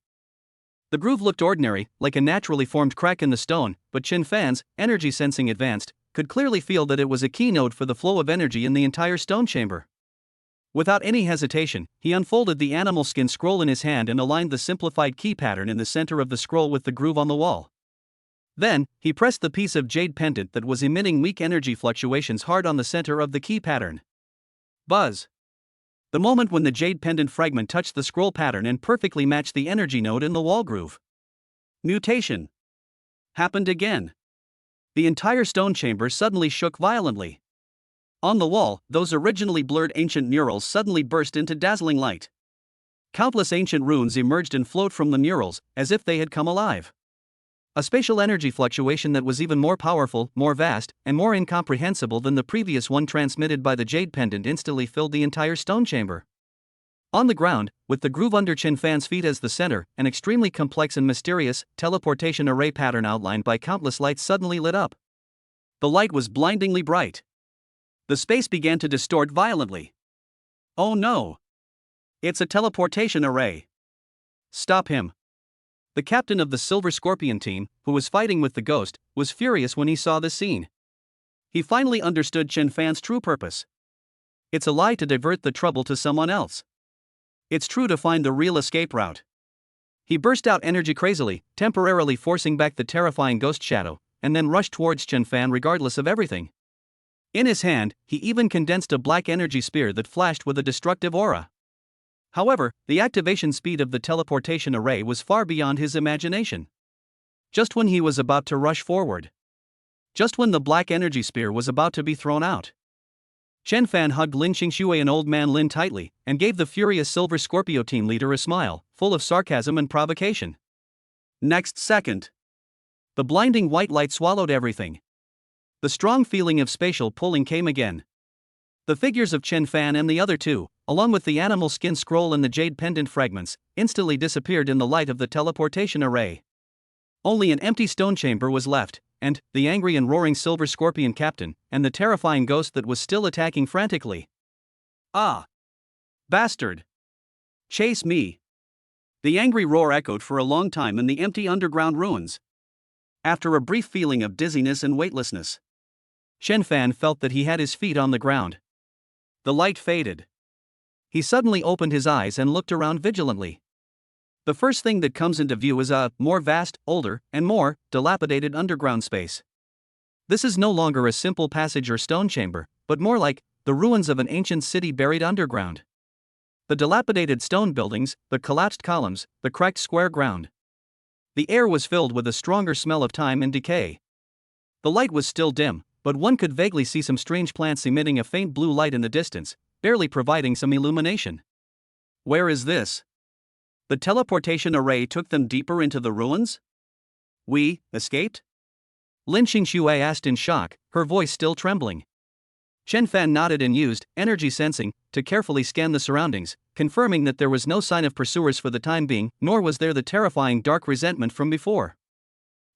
The groove looked ordinary, like a naturally formed crack in the stone, but Chen Fan's, energy sensing advanced, could clearly feel that it was a key node for the flow of energy in the entire stone chamber. Without any hesitation, he unfolded the animal skin scroll in his hand and aligned the simplified key pattern in the center of the scroll with the groove on the wall. Then, he pressed the piece of jade pendant that was emitting weak energy fluctuations hard on the center of the key pattern. Buzz! The moment when the jade pendant fragment touched the scroll pattern and perfectly matched the energy node in the wall groove. Mutation happened again. The entire stone chamber suddenly shook violently. On the wall, those originally blurred ancient murals suddenly burst into dazzling light. Countless ancient runes emerged and flowed from the murals, as if they had come alive. A spatial energy fluctuation that was even more powerful, more vast, and more incomprehensible than the previous one transmitted by the jade pendant instantly filled the entire stone chamber. On the ground, with the groove under Chen Fan's feet as the center, an extremely complex and mysterious teleportation array pattern outlined by countless lights suddenly lit up. The light was blindingly bright. The space began to distort violently. Oh no! It's a teleportation array. Stop him. The captain of the Silver Scorpion team, who was fighting with the ghost, was furious when he saw this scene. He finally understood Chen Fan's true purpose. It's a lie to divert the trouble to someone else. It's true to find the real escape route. He burst out energy crazily, temporarily forcing back the terrifying ghost shadow, and then rushed towards Chen Fan regardless of everything. In his hand, he even condensed a black energy spear that flashed with a destructive aura. However, the activation speed of the teleportation array was far beyond his imagination. Just when he was about to rush forward. Just when the black energy spear was about to be thrown out. Chen Fan hugged Lin Qingshui and Old Man Lin tightly, and gave the furious Silver Scorpio team leader a smile, full of sarcasm and provocation. Next second, the blinding white light swallowed everything. The strong feeling of spatial pulling came again. The figures of Chen Fan and the other two, along with the animal skin scroll and the jade pendant fragments, instantly disappeared in the light of the teleportation array. Only an empty stone chamber was left, and the angry and roaring Silver Scorpion captain, and the terrifying ghost that was still attacking frantically. Ah! Bastard! Chase me! The angry roar echoed for a long time in the empty underground ruins. After a brief feeling of dizziness and weightlessness, Chen Fan felt that he had his feet on the ground. The light faded. He suddenly opened his eyes and looked around vigilantly. The first thing that comes into view is a more vast, older, and more dilapidated underground space. This is no longer a simple passage or stone chamber, but more like the ruins of an ancient city buried underground. The dilapidated stone buildings, the collapsed columns, the cracked square ground. The air was filled with a stronger smell of time and decay. The light was still dim, but one could vaguely see some strange plants emitting a faint blue light in the distance, barely providing some illumination. Where is this? The teleportation array took them deeper into the ruins? We escaped? Lin Qingshui asked in shock, her voice still trembling. Chen Fan nodded and used energy sensing to carefully scan the surroundings, confirming that there was no sign of pursuers for the time being, nor was there the terrifying dark resentment from before.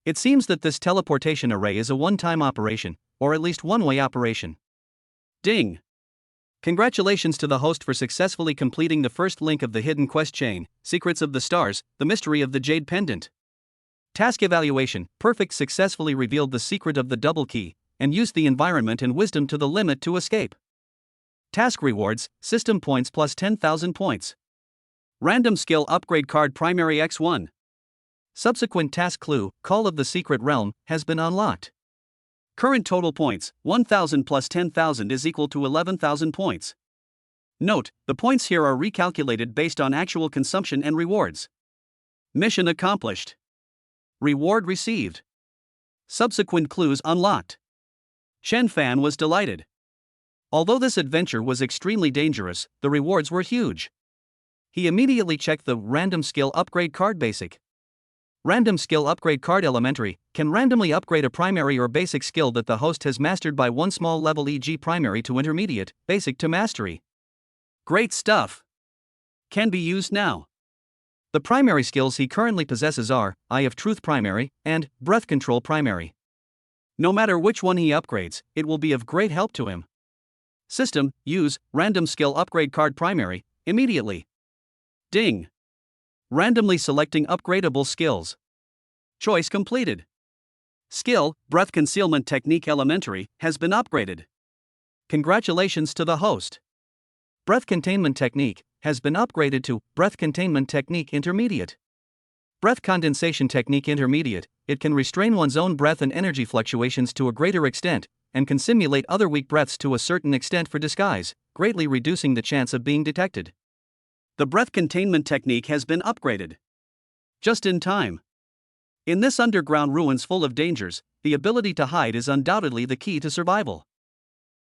It seems that this teleportation array is a one-time operation, or at least one-way operation. Ding! Congratulations to the host for successfully completing the first link of the hidden quest chain, Secrets of the Stars, the mystery of the Jade Pendant. Task evaluation, Perfect successfully revealed the secret of the double key, and used the environment and wisdom to the limit to escape. Task rewards, System points plus 10,000 points. Random skill upgrade card primary X1. Subsequent task clue, Call of the Secret Realm, has been unlocked. Current total points, 1,000 plus 10,000 is equal to 11,000 points. Note, the points here are recalculated based on actual consumption and rewards. Mission accomplished. Reward received. Subsequent clues unlocked. Chen Fan was delighted. Although this adventure was extremely dangerous, the rewards were huge. He immediately checked the Random Skill Upgrade Card Basic. Random Skill Upgrade Card Elementary can randomly upgrade a primary or basic skill that the host has mastered by one small level, e.g. primary to intermediate, basic to mastery. Great stuff! Can be used now. The primary skills he currently possesses are Eye of Truth Primary and Breath Control Primary. No matter which one he upgrades, it will be of great help to him. System, use Random Skill Upgrade Card Primary immediately. Ding! Randomly selecting upgradable skills. Choice completed. Skill, Breath Concealment Technique Elementary, has been upgraded. Congratulations to the host. Breath Containment Technique has been upgraded to Breath Containment Technique Intermediate. Breath Condensation Technique Intermediate, it can restrain one's own breath and energy fluctuations to a greater extent, and can simulate other weak breaths to a certain extent for disguise, greatly reducing the chance of being detected. The breath containment technique has been upgraded. Just in time. In this underground ruins full of dangers, the ability to hide is undoubtedly the key to survival.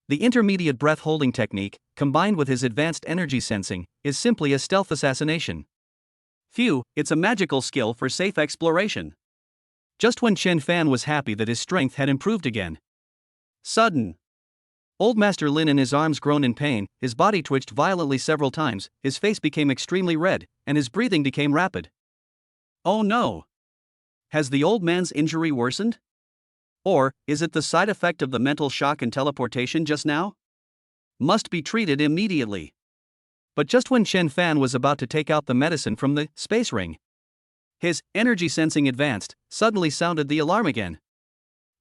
The intermediate breath holding technique, combined with his advanced energy sensing, is simply a stealth assassination. Phew, it's a magical skill for safe exploration. Just when Chen Fan was happy that his strength had improved again. Sudden. Old Master Lin in his arms groaned in pain, his body twitched violently several times, his face became extremely red, and his breathing became rapid. Oh no! Has the old man's injury worsened? Or, is it the side effect of the mental shock and teleportation just now? Must be treated immediately. But just when Chen Fan was about to take out the medicine from the space ring, his energy sensing advanced, suddenly sounded the alarm again.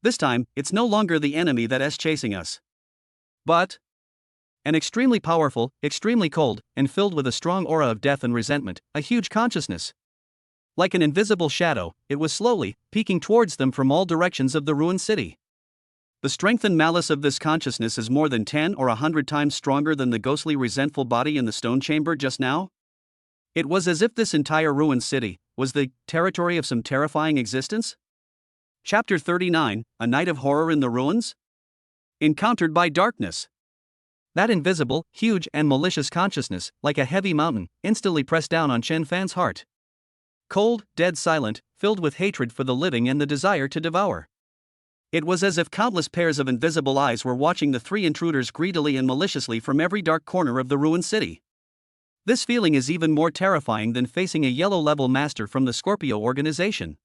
This time, it's no longer the enemy that's chasing us. But an extremely powerful, extremely cold, and filled with a strong aura of death and resentment, a huge consciousness. Like an invisible shadow, it was slowly peeking towards them from all directions of the ruined city. The strength and malice of this consciousness is more than 10 or 100 times stronger than the ghostly resentful body in the stone chamber just now. It was as if this entire ruined city was the territory of some terrifying existence. Chapter 39, A Night of Horror in the Ruins? Encountered by Darkness. That invisible, huge, and malicious consciousness, like a heavy mountain, instantly pressed down on Chen Fan's heart. Cold, dead silent, filled with hatred for the living and the desire to devour. It was as if countless pairs of invisible eyes were watching the three intruders greedily and maliciously from every dark corner of the ruined city. This feeling is even more terrifying than facing a yellow-level master from the Scorpio organization.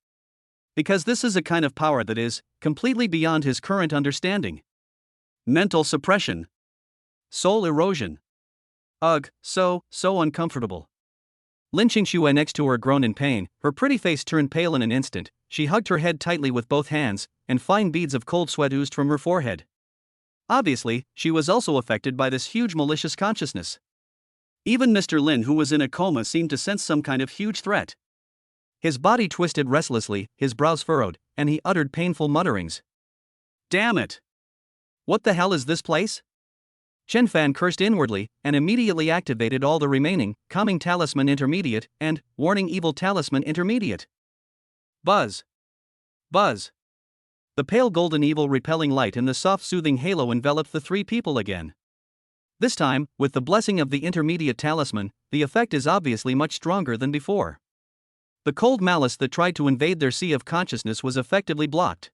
Because this is a kind of power that is completely beyond his current understanding. Mental suppression. Soul erosion. Ugh, so uncomfortable. Lin Qingxue next to her groaned in pain, her pretty face turned pale in an instant. She hugged her head tightly with both hands, and fine beads of cold sweat oozed from her forehead. Obviously, she was also affected by this huge malicious consciousness. Even Mr. Lin, who was in a coma, seemed to sense some kind of huge threat. His body twisted restlessly, his brows furrowed, and he uttered painful mutterings. Damn it! What the hell is this place? Chen Fan cursed inwardly, and immediately activated all the remaining, Calming Talisman Intermediate, and Warning Evil Talisman Intermediate. Buzz! Buzz! The pale golden evil repelling light and the soft soothing halo enveloped the three people again. This time, with the blessing of the intermediate talisman, the effect is obviously much stronger than before. The cold malice that tried to invade their sea of consciousness was effectively blocked.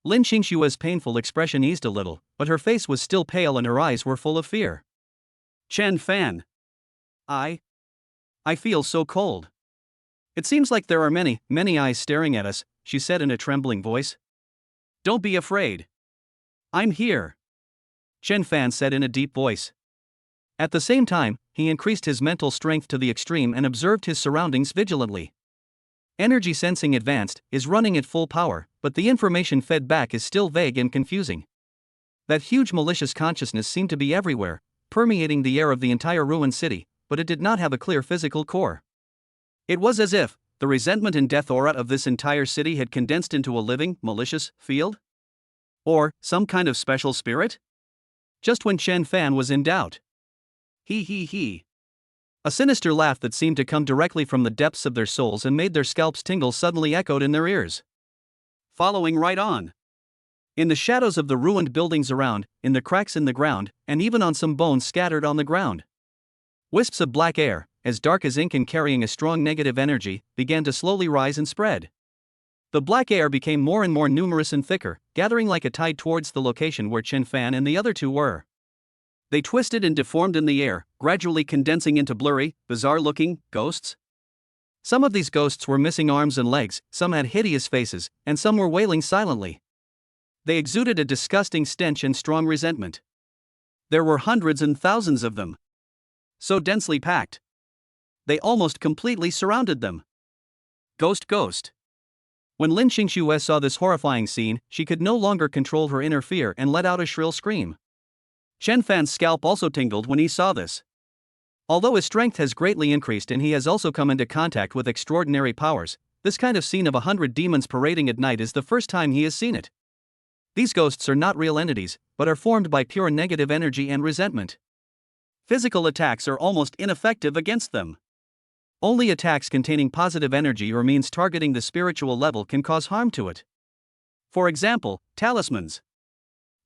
Lin Qingxue's painful expression eased a little, but her face was still pale and her eyes were full of fear. Chen Fan. I feel so cold. It seems like there are many eyes staring at us, she said in a trembling voice. Don't be afraid. I'm here, Chen Fan said in a deep voice. At the same time, he increased his mental strength to the extreme and observed his surroundings vigilantly. Energy sensing advanced, is running at full power, but the information fed back is still vague and confusing. That huge malicious consciousness seemed to be everywhere, permeating the air of the entire ruined city, but it did not have a clear physical core. It was as if the resentment and death aura of this entire city had condensed into a living, malicious field? Or some kind of special spirit? Just when Chen Fan was in doubt. He. A sinister laugh that seemed to come directly from the depths of their souls and made their scalps tingle suddenly echoed in their ears. Following right on. In the shadows of the ruined buildings around, in the cracks in the ground, and even on some bones scattered on the ground. Wisps of black air, as dark as ink and carrying a strong negative energy, began to slowly rise and spread. The black air became more and more numerous and thicker, gathering like a tide towards the location where Chen Fan and the other two were. They twisted and deformed in the air, gradually condensing into blurry, bizarre-looking ghosts. Some of these ghosts were missing arms and legs, some had hideous faces, and some were wailing silently. They exuded a disgusting stench and strong resentment. There were hundreds and thousands of them. So densely packed. They almost completely surrounded them. Ghost. When Lin Qingxue saw this horrifying scene, she could no longer control her inner fear and let out a shrill scream. Chen Fan's scalp also tingled when he saw this. Although his strength has greatly increased and he has also come into contact with extraordinary powers, this kind of scene of 100 demons parading at night is the first time he has seen it. These ghosts are not real entities, but are formed by pure negative energy and resentment. Physical attacks are almost ineffective against them. Only attacks containing positive energy or means targeting the spiritual level can cause harm to it. For example, talismans.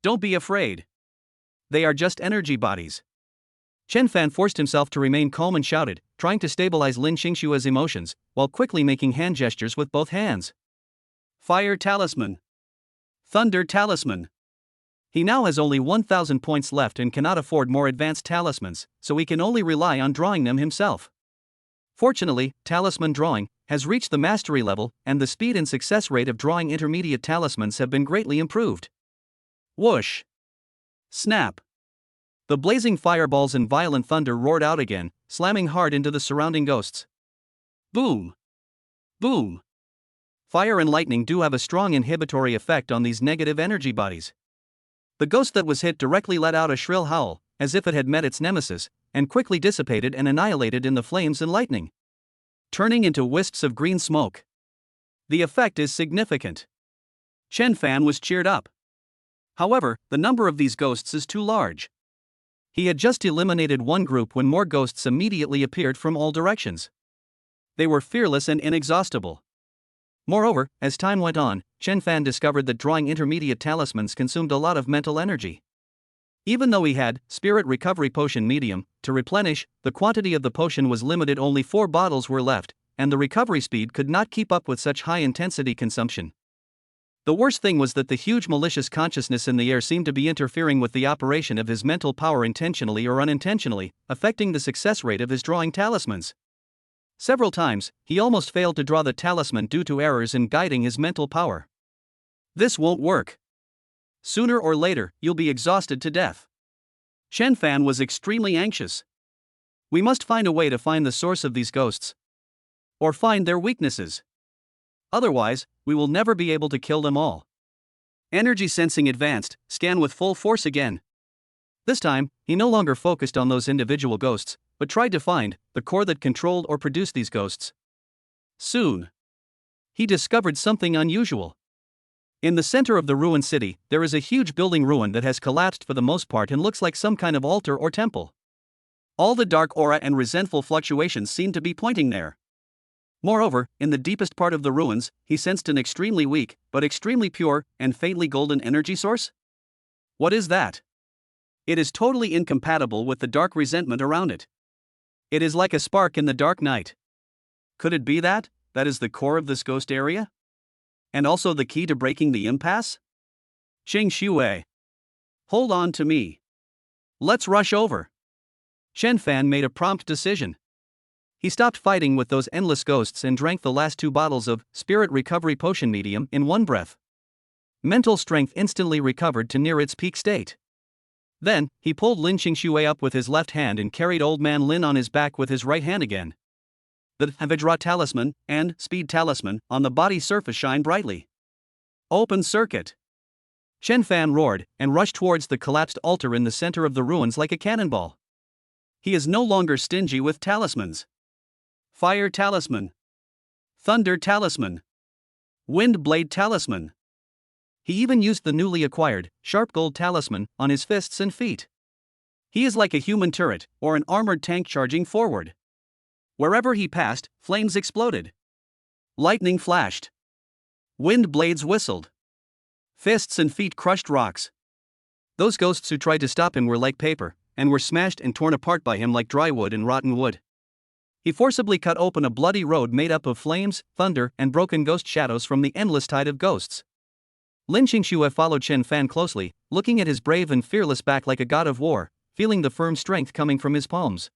Don't be afraid. They are just energy bodies. Chen Fan forced himself to remain calm and shouted, trying to stabilize Lin Qingxue's emotions, while quickly making hand gestures with both hands. Fire Talisman. Thunder Talisman. He now has only 1,000 points left and cannot afford more advanced talismans, so he can only rely on drawing them himself. Fortunately, talisman drawing has reached the mastery level, and the speed and success rate of drawing intermediate talismans have been greatly improved. Whoosh! Snap! The blazing fireballs and violent thunder roared out again, slamming hard into the surrounding ghosts. Boom! Boom! Fire and lightning do have a strong inhibitory effect on these negative energy bodies. The ghost that was hit directly let out a shrill howl, as if it had met its nemesis, and quickly dissipated and annihilated in the flames and lightning, turning into wisps of green smoke. The effect is significant. Chen Fan was cheered up. However, the number of these ghosts is too large. He had just eliminated one group when more ghosts immediately appeared from all directions. They were fearless and inexhaustible. Moreover, as time went on, Chen Fan discovered that drawing intermediate talismans consumed a lot of mental energy. Even though he had Spirit Recovery Potion Medium to replenish, the quantity of the potion was limited, only 4 bottles were left, and the recovery speed could not keep up with such high-intensity consumption. The worst thing was that the huge malicious consciousness in the air seemed to be interfering with the operation of his mental power intentionally or unintentionally, affecting the success rate of his drawing talismans. Several times, he almost failed to draw the talisman due to errors in guiding his mental power. This won't work. Sooner or later, you'll be exhausted to death. Chen Fan was extremely anxious. We must find a way to find the source of these ghosts. Or find their weaknesses. Otherwise, we will never be able to kill them all. Energy sensing advanced, scan with full force again. This time, he no longer focused on those individual ghosts, but tried to find the core that controlled or produced these ghosts. Soon, he discovered something unusual. In the center of the ruined city, there is a huge building ruin that has collapsed for the most part and looks like some kind of altar or temple. All the dark aura and resentful fluctuations seem to be pointing there. Moreover, in the deepest part of the ruins, he sensed an extremely weak, but extremely pure, and faintly golden energy source? What is that? It is totally incompatible with the dark resentment around it. It is like a spark in the dark night. Could it be that is the core of this ghost area? And also the key to breaking the impasse? Qing Shui. Hold on to me. Let's rush over. Chen Fan made a prompt decision. He stopped fighting with those endless ghosts and drank the last 2 bottles of Spirit Recovery Potion Medium in one breath. Mental strength instantly recovered to near its peak state. Then, he pulled Lin Qingshui up with his left hand and carried Old Man Lin on his back with his right hand again. The Vajra Talisman and Speed Talisman on the body surface shine brightly. Open circuit. Chen Fan roared and rushed towards the collapsed altar in the center of the ruins like a cannonball. He is no longer stingy with talismans. Fire Talisman. Thunder Talisman. Wind Blade Talisman. He even used the newly acquired Sharp Gold Talisman on his fists and feet. He is like a human turret or an armored tank charging forward. Wherever he passed, flames exploded. Lightning flashed. Wind blades whistled. Fists and feet crushed rocks. Those ghosts who tried to stop him were like paper, and were smashed and torn apart by him like dry wood and rotten wood. He forcibly cut open a bloody road made up of flames, thunder, and broken ghost shadows from the endless tide of ghosts. Lin Qingshui followed Chen Fan closely, looking at his brave and fearless back like a god of war, feeling the firm strength coming from his palms.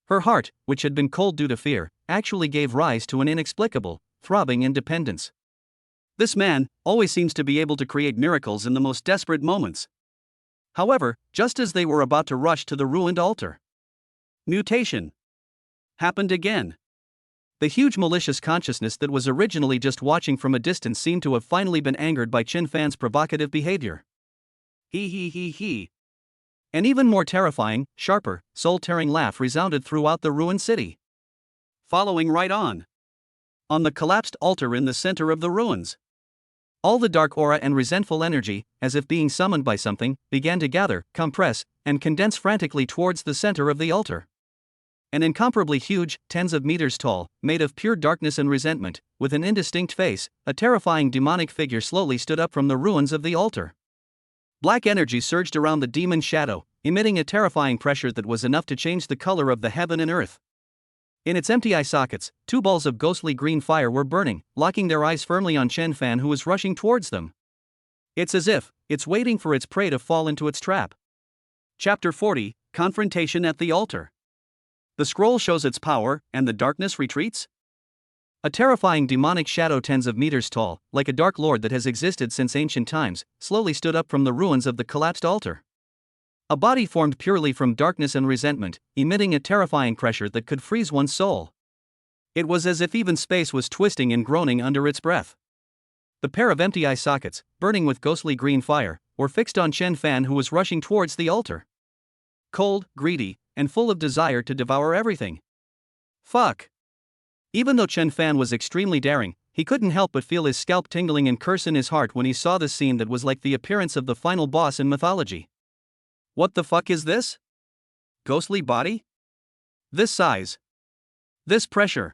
Her heart, which had been cold due to fear, actually gave rise to an inexplicable, throbbing independence. This man always seems to be able to create miracles in the most desperate moments. However, just as they were about to rush to the ruined altar, mutation happened again. The huge malicious consciousness that was originally just watching from a distance seemed to have finally been angered by Chen Fan's provocative behavior. He. An even more terrifying, sharper, soul-tearing laugh resounded throughout the ruined city. Following right on the collapsed altar in the center of the ruins, all the dark aura and resentful energy, as if being summoned by something, began to gather, compress, and condense frantically towards the center of the altar. An incomparably huge, tens of meters tall, made of pure darkness and resentment, with an indistinct face, a terrifying demonic figure slowly stood up from the ruins of the altar. Black energy surged around the demon's shadow, emitting a terrifying pressure that was enough to change the color of the heaven and earth. In its empty eye sockets, 2 balls of ghostly green fire were burning, locking their eyes firmly on Chen Fan, who was rushing towards them. It's as if it's waiting for its prey to fall into its trap. Chapter 40, Confrontation at the Altar. The scroll shows its power, and the darkness retreats? A terrifying demonic shadow tens of meters tall, like a dark lord that has existed since ancient times, slowly stood up from the ruins of the collapsed altar. A body formed purely from darkness and resentment, emitting a terrifying pressure that could freeze one's soul. It was as if even space was twisting and groaning under its breath. The pair of empty eye sockets, burning with ghostly green fire, were fixed on Chen Fan, who was rushing towards the altar. Cold, greedy, and full of desire to devour everything. Fuck. Even though Chen Fan was extremely daring, he couldn't help but feel his scalp tingling and curse in his heart when he saw this scene that was like the appearance of the final boss in mythology. What the fuck is this? Ghostly body? This size? This pressure?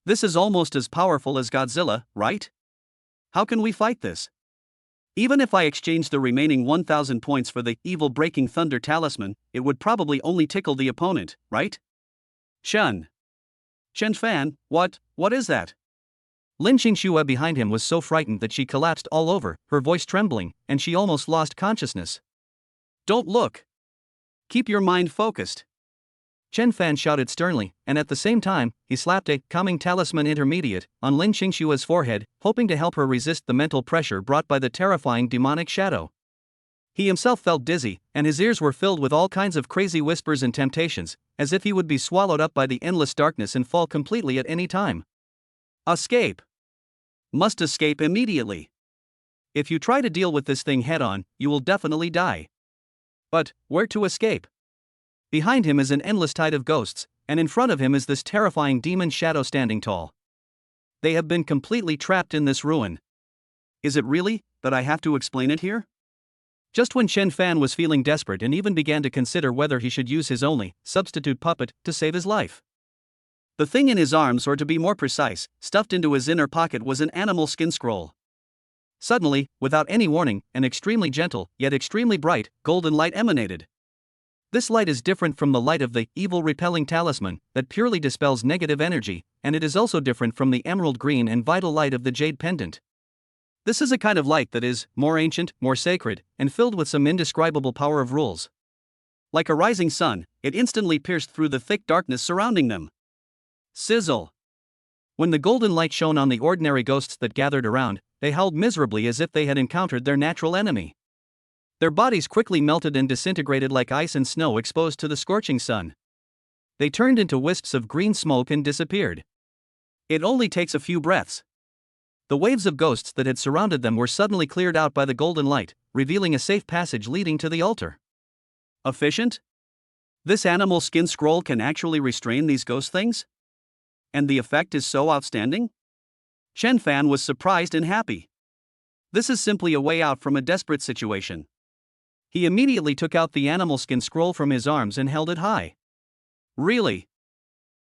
This is almost as powerful as Godzilla, right? How can we fight this? Even if I exchange the remaining 1,000 points for the evil breaking thunder talisman, it would probably only tickle the opponent, right? Chen Fan, what is that? Lin Qingxue behind him was so frightened that she collapsed all over, her voice trembling, and she almost lost consciousness. Don't look. Keep your mind focused. Chen Fan shouted sternly, and at the same time, he slapped a calming talisman intermediate on Lin Qingxue's forehead, hoping to help her resist the mental pressure brought by the terrifying demonic shadow. He himself felt dizzy, and his ears were filled with all kinds of crazy whispers and temptations, as if he would be swallowed up by the endless darkness and fall completely at any time. Escape. Must escape immediately. If you try to deal with this thing head-on, you will definitely die. But where to escape? Behind him is an endless tide of ghosts, and in front of him is this terrifying demon shadow standing tall. They have been completely trapped in this ruin. Is it really that I have to explain it here? Just when Chen Fan was feeling desperate and even began to consider whether he should use his only substitute puppet to save his life. The thing in his arms, or to be more precise, stuffed into his inner pocket, was an animal skin scroll. Suddenly, without any warning, an extremely gentle, yet extremely bright, golden light emanated. This light is different from the light of the evil repelling talisman that purely dispels negative energy, and it is also different from the emerald green and vital light of the jade pendant. This is a kind of light that is more ancient, more sacred, and filled with some indescribable power of rules. Like a rising sun, it instantly pierced through the thick darkness surrounding them. Sizzle! When the golden light shone on the ordinary ghosts that gathered around, they howled miserably as if they had encountered their natural enemy. Their bodies quickly melted and disintegrated like ice and snow exposed to the scorching sun. They turned into wisps of green smoke and disappeared. It only takes a few breaths. The waves of ghosts that had surrounded them were suddenly cleared out by the golden light, revealing a safe passage leading to the altar. Efficient? This animal skin scroll can actually restrain these ghost things? And the effect is so outstanding? Chen Fan was surprised and happy. This is simply a way out from a desperate situation. He immediately took out the animal skin scroll from his arms and held it high. Really?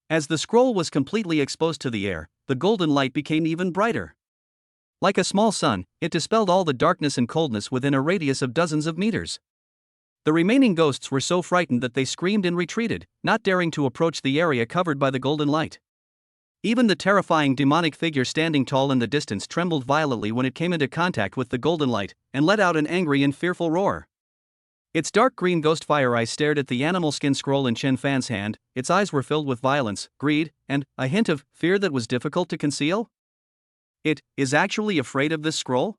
As the scroll was completely exposed to the air, the golden light became even brighter. Like a small sun, it dispelled all the darkness and coldness within a radius of dozens of meters. The remaining ghosts were so frightened that they screamed and retreated, not daring to approach the area covered by the golden light. Even the terrifying demonic figure standing tall in the distance trembled violently when it came into contact with the golden light, and let out an angry and fearful roar. Its dark green ghost fire eyes stared at the animal skin scroll in Chen Fan's hand. Its eyes were filled with violence, greed, and a hint of fear that was difficult to conceal. It is actually afraid of this scroll?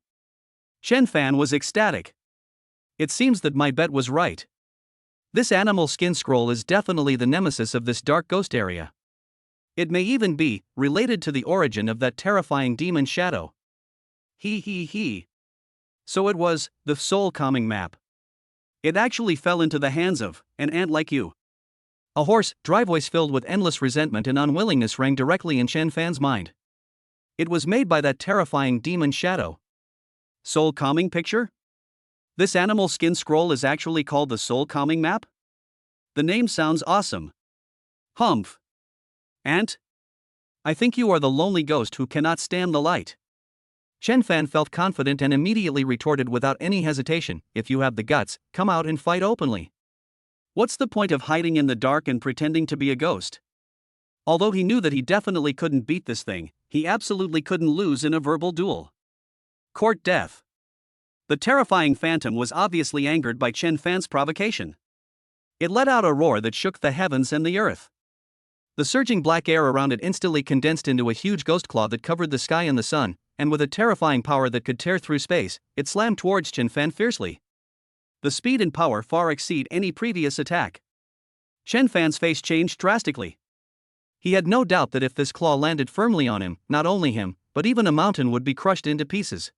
Chen Fan was ecstatic. It seems that my bet was right. This animal skin scroll is definitely the nemesis of this dark ghost area. It may even be related to the origin of that terrifying demon shadow. He. So it was the soul calming map. It actually fell into the hands of an ant like you. A hoarse, dry voice filled with endless resentment and unwillingness rang directly in Chen Fan's mind. It was made by that terrifying demon shadow. Soul calming picture? This animal skin scroll is actually called the soul calming map? The name sounds awesome. Humph. Ant? I think you are the lonely ghost who cannot stand the light. Chen Fan felt confident and immediately retorted without any hesitation, if you have the guts, come out and fight openly. What's the point of hiding in the dark and pretending to be a ghost? Although he knew that he definitely couldn't beat this thing, he absolutely couldn't lose in a verbal duel. Court death. The terrifying phantom was obviously angered by Chen Fan's provocation. It let out a roar that shook the heavens and the earth. The surging black air around it instantly condensed into a huge ghost claw that covered the sky and the sun, and with a terrifying power that could tear through space, it slammed towards Chen Fan fiercely. The speed and power far exceed any previous attack. Chen Fan's face changed drastically. He had no doubt that if this claw landed firmly on him, not only him, but even a mountain would be crushed into pieces.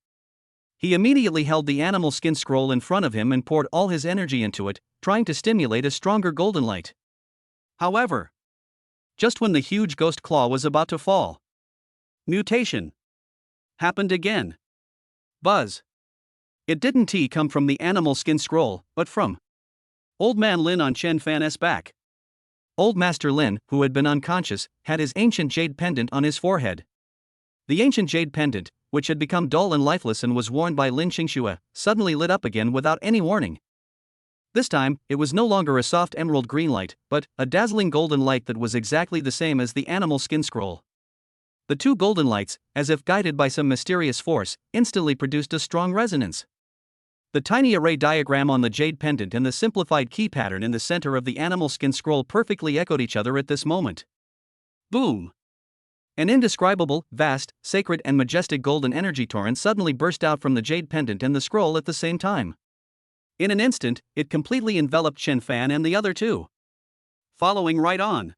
He immediately held the animal skin scroll in front of him and poured all his energy into it, trying to stimulate a stronger golden light. However, just when the huge ghost claw was about to fall, mutation happened again. Buzz. It didn't come from the animal skin scroll, but from Old Man Lin on Chen Fan's back. Old Master Lin, who had been unconscious, had his ancient jade pendant on his forehead. The ancient jade pendant, which had become dull and lifeless and was worn by Lin Qingxue, suddenly lit up again without any warning. This time, it was no longer a soft emerald green light, but a dazzling golden light that was exactly the same as the animal skin scroll. The two golden lights, as if guided by some mysterious force, instantly produced a strong resonance. The tiny array diagram on the jade pendant and the simplified key pattern in the center of the animal skin scroll perfectly echoed each other at this moment. Boom! An indescribable, vast, sacred and majestic golden energy torrent suddenly burst out from the jade pendant and the scroll at the same time. In an instant, it completely enveloped Chen Fan and the other two. Following right on.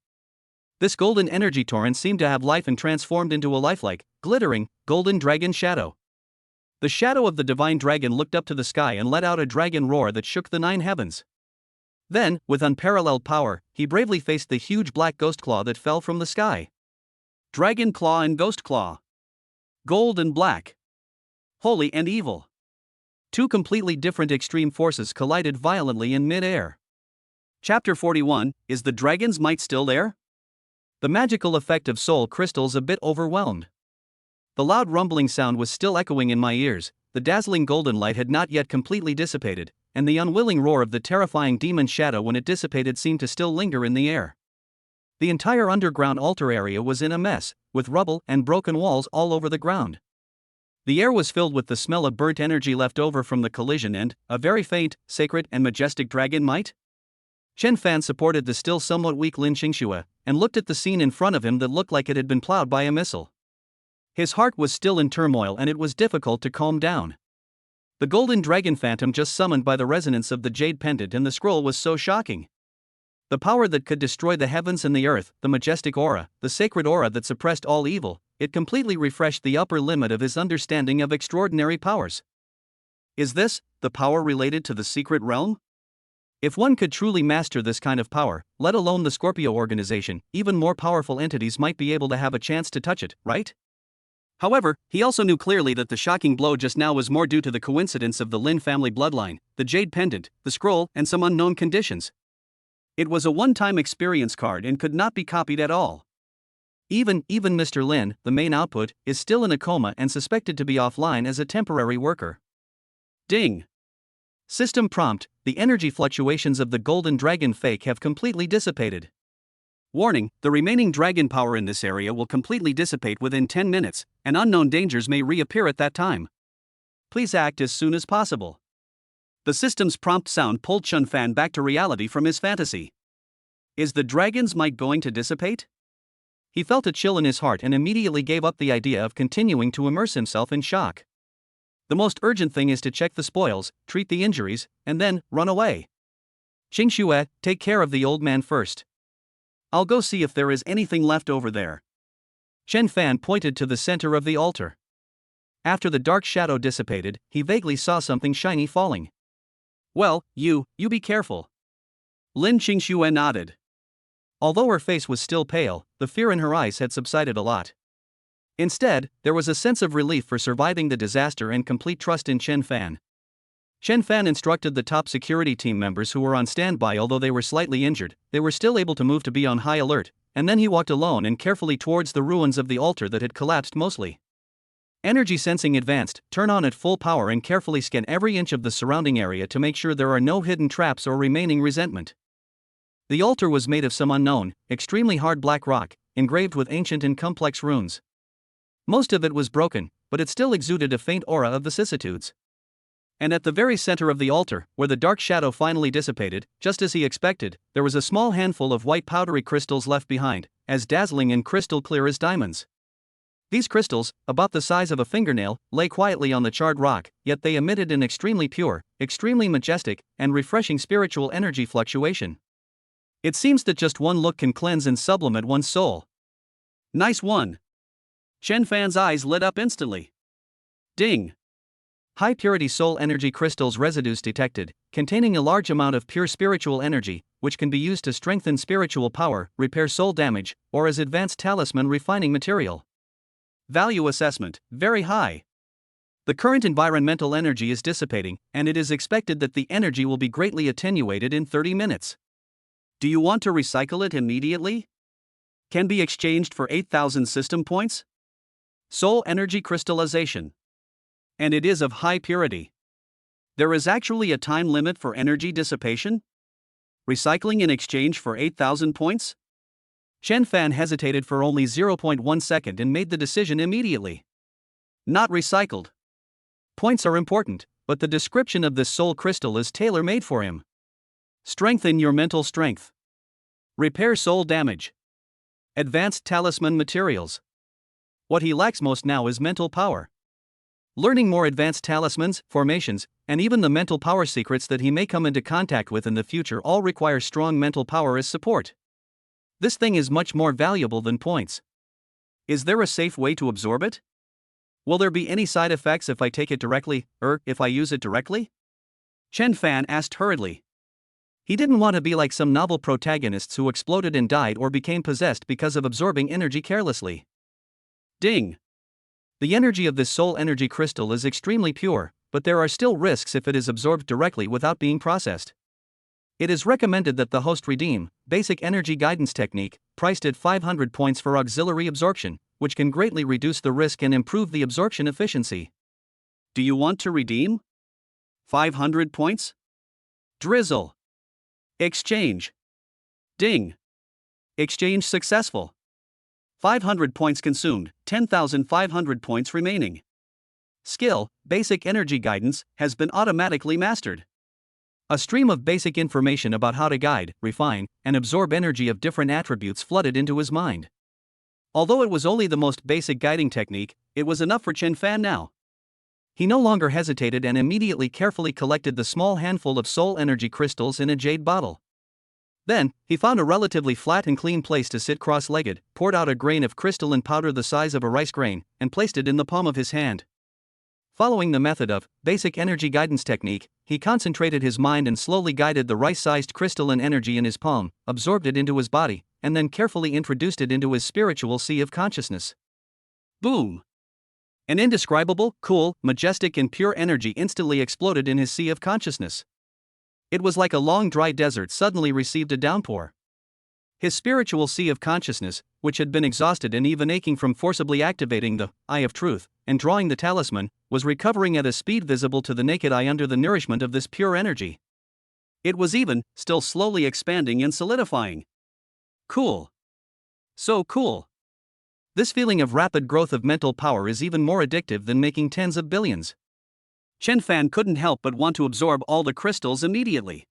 This golden energy torrent seemed to have life and transformed into a lifelike, glittering, golden dragon shadow. The shadow of the divine dragon looked up to the sky and let out a dragon roar that shook the 9 heavens. Then, with unparalleled power, he bravely faced the huge black ghost claw that fell from the sky. Dragon claw and ghost claw. Gold and black. Holy and evil. Two completely different extreme forces collided violently in mid-air. Chapter 41, Is the Dragon's Might Still There? The magical effect of soul crystals a bit overwhelmed. The loud rumbling sound was still echoing in my ears, the dazzling golden light had not yet completely dissipated, and the unwilling roar of the terrifying demon shadow when it dissipated seemed to still linger in the air. The entire underground altar area was in a mess, with rubble and broken walls all over the ground. The air was filled with the smell of burnt energy left over from the collision and, a very faint, sacred and majestic dragon might? Chen Fan supported the still somewhat weak Lin Qingxue, and looked at the scene in front of him that looked like it had been plowed by a missile. His heart was still in turmoil and it was difficult to calm down. The golden dragon phantom just summoned by the resonance of the jade pendant and the scroll was so shocking. The power that could destroy the heavens and the earth, the majestic aura, the sacred aura that suppressed all evil, it completely refreshed the upper limit of his understanding of extraordinary powers. Is this, the power related to the secret realm? If one could truly master this kind of power, let alone the Scorpio organization, even more powerful entities might be able to have a chance to touch it, right? However, he also knew clearly that the shocking blow just now was more due to the coincidence of the Lin family bloodline, the jade pendant, the scroll, and some unknown conditions. It was a one-time experience card and could not be copied at all. Even Mr. Lin, the main output, is still in a coma and suspected to be offline as a temporary worker. Ding! System prompt, the energy fluctuations of the golden dragon fake have completely dissipated. Warning, the remaining dragon power in this area will completely dissipate within 10 minutes, and unknown dangers may reappear at that time. Please act as soon as possible. The system's prompt sound pulled Chen Fan back to reality from his fantasy. Is the dragon's might going to dissipate? He felt a chill in his heart and immediately gave up the idea of continuing to immerse himself in shock. The most urgent thing is to check the spoils, treat the injuries, and then run away. Qingxue, take care of the old man first. I'll go see if there is anything left over there. Chen Fan pointed to the center of the altar. After the dark shadow dissipated, he vaguely saw something shiny falling. Well, you be careful. Lin Qingxue nodded. Although her face was still pale, the fear in her eyes had subsided a lot. Instead, there was a sense of relief for surviving the disaster and complete trust in Chen Fan. Chen Fan instructed the top security team members who were on standby. Although they were slightly injured, they were still able to move to be on high alert, and then he walked alone and carefully towards the ruins of the altar that had collapsed mostly. Energy sensing advanced, turn on at full power and carefully scan every inch of the surrounding area to make sure there are no hidden traps or remaining resentment. The altar was made of some unknown, extremely hard black rock, engraved with ancient and complex runes. Most of it was broken, but it still exuded a faint aura of vicissitudes. And at the very center of the altar, where the dark shadow finally dissipated, just as he expected, there was a small handful of white powdery crystals left behind, as dazzling and crystal clear as diamonds. These crystals, about the size of a fingernail, lay quietly on the charred rock, yet they emitted an extremely pure, extremely majestic, and refreshing spiritual energy fluctuation. It seems that just one look can cleanse and sublimate one's soul. Nice one. Chen Fan's eyes lit up instantly. Ding. High purity soul energy crystals residues detected, containing a large amount of pure spiritual energy, which can be used to strengthen spiritual power, repair soul damage, or as advanced talisman refining material. Value assessment, very high. The current environmental energy is dissipating, and it is expected that the energy will be greatly attenuated in 30 minutes. Do you want to recycle it immediately? Can be exchanged for 8,000 system points? Soul energy crystallization. And it is of high purity. There is actually a time limit for energy dissipation? Recycling in exchange for 8,000 points? Chen Fan hesitated for only 0.1 second and made the decision immediately. Not recycled. Points are important, but the description of this soul crystal is tailor-made for him. Strengthen your mental strength. Repair soul damage. Advanced talisman materials. What he lacks most now is mental power. Learning more advanced talismans, formations, and even the mental power secrets that he may come into contact with in the future all require strong mental power as support. This thing is much more valuable than points. Is there a safe way to absorb it? Will there be any side effects if I take it directly, or if I use it directly? Chen Fan asked hurriedly. He didn't want to be like some novel protagonists who exploded and died or became possessed because of absorbing energy carelessly. Ding! The energy of this soul energy crystal is extremely pure, but there are still risks if it is absorbed directly without being processed. It is recommended that the host redeem basic energy guidance technique, priced at 500 points for auxiliary absorption, which can greatly reduce the risk and improve the absorption efficiency. Do you want to redeem? 500 points? Drizzle. Exchange. Ding. Exchange successful. 500 points consumed, 10,500 points remaining. Skill, basic energy guidance, has been automatically mastered. A stream of basic information about how to guide, refine, and absorb energy of different attributes flooded into his mind. Although it was only the most basic guiding technique, it was enough for Chen Fan now. He no longer hesitated and immediately carefully collected the small handful of soul energy crystals in a jade bottle. Then, he found a relatively flat and clean place to sit cross-legged, poured out a grain of crystalline powder the size of a rice grain, and placed it in the palm of his hand. Following the method of basic energy guidance technique, he concentrated his mind and slowly guided the rice-sized crystalline energy in his palm, absorbed it into his body, and then carefully introduced it into his spiritual sea of consciousness. Boom! An indescribable, cool, majestic and pure energy instantly exploded in his sea of consciousness. It was like a long dry desert suddenly received a downpour. His spiritual sea of consciousness, which had been exhausted and even aching from forcibly activating the Eye of Truth and drawing the talisman, was recovering at a speed visible to the naked eye under the nourishment of this pure energy. It was even, still slowly expanding and solidifying. Cool. So cool. This feeling of rapid growth of mental power is even more addictive than making tens of billions. Chen Fan couldn't help but want to absorb all the crystals immediately.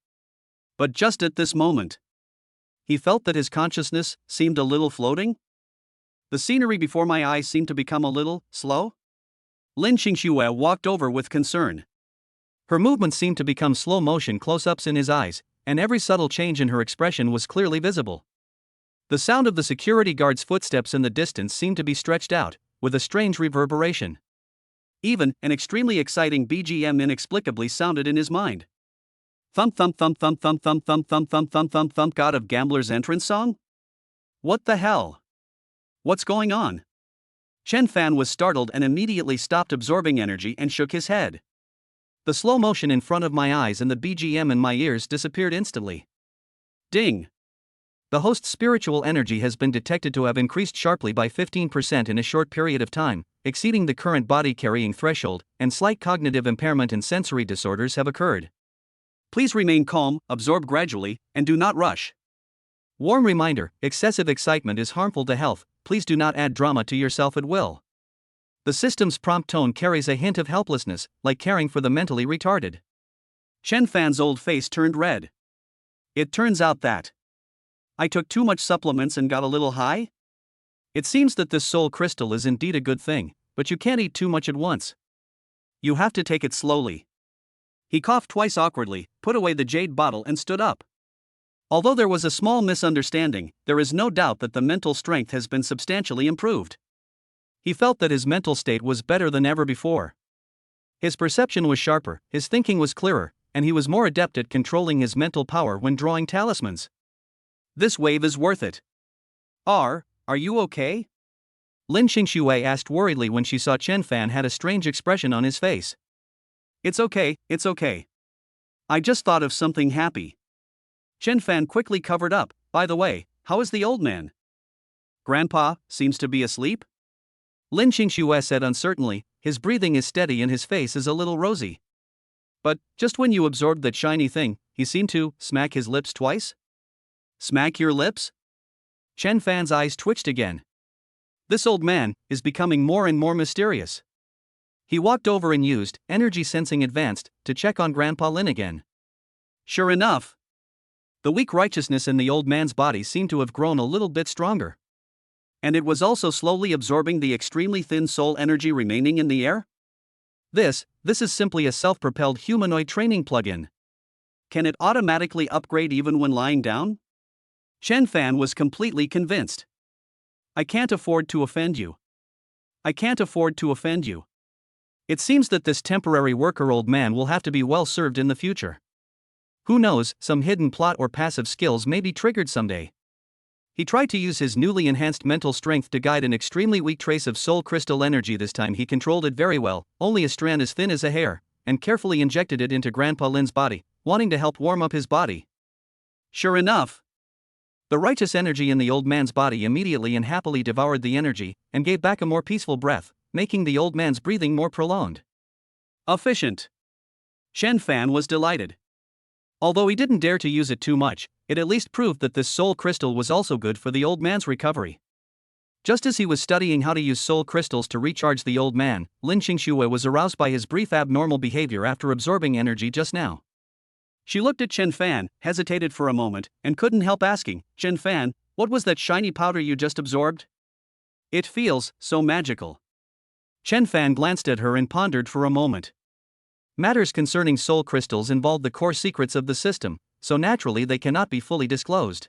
But just at this moment, he felt that his consciousness seemed a little floating. The scenery before my eyes seemed to become a little slow. Lin Qingxue walked over with concern. Her movements seemed to become slow motion close-ups in his eyes, and every subtle change in her expression was clearly visible. The sound of the security guard's footsteps in the distance seemed to be stretched out, with a strange reverberation. Even an extremely exciting BGM inexplicably sounded in his mind. Thump thump thump thump thump thump thump thump thump thump thump thump, God of Gambler's entrance song? What the hell? What's going on? Chen Fan was startled and immediately stopped absorbing energy and shook his head. The slow motion in front of my eyes and the BGM in my ears disappeared instantly. Ding! The host's spiritual energy has been detected to have increased sharply by 15% in a short period of time, exceeding the current body-carrying threshold, and slight cognitive impairment and sensory disorders have occurred. Please remain calm, absorb gradually, and do not rush. Warm reminder: excessive excitement is harmful to health, please do not add drama to yourself at will. The system's prompt tone carries a hint of helplessness, like caring for the mentally retarded. Chen Fan's old face turned red. It turns out that I took too much supplements and got a little high? It seems that this soul crystal is indeed a good thing, but you can't eat too much at once. You have to take it slowly. He coughed twice awkwardly, put away the jade bottle and stood up. Although there was a small misunderstanding, there is no doubt that the mental strength has been substantially improved. He felt that his mental state was better than ever before. His perception was sharper, his thinking was clearer, and he was more adept at controlling his mental power when drawing talismans. This wave is worth it. Are you okay? Lin Qingxue asked worriedly when she saw Chen Fan had a strange expression on his face. It's okay. I just thought of something happy. Chen Fan quickly covered up. By the way, how is the old man? Grandpa seems to be asleep? Lin Qingxue said uncertainly, his breathing is steady and his face is a little rosy. But, just when you absorbed that shiny thing, he seemed to smack his lips twice? Smack your lips? Chen Fan's eyes twitched again. This old man is becoming more and more mysterious. He walked over and used energy sensing advanced to check on Grandpa Lin again. Sure enough, the weak righteousness in the old man's body seemed to have grown a little bit stronger. And it was also slowly absorbing the extremely thin soul energy remaining in the air? This is simply a self-propelled humanoid training plug-in. Can it automatically upgrade even when lying down? Chen Fan was completely convinced. I can't afford to offend you. I can't afford to offend you. It seems that this temporary worker old man will have to be well served in the future. Who knows, some hidden plot or passive skills may be triggered someday. He tried to use his newly enhanced mental strength to guide an extremely weak trace of soul crystal energy. This time he controlled it very well, only a strand as thin as a hair, and carefully injected it into Grandpa Lin's body, wanting to help warm up his body. Sure enough, the righteous energy in the old man's body immediately and happily devoured the energy, and gave back a more peaceful breath, making the old man's breathing more prolonged. Efficient. Chen Fan was delighted. Although he didn't dare to use it too much, it at least proved that this soul crystal was also good for the old man's recovery. Just as he was studying how to use soul crystals to recharge the old man, Lin Qingxue was aroused by his brief abnormal behavior after absorbing energy just now. She looked at Chen Fan, hesitated for a moment, and couldn't help asking, Chen Fan, what was that shiny powder you just absorbed? It feels so magical. Chen Fan glanced at her and pondered for a moment. Matters concerning soul crystals involve the core secrets of the system, so naturally they cannot be fully disclosed.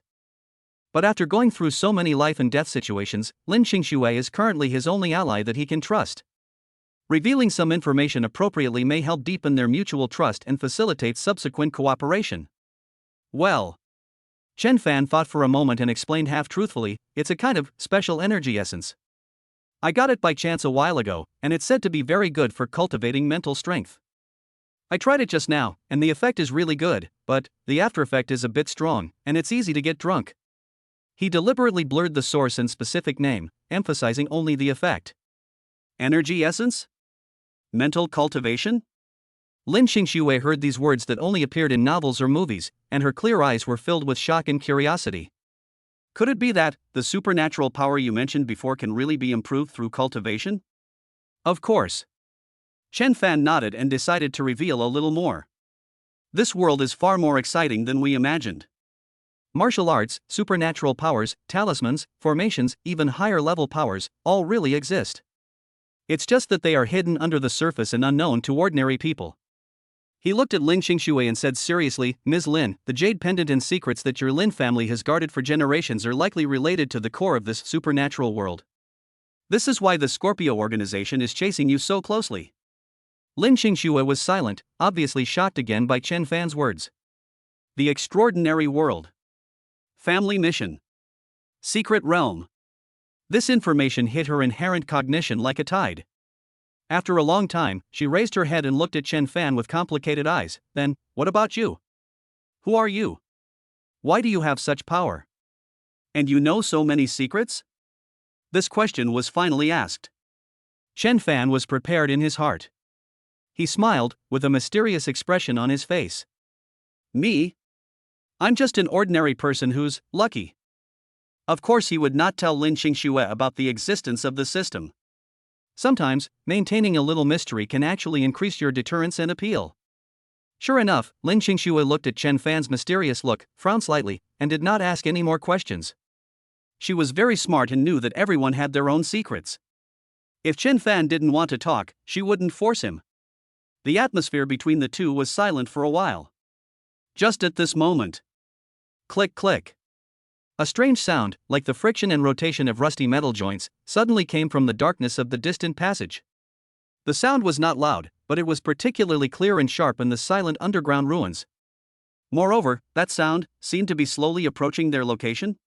But after going through so many life and death situations, Lin Qingxue is currently his only ally that he can trust. Revealing some information appropriately may help deepen their mutual trust and facilitate subsequent cooperation. Well, Chen Fan thought for a moment and explained half-truthfully, it's a kind of special energy essence. I got it by chance a while ago, and it's said to be very good for cultivating mental strength. I tried it just now, and the effect is really good, but the after effect is a bit strong, and it's easy to get drunk. He deliberately blurred the source and specific name, emphasizing only the effect. Energy essence? Mental cultivation? Lin Qingxue heard these words that only appeared in novels or movies, and her clear eyes were filled with shock and curiosity. Could it be that the supernatural power you mentioned before can really be improved through cultivation? Of course. Chen Fan nodded and decided to reveal a little more. This world is far more exciting than we imagined. Martial arts, supernatural powers, talismans, formations, even higher level powers, all really exist. It's just that they are hidden under the surface and unknown to ordinary people. He looked at Lin Qingxue and said seriously, Ms. Lin, the jade pendant and secrets that your Lin family has guarded for generations are likely related to the core of this supernatural world. This is why the Scorpio organization is chasing you so closely. Lin Qingxue was silent, obviously shocked again by Chen Fan's words. The extraordinary world. Family mission. Secret realm. This information hit her inherent cognition like a tide. After a long time, she raised her head and looked at Chen Fan with complicated eyes. Then, what about you? Who are you? Why do you have such power? And you know so many secrets? This question was finally asked. Chen Fan was prepared in his heart. He smiled, with a mysterious expression on his face. Me? I'm just an ordinary person who's lucky. Of course he would not tell Lin Qingxue about the existence of the system. Sometimes, maintaining a little mystery can actually increase your deterrence and appeal. Sure enough, Lin Qingxue looked at Chen Fan's mysterious look, frowned slightly, and did not ask any more questions. She was very smart and knew that everyone had their own secrets. If Chen Fan didn't want to talk, she wouldn't force him. The atmosphere between the two was silent for a while. Just at this moment. Click click. A strange sound, like the friction and rotation of rusty metal joints, suddenly came from the darkness of the distant passage. The sound was not loud, but it was particularly clear and sharp in the silent underground ruins. Moreover, that sound seemed to be slowly approaching their location.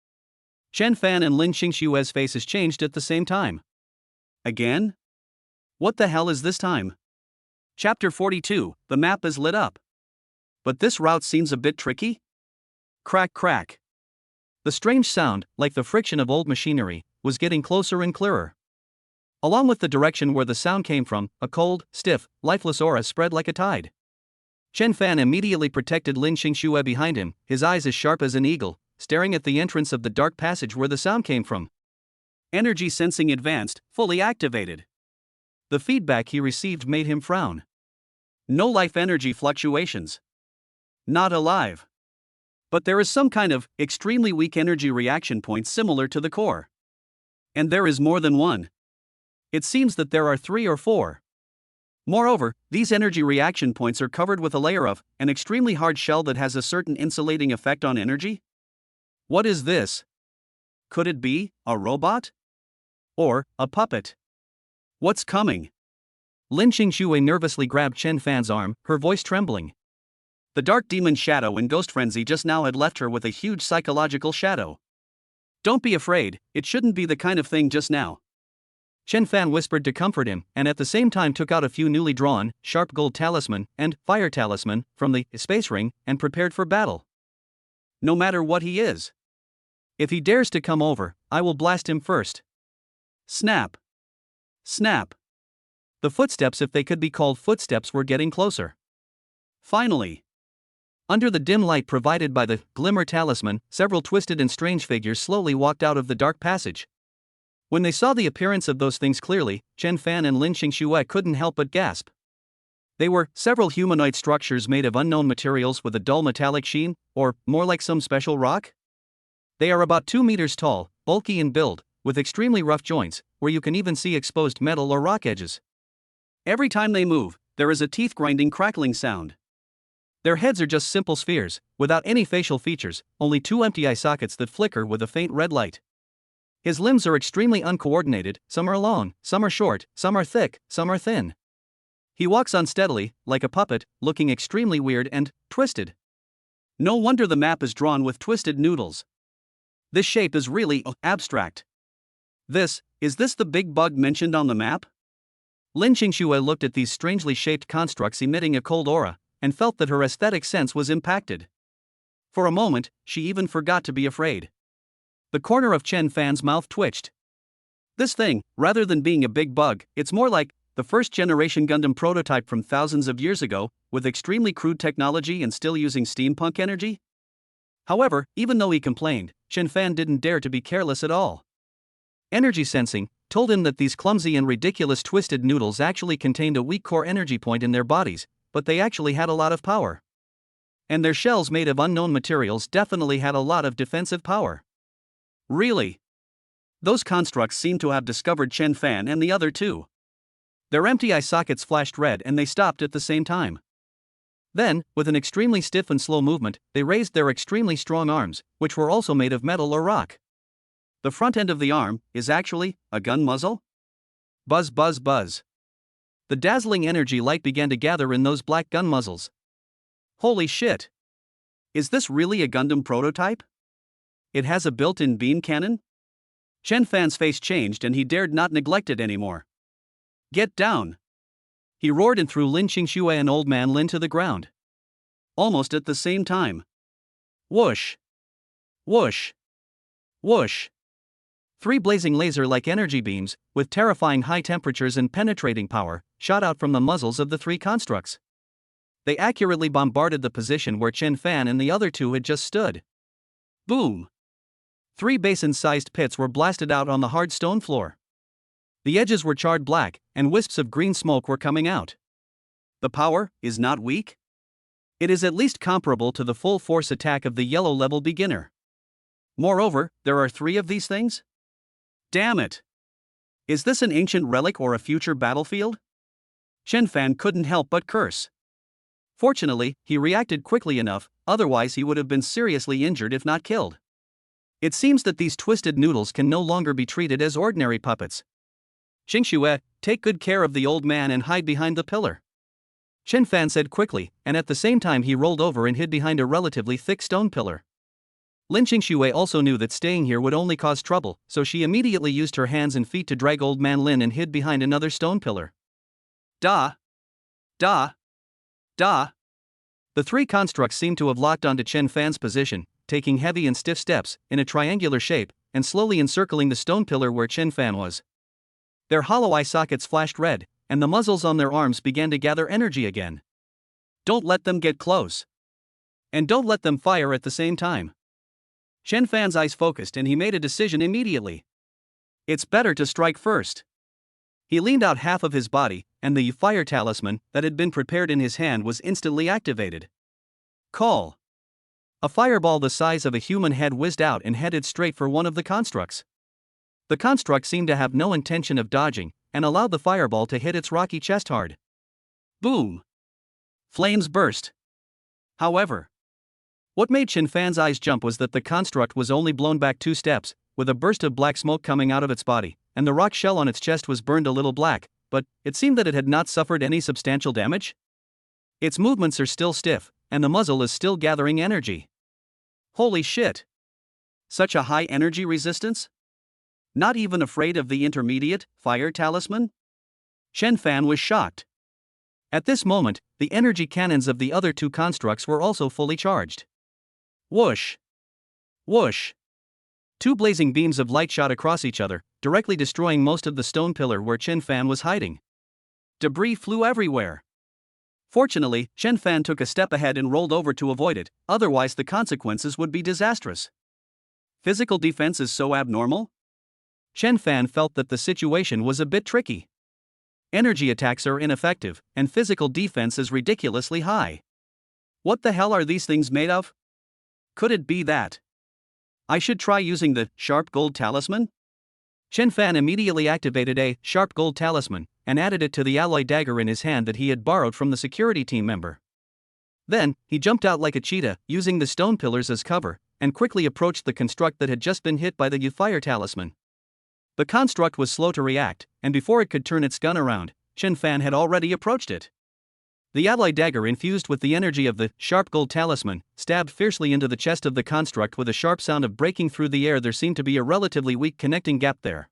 Chen Fan and Lin Qingxue's faces changed at the same time. Again? What the hell is this time? Chapter 42, the map is lit up. But this route seems a bit tricky? Crack crack. The strange sound, like the friction of old machinery, was getting closer and clearer. Along with the direction where the sound came from, a cold, stiff, lifeless aura spread like a tide. Chen Fan immediately protected Lin Xingxue behind him, his eyes as sharp as an eagle, staring at the entrance of the dark passage where the sound came from. Energy sensing advanced, fully activated. The feedback he received made him frown. No life energy fluctuations. Not alive. But there is some kind of extremely weak energy reaction point similar to the core. And there is more than one. It seems that there are 3 or 4. Moreover, these energy reaction points are covered with a layer of an extremely hard shell that has a certain insulating effect on energy. What is this? Could it be a robot? Or a puppet? What's coming? Lin Xingxue nervously grabbed Chen Fan's arm, her voice trembling. The dark demon shadow in Ghost Frenzy just now had left her with a huge psychological shadow. Don't be afraid, it shouldn't be the kind of thing just now. Chen Fan whispered to comfort him, and at the same time took out a few newly drawn, sharp gold talisman and fire talisman from the space ring and prepared for battle. No matter what he is. If he dares to come over, I will blast him first. Snap. Snap. The footsteps, if they could be called footsteps, were getting closer. Finally. Under the dim light provided by the glimmer talisman, several twisted and strange figures slowly walked out of the dark passage. When they saw the appearance of those things clearly, Chen Fan and Lin Xingxue couldn't help but gasp. They were several humanoid structures made of unknown materials with a dull metallic sheen, or more like some special rock. They are about 2 meters tall, bulky in build, with extremely rough joints, where you can even see exposed metal or rock edges. Every time they move, there is a teeth-grinding crackling sound. Their heads are just simple spheres, without any facial features, only 2 empty eye sockets that flicker with a faint red light. His limbs are extremely uncoordinated, some are long, some are short, some are thick, some are thin. He walks unsteadily, like a puppet, looking extremely weird and twisted. No wonder the map is drawn with twisted noodles. This shape is really abstract. Is this the big bug mentioned on the map? Lin Xingxue looked at these strangely shaped constructs emitting a cold aura, and felt that her aesthetic sense was impacted. For a moment, she even forgot to be afraid. The corner of Chen Fan's mouth twitched. This thing, rather than being a big bug, it's more like the first-generation Gundam prototype from thousands of years ago, with extremely crude technology and still using steampunk energy? However, even though he complained, Chen Fan didn't dare to be careless at all. Energy sensing told him that these clumsy and ridiculous twisted noodles actually contained a weak core energy point in their bodies, but they actually had a lot of power. And their shells made of unknown materials definitely had a lot of defensive power. Really? Those constructs seem to have discovered Chen Fan and the other two. Their empty eye sockets flashed red and they stopped at the same time. Then, with an extremely stiff and slow movement, they raised their extremely strong arms, which were also made of metal or rock. The front end of the arm is actually a gun muzzle? Buzz, buzz, buzz. The dazzling energy light began to gather in those black gun muzzles. Holy shit! Is this really a Gundam prototype? It has a built-in beam cannon? Chen Fan's face changed and he dared not neglect it anymore. Get down! He roared and threw Lin Xingxue and Old Man Lin to the ground. Almost at the same time. Whoosh! Whoosh! Whoosh! 3 blazing laser-like energy beams, with terrifying high temperatures and penetrating power, shot out from the muzzles of the 3 constructs. They accurately bombarded the position where Chen Fan and the other 2 had just stood. Boom! 3 basin-sized pits were blasted out on the hard stone floor. The edges were charred black, and wisps of green smoke were coming out. The power is not weak? It is at least comparable to the full force attack of the yellow-level beginner. Moreover, there are 3 of these things? Damn it! Is this an ancient relic or a future battlefield? Chen Fan couldn't help but curse. Fortunately, he reacted quickly enough, otherwise he would have been seriously injured if not killed. It seems that these twisted noodles can no longer be treated as ordinary puppets. Xingxue, take good care of the old man and hide behind the pillar. Chen Fan said quickly, and at the same time he rolled over and hid behind a relatively thick stone pillar. Lin Xingxue also knew that staying here would only cause trouble, so she immediately used her hands and feet to drag Old Man Lin and hid behind another stone pillar. Da! Da! Da! The 3 constructs seemed to have locked onto Chen Fan's position, taking heavy and stiff steps, in a triangular shape, and slowly encircling the stone pillar where Chen Fan was. Their hollow eye sockets flashed red, and the muzzles on their arms began to gather energy again. Don't let them get close. And don't let them fire at the same time. Chen Fan's eyes focused and he made a decision immediately. It's better to strike first. He leaned out half of his body, and the fire talisman that had been prepared in his hand was instantly activated. Call. A fireball the size of a human head whizzed out and headed straight for one of the constructs. The construct seemed to have no intention of dodging, and allowed the fireball to hit its rocky chest hard. Boom! Flames burst. However, what made Chen Fan's eyes jump was that the construct was only blown back 2 steps, with a burst of black smoke coming out of its body, and the rock shell on its chest was burned a little black, but it seemed that it had not suffered any substantial damage. Its movements are still stiff, and the muzzle is still gathering energy. Holy shit! Such a high energy resistance? Not even afraid of the intermediate fire talisman? Chen Fan was shocked. At this moment, the energy cannons of the other 2 constructs were also fully charged. Whoosh! Whoosh! 2 blazing beams of light shot across each other, directly destroying most of the stone pillar where Chen Fan was hiding. Debris flew everywhere. Fortunately, Chen Fan took a step ahead and rolled over to avoid it, otherwise the consequences would be disastrous. Physical defense is so abnormal? Chen Fan felt that the situation was a bit tricky. Energy attacks are ineffective, and physical defense is ridiculously high. What the hell are these things made of? Could it be that I should try using the sharp gold talisman? Chen Fan immediately activated a sharp gold talisman and added it to the alloy dagger in his hand that he had borrowed from the security team member. Then, he jumped out like a cheetah, using the stone pillars as cover, and quickly approached the construct that had just been hit by the fire talisman. The construct was slow to react, and before it could turn its gun around, Chen Fan had already approached it. The alloy dagger, infused with the energy of the sharp gold talisman, stabbed fiercely into the chest of the construct with a sharp sound of breaking through the air. There seemed to be a relatively weak connecting gap there.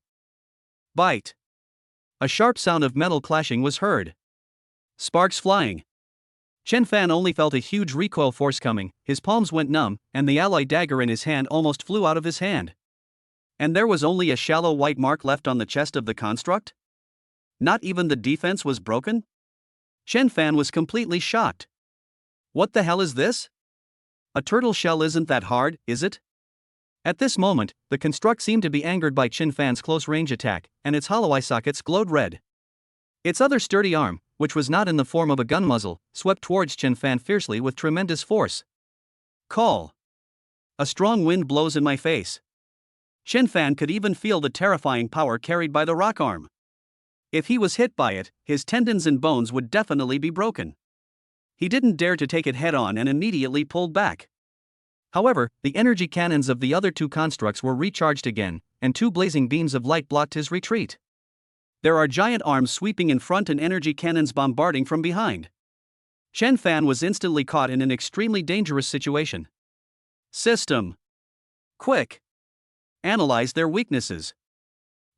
Bite! A sharp sound of metal clashing was heard. Sparks flying. Chen Fan only felt a huge recoil force coming, his palms went numb, and the alloy dagger in his hand almost flew out of his hand. And there was only a shallow white mark left on the chest of the construct? Not even the defense was broken? Chen Fan was completely shocked. What the hell is this? A turtle shell isn't that hard, is it? At this moment, the construct seemed to be angered by Chen Fan's close-range attack, and its hollow eye sockets glowed red. Its other sturdy arm, which was not in the form of a gun muzzle, swept towards Chen Fan fiercely with tremendous force. Call! A strong wind blows in my face. Chen Fan could even feel the terrifying power carried by the rock arm. If he was hit by it, his tendons and bones would definitely be broken. He didn't dare to take it head-on and immediately pulled back. However, the energy cannons of the other 2 constructs were recharged again, and 2 blazing beams of light blocked his retreat. There are giant arms sweeping in front and energy cannons bombarding from behind. Chen Fan was instantly caught in an extremely dangerous situation. System! Quick! Analyze their weaknesses.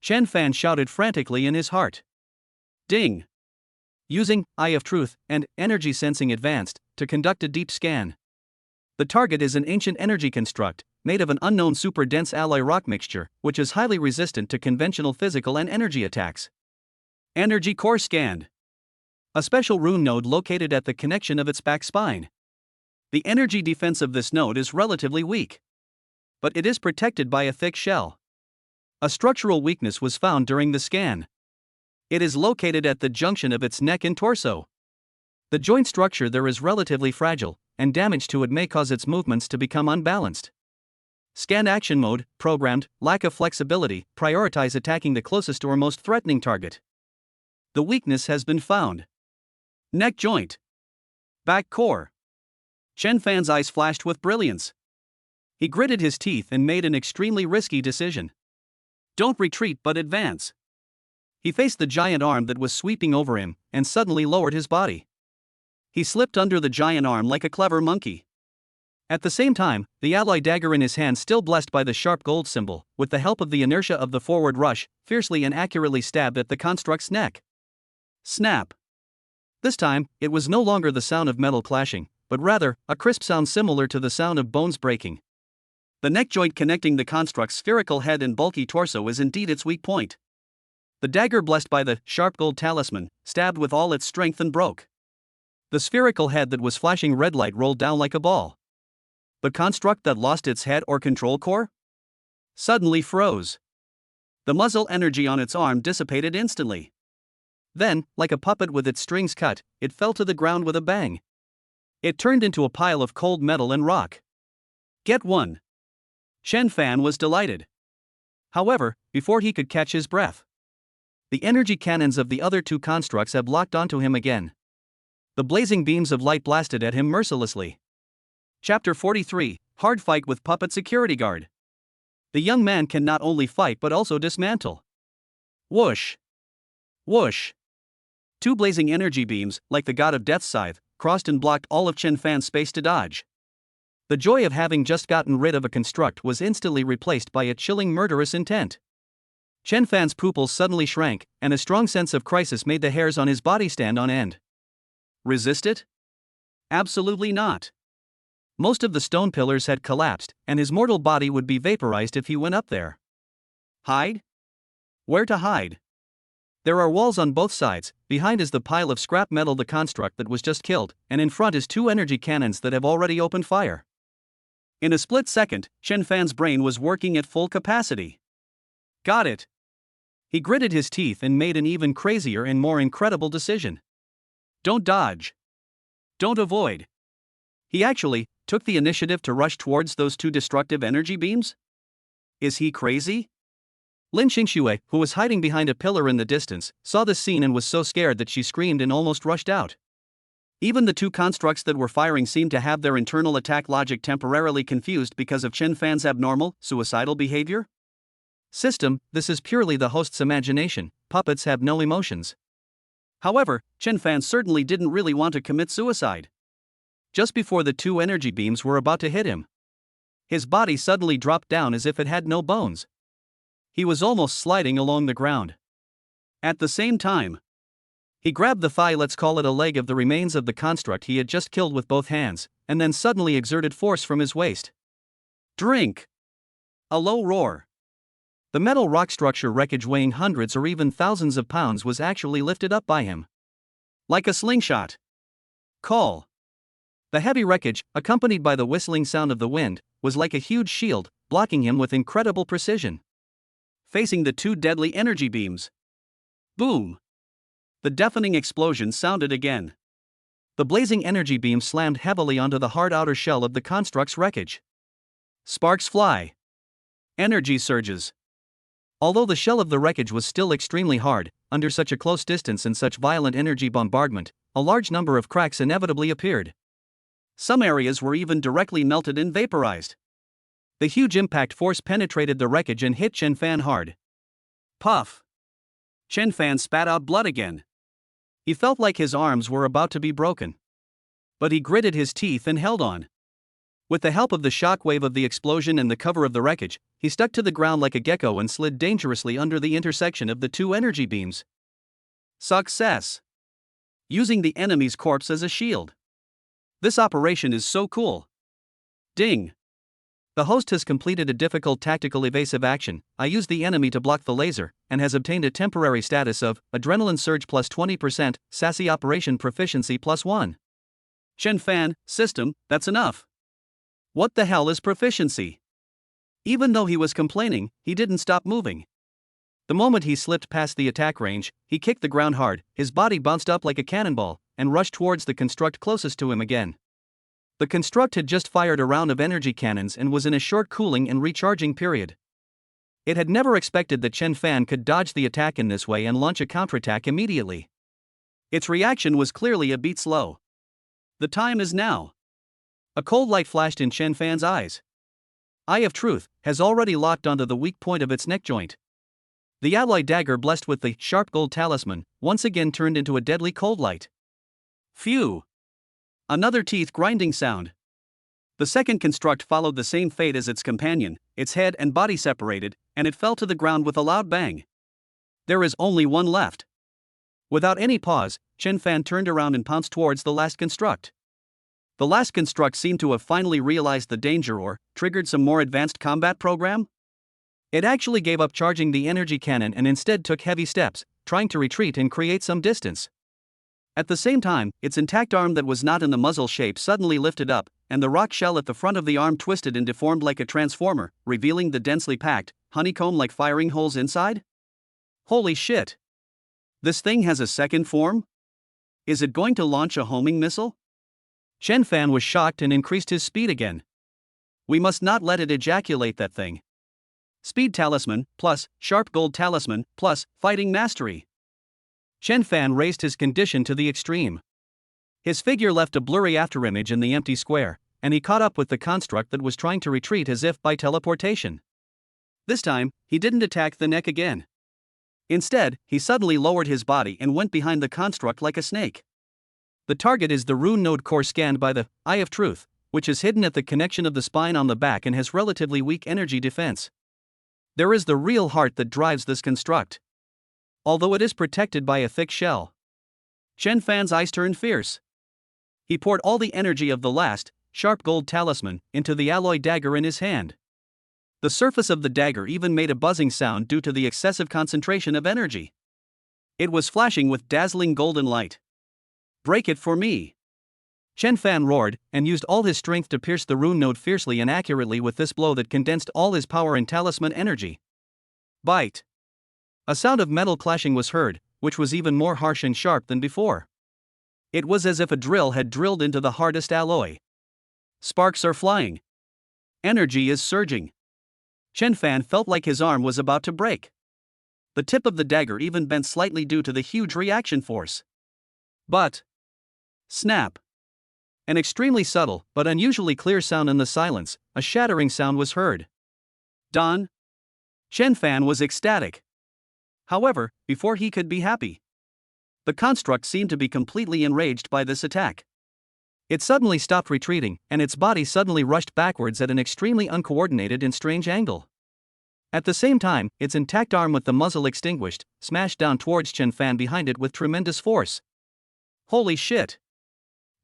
Chen Fan shouted frantically in his heart. Ding! Using Eye of Truth and Energy Sensing Advanced to conduct a deep scan. The target is an ancient energy construct, made of an unknown super-dense alloy rock mixture, which is highly resistant to conventional physical and energy attacks. Energy core scanned. A special rune node located at the connection of its back spine. The energy defense of this node is relatively weak, but it is protected by a thick shell. A structural weakness was found during the scan. It is located at the junction of its neck and torso. The joint structure there is relatively fragile, and damage to it may cause its movements to become unbalanced. Scan action mode, programmed, lack of flexibility, prioritize attacking the closest or most threatening target. The weakness has been found. Neck joint. Back core. Chen Fan's eyes flashed with brilliance. He gritted his teeth and made an extremely risky decision. Don't retreat but advance. He faced the giant arm that was sweeping over him, and suddenly lowered his body. He slipped under the giant arm like a clever monkey. At the same time, the alloy dagger in his hand, still blessed by the sharp gold symbol, with the help of the inertia of the forward rush, fiercely and accurately stabbed at the construct's neck. Snap! This time, it was no longer the sound of metal clashing, but rather, a crisp sound similar to the sound of bones breaking. The neck joint connecting the construct's spherical head and bulky torso is indeed its weak point. The dagger, blessed by the sharp gold talisman, stabbed with all its strength and broke. The spherical head that was flashing red light rolled down like a ball. The construct that lost its head or control core suddenly froze. The muzzle energy on its arm dissipated instantly. Then, like a puppet with its strings cut, it fell to the ground with a bang. It turned into a pile of cold metal and rock. Get one. Chen Fan was delighted. However, before he could catch his breath, the energy cannons of the other two constructs had locked onto him again. The blazing beams of light blasted at him mercilessly. Chapter 43, Hard Fight with Puppet Security Guard. The young man can not only fight but also dismantle. Whoosh! Whoosh! Two blazing energy beams, like the god of death's scythe, crossed and blocked all of Chen Fan's space to dodge. The joy of having just gotten rid of a construct was instantly replaced by a chilling murderous intent. Chen Fan's pupils suddenly shrank, and a strong sense of crisis made the hairs on his body stand on end. Resist it? Absolutely not. Most of the stone pillars had collapsed, and his mortal body would be vaporized if he went up there. Hide? Where to hide? There are walls on both sides. Behind is the pile of scrap metal, the construct that was just killed, and in front is two energy cannons that have already opened fire. In a split second, Chen Fan's brain was working at full capacity. Got it. He gritted his teeth and made an even crazier and more incredible decision. Don't dodge. Don't avoid. He actually took the initiative to rush towards those two destructive energy beams? Is he crazy? Lin Xingxue, who was hiding behind a pillar in the distance, saw the scene and was so scared that she screamed and almost rushed out. Even the two constructs that were firing seemed to have their internal attack logic temporarily confused because of Chen Fan's abnormal, suicidal behavior. System, this is purely the host's imagination. Puppets have no emotions. However, Chen Fan certainly didn't really want to commit suicide. Just before the two energy beams were about to hit him, his body suddenly dropped down as if it had no bones. He was almost sliding along the ground. At the same time, he grabbed the thigh, let's call it a leg, of the remains of the construct he had just killed with both hands, and then suddenly exerted force from his waist. Drink! A low roar. The metal rock structure wreckage weighing hundreds or even thousands of pounds was actually lifted up by him. Like a slingshot. Call. The heavy wreckage, accompanied by the whistling sound of the wind, was like a huge shield, blocking him with incredible precision. Facing the two deadly energy beams. Boom! The deafening explosion sounded again. The blazing energy beam slammed heavily onto the hard outer shell of the construct's wreckage. Sparks fly. Energy surges. Although the shell of the wreckage was still extremely hard, under such a close distance and such violent energy bombardment, a large number of cracks inevitably appeared. Some areas were even directly melted and vaporized. The huge impact force penetrated the wreckage and hit Chen Fan hard. Puff! Chen Fan spat out blood again. He felt like his arms were about to be broken. But he gritted his teeth and held on. With the help of the shockwave of the explosion and the cover of the wreckage, he stuck to the ground like a gecko and slid dangerously under the intersection of the two energy beams. Success! Using the enemy's corpse as a shield. This operation is so cool. Ding! The host has completed a difficult tactical evasive action. I used the enemy to block the laser, and has obtained a temporary status of Adrenaline Surge plus 20%, Sassy Operation Proficiency plus 1. Chen Fan, system, that's enough. What the hell is proficiency? Even though he was complaining, he didn't stop moving. The moment he slipped past the attack range, he kicked the ground hard, his body bounced up like a cannonball, and rushed towards the construct closest to him again. The construct had just fired a round of energy cannons and was in a short cooling and recharging period. It had never expected that Chen Fan could dodge the attack in this way and launch a counterattack immediately. Its reaction was clearly a beat slow. The time is now. A cold light flashed in Chen Fan's eyes. Eye of Truth has already locked onto the weak point of its neck joint. The alloy dagger, blessed with the sharp gold talisman, once again turned into a deadly cold light. Phew! Another teeth grinding sound. The second construct followed the same fate as its companion, its head and body separated, and it fell to the ground with a loud bang. There is only one left. Without any pause, Chen Fan turned around and pounced towards the last construct. The last construct seemed to have finally realized the danger or triggered some more advanced combat program. It actually gave up charging the energy cannon and instead took heavy steps, trying to retreat and create some distance. At the same time, its intact arm that was not in the muzzle shape suddenly lifted up, and the rock shell at the front of the arm twisted and deformed like a transformer, revealing the densely packed, honeycomb-like firing holes inside? Holy shit! This thing has a second form? Is it going to launch a homing missile? Chen Fan was shocked and increased his speed again. We must not let it ejaculate that thing. Speed Talisman, plus, Sharp Gold Talisman, plus, Fighting Mastery. Chen Fan raised his condition to the extreme. His figure left a blurry afterimage in the empty square, and he caught up with the construct that was trying to retreat as if by teleportation. This time, he didn't attack the neck again. Instead, he suddenly lowered his body and went behind the construct like a snake. The target is the rune node core scanned by the Eye of Truth, which is hidden at the connection of the spine on the back and has relatively weak energy defense. There is the real heart that drives this construct. Although it is protected by a thick shell. Chen Fan's eyes turned fierce. He poured all the energy of the last, Sharp Gold Talisman, into the alloy dagger in his hand. The surface of the dagger even made a buzzing sound due to the excessive concentration of energy. It was flashing with dazzling golden light. Break it for me! Chen Fan roared, and used all his strength to pierce the rune node fiercely and accurately with this blow that condensed all his power and talisman energy. Bite! A sound of metal clashing was heard, which was even more harsh and sharp than before. It was as if a drill had drilled into the hardest alloy. Sparks are flying. Energy is surging. Chen Fan felt like his arm was about to break. The tip of the dagger even bent slightly due to the huge reaction force. But... snap! An extremely subtle, but unusually clear sound in the silence, a shattering sound was heard. Done? Chen Fan was ecstatic. However, before he could be happy, the construct seemed to be completely enraged by this attack. It suddenly stopped retreating, and its body suddenly rushed backwards at an extremely uncoordinated and strange angle. At the same time, its intact arm with the muzzle extinguished, smashed down towards Chen Fan behind it with tremendous force. Holy shit!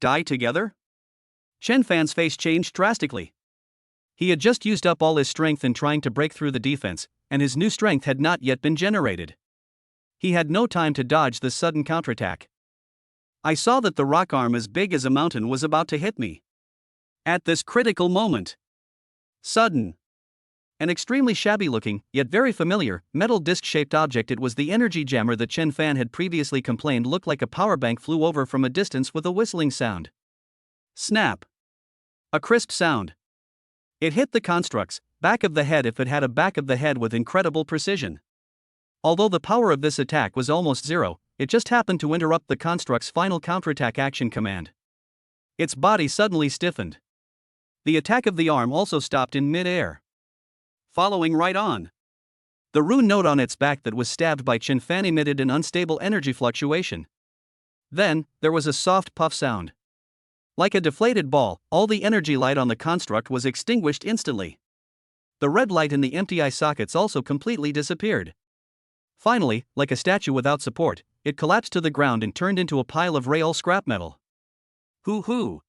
Die together? Chen Fan's face changed drastically. He had just used up all his strength in trying to break through the defense, and his new strength had not yet been generated. He had no time to dodge this sudden counterattack. I saw that the rock arm as big as a mountain was about to hit me. At this critical moment. Sudden. An extremely shabby-looking, yet very familiar, metal disc-shaped object. It was the energy jammer that Chen Fan had previously complained looked like a power bank flew over from a distance with a whistling sound. Snap. A crisp sound. It hit the construct's back of the head, if it had a back of the head, with incredible precision. Although the power of this attack was almost zero, it just happened to interrupt the construct's final counterattack action command. Its body suddenly stiffened. The attack of the arm also stopped in mid-air. Following right on, the rune node on its back that was stabbed by Chen Fan emitted an unstable energy fluctuation. Then, there was a soft puff sound. Like a deflated ball, all the energy light on the construct was extinguished instantly. The red light in the empty eye sockets also completely disappeared. Finally, like a statue without support, it collapsed to the ground and turned into a pile of rail scrap metal. Hoo-hoo!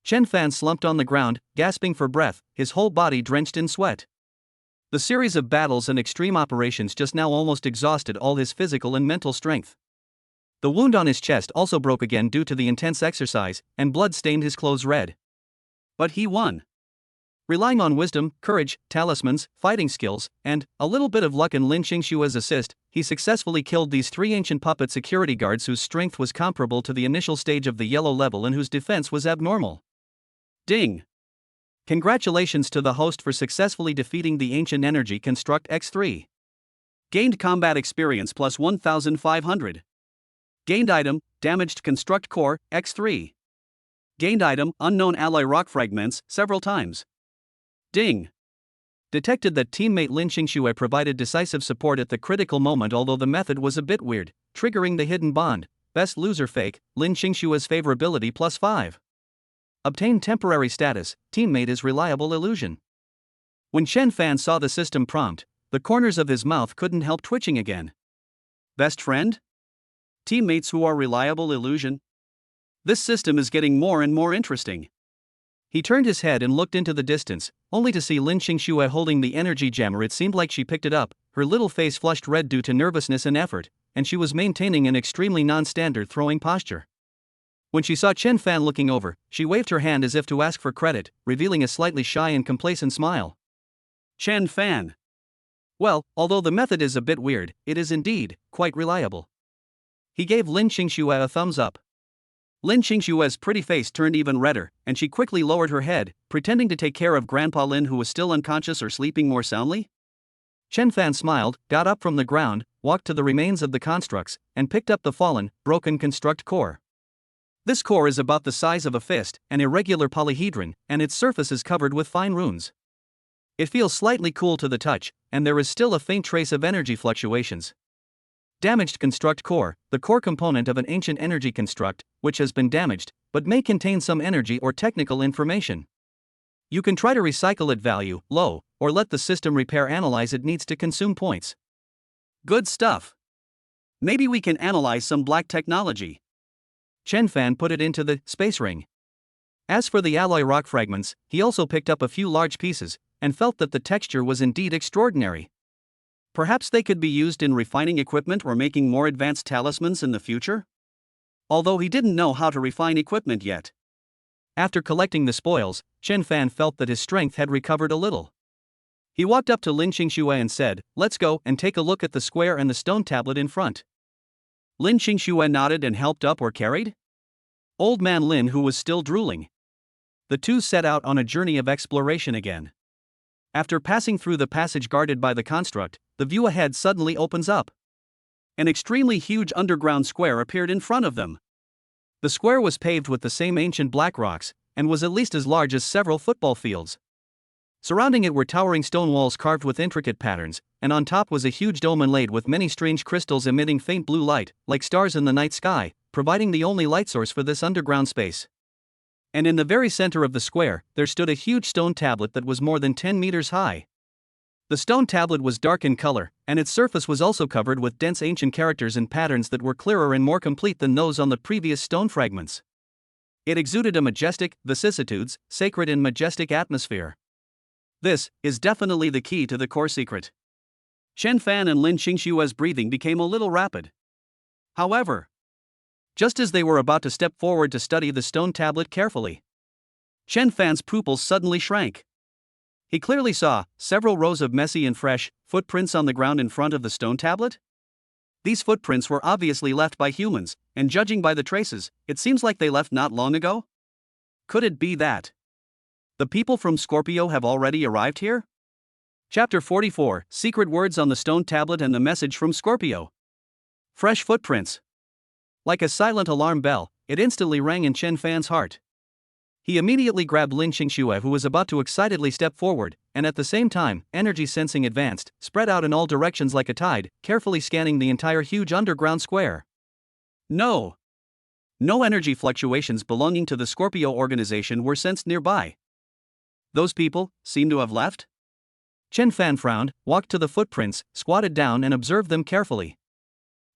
Chen Fan slumped on the ground, gasping for breath, his whole body drenched in sweat. The series of battles and extreme operations just now almost exhausted all his physical and mental strength. The wound on his chest also broke again due to the intense exercise, and blood stained his clothes red. But he won. Relying on wisdom, courage, talismans, fighting skills, and a little bit of luck and Lin Qingshua's assist, he successfully killed these three ancient puppet security guards whose strength was comparable to the initial stage of the yellow level and whose defense was abnormal. Ding! Congratulations to the host for successfully defeating the Ancient Energy Construct X3. Gained combat experience plus 1,500. Gained item, damaged construct core, X3. Gained item, unknown alloy rock fragments, several times. Ding! Detected that teammate Lin Qingxue provided decisive support at the critical moment, although the method was a bit weird, triggering the hidden bond, best loser fake, Lin Qingxue's favorability plus 5. Obtain temporary status, teammate is reliable illusion. When Chen Fan saw the system prompt, the corners of his mouth couldn't help twitching again. Best friend? Teammates who are reliable illusion? This system is getting more and more interesting. He turned his head and looked into the distance, only to see Lin Qingxue holding the energy gemmer. It seemed like she picked it up, her little face flushed red due to nervousness and effort, and she was maintaining an extremely non-standard throwing posture. When she saw Chen Fan looking over, she waved her hand as if to ask for credit, revealing a slightly shy and complacent smile. Chen Fan. Well, although the method is a bit weird, it is indeed quite reliable. He gave Lin Qingxue a thumbs up. Lin Qingxue's pretty face turned even redder, and she quickly lowered her head, pretending to take care of Grandpa Lin, who was still unconscious or sleeping more soundly. Chen Fan smiled, got up from the ground, walked to the remains of the constructs, and picked up the fallen, broken construct core. This core is about the size of a fist, an irregular polyhedron, and its surface is covered with fine runes. It feels slightly cool to the touch, and there is still a faint trace of energy fluctuations. Damaged construct core, the core component of an ancient energy construct, which has been damaged, but may contain some energy or technical information. You can try to recycle it value low, or let the system repair analyze it needs to consume points. Good stuff. Maybe we can analyze some black technology. Chen Fan put it into the space ring. As for the alloy rock fragments, he also picked up a few large pieces, and felt that the texture was indeed extraordinary. Perhaps they could be used in refining equipment or making more advanced talismans in the future? Although he didn't know how to refine equipment yet. After collecting the spoils, Chen Fan felt that his strength had recovered a little. He walked up to Lin Qingxue and said, "Let's go and take a look at the square and the stone tablet in front." Lin Qingxue nodded and helped up or carried Old Man Lin, who was still drooling. The two set out on a journey of exploration again. After passing through the passage guarded by the construct, the view ahead suddenly opens up. An extremely huge underground square appeared in front of them. The square was paved with the same ancient black rocks, and was at least as large as several football fields. Surrounding it were towering stone walls carved with intricate patterns, and on top was a huge dome inlaid with many strange crystals emitting faint blue light, like stars in the night sky, providing the only light source for this underground space. And in the very center of the square, there stood a huge stone tablet that was more than 10 meters high. The stone tablet was dark in color, and its surface was also covered with dense ancient characters and patterns that were clearer and more complete than those on the previous stone fragments. It exuded a majestic, vicissitudes, sacred and majestic atmosphere. This is definitely the key to the core secret. Chen Fan and Lin Qingxue's breathing became a little rapid. However, just as they were about to step forward to study the stone tablet carefully, Chen Fan's pupils suddenly shrank. He clearly saw several rows of messy and fresh footprints on the ground in front of the stone tablet. These footprints were obviously left by humans, and judging by the traces, it seems like they left not long ago. Could it be that the people from Scorpio have already arrived here? Chapter 44, Secret Words on the Stone Tablet and the Message from Scorpio. Fresh footprints. Like a silent alarm bell, it instantly rang in Chen Fan's heart. He immediately grabbed Lin Qingxue, who was about to excitedly step forward, and at the same time, energy sensing advanced, spread out in all directions like a tide, carefully scanning the entire huge underground square. No energy fluctuations belonging to the Scorpio organization were sensed nearby. Those people seem to have left? Chen Fan frowned, walked to the footprints, squatted down and observed them carefully.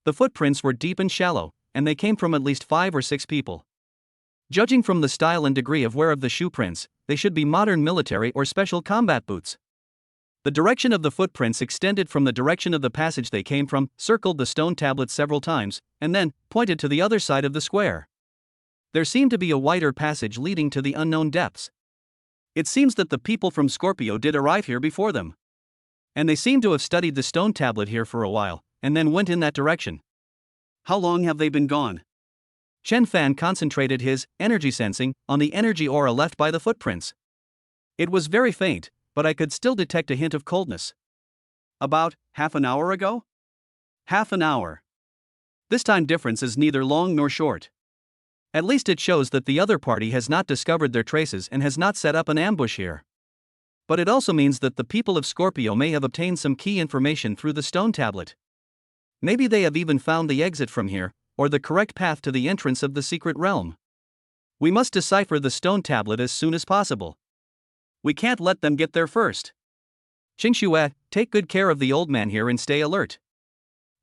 The footprints were deep and shallow, and they came from at least 5 or 6 people. Judging from the style and degree of wear of the shoe prints, they should be modern military or special combat boots. The direction of the footprints extended from the direction of the passage they came from, circled the stone tablet several times, and then pointed to the other side of the square. There seemed to be a wider passage leading to the unknown depths. It seems that the people from Scorpio did arrive here before them. And they seem to have studied the stone tablet here for a while, and then went in that direction. How long have they been gone? Chen Fan concentrated his energy sensing on the energy aura left by the footprints. It was very faint, but I could still detect a hint of coldness. About half an hour ago? Half an hour. This time difference is neither long nor short. At least it shows that the other party has not discovered their traces and has not set up an ambush here. But it also means that the people of Scorpio may have obtained some key information through the stone tablet. Maybe they have even found the exit from here, or the correct path to the entrance of the secret realm. We must decipher the stone tablet as soon as possible. We can't let them get there first. Qingxue, take good care of the old man here and stay alert.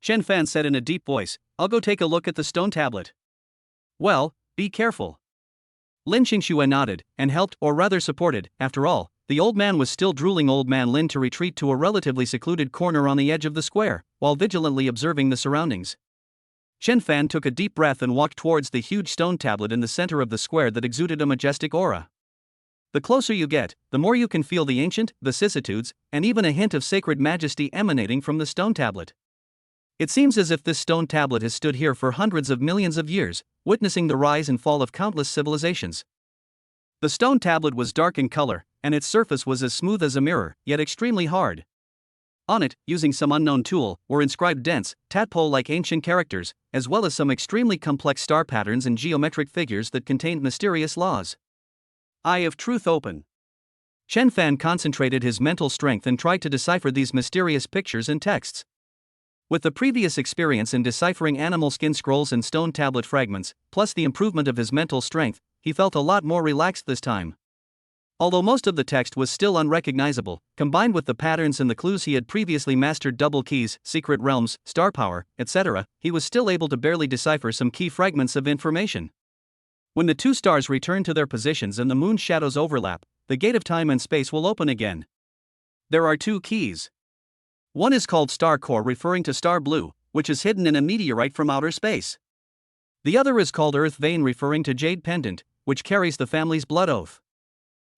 Chen Fan said in a deep voice, I'll go take a look at the stone tablet. Well, be careful. Lin Qingxue nodded, and helped, or rather supported. After all, the old man was still drooling old man Lin to retreat to a relatively secluded corner on the edge of the square, while vigilantly observing the surroundings. Chen Fan took a deep breath and walked towards the huge stone tablet in the center of the square that exuded a majestic aura. The closer you get, the more you can feel the ancient vicissitudes, and even a hint of sacred majesty emanating from the stone tablet. It seems as if this stone tablet has stood here for hundreds of millions of years, witnessing the rise and fall of countless civilizations. The stone tablet was dark in color, and its surface was as smooth as a mirror, yet extremely hard. On it, using some unknown tool, were inscribed dense, tadpole-like ancient characters, as well as some extremely complex star patterns and geometric figures that contained mysterious laws. Eye of Truth open. Chen Fan concentrated his mental strength and tried to decipher these mysterious pictures and texts. With the previous experience in deciphering animal skin scrolls and stone tablet fragments, plus the improvement of his mental strength, he felt a lot more relaxed this time. Although most of the text was still unrecognizable, combined with the patterns and the clues he had previously mastered, double keys, secret realms, star power, etc., he was still able to barely decipher some key fragments of information. When the two stars return to their positions and the moon's shadows overlap, the gate of time and space will open again. There are two keys. One is called Star Core, referring to Star Blue, which is hidden in a meteorite from outer space. The other is called Earth Vein, referring to Jade Pendant, which carries the family's blood oath.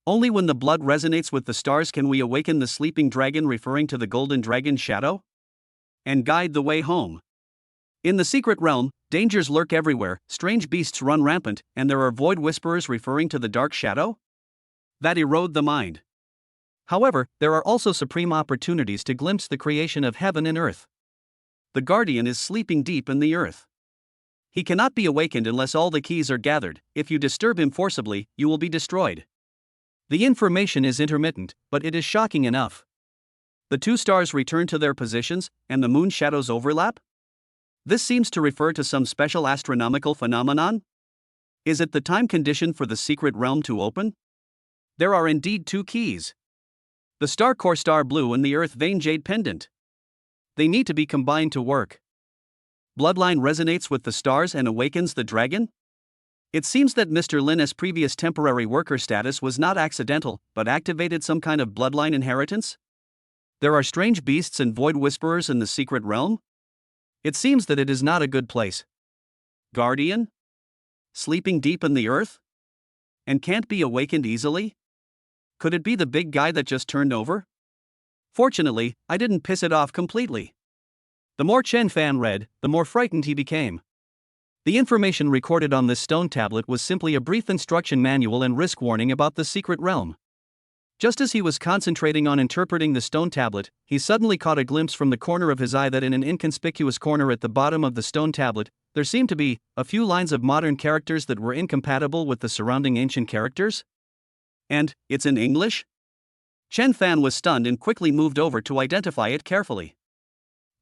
Only when the blood resonates with the stars can we awaken the sleeping dragon, referring to the golden dragon's shadow, and guide the way home. In the secret realm, dangers lurk everywhere, strange beasts run rampant, and there are void whisperers, referring to the dark shadow that erode the mind. However, there are also supreme opportunities to glimpse the creation of heaven and earth. The guardian is sleeping deep in the earth. He cannot be awakened unless all the keys are gathered. If you disturb him forcibly, you will be destroyed. The information is intermittent, but it is shocking enough. The two stars return to their positions, and the moon shadows overlap? This seems to refer to some special astronomical phenomenon? Is it the time condition for the secret realm to open? There are indeed two keys. The Star Core Star Blue and the Earth Vein Jade Pendant. They need to be combined to work. Bloodline resonates with the stars and awakens the dragon? It seems that Mr. Lin's previous temporary worker status was not accidental, but activated some kind of bloodline inheritance? There are strange beasts and void whisperers in the secret realm? It seems that it is not a good place. Guardian? Sleeping deep in the earth? And can't be awakened easily? Could it be the big guy that just turned over? Fortunately, I didn't piss it off completely. The more Chen Fan read, the more frightened he became. The information recorded on this stone tablet was simply a brief instruction manual and risk warning about the secret realm. Just as he was concentrating on interpreting the stone tablet, he suddenly caught a glimpse from the corner of his eye that in an inconspicuous corner at the bottom of the stone tablet, there seemed to be a few lines of modern characters that were incompatible with the surrounding ancient characters. And it's in English? Chen Fan was stunned and quickly moved over to identify it carefully.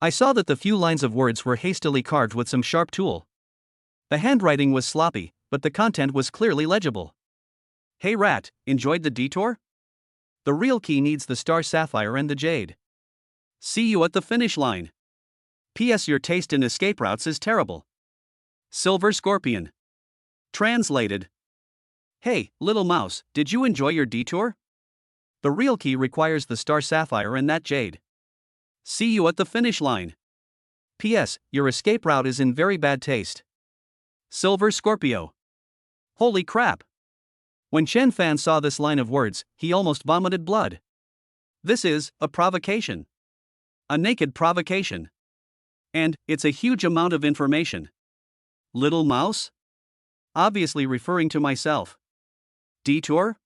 I saw that the few lines of words were hastily carved with some sharp tool. The handwriting was sloppy, but the content was clearly legible. Hey rat, enjoyed the detour? The real key needs the star sapphire and the jade. See you at the finish line. P.S. Your taste in escape routes is terrible. Silver Scorpion. Translated. Hey, little mouse, did you enjoy your detour? The real key requires the star sapphire and that jade. See you at the finish line. P.S. Your escape route is in very bad taste. Silver Scorpio. Holy crap! When Chen Fan saw this line of words, he almost vomited blood. This is a provocation. A naked provocation. And it's a huge amount of information. Little mouse? Obviously referring to myself. Detour?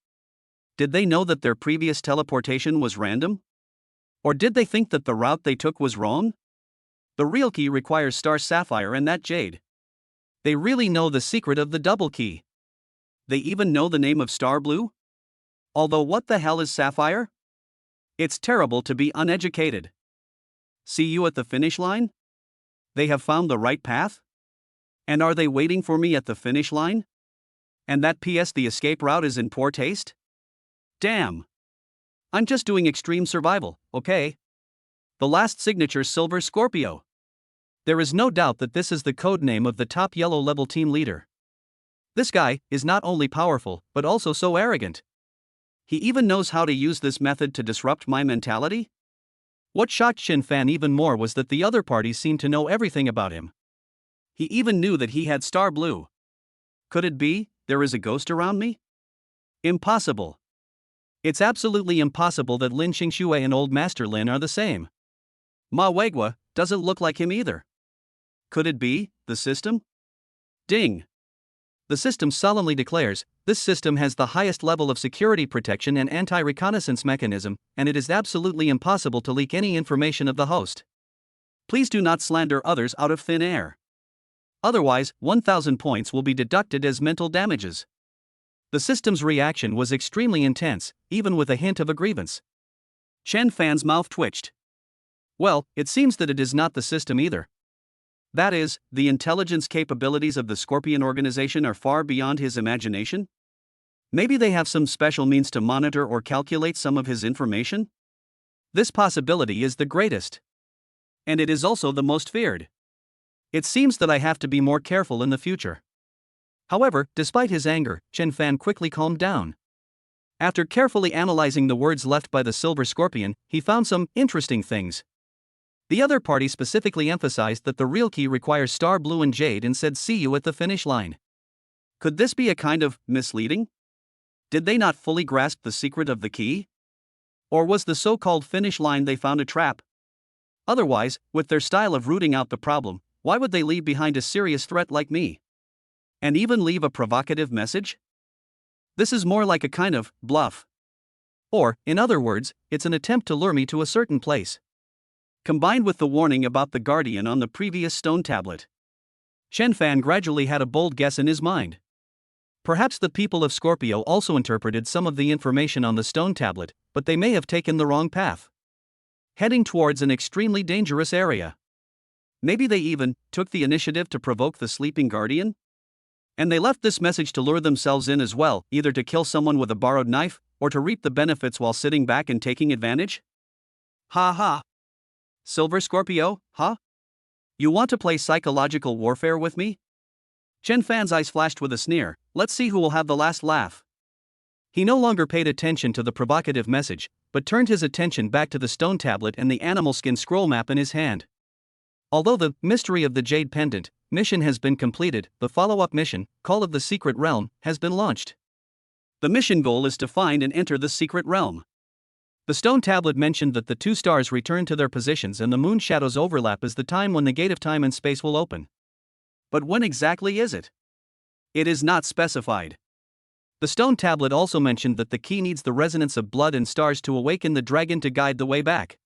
Did they know that their previous teleportation was random? Or did they think that the route they took was wrong? The real key requires star sapphire and that jade. They really know the secret of the double key. They even know the name of Star Blue? Although what the hell is sapphire? It's terrible to be uneducated. See you at the finish line? They have found the right path? And are they waiting for me at the finish line? And that P.S. the escape route is in poor taste? Damn. I'm just doing extreme survival, okay? The last signature Silver Scorpio. There is no doubt that this is the code name of the top yellow level team leader. This guy is not only powerful, but also so arrogant. He even knows how to use this method to disrupt my mentality? What shocked Chen Fan even more was that the other parties seemed to know everything about him. He even knew that he had Star Blue. Could it be, there is a ghost around me? Impossible. It's absolutely impossible that Lin Xingxue and Old Master Lin are the same. Ma Weigua doesn't look like him either. Could it be the system? Ding. The system solemnly declares, this system has the highest level of security protection and anti-reconnaissance mechanism, and it is absolutely impossible to leak any information of the host. Please do not slander others out of thin air. Otherwise, 1,000 points will be deducted as mental damages. The system's reaction was extremely intense, even with a hint of a grievance. Chen Fan's mouth twitched. Well, it seems that it is not the system either. That is, the intelligence capabilities of the Scorpion organization are far beyond his imagination? Maybe they have some special means to monitor or calculate some of his information? This possibility is the greatest. And it is also the most feared. It seems that I have to be more careful in the future. However, despite his anger, Chen Fan quickly calmed down. After carefully analyzing the words left by the Silver Scorpion, he found some interesting things. The other party specifically emphasized that the real key requires Star Blue and Jade and said see you at the finish line. Could this be a kind of misleading? Did they not fully grasp the secret of the key? Or was the so-called finish line they found a trap? Otherwise, with their style of rooting out the problem, why would they leave behind a serious threat like me? And even leave a provocative message? This is more like a kind of bluff. Or, in other words, it's an attempt to lure me to a certain place. Combined with the warning about the Guardian on the previous stone tablet, Chen Fan gradually had a bold guess in his mind. Perhaps the people of Scorpio also interpreted some of the information on the stone tablet, but they may have taken the wrong path, heading towards an extremely dangerous area. Maybe they even took the initiative to provoke the sleeping Guardian? And they left this message to lure themselves in as well, either to kill someone with a borrowed knife, or to reap the benefits while sitting back and taking advantage? Ha ha! Silver Scorpio, huh? You want to play psychological warfare with me? Chen Fan's eyes flashed with a sneer. Let's see who will have the last laugh. He no longer paid attention to the provocative message, but turned his attention back to the stone tablet and the animal skin scroll map in his hand. Although the Mystery of the Jade Pendant mission has been completed, the follow-up mission, Call of the Secret Realm, has been launched. The mission goal is to find and enter the secret realm. The stone tablet mentioned that the two stars return to their positions and the moon shadows overlap as the time when the gate of time and space will open. But when exactly is it? It is not specified. The stone tablet also mentioned that the key needs the resonance of blood and stars to awaken the dragon to guide the way back.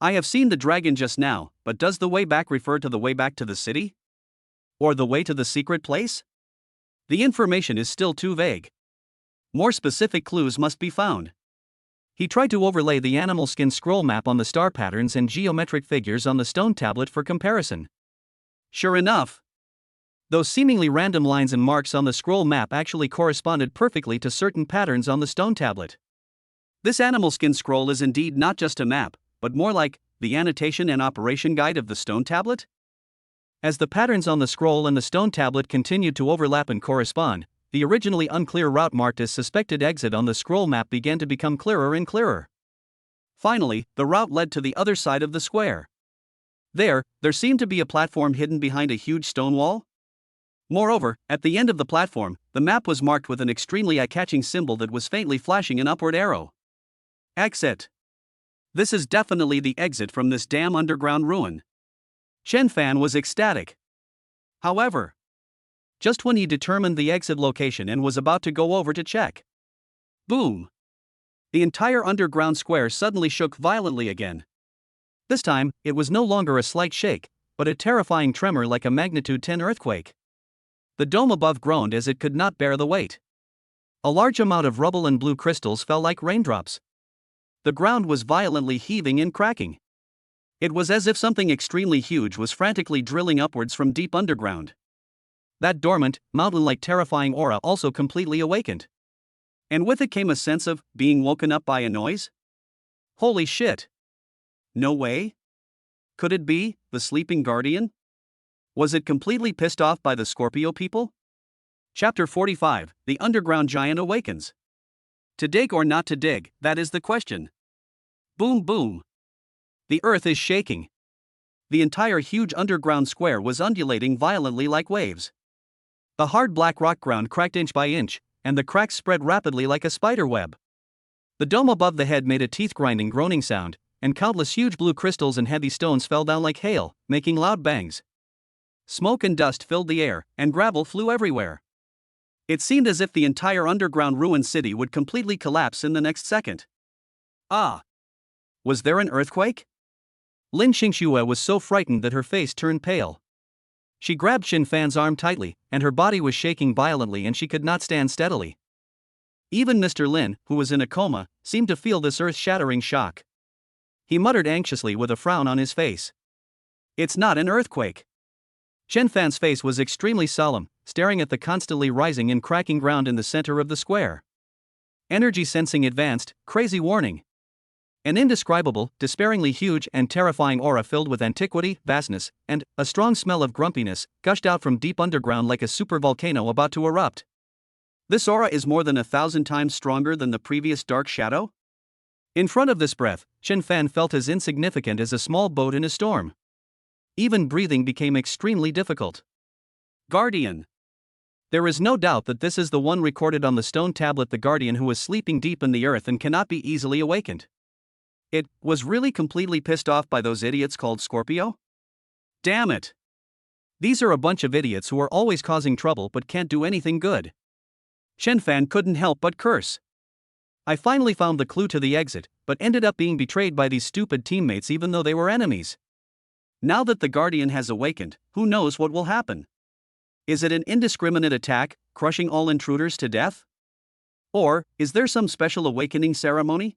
I have seen the dragon just now, but does the way back refer to the way back to the city? Or the way to the secret place? The information is still too vague. More specific clues must be found. He tried to overlay the animal skin scroll map on the star patterns and geometric figures on the stone tablet for comparison. Sure enough, those seemingly random lines and marks on the scroll map actually corresponded perfectly to certain patterns on the stone tablet. This animal skin scroll is indeed not just a map, but more like the annotation and operation guide of the stone tablet? As the patterns on the scroll and the stone tablet continued to overlap and correspond, the originally unclear route marked as suspected exit on the scroll map began to become clearer and clearer. Finally, the route led to the other side of the square. There seemed to be a platform hidden behind a huge stone wall. Moreover, at the end of the platform, the map was marked with an extremely eye-catching symbol that was faintly flashing an upward arrow. Exit. This is definitely the exit from this damn underground ruin. Chen Fan was ecstatic. However, just when he determined the exit location and was about to go over to check, boom! The entire underground square suddenly shook violently again. This time, it was no longer a slight shake, but a terrifying tremor like a magnitude 10 earthquake. The dome above groaned as it could not bear the weight. A large amount of rubble and blue crystals fell like raindrops. The ground was violently heaving and cracking. It was as if something extremely huge was frantically drilling upwards from deep underground. That dormant, mountain-like terrifying aura also completely awakened. And with it came a sense of being woken up by a noise? Holy shit! No way? Could it be the sleeping guardian? Was it completely pissed off by the Scorpio people? Chapter 45, The Underground Giant Awakens. To dig or not to dig, that is the question. Boom boom. The earth is shaking. The entire huge underground square was undulating violently like waves. The hard black rock ground cracked inch by inch, and the cracks spread rapidly like a spider web. The dome above the head made a teeth-grinding groaning sound, and countless huge blue crystals and heavy stones fell down like hail, making loud bangs. Smoke and dust filled the air, and gravel flew everywhere. It seemed as if the entire underground ruined city would completely collapse in the next second. Ah! Was there an earthquake? Lin Xingxue was so frightened that her face turned pale. She grabbed Xin Fan's arm tightly, and her body was shaking violently and she could not stand steadily. Even Mr. Lin, who was in a coma, seemed to feel this earth-shattering shock. He muttered anxiously with a frown on his face. It's not an earthquake. Chen Fan's face was extremely solemn, staring at the constantly rising and cracking ground in the center of the square. Energy sensing advanced, crazy warning. An indescribable, despairingly huge and terrifying aura filled with antiquity, vastness, and a strong smell of grumpiness gushed out from deep underground like a supervolcano about to erupt. This aura is more than 1,000 times stronger than the previous dark shadow? In front of this breath, Chen Fan felt as insignificant as a small boat in a storm. Even breathing became extremely difficult. Guardian. There is no doubt that this is the one recorded on the stone tablet, the Guardian who is sleeping deep in the earth and cannot be easily awakened. It was really completely pissed off by those idiots called Scorpio? Damn it! These are a bunch of idiots who are always causing trouble but can't do anything good. Chen Fan couldn't help but curse. I finally found the clue to the exit, but ended up being betrayed by these stupid teammates even though they were enemies. Now that the Guardian has awakened, who knows what will happen? Is it an indiscriminate attack, crushing all intruders to death? Or, is there some special awakening ceremony?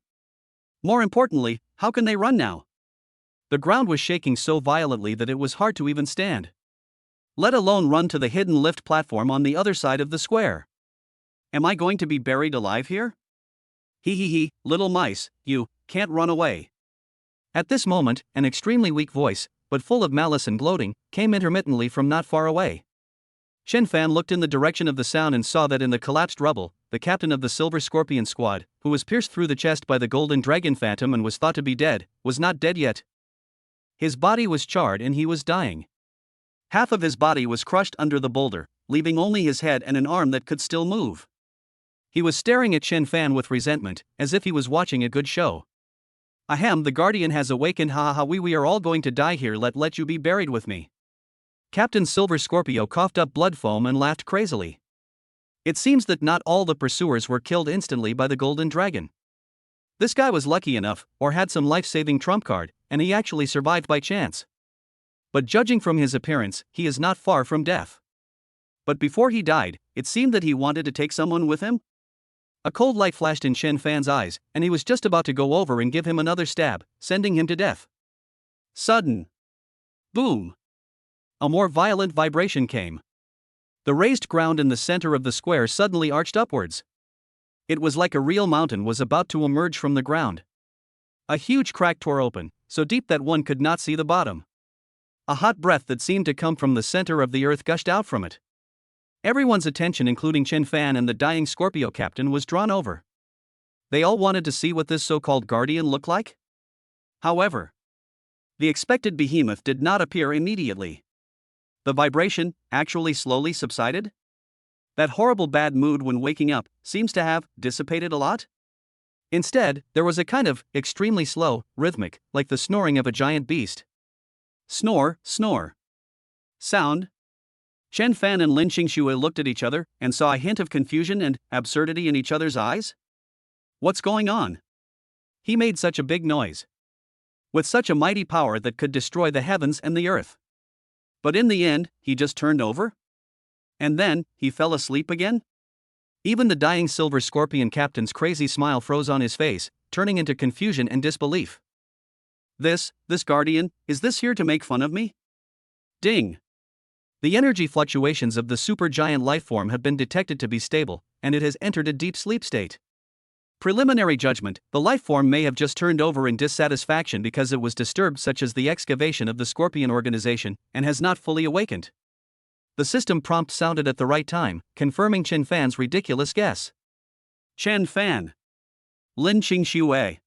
More importantly, how can they run now? The ground was shaking so violently that it was hard to even stand. Let alone run to the hidden lift platform on the other side of the square. Am I going to be buried alive here? Hee, little mice, you can't run away. At this moment, an extremely weak voice, but full of malice and gloating, came intermittently from not far away. Chen Fan looked in the direction of the sound and saw that in the collapsed rubble, the captain of the Silver Scorpion Squad, who was pierced through the chest by the Golden Dragon Phantom and was thought to be dead, was not dead yet. His body was charred and he was dying. Half of his body was crushed under the boulder, leaving only his head and an arm that could still move. He was staring at Chen Fan with resentment, as if he was watching a good show. Ahem, the Guardian has awakened, ha ha ha, we are all going to die here, let you be buried with me. Captain Silver Scorpio coughed up blood foam and laughed crazily. It seems that not all the pursuers were killed instantly by the Golden Dragon. This guy was lucky enough, or had some life-saving trump card, and he actually survived by chance. But judging from his appearance, he is not far from death. But before he died, it seemed that he wanted to take someone with him? A cold light flashed in Chen Fan's eyes, and he was just about to go over and give him another stab, sending him to death. Sudden. Boom. A more violent vibration came. The raised ground in the center of the square suddenly arched upwards. It was like a real mountain was about to emerge from the ground. A huge crack tore open, so deep that one could not see the bottom. A hot breath that seemed to come from the center of the earth gushed out from it. Everyone's attention, including Chen Fan and the dying Scorpio captain, was drawn over. They all wanted to see what this so-called Guardian looked like. However, the expected behemoth did not appear immediately. The vibration actually slowly subsided? That horrible bad mood when waking up seems to have dissipated a lot? Instead, there was a kind of extremely slow, rhythmic, like the snoring of a giant beast. Snore, snore. Sound. Chen Fan and Lin Xingxue looked at each other and saw a hint of confusion and absurdity in each other's eyes. What's going on? He made such a big noise. With such a mighty power that could destroy the heavens and the earth. But in the end, he just turned over? And then, he fell asleep again? Even the dying Silver Scorpion captain's crazy smile froze on his face, turning into confusion and disbelief. This Guardian, is this here to make fun of me? Ding! The energy fluctuations of the supergiant lifeform have been detected to be stable, and it has entered a deep sleep state. Preliminary judgment, the lifeform may have just turned over in dissatisfaction because it was disturbed, such as the excavation of the Scorpion organization, and has not fully awakened. The system prompt sounded at the right time, confirming Chen Fan's ridiculous guess. Chen Fan. Lin Qingxue.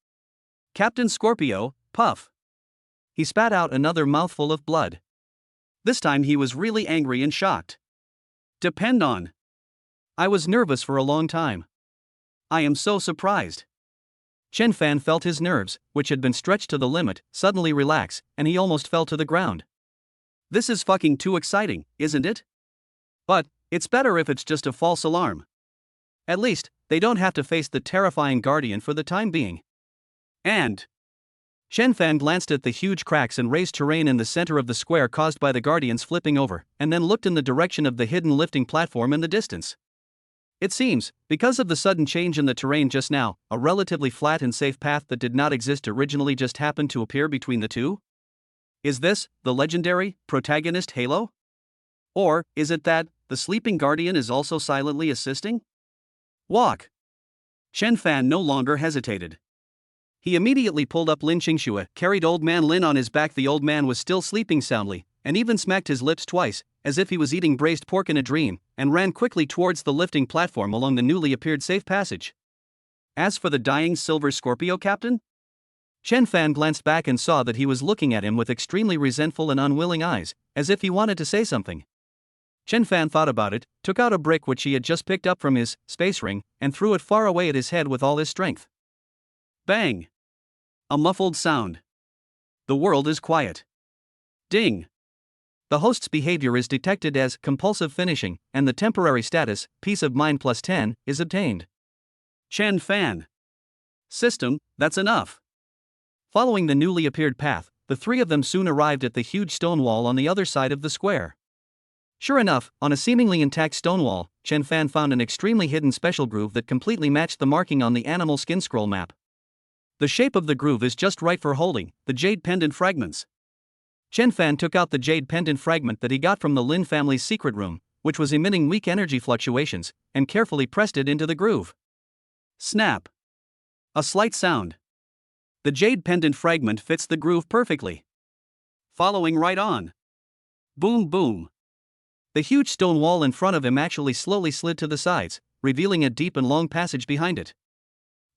Captain Scorpio, puff. He spat out another mouthful of blood. This time he was really angry and shocked. Depend on. I was nervous for a long time. I am so surprised. Chen Fan felt his nerves, which had been stretched to the limit, suddenly relax, and he almost fell to the ground. This is fucking too exciting, isn't it? But it's better if it's just a false alarm. At least, they don't have to face the terrifying Guardian for the time being. And Chen Fan glanced at the huge cracks and raised terrain in the center of the square caused by the Guardians flipping over, and then looked in the direction of the hidden lifting platform in the distance. It seems, because of the sudden change in the terrain just now, a relatively flat and safe path that did not exist originally just happened to appear between the two? Is this the legendary protagonist Halo? Or is it that the sleeping Guardian is also silently assisting? Walk. Chen Fan no longer hesitated. He immediately pulled up Lin Qingxue, carried old man Lin on his back. The old man was still sleeping soundly, and even smacked his lips twice, as if he was eating braised pork in a dream, and ran quickly towards the lifting platform along the newly appeared safe passage. As for the dying Silver Scorpio captain? Chen Fan glanced back and saw that he was looking at him with extremely resentful and unwilling eyes, as if he wanted to say something. Chen Fan thought about it, took out a brick which he had just picked up from his space ring, and threw it far away at his head with all his strength. Bang! A muffled sound. The world is quiet. Ding! The host's behavior is detected as compulsive finishing, and the temporary status, peace of mind +10, is obtained. Chen Fan. System, that's enough. Following the newly appeared path, the three of them soon arrived at the huge stone wall on the other side of the square. Sure enough, on a seemingly intact stone wall, Chen Fan found an extremely hidden special groove that completely matched the marking on the animal skin scroll map. The shape of the groove is just right for holding the jade pendant fragments. Chen Fan took out the jade pendant fragment that he got from the Lin family's secret room, which was emitting weak energy fluctuations, and carefully pressed it into the groove. Snap! A slight sound. The jade pendant fragment fits the groove perfectly. Following right on. Boom boom. The huge stone wall in front of him actually slowly slid to the sides, revealing a deep and long passage behind it.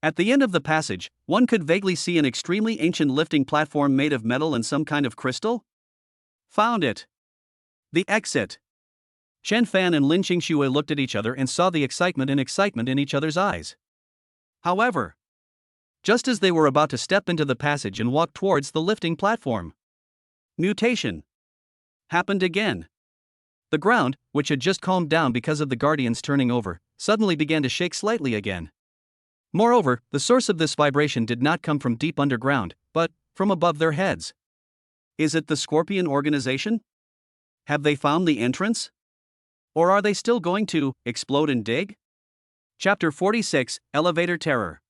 At the end of the passage, one could vaguely see an extremely ancient lifting platform made of metal and some kind of crystal. Found it. The exit. Chen Fan and Lin Qingxue looked at each other and saw the excitement in each other's eyes. However, just as they were about to step into the passage and walk towards the lifting platform, mutation happened again. The ground, which had just calmed down because of the Guardians turning over, suddenly began to shake slightly again. Moreover, the source of this vibration did not come from deep underground, but from above their heads. Is it the Scorpion organization? Have they found the entrance? Or are they still going to explode and dig? Chapter 46, Elevator Terror.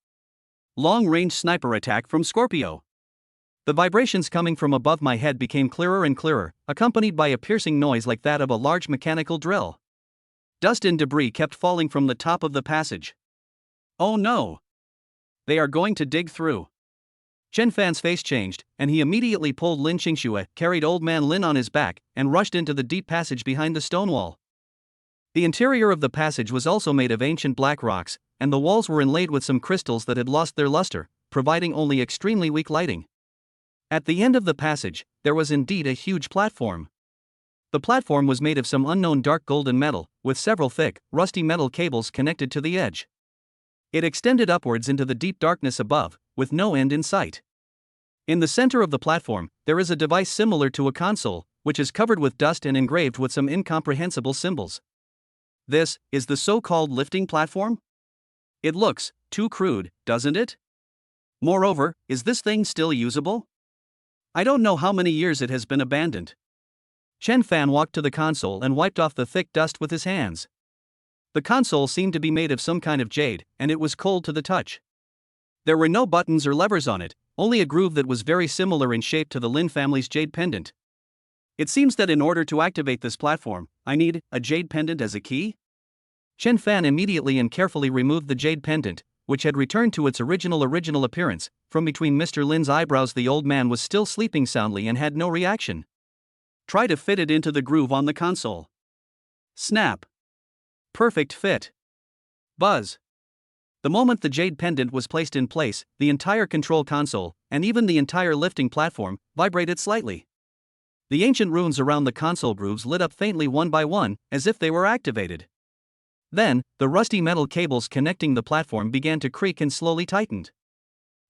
Long-range sniper attack from Scorpio. The vibrations coming from above my head became clearer and clearer, accompanied by a piercing noise like that of a large mechanical drill. Dust and debris kept falling from the top of the passage. Oh no! They are going to dig through. Chen Fan's face changed, and he immediately pulled Lin Qingxue, carried old man Lin on his back, and rushed into the deep passage behind the stone wall. The interior of the passage was also made of ancient black rocks, and the walls were inlaid with some crystals that had lost their luster, providing only extremely weak lighting. At the end of the passage, there was indeed a huge platform. The platform was made of some unknown dark golden metal, with several thick, rusty metal cables connected to the edge. It extended upwards into the deep darkness above, with no end in sight. In the center of the platform, there is a device similar to a console, which is covered with dust and engraved with some incomprehensible symbols. This is the so-called lifting platform? It looks too crude, doesn't it? Moreover, is this thing still usable? I don't know how many years it has been abandoned. Chen Fan walked to the console and wiped off the thick dust with his hands. The console seemed to be made of some kind of jade, and it was cold to the touch. There were no buttons or levers on it, only a groove that was very similar in shape to the Lin family's jade pendant. It seems that in order to activate this platform, I need a jade pendant as a key? Chen Fan immediately and carefully removed the jade pendant, which had returned to its original appearance. From between Mr. Lin's eyebrows, the old man was still sleeping soundly and had no reaction. Try to fit it into the groove on the console. Snap. Perfect fit. Buzz. The moment the jade pendant was placed in place, the entire control console, and even the entire lifting platform, vibrated slightly. The ancient runes around the console grooves lit up faintly one by one, as if they were activated. Then, the rusty metal cables connecting the platform began to creak and slowly tightened.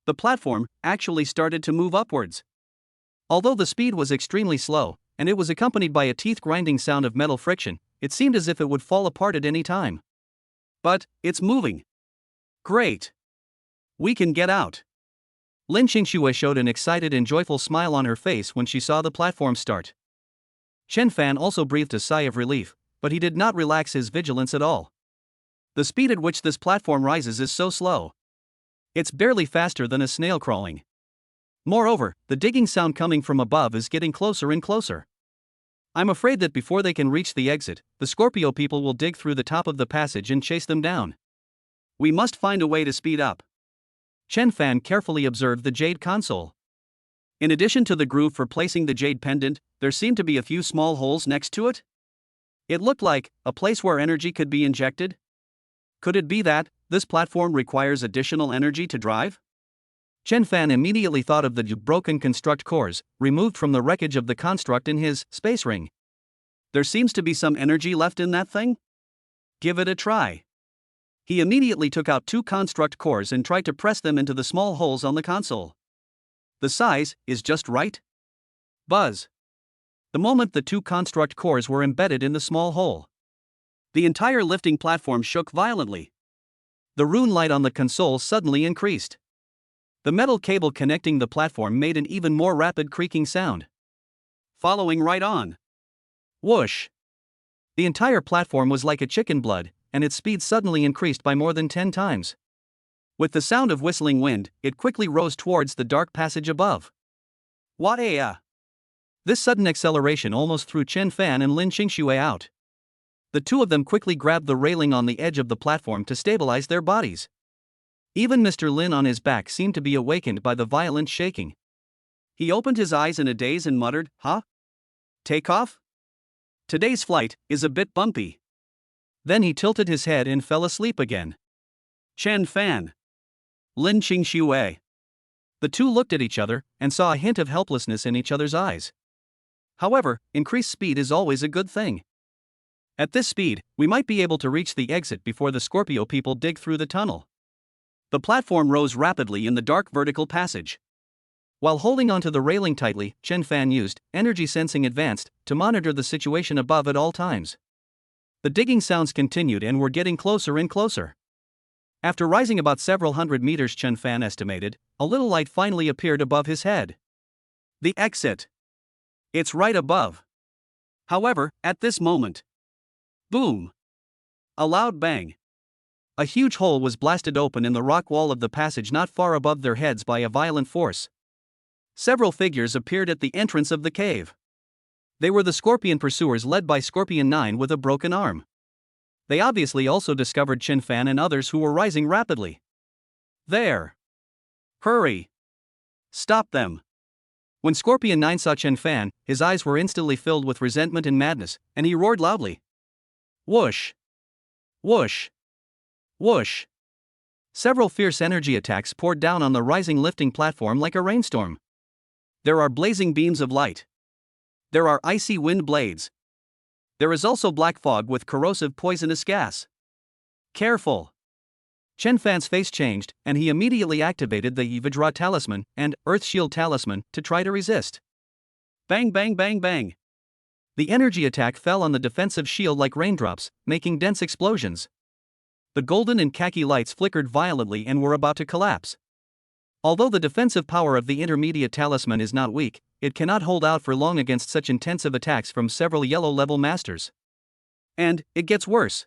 The platform actually started to move upwards. Although the speed was extremely slow, and it was accompanied by a teeth-grinding sound of metal friction, it seemed as if it would fall apart at any time. But, it's moving. Great. We can get out. Lin Qingxue showed an excited and joyful smile on her face when she saw the platform start. Chen Fan also breathed a sigh of relief, but he did not relax his vigilance at all. The speed at which this platform rises is so slow. It's barely faster than a snail crawling. Moreover, the digging sound coming from above is getting closer and closer. I'm afraid that before they can reach the exit, the Scorpio people will dig through the top of the passage and chase them down. We must find a way to speed up. Chen Fan carefully observed the jade console. In addition to the groove for placing the jade pendant, there seemed to be a few small holes next to it. It looked like a place where energy could be injected. Could it be that this platform requires additional energy to drive? Chen Fan immediately thought of the broken construct cores, removed from the wreckage of the construct in his space ring. There seems to be some energy left in that thing? Give it a try. He immediately took out 2 construct cores and tried to press them into the small holes on the console. The size is just right. Buzz. The moment the 2 construct cores were embedded in the small hole, the entire lifting platform shook violently. The rune light on the console suddenly increased. The metal cable connecting the platform made an even more rapid creaking sound. Following right on. Whoosh. The entire platform was like a chicken blood, and its speed suddenly increased by more than 10 times. With the sound of whistling wind, it quickly rose towards the dark passage above. What a! This sudden acceleration almost threw Chen Fan and Lin Qingxue out. The two of them quickly grabbed the railing on the edge of the platform to stabilize their bodies. Even Mr. Lin on his back seemed to be awakened by the violent shaking. He opened his eyes in a daze and muttered, "Huh? Takeoff? Today's flight is a bit bumpy." Then he tilted his head and fell asleep again. Chen Fan. Lin Qingxue. The two looked at each other and saw a hint of helplessness in each other's eyes. However, increased speed is always a good thing. At this speed, we might be able to reach the exit before the Scorpio people dig through the tunnel. The platform rose rapidly in the dark vertical passage. While holding onto the railing tightly, Chen Fan used energy sensing advanced to monitor the situation above at all times. The digging sounds continued and were getting closer and closer. After rising about several hundred meters, Chen Fan estimated, a little light finally appeared above his head. The exit. It's right above. However, at this moment, boom! A loud bang. A huge hole was blasted open in the rock wall of the passage not far above their heads by a violent force. Several figures appeared at the entrance of the cave. They were the Scorpion pursuers led by Scorpion 9 with a broken arm. They obviously also discovered Chen Fan and others who were rising rapidly. There! Hurry! Stop them! When Scorpion 9 saw Chen Fan, his eyes were instantly filled with resentment and madness, and he roared loudly. Whoosh! Whoosh! Whoosh! Several fierce energy attacks poured down on the rising lifting platform like a rainstorm. There are blazing beams of light. There are icy wind blades. There is also black fog with corrosive poisonous gas. Careful! Chen Fan's face changed, and he immediately activated the Vajra Talisman and Earth Shield Talisman to try to resist. Bang bang bang bang! The energy attack fell on the defensive shield like raindrops, making dense explosions. The golden and khaki lights flickered violently and were about to collapse. Although the defensive power of the intermediate talisman is not weak, it cannot hold out for long against such intensive attacks from several yellow-level masters. And it gets worse.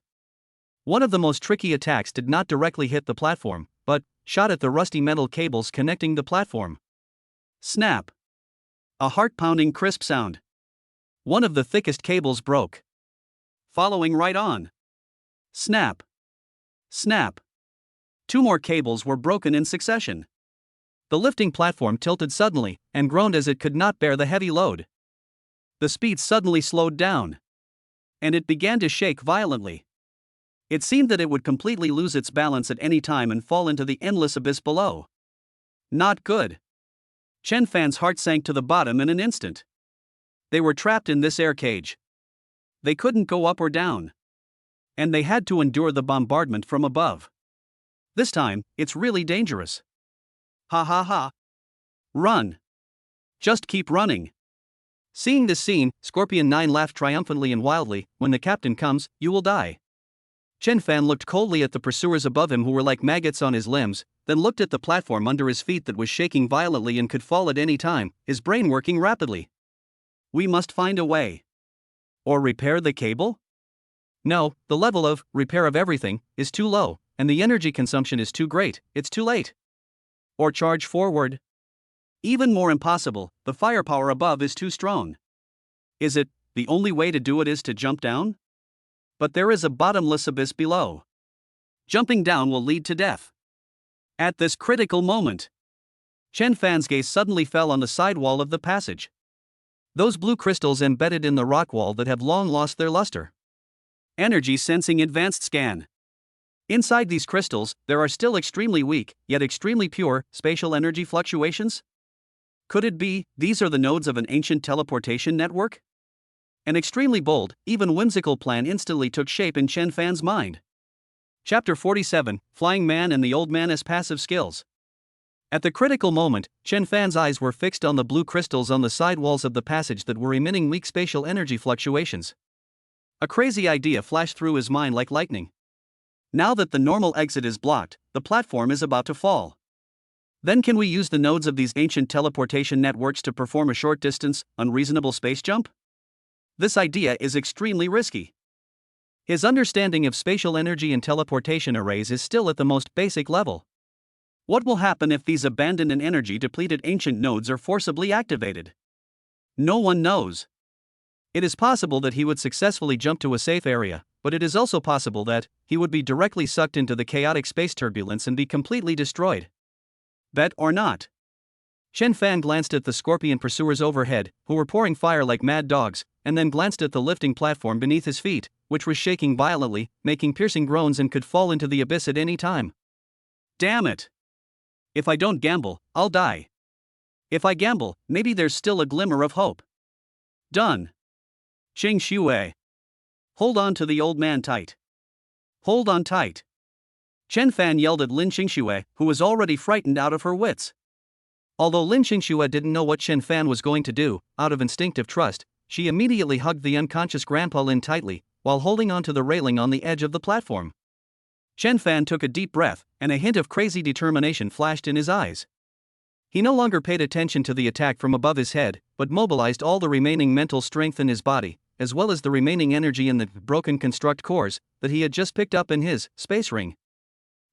One of the most tricky attacks did not directly hit the platform, but shot at the rusty metal cables connecting the platform. Snap! A heart-pounding crisp sound. One of the thickest cables broke. Following right on. Snap! Snap! 2 more cables were broken in succession. The lifting platform tilted suddenly and groaned as it could not bear the heavy load. The speed suddenly slowed down. and it began to shake violently. It seemed that it would completely lose its balance at any time and fall into the endless abyss below. Not good. Chen Fan's heart sank to the bottom in an instant. They were trapped in this air cage. They couldn't go up or down. And they had to endure the bombardment from above. This time, it's really dangerous. Ha ha ha. Run. Just keep running. Seeing this scene, Scorpion 9 laughed triumphantly and wildly. When the captain comes, you will die. Chen Fan looked coldly at the pursuers above him who were like maggots on his limbs, then looked at the platform under his feet that was shaking violently and could fall at any time, his brain working rapidly. We must find a way. Or repair the cable? No, the level of repair of everything is too low, and the energy consumption is too great, it's too late. Or charge forward? Even more impossible, the firepower above is too strong. Is it, the only way to do it is to jump down? But there is a bottomless abyss below. Jumping down will lead to death. At this critical moment, Chen Fan's gaze suddenly fell on the side wall of the passage. Those blue crystals embedded in the rock wall that have long lost their luster. Energy sensing advanced scan. Inside these crystals, there are still extremely weak, yet extremely pure, spatial energy fluctuations? Could it be, these are the nodes of an ancient teleportation network? An extremely bold, even whimsical plan instantly took shape in Chen Fan's mind. Chapter 47, Flying Man and the Old Man as Passive Skills. At the critical moment, Chen Fan's eyes were fixed on the blue crystals on the side walls of the passage that were emitting weak spatial energy fluctuations. A crazy idea flashed through his mind like lightning. Now that the normal exit is blocked, the platform is about to fall. Then can we use the nodes of these ancient teleportation networks to perform a short-distance, unreasonable space jump? This idea is extremely risky. His understanding of spatial energy and teleportation arrays is still at the most basic level. What will happen if these abandoned and energy-depleted ancient nodes are forcibly activated? No one knows. It is possible that he would successfully jump to a safe area, but it is also possible that he would be directly sucked into the chaotic space turbulence and be completely destroyed. Bet or not? Chen Fan glanced at the scorpion pursuers overhead, who were pouring fire like mad dogs, and then glanced at the lifting platform beneath his feet, which was shaking violently, making piercing groans and could fall into the abyss at any time. Damn it! If I don't gamble, I'll die. If I gamble, maybe there's still a glimmer of hope. Done. Xing Xue. Hold on to the old man tight. Hold on tight. Chen Fan yelled at Lin Xingxue, who was already frightened out of her wits. Although Lin Xingxue didn't know what Chen Fan was going to do, out of instinctive trust, she immediately hugged the unconscious Grandpa Lin tightly, while holding onto the railing on the edge of the platform. Chen Fan took a deep breath, and a hint of crazy determination flashed in his eyes. He no longer paid attention to the attack from above his head, but mobilized all the remaining mental strength in his body, as well as the remaining energy in the broken construct cores that he had just picked up in his space ring.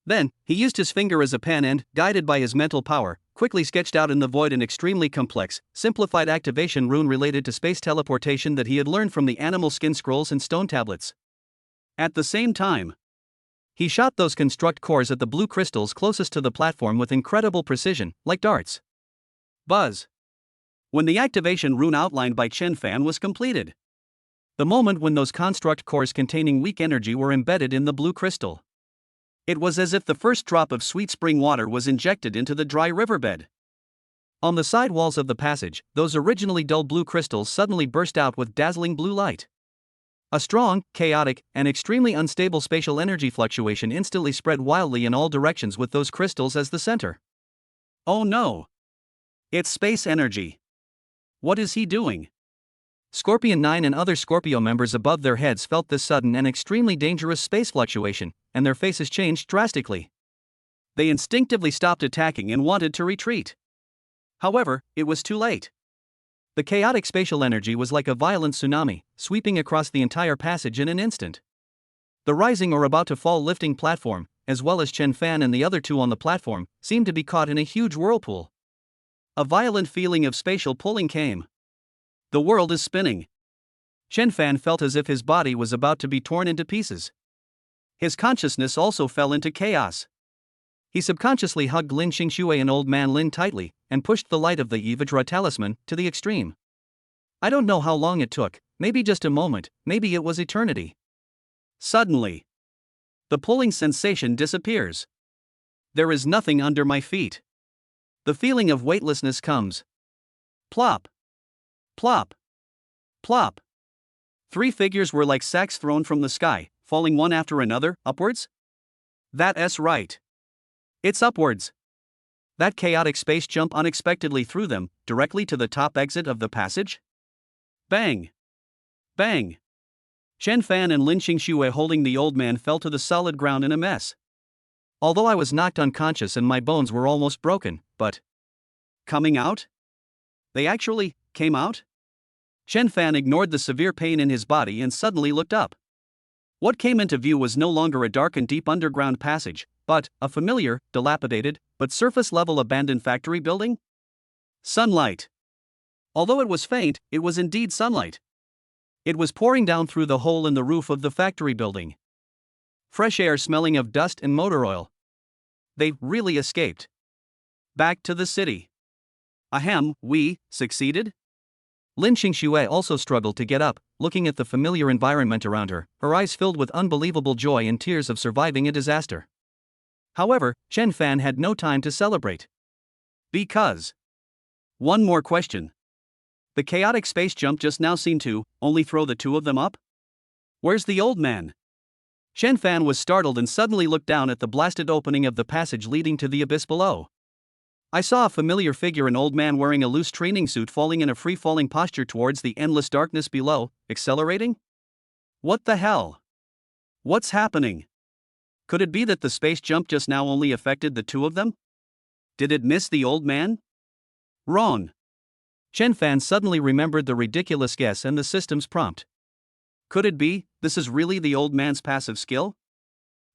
Then, he used his finger as a pen and, guided by his mental power, quickly sketched out in the void an extremely complex, simplified activation rune related to space teleportation that he had learned from the animal skin scrolls and stone tablets. At the same time, he shot those construct cores at the blue crystals closest to the platform with incredible precision, like darts. Buzz. When the activation rune outlined by Chen Fan was completed. The moment when those construct cores containing weak energy were embedded in the blue crystal. It was as if the first drop of sweet spring water was injected into the dry riverbed. On the side walls of the passage, those originally dull blue crystals suddenly burst out with dazzling blue light. A strong, chaotic, and extremely unstable spatial energy fluctuation instantly spread wildly in all directions with those crystals as the center. Oh no! It's space energy. What is he doing? Scorpion 9 and other Scorpio members above their heads felt this sudden and extremely dangerous space fluctuation, and their faces changed drastically. They instinctively stopped attacking and wanted to retreat. However, it was too late. The chaotic spatial energy was like a violent tsunami, sweeping across the entire passage in an instant. The rising or about to fall lifting platform, as well as Chen Fan and the other two on the platform, seemed to be caught in a huge whirlpool. A violent feeling of spatial pulling came. The world is spinning. Chen Fan felt as if his body was about to be torn into pieces. His consciousness also fell into chaos. He subconsciously hugged Lin Xingxue and Old Man Lin tightly, and pushed the light of the Evadra talisman to the extreme. I don't know how long it took, maybe just a moment, maybe it was eternity. Suddenly, the pulling sensation disappears. There is nothing under my feet. The feeling of weightlessness comes. Plop. Plop. Plop. 3 figures were like sacks thrown from the sky, falling one after another, upwards? That's right. It's upwards. That chaotic space jump unexpectedly threw them directly to the top exit of the passage. Bang! Bang! Chen Fan and Lin Xingxue holding the old man fell to the solid ground in a mess. Although I was knocked unconscious and my bones were almost broken, but coming out? They actually came out? Chen Fan ignored the severe pain in his body and suddenly looked up. What came into view was no longer a dark and deep underground passage, but a familiar, dilapidated, but surface-level abandoned factory building? Sunlight. Although it was faint, it was indeed sunlight. It was pouring down through the hole in the roof of the factory building. Fresh air smelling of dust and motor oil. They really escaped. Back to the city. Ahem, we succeeded? Lin Xingxue also struggled to get up, looking at the familiar environment around her, her eyes filled with unbelievable joy and tears of surviving a disaster. However, Chen Fan had no time to celebrate. Because. One more question. The chaotic space jump just now seemed to only throw the 2 of them up? Where's the old man? Chen Fan was startled and suddenly looked down at the blasted opening of the passage leading to the abyss below. I saw a familiar figure, an old man wearing a loose training suit, falling in a free-falling posture towards the endless darkness below, accelerating? What the hell? What's happening? Could it be that the space jump just now only affected the 2 of them? Did it miss the old man? Wrong. Chen Fan suddenly remembered the ridiculous guess and the system's prompt. Could it be, this is really the old man's passive skill?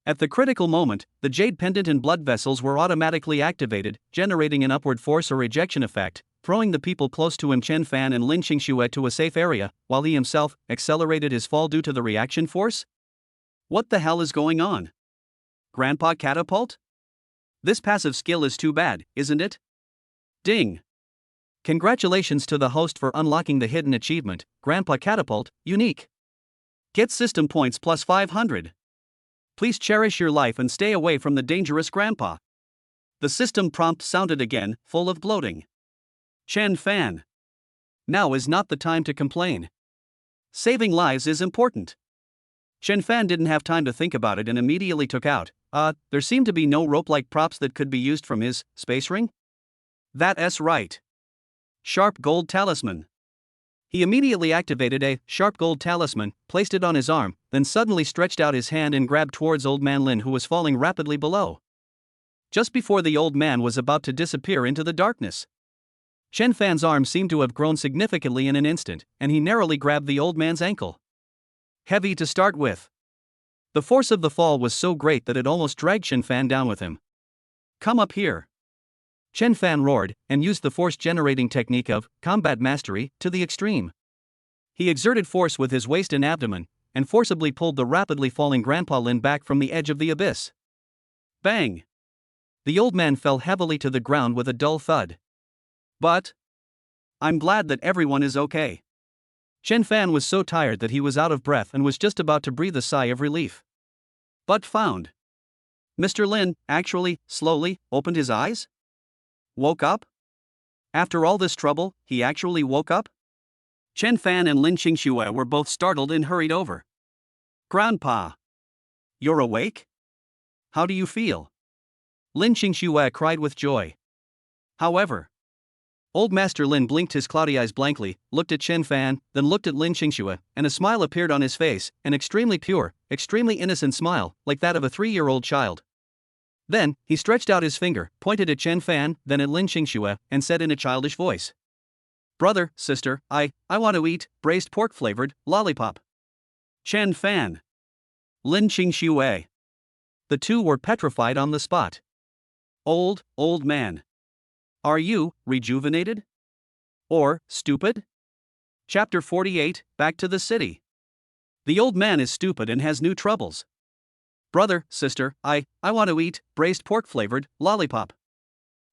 At the critical moment, the jade pendant and blood vessels were automatically activated, generating an upward force or ejection effect, throwing the people close to him, Chen Fan and Lin Xingxue, to a safe area, while he himself accelerated his fall due to the reaction force? What the hell is going on? Grandpa Catapult? This passive skill is too bad, isn't it? Ding! Congratulations to the host for unlocking the hidden achievement, Grandpa Catapult, unique. Get system points plus 500. Please cherish your life and stay away from the dangerous grandpa. The system prompt sounded again, full of gloating. Chen Fan. Now is not the time to complain. Saving lives is important. Chen Fan didn't have time to think about it and immediately took out, there seemed to be no rope-like props that could be used from his space ring? That's right. Sharp gold talisman. He immediately activated a sharp gold talisman, placed it on his arm, then suddenly stretched out his hand and grabbed towards Old Man Lin, who was falling rapidly below. Just before the old man was about to disappear into the darkness, Chen Fan's arm seemed to have grown significantly in an instant, and he narrowly grabbed the old man's ankle. Heavy to start with. The force of the fall was so great that it almost dragged Chen Fan down with him. Come up here. Chen Fan roared, and used the force-generating technique of combat mastery to the extreme. He exerted force with his waist and abdomen, and forcibly pulled the rapidly falling Grandpa Lin back from the edge of the abyss. Bang! The old man fell heavily to the ground with a dull thud. But I'm glad that everyone is okay. Chen Fan was so tired that he was out of breath and was just about to breathe a sigh of relief. But found. Mr. Lin actually, slowly, opened his eyes? Woke up? After all this trouble, he actually woke up? Chen Fan and Lin Xingxue were both startled and hurried over. Grandpa! You're awake? How do you feel? Lin Xingxue cried with joy. However, Old Master Lin blinked his cloudy eyes blankly, looked at Chen Fan, then looked at Lin Xingxue, and a smile appeared on his face, an extremely pure, extremely innocent smile, like that of a 3-year-old child. Then, he stretched out his finger, pointed at Chen Fan, then at Lin Xingxue, and said in a childish voice. Brother, sister, I want to eat braised pork-flavored lollipop. Chen Fan. Lin Xingxue. The two were petrified on the spot. Old man. Are you rejuvenated? Or stupid? Chapter 48, Back to the City. The old man is stupid and has new troubles. Brother, sister, I want to eat braised pork-flavored lollipop.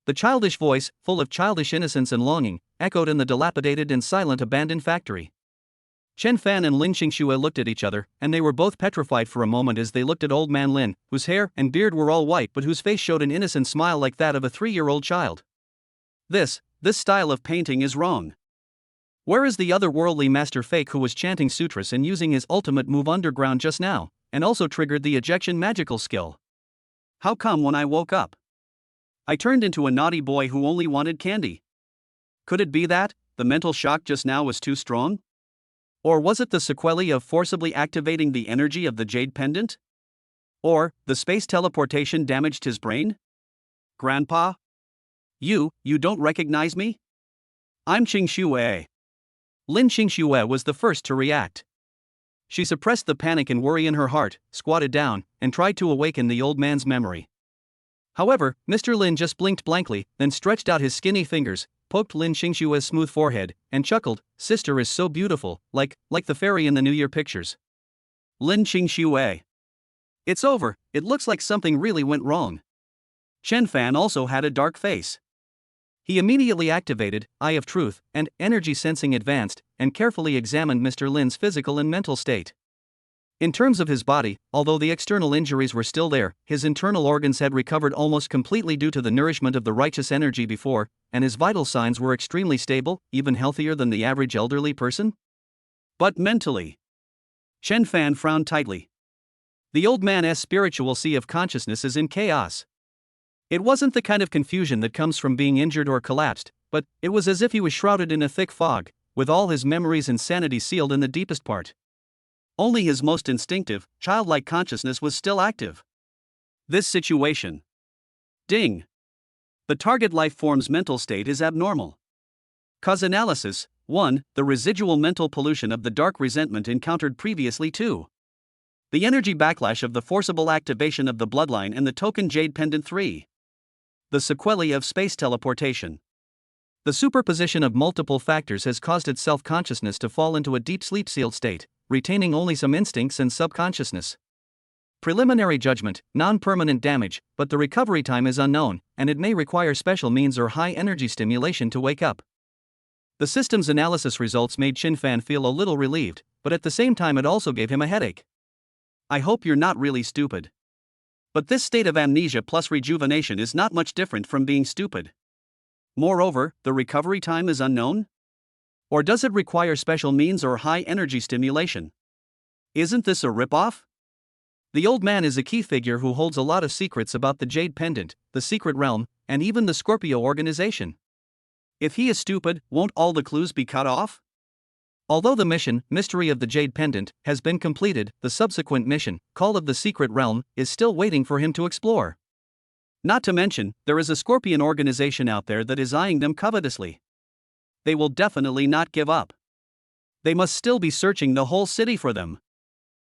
The childish voice, full of childish innocence and longing, echoed in the dilapidated and silent abandoned factory. Chen Fan and Lin Xingxue looked at each other, and they were both petrified for a moment as they looked at Old Man Lin, whose hair and beard were all white but whose face showed an innocent smile like that of a 3-year-old child. This style of painting is wrong. Where is the otherworldly master fake who was chanting sutras and using his ultimate move underground just now, and also triggered the ejection magical skill? How come when I woke up, I turned into a naughty boy who only wanted candy? Could it be that the mental shock just now was too strong? Or was it the sequelae of forcibly activating the energy of the jade pendant? Or the space teleportation damaged his brain? Grandpa? You don't recognize me? I'm Xingxue. Lin Xingxue was the first to react. She suppressed the panic and worry in her heart, squatted down, and tried to awaken the old man's memory. However, Mr. Lin just blinked blankly, then stretched out his skinny fingers, poked Lin Xingxue's smooth forehead, and chuckled, "Sister is so beautiful, like the fairy in the New Year pictures." Lin Xingxue. It's over, it looks like something really went wrong. Chen Fan also had a dark face. He immediately activated Eye of Truth and Energy Sensing Advanced, and carefully examined Mr. Lin's physical and mental state. In terms of his body, although the external injuries were still there, his internal organs had recovered almost completely due to the nourishment of the righteous energy before, and his vital signs were extremely stable, even healthier than the average elderly person. But mentally, Chen Fan frowned tightly. The old man's spiritual sea of consciousness is in chaos. It wasn't the kind of confusion that comes from being injured or collapsed, but it was as if he was shrouded in a thick fog, with all his memories and sanity sealed in the deepest part. Only his most instinctive, childlike consciousness was still active. This situation. Ding. The target life form's mental state is abnormal. Cause analysis: 1. The residual mental pollution of the dark resentment encountered previously. 2. The energy backlash of the forcible activation of the bloodline and the token jade pendant. 3. The sequelae of space teleportation. The superposition of multiple factors has caused its self-consciousness to fall into a deep sleep-sealed state, retaining only some instincts and subconsciousness. Preliminary judgment: non-permanent damage, but the recovery time is unknown, and it may require special means or high-energy stimulation to wake up. The system's analysis results made Chen Fan feel a little relieved, but at the same time it also gave him a headache. I hope you're not really stupid. But this state of amnesia plus rejuvenation is not much different from being stupid. Moreover, the recovery time is unknown? Or does it require special means or high-energy stimulation? Isn't this a rip-off? The old man is a key figure who holds a lot of secrets about the Jade Pendant, the Secret Realm, and even the Scorpio organization. If he is stupid, won't all the clues be cut off? Although the mission, Mystery of the Jade Pendant, has been completed, the subsequent mission, Call of the Secret Realm, is still waiting for him to explore. Not to mention, there is a Scorpion organization out there that is eyeing them covetously. They will definitely not give up. They must still be searching the whole city for them.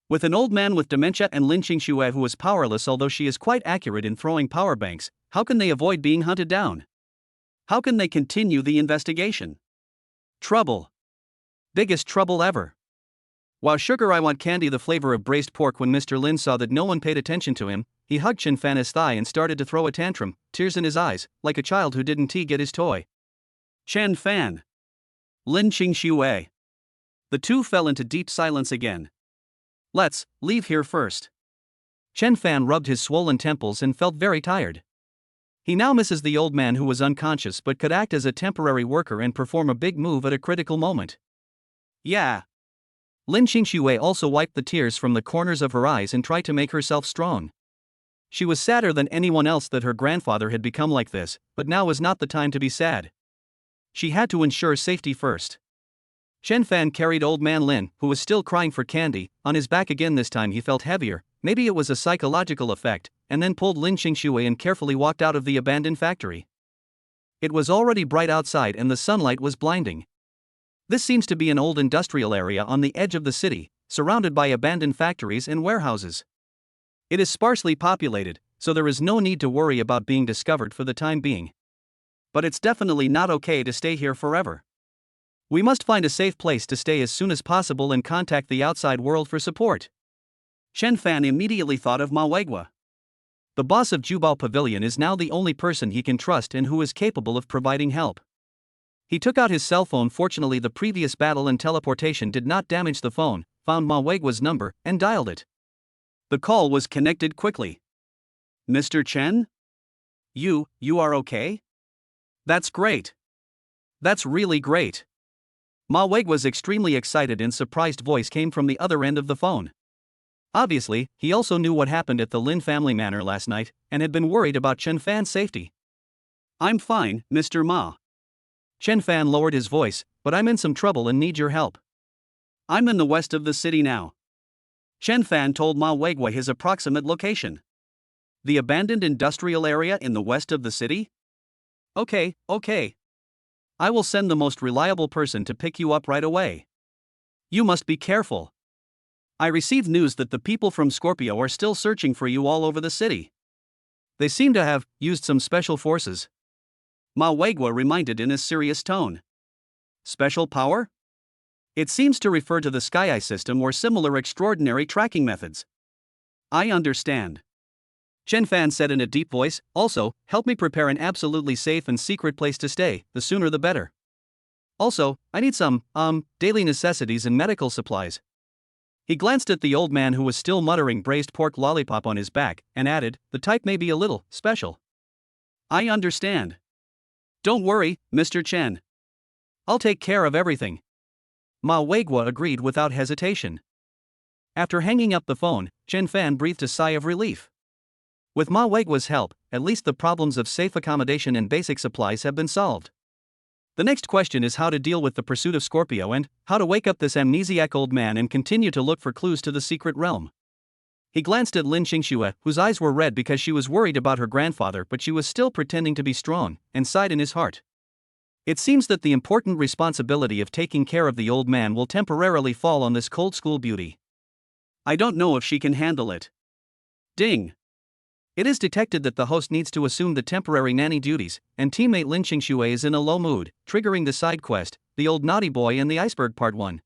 With an old man with dementia and Lin Xingxue who is powerless although she is quite accurate in throwing power banks, how can they avoid being hunted down? How can they continue the investigation? Trouble. Biggest trouble ever. Wow, sugar, I want candy. The flavor of braised pork. When Mr. Lin saw that no one paid attention to him, he hugged Chen Fan's thigh and started to throw a tantrum, tears in his eyes, like a child who didn't get his toy. Chen Fan. Lin Xingxue. The two fell into deep silence again. Let's leave here first. Chen Fan rubbed his swollen temples and felt very tired. He now misses the old man who was unconscious but could act as a temporary worker and perform a big move at a critical moment. Yeah. Lin Xingxue also wiped the tears from the corners of her eyes and tried to make herself strong. She was sadder than anyone else that her grandfather had become like this, but now was not the time to be sad. She had to ensure safety first. Chen Fan carried old man Lin, who was still crying for candy, on his back again. This time he felt heavier, maybe it was a psychological effect, and then pulled Lin Xingxue and carefully walked out of the abandoned factory. It was already bright outside and the sunlight was blinding. This seems to be an old industrial area on the edge of the city, surrounded by abandoned factories and warehouses. It is sparsely populated, so there is no need to worry about being discovered for the time being. But it's definitely not okay to stay here forever. We must find a safe place to stay as soon as possible and contact the outside world for support. Chen Fan immediately thought of Ma Weigua. The boss of Jubo Pavilion is now the only person he can trust and who is capable of providing help. He took out his cell phone. Fortunately, the previous battle and teleportation did not damage the phone, found Ma Weigua's number, and dialed it. The call was connected quickly. Mr. Chen? You are okay? That's great. That's really great. Ma Weigua's extremely excited and surprised voice came from the other end of the phone. Obviously, he also knew what happened at the Lin family manor last night, and had been worried about Chen Fan's safety. I'm fine, Mr. Ma. Chen Fan lowered his voice, but I'm in some trouble and need your help. I'm in the west of the city now. Chen Fan told Ma Weigua his approximate location. The abandoned industrial area in the west of the city? Okay. I will send the most reliable person to pick you up right away. You must be careful. I received news that the people from Scorpio are still searching for you all over the city. They seem to have used some special forces. Ma Weigua reminded in a serious tone. Special power? It seems to refer to the Sky Eye system or similar extraordinary tracking methods. I understand. Chen Fan said in a deep voice. Also, help me prepare an absolutely safe and secret place to stay, the sooner the better. Also, I need some, daily necessities and medical supplies. He glanced at the old man who was still muttering braised pork lollipop on his back, and added, the type may be a little special. I understand. Don't worry, Mr. Chen. I'll take care of everything. Ma Weigua agreed without hesitation. After hanging up the phone, Chen Fan breathed a sigh of relief. With Ma Weigua's help, at least the problems of safe accommodation and basic supplies have been solved. The next question is how to deal with the pursuit of Scorpio and how to wake up this amnesiac old man and continue to look for clues to the secret realm. He glanced at Lin Qingxue, whose eyes were red because she was worried about her grandfather, but she was still pretending to be strong, and sighed in his heart. It seems that the important responsibility of taking care of the old man will temporarily fall on this cold school beauty. I don't know if she can handle it. Ding. It is detected that the host needs to assume the temporary nanny duties, and teammate Lin Qingxue is in a low mood, triggering the side quest, The Old Naughty Boy and the Iceberg Part 1.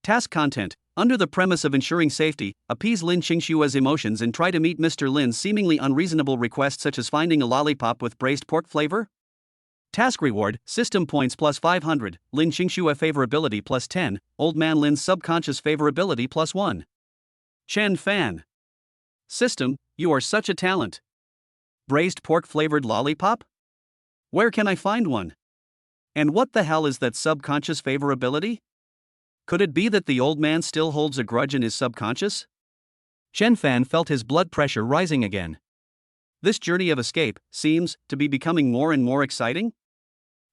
Task content. Under the premise of ensuring safety, appease Lin Qingxue's emotions and try to meet Mr. Lin's seemingly unreasonable request, such as finding a lollipop with braised pork flavor. Task reward, system points plus 500, Lin Qingxue favorability plus 10, Old Man Lin's subconscious favorability plus 1. Chen Fan. System, you are such a talent. Braised pork flavored lollipop? Where can I find one? And what the hell is that subconscious favorability? Could it be that the old man still holds a grudge in his subconscious? Chen Fan felt his blood pressure rising again. This journey of escape seems to be becoming more and more exciting.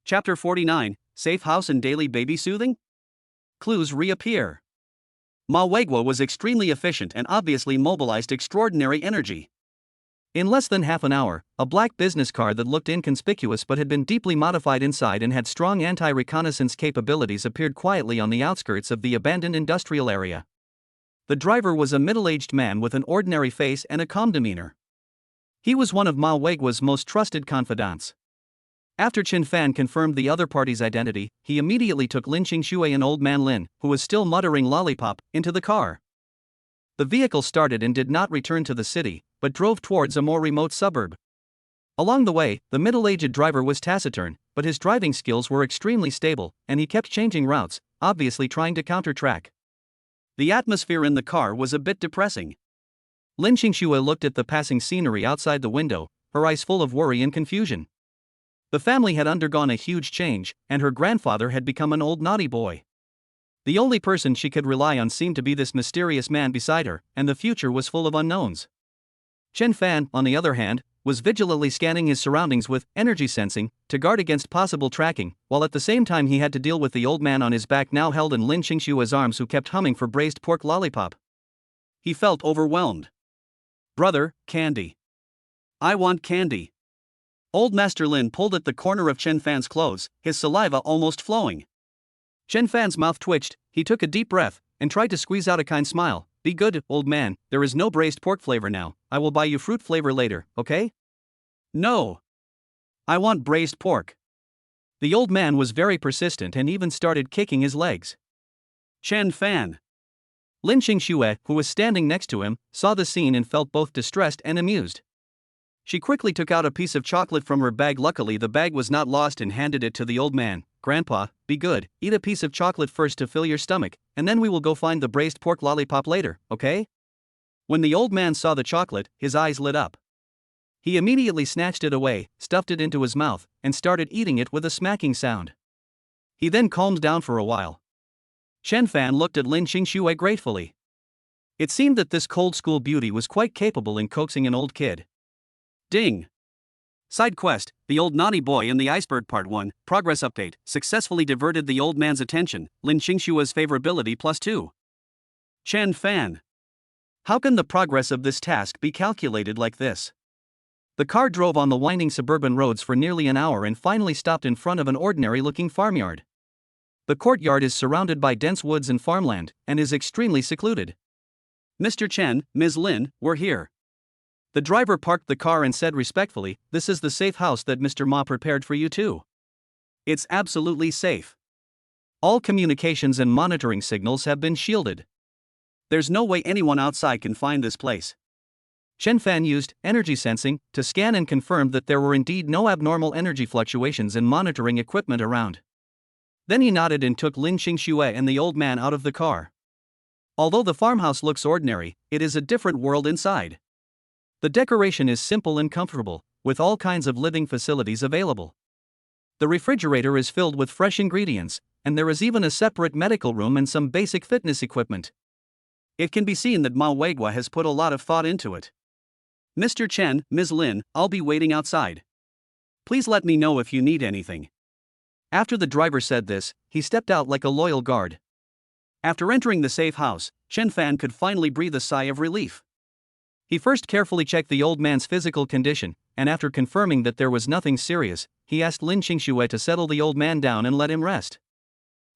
Chapter 49, Safe House and Daily Baby Soothing? Clues reappear. Ma Weigua was extremely efficient and obviously mobilized extraordinary energy. In less than half an hour, a black business car that looked inconspicuous but had been deeply modified inside and had strong anti-reconnaissance capabilities appeared quietly on the outskirts of the abandoned industrial area. The driver was a middle-aged man with an ordinary face and a calm demeanor. He was one of Ma Weigua's most trusted confidants. After Chen Fan confirmed the other party's identity, he immediately took Lin Qingxue and Old Man Lin, who was still muttering lollipop, into the car. The vehicle started and did not return to the city, but drove towards a more remote suburb. Along the way, the middle-aged driver was taciturn, but his driving skills were extremely stable, and he kept changing routes, obviously trying to counter-track. The atmosphere in the car was a bit depressing. Lin Qingxue looked at the passing scenery outside the window, her eyes full of worry and confusion. The family had undergone a huge change, and her grandfather had become an old naughty boy. The only person she could rely on seemed to be this mysterious man beside her, and the future was full of unknowns. Chen Fan, on the other hand, was vigilantly scanning his surroundings with energy sensing to guard against possible tracking, while at the same time he had to deal with the old man on his back now held in Lin Qingxue's arms, who kept humming for braised pork lollipop. He felt overwhelmed. Brother, candy. I want candy. Old Master Lin pulled at the corner of Chen Fan's clothes, his saliva almost flowing. Chen Fan's mouth twitched, he took a deep breath, and tried to squeeze out a kind smile. Be good, old man, there is no braised pork flavor now, I will buy you fruit flavor later, okay? No. I want braised pork. The old man was very persistent and even started kicking his legs. Chen Fan. Lin Qingxue, who was standing next to him, saw the scene and felt both distressed and amused. She quickly took out a piece of chocolate from her bag. Luckily, the bag was not lost, and handed it to the old man. "Grandpa, be good, eat a piece of chocolate first to fill your stomach, and then we will go find the braised pork lollipop later, okay?" When the old man saw the chocolate, his eyes lit up. He immediately snatched it away, stuffed it into his mouth, and started eating it with a smacking sound. He then calmed down for a while. Chen Fan looked at Lin Xingxue gratefully. It seemed that this cold school beauty was quite capable in coaxing an old kid. Ding! Side quest: The Old Naughty Boy in the Iceberg Part 1, Progress Update, successfully diverted the old man's attention. Lin Xingxue's favorability +2. Chen Fan. How can the progress of this task be calculated like this? The car drove on the winding suburban roads for nearly an hour and finally stopped in front of an ordinary-looking farmyard. The courtyard is surrounded by dense woods and farmland, and is extremely secluded. "Mr. Chen, Ms. Lin, we're here." The driver parked the car and said respectfully, "This is the safe house that Mr. Ma prepared for you too. It's absolutely safe. All communications and monitoring signals have been shielded. There's no way anyone outside can find this place." Chen Fan used energy sensing to scan and confirm that there were indeed no abnormal energy fluctuations and monitoring equipment around. Then he nodded and took Lin Xingxue and the old man out of the car. Although the farmhouse looks ordinary, it is a different world inside. The decoration is simple and comfortable, with all kinds of living facilities available. The refrigerator is filled with fresh ingredients, and there is even a separate medical room and some basic fitness equipment. It can be seen that Ma Weigua has put a lot of thought into it. "Mr. Chen, Ms. Lin, I'll be waiting outside. Please let me know if you need anything." After the driver said this, he stepped out like a loyal guard. After entering the safe house, Chen Fan could finally breathe a sigh of relief. He first carefully checked the old man's physical condition, and after confirming that there was nothing serious, he asked Lin Xingxue to settle the old man down and let him rest.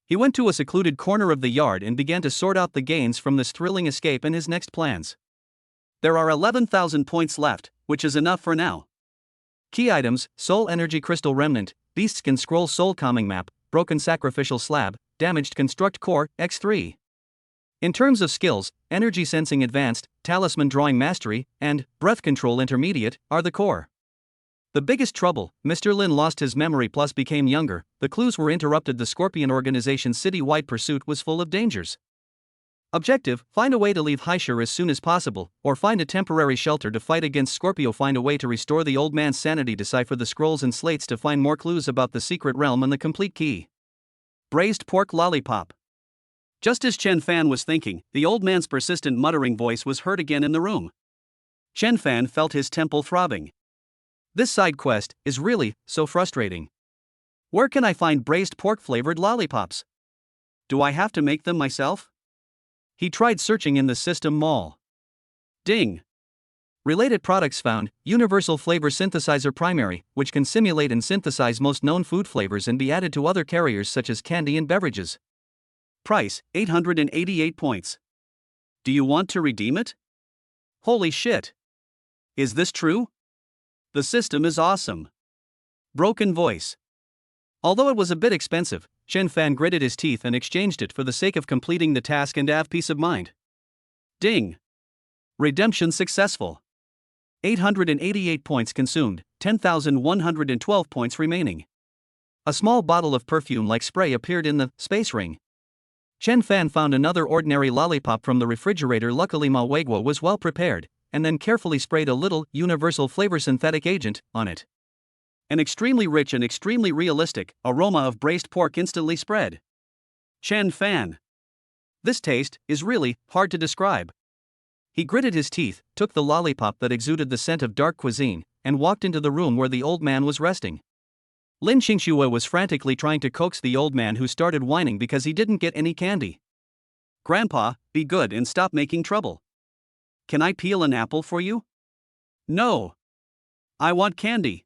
He went to a secluded corner of the yard and began to sort out the gains from this thrilling escape and his next plans. There are 11,000 points left, which is enough for now. Key items: Soul Energy Crystal Remnant, Beast Skin Scroll Soul Calming Map, Broken Sacrificial Slab, Damaged Construct Core, X3. In terms of skills, Energy Sensing Advanced, Talisman Drawing Mastery, and Breath Control Intermediate are the core. The biggest trouble: Mr. Lin lost his memory plus became younger, the clues were interrupted. The Scorpion Organization's city-wide pursuit was full of dangers. Objective: find a way to leave Haishur as soon as possible, or find a temporary shelter to fight against Scorpio. Find a way to restore the old man's sanity. Decipher the scrolls and slates to find more clues about the secret realm and the complete key. Braised pork lollipop. Just as Chen Fan was thinking, the old man's persistent muttering voice was heard again in the room. Chen Fan felt his temple throbbing. This side quest is really so frustrating. Where can I find braised pork-flavored lollipops? Do I have to make them myself? He tried searching in the system mall. Ding! Related products found: Universal Flavor Synthesizer Primary, which can simulate and synthesize most known food flavors and be added to other carriers such as candy and beverages. Price: 888 points. Do you want to redeem it? Holy shit! Is this true? The system is awesome. Broken voice. Although it was a bit expensive, Chen Fan gritted his teeth and exchanged it for the sake of completing the task and to have peace of mind. Ding! Redemption successful. 888 points consumed, 10,112 points remaining. A small bottle of perfume-like spray appeared in the space ring. Chen Fan found another ordinary lollipop from the refrigerator. Luckily, Ma Weigua was well prepared, and then carefully sprayed a little universal flavor synthetic agent on it. An extremely rich and extremely realistic aroma of braised pork instantly spread. Chen Fan. This taste is really hard to describe. He gritted his teeth, took the lollipop that exuded the scent of dark cuisine, and walked into the room where the old man was resting. Lin Xingxue was frantically trying to coax the old man, who started whining because he didn't get any candy. "Grandpa, be good and stop making trouble. Can I peel an apple for you?" "No. I want candy.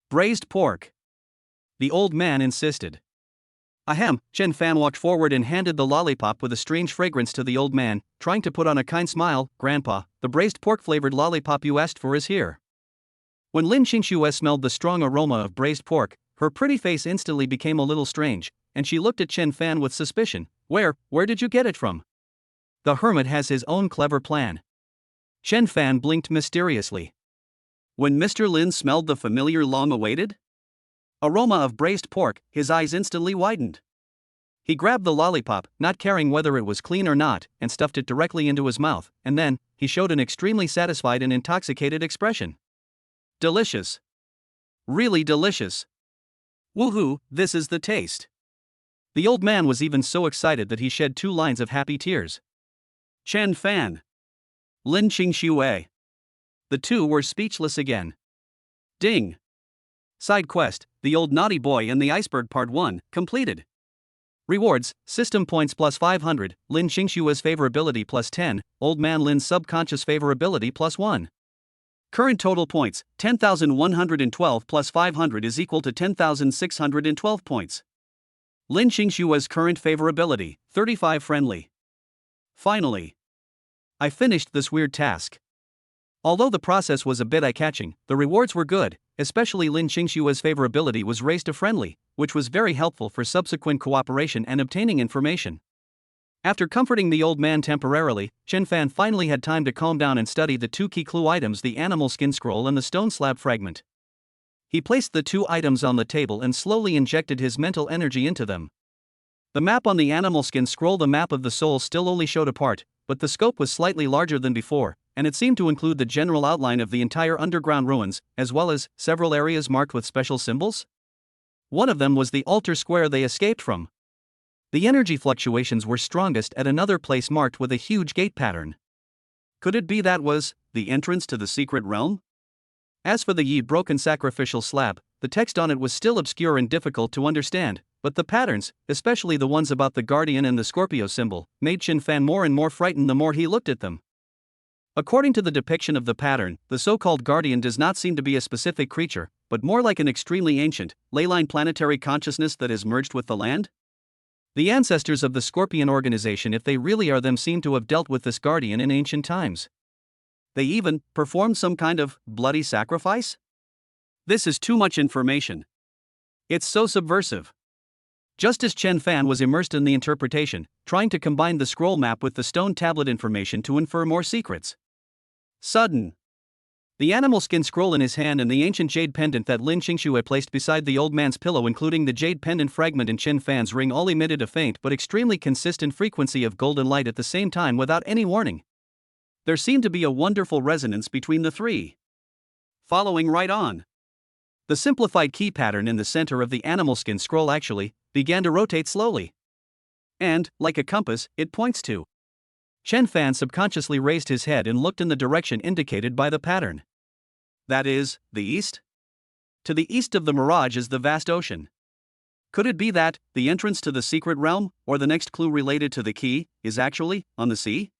Braised pork." The old man insisted. Ahem! Chen Fan walked forward and handed the lollipop with a strange fragrance to the old man, trying to put on a kind smile. "Grandpa, the braised pork-flavored lollipop you asked for is here." When Lin Xingxue smelled the strong aroma of braised pork, her pretty face instantly became a little strange, and she looked at Chen Fan with suspicion. Where did you get it from?" "The hermit has his own clever plan." Chen Fan blinked mysteriously. When Mr. Lin smelled the familiar long-awaited aroma of braised pork, his eyes instantly widened. He grabbed the lollipop, not caring whether it was clean or not, and stuffed it directly into his mouth, and then, he showed an extremely satisfied and intoxicated expression. Delicious. Really delicious. Woohoo, this is the taste. The old man was even so excited that he shed 2 lines of happy tears. Chen Fan. Lin Qingxue. The two were speechless again. Ding. Side quest, The Old Naughty Boy and the Iceberg Part 1, completed. Rewards, System Points plus 500, Lin Qingxue's Favorability plus 10, Old Man Lin's Subconscious Favorability plus 1. Current total points, 10,112 plus 500 is equal to 10,612 points. Lin Qingxue's current favorability, 35 friendly. Finally. I finished this weird task. Although the process was a bit eye-catching, the rewards were good, especially Lin Qingxue's favorability was raised to friendly, which was very helpful for subsequent cooperation and obtaining information. After comforting the old man temporarily, Chen Fan finally had time to calm down and study the 2 key clue items, the animal skin scroll and the stone slab fragment. He placed the 2 items on the table and slowly injected his mental energy into them. The map on the animal skin scroll, the map of the soul, still only showed a part, but the scope was slightly larger than before, and it seemed to include the general outline of the entire underground ruins, as well as several areas marked with special symbols. One of them was the altar square they escaped from. The energy fluctuations were strongest at another place marked with a huge gate pattern. Could it be that was the entrance to the secret realm? As for the broken sacrificial slab, the text on it was still obscure and difficult to understand, but the patterns, especially the ones about the guardian and the Scorpio symbol, made Chen Fan more and more frightened the more he looked at them. According to the depiction of the pattern, the so-called guardian does not seem to be a specific creature, but more like an extremely ancient, ley-line planetary consciousness that has merged with the land? The ancestors of the Scorpion organization, if they really are them, seem to have dealt with this guardian in ancient times. They even performed some kind of bloody sacrifice? This is too much information. It's so subversive. Just as Chen Fan was immersed in the interpretation, trying to combine the scroll map with the stone tablet information to infer more secrets. Sudden. The animal skin scroll in his hand and the ancient jade pendant that Lin Qingxue placed beside the old man's pillow, including the jade pendant fragment in Chen Fan's ring, all emitted a faint but extremely consistent frequency of golden light at the same time without any warning. There seemed to be a wonderful resonance between the 3. Following right on. The simplified key pattern in the center of the animal skin scroll actually began to rotate slowly. And, like a compass, it points to. Chen Fan subconsciously raised his head and looked in the direction indicated by the pattern. That is, the east? To the east of the mirage is the vast ocean. Could it be that the entrance to the secret realm, or the next clue related to the key, is actually on the sea?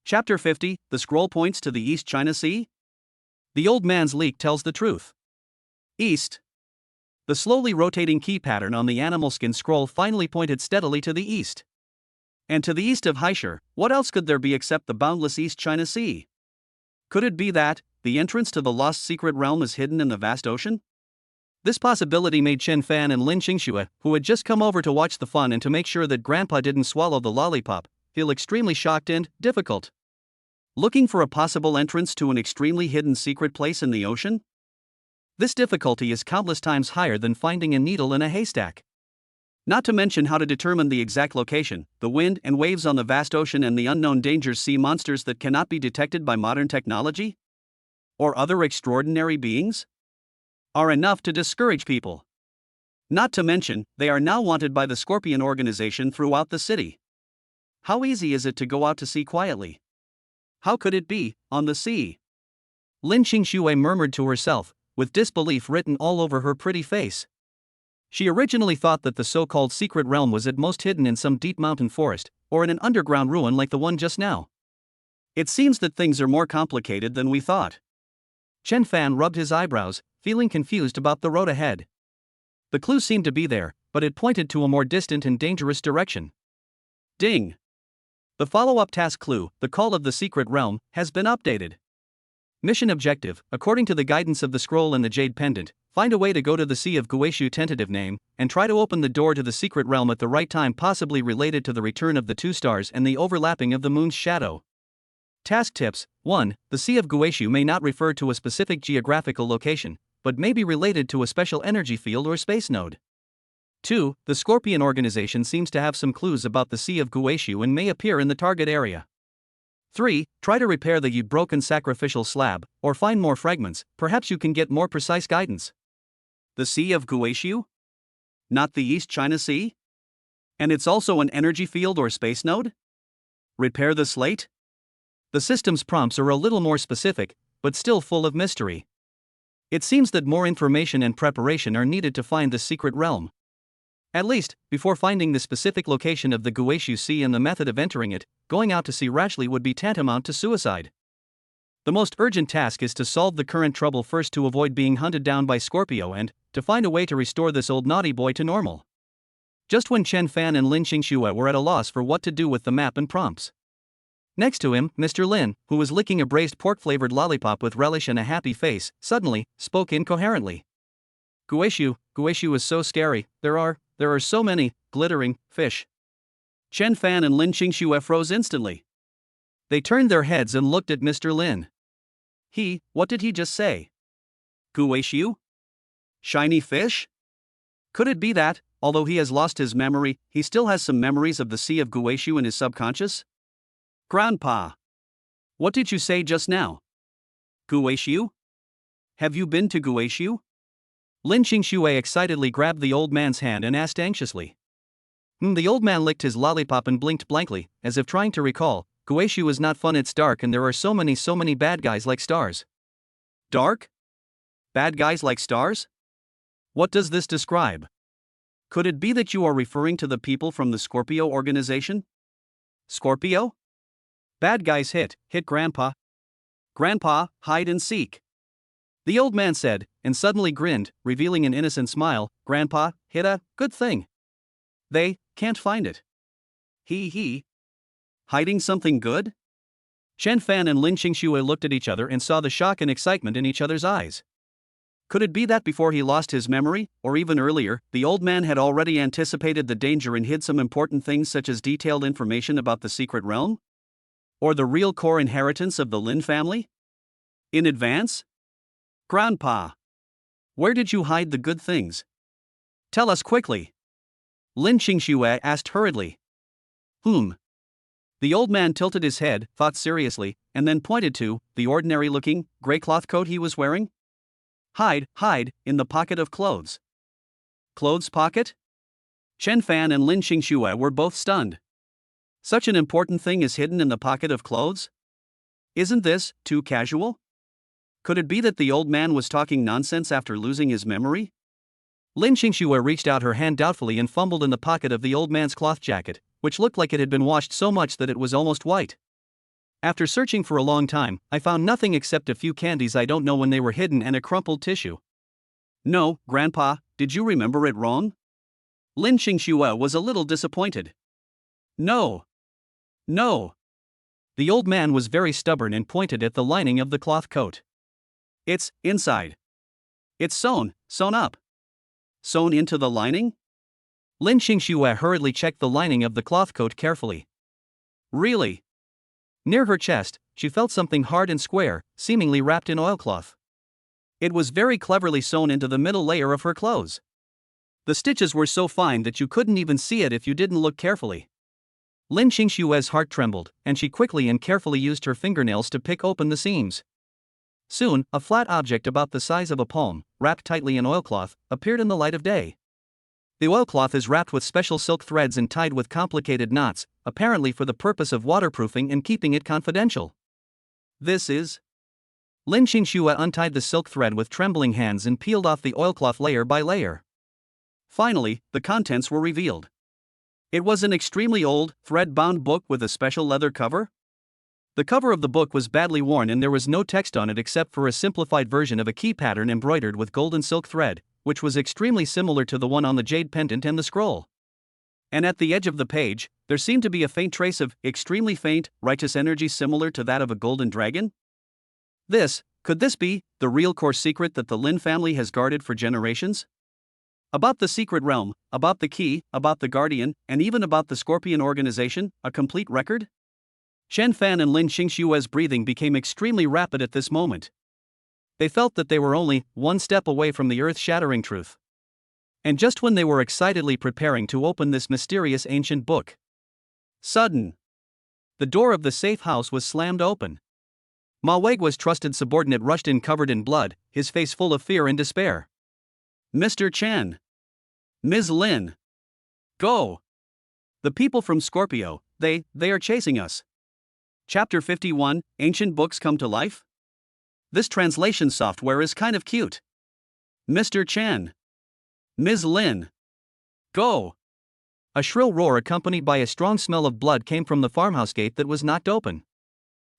Chapter 50, The Scroll Points to the East China Sea? The old man's leak tells the truth. East. The slowly rotating key pattern on the animal skin scroll finally pointed steadily to the east. And to the east of Haishur, what else could there be except the boundless East China Sea? Could it be that the entrance to the lost secret realm is hidden in the vast ocean? This possibility made Chen Fan and Lin Qingxue, who had just come over to watch the fun and to make sure that Grandpa didn't swallow the lollipop, feel extremely shocked and difficult. Looking for a possible entrance to an extremely hidden secret place in the ocean? This difficulty is countless times higher than finding a needle in a haystack. Not to mention how to determine the exact location, the wind and waves on the vast ocean, and the unknown dangers, sea monsters that cannot be detected by modern technology? Or other extraordinary beings? Are enough to discourage people. Not to mention, they are now wanted by the Scorpion organization throughout the city. How easy is it to go out to sea quietly? How could it be on the sea? Lin Qingxue murmured to herself, with disbelief written all over her pretty face. She originally thought that the so-called secret realm was at most hidden in some deep mountain forest, or in an underground ruin like the one just now. It seems that things are more complicated than we thought. Chen Fan rubbed his eyebrows, feeling confused about the road ahead. The clue seemed to be there, but it pointed to a more distant and dangerous direction. Ding! The follow-up task clue, The Call of the Secret Realm, has been updated. Mission objective, according to the guidance of the scroll and the jade pendant, find a way to go to the Sea of Guishu, tentative name, and try to open the door to the secret realm at the right time, possibly related to the return of the 2 stars and the overlapping of the moon's shadow. Task tips. 1. The Sea of Guishu may not refer to a specific geographical location, but may be related to a special energy field or space node. 2. The Scorpion organization seems to have some clues about the Sea of Guishu and may appear in the target area. 3. Try to repair the broken sacrificial slab, or find more fragments, perhaps you can get more precise guidance. The Sea of Guishu? Not the East China Sea? And it's also an energy field or space node? Repair the slate? The system's prompts are a little more specific, but still full of mystery. It seems that more information and preparation are needed to find the secret realm. At least, before finding the specific location of the Guishu Sea and the method of entering it, going out to sea rashly would be tantamount to suicide. The most urgent task is to solve the current trouble first to avoid being hunted down by Scorpio and to find a way to restore this old naughty boy to normal. Just when Chen Fan and Lin Qingxue were at a loss for what to do with the map and prompts. Next to him, Mr. Lin, who was licking a braised pork-flavored lollipop with relish and a happy face, suddenly spoke incoherently. Guishu is so scary, there are so many glittering fish. Chen Fan and Lin Qingxue froze instantly. They turned their heads and looked at Mr. Lin. What did he just say? Guishu? Shiny fish? Could it be that, although he has lost his memory, he still has some memories of the Sea of Guishu in his subconscious? Grandpa. What did you say just now? Guishu? Have you been to Guishu? Lin Qingxue excitedly grabbed the old man's hand and asked anxiously. The old man licked his lollipop and blinked blankly, as if trying to recall. Guishu is not fun, it's dark and there are so many bad guys like stars. Dark? Bad guys like stars? What does this describe? Could it be that you are referring to the people from the Scorpio organization? Scorpio? Bad guys hit Grandpa. Grandpa, hide and seek. The old man said, and suddenly grinned, revealing an innocent smile. Grandpa, hit a good thing. They can't find it. Hiding something good? Chen Fan and Lin Qingxue looked at each other and saw the shock and excitement in each other's eyes. Could it be that before he lost his memory, or even earlier, the old man had already anticipated the danger and hid some important things such as detailed information about the secret realm? Or the real core inheritance of the Lin family? In advance? Grandpa, where did you hide the good things? Tell us quickly. Lin Qingxue asked hurriedly. The old man tilted his head, thought seriously, and then pointed to the ordinary-looking, gray cloth coat he was wearing. Hide, in the pocket of clothes. Clothes pocket? Chen Fan and Lin Qingxue were both stunned. Such an important thing is hidden in the pocket of clothes? Isn't this too casual? Could it be that the old man was talking nonsense after losing his memory? Lin Qingxue reached out her hand doubtfully and fumbled in the pocket of the old man's cloth jacket, which looked like it had been washed so much that it was almost white. After searching for a long time, I found nothing except a few candies I don't know when they were hidden and a crumpled tissue. No, Grandpa, did you remember it wrong? Lin Qingxue was a little disappointed. No. The old man was very stubborn and pointed at the lining of the cloth coat. It's inside. It's sewn up. Sewn into the lining? Lin Qingxue hurriedly checked the lining of the cloth coat carefully. Really? Near her chest, she felt something hard and square, seemingly wrapped in oilcloth. It was very cleverly sewn into the middle layer of her clothes. The stitches were so fine that you couldn't even see it if you didn't look carefully. Lin Qingxue's heart trembled, and she quickly and carefully used her fingernails to pick open the seams. Soon, a flat object about the size of a palm, wrapped tightly in oilcloth, appeared in the light of day. The oilcloth is wrapped with special silk threads and tied with complicated knots, apparently for the purpose of waterproofing and keeping it confidential. This is... Lin Qingxue untied the silk thread with trembling hands and peeled off the oilcloth layer by layer. Finally, the contents were revealed. It was an extremely old, thread-bound book with a special leather cover. The cover of the book was badly worn and there was no text on it except for a simplified version of a key pattern embroidered with golden silk thread, which was extremely similar to the one on the jade pendant and the scroll. And at the edge of the page, there seemed to be a faint trace of extremely faint, righteous energy similar to that of a golden dragon. Could this be the real core secret that the Lin family has guarded for generations? About the secret realm, about the key, about the guardian, and even about the Scorpion organization, a complete record? Chen Fan and Lin Qingshue's breathing became extremely rapid at this moment. They felt that they were only one step away from the earth-shattering truth. And just when they were excitedly preparing to open this mysterious ancient book, the door of the safe house was slammed open. Ma Weiguo's trusted subordinate rushed in covered in blood, his face full of fear and despair. "Mr. Chen! Ms. Lin! Go! The people from Scorpio, they are chasing us." Chapter 51, Ancient Books Come to Life? This translation software is kind of cute. "Mr. Chen! Ms. Lin! Go!" A shrill roar accompanied by a strong smell of blood came from the farmhouse gate that was knocked open.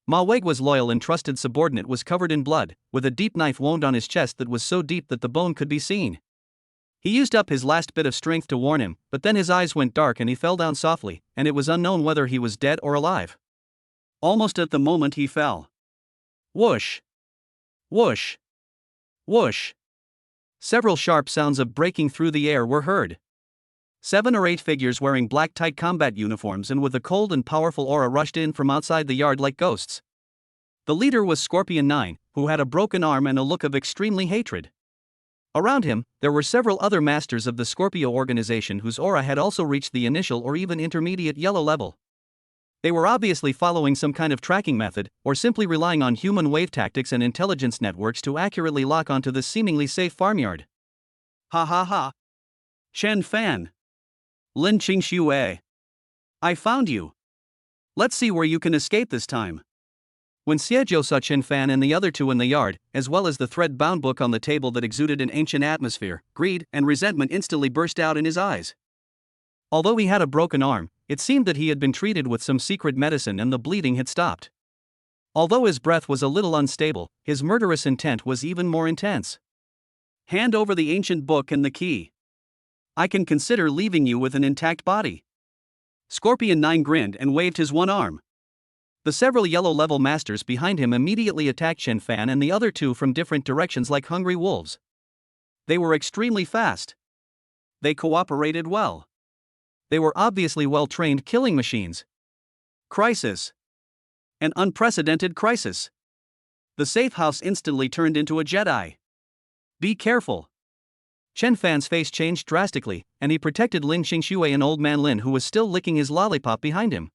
Ma Weiguo's loyal and trusted subordinate was covered in blood, with a deep knife wound on his chest that was so deep that the bone could be seen. He used up his last bit of strength to warn him, but then his eyes went dark and he fell down softly, and it was unknown whether he was dead or alive. Almost at the moment he fell. Whoosh! Whoosh! Whoosh! Several sharp sounds of breaking through the air were heard. 7 or 8 figures wearing black tight combat uniforms and with a cold and powerful aura rushed in from outside the yard like ghosts. The leader was Scorpion 9, who had a broken arm and a look of extremely hatred. Around him, there were several other masters of the Scorpio organization whose aura had also reached the initial or even intermediate yellow level. They were obviously following some kind of tracking method, or simply relying on human wave tactics and intelligence networks to accurately lock onto this seemingly safe farmyard. Ha ha ha! Chen Fan! Lin Qingxue! I found you! Let's see where you can escape this time. When Xiejiu saw Chen Fan and the other two in the yard, as well as the thread-bound book on the table that exuded an ancient atmosphere, greed and resentment instantly burst out in his eyes. Although he had a broken arm, it seemed that he had been treated with some secret medicine and the bleeding had stopped. Although his breath was a little unstable, his murderous intent was even more intense. Hand over the ancient book and the key. I can consider leaving you with an intact body. Scorpion 9 grinned and waved his one arm. The several yellow-level masters behind him immediately attacked Chen Fan and the other two from different directions like hungry wolves. They were extremely fast. They cooperated well. They were obviously well-trained killing machines. Crisis. An unprecedented crisis. The safe house instantly turned into a Jedi. Be careful. Chen Fan's face changed drastically, and he protected Lin Qingxue and Old Man Lin, who was still licking his lollipop behind him.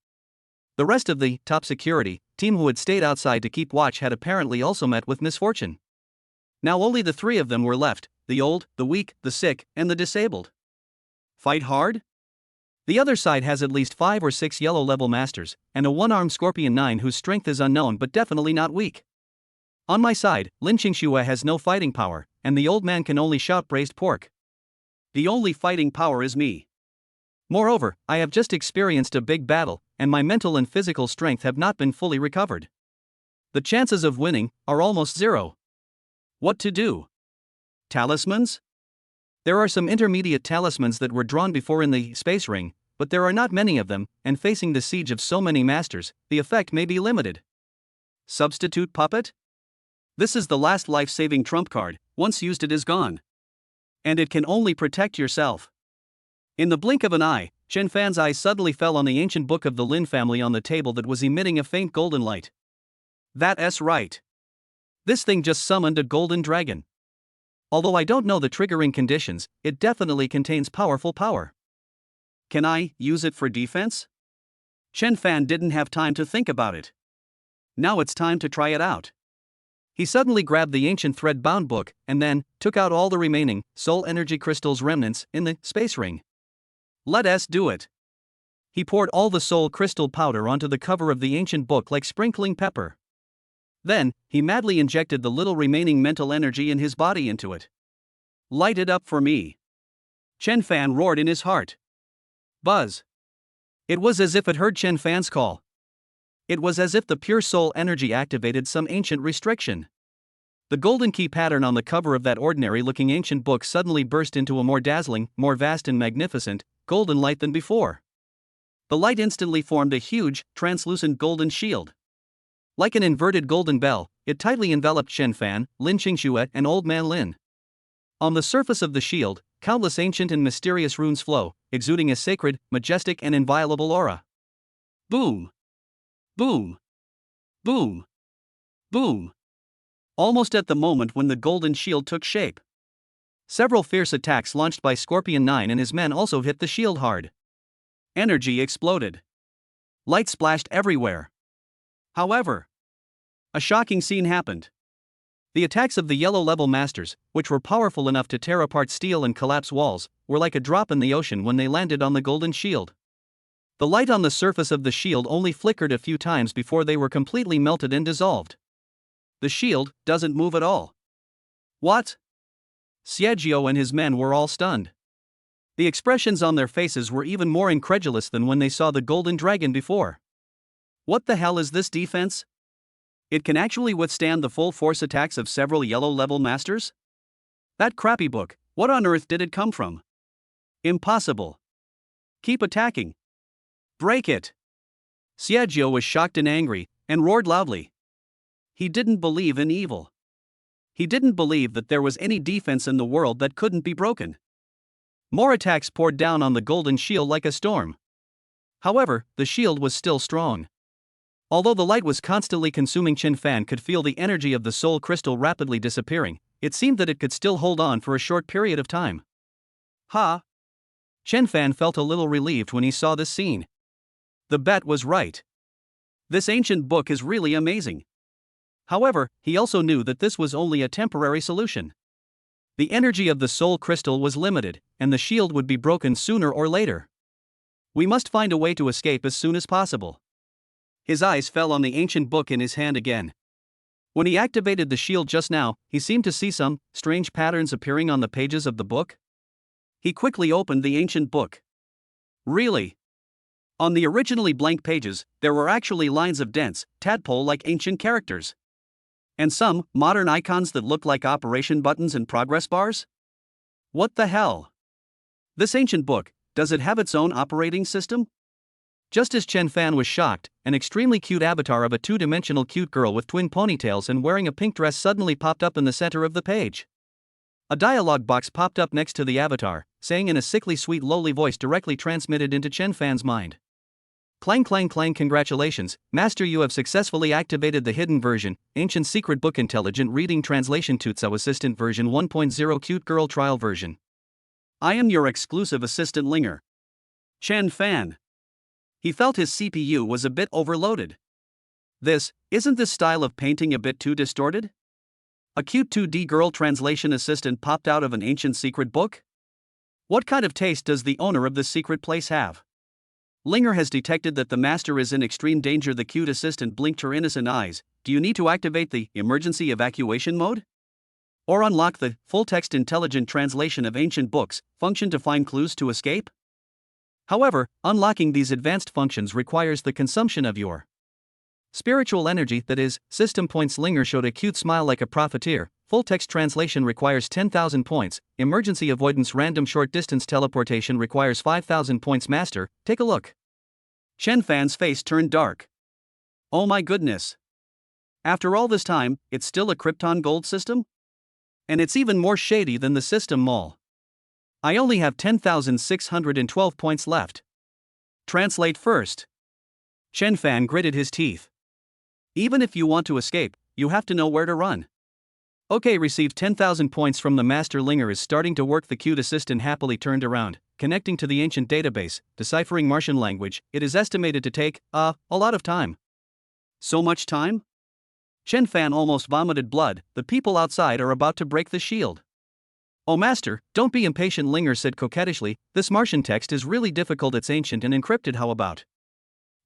The rest of the top security team who had stayed outside to keep watch had apparently also met with misfortune. Now only the 3 of them were left, the old, the weak, the sick, and the disabled. Fight hard? The other side has at least 5 or 6 yellow-level masters, and a one-armed Scorpion 9 whose strength is unknown but definitely not weak. On my side, Lin Qingxue has no fighting power, and the old man can only shout braised pork. The only fighting power is me. Moreover, I have just experienced a big battle, and my mental and physical strength have not been fully recovered. The chances of winning are almost 0. What to do? Talismans? There are some intermediate talismans that were drawn before in the space ring, but there are not many of them, and facing the siege of so many masters, the effect may be limited. Substitute puppet? This is the last life-saving trump card. Once used it is gone. And it can only protect yourself. In the blink of an eye, Chen Fan's eyes suddenly fell on the ancient book of the Lin family on the table that was emitting a faint golden light. That's right. This thing just summoned a golden dragon. Although I don't know the triggering conditions, it definitely contains powerful power. Can I use it for defense? Chen Fan didn't have time to think about it. Now it's time to try it out. He suddenly grabbed the ancient thread-bound book, and then took out all the remaining soul energy crystals remnants in the space ring. Let us do it. He poured all the soul crystal powder onto the cover of the ancient book like sprinkling pepper. Then, he madly injected the little remaining mental energy in his body into it. Light it up for me. Chen Fan roared in his heart. Buzz. It was as if it heard Chen Fan's call. It was as if the pure soul energy activated some ancient restriction. The golden key pattern on the cover of that ordinary-looking ancient book suddenly burst into a more dazzling, more vast and magnificent, golden light than before. The light instantly formed a huge, translucent golden shield. Like an inverted golden bell, it tightly enveloped Chen Fan, Lin Qingxue, and Old Man Lin. On the surface of the shield, countless ancient and mysterious runes flow, exuding a sacred, majestic and inviolable aura. Boom! Boom! Boom! Boom! Almost at the moment when the golden shield took shape. Several fierce attacks launched by Scorpion 9 and his men also hit the shield hard. Energy exploded. Light splashed everywhere. However, a shocking scene happened. The attacks of the yellow-level masters, which were powerful enough to tear apart steel and collapse walls, were like a drop in the ocean when they landed on the golden shield. The light on the surface of the shield only flickered a few times before they were completely melted and dissolved. The shield doesn't move at all. What? Xiegio and his men were all stunned. The expressions on their faces were even more incredulous than when they saw the golden dragon before. What the hell is this defense? It can actually withstand the full force attacks of several yellow-level masters? That crappy book, what on earth did it come from? Impossible. Keep attacking. Break it. Xiegio was shocked and angry, and roared loudly. He didn't believe in evil. He didn't believe that there was any defense in the world that couldn't be broken. More attacks poured down on the golden shield like a storm. However, the shield was still strong. Although the light was constantly consuming, Chen Fan could feel the energy of the soul crystal rapidly disappearing. It seemed that it could still hold on for a short period of time. Ha! Chen Fan felt a little relieved when he saw this scene. The bet was right. This ancient book is really amazing. However, he also knew that this was only a temporary solution. The energy of the soul crystal was limited, and the shield would be broken sooner or later. We must find a way to escape as soon as possible. His eyes fell on the ancient book in his hand again. When he activated the shield just now, he seemed to see some strange patterns appearing on the pages of the book. He quickly opened the ancient book. Really? On the originally blank pages, there were actually lines of dense, tadpole-like ancient characters. And some modern icons that looked like operation buttons and progress bars? What the hell? This ancient book, does it have its own operating system? Just as Chen Fan was shocked, an extremely cute avatar of a two-dimensional cute girl with twin ponytails and wearing a pink dress suddenly popped up in the center of the page. A dialogue box popped up next to the avatar, saying in a sickly sweet lowly voice directly transmitted into Chen Fan's mind. Clang clang clang, congratulations, Master, you have successfully activated the hidden version, Ancient Secret Book Intelligent Reading Translation Tutsu Assistant version 1.0 Cute Girl Trial version. I am your exclusive assistant Linger. Chen Fan. He felt his CPU was a bit overloaded. Isn't this style of painting a bit too distorted? A cute 2D girl translation assistant popped out of an ancient secret book? What kind of taste does the owner of this secret place have? Linger has detected that the master is in extreme danger. The cute assistant blinked her innocent eyes. Do you need to activate the emergency evacuation mode? Or unlock the full-text intelligent translation of ancient books function to find clues to escape? However, unlocking these advanced functions requires the consumption of your spiritual energy, that is, system points. Linger showed a cute smile like a profiteer. Full text translation requires 10,000 points, emergency avoidance random short distance teleportation requires 5,000 points. Master, take a look. Chen Fan's face turned dark. Oh my goodness. After all this time, it's still a Krypton Gold system? And it's even more shady than the system mall. I only have 10,612 points left. Translate first. Chen Fan gritted his teeth. Even if you want to escape, you have to know where to run. Okay, received 10,000 points from the master. Linger is starting to work. The cute assistant happily turned around, connecting to the ancient database, deciphering Martian language. It is estimated to take, a lot of time. So much time? Chen Fan almost vomited blood. The people outside are about to break the shield. Oh master, don't be impatient, Linger said coquettishly. This Martian text is really difficult. It's ancient and encrypted. How about?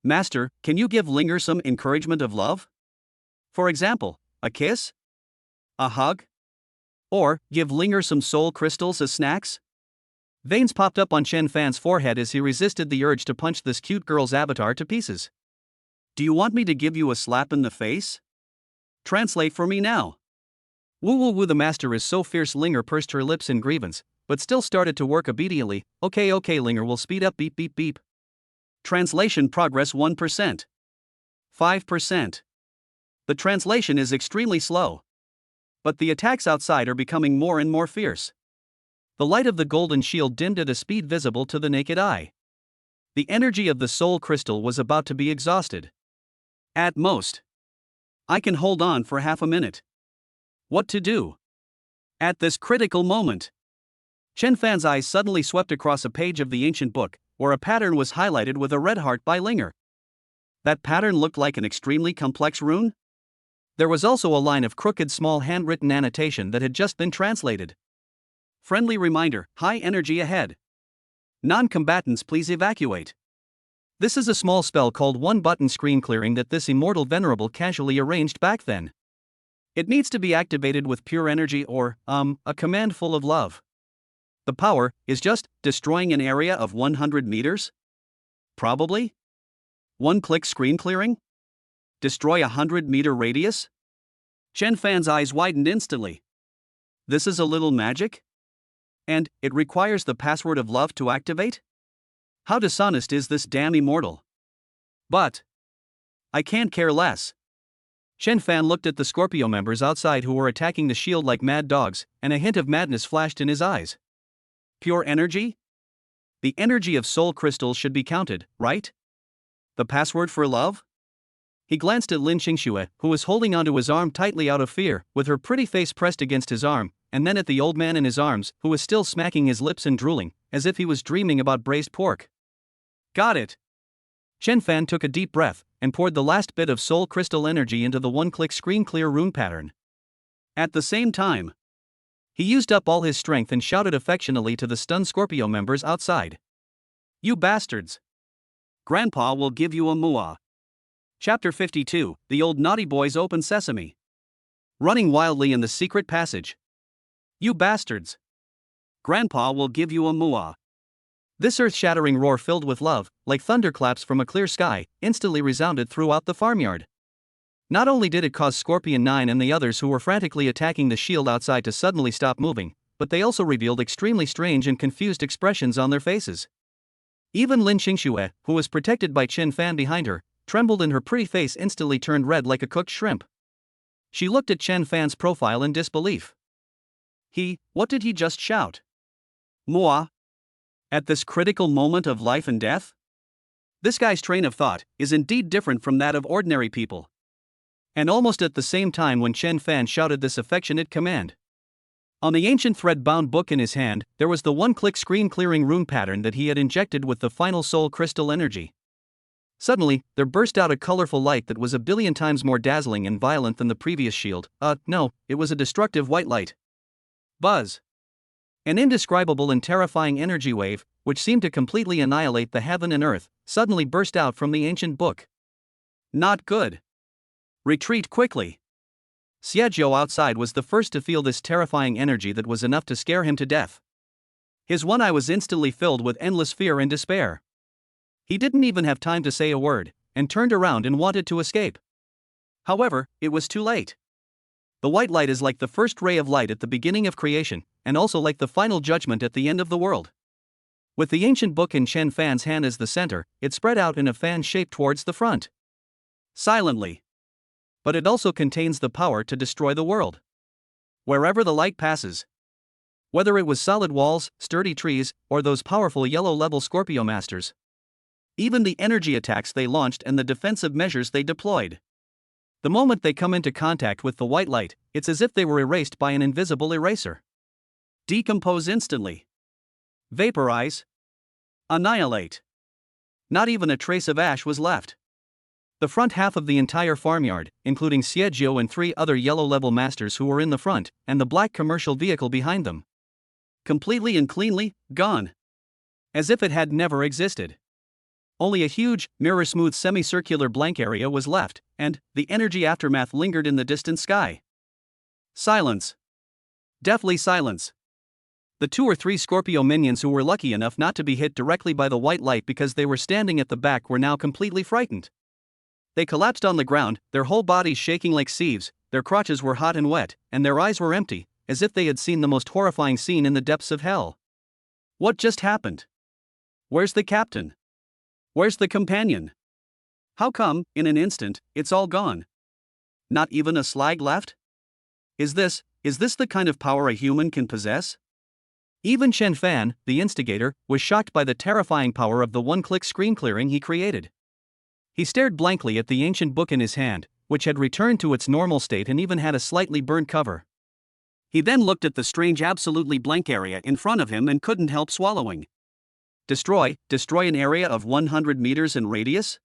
Master, can you give Linger some encouragement of love? For example, a kiss? A hug? Or give Linger some soul crystals as snacks? Veins popped up on Chen Fan's forehead as he resisted the urge to punch this cute girl's avatar to pieces. Do you want me to give you a slap in the face? Translate for me now. Woo woo woo, the master is so fierce. Linger pursed her lips in grievance, but still started to work obediently. Okay, Linger will speed up. Beep beep beep. Translation progress 1%. 5%. The translation is extremely slow. But the attacks outside are becoming more and more fierce. The light of the golden shield dimmed at a speed visible to the naked eye. The energy of the soul crystal was about to be exhausted. At most. I can hold on for half a minute. What to do? At this critical moment, Chen Fan's eyes suddenly swept across a page of the ancient book, where a pattern was highlighted with a red heart by Linger. That pattern looked like an extremely complex rune? There was also a line of crooked small handwritten annotation that had just been translated. Friendly reminder, high energy ahead. Non-combatants please evacuate. This is a small spell called one-button screen clearing that this immortal venerable casually arranged back then. It needs to be activated with pure energy or, a command full of love. The power is just destroying an area of 100 meters? Probably? One-click screen clearing? Destroy a 100-meter radius? Chen Fan's eyes widened instantly. This is a little magic? And it requires the password of love to activate? How dishonest is this damn immortal? But I can't care less. Chen Fan looked at the Scorpio members outside who were attacking the shield like mad dogs, and a hint of madness flashed in his eyes. Pure energy? The energy of soul crystals should be counted, right? The password for love? He glanced at Lin Qingxue, who was holding onto his arm tightly out of fear, with her pretty face pressed against his arm, and then at the old man in his arms, who was still smacking his lips and drooling, as if he was dreaming about braised pork. Got it. Chen Fan took a deep breath, and poured the last bit of soul crystal energy into the one-click screen clear rune pattern. At the same time, he used up all his strength and shouted affectionately to the stunned Scorpio members outside. You bastards! Grandpa will give you a mua. Chapter 52, The Old Naughty Boys Open Sesame. Running wildly in the secret passage. You bastards! Grandpa will give you a mua. This earth-shattering roar filled with love, like thunderclaps from a clear sky, instantly resounded throughout the farmyard. Not only did it cause Scorpion 9 and the others who were frantically attacking the shield outside to suddenly stop moving, but they also revealed extremely strange and confused expressions on their faces. Even Lin Qingxue, who was protected by Chen Fan behind her, trembled and her pretty face instantly turned red like a cooked shrimp. She looked at Chen Fan's profile in disbelief. What did he just shout? Moi? At this critical moment of life and death? This guy's train of thought is indeed different from that of ordinary people. And almost at the same time when Chen Fan shouted this affectionate command. On the ancient thread-bound book in his hand, there was the one-click screen-clearing rune pattern that he had injected with the final soul crystal energy. Suddenly, there burst out a colorful light that was a billion times more dazzling and violent than the previous shield. No, it was a destructive white light. Buzz! An indescribable and terrifying energy wave, which seemed to completely annihilate the heaven and earth, suddenly burst out from the ancient book. Not good. Retreat quickly. Xiejiao outside was the first to feel this terrifying energy that was enough to scare him to death. His one eye was instantly filled with endless fear and despair. He didn't even have time to say a word, and turned around and wanted to escape. However, it was too late. The white light is like the first ray of light at the beginning of creation, and also like the final judgment at the end of the world. With the ancient book in Chen Fan's hand as the center, it spread out in a fan shape towards the front. Silently. But it also contains the power to destroy the world. Wherever the light passes. Whether it was solid walls, sturdy trees, or those powerful yellow-level Scorpio Masters. Even the energy attacks they launched and the defensive measures they deployed. The moment they come into contact with the white light, it's as if they were erased by an invisible eraser. Decompose instantly. Vaporize. Annihilate. Not even a trace of ash was left. The front half of the entire farmyard, including Xiejiao and 3 other yellow-level masters who were in the front, and the black commercial vehicle behind them. Completely and cleanly, gone. As if it had never existed. Only a huge, mirror-smooth semicircular blank area was left, and the energy aftermath lingered in the distant sky. Silence. Deathly silence. The 2 or 3 Scorpio minions who were lucky enough not to be hit directly by the white light because they were standing at the back were now completely frightened. They collapsed on the ground, their whole bodies shaking like sieves, their crotches were hot and wet, and their eyes were empty, as if they had seen the most horrifying scene in the depths of hell. What just happened? Where's the captain? Where's the companion? How come, in an instant, it's all gone? Not even a slag left? Is this the kind of power a human can possess? Even Chen Fan, the instigator, was shocked by the terrifying power of the one-click screen clearing he created. He stared blankly at the ancient book in his hand, which had returned to its normal state and even had a slightly burned cover. He then looked at the strange absolutely blank area in front of him and couldn't help swallowing. Destroy an area of 100 meters in radius?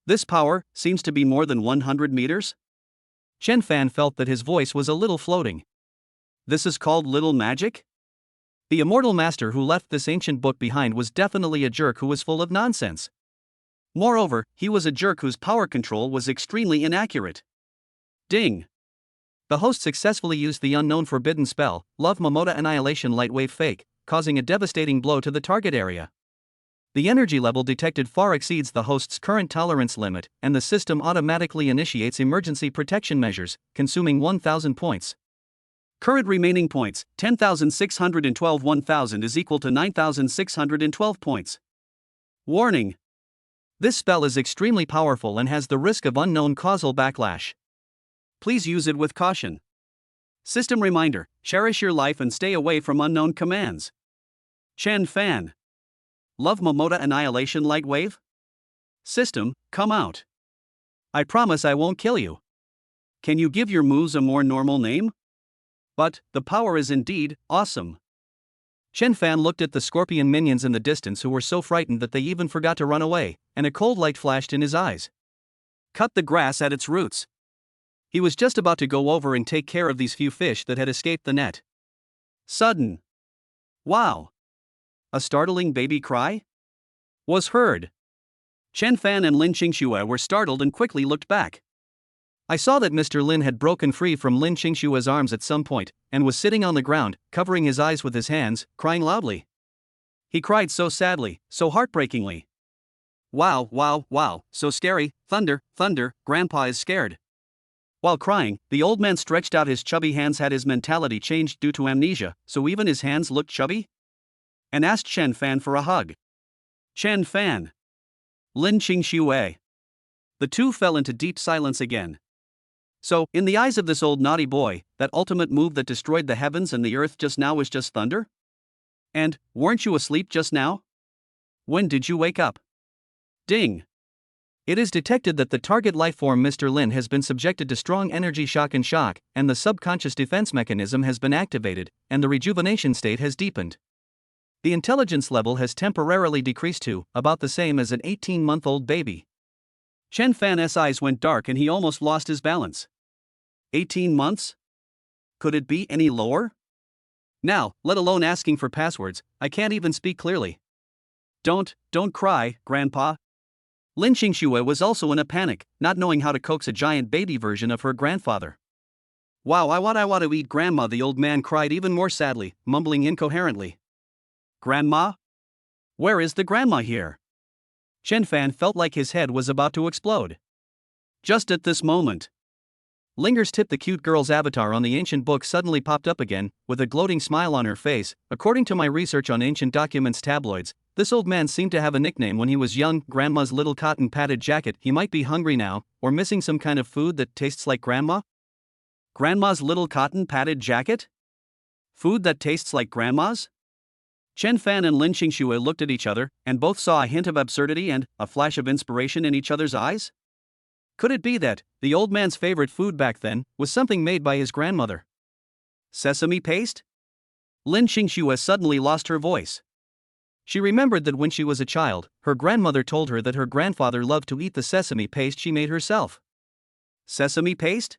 This power seems to be more than 100 meters? Chen Fan felt that his voice was a little floating. This is called little magic? The immortal master who left this ancient book behind was definitely a jerk who was full of nonsense. Moreover, he was a jerk whose power control was extremely inaccurate. Ding! The host successfully used the unknown forbidden spell, Love Momota Annihilation Lightwave Fake, causing a devastating blow to the target area. The energy level detected far exceeds the host's current tolerance limit, and the system automatically initiates emergency protection measures, consuming 1,000 points. Current remaining points, 10,612. 1,000 is equal to 9,612 points. Warning! This spell is extremely powerful and has the risk of unknown causal backlash. Please use it with caution. System reminder: cherish your life and stay away from unknown commands. Chen Fan. Love Momota Annihilation Lightwave? System, come out. I promise I won't kill you. Can you give your moves a more normal name? But the power is indeed awesome. Chen Fan looked at the scorpion minions in the distance who were so frightened that they even forgot to run away, and a cold light flashed in his eyes. Cut the grass at its roots. He was just about to go over and take care of these few fish that had escaped the net. Sudden. Wow! A startling baby cry was heard. Chen Fan and Lin Qingxue were startled and quickly looked back. I saw that Mr. Lin had broken free from Lin Qingxue's arms at some point, and was sitting on the ground, covering his eyes with his hands, crying loudly. He cried so sadly, so heartbreakingly. Wow, wow, wow, so scary, thunder, thunder, Grandpa is scared. While crying, the old man stretched out his chubby hands. Had his mentality changed due to amnesia, so even his hands looked chubby? And asked Chen Fan for a hug. Chen Fan. Lin Qingxue. The two fell into deep silence again. So, in the eyes of this old naughty boy, that ultimate move that destroyed the heavens and the earth just now was just thunder? And, weren't you asleep just now? When did you wake up? Ding! It is detected that the target lifeform Mr. Lin has been subjected to strong energy shock, and the subconscious defense mechanism has been activated, and the rejuvenation state has deepened. The intelligence level has temporarily decreased to about the same as an 18-month-old baby. Chen Fan's eyes went dark and he almost lost his balance. 18 months? Could it be any lower? Now, let alone asking for passwords, I can't even speak clearly. Don't cry, Grandpa. Lin Qingxue was also in a panic, not knowing how to coax a giant baby version of her grandfather. Wow, I want to eat Grandma. The old man cried even more sadly, mumbling incoherently. Grandma? Where is the grandma here? Chen Fan felt like his head was about to explode. Just at this moment, Linger's tip, the cute girl's avatar on the ancient book, suddenly popped up again, with a gloating smile on her face. According to my research on ancient documents tabloids, this old man seemed to have a nickname when he was young, Grandma's little cotton padded jacket. He might be hungry now, or missing some kind of food that tastes like Grandma? Grandma's little cotton padded jacket? Food that tastes like Grandma's? Chen Fan and Lin Qingxue looked at each other, and both saw a hint of absurdity and a flash of inspiration in each other's eyes. Could it be that the old man's favorite food back then was something made by his grandmother? Sesame paste? Lin Qingxue suddenly lost her voice. She remembered that when she was a child, her grandmother told her that her grandfather loved to eat the sesame paste she made herself. Sesame paste?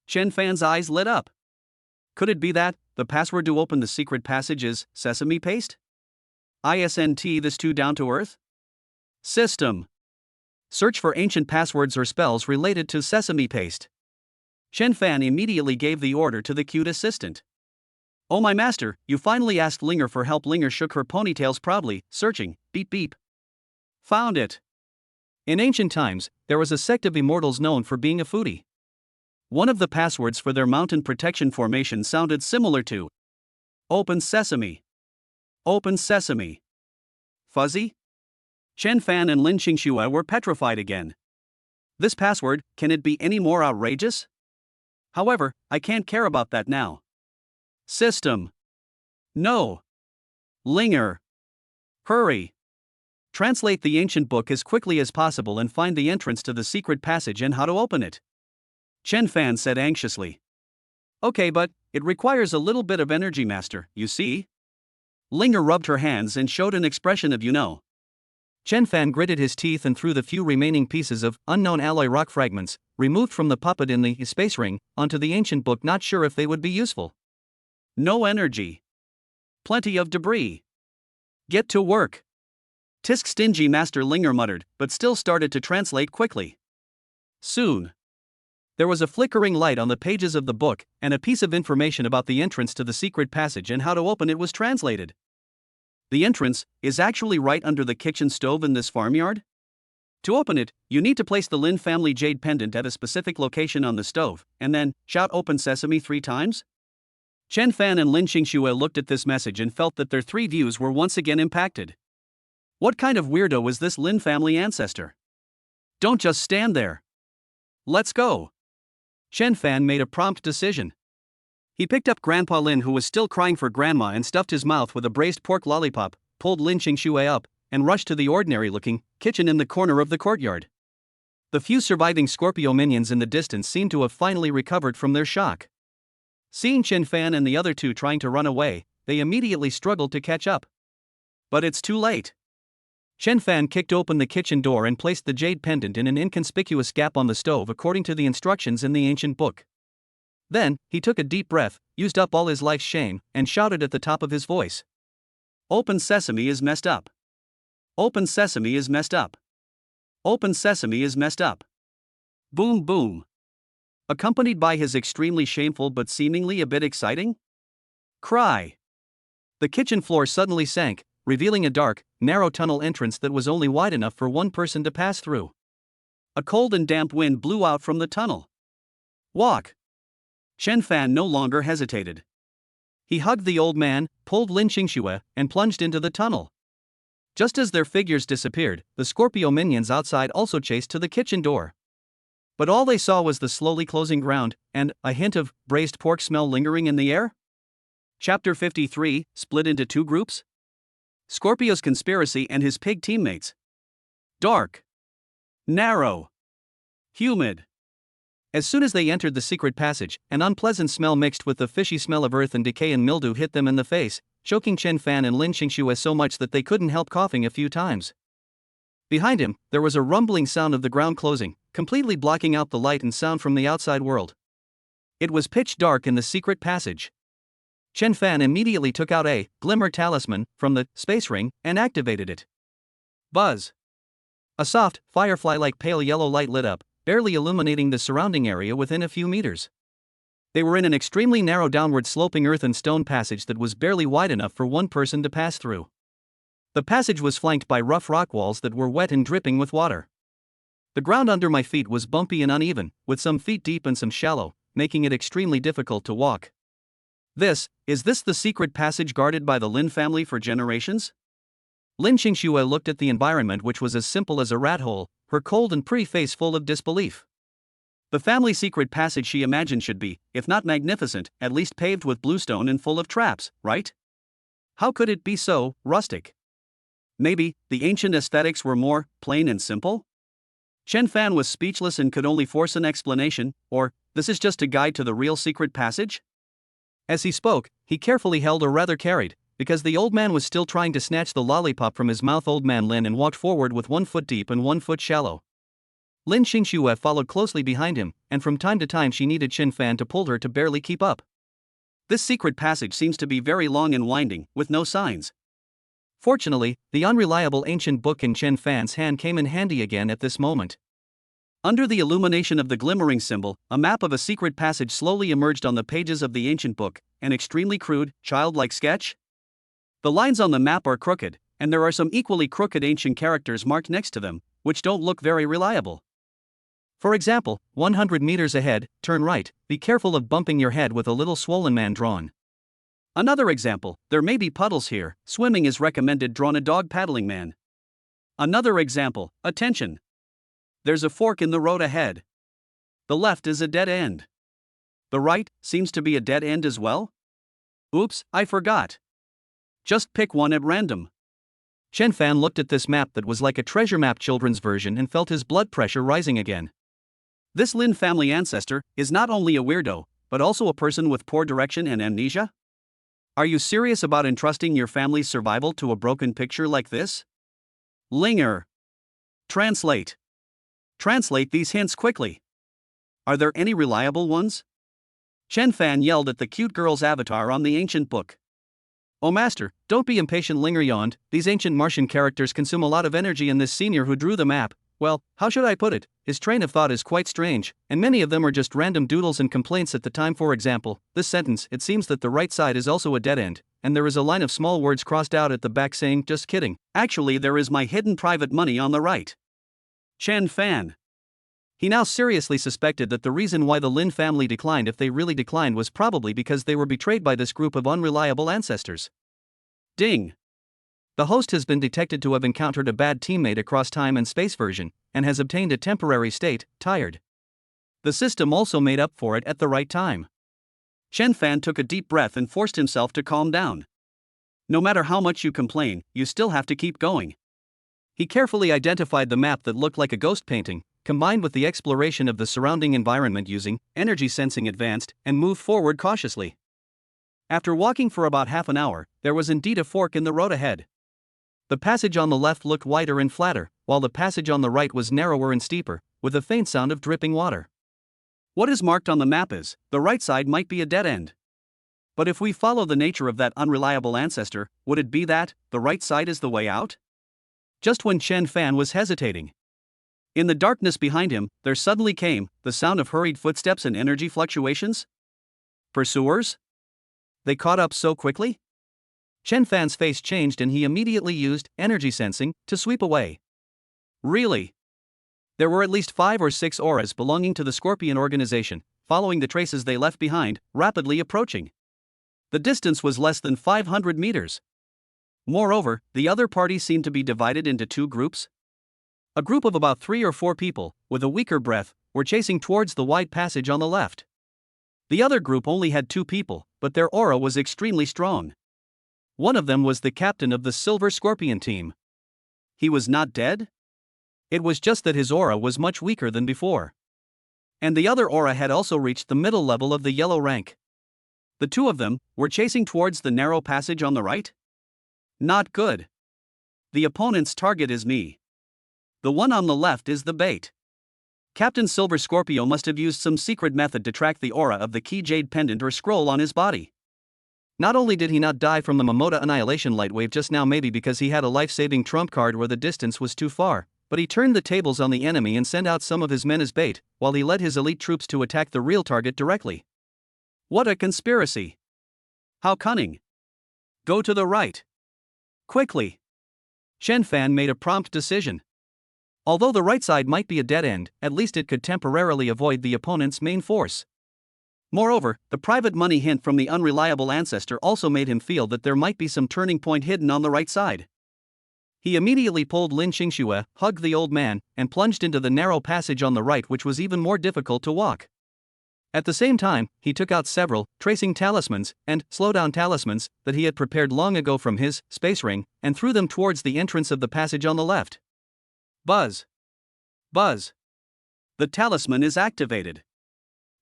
Chen Fan's eyes lit up. Could it be that the password to open the secret passage is sesame paste? Isn't this too down to earth? System. Search for ancient passwords or spells related to sesame paste. Chen Fan immediately gave the order to the cute assistant. Oh my master, you finally asked Linger for help. Linger shook her ponytails proudly, searching. Beep beep. Found it. In ancient times, there was a sect of immortals known for being a foodie. One of the passwords for their mountain protection formation sounded similar to Open Sesame. Open Sesame. Fuzzy? Chen Fan and Lin Qingxue were petrified again. This password, can it be any more outrageous? However, I can't care about that now. System. No. Linger. Hurry. Translate the ancient book as quickly as possible and find the entrance to the secret passage and how to open it. Chen Fan said anxiously. Okay, but it requires a little bit of energy, master, you see? Linger rubbed her hands and showed an expression of Chen Fan gritted his teeth and threw the few remaining pieces of unknown alloy rock fragments, removed from the puppet in the space ring, onto the ancient book, not sure if they would be useful. No energy. Plenty of debris. Get to work. Tisk stingy Master Linger muttered, but still started to translate quickly. Soon. There was a flickering light on the pages of the book, and a piece of information about the entrance to the secret passage and how to open it was translated. The entrance is actually right under the kitchen stove in this farmyard. To open it, you need to place the Lin family jade pendant at a specific location on the stove, and then shout "Open Sesame" 3 times. Chen Fan and Lin Xingxue looked at this message and felt that their 3 views were once again impacted. What kind of weirdo was this Lin family ancestor? Don't just stand there. Let's go. Chen Fan made a prompt decision. He picked up Grandpa Lin, who was still crying for grandma, and stuffed his mouth with a braised pork lollipop, pulled Lin Xingxue up, and rushed to the ordinary-looking kitchen in the corner of the courtyard. The few surviving Scorpio minions in the distance seemed to have finally recovered from their shock. Seeing Chen Fan and the other 2 trying to run away, they immediately struggled to catch up. But it's too late. Chen Fan kicked open the kitchen door and placed the jade pendant in an inconspicuous gap on the stove according to the instructions in the ancient book. Then, he took a deep breath, used up all his life's shame, and shouted at the top of his voice. Open Sesame is messed up. Open Sesame is messed up. Open Sesame is messed up. Boom boom. Accompanied by his extremely shameful but seemingly a bit exciting cry. The kitchen floor suddenly sank, revealing a dark, narrow tunnel entrance that was only wide enough for 1 person to pass through. A cold and damp wind blew out from the tunnel. Walk. Chen Fan no longer hesitated. He hugged the old man, pulled Lin Xingxue, and plunged into the tunnel. Just as their figures disappeared, the Scorpio minions outside also chased to the kitchen door. But all they saw was the slowly closing ground, and a hint of braised pork smell lingering in the air. Chapter 53, split into 2 groups. Scorpio's conspiracy and his pig teammates. Dark. Narrow. Humid. As soon as they entered the secret passage, an unpleasant smell mixed with the fishy smell of earth and decay and mildew hit them in the face, choking Chen Fan and Lin Xingxue so much that they couldn't help coughing a few times. Behind him, there was a rumbling sound of the ground closing, completely blocking out the light and sound from the outside world. It was pitch dark in the secret passage. Chen Fan immediately took out a glimmer talisman from the space ring and activated it. Buzz. A soft, firefly-like pale yellow light lit up, barely illuminating the surrounding area within a few meters. They were in an extremely narrow downward sloping earth and stone passage that was barely wide enough for 1 person to pass through. The passage was flanked by rough rock walls that were wet and dripping with water. The ground under my feet was bumpy and uneven, with some feet deep and some shallow, making it extremely difficult to walk. Is this the secret passage guarded by the Lin family for generations? Lin Xingxue looked at the environment, which was as simple as a rat hole, her cold and pretty face full of disbelief. The family secret passage she imagined should be, if not magnificent, at least paved with bluestone and full of traps, right? How could it be so rustic? Maybe the ancient aesthetics were more plain and simple? Chen Fan was speechless and could only force an explanation, or, this is just a guide to the real secret passage? As he spoke, he carefully held, or rather carried, because the old man was still trying to snatch the lollipop from his mouth, Old Man Lin, and walked forward with 1 foot deep and 1 foot shallow. Lin Xingxue followed closely behind him, and from time to time she needed Chen Fan to pull her to barely keep up. This secret passage seems to be very long and winding, with no signs. Fortunately, the unreliable ancient book in Chen Fan's hand came in handy again at this moment. Under the illumination of the glimmering symbol, a map of a secret passage slowly emerged on the pages of the ancient book, an extremely crude, childlike sketch. The lines on the map are crooked, and there are some equally crooked ancient characters marked next to them, which don't look very reliable. For example, 100 meters ahead, turn right, be careful of bumping your head with a little swollen man drawn. Another example, there may be puddles here, swimming is recommended, drawn a dog paddling man. Another example, attention. There's a fork in the road ahead. The left is a dead end. The right seems to be a dead end as well. Oops, I forgot. Just pick one at random. Chen Fan looked at this map that was like a treasure map children's version and felt his blood pressure rising again. This Lin family ancestor is not only a weirdo, but also a person with poor direction and amnesia? Are you serious about entrusting your family's survival to a broken picture like this? Linger. Translate. Translate these hints quickly. Are there any reliable ones? Chen Fan yelled at the cute girl's avatar on the ancient book. Oh master, don't be impatient, Linger yawned. These ancient Martian characters consume a lot of energy, and this senior who drew the map, well, how should I put it, his train of thought is quite strange, and many of them are just random doodles and complaints at the time. For example, this sentence, it seems that the right side is also a dead end, and there is a line of small words crossed out at the back saying, just kidding. Actually, there is my hidden private money on the right. Chen Fan. He now seriously suspected that the reason why the Lin family declined, if they really declined, was probably because they were betrayed by this group of unreliable ancestors. Ding. The host has been detected to have encountered a bad teammate across time and space version, and has obtained a temporary state, tired. The system also made up for it at the right time. Chen Fan took a deep breath and forced himself to calm down. No matter how much you complain, you still have to keep going. He carefully identified the map that looked like a ghost painting, combined with the exploration of the surrounding environment using energy sensing advanced, and moved forward cautiously. After walking for about half an hour, there was indeed a fork in the road ahead. The passage on the left looked wider and flatter, while the passage on the right was narrower and steeper, with a faint sound of dripping water. What is marked on the map is, the right side might be a dead end. But if we follow the nature of that unreliable ancestor, would it be that, the right side is the way out? Just when Chen Fan was hesitating, in the darkness behind him, there suddenly came the sound of hurried footsteps and energy fluctuations. Pursuers? They caught up so quickly? Chen Fan's face changed and he immediately used energy sensing to sweep away. Really? There were at least 5 or 6 auras belonging to the Scorpion organization, following the traces they left behind, rapidly approaching. The distance was less than 500 meters. Moreover, the other party seemed to be divided into 2 groups. A group of about 3 or 4 people, with a weaker breath, were chasing towards the wide passage on the left. The other group only had 2 people, but their aura was extremely strong. One of them was the captain of the Silver Scorpion team. He was not dead? It was just that his aura was much weaker than before. And the other aura had also reached the middle level of the yellow rank. The 2 of them were chasing towards the narrow passage on the right? Not good. The opponent's target is me. The one on the left is the bait. Captain Silver Scorpio must have used some secret method to track the aura of the key jade pendant or scroll on his body. Not only did he not die from the Momoda Annihilation light wave just now, maybe because he had a life-saving trump card where the distance was too far, but he turned the tables on the enemy and sent out some of his men as bait, while he led his elite troops to attack the real target directly. What a conspiracy! How cunning! Go to the right. Quickly! Chen Fan made a prompt decision. Although the right side might be a dead end, at least it could temporarily avoid the opponent's main force. Moreover, the private money hint from the unreliable ancestor also made him feel that there might be some turning point hidden on the right side. He immediately pulled Lin Qingxue, hugged the old man, and plunged into the narrow passage on the right, which was even more difficult to walk. At the same time, he took out several tracing talismans and slowdown talismans that he had prepared long ago from his space ring, and threw them towards the entrance of the passage on the left. Buzz! Buzz! The talisman is activated.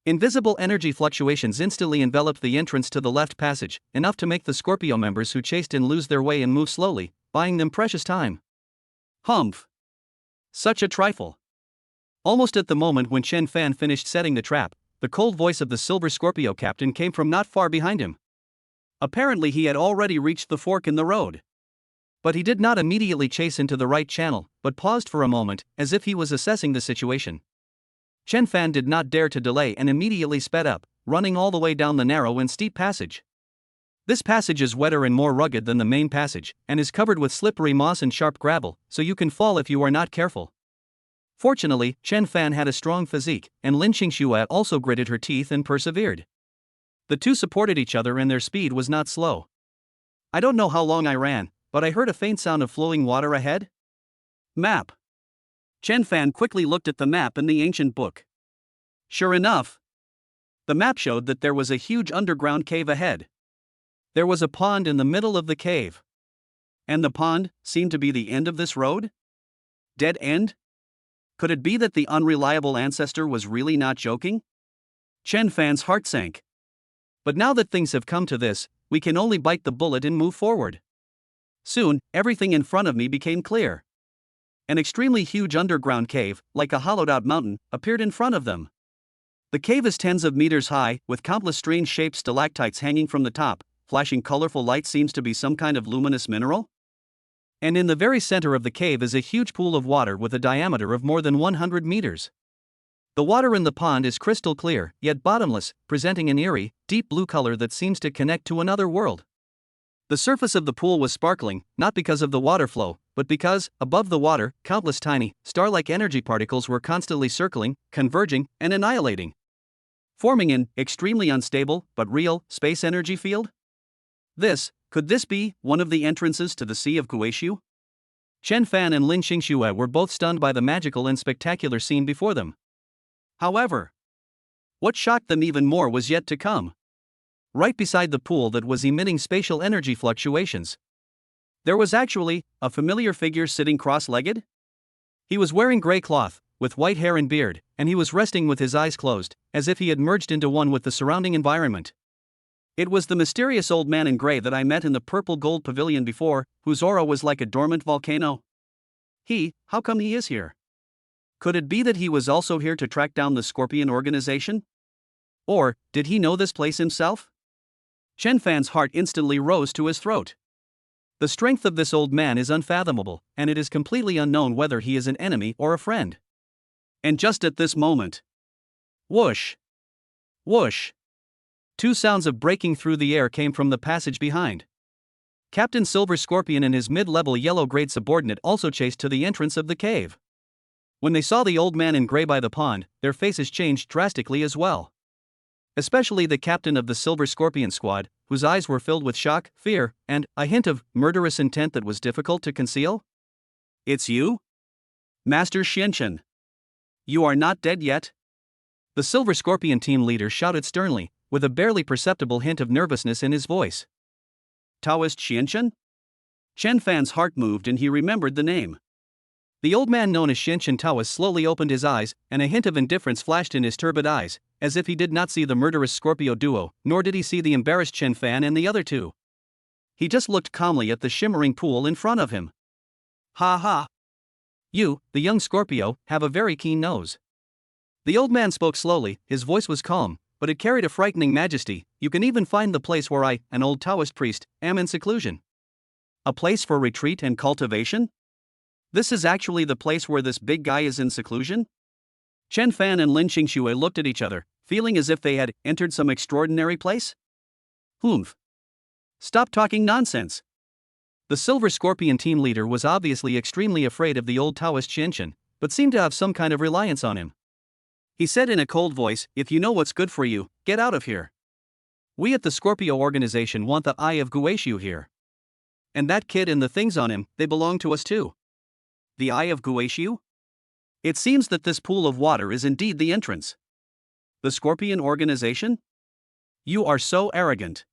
Invisible energy fluctuations instantly enveloped the entrance to the left passage, enough to make the Scorpio members who chased in lose their way and move slowly, buying them precious time. Humph! Such a trifle. Almost at the moment when Chen Fan finished setting the trap, the cold voice of the Silver Scorpio captain came from not far behind him. Apparently he had already reached the fork in the road. But he did not immediately chase into the right channel, but paused for a moment, as if he was assessing the situation. Chen Fan did not dare to delay and immediately sped up, running all the way down the narrow and steep passage. This passage is wetter and more rugged than the main passage, and is covered with slippery moss and sharp gravel, so you can fall if you are not careful. Fortunately, Chen Fan had a strong physique, and Lin Qingxue also gritted her teeth and persevered. The 2 supported each other and their speed was not slow. I don't know how long I ran, but I heard a faint sound of flowing water ahead. Map. Chen Fan quickly looked at the map in the ancient book. Sure enough, the map showed that there was a huge underground cave ahead. There was a pond in the middle of the cave. And the pond seemed to be the end of this road? Dead end? Could it be that the unreliable ancestor was really not joking? Chen Fan's heart sank. But now that things have come to this, we can only bite the bullet and move forward. Soon, everything in front of me became clear. An extremely huge underground cave, like a hollowed-out mountain, appeared in front of them. The cave is tens of meters high, with countless strange-shaped stalactites hanging from the top. Flashing colorful light seems to be some kind of luminous mineral. And in the very center of the cave is a huge pool of water with a diameter of more than 100 meters. The water in the pond is crystal clear, yet bottomless, presenting an eerie, deep blue color that seems to connect to another world. The surface of the pool was sparkling, not because of the water flow, but because, above the water, countless tiny, star-like energy particles were constantly circling, converging, and annihilating, forming an extremely unstable, but real, space energy field? Could this be one of the entrances to the Sea of Guishu? Chen Fan and Lin Xingxue were both stunned by the magical and spectacular scene before them. However, what shocked them even more was yet to come. Right beside the pool that was emitting spatial energy fluctuations, there was actually a familiar figure sitting cross-legged. He was wearing gray cloth, with white hair and beard, and he was resting with his eyes closed, as if he had merged into one with the surrounding environment. It was the mysterious old man in gray that I met in the purple gold pavilion before, whose aura was like a dormant volcano. How come he is here? Could it be that he was also here to track down the Scorpion organization? Or, did he know this place himself? Chen Fan's heart instantly rose to his throat. The strength of this old man is unfathomable, and it is completely unknown whether he is an enemy or a friend. And just at this moment, whoosh! Whoosh! Two sounds of breaking through the air came from the passage behind. Captain Silver Scorpion and his mid-level yellow-grade subordinate also chased to the entrance of the cave. When they saw the old man in gray by the pond, their faces changed drastically as well. Especially the captain of the Silver Scorpion squad, whose eyes were filled with shock, fear, and a hint of murderous intent that was difficult to conceal. "It's you? Master Xianchen. You are not dead yet?" The Silver Scorpion team leader shouted sternly, with a barely perceptible hint of nervousness in his voice. Taoist Xianchen? Chen Fan's heart moved and he remembered the name. The old man known as Xianchen Taoist slowly opened his eyes, and a hint of indifference flashed in his turbid eyes, as if he did not see the murderous Scorpio duo, nor did he see the embarrassed Chen Fan and the other two. He just looked calmly at the shimmering pool in front of him. "Ha ha! You, the young Scorpio, have a very keen nose." The old man spoke slowly, his voice was calm, but it carried a frightening majesty. "You can even find the place where I, an old Taoist priest, am in seclusion. A place for retreat and cultivation? This is actually the place where this big guy is in seclusion?" Chen Fan and Lin Xingxue looked at each other, feeling as if they had entered some extraordinary place. "Humph. Stop talking nonsense." The Silver Scorpion team leader was obviously extremely afraid of the old Taoist Xianchen, but seemed to have some kind of reliance on him. He said in a cold voice, "If you know what's good for you, get out of here. We at the Scorpio organization want the Eye of Guishu here. And that kid and the things on him, they belong to us too." The Eye of Guishu? It seems that this pool of water is indeed the entrance. The Scorpion organization? You are so arrogant.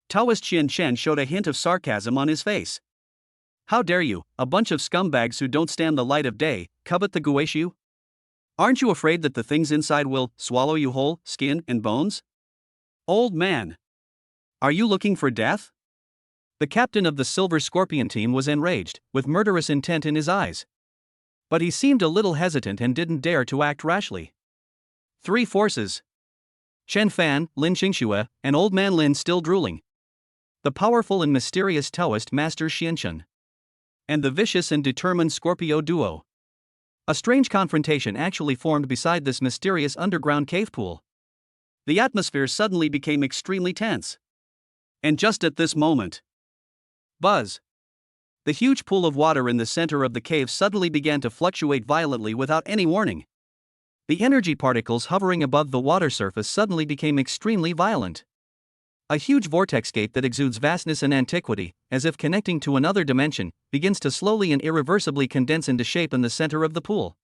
Taoist Qian Chen showed a hint of sarcasm on his face. How dare you, a bunch of scumbags who don't stand the light of day, covet the Guishu? Aren't you afraid that the things inside will swallow you whole, skin and bones? Old man. Are you looking for death? The captain of the Silver Scorpion team was enraged, with murderous intent in his eyes. But he seemed a little hesitant and didn't dare to act rashly. Three forces. Chen Fan, Lin Xingxue, and Old Man Lin still drooling. The powerful and mysterious Taoist Master Xianchen. And the vicious and determined Scorpio duo. A strange confrontation actually formed beside this mysterious underground cave pool. The atmosphere suddenly became extremely tense. And just at this moment, buzz! The huge pool of water in the center of the cave suddenly began to fluctuate violently without any warning. The energy particles hovering above the water surface suddenly became extremely violent. A huge vortex gate that exudes vastness and antiquity, as if connecting to another dimension, begins to slowly and irreversibly condense into shape in the center of the pool.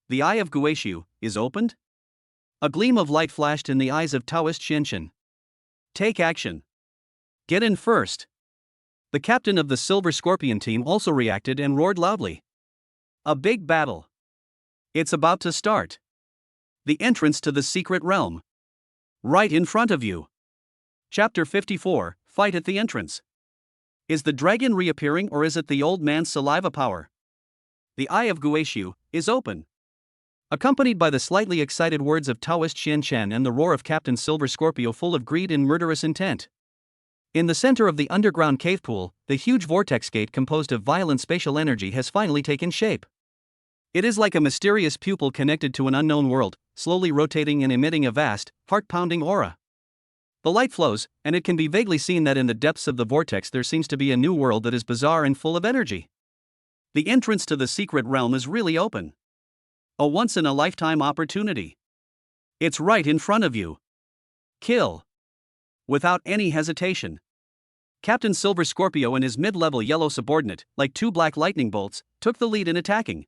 The Eye of Guishu is opened? A gleam of light flashed in the eyes of Taoist Xianchen. Take action. Get in first. The captain of the Silver Scorpion team also reacted and roared loudly. A big battle. It's about to start. The entrance to the secret realm. Right in front of you. Chapter 54, Fight at the Entrance. Is the dragon reappearing or is it the old man's saliva power? The Eye of Guishu is open. Accompanied by the slightly excited words of Taoist Xian Chen and the roar of Captain Silver Scorpio full of greed and murderous intent. In the center of the underground cave pool, the huge vortex gate composed of violent spatial energy has finally taken shape. It is like a mysterious pupil connected to an unknown world, slowly rotating and emitting a vast, heart-pounding aura. The light flows, and it can be vaguely seen that in the depths of the vortex there seems to be a new world that is bizarre and full of energy. The entrance to the secret realm is really open. A once-in-a-lifetime opportunity. It's right in front of you. Kill. Without any hesitation. Captain Silver Scorpio and his mid-level yellow subordinate, like two black lightning bolts, took the lead in attacking.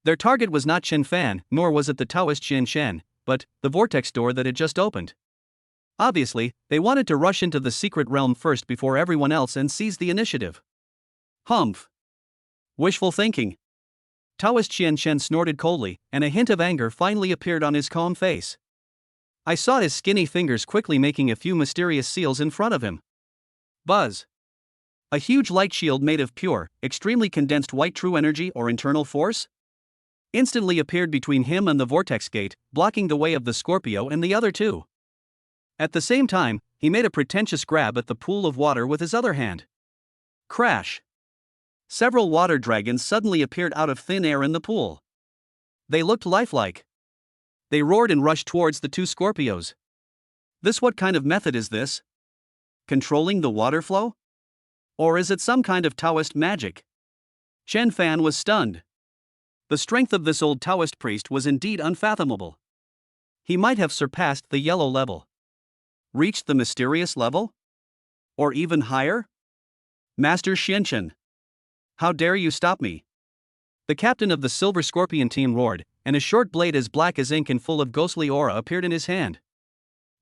Their target was not Chen Fan, nor was it the Taoist Xian Shen, but the vortex door that had just opened. Obviously, they wanted to rush into the secret realm first before everyone else and seize the initiative. Humph. Wishful thinking. Taoist Xian Shen snorted coldly, and a hint of anger finally appeared on his calm face. I saw his skinny fingers quickly making a few mysterious seals in front of him. Buzz. A huge light shield made of pure, extremely condensed white true energy or internal force instantly appeared between him and the vortex gate, blocking the way of the Scorpio and the other two. At the same time, he made a pretentious grab at the pool of water with his other hand. Crash. Several water dragons suddenly appeared out of thin air in the pool. They looked lifelike. They roared and rushed towards the two Scorpios. What kind of method is this? Controlling the water flow? Or is it some kind of Taoist magic? Chen Fan was stunned. The strength of this old Taoist priest was indeed unfathomable. He might have surpassed the yellow level. Reached the mysterious level? Or even higher? Master Xianchen. How dare you stop me? The captain of the Silver Scorpion team roared, and a short blade as black as ink and full of ghostly aura appeared in his hand.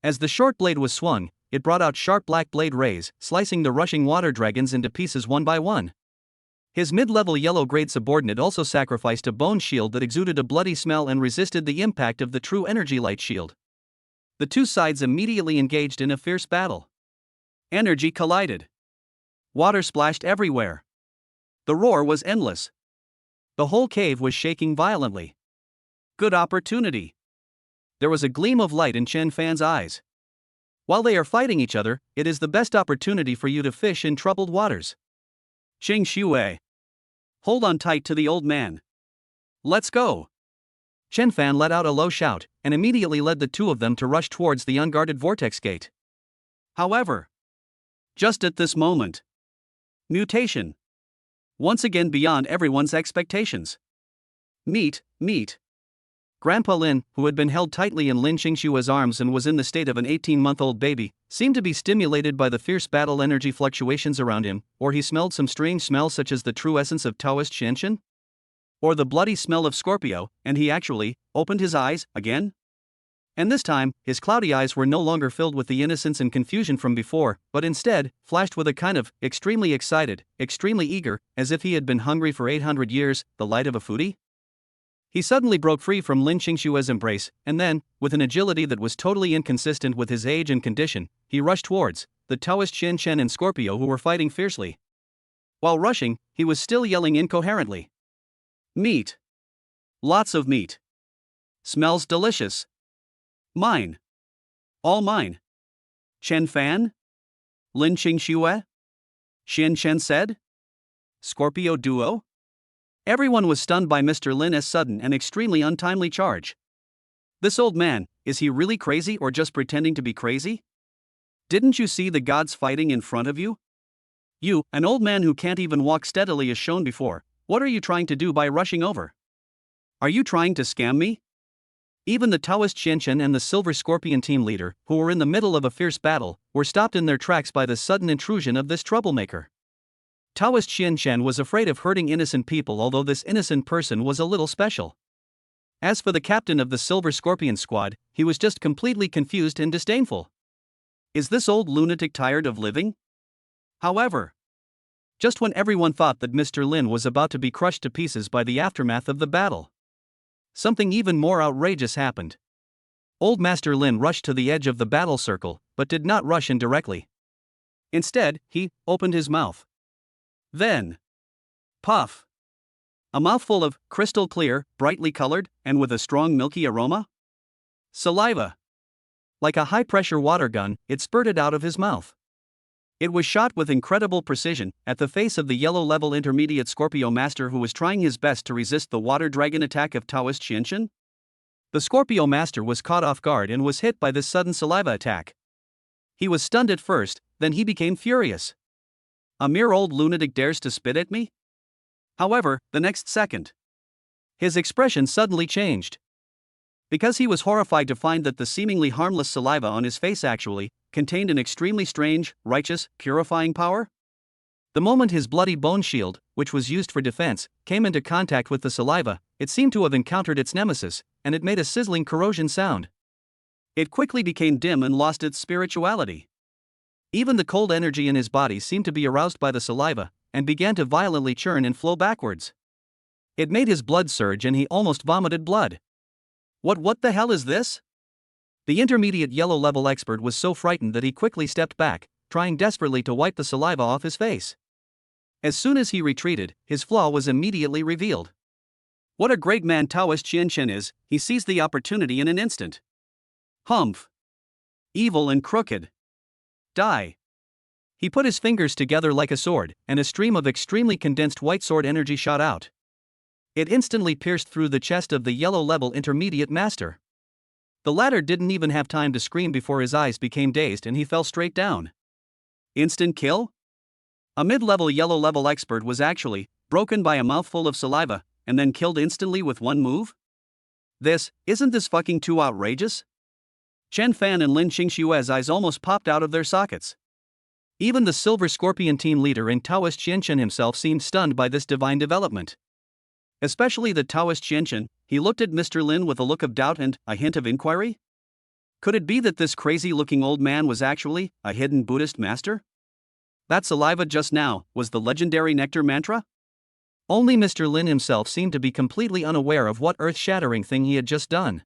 As the short blade was swung, it brought out sharp black blade rays, slicing the rushing water dragons into pieces one by one. His mid-level yellow-grade subordinate also sacrificed a bone shield that exuded a bloody smell and resisted the impact of the true energy light shield. The two sides immediately engaged in a fierce battle. Energy collided. Water splashed everywhere. The roar was endless. The whole cave was shaking violently. Good opportunity. There was a gleam of light in Chen Fan's eyes. While they are fighting each other, it is the best opportunity for you to fish in troubled waters. Xing Xue. Hold on tight to the old man. Let's go. Chen Fan let out a low shout, and immediately led the two of them to rush towards the unguarded vortex gate. However, just at this moment, mutation. Once again beyond everyone's expectations. Meet. Grandpa Lin, who had been held tightly in Lin Xingshua's arms and was in the state of an 18-month-old baby, seemed to be stimulated by the fierce battle energy fluctuations around him, or he smelled some strange smell such as the true essence of Taoist Xianchen? Or the bloody smell of Scorpio, and he actually opened his eyes again? And this time, his cloudy eyes were no longer filled with the innocence and confusion from before, but instead, flashed with a kind of extremely excited, extremely eager, as if he had been hungry for 800 years, the light of a foodie? He suddenly broke free from Lin Xingshua's embrace, and then, with an agility that was totally inconsistent with his age and condition, he rushed towards the Taoist Xian Chen and Scorpio who were fighting fiercely. While rushing, he was still yelling incoherently. Meat. Lots of meat. Smells delicious. Mine. All mine. Chen Fan? Lin Xingxue? Xian Chen said? Scorpio duo? Everyone was stunned by Mr. Lin's sudden and extremely untimely charge. This old man, is he really crazy or just pretending to be crazy? Didn't you see the gods fighting in front of you? You, an old man who can't even walk steadily as shown before, what are you trying to do by rushing over? Are you trying to scam me? Even the Taoist Xianchen and the Silver Scorpion team leader, who were in the middle of a fierce battle, were stopped in their tracks by the sudden intrusion of this troublemaker. Taoist Xianchen was afraid of hurting innocent people, although this innocent person was a little special. As for the captain of the Silver Scorpion squad, he was just completely confused and disdainful. Is this old lunatic tired of living? However, just when everyone thought that Mr. Lin was about to be crushed to pieces by the aftermath of the battle. Something even more outrageous happened. Old Master Lin rushed to the edge of the battle circle, but did not rush in directly. Instead, he opened his mouth. Then, puff! A mouthful of crystal clear, brightly colored, and with a strong milky aroma? Saliva. Like a high-pressure water gun, it spurted out of his mouth. It was shot with incredible precision at the face of the yellow-level intermediate Scorpio Master who was trying his best to resist the water dragon attack of Taoist Qianchen. The Scorpio Master was caught off guard and was hit by this sudden saliva attack. He was stunned at first, then he became furious. A mere old lunatic dares to spit at me? However, the next second, his expression suddenly changed. Because he was horrified to find that the seemingly harmless saliva on his face actually contained an extremely strange, righteous, purifying power. The moment his bloody bone shield, which was used for defense, came into contact with the saliva, it seemed to have encountered its nemesis, and it made a sizzling corrosion sound. It quickly became dim and lost its spirituality. Even the cold energy in his body seemed to be aroused by the saliva, and began to violently churn and flow backwards. It made his blood surge and he almost vomited blood. What the hell is this? The intermediate yellow-level expert was so frightened that he quickly stepped back, trying desperately to wipe the saliva off his face. As soon as he retreated, his flaw was immediately revealed. What a great man Taoist Qianchen is, he seized the opportunity in an instant. Humph! Evil and crooked. Die! He put his fingers together like a sword, and a stream of extremely condensed white sword energy shot out. It instantly pierced through the chest of the yellow-level intermediate master. The latter didn't even have time to scream before his eyes became dazed and he fell straight down. Instant kill? A mid-level yellow-level expert was actually broken by a mouthful of saliva, and then killed instantly with one move? Isn't this fucking too outrageous? Chen Fan and Lin Qingshue's eyes almost popped out of their sockets. Even the Silver Scorpion team leader in Taoist Qianchen himself seemed stunned by this divine development. Especially the Taoist Qianchen, he looked at Mr. Lin with a look of doubt and a hint of inquiry. Could it be that this crazy-looking old man was actually a hidden Buddhist master? That saliva just now was the legendary nectar mantra? Only Mr. Lin himself seemed to be completely unaware of what earth-shattering thing he had just done.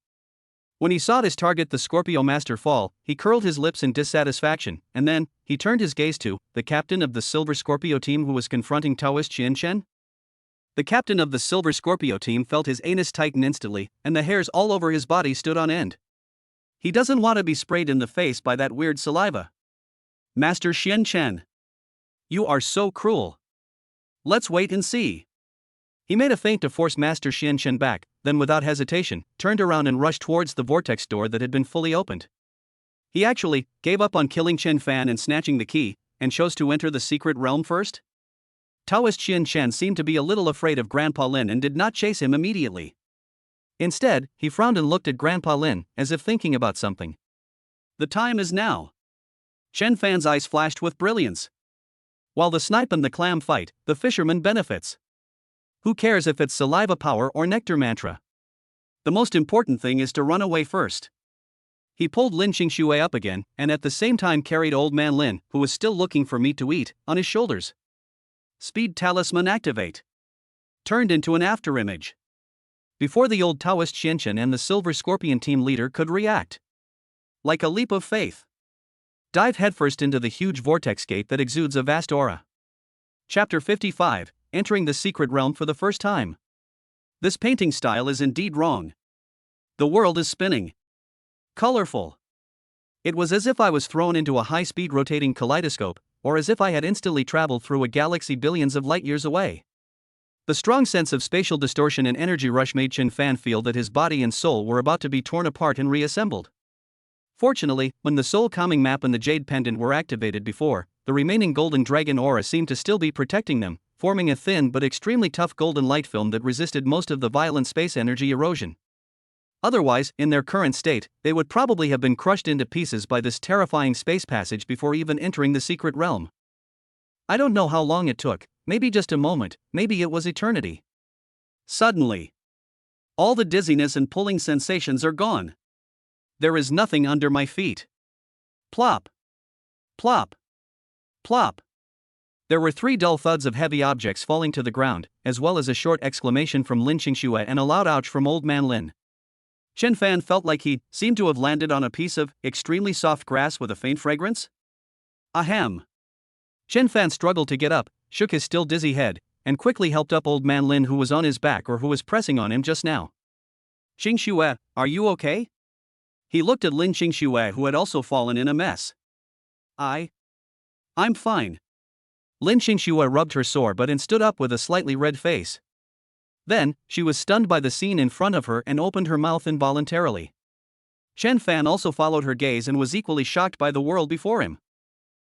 When he saw his target, the Scorpio Master, fall, he curled his lips in dissatisfaction, and then he turned his gaze to the captain of the Silver Scorpio team who was confronting Taoist Qianchen. The captain of the Silver Scorpio team felt his anus tighten instantly, and the hairs all over his body stood on end. He doesn't want to be sprayed in the face by that weird saliva. Master Qianchen. You are so cruel. Let's wait and see. He made a feint to force Master Qianchen back, then without hesitation, turned around and rushed towards the vortex door that had been fully opened. He actually gave up on killing Chen Fan and snatching the key, and chose to enter the secret realm first? Taoist Qianchen seemed to be a little afraid of Grandpa Lin and did not chase him immediately. Instead, he frowned and looked at Grandpa Lin, as if thinking about something. The time is now. Chen Fan's eyes flashed with brilliance. While the snipe and the clam fight, the fisherman benefits. Who cares if it's saliva power or nectar mantra? The most important thing is to run away first. He pulled Lin Qingxue up again, and at the same time carried Old Man Lin, who was still looking for meat to eat, on his shoulders. Speed Talisman activate. Turned into an afterimage. Before the old Taoist Qianchen and the Silver Scorpion team leader could react. Like a leap of faith. Dive headfirst into the huge vortex gate that exudes a vast aura. Chapter 55, Entering the Secret Realm for the First Time. This painting style is indeed wrong. The world is spinning. Colorful. It was as if I was thrown into a high-speed rotating kaleidoscope, or as if I had instantly traveled through a galaxy billions of light-years away. The strong sense of spatial distortion and energy rush made Chen Fan feel that his body and soul were about to be torn apart and reassembled. Fortunately, when the soul calming map and the jade pendant were activated before, the remaining golden dragon aura seemed to still be protecting them, forming a thin but extremely tough golden light film that resisted most of the violent space energy erosion. Otherwise, in their current state, they would probably have been crushed into pieces by this terrifying space passage before even entering the secret realm. I don't know how long it took, maybe just a moment, maybe it was eternity. Suddenly, all the dizziness and pulling sensations are gone. There is nothing under my feet. Plop. Plop. Plop. There were 3 dull thuds of heavy objects falling to the ground, as well as a short exclamation from Lin Qingxue and a loud ouch from Old Man Lin. Chen Fan felt like he seemed to have landed on a piece of extremely soft grass with a faint fragrance. Ahem. Chen Fan struggled to get up, shook his still dizzy head, and quickly helped up Old Man Lin, who was on his back or who was pressing on him just now. Qingxue, are you okay? He looked at Lin Qingxue, who had also fallen in a mess. I'm fine. Lin Qingxue rubbed her sore butt and stood up with a slightly red face. Then, she was stunned by the scene in front of her and opened her mouth involuntarily. Chen Fan also followed her gaze and was equally shocked by the world before him.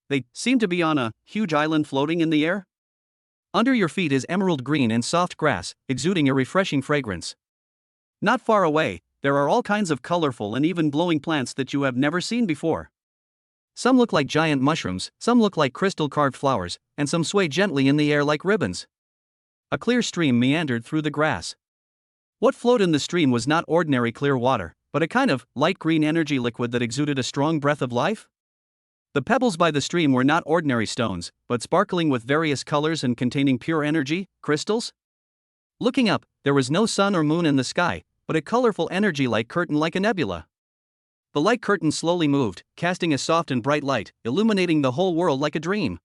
They seemed to be on a huge island floating in the air. Under your feet is emerald green and soft grass, exuding a refreshing fragrance. Not far away, there are all kinds of colorful and even glowing plants that you have never seen before. Some look like giant mushrooms, some look like crystal-carved flowers, and some sway gently in the air like ribbons. A clear stream meandered through the grass. What flowed in the stream was not ordinary clear water, but a kind of light green energy liquid that exuded a strong breath of life. The pebbles by the stream were not ordinary stones, but sparkling with various colors and containing pure energy, crystals. Looking up, there was no sun or moon in the sky, but a colorful energy light curtain like a nebula. The light curtain slowly moved, casting a soft and bright light, illuminating the whole world like a dream.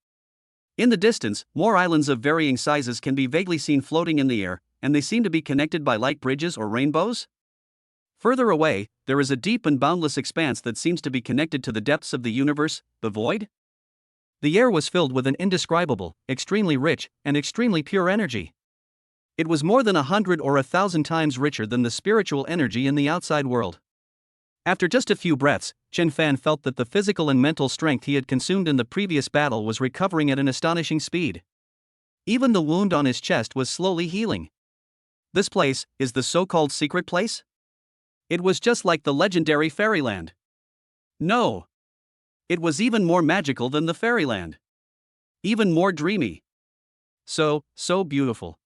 In the distance, more islands of varying sizes can be vaguely seen floating in the air, and they seem to be connected by light bridges or rainbows. Further away, there is a deep and boundless expanse that seems to be connected to the depths of the universe, the void. The air was filled with an indescribable, extremely rich, and extremely pure energy. It was more than 100 or 1,000 times richer than the spiritual energy in the outside world. After just a few breaths, Chen Fan felt that the physical and mental strength he had consumed in the previous battle was recovering at an astonishing speed. Even the wound on his chest was slowly healing. This place is the so-called secret place? It was just like the legendary fairyland. No. It was even more magical than the fairyland. Even more dreamy. So beautiful.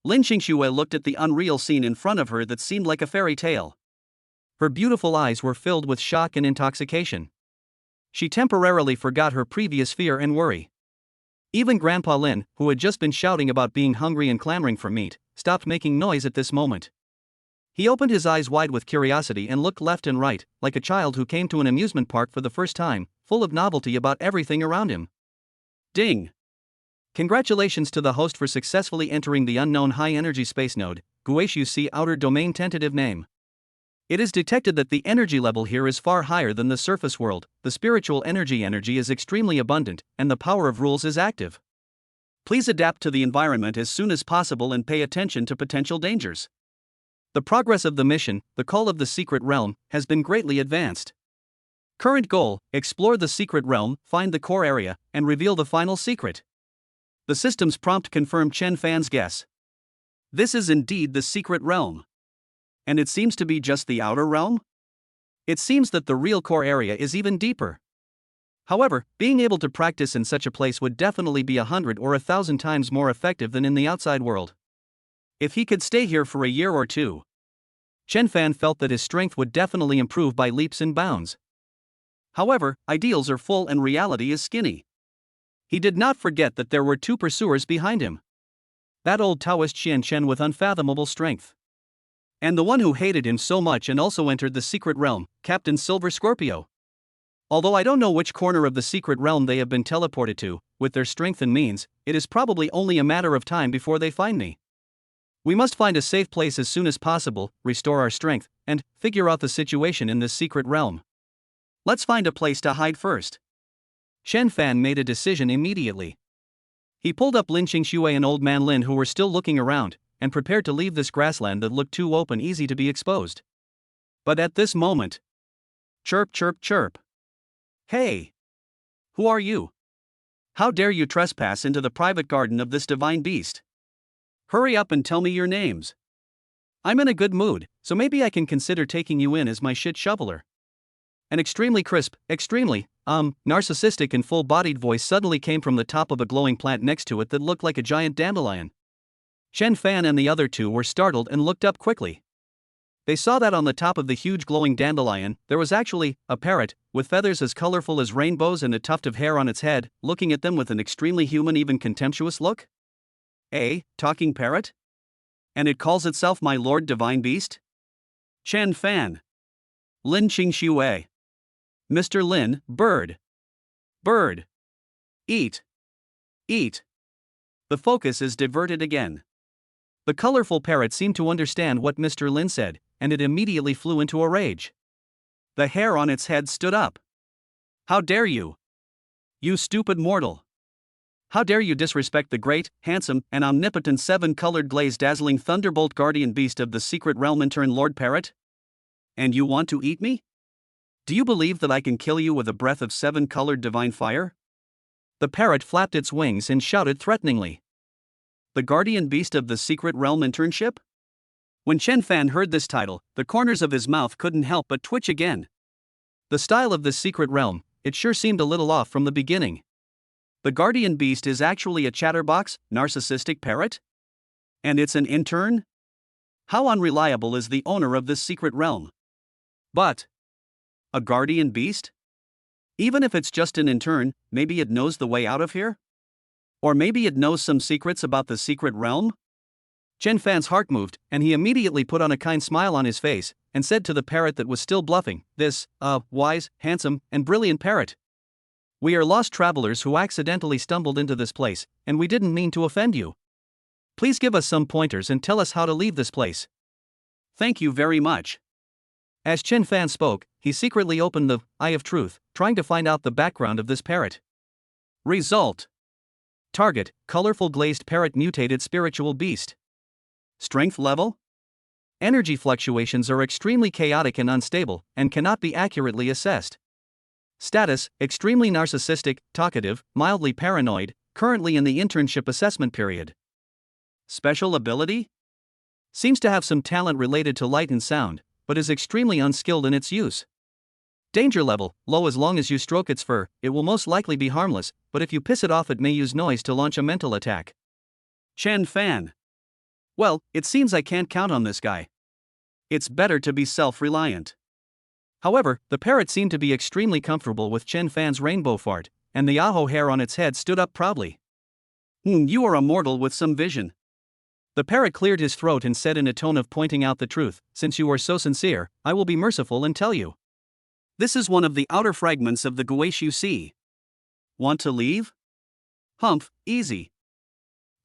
Lin Qingxue looked at the unreal scene in front of her that seemed like a fairy tale. Her beautiful eyes were filled with shock and intoxication. She temporarily forgot her previous fear and worry. Even Grandpa Lin, who had just been shouting about being hungry and clamoring for meat, stopped making noise at this moment. He opened his eyes wide with curiosity and looked left and right, like a child who came to an amusement park for the first time, full of novelty about everything around him. Ding! Congratulations to the host for successfully entering the unknown high-energy space node, Guishu Outer Domain. Tentative name. It is detected that the energy level here is far higher than the surface world, the spiritual energy is extremely abundant, and the power of rules is active. Please adapt to the environment as soon as possible and pay attention to potential dangers. The progress of the mission, the call of the secret realm, has been greatly advanced. Current goal: explore the secret realm, find the core area, and reveal the final secret. The system's prompt confirmed Chen Fan's guess. This is indeed the secret realm. And it seems to be just the outer realm? It seems that the real core area is even deeper. However, being able to practice in such a place would definitely be 100 or 1,000 times more effective than in the outside world. If he could stay here for a year or two, Chen Fan felt that his strength would definitely improve by leaps and bounds. However, ideals are full and reality is skinny. He did not forget that there were 2 pursuers behind him. That old Taoist Xian Chen with unfathomable strength. And the one who hated him so much and also entered the secret realm, Captain Silver Scorpio. Although I don't know which corner of the secret realm they have been teleported to, with their strength and means, it is probably only a matter of time before they find me. We must find a safe place as soon as possible, restore our strength, and figure out the situation in this secret realm. Let's find a place to hide first. Chen Fan made a decision immediately. He pulled up Lin Qingxue and Old Man Lin, who were still looking around, and prepared to leave this grassland that looked too open, easy to be exposed. But at this moment, chirp, chirp, chirp. Hey! Who are you? How dare you trespass into the private garden of this divine beast? Hurry up and tell me your names. I'm in a good mood, so maybe I can consider taking you in as my shit shoveler. An extremely crisp, narcissistic and full-bodied voice suddenly came from the top of a glowing plant next to it that looked like a giant dandelion. Chen Fan and the other 2 were startled and looked up quickly. They saw that on the top of the huge glowing dandelion, there was actually a parrot, with feathers as colorful as rainbows and a tuft of hair on its head, looking at them with an extremely human, even contemptuous look. A talking parrot? And it calls itself my Lord Divine Beast? Chen Fan. Lin Qingxue. Mr. Lin, bird. Bird. Eat. Eat. The focus is diverted again. The colorful parrot seemed to understand what Mr. Lin said, and it immediately flew into a rage. The hair on its head stood up. How dare you? You stupid mortal! How dare you disrespect the great, handsome, and omnipotent seven-colored glazed dazzling thunderbolt guardian beast of the secret realm and turn Lord Parrot? And you want to eat me? Do you believe that I can kill you with a breath of seven-colored divine fire? The parrot flapped its wings and shouted threateningly. The guardian beast of the secret realm internship? When Chen Fan heard this title, the corners of his mouth couldn't help but twitch again. The style of this secret realm, it sure seemed a little off from the beginning. The guardian beast is actually a chatterbox, narcissistic parrot? And it's an intern? How unreliable is the owner of this secret realm? But a guardian beast? Even if it's just an intern, maybe it knows the way out of here? Or maybe it knows some secrets about the secret realm? Chen Fan's heart moved, and he immediately put on a kind smile on his face, and said to the parrot that was still bluffing, "This, wise, handsome, and brilliant parrot. We are lost travelers who accidentally stumbled into this place, and we didn't mean to offend you. Please give us some pointers and tell us how to leave this place." Thank you very much. As Chen Fan spoke, he secretly opened the Eye of Truth, trying to find out the background of this parrot. Result. Target, colorful glazed parrot mutated spiritual beast. Strength level? Energy fluctuations are extremely chaotic and unstable, and cannot be accurately assessed. Status, extremely narcissistic, talkative, mildly paranoid, currently in the internship assessment period. Special ability? Seems to have some talent related to light and sound, but is extremely unskilled in its use. Danger level, low. As long as you stroke its fur, it will most likely be harmless, but if you piss it off it may use noise to launch a mental attack. Chen Fan. Well, it seems I can't count on this guy. It's better to be self-reliant. However, the parrot seemed to be extremely comfortable with Chen Fan's rainbow fart, and the aho hair on its head stood up proudly. You are a mortal with some vision. The parrot cleared his throat and said in a tone of pointing out the truth, "Since you are so sincere, I will be merciful and tell you. This is one of the outer fragments of the gouache you see. Want to leave? Humph, easy.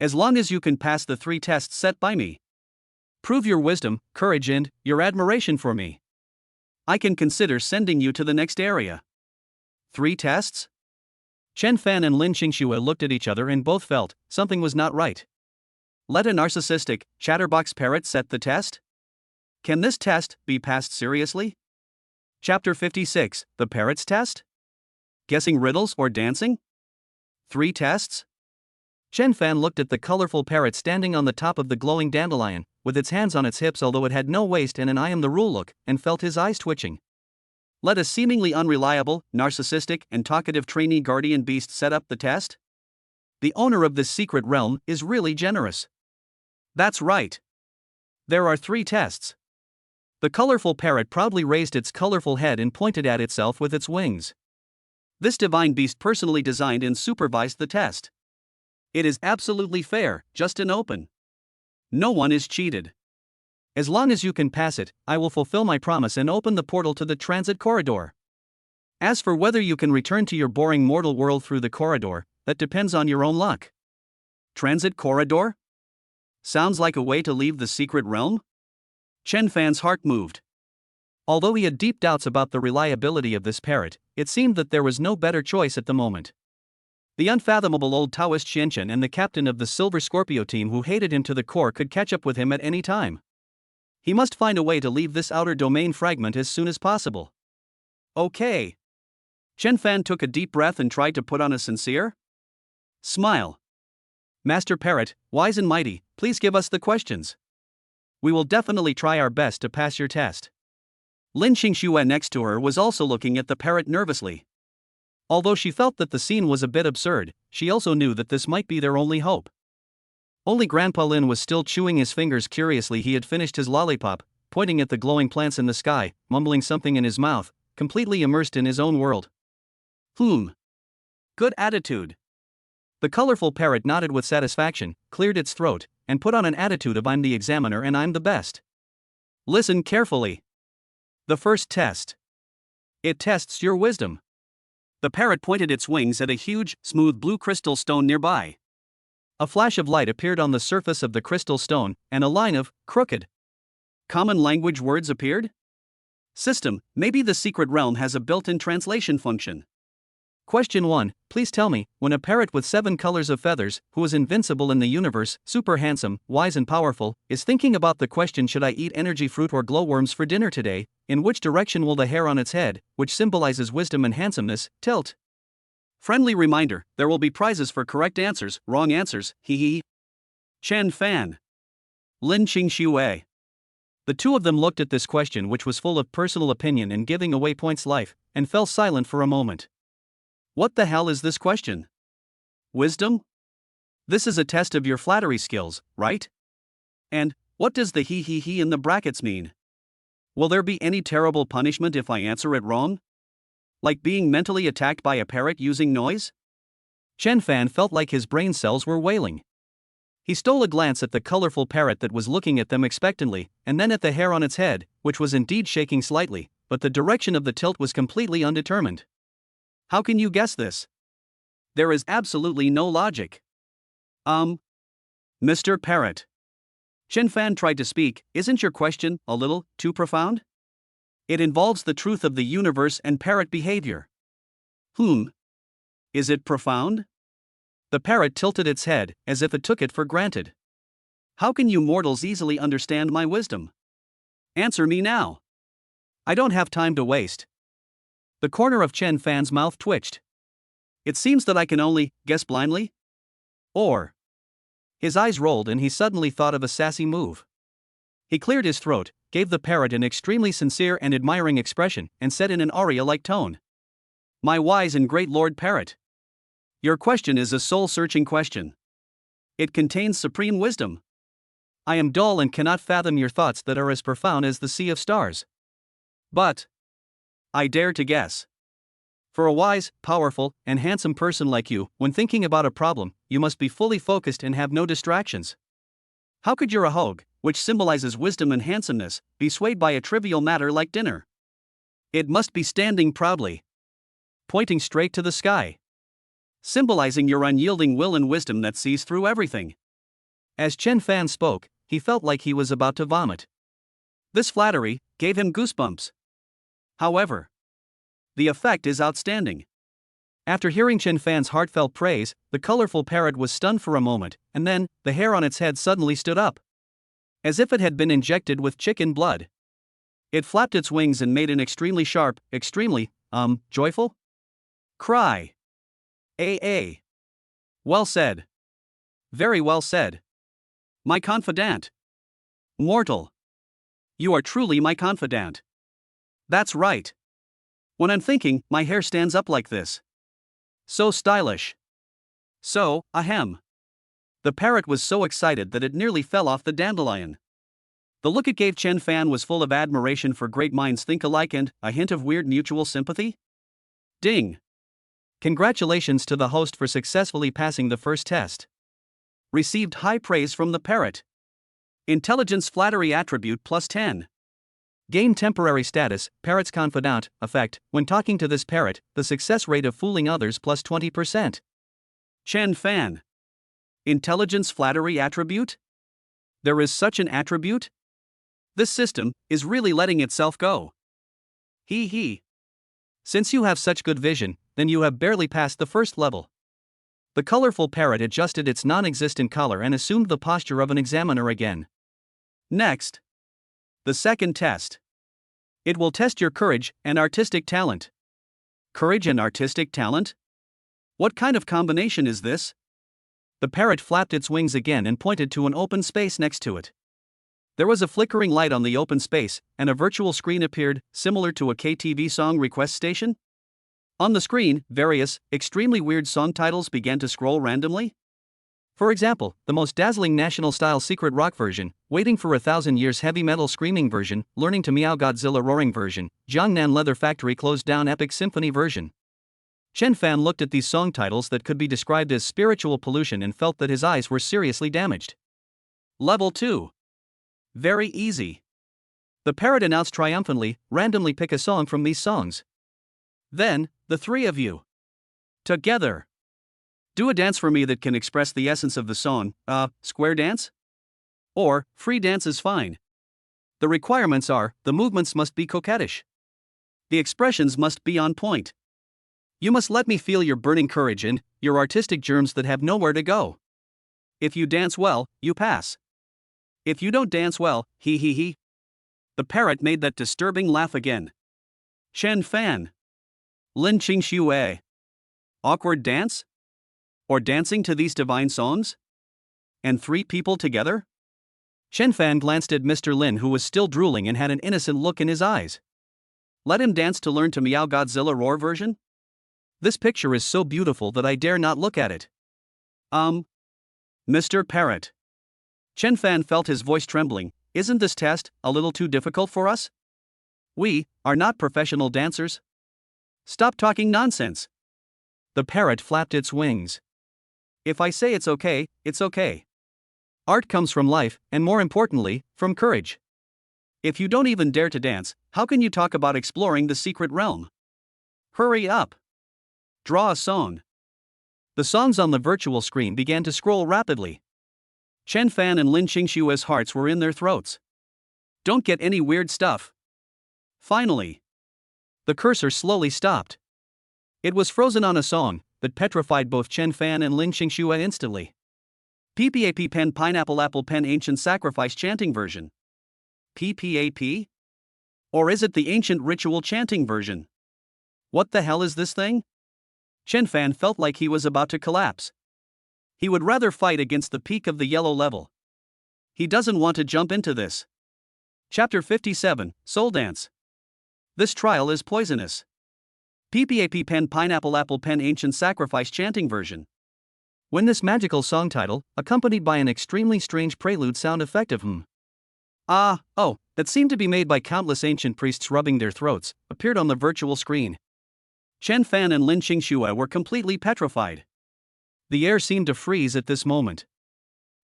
As long as you can pass the 3 tests set by me. Prove your wisdom, courage and your admiration for me. I can consider sending you to the next area." 3 tests? Chen Fan and Lin Qingxue looked at each other and both felt something was not right. Let a narcissistic, chatterbox parrot set the test? Can this test be passed seriously? Chapter 56, The Parrot's Test? Guessing riddles or dancing? 3 tests? Chen Fan looked at the colorful parrot standing on the top of the glowing dandelion, with its hands on its hips although it had no waist and an I am the rule look, and felt his eyes twitching. Let a seemingly unreliable, narcissistic, and talkative trainee guardian beast set up the test? The owner of this secret realm is really generous. That's right. There are 3 tests. The colorful parrot proudly raised its colorful head and pointed at itself with its wings. This divine beast personally designed and supervised the test. It is absolutely fair, just and open. No one is cheated. As long as you can pass it, I will fulfill my promise and open the portal to the transit corridor. As for whether you can return to your boring mortal world through the corridor, that depends on your own luck. Transit corridor? Sounds like a way to leave the secret realm? Chen Fan's heart moved. Although he had deep doubts about the reliability of this parrot, it seemed that there was no better choice at the moment. The unfathomable old Taoist Xianchen and the captain of the Silver Scorpio team who hated him to the core could catch up with him at any time. He must find a way to leave this outer domain fragment as soon as possible. Okay. Chen Fan took a deep breath and tried to put on a sincere smile. Master Parrot, wise and mighty, please give us the questions. We will definitely try our best to pass your test. Lin Qingxue next to her was also looking at the parrot nervously. Although she felt that the scene was a bit absurd, she also knew that this might be their only hope. Only Grandpa Lin was still chewing his fingers curiously. He had finished his lollipop, pointing at the glowing plants in the sky, mumbling something in his mouth, completely immersed in his own world. Good attitude. The colorful parrot nodded with satisfaction, cleared its throat, and put on an attitude of I'm the examiner and I'm the best. Listen carefully. The first test. It tests your wisdom. The parrot pointed its wings at a huge, smooth blue crystal stone nearby. A flash of light appeared on the surface of the crystal stone, and a line of crooked common language words appeared? System, maybe the secret realm has a built-in translation function. Question 1. Please tell me, when a parrot with 7 colors of feathers, who is invincible in the universe, super handsome, wise and powerful, is thinking about the question should I eat energy fruit or glowworms for dinner today, in which direction will the hair on its head, which symbolizes wisdom and handsomeness, tilt? Friendly reminder, there will be prizes for correct answers, wrong answers, hee. Chen Fan. Lin Qingxue. The two of them looked at this question, which was full of personal opinion and giving away points life, and fell silent for a moment. What the hell is this question? Wisdom? This is a test of your flattery skills, right? And, what does the he in the brackets mean? Will there be any terrible punishment if I answer it wrong? Like being mentally attacked by a parrot using noise? Chen Fan felt like his brain cells were wailing. He stole a glance at the colorful parrot that was looking at them expectantly, and then at the hair on its head, which was indeed shaking slightly, but the direction of the tilt was completely undetermined. How can you guess this? There is absolutely no logic. Mr. Parrot. Chen Fan tried to speak, isn't your question a little too profound? It involves the truth of the universe and parrot behavior. Is it profound? The parrot tilted its head, as if it took it for granted. How can you mortals easily understand my wisdom? Answer me now. I don't have time to waste. The corner of Chen Fan's mouth twitched. It seems that I can only guess blindly? Or. His eyes rolled and he suddenly thought of a sassy move. He cleared his throat, gave the parrot an extremely sincere and admiring expression, and said in an aria-like tone. My wise and great Lord Parrot. Your question is a soul-searching question. It contains supreme wisdom. I am dull and cannot fathom your thoughts that are as profound as the sea of stars. But I dare to guess. For a wise, powerful, and handsome person like you, when thinking about a problem, you must be fully focused and have no distractions. How could your ahog, which symbolizes wisdom and handsomeness, be swayed by a trivial matter like dinner? It must be standing proudly, pointing straight to the sky, symbolizing your unyielding will and wisdom that sees through everything. As Chen Fan spoke, he felt like he was about to vomit. This flattery gave him goosebumps. However, the effect is outstanding. After hearing Chen Fan's heartfelt praise, the colorful parrot was stunned for a moment, and then, the hair on its head suddenly stood up. As if it had been injected with chicken blood. It flapped its wings and made an extremely sharp, joyful cry. Well said. Very well said. My confidant. Mortal. You are truly my confidant. That's right. When I'm thinking, my hair stands up like this. So stylish. So, ahem. The parrot was so excited that it nearly fell off the dandelion. The look it gave Chen Fan was full of admiration for great minds think alike and a hint of weird mutual sympathy. Ding. Congratulations to the host for successfully passing the first test. Received high praise from the parrot. Intelligence flattery attribute plus 10. Gain temporary status, parrot's confidant, effect, when talking to this parrot, the success rate of fooling others plus 20%. Chen Fan. Intelligence flattery attribute? There is such an attribute? This system is really letting itself go. He. Since you have such good vision, then you have barely passed the first level. The colorful parrot adjusted its non-existent collar and assumed the posture of an examiner again. Next. The second test. It will test your courage and artistic talent. Courage and artistic talent? What kind of combination is this? The parrot flapped its wings again and pointed to an open space next to it. There was a flickering light on the open space, and a virtual screen appeared, similar to a KTV song request station. On the screen, various, extremely weird song titles began to scroll randomly. For example, the most dazzling national-style secret rock version, Waiting for 1,000 Years heavy metal screaming version, Learning to Meow Godzilla roaring version, Jiangnan Leather Factory closed down epic symphony version. Chen Fan looked at these song titles that could be described as spiritual pollution and felt that his eyes were seriously damaged. Level 2. Very easy. The parrot announced triumphantly, randomly pick a song from these songs. Then, the three of you. Together. Do a dance for me that can express the essence of the song, square dance? Or, free dance is fine. The requirements are, the movements must be coquettish. The expressions must be on point. You must let me feel your burning courage and your artistic germs that have nowhere to go. If you dance well, you pass. If you don't dance well, he. The parrot made that disturbing laugh again. Chen Fan. Lin Qingxue. Awkward dance? Or dancing to these divine songs? And three people together? Chen Fan glanced at Mr. Lin, who was still drooling and had an innocent look in his eyes. Let him dance to learn to Meow Godzilla roar version? This picture is so beautiful that I dare not look at it. Mr. Parrot. Chen Fan felt his voice trembling. Isn't this test a little too difficult for us? We are not professional dancers. Stop talking nonsense. The parrot flapped its wings. If I say it's okay, it's okay. Art comes from life, and more importantly, from courage. If you don't even dare to dance, how can you talk about exploring the secret realm? Hurry up. Draw a song. The songs on the virtual screen began to scroll rapidly. Chen Fan and Lin Qingxue's hearts were in their throats. Don't get any weird stuff. Finally. The cursor slowly stopped. It was frozen on a song that petrified both Chen Fan and Lin Qingxue instantly. PPAP Pen Pineapple Apple Pen Ancient Sacrifice Chanting Version. PPAP? Or is it the ancient ritual chanting version? What the hell is this thing? Chen Fan felt like he was about to collapse. He would rather fight against the peak of the yellow level. He doesn't want to jump into this. Chapter 57, Soul Dance. This trial is poisonous. PPAP Pen Pineapple Apple Pen Ancient Sacrifice Chanting Version. When this magical song title, accompanied by an extremely strange prelude sound effect of that seemed to be made by countless ancient priests rubbing their throats, appeared on the virtual screen. Chen Fan and Lin Qingxue were completely petrified. The air seemed to freeze at this moment.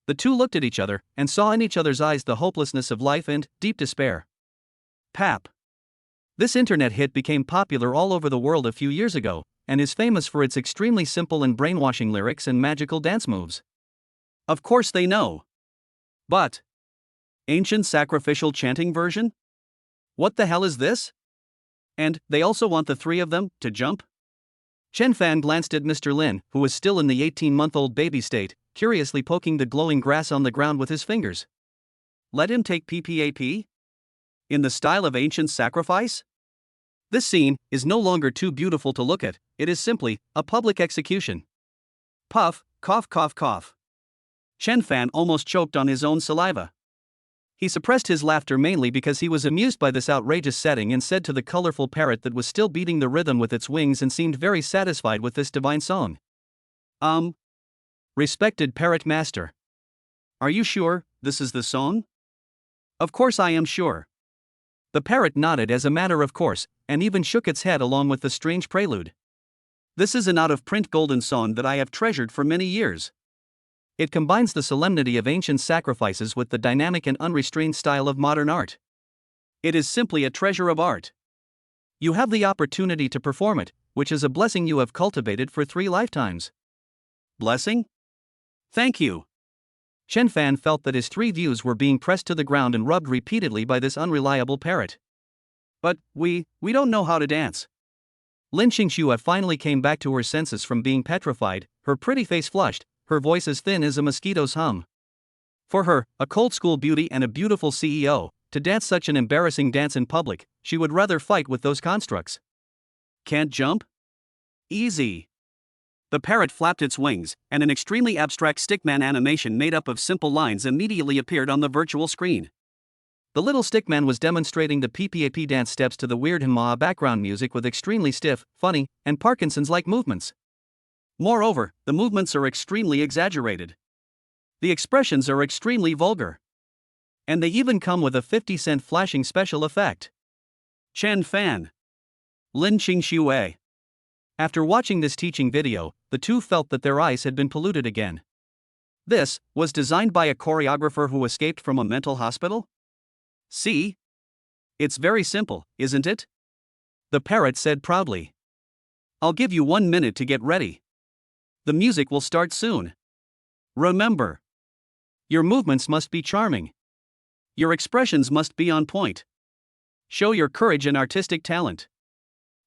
The two looked at each other and saw in each other's eyes the hopelessness of life and deep despair. Pap. This internet hit became popular all over the world a few years ago, and is famous for its extremely simple and brainwashing lyrics and magical dance moves. Of course they know. But ancient sacrificial chanting version? What the hell is this? And they also want the three of them to jump? Chen Fan glanced at Mr. Lin, who was still in the 18-month-old baby state, curiously poking the glowing grass on the ground with his fingers. Let him take PPAP? In the style of ancient sacrifice? This scene is no longer too beautiful to look at, it is simply a public execution. Puff, cough, cough, cough. Chen Fan almost choked on his own saliva. He suppressed his laughter mainly because he was amused by this outrageous setting and said to the colorful parrot that was still beating the rhythm with its wings and seemed very satisfied with this divine song. Respected parrot master. Are you sure this is the song? Of course I am sure. The parrot nodded as a matter of course, and even shook its head along with the strange prelude. This is an out-of-print golden song that I have treasured for many years. It combines the solemnity of ancient sacrifices with the dynamic and unrestrained style of modern art. It is simply a treasure of art. You have the opportunity to perform it, which is a blessing you have cultivated for 3 lifetimes. Blessing? Thank you. Chen Fan felt that his 3 views were being pressed to the ground and rubbed repeatedly by this unreliable parrot. But we don't know how to dance. Lin Qingxue finally came back to her senses from being petrified, her pretty face flushed, her voice as thin as a mosquito's hum. For her, a cold school beauty and a beautiful CEO, to dance such an embarrassing dance in public, she would rather fight with those constructs. Can't jump? Easy. The parrot flapped its wings, and an extremely abstract stickman animation made up of simple lines immediately appeared on the virtual screen. The little stickman was demonstrating the PPAP dance steps to the weird hma background music with extremely stiff, funny, and Parkinson's-like movements. Moreover, the movements are extremely exaggerated. The expressions are extremely vulgar. And they even come with a 50-cent flashing special effect. Chen Fan. Lin Qingxue. After watching this teaching video, the two felt that their eyes had been polluted again. This was designed by a choreographer who escaped from a mental hospital? See? It's very simple, isn't it? The parrot said proudly. I'll give you 1 minute to get ready. The music will start soon. Remember, your movements must be charming. Your expressions must be on point. Show your courage and artistic talent.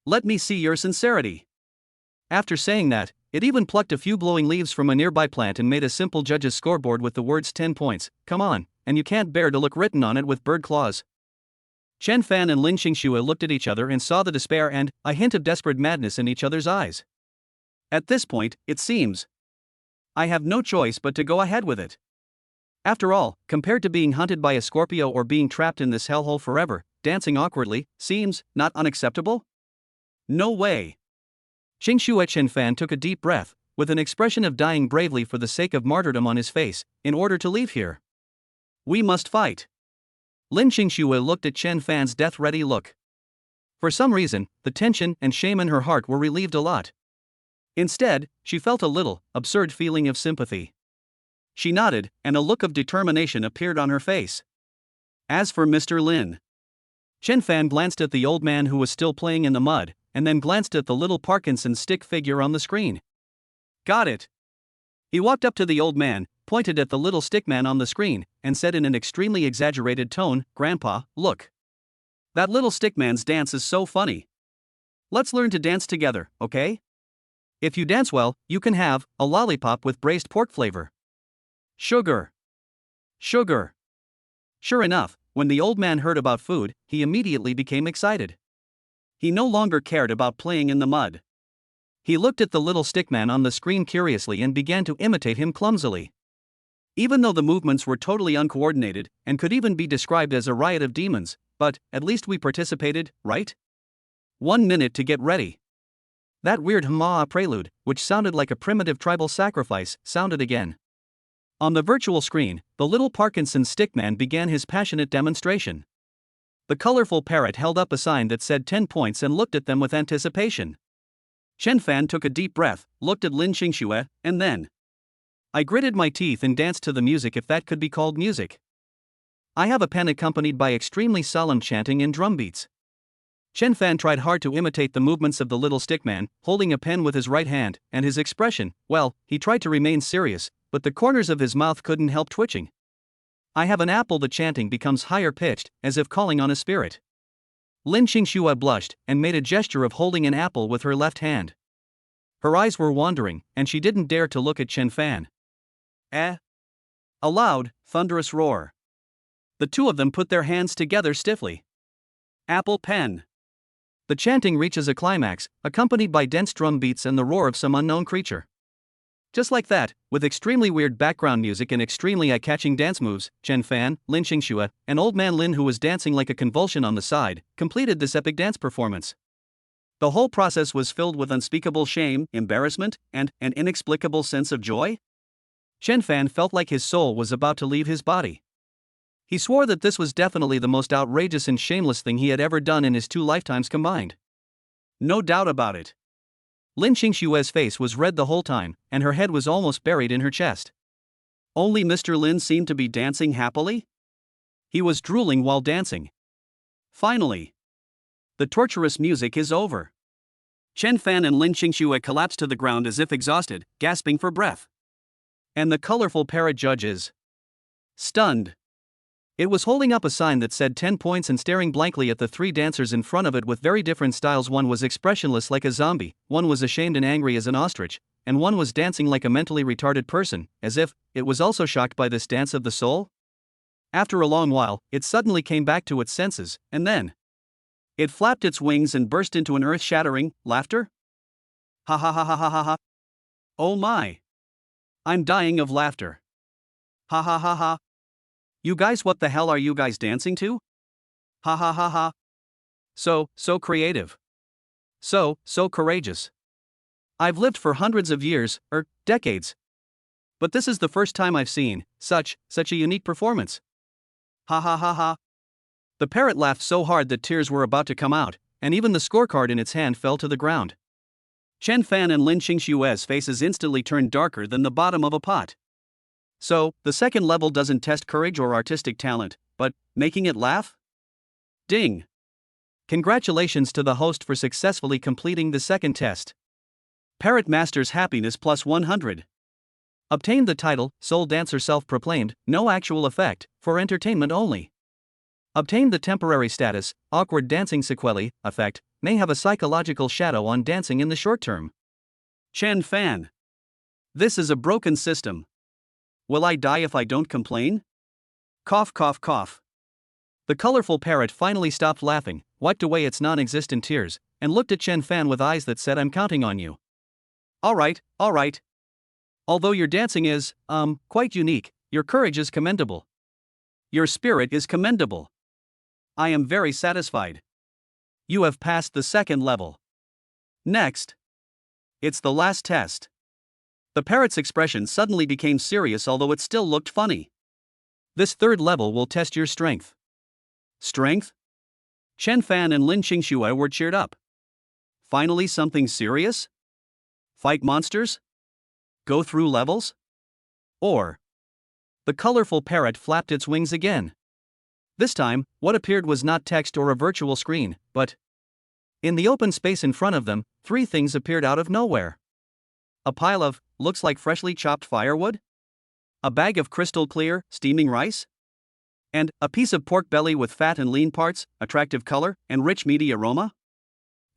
Let me see your sincerity. After saying that, it even plucked a few blowing leaves from a nearby plant and made a simple judge's scoreboard with the words 10 points, come on, and you can't bear to look written on it with bird claws. Chen Fan and Lin Qingxue looked at each other and saw the despair and a hint of desperate madness in each other's eyes. At this point, it seems, I have no choice but to go ahead with it. After all, compared to being hunted by a Scorpio or being trapped in this hellhole forever, dancing awkwardly seems not unacceptable? No way. Qingxue Chen Fan took a deep breath, with an expression of dying bravely for the sake of martyrdom on his face, in order to leave here. We must fight. Lin Qingxue looked at Chen Fan's death-ready look. For some reason, the tension and shame in her heart were relieved a lot. Instead, she felt a little, absurd feeling of sympathy. She nodded, and a look of determination appeared on her face. As for Mr. Lin, Chen Fan glanced at the old man who was still playing in the mud, and then glanced at the little Parkinson stick figure on the screen. Got it. He walked up to the old man, pointed at the little stickman on the screen, and said in an extremely exaggerated tone, Grandpa, look. That little stickman's dance is so funny. Let's learn to dance together, okay? If you dance well, you can have a lollipop with braised pork flavor. Sugar. Sugar. Sure enough, when the old man heard about food, he immediately became excited. He no longer cared about playing in the mud. He looked at the little stickman on the screen curiously and began to imitate him clumsily. Even though the movements were totally uncoordinated, and could even be described as a riot of demons, but at least we participated, right? 1 minute to get ready. That weird Hmaa prelude, which sounded like a primitive tribal sacrifice, sounded again. On the virtual screen, the little Parkinson stickman began his passionate demonstration. The colorful parrot held up a sign that said 10 points and looked at them with anticipation. Chen Fan took a deep breath, looked at Lin Qingxue, and then, I gritted my teeth and danced to the music, if that could be called music. I have a pen accompanied by extremely solemn chanting and drum beats. Chen Fan tried hard to imitate the movements of the little stickman, holding a pen with his right hand, and his expression, well, he tried to remain serious, but the corners of his mouth couldn't help twitching. I have an apple. The chanting becomes higher pitched, as if calling on a spirit. Lin Qingxue blushed and made a gesture of holding an apple with her left hand. Her eyes were wandering, and she didn't dare to look at Chen Fan. A loud, thunderous roar. The two of them put their hands together stiffly. Apple pen. The chanting reaches a climax, accompanied by dense drum beats and the roar of some unknown creature. Just like that, with extremely weird background music and extremely eye-catching dance moves, Chen Fan, Lin Qingxue, and Old Man Lin, who was dancing like a convulsion on the side, completed this epic dance performance. The whole process was filled with unspeakable shame, embarrassment, and an inexplicable sense of joy. Chen Fan felt like his soul was about to leave his body. He swore that this was definitely the most outrageous and shameless thing he had ever done in his 2 lifetimes combined. No doubt about it. Lin Qingxue's face was red the whole time, and her head was almost buried in her chest. Only Mr. Lin seemed to be dancing happily? He was drooling while dancing. Finally, the torturous music is over. Chen Fan and Lin Qingxue collapsed to the ground as if exhausted, gasping for breath. And the colorful parrot judge is stunned. It was holding up a sign that said 10 points and staring blankly at the 3 dancers in front of it with very different styles. One was expressionless like a zombie, one was ashamed and angry as an ostrich, and one was dancing like a mentally retarded person, as if it was also shocked by this dance of the soul. After a long while, it suddenly came back to its senses, and then it flapped its wings and burst into an earth-shattering laughter. Ha ha ha ha ha ha ha. Oh my. I'm dying of laughter. Ha ha ha ha. You guys, what the hell are you guys dancing to? Ha ha ha ha. So creative. So courageous. I've lived for hundreds of years, decades. but this is the first time I've seen such a unique performance. Ha ha ha ha. The parrot laughed so hard that tears were about to come out, and even the scorecard in its hand fell to the ground. Chen Fan and Lin Qingshue's faces instantly turned darker than the bottom of a pot. So, the second level doesn't test courage or artistic talent, but making it laugh? Ding! Congratulations to the host for successfully completing the second test. Parrot Master's happiness plus 100. Obtained the title, Soul Dancer Self-Proclaimed, no actual effect, for entertainment only. Obtained the temporary status, Awkward Dancing Sequelae, effect, may have a psychological shadow on dancing in the short term. Chen Fan. This is a broken system. Will I die if I don't complain? Cough cough cough. The colorful parrot finally stopped laughing, wiped away its non-existent tears, and looked at Chen Fan with eyes that said, I'm counting on you. Alright. Although your dancing is, quite unique, your courage is commendable. Your spirit is commendable. I am very satisfied. You have passed the second level. Next. It's the last test. The parrot's expression suddenly became serious, although it still looked funny. This third level will test your strength. Strength? Chen Fan and Lin Qingxue were cheered up. Finally something serious? Fight monsters? Go through levels? Or? The colorful parrot flapped its wings again. This time, what appeared was not text or a virtual screen, but in the open space in front of them, three things appeared out of nowhere. A pile of, looks like freshly chopped firewood? A bag of crystal clear, steaming rice? And a piece of pork belly with fat and lean parts, attractive color, and rich meaty aroma?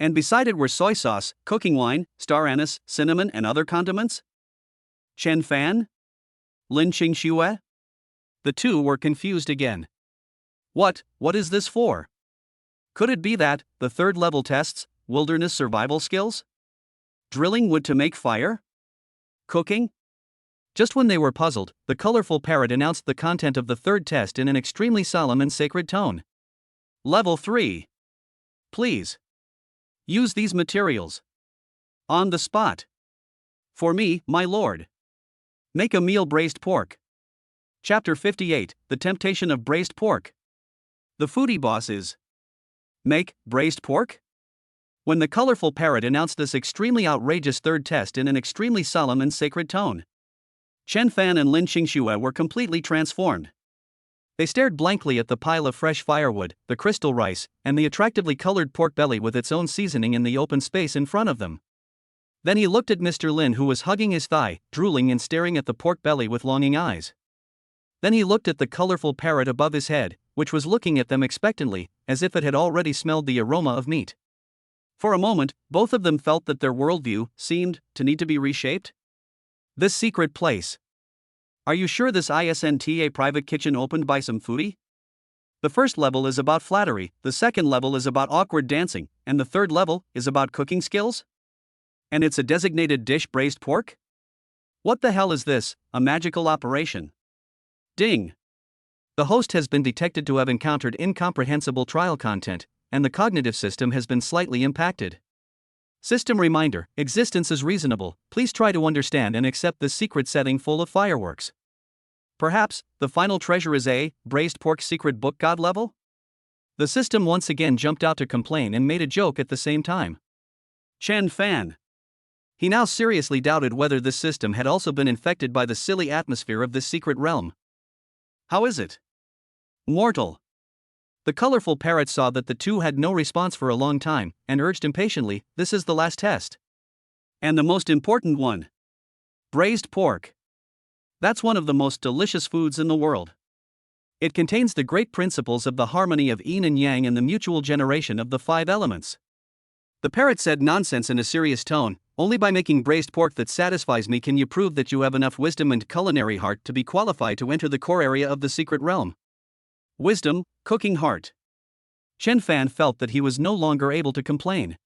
And beside it were soy sauce, cooking wine, star anise, cinnamon, and other condiments? Chen Fan? Lin Qingxue? The two were confused again. What is this for? Could it be that, the third level tests, wilderness survival skills? Drilling wood to make fire? Cooking? Just when they were puzzled, the colorful parrot announced the content of the third test in an extremely solemn and sacred tone. Level 3. Please. Use these materials. On the spot. For me, my lord. Make a meal braised pork. Chapter 58, The Temptation of Braised Pork. The foodie boss is. Make braised pork? When the colorful parrot announced this extremely outrageous third test in an extremely solemn and sacred tone, Chen Fan and Lin Qingxue were completely transformed. They stared blankly at the pile of fresh firewood, the crystal rice, and the attractively colored pork belly with its own seasoning in the open space in front of them. Then he looked at Mr. Lin, who was hugging his thigh, drooling and staring at the pork belly with longing eyes. Then he looked at the colorful parrot above his head, which was looking at them expectantly, as if it had already smelled the aroma of meat. For a moment, both of them felt that their worldview seemed to need to be reshaped. This secret place. Are you sure this isn't a private kitchen opened by some foodie? The first level is about flattery, the second level is about awkward dancing, and the third level is about cooking skills? And it's a designated dish, braised pork? What the hell is this, a magical operation? Ding! The host has been detected to have encountered incomprehensible trial content, and the cognitive system has been slightly impacted. System reminder: existence is reasonable, please try to understand and accept this secret setting full of fireworks. Perhaps, the final treasure is a braised pork secret book god level? The system once again jumped out to complain and made a joke at the same time. Chen Fan. He now seriously doubted whether this system had also been infected by the silly atmosphere of this secret realm. How is it? Mortal. The colorful parrot saw that the two had no response for a long time, and urged impatiently, this is the last test. And the most important one. Braised pork. That's one of the most delicious foods in the world. It contains the great principles of the harmony of yin and yang and the mutual generation of the 5 elements. The parrot said nonsense in a serious tone. Only by making braised pork that satisfies me can you prove that you have enough wisdom and culinary heart to be qualified to enter the core area of the secret realm. Wisdom, cooking heart. Chen Fan felt that he was no longer able to complain.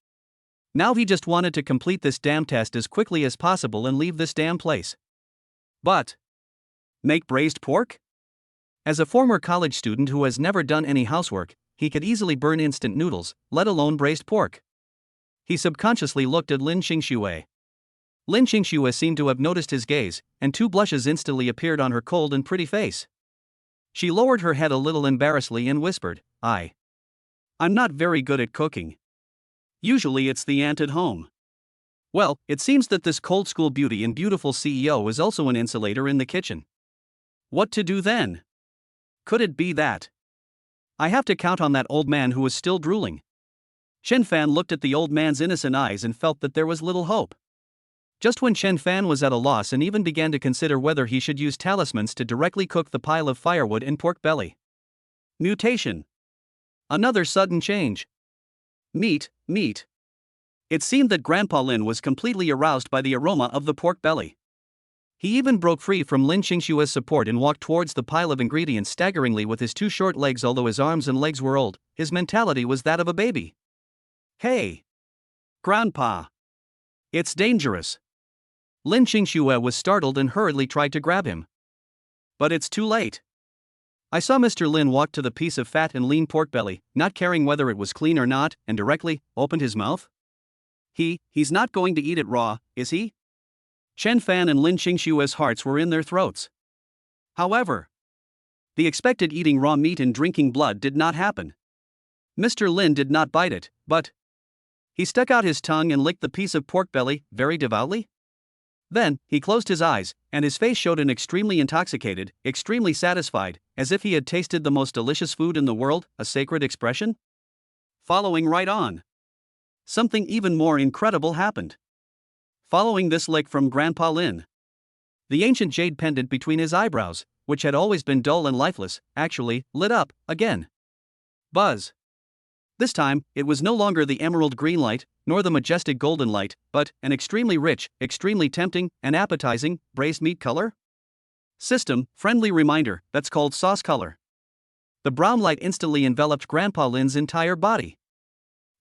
Now he just wanted to complete this damn test as quickly as possible and leave this damn place. But make braised pork? As a former college student who has never done any housework, he could easily burn instant noodles, let alone braised pork. He subconsciously looked at Lin Qingxue. Lin Qingxue seemed to have noticed his gaze, and 2 blushes instantly appeared on her cold and pretty face. She lowered her head a little embarrassedly and whispered, I'm not very good at cooking. Usually it's the aunt at home. Well, it seems that this cold school beauty and beautiful CEO is also an insulator in the kitchen. What to do then? Could it be that I have to count on that old man who was still drooling? Chen Fan looked at the old man's innocent eyes and felt that there was little hope. Just when Chen Fan was at a loss and even began to consider whether he should use talismans to directly cook the pile of firewood and pork belly. Mutation. Another sudden change. Meat. It seemed that Grandpa Lin was completely aroused by the aroma of the pork belly. He even broke free from Lin Qingxue's support and walked towards the pile of ingredients staggeringly with his 2 short legs. Although his arms and legs were old, his mentality was that of a baby. Hey! Grandpa! It's dangerous! Lin Qingxue was startled and hurriedly tried to grab him. But it's too late. I saw Mr. Lin walk to the piece of fat and lean pork belly, not caring whether it was clean or not, and directly opened his mouth. He's not going to eat it raw, is he? Chen Fan and Lin Qingxue's hearts were in their throats. However, the expected eating raw meat and drinking blood did not happen. Mr. Lin did not bite it, but he stuck out his tongue and licked the piece of pork belly very devoutly. Then, he closed his eyes, and his face showed an extremely intoxicated, extremely satisfied, as if he had tasted the most delicious food in the world, a sacred expression. Following right on, something even more incredible happened. Following this lick from Grandpa Lin, the ancient jade pendant between his eyebrows, which had always been dull and lifeless, actually lit up again. Buzz. This time, it was no longer the emerald green light, nor the majestic golden light, but an extremely rich, extremely tempting, and appetizing, braised meat color? System, friendly reminder, that's called sauce color. The brown light instantly enveloped Grandpa Lin's entire body.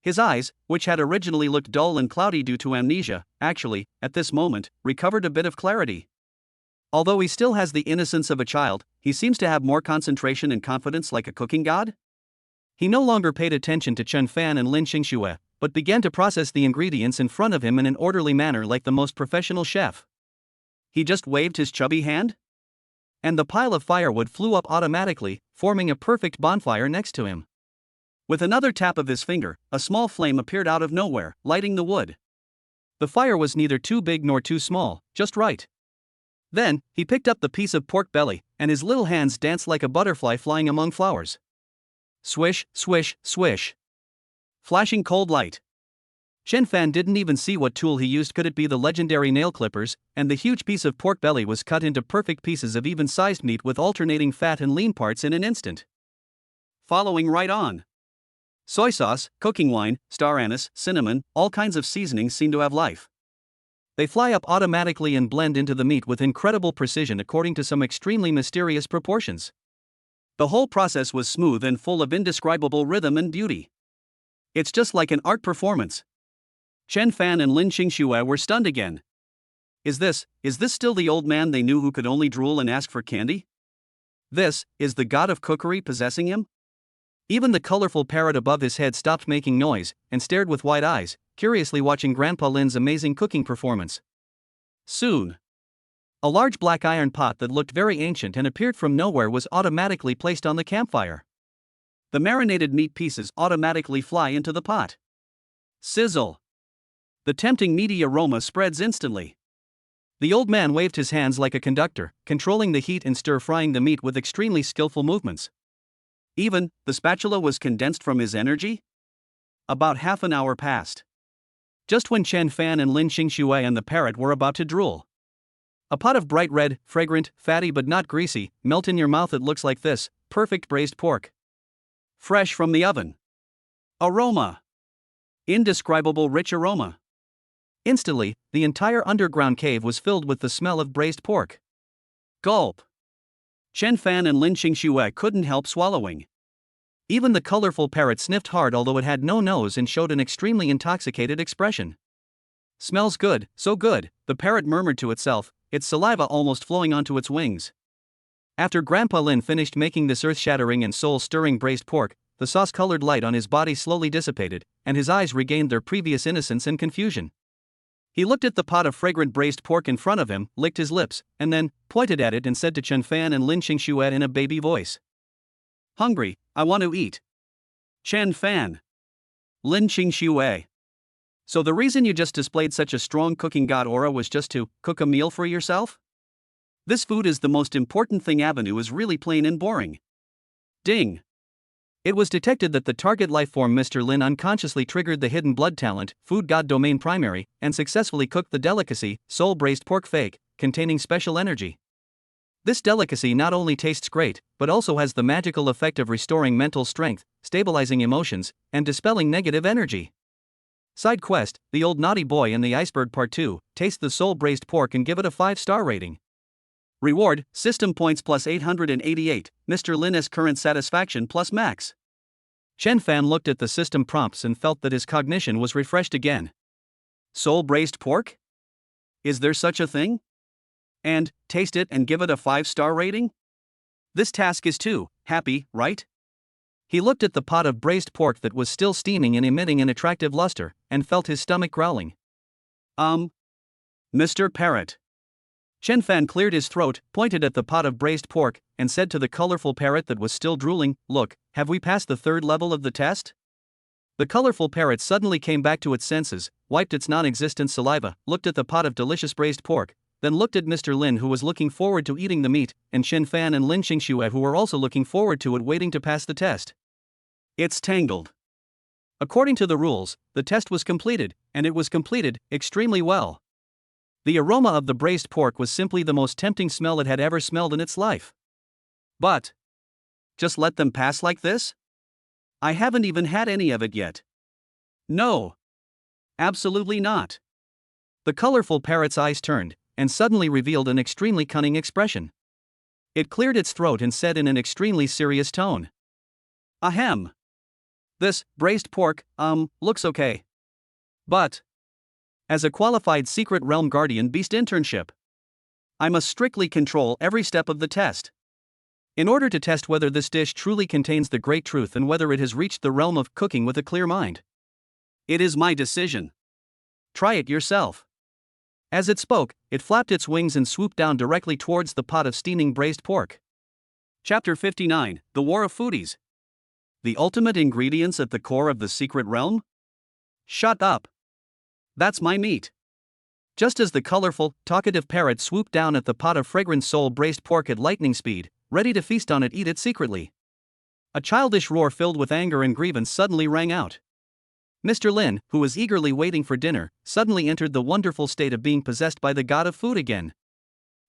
His eyes, which had originally looked dull and cloudy due to amnesia, actually, at this moment, recovered a bit of clarity. Although he still has the innocence of a child, he seems to have more concentration and confidence like a cooking god. He no longer paid attention to Chen Fan and Lin Qingxue, but began to process the ingredients in front of him in an orderly manner like the most professional chef. He just waved his chubby hand, and the pile of firewood flew up automatically, forming a perfect bonfire next to him. With another tap of his finger, a small flame appeared out of nowhere, lighting the wood. The fire was neither too big nor too small, just right. Then, he picked up the piece of pork belly, and his little hands danced like a butterfly flying among flowers. Swish, swish, swish. Flashing cold light. Chen Fan didn't even see what tool he used. Could it be the legendary nail clippers? And the huge piece of pork belly was cut into perfect pieces of even-sized meat with alternating fat and lean parts in an instant. Following right on, soy sauce, cooking wine, star anise, cinnamon, all kinds of seasonings seem to have life. They fly up automatically and blend into the meat with incredible precision according to some extremely mysterious proportions. The whole process was smooth and full of indescribable rhythm and beauty. It's just like an art performance. Chen Fan and Lin Qingxue were stunned again. Is this still the old man they knew who could only drool and ask for candy? This is the god of cookery possessing him? Even the colorful parrot above his head stopped making noise, and stared with wide eyes, curiously watching Grandpa Lin's amazing cooking performance. Soon, a large black iron pot that looked very ancient and appeared from nowhere was automatically placed on the campfire. The marinated meat pieces automatically fly into the pot. Sizzle! The tempting meaty aroma spreads instantly. The old man waved his hands like a conductor, controlling the heat and stir-frying the meat with extremely skillful movements. Even, the spatula was condensed from his energy? About half an hour passed. Just when Chen Fan and Lin Qingxue and the parrot were about to drool. A pot of bright red, fragrant, fatty but not greasy, melt in your mouth. It looks like this, perfect braised pork. Fresh from the oven. Aroma. Indescribable rich aroma. Instantly, the entire underground cave was filled with the smell of braised pork. Gulp. Chen Fan and Lin Qingxue couldn't help swallowing. Even the colorful parrot sniffed hard, although it had no nose and showed an extremely intoxicated expression. Smells good, so good, the parrot murmured to itself, its saliva almost flowing onto its wings. After Grandpa Lin finished making this earth-shattering and soul-stirring braised pork, the sauce-colored light on his body slowly dissipated, and his eyes regained their previous innocence and confusion. He looked at the pot of fragrant braised pork in front of him, licked his lips, and then pointed at it and said to Chen Fan and Lin Qingxue in a baby voice. Hungry, I want to eat. Chen Fan. Lin Qingxue. So the reason you just displayed such a strong cooking god aura was just to cook a meal for yourself? This food is the most important thing avenue is really plain and boring. Ding. It was detected that the target lifeform Mr. Lin unconsciously triggered the hidden blood talent, food god domain primary, and successfully cooked the delicacy, soul braised pork fake, containing special energy. This delicacy not only tastes great, but also has the magical effect of restoring mental strength, stabilizing emotions, and dispelling negative energy. Side quest, The Old Naughty Boy and the Iceberg Part 2, taste the soul braised pork and give it a 5-star rating. Reward, system points plus 888, Mr. Lin's current satisfaction plus max. Chen Fan looked at the system prompts and felt that his cognition was refreshed again. Soul braised pork? Is there such a thing? And, taste it and give it a 5-star rating? This task is too happy, right? He looked at the pot of braised pork that was still steaming and emitting an attractive luster, and felt his stomach growling. Mr. Parrot. Chen Fan cleared his throat, pointed at the pot of braised pork, and said to the colorful parrot that was still drooling, "Look, have we passed the 3rd level of the test?" The colorful parrot suddenly came back to its senses, wiped its non-existent saliva, looked at the pot of delicious braised pork, then looked at Mr. Lin who was looking forward to eating the meat, and Chen Fan and Lin Qingxue who were also looking forward to it waiting to pass the test. It's tangled. According to the rules, the test was completed, and it was completed extremely well. The aroma of the braised pork was simply the most tempting smell it had ever smelled in its life. But, just let them pass like this? I haven't even had any of it yet. No. Absolutely not. The colorful parrot's eyes turned, and suddenly revealed an extremely cunning expression. It cleared its throat and said in an extremely serious tone. Ahem. This braised pork, looks okay. But, as a qualified Secret Realm Guardian Beast internship, I must strictly control every step of the test. In order to test whether this dish truly contains the great truth and whether it has reached the realm of cooking with a clear mind. It is my decision. Try it yourself. As it spoke, it flapped its wings and swooped down directly towards the pot of steaming braised pork. Chapter 59, The War of Foodies. The ultimate ingredients at the core of the secret realm? Shut up. That's my meat. Just as the colorful, talkative parrot swooped down at the pot of fragrant soul braised pork at lightning speed, ready to feast on it, eat it secretly. A childish roar filled with anger and grievance suddenly rang out. Mr. Lin, who was eagerly waiting for dinner, suddenly entered the wonderful state of being possessed by the god of food again.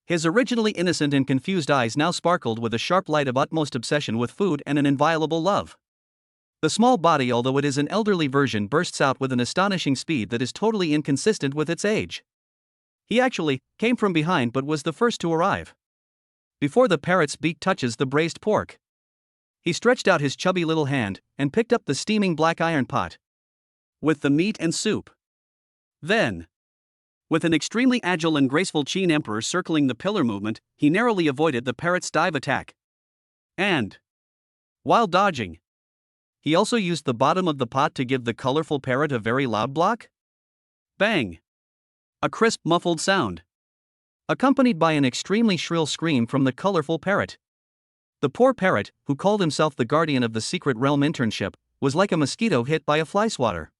His originally innocent and confused eyes now sparkled with a sharp light of utmost obsession with food and an inviolable love. The small body, although it is an elderly version, bursts out with an astonishing speed that is totally inconsistent with its age. He actually came from behind but was the first to arrive. Before the parrot's beak touches the braised pork, he stretched out his chubby little hand and picked up the steaming black iron pot with the meat and soup. Then, with an extremely agile and graceful Qin Emperor circling the pillar movement, he narrowly avoided the parrot's dive attack. And, while dodging, he also used the bottom of the pot to give the colorful parrot a very loud block. Bang! A crisp, muffled sound, accompanied by an extremely shrill scream from the colorful parrot. The poor parrot, who called himself the guardian of the secret realm internship, was like a mosquito hit by a fly swatter.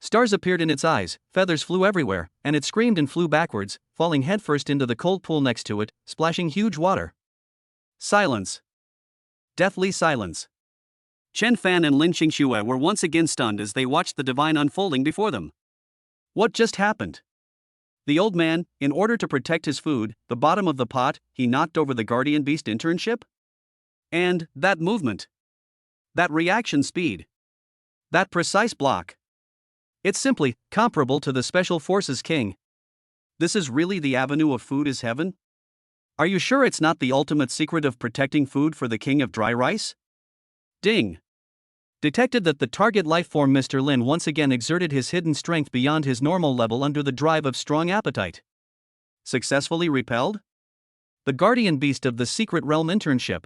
Stars appeared in its eyes, feathers flew everywhere, and it screamed and flew backwards, falling headfirst into the cold pool next to it, splashing huge water. Silence. Deathly silence. Chen Fan and Lin Qingxue were once again stunned as they watched the divine unfolding before them. What just happened? The old man, in order to protect his food, the bottom of the pot, he knocked over the Guardian Beast internship? And that movement. That reaction speed. That precise block. It's simply comparable to the Special Forces King. This is really the avenue of food is heaven? Are you sure it's not the ultimate secret of protecting food for the king of dry rice? Ding. Detected that the target lifeform Mr. Lin once again exerted his hidden strength beyond his normal level under the drive of strong appetite. Successfully repelled? The Guardian Beast of the Secret Realm internship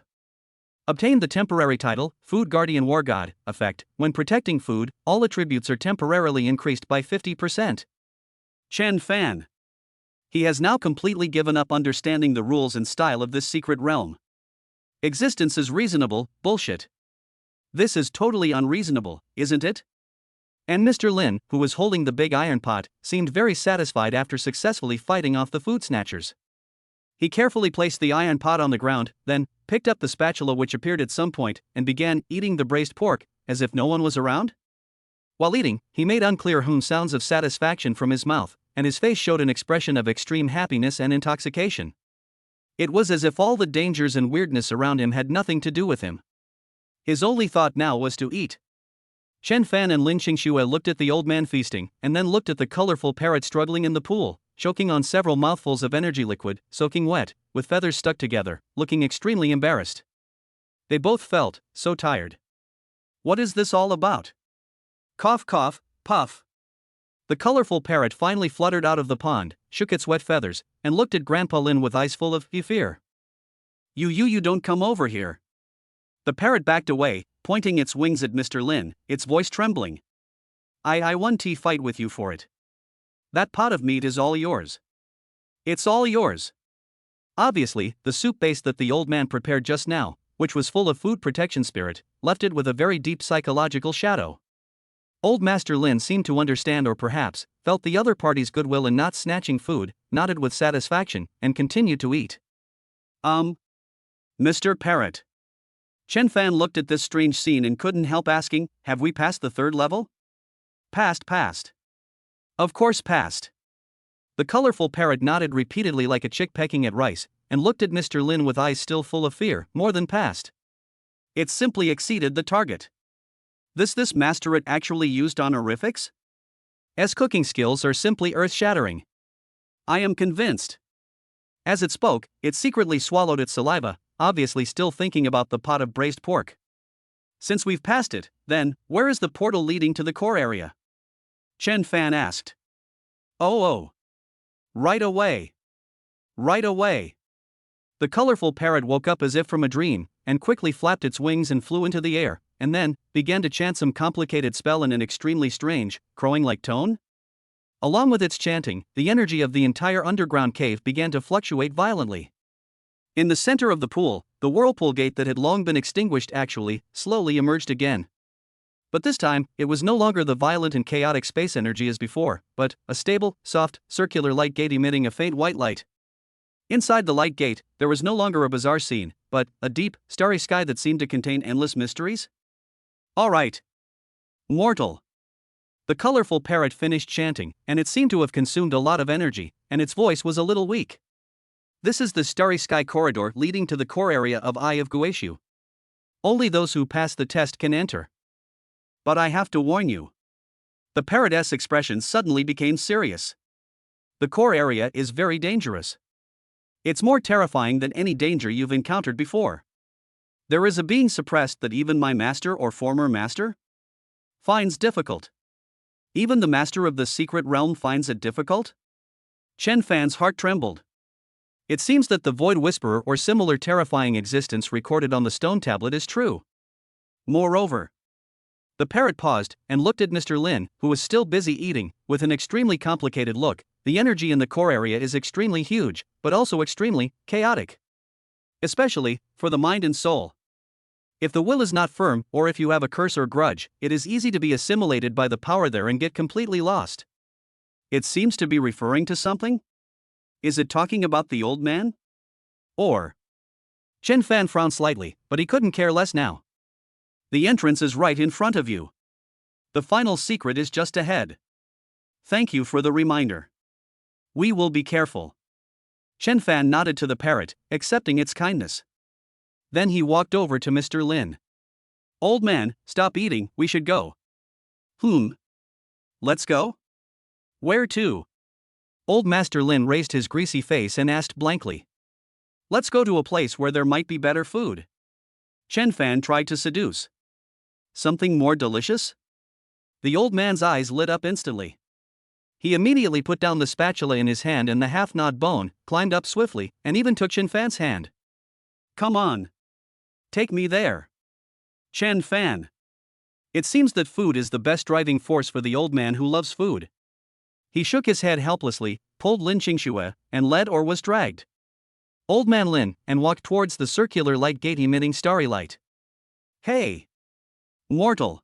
obtained the temporary title, Food Guardian War God, effect. When protecting food, all attributes are temporarily increased by 50%. Chen Fan. He has now completely given up understanding the rules and style of this secret realm. Existence is reasonable, bullshit. This is totally unreasonable, isn't it? And Mr. Lin, who was holding the big iron pot, seemed very satisfied after successfully fighting off the food snatchers. He carefully placed the iron pot on the ground, then picked up the spatula which appeared at some point, and began eating the braised pork, as if no one was around. While eating, he made unclear sounds of satisfaction from his mouth, and his face showed an expression of extreme happiness and intoxication. It was as if all the dangers and weirdness around him had nothing to do with him. His only thought now was to eat. Chen Fan and Lin Qingxue looked at the old man feasting, and then looked at the colorful parrot struggling in the pool, choking on several mouthfuls of energy liquid, soaking wet, with feathers stuck together, looking extremely embarrassed. They both felt so tired. What is this all about? Cough cough, puff. The colorful parrot finally fluttered out of the pond, shook its wet feathers, and looked at Grandpa Lin with eyes full of fear. You don't come over here. The parrot backed away, pointing its wings at Mr. Lin, its voice trembling. I won tea fight with you for it. That pot of meat is all yours. It's all yours. Obviously, the soup base that the old man prepared just now, which was full of food protection spirit, left it with a very deep psychological shadow. Old Master Lin seemed to understand, or perhaps felt the other party's goodwill in not snatching food, nodded with satisfaction, and continued to eat. Mr. Parrot. Chen Fan looked at this strange scene and couldn't help asking, have we passed the third level? Passed. Of course passed. The colorful parrot nodded repeatedly like a chick pecking at rice, and looked at Mr. Lin with eyes still full of fear. More than passed. It simply exceeded the target. This master it actually used honorifics? As cooking skills are simply earth-shattering. I am convinced. As it spoke, it secretly swallowed its saliva, obviously still thinking about the pot of braised pork. Since we've passed it, then, where is the portal leading to the core area? Chen Fan asked. Oh. Right away. The colorful parrot woke up as if from a dream, and quickly flapped its wings and flew into the air, and then began to chant some complicated spell in an extremely strange, crowing-like tone. Along with its chanting, the energy of the entire underground cave began to fluctuate violently. In the center of the pool, the whirlpool gate that had long been extinguished actually, slowly emerged again. But this time, it was no longer the violent and chaotic space energy as before, but a stable, soft, circular light gate emitting a faint white light. Inside the light gate, there was no longer a bizarre scene, but a deep, starry sky that seemed to contain endless mysteries. All right. Mortal. The colorful parrot finished chanting, and it seemed to have consumed a lot of energy, and its voice was a little weak. This is the starry sky corridor leading to the core area of Eye of Guishu. Only those who pass the test can enter. But I have to warn you. The parrot's expression suddenly became serious. The core area is very dangerous. It's more terrifying than any danger you've encountered before. There is a being suppressed that even my master or former master finds difficult. Even the master of the secret realm finds it difficult? Chen Fan's heart trembled. It seems that the Void Whisperer or similar terrifying existence recorded on the stone tablet is true. Moreover, the parrot paused and looked at Mr. Lin, who was still busy eating, with an extremely complicated look. The energy in the core area is extremely huge, but also extremely chaotic. Especially for the mind and soul. If the will is not firm, or if you have a curse or grudge, it is easy to be assimilated by the power there and get completely lost. It seems to be referring to something? Is it talking about the old man? Or? Chen Fan frowned slightly, but he couldn't care less now. The entrance is right in front of you. The final secret is just ahead. Thank you for the reminder. We will be careful. Chen Fan nodded to the parrot, accepting its kindness. Then he walked over to Mr. Lin. Old man, stop eating, we should go. Let's go? Where to? Old Master Lin raised his greasy face and asked blankly. Let's go to a place where there might be better food. Chen Fan tried to seduce. Something more delicious? The old man's eyes lit up instantly. He immediately put down the spatula in his hand and the half-gnawed bone, climbed up swiftly, and even took Chen Fan's hand. Come on. Take me there. Chen Fan. It seems that food is the best driving force for the old man who loves food. He shook his head helplessly, pulled Lin Qingxue, and led or was dragged. Old Man Lin, and walked towards the circular light gate emitting starry light. Hey! Mortal!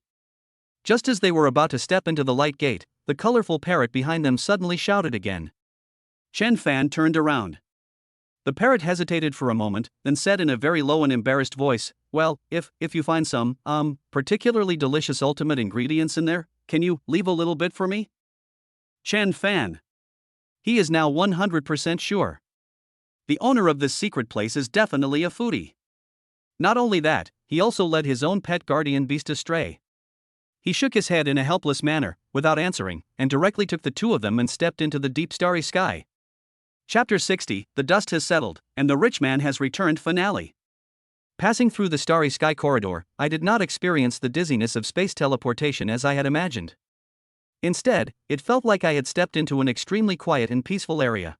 Just as they were about to step into the light gate, the colorful parrot behind them suddenly shouted again. Chen Fan turned around. The parrot hesitated for a moment, then said in a very low and embarrassed voice, "Well, if you find some, particularly delicious ultimate ingredients in there, can you leave a little bit for me?" Chen Fan. He is now 100% sure. The owner of this secret place is definitely a foodie. Not only that, he also led his own pet guardian beast astray. He shook his head in a helpless manner, without answering, and directly took the two of them and stepped into the deep starry sky. Chapter 60, The Dust Has Settled, and the Rich Man Has Returned finale. Passing through the starry sky corridor, I did not experience the dizziness of space teleportation as I had imagined. Instead, it felt like I had stepped into an extremely quiet and peaceful area.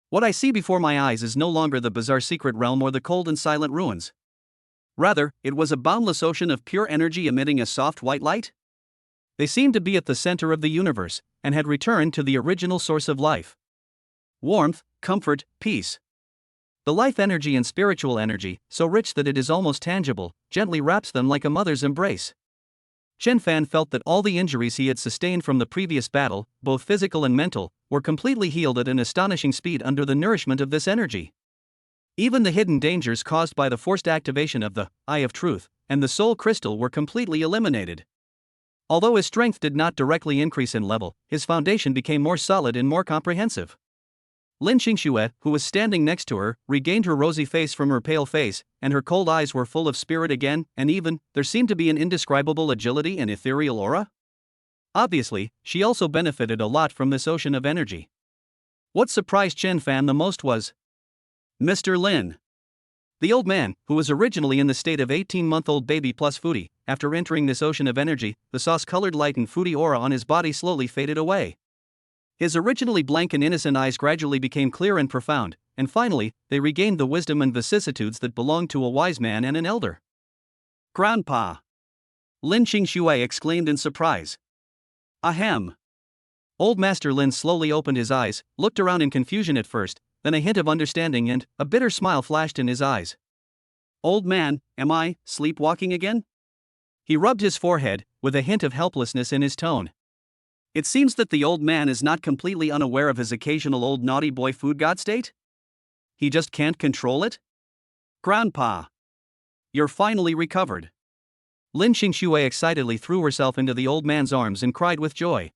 What I see before my eyes is no longer the bizarre secret realm or the cold and silent ruins. Rather, it was a boundless ocean of pure energy emitting a soft white light. They seemed to be at the center of the universe, and had returned to the original source of life. Warmth, comfort, peace. The life energy and spiritual energy, so rich that it is almost tangible, gently wraps them like a mother's embrace. Chen Fan felt that all the injuries he had sustained from the previous battle, both physical and mental, were completely healed at an astonishing speed under the nourishment of this energy. Even the hidden dangers caused by the forced activation of the Eye of Truth and the Soul Crystal were completely eliminated. Although his strength did not directly increase in level, his foundation became more solid and more comprehensive. Lin Qingxue, who was standing next to her, regained her rosy face from her pale face, and her cold eyes were full of spirit again, and even, there seemed to be an indescribable agility and ethereal aura. Obviously, she also benefited a lot from this ocean of energy. What surprised Chen Fan the most was Mr. Lin. The old man, who was originally in the state of 18-month-old baby plus foodie, after entering this ocean of energy, the sauce-colored light and foodie aura on his body slowly faded away. His originally blank and innocent eyes gradually became clear and profound, and finally, they regained the wisdom and vicissitudes that belonged to a wise man and an elder. "Grandpa!" Lin Qingxue exclaimed in surprise. "Ahem." Old Master Lin slowly opened his eyes, looked around in confusion at first, then a hint of understanding and a bitter smile flashed in his eyes. "Old man, am I sleepwalking again?" He rubbed his forehead, with a hint of helplessness in his tone. It seems that the old man is not completely unaware of his occasional old naughty boy food god state. He just can't control it? "Grandpa! You're finally recovered." Lin Qingxue excitedly threw herself into the old man's arms and cried with joy.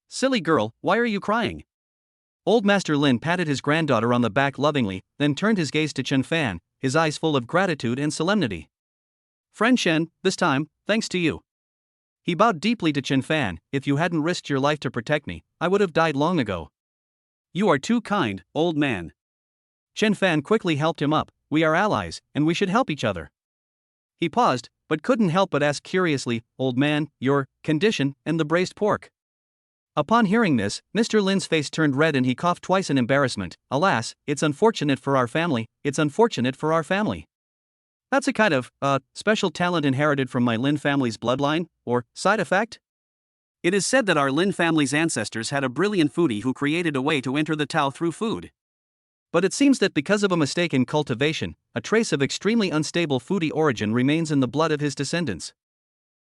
"Silly girl, why are you crying?" Old Master Lin patted his granddaughter on the back lovingly, then turned his gaze to Chen Fan, his eyes full of gratitude and solemnity. "Friend Chen, this time, thanks to you." He bowed deeply to Chen Fan. "If you hadn't risked your life to protect me, I would have died long ago." "You are too kind, old man." Chen Fan quickly helped him up. "We are allies, and we should help each other." He paused, but couldn't help but ask curiously, "Old man, your condition, and the braised pork?" Upon hearing this, Mr. Lin's face turned red and he coughed twice in embarrassment. "Alas, it's unfortunate for our family, it's unfortunate for our family. That's a kind of, special talent inherited from my Lin family's bloodline, or side effect? It is said that our Lin family's ancestors had a brilliant foodie who created a way to enter the Tao through food. But it seems that because of a mistake in cultivation, a trace of extremely unstable foodie origin remains in the blood of his descendants.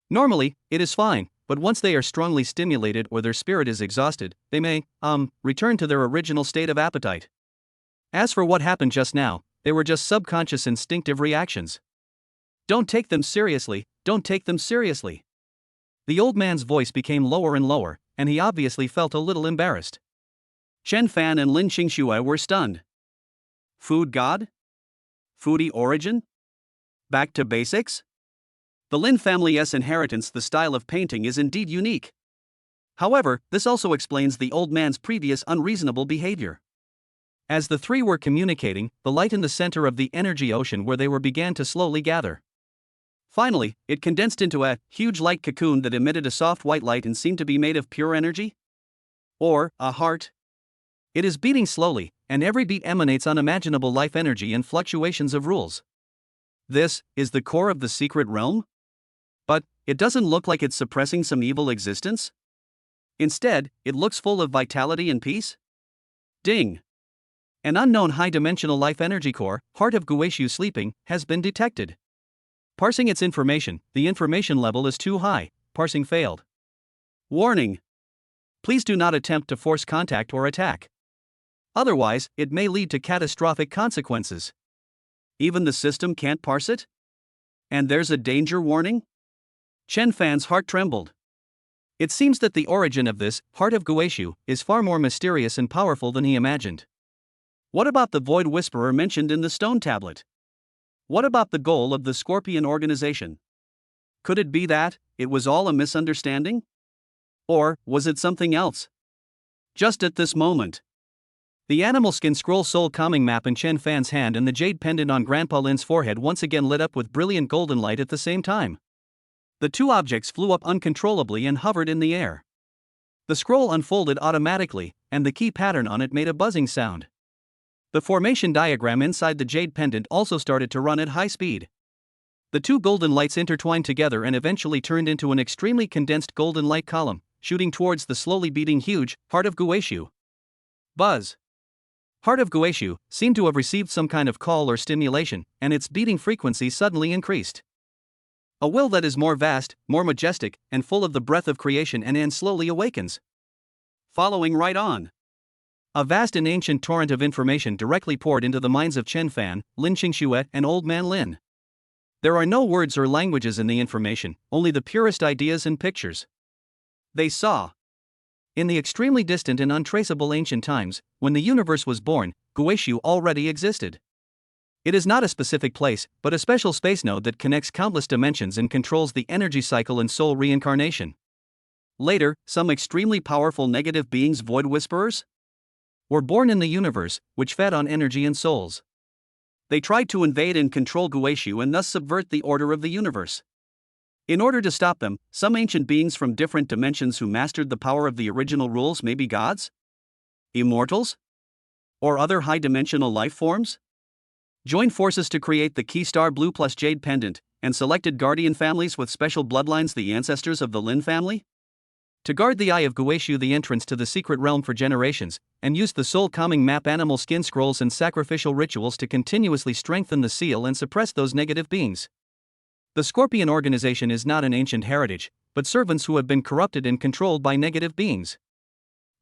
Normally, it is fine, but once they are strongly stimulated or their spirit is exhausted, they may, return to their original state of appetite. As for what happened just now, they were just subconscious instinctive reactions. Don't take them seriously, don't take them seriously." The old man's voice became lower and lower, and he obviously felt a little embarrassed. Chen Fan and Lin Qingxue were stunned. Food god? Foodie origin? Back to basics? The Lin family's inheritance, the style of painting, is indeed unique. However, this also explains the old man's previous unreasonable behavior. As the three were communicating, the light in the center of the energy ocean where they were began to slowly gather. Finally, it condensed into a huge light cocoon that emitted a soft white light and seemed to be made of pure energy? Or a heart? It is beating slowly, and every beat emanates unimaginable life energy and fluctuations of rules. This is the core of the secret realm? But it doesn't look like it's suppressing some evil existence? Instead, it looks full of vitality and peace. Ding! An unknown high-dimensional life energy core, Heart of Gueshu sleeping, has been detected. Parsing its information, the information level is too high, parsing failed. Warning! Please do not attempt to force contact or attack. Otherwise, it may lead to catastrophic consequences. Even the system can't parse it? And there's a danger warning? Chen Fan's heart trembled. It seems that the origin of this Heart of Gueshu is far more mysterious and powerful than he imagined. What about the Void Whisperer mentioned in the stone tablet? What about the goal of the Scorpion organization? Could it be that it was all a misunderstanding? Or was it something else? Just at this moment, the animal skin scroll soul calming map in Chen Fan's hand and the jade pendant on Grandpa Lin's forehead once again lit up with brilliant golden light at the same time. The two objects flew up uncontrollably and hovered in the air. The scroll unfolded automatically, and the key pattern on it made a buzzing sound. The formation diagram inside the jade pendant also started to run at high speed. The two golden lights intertwined together and eventually turned into an extremely condensed golden light column, shooting towards the slowly beating huge Heart of Gueshu. Buzz! Heart of Gueshu seemed to have received some kind of call or stimulation, and its beating frequency suddenly increased. A will that is more vast, more majestic, and full of the breath of creation and slowly awakens. Following right on. A vast and ancient torrent of information directly poured into the minds of Chen Fan, Lin Qingxue, and Old Man Lin. There are no words or languages in the information, only the purest ideas and pictures. They saw. In the extremely distant and untraceable ancient times, when the universe was born, Gueshu already existed. It is not a specific place, but a special space node that connects countless dimensions and controls the energy cycle and soul reincarnation. Later, some extremely powerful negative beings, Void Whisperers, were born in the universe, which fed on energy and souls. They tried to invade and control Gueshu and thus subvert the order of the universe. In order to stop them, some ancient beings from different dimensions who mastered the power of the original rules may be gods? Immortals? Or other high-dimensional life forms? Joined forces to create the Key Star Blue plus Jade Pendant, and selected guardian families with special bloodlines, the ancestors of the Lin family? To guard the Eye of Gueshu, the entrance to the secret realm for generations, and used the soul calming map, animal skin scrolls, and sacrificial rituals to continuously strengthen the seal and suppress those negative beings. The Scorpion organization is not an ancient heritage, but servants who have been corrupted and controlled by negative beings.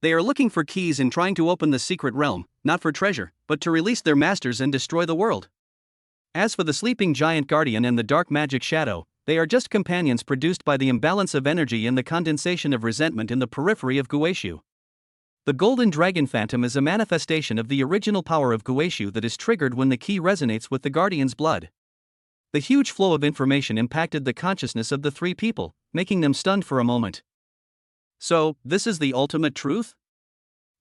They are looking for keys and trying to open the secret realm, not for treasure, but to release their masters and destroy the world. As for the sleeping giant guardian and the dark magic shadow, they are just companions produced by the imbalance of energy and the condensation of resentment in the periphery of Gueshu. The golden dragon phantom is a manifestation of the original power of Gueshu that is triggered when the key resonates with the guardian's blood. The huge flow of information impacted the consciousness of the three people, making them stunned for a moment. So, this is the ultimate truth?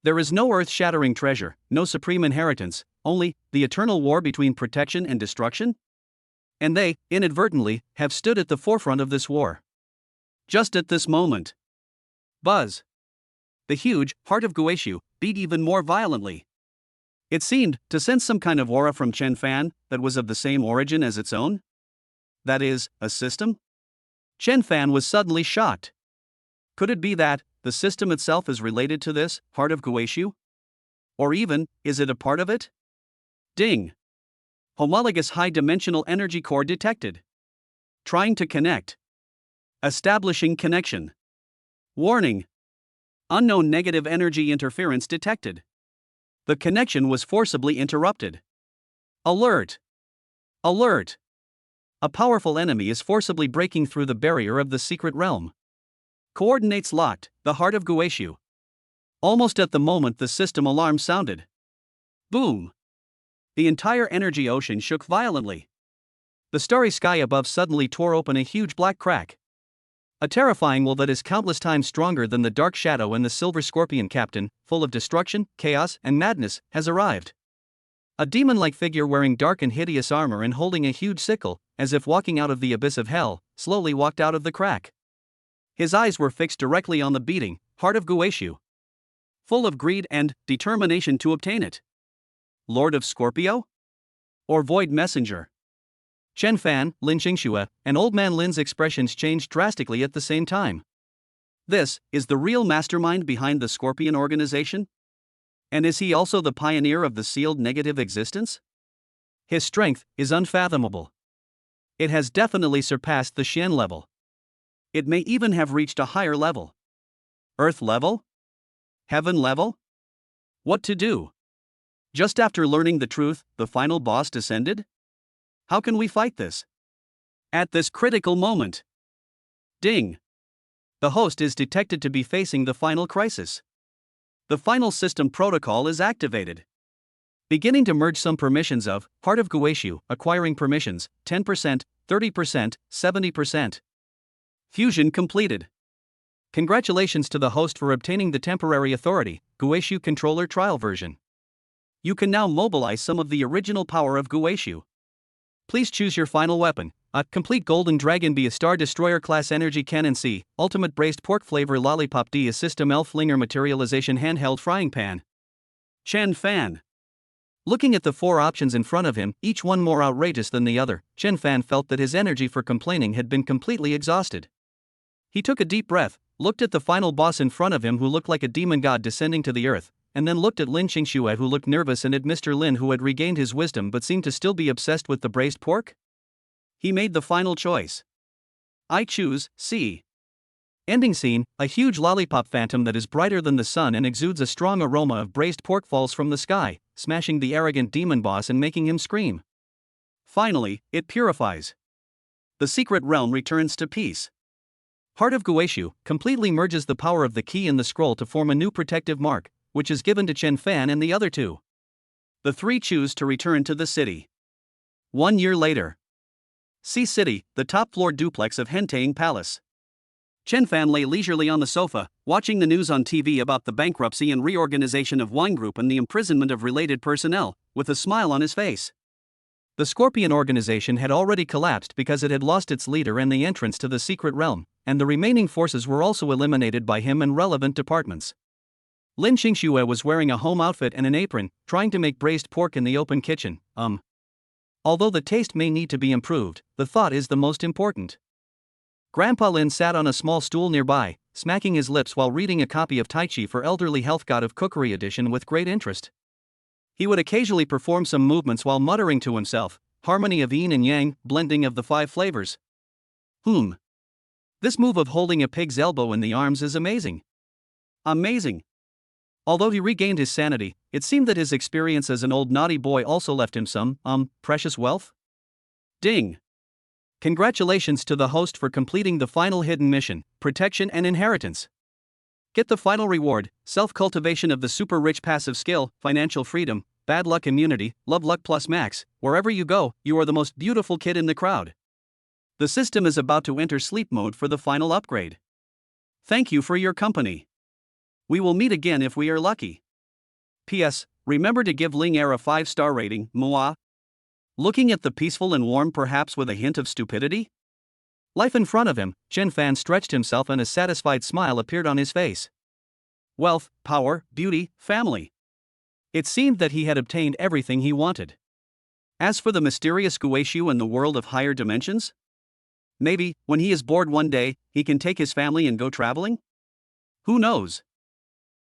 There is no earth-shattering treasure, no supreme inheritance, only the eternal war between protection and destruction? And they, inadvertently, have stood at the forefront of this war. Just at this moment. Buzz! The huge Heart of Gueshu beat even more violently. It seemed to sense some kind of aura from Chen Fan that was of the same origin as its own. That is, a system? Chen Fan was suddenly shocked. Could it be that the system itself is related to this Heart of Gueshu? Or even, is it a part of it? Ding! Homologous high-dimensional energy core detected. Trying to connect. Establishing connection. Warning! Unknown negative energy interference detected. The connection was forcibly interrupted. Alert! Alert! A powerful enemy is forcibly breaking through the barrier of the secret realm. Coordinates locked, the Heart of Gueshu. Almost at the moment the system alarm sounded. Boom! The entire energy ocean shook violently. The starry sky above suddenly tore open a huge black crack. A terrifying will that is countless times stronger than the dark shadow and the silver scorpion captain, full of destruction, chaos, and madness, has arrived. A demon-like figure wearing dark and hideous armor and holding a huge sickle, as if walking out of the abyss of hell, slowly walked out of the crack. His eyes were fixed directly on the beating Heart of Gueshu, full of greed and determination to obtain it. Lord of Scorpio? Or Void Messenger? Chen Fan, Lin Qingxue, and Old Man Lin's expressions changed drastically at the same time. This is the real mastermind behind the Scorpion organization? And is he also the pioneer of the sealed negative existence? His strength is unfathomable. It has definitely surpassed the Shen level. It may even have reached a higher level. Earth level? Heaven level? What to do? Just after learning the truth, the final boss descended? How can we fight this? At this critical moment. Ding! The host is detected to be facing the final crisis. The final system protocol is activated. Beginning to merge some permissions of Heart of Guishu, acquiring permissions, 10%, 30%, 70%. Fusion completed. Congratulations to the host for obtaining the temporary authority, Guishu controller trial version. You can now mobilize some of the original power of Guishu. Please choose your final weapon. A complete Golden Dragon B, a Star Destroyer class Energy Cannon C, Ultimate Braised Pork Flavor Lollipop D, a System L Flinger Materialization Handheld Frying Pan. Chen Fan. Looking at the four options in front of him, each one more outrageous than the other, Chen Fan felt that his energy for complaining had been completely exhausted. He took a deep breath, looked at the final boss in front of him who looked like a demon god descending to the earth, and then looked at Lin Xingxue who looked nervous and at Mr. Lin who had regained his wisdom but seemed to still be obsessed with the braised pork. He made the final choice. I choose C. Ending scene, a huge lollipop phantom that is brighter than the sun and exudes a strong aroma of braised pork falls from the sky, smashing the arrogant demon boss and making him scream. Finally, it purifies. The secret realm returns to peace. Heart of Guishu completely merges the power of the key and the scroll to form a new protective mark, which is given to Chen Fan and the other two. The three choose to return to the city. 1 year later. C City, the top-floor duplex of Hentang Palace. Chen Fan lay leisurely on the sofa, watching the news on TV about the bankruptcy and reorganization of Wine Group and the imprisonment of related personnel, with a smile on his face. The Scorpion organization had already collapsed because it had lost its leader and the entrance to the secret realm, and the remaining forces were also eliminated by him and relevant departments. Lin Xingxue was wearing a home outfit and an apron, trying to make braised pork in the open kitchen. Although the taste may need to be improved, the thought is the most important. Grandpa Lin sat on a small stool nearby, smacking his lips while reading a copy of Tai Chi for Elderly Health God of Cookery edition with great interest. He would occasionally perform some movements while muttering to himself, harmony of yin and yang, blending of the 5 flavors. This move of holding a pig's elbow in the arms is amazing. Amazing. Although he regained his sanity, it seemed that his experience as an old naughty boy also left him some, precious wealth. Ding. Congratulations to the host for completing the final hidden mission, Protection and Inheritance. Get the final reward, self-cultivation of the super rich passive skill, financial freedom, bad luck immunity, love luck plus max. Wherever you go, you are the most beautiful kid in the crowd. The system is about to enter sleep mode for the final upgrade. Thank you for your company. We will meet again if we are lucky. P.S. Remember to give Ling Air a 5-star rating, moi. Looking at the peaceful and warm perhaps with a hint of stupidity? Life in front of him, Chen Fan stretched himself and a satisfied smile appeared on his face. Wealth, power, beauty, family. It seemed that he had obtained everything he wanted. As for the mysterious Guishu and the world of higher dimensions? Maybe, when he is bored one day, he can take his family and go traveling? Who knows?